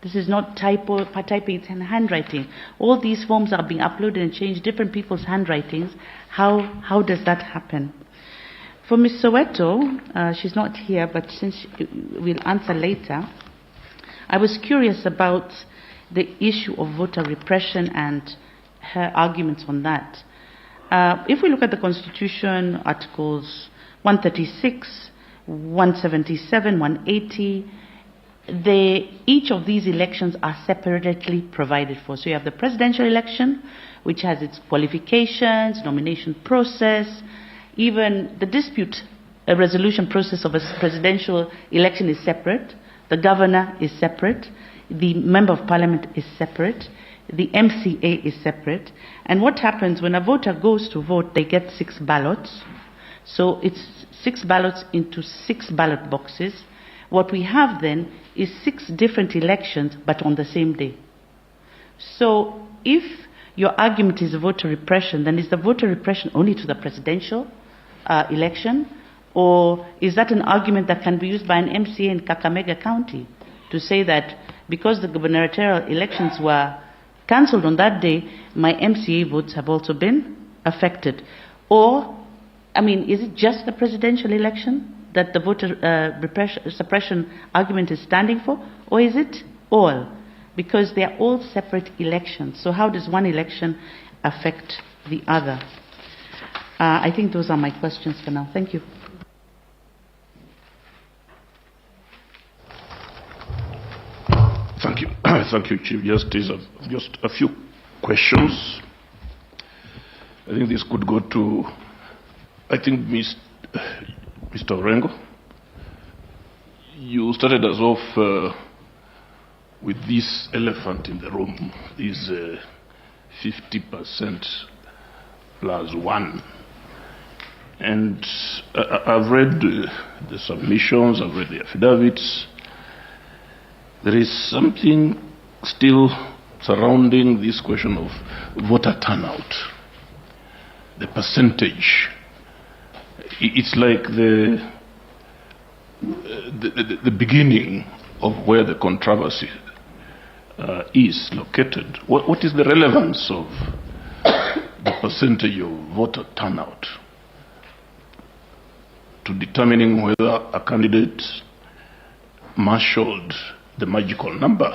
This is not typing, it's in handwriting. All these forms are being uploaded and changed, different people's handwritings. How does that happen? For Ms. Soweto, she's not here, but since we'll answer later, I was curious about the issue of voter repression and her arguments on that. If we look at the Constitution, Articles 136, 177, 180, each of these elections are separately provided for. So you have the presidential election, which has its qualifications, nomination process, even the dispute resolution process of a presidential election is separate, the governor is separate, the member of parliament is separate, the MCA is separate. And what happens when a voter goes to vote, they get 6 ballots. So it's 6 ballots into 6 ballot boxes. What we have then is 6 different elections, but on the same day. So if your argument is voter repression, then is the voter repression only to the presidential election? Or is that an argument that can be used by an MCA in Kakamega County to say that because the gubernatorial elections were cancelled on that day, my MCA votes have also been affected? Or, I mean, is it just the presidential election that the voter suppression argument is standing for? Or is it all? Because they are all separate elections. So how does one election affect the other? I think those are my questions for now. Thank you. Thank you. Thank you, Chief Justice. Just a few questions. I think this could go to, Mr. Orengo. You started us off with this elephant in the room, this 50% plus 1. And I've read the submissions, I've read the affidavits. There is something still surrounding this question of voter turnout, the percentage. It's like the beginning of where the controversy is located, what is the relevance of the percentage of voter turnout to determining whether a candidate marshaled the magical number?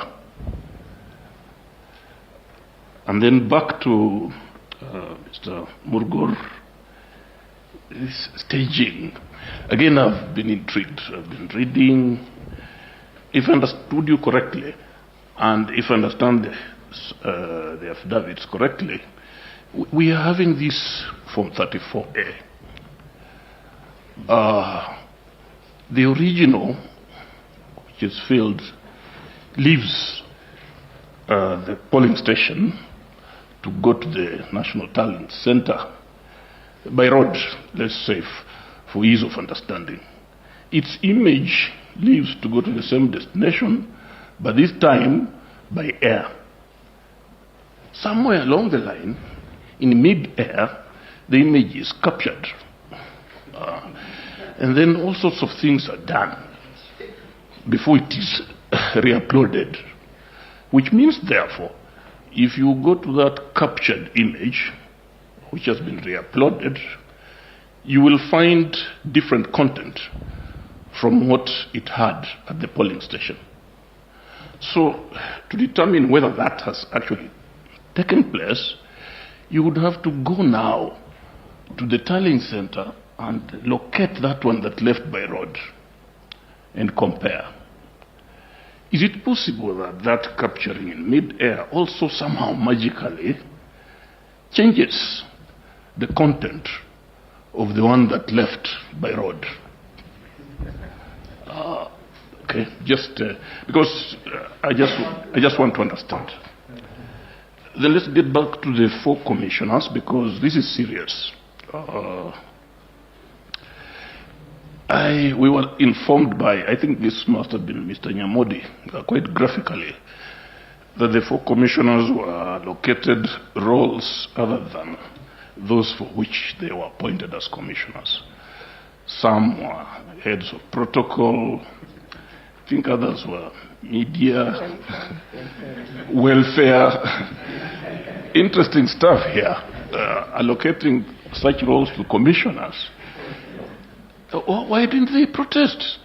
And then back to Mr. Murgor, this staging. Again, I've been intrigued. I've been reading. If I understood you correctly, and if I understand the affidavits correctly, we are having this Form 34A. The original, which is filled, leaves the polling station to go to the National Talent Center by road, let's say, for ease of understanding. Its image leaves to go to the same destination, but this time by air. Somewhere along the line, in mid-air, the image is captured. And then all sorts of things are done before it is re-uploaded. Which means, therefore, if you go to that captured image, which has been re-uploaded, you will find different content from what it had at the polling station. So, to determine whether that has actually taken place, you would have to go now to the tallying center and locate that one that left by road and compare. Is it possible that that capturing in mid-air also somehow magically changes the content of the one that left by road? Okay, just because I just want to understand. Then let's get back to the 4 commissioners, because this is serious. We were informed by, I think this must have been Mr. Nyamodi, quite graphically, that the 4 commissioners were allocated roles other than those for which they were appointed as commissioners. Some were heads of protocol, I think others were media, welfare. Interesting stuff here, allocating such roles to commissioners. Why didn't they protest?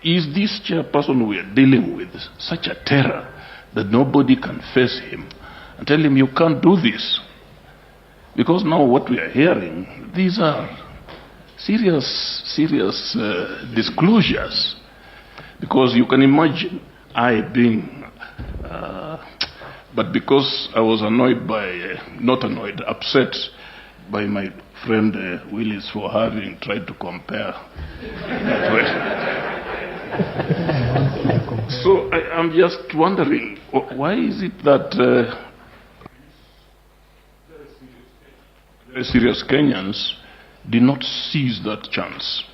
Is this chairperson we are dealing with such a terror that nobody can face him and tell him you can't do this? Because now what we are hearing, these are serious disclosures. Because you can imagine I being, but because I was upset by my friend Willis for having tried to compare. So I'm just wondering, why is it that very serious Kenyans did not seize that chance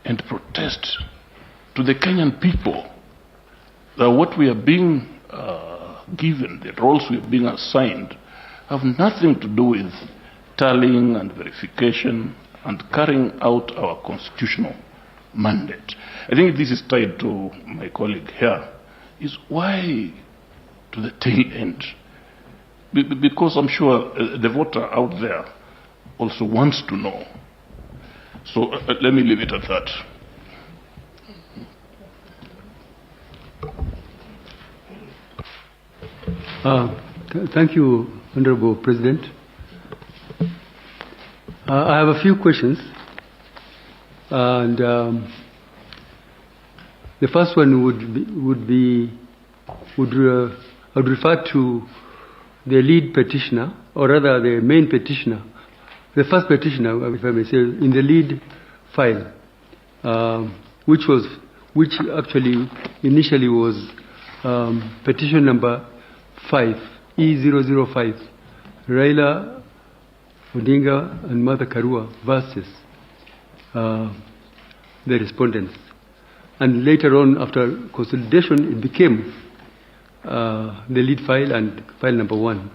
and protest to the Kenyan people that what we are being given, the roles we are being assigned, have nothing to do with tallying and verification and carrying out our constitutional mandate. I think this is tied to my colleague here, is why to the tail end? Because I'm sure the voter out there also wants to know. So let me leave it at that. Thank you, Honorable President. I have a few questions, and the first one would refer to the lead petitioner, or rather the main petitioner, the first petitioner, if I may say, in the lead file, which actually initially was petition number 5, E005, Raila Odinga and Martha Karua versus the respondents. And later on, after consolidation, it became the lead file and file number 1.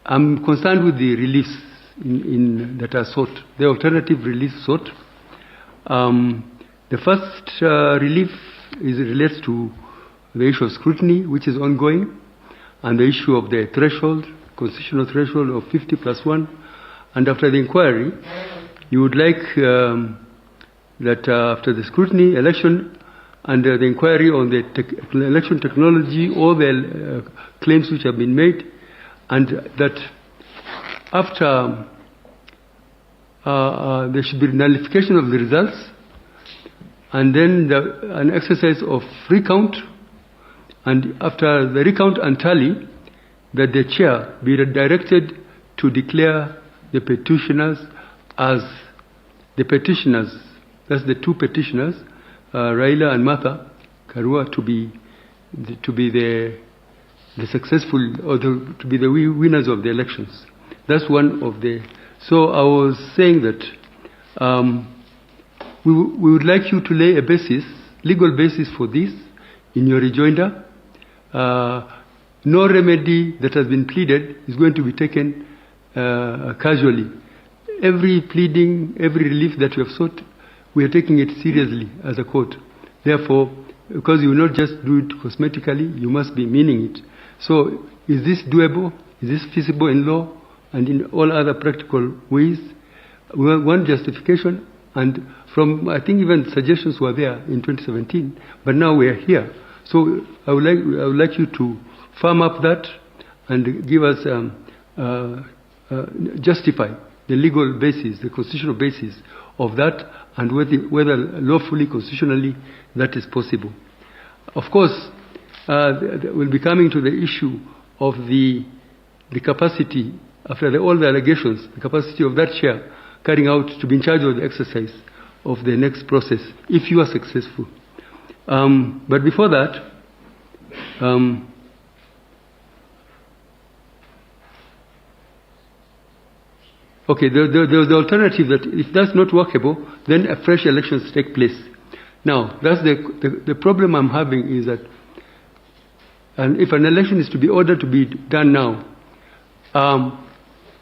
I'm concerned with the reliefs that are sought, the alternative relief sought. The first relief relates to the issue of scrutiny, which is ongoing, and the issue of the threshold, constitutional threshold of 50 plus 1. And after the inquiry, you would like that after the scrutiny, election, and the inquiry on the election technology, all the claims which have been made, and that after there should be nullification of the results, and then an exercise of recount, and after the recount and tally, that the chair be directed to declare the petitioners as the petitioners, that's the two petitioners, Raila and Martha Karua, to be the successful, or to be the winners of the elections. That's one of the. So I was saying that we would like you to lay a basis, legal basis for this in your rejoinder. No remedy that has been pleaded is going to be taken casually. Every pleading, every relief that you have sought, we are taking it seriously as a court. Therefore, because you will not just do it cosmetically, you must be meaning it. So, is this doable? Is this feasible in law and in all other practical ways? We want justification, and from, I think even suggestions were there in 2017, but now we are here. So I would like you to firm up that and give us, justify the legal basis, the constitutional basis of that, and whether lawfully, constitutionally, that is possible. Of course, we'll be coming to the issue of the capacity, after all the allegations, the capacity of that chair carrying out to be in charge of the exercise of the next process, if you are successful. But before that, okay, the alternative that if that's not workable, then a fresh elections take place. Now, that's the problem I'm having is that, and if an election is to be ordered to be done now,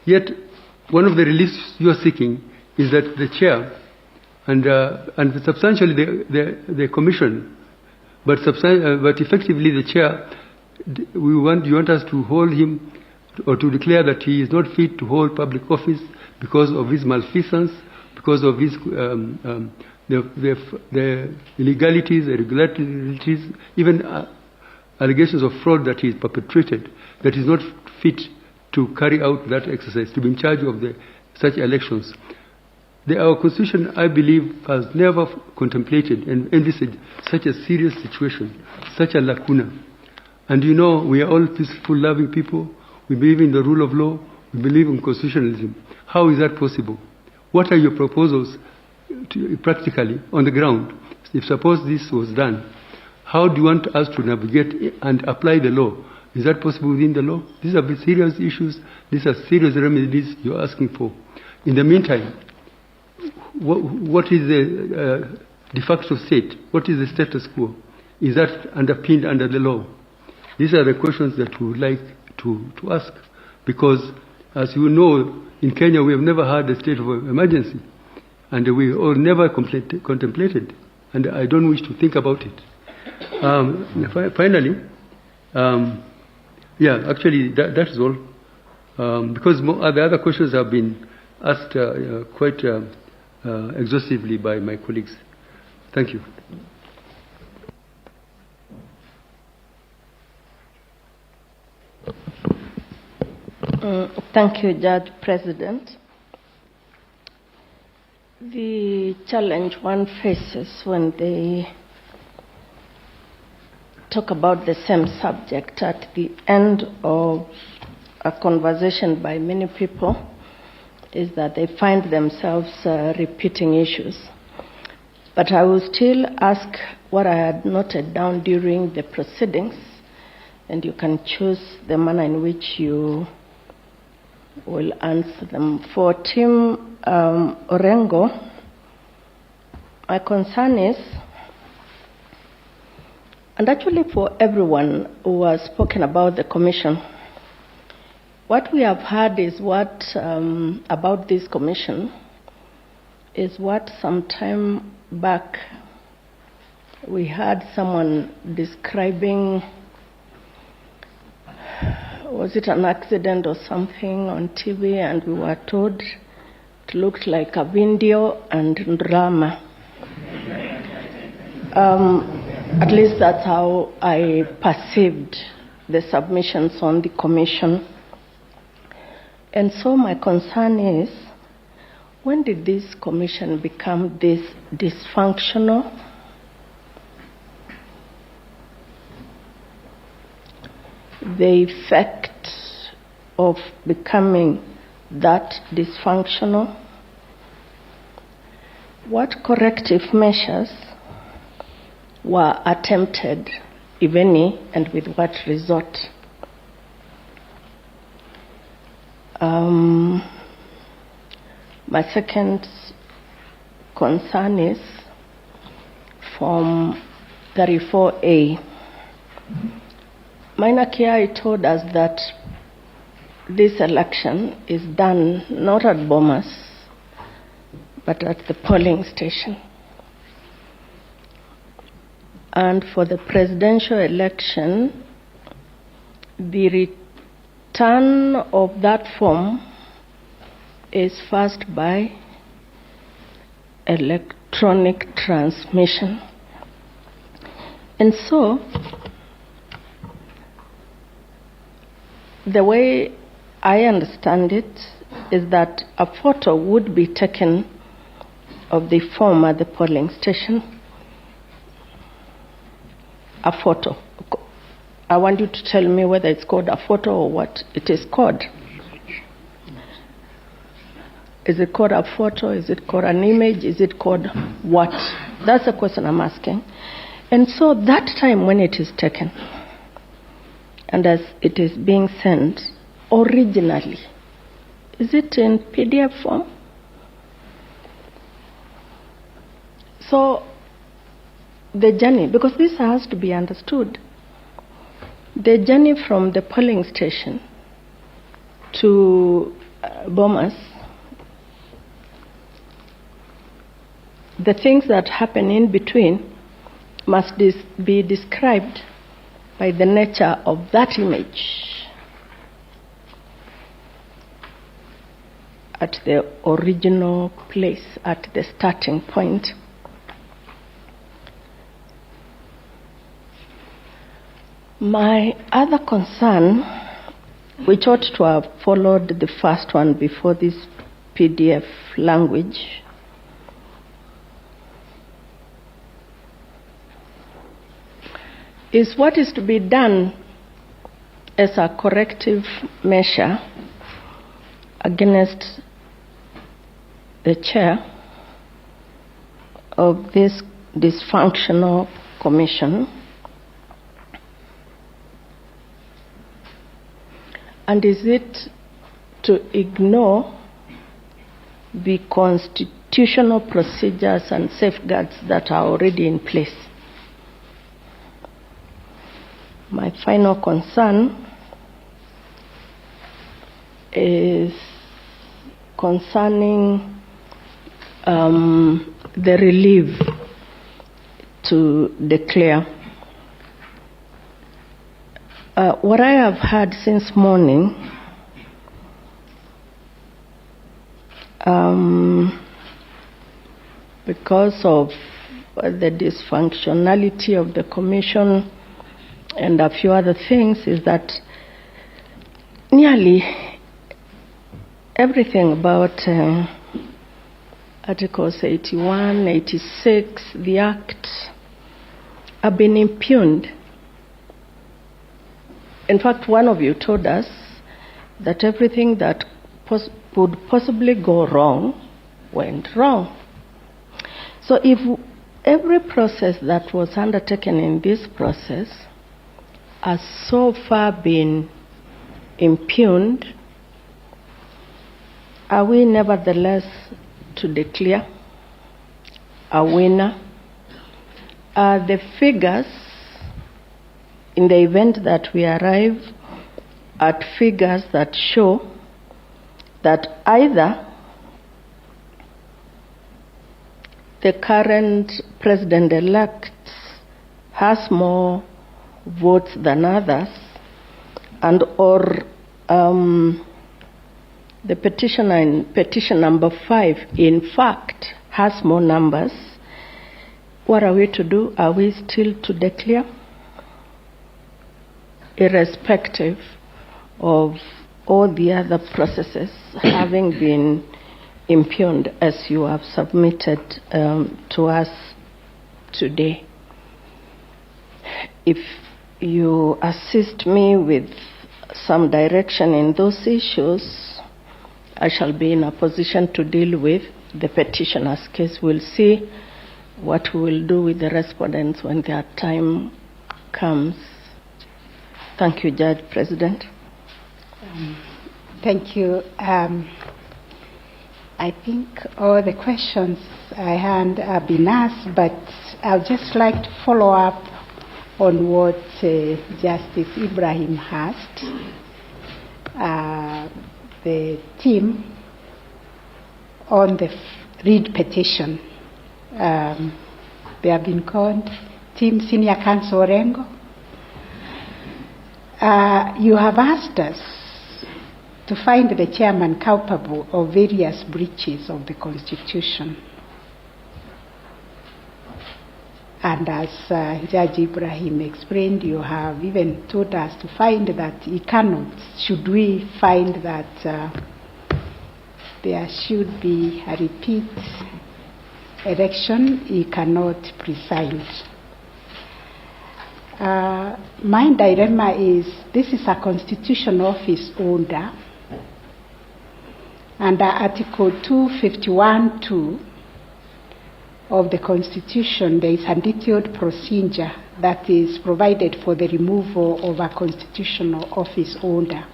yet one of the reliefs you are seeking is that the chair and substantially the commission, but effectively the chair, you want us to hold him or to declare that he is not fit to hold public office because of his malfeasance, because of his the illegalities, irregularities, even allegations of fraud that he is perpetrated, that is not fit to carry out that exercise, to be in charge of such elections. Our Constitution, I believe, has never contemplated and envisaged such a serious situation, such a lacuna. And you know, we are all peaceful, loving people. We believe in the rule of law. We believe in constitutionalism. How is that possible? What are your proposals practically on the ground? If suppose this was done, how do you want us to navigate and apply the law? Is that possible within the law? These are serious issues. These are serious remedies you're asking for. In the meantime, what is the de facto state? What is the status quo? Is that underpinned under the law? These are the questions that we would like to ask. Because, as you know, in Kenya we have never had a state of emergency. And we all never contemplated. And I don't wish to think about it. Finally, yeah, actually that is all. Because the other questions have been asked quite exhaustively by my colleagues. Thank you. Thank you, Judge President. The challenge one faces when they talk about the same subject at the end of a conversation by many people is that they find themselves repeating issues. But I will still ask what I had noted down during the proceedings, and you can choose the manner in which you will answer them. For Tim Orengo, my concern is, and actually for everyone who has spoken about the commission, what we have heard is what, about this commission, is what some time back we had someone describing, was it an accident or something on TV, and we were told it looked like a video and drama. At least that's how I perceived the submissions on the commission. And so my concern is, when did this commission become this dysfunctional? The effect of becoming that dysfunctional? What corrective measures were attempted, if any, and with what result? My second concern is from 34A. Minor Kia told us that this election is done not at Bomas, but at the polling station. And for the presidential election, the return of that form is first by electronic transmission. And so, the way I understand it is that a photo would be taken of the form at the polling station. A photo. I want you to tell me whether it's called a photo or what it is called. Is it called a photo? Is it called an image? Is it called what? That's the question I'm asking. And so that time when it is taken, and as it is being sent originally, is it in PDF form? So the journey, because this has to be understood, the journey from the polling station to Bomas, the things that happen in between must be described by the nature of that image at the original place, at the starting point. My other concern, which ought to have followed the first one before this PDF language, is what is to be done as a corrective measure against the chair of this dysfunctional commission. And is it to ignore the constitutional procedures and safeguards that are already in place? My final concern is concerning the relief to declare. What I have heard since morning, because of the dysfunctionality of the commission and a few other things, is that nearly everything about Articles 81, 86, the Act, have been impugned. In fact, one of you told us that everything that would possibly go wrong went wrong. So if every process that was undertaken in this process has so far been impugned, are we nevertheless to declare a winner? Are the figures, in the event that we arrive at figures that show that either the current president-elect's has more votes than others, and or the petitioner in petition number 5 in fact has more numbers, what are we to do? Are we still to declare? Irrespective of all the other processes having been impugned as you have submitted to us today. If you assist me with some direction in those issues, I shall be in a position to deal with the petitioner's case. We'll see what we will do with the respondents when their time comes. Thank you, Judge President. Thank you. I think all the questions I had have been asked, but I'd just like to follow up on what Justice Ibrahim asked. The team on the Reid petition, they have been called Team Senior Counsel Orengo. You have asked us to find the chairman culpable of various breaches of the Constitution. And as Judge Ibrahim explained, you have even told us to find that he cannot. Should we find that there should be a repeat election, he cannot preside. My dilemma is, this is a constitutional office order. Under Article 251(2) of the Constitution, there is a detailed procedure that is provided for the removal of a constitutional office order.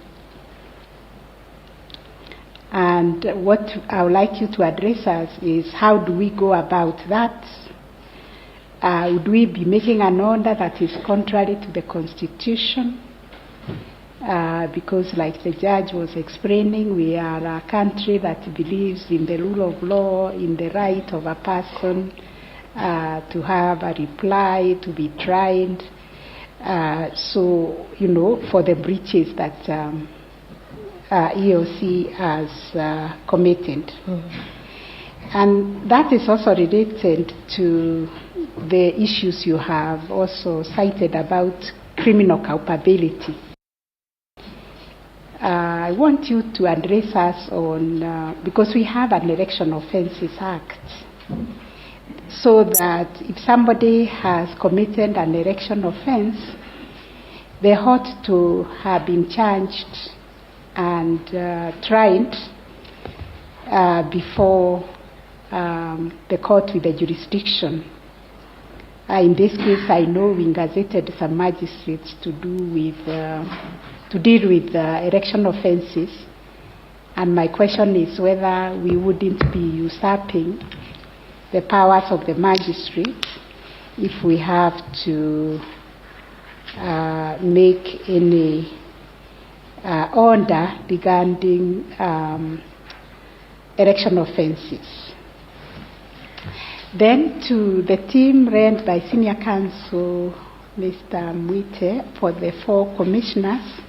And what I would like you to address us is, how do we go about that? Would we be making an order that is contrary to the Constitution? Because like the judge was explaining, we are a country that believes in the rule of law, in the right of a person to have a reply, to be tried. So, you know, for the breaches that EOC has committed. And that is also related to the issues you have also cited about criminal culpability. I want you to address us on, because we have an Election Offences Act, so that if somebody has committed an election offense, they ought to have been charged and tried before the court with the jurisdiction. In this case, I know we gazetted some magistrates to deal with election offences, and my question is whether we wouldn't be usurping the powers of the magistrate if we have to make any order regarding election offences. Then to the team led by Senior Counsel Mr. Mwite for the 4 commissioners,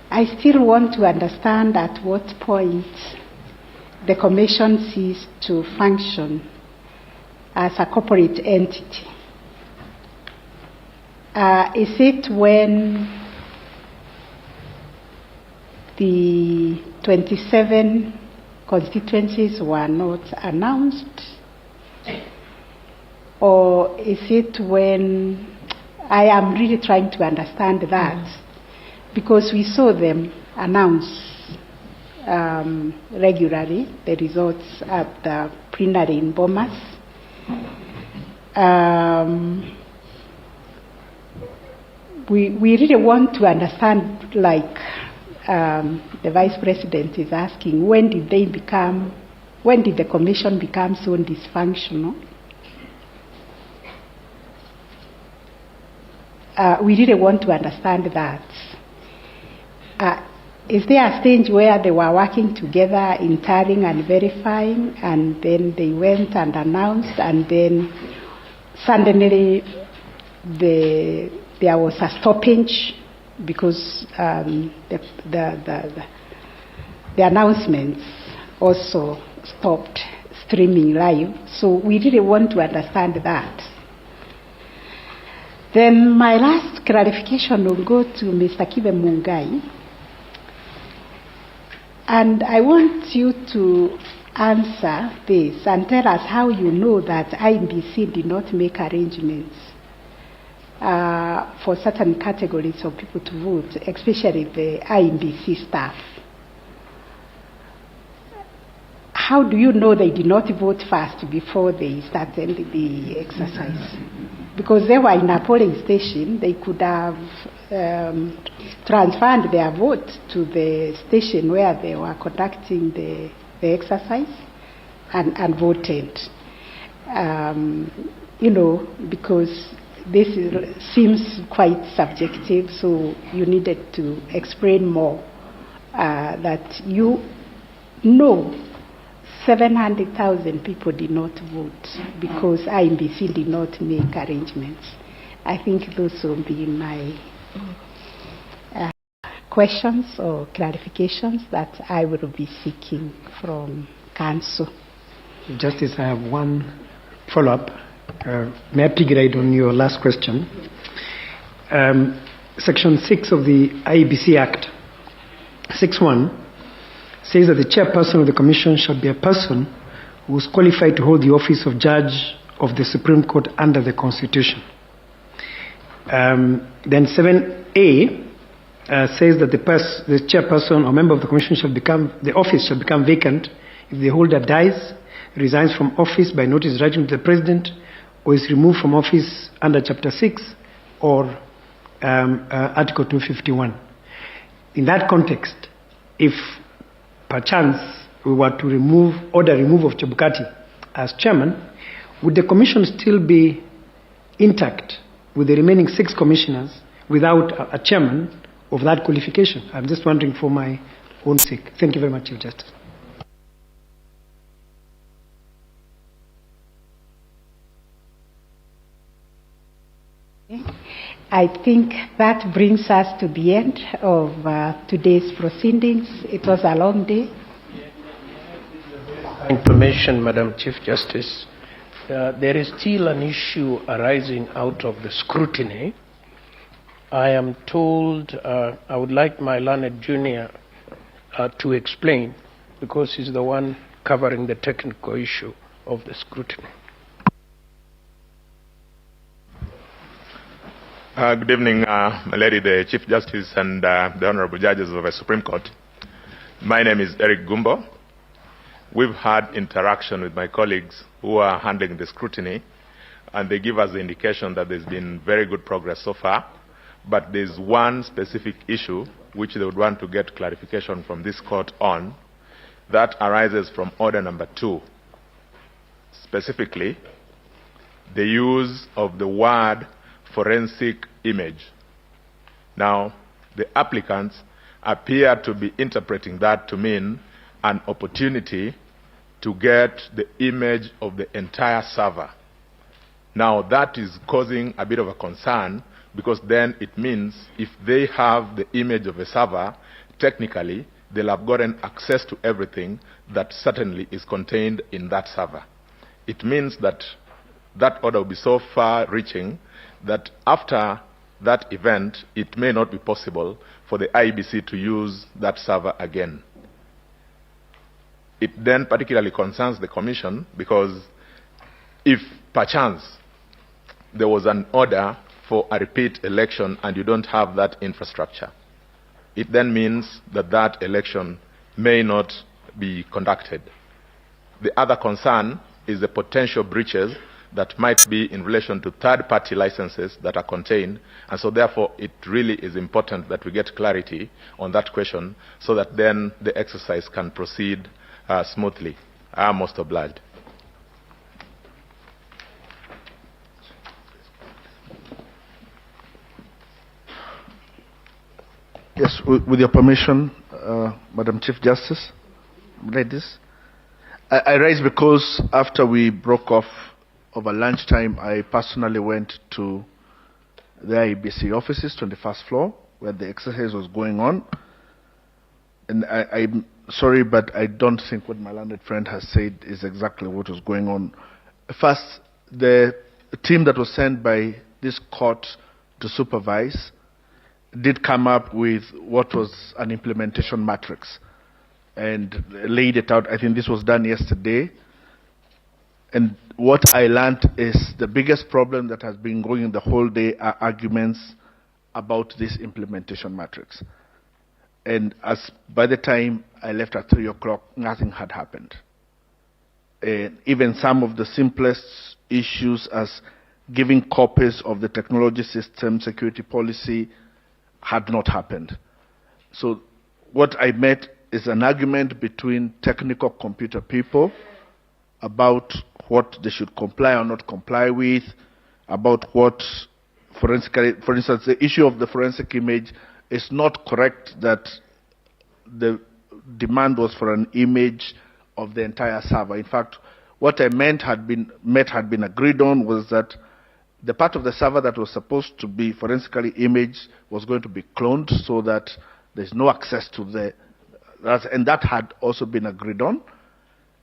I still want to understand at what point the commission ceased to function as a corporate entity. Is it when the 27 constituencies were not announced? Or is it when, I am really trying to understand that, because we saw them announce regularly the results at the plenary in Bomas. We really want to understand, like the Vice President is asking, when did the commission become so dysfunctional? We really want to understand that. Is there a stage where they were working together in tallying and verifying, and then they went and announced, and then suddenly there was a stoppage because the announcements also stopped streaming live. So we really want to understand that. Then my last clarification will go to Mr. Kibe Mungai. And I want you to answer this and tell us how you know that IBC did not make arrangements for certain categories of people to vote, especially the IBC staff. How do you know they did not vote first before they started the exercise? Because they were in a polling station, they could have transferred their vote to the station where they were conducting the exercise and voted. Because this seems quite subjective, so you needed to explain more that you know 700,000 people did not vote because IMBC did not make arrangements. I think those will be my questions or clarifications that I will be seeking from Council. Justice, I have one follow-up. May I upgrade on your last question? Section 6 of the IEBC Act, 6.1, says that the chairperson of the Commission shall be a person who is qualified to hold the office of Judge of the Supreme Court under the Constitution. Then 7A says that the chairperson or member of the Commission the office shall become vacant if the holder dies, resigns from office by notice writing to the President, or is removed from office under Chapter 6 or Article 251. In that context, if perchance we were to order removal of Chebukati as chairman, would the commission still be intact with the remaining 6 commissioners without a chairman of that qualification? I'm just wondering for my own sake. Thank you very much, Chief Justice. I think that brings us to the end of today's proceedings. It was a long day. Information, Madam Chief Justice. There is still an issue arising out of the scrutiny. I am told I would like my learned junior to explain, because he's the one covering the technical issue of the scrutiny. Good evening, my lady, the Chief Justice and the Honorable Judges of the Supreme Court. My name is Eric Gumbo. We've had interaction with my colleagues who are handling the scrutiny, and they give us the indication that there's been very good progress so far, but there's one specific issue which they would want to get clarification from this court on, that arises from Order Number 2. Specifically, the use of the word forensic image. Now, the applicants appear to be interpreting that to mean an opportunity to get the image of the entire server. Now, that is causing a bit of a concern, because then it means if they have the image of a server, technically they'll have gotten access to everything that certainly is contained in that server. It means that that order will be so far-reaching that after that event, it may not be possible for the IEBC to use that server again. It then particularly concerns the Commission, because if perchance there was an order for a repeat election and you don't have that infrastructure, it then means that that election may not be conducted. The other concern is the potential breaches that might be in relation to third-party licenses that are contained, and so therefore it really is important that we get clarity on that question so that then the exercise can proceed smoothly. I am most obliged. Yes, with your permission, Madam Chief Justice, ladies. I raise because after we broke off over lunchtime, I personally went to the IEBC offices, 21st floor, where the exercise was going on. And I'm sorry, but I don't think what my learned friend has said is exactly what was going on. First, the team that was sent by this court to supervise did come up with what was an implementation matrix and laid it out. I think this was done yesterday. And what I learned is the biggest problem that has been going the whole day are arguments about this implementation matrix. And as by the time I left at 3 o'clock, nothing had happened. And even some of the simplest issues as giving copies of the technology system security policy had not happened. So what I met is an argument between technical computer people about what they should comply or not comply with, about what forensically, for instance, the issue of the forensic image is not correct that the demand was for an image of the entire server. In fact, what I meant had been agreed on was that the part of the server that was supposed to be forensically imaged was going to be cloned so that there's no access to and that had also been agreed on.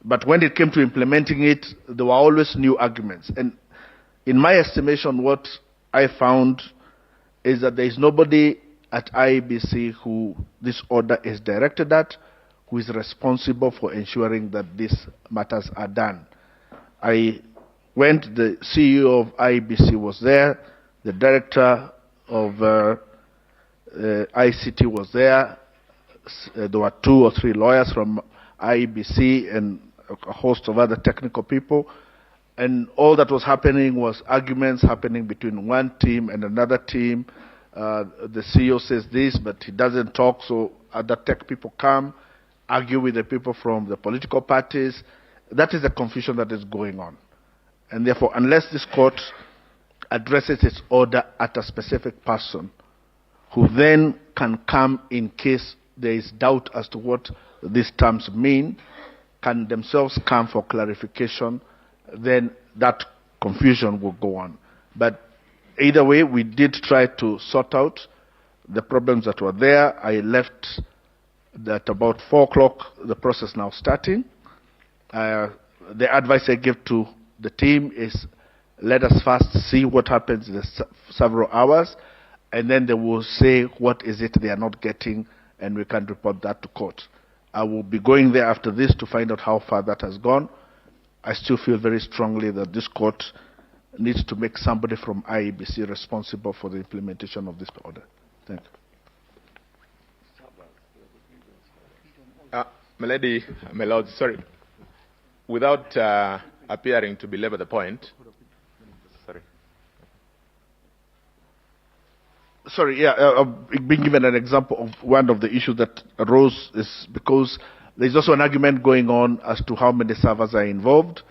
But when it came to implementing it, there were always new arguments. And in my estimation, what I found is that there is nobody at IEBC who this order is directed at, who is responsible for ensuring that these matters are done. The CEO of IEBC was there, the director of ICT was there, there were 2 or 3 lawyers from IEBC and a host of other technical people, and all that was happening was arguments happening between one team and another team. The CEO says this, but he doesn't talk, so other tech people come, argue with the people from the political parties. That is the confusion that is going on. And therefore, unless this court addresses its order at a specific person, who then can come in case there is doubt as to what these terms mean, can themselves come for clarification, then that confusion will go on. But either way, we did try to sort out the problems that were there. I left at about 4 o'clock, the process now starting. The advice I give to the team is let us first see what happens in the several hours, and then they will say what is it they are not getting, and we can report that to court. I will be going there after this to find out how far that has gone. I still feel very strongly that this court needs to make somebody from IEBC responsible for the implementation of this order. Thank you. My Lord, sorry. Without appearing to belabor the point, I've been given an example of one of the issues that arose is because there's also an argument going on as to how many servers are involved.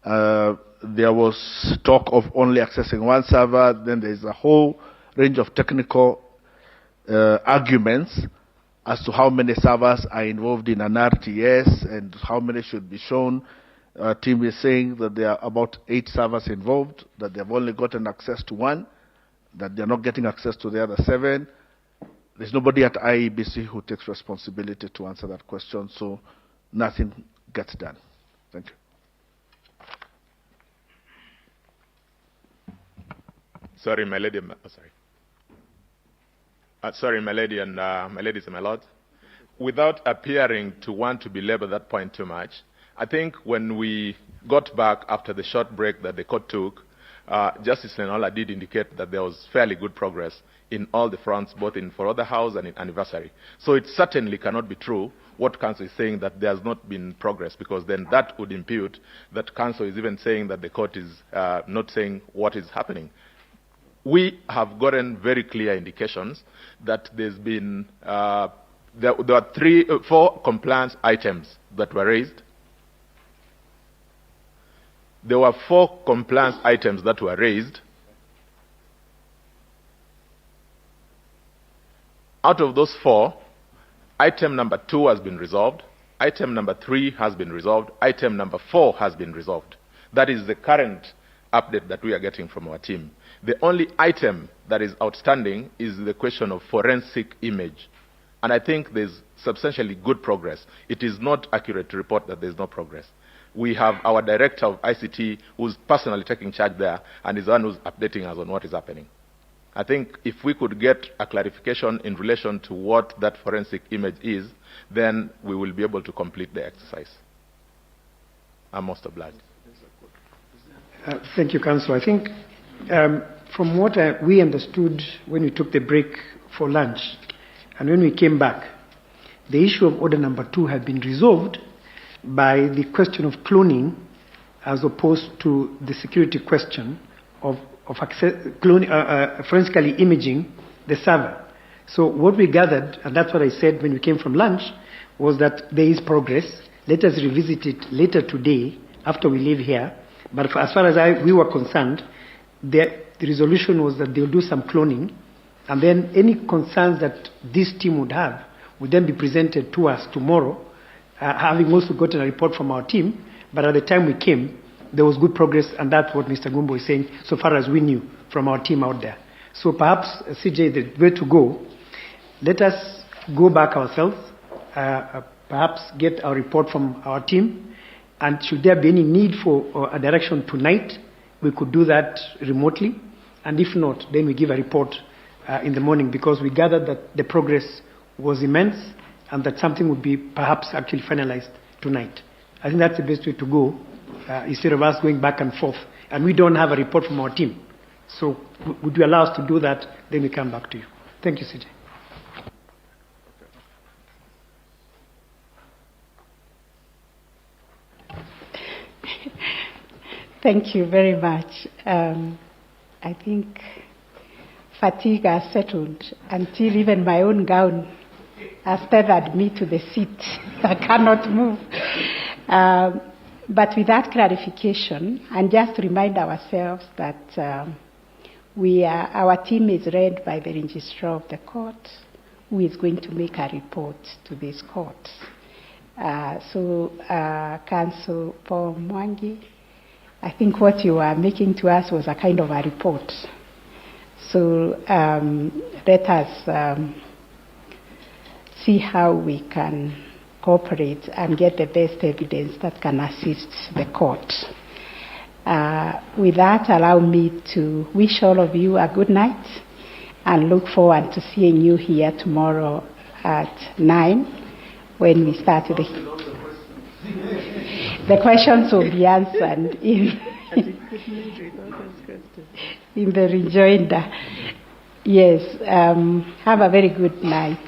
There was talk of only accessing one server, then there's a whole range of technical arguments as to how many servers are involved in an RTS and how many should be shown. Team is saying that there are about 8 servers involved, that they've only gotten access to 1, that they're not getting access to the other 7. There's nobody at IEBC who takes responsibility to answer that question, so nothing gets done. Thank you. Sorry, my lady. Sorry, my lady and my ladies and my lords. Without appearing to want to belabor that point too much, I think when we got back after the short break that the court took, Justice Lenola did indicate that there was fairly good progress in all the fronts, both in For Other House and in Anniversary. So it certainly cannot be true what counsel is saying, that there has not been progress, because then that would impute that counsel is even saying that the court is not saying what is happening. We have gotten very clear indications that there's been, there are 4 compliance items that were raised. There were 4 compliance items that were raised. Out of those 4, item number 2 has been resolved, item number 3 has been resolved, item number 4 has been resolved. That is the current update that we are getting from our team. The only item that is outstanding is the question of forensic image. And I think there's substantially good progress. It is not accurate to report that there's no progress. We have our director of ICT who's personally taking charge there and is the one who's updating us on what is happening. I think if we could get a clarification in relation to what that forensic image is, then we will be able to complete the exercise. I'm most obliged. Thank you, Councillor. I think from what we understood when we took the break for lunch and when we came back, the issue of order number 2 had been resolved by the question of cloning as opposed to the security question of forensically imaging the server. So what we gathered, and that's what I said when we came from lunch, was that there is progress. Let us revisit it later today after we leave here. But as far as we were concerned, the resolution was that they'll do some cloning, and then any concerns that this team would have would then be presented to us tomorrow, having also gotten a report from our team. But at the time we came, there was good progress, and that's what Mr. Gumbo is saying, so far as we knew from our team out there. So perhaps, CJ, the way to go, let us go back ourselves, perhaps get our report from our team, and should there be any need for a direction tonight, we could do that remotely, and if not, then we give a report in the morning, because we gathered that the progress was immense, and that something would be perhaps actually finalized tonight. I think that's the best way to go, instead of us going back and forth. And we don't have a report from our team. So would you allow us to do that? Then we come back to you. Thank you, CJ. Thank you very much. I think fatigue has settled until even my own gown has tethered me to the seat. I cannot move. But with that clarification, and just to remind ourselves that our team is led by the registrar of the court, who is going to make a report to this court. Council Paul Mwangi, I think what you are making to us was a kind of a report. So let us see how we can cooperate and get the best evidence that can assist the court. With that, allow me to wish all of you a good night and look forward to seeing you here tomorrow at 9 when we start the questions will be answered in the rejoinder. Yes, have a very good night.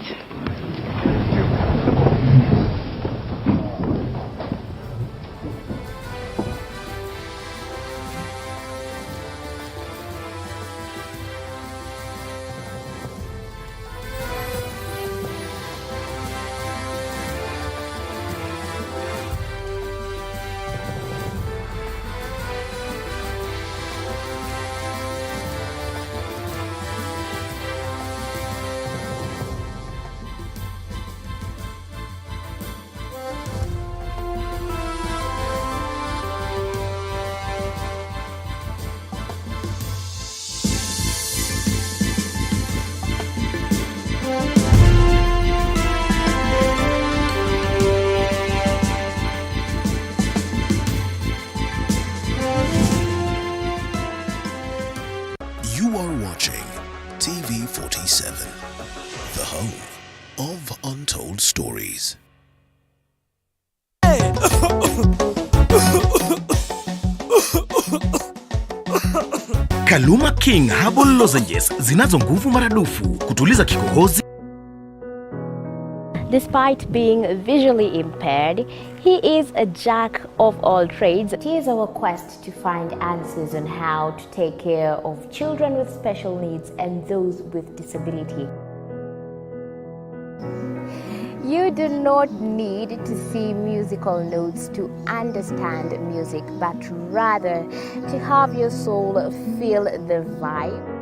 You are watching TV 47, the home of untold stories. Kaluma King Herbal Lozenges zinazo nguvu maradufu kutuliza kikohozi. Despite being visually impaired, he is a jack of all trades. It is our quest to find answers on how to take care of children with special needs and those with disability. You do not need to see musical notes to understand music, but rather to have your soul feel the vibe.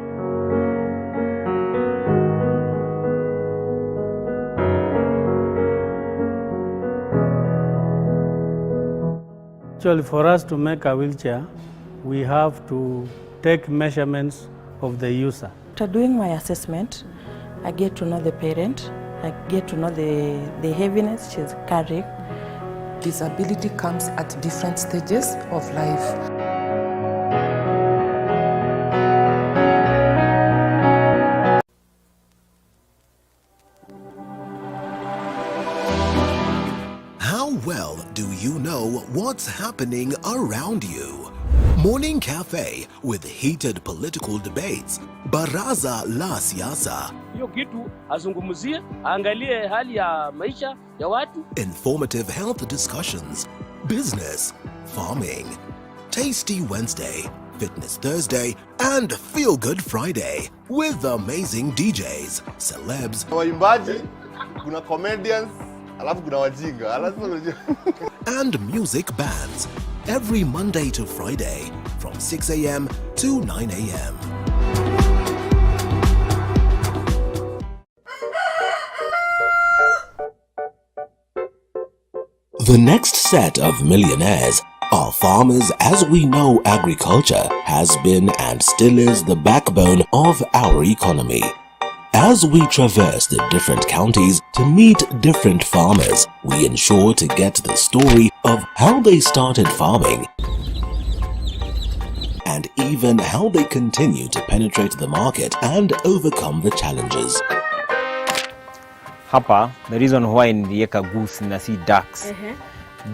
Actually, for us to make a wheelchair, we have to take measurements of the user. After doing my assessment, I get to know the parent, I get to know the heaviness she's carrying. Disability comes at different stages of life. How well do you know what's happening around you? Morning Cafe with heated political debates. Baraza la Siasa. Hiyo kitu azungumzie, angalie hali ya maisha ya watu. Informative health discussions. Business, farming. Tasty Wednesday, Fitness Thursday, and Feel Good Friday with amazing DJs, celebs, waimbaji, kuna comedians, alafu kuna wajinga, and music bands every Monday to Friday from 6 a.m. to 9 a.m. The next set of millionaires are farmers, as we know agriculture has been and still is the backbone of our economy. As we traverse the different counties to meet different farmers, we ensure to get the story of how they started farming and even how they continue to penetrate the market and overcome the challenges. Hapa, the reason why nilieka goose na si ducks.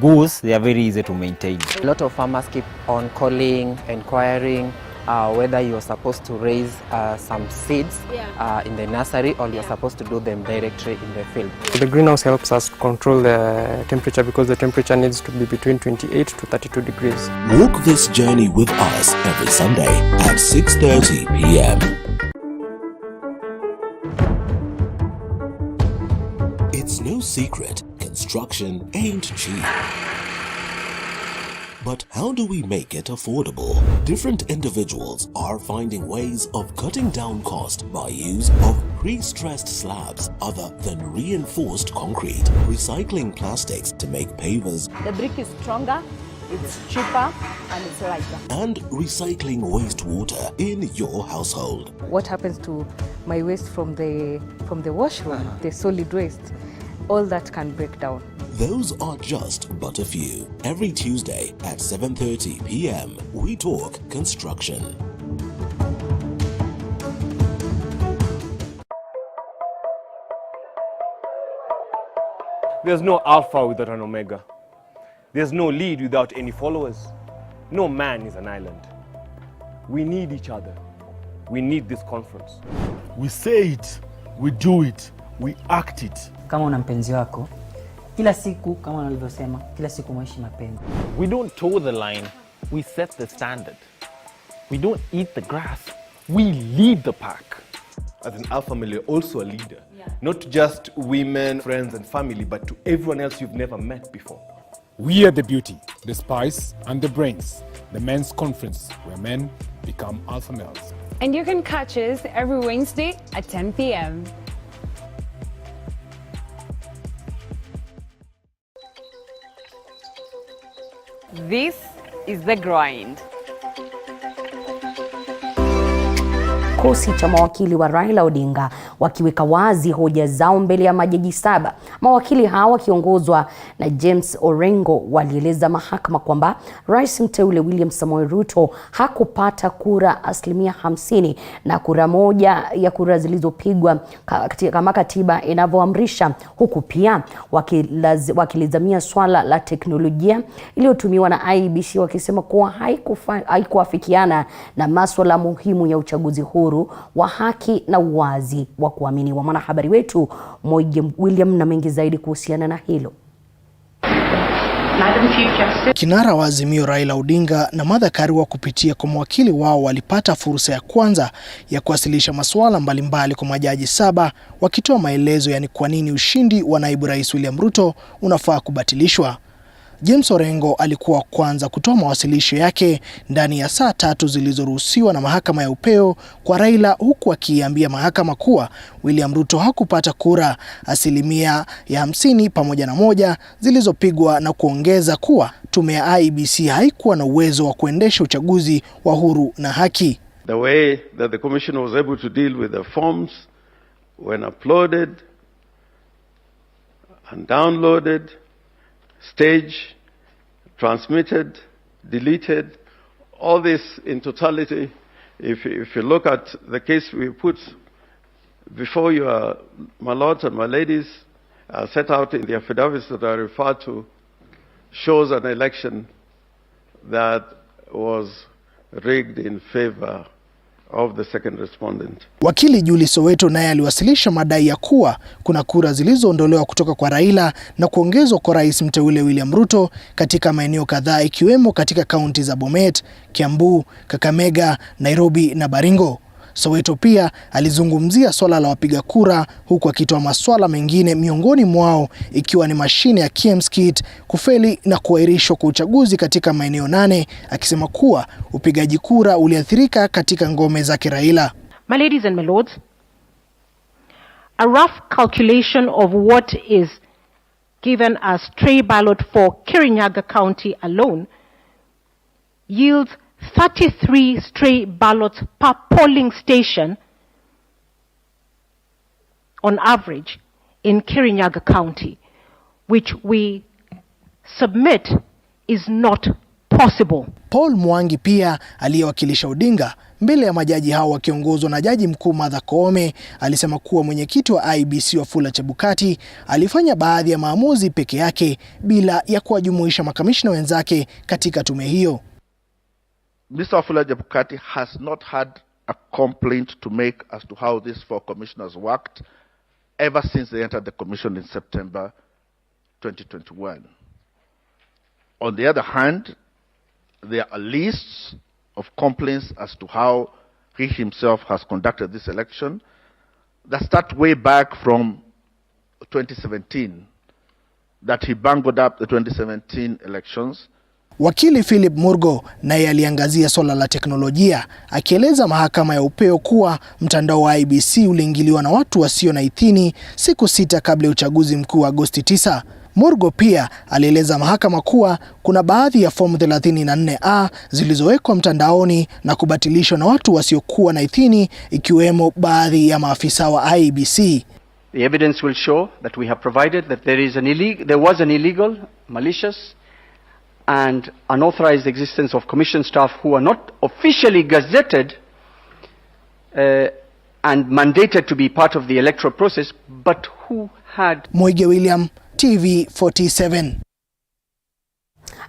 Goose, they are very easy to maintain. A lot of farmers keep on calling, inquiring whether you're supposed to raise some seeds in the nursery or you're supposed to do them directly in the field. The greenhouse helps us control the temperature because the temperature needs to be between 28 to 32 degrees. Walk this journey with us every Sunday at 6:30 p.m. It's no secret, construction ain't cheap. But how do we make it affordable? Different individuals are finding ways of cutting down cost by use of pre-stressed slabs other than reinforced concrete, recycling plastics to make pavers. The brick is stronger, it's cheaper, and it's lighter. And recycling wastewater in your household. What happens to my waste from the washroom, the solid waste? All that can break down. Those are just but a few. Every Tuesday at 7:30 p.m. we talk construction. There's no alpha without an omega. There's no lead without any followers. No man is an island. We need each other. We need this conference. We say it, we do it, we act it. Kama una mpenzi wako, kila siku kama nilivyosema, kila siku mwishi mapenzi. We don't toe the line, we set the standard. We don't eat the grass, we lead the pack. As an alpha male, you're also a leader. Not to just women, friends and family, but to everyone else you've never met before. We are the beauty, the spice and the brains. The men's conference where men become alpha males. And you can catch us every Wednesday at 10 p.m. This is The Grind. Kikosi cha mawakili wa Raila Odinga wakiweka wazi hoja zao mbele ya majaji 7. Mawakili hawa wakiongozwa na James Orengo walieleza mahakama kwamba Rais mteule William Samoei Ruto hakupata kura 50% na kura moja ya kura zilizopigwa kama katiba inavyoamrisha, huku pia wakilizamia swala la teknolojia iliyotumiwa na IEBC wakisema kuwa haikuafikiana na masuala muhimu ya uchaguzi huru wa haki na uwazi wa kuaminiwa. Mwanahabari wetu William na mengi zaidi kuhusiana na hilo. Kinara wa Azimio Raila Odinga na Martha Karua kupitia kwa mawakili wao walipata fursa ya kwanza ya kuwasilisha masuala mbalimbali kwa majaji 7 wakitoa maelezo yani kwa nini ushindi wa naibu rais William Ruto unafaa kubatilishwa. James Orengo alikuwa kwanza kutoa mawasilisho yake ndani ya saa 3 zilizoruhusiwa na mahakama ya upeo kwa Raila, huku akiambia mahakama kuwa William Ruto hakupata kura 50% pamoja na moja zilizopigwa, na kuongeza kuwa tume ya IEBC haikuwa na uwezo wa kuendesha uchaguzi wa huru na haki. The way that the commission was able to deal with the forms when uploaded and downloaded, staged, transmitted, deleted, all this in totality, if you look at the case we put before you, my lords and my ladies, set out in the affidavits that I referred to, shows an election that was rigged in favor of the second respondent. Wakili Julie Soweto naye aliwasilisha madai ya kuwa kuna kura zilizoondolewa kutoka kwa Raila na kuongezwa kwa rais mteule William Ruto katika maeneo kadhaa, ikiwemo katika kaunti za Bomet, Kiambu, Kakamega, Nairobi na Baringo. Soweto pia alizungumzia swala la wapiga kura, huku akitoa masuala mengine, miongoni mwao ikiwa ni mashine ya KMS kufeli na kuahirishwa kwa uchaguzi katika maeneo 8, akisema kuwa upigaji kura uliathirika katika ngome zake Raila. My ladies and my lords, a rough calculation of what is given as stray ballot for Kirinyaga County alone yields 33 stray ballots per polling station on average in Kirinyaga County, which we submit is not possible. Paul Mwangi pia aliyewakilisha Odinga mbele ya majaji hao wakiongozwa na Jaji Mkuu Martha Koome alisema kuwa mwenyekiti wa IEBC Wafula Chebukati alifanya baadhi ya maamuzi peke yake bila ya kuwajumuisha makamishna wenzake katika tume hiyo. Mr. Wafula Chebukati has not had a complaint to make as to how these 4 commissioners worked ever since they entered the commission in September 2021. On the other hand, there are lists of complaints as to how he himself has conducted this election that start way back from 2017, that he bungled up the 2017 elections. Wakili Philip Murgo naye aliangazia swala la teknolojia, akieleza mahakama ya upeo kuwa mtandao wa IEBC uliingiliwa na watu wasio na idhini siku 6 kabla ya uchaguzi mkuu wa Agosti 9. Murgo pia alieleza mahakama kuwa kuna baadhi ya fomu 34A zilizowekwa mtandaoni na kubatilishwa na watu wasiokuwa na idhini, ikiwemo baadhi ya maafisa wa IEBC. The evidence will show that we have provided that there was an illegal, malicious and unauthorized existence of commission staff who are not officially gazetted and mandated to be part of the electoral process, but who had... Moige William, TV 47.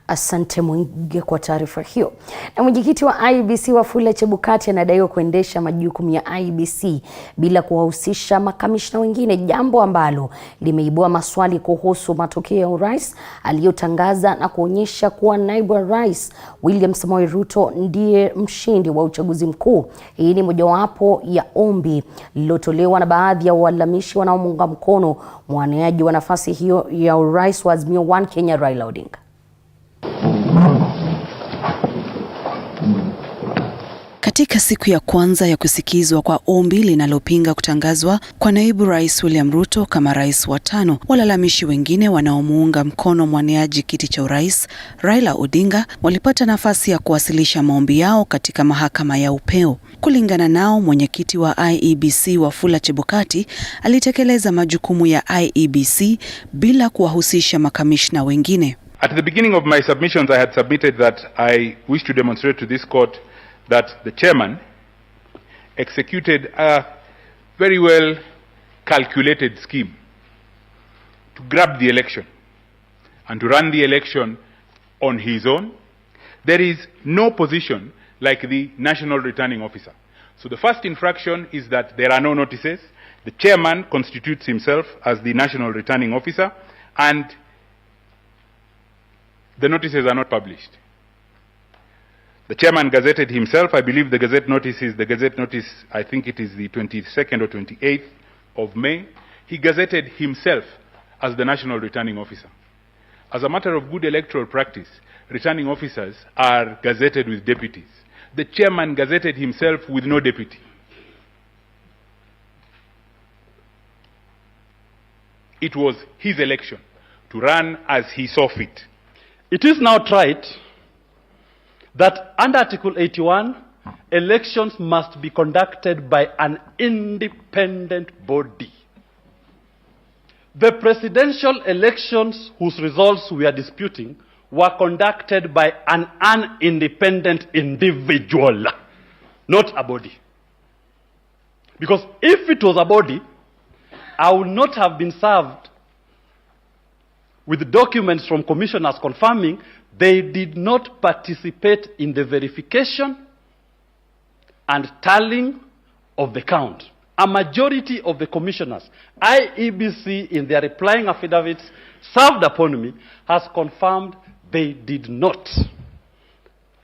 Asante Mwingi kwa taarifa hiyo. Na mwenyekiti wa IEBC Wafula Chebukati anadaiwa kuendesha majukumu ya IEBC bila kuwahusisha makamishna wengine, jambo ambalo limeibua maswali kuhusu matokeo ya urais aliyotangaza na kuonyesha kuwa naibu wa rais William Samoei Ruto ndiye mshindi wa uchaguzi mkuu. Hii ni mojawapo ya ombi lililotolewa na baadhi ya walalamishi wanaomuunga mkono mwaniaji wa nafasi hiyo ya urais wa Azimio One Kenya Raila Odinga. Katika siku ya kwanza ya kusikizwa kwa ombi linalopinga kutangazwa kwa naibu rais William Ruto kama rais wa 5, walalamishi wengine wanaomuunga mkono mwaniaji kiti cha urais Raila Odinga walipata nafasi ya kuwasilisha maombi yao katika mahakama ya upeo. Kulingana nao, mwenyekiti wa IEBC Wafula Chebukati alitekeleza majukumu ya IEBC bila kuwahusisha makamishna wengine. At the beginning of my submissions, I had submitted that I wish to demonstrate to this court that the chairman executed a very well calculated scheme to grab the election and to run the election on his own. There is no position like the national returning officer. So the first infraction is that there are no notices. The chairman constitutes himself as the national returning officer and the notices are not published. The chairman gazetted himself. I believe the gazette notice, I think it is the 22nd or 28th of May. He gazetted himself as the national returning officer. as a matter of good electoral practice, returning officers are gazetted with deputies. The chairman gazetted himself with no deputy. It was his election to run as he saw fit. It is now tried that under Article 81, elections must be conducted by an independent body. The presidential elections whose results we are disputing were conducted by an independent individual, not a body. Because if it was a body, I would not have been served with documents from commissioners confirming they did not participate in the verification and tallying of the count. A majority of the commissioners, IEBC in their replying affidavits served upon me, has confirmed they did not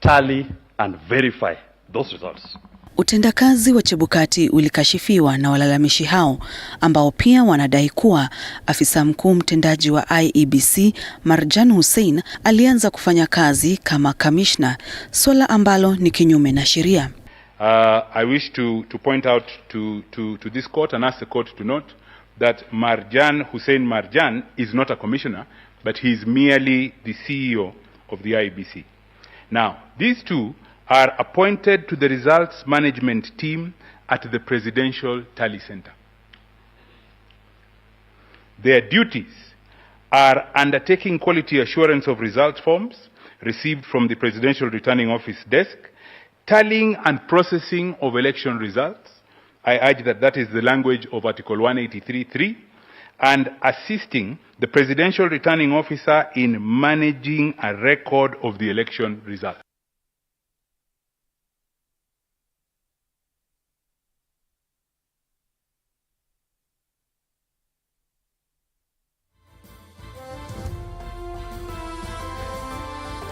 tally and verify those results. Utendakazi wa Chebukati ulikashifiwa na walalamishi hao ambao pia wanadai kuwa afisa mkuu mtendaji wa IEBC Marjan Hussein alianza kufanya kazi kama kamishna, swala ambalo ni kinyume na sheria. I wish to point out to this court and ask the court to note that Marjan Hussein Marjan is not a commissioner, but he is merely the CEO of the IEBC. Now, these two are appointed to the results management team at the Presidential Tally Center. Their duties are undertaking quality assurance of results forms received from the Presidential Returning Office desk, tallying and processing of election results. I urge that that is the language of Article 183.3, and assisting the Presidential Returning Officer in managing a record of the election results.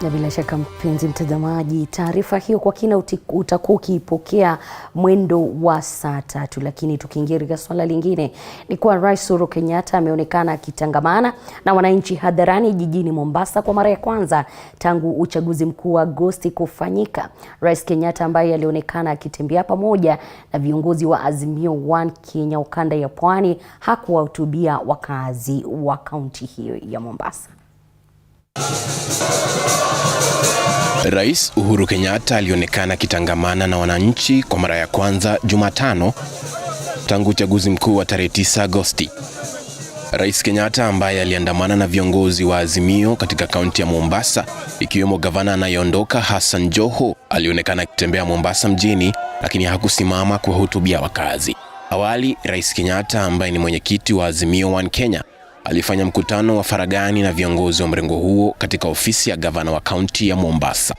Na bila shaka mpenzi mtazamaji, taarifa hiyo kwa kina utakuwa ukiipokea mwendo wa saa 3. Lakini tukiingia katika swala lingine, ni kwa Rais Uhuru Kenyatta ameonekana akitangamana na wananchi hadharani jijini Mombasa kwa mara ya kwanza tangu uchaguzi mkuu wa Agosti kufanyika. Rais Kenyatta ambaye alionekana akitembea pamoja na viongozi wa Azimio 1 Kenya ukanda ya Pwani hakuwahutubia wakazi wa kaunti hiyo ya Mombasa. Rais Uhuru Kenyatta alionekana akitangamana na wananchi kwa mara ya kwanza Jumatano tangu uchaguzi mkuu wa tarehe 9 Agosti. Rais Kenyatta ambaye aliandamana na viongozi wa Azimio katika kaunti ya Mombasa, ikiwemo gavana anayeondoka Hassan Joho, alionekana akitembea Mombasa mjini lakini hakusimama kuwahutubia wakazi. Awali, Rais Kenyatta ambaye ni mwenyekiti wa Azimio 1 Kenya alifanya mkutano wa faragani na viongozi wa mrengo huo katika ofisi ya gavana wa kaunti ya Mombasa.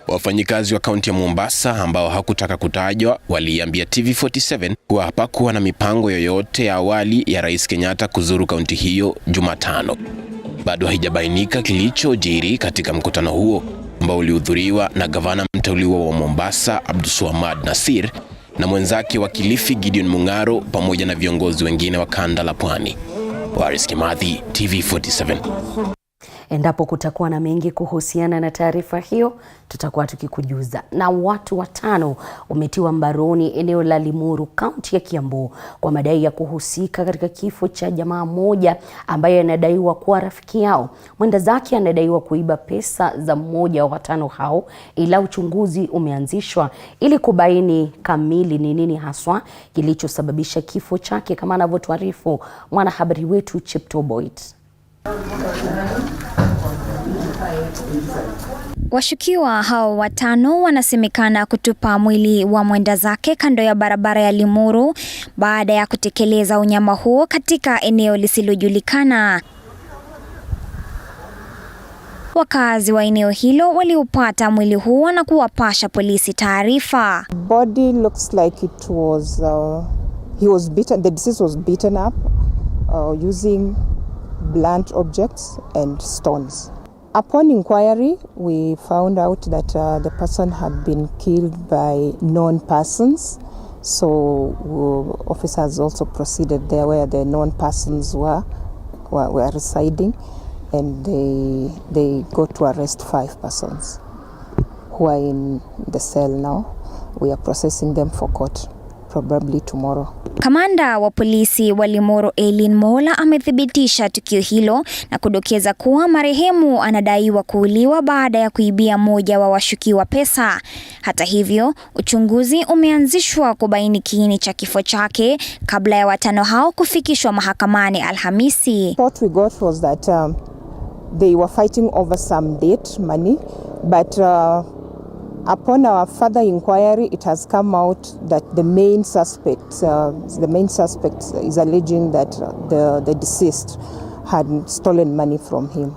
Wafanyikazi wa kaunti ya Mombasa ambao hakutaka kutajwa waliambia TV47 kuwa hapakuwa na mipango yoyote ya awali ya Rais Kenyatta kuzuru kaunti hiyo Jumatano. Bado haijabainika kilichojiri katika mkutano huo ambao ulihudhuriwa na gavana mteuliwa wa Mombasa Abdulswamad Nasir na mwenzake wa Kilifi Gideon Mungaro pamoja na viongozi wengine wa kanda la Pwani. Waris Kimathi, TV47. Endapo kutakuwa na mengi kuhusiana na taarifa hiyo, tutakuwa tukikujuza. Na watu 5 wametiwa mbaroni eneo la Limuru, kaunti ya Kiambu kwa madai ya kuhusika katika kifo cha jamaa mmoja ambaye anadaiwa kuwa rafiki yao. Mwenda zake anadaiwa kuiba pesa za mmoja wa 5 hao, ila uchunguzi umeanzishwa ili kubaini kamili ni nini haswa kilichosababisha kifo chake, kama anavyotuarifu mwanahabari wetu Cheptoboit. Washukiwa hao 5 wanasemekana kutupa mwili wa mwenda zake kando ya barabara ya Limuru baada ya kutekeleza unyama huo katika eneo lisilojulikana. Wakazi wa eneo hilo waliupata mwili huo na kuwapasha polisi taarifa. Body looks like it was he was beaten. The deceased was beaten up using blunt objects and stones. Upon inquiry, we found out that the person had been killed by known persons. So officers also proceeded there where the known persons were residing. and they got to arrest 5 persons who are in the cell now. We are processing them for court, probably tomorrow. Kamanda wa polisi wa Limuru Eileen Mola amethibitisha tukio hilo na kudokeza kuwa marehemu anadaiwa kuuliwa baada ya kuibia mmoja wa washukiwa pesa. Hata hivyo, uchunguzi umeanzishwa kubaini kiini cha kifo chake kabla ya watano hao kufikishwa mahakamani Alhamisi. What we got was that they were fighting over some debt money, but upon our further inquiry, it has come out that the main suspect is alleging that the deceased had stolen money from him,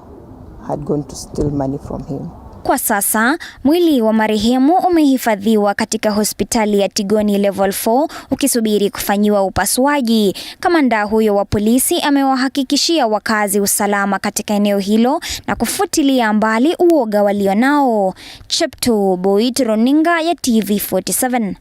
had gone to steal money from him. Kwa sasa, mwili wa marehemu umehifadhiwa katika hospitali ya Tigoni Level 4 ukisubiri kufanyiwa upasuaji. Kamanda huyo wa polisi amewahakikishia wakazi usalama katika eneo hilo na kufutilia mbali uoga walionao. Chepto Boit, Runinga ya TV 47.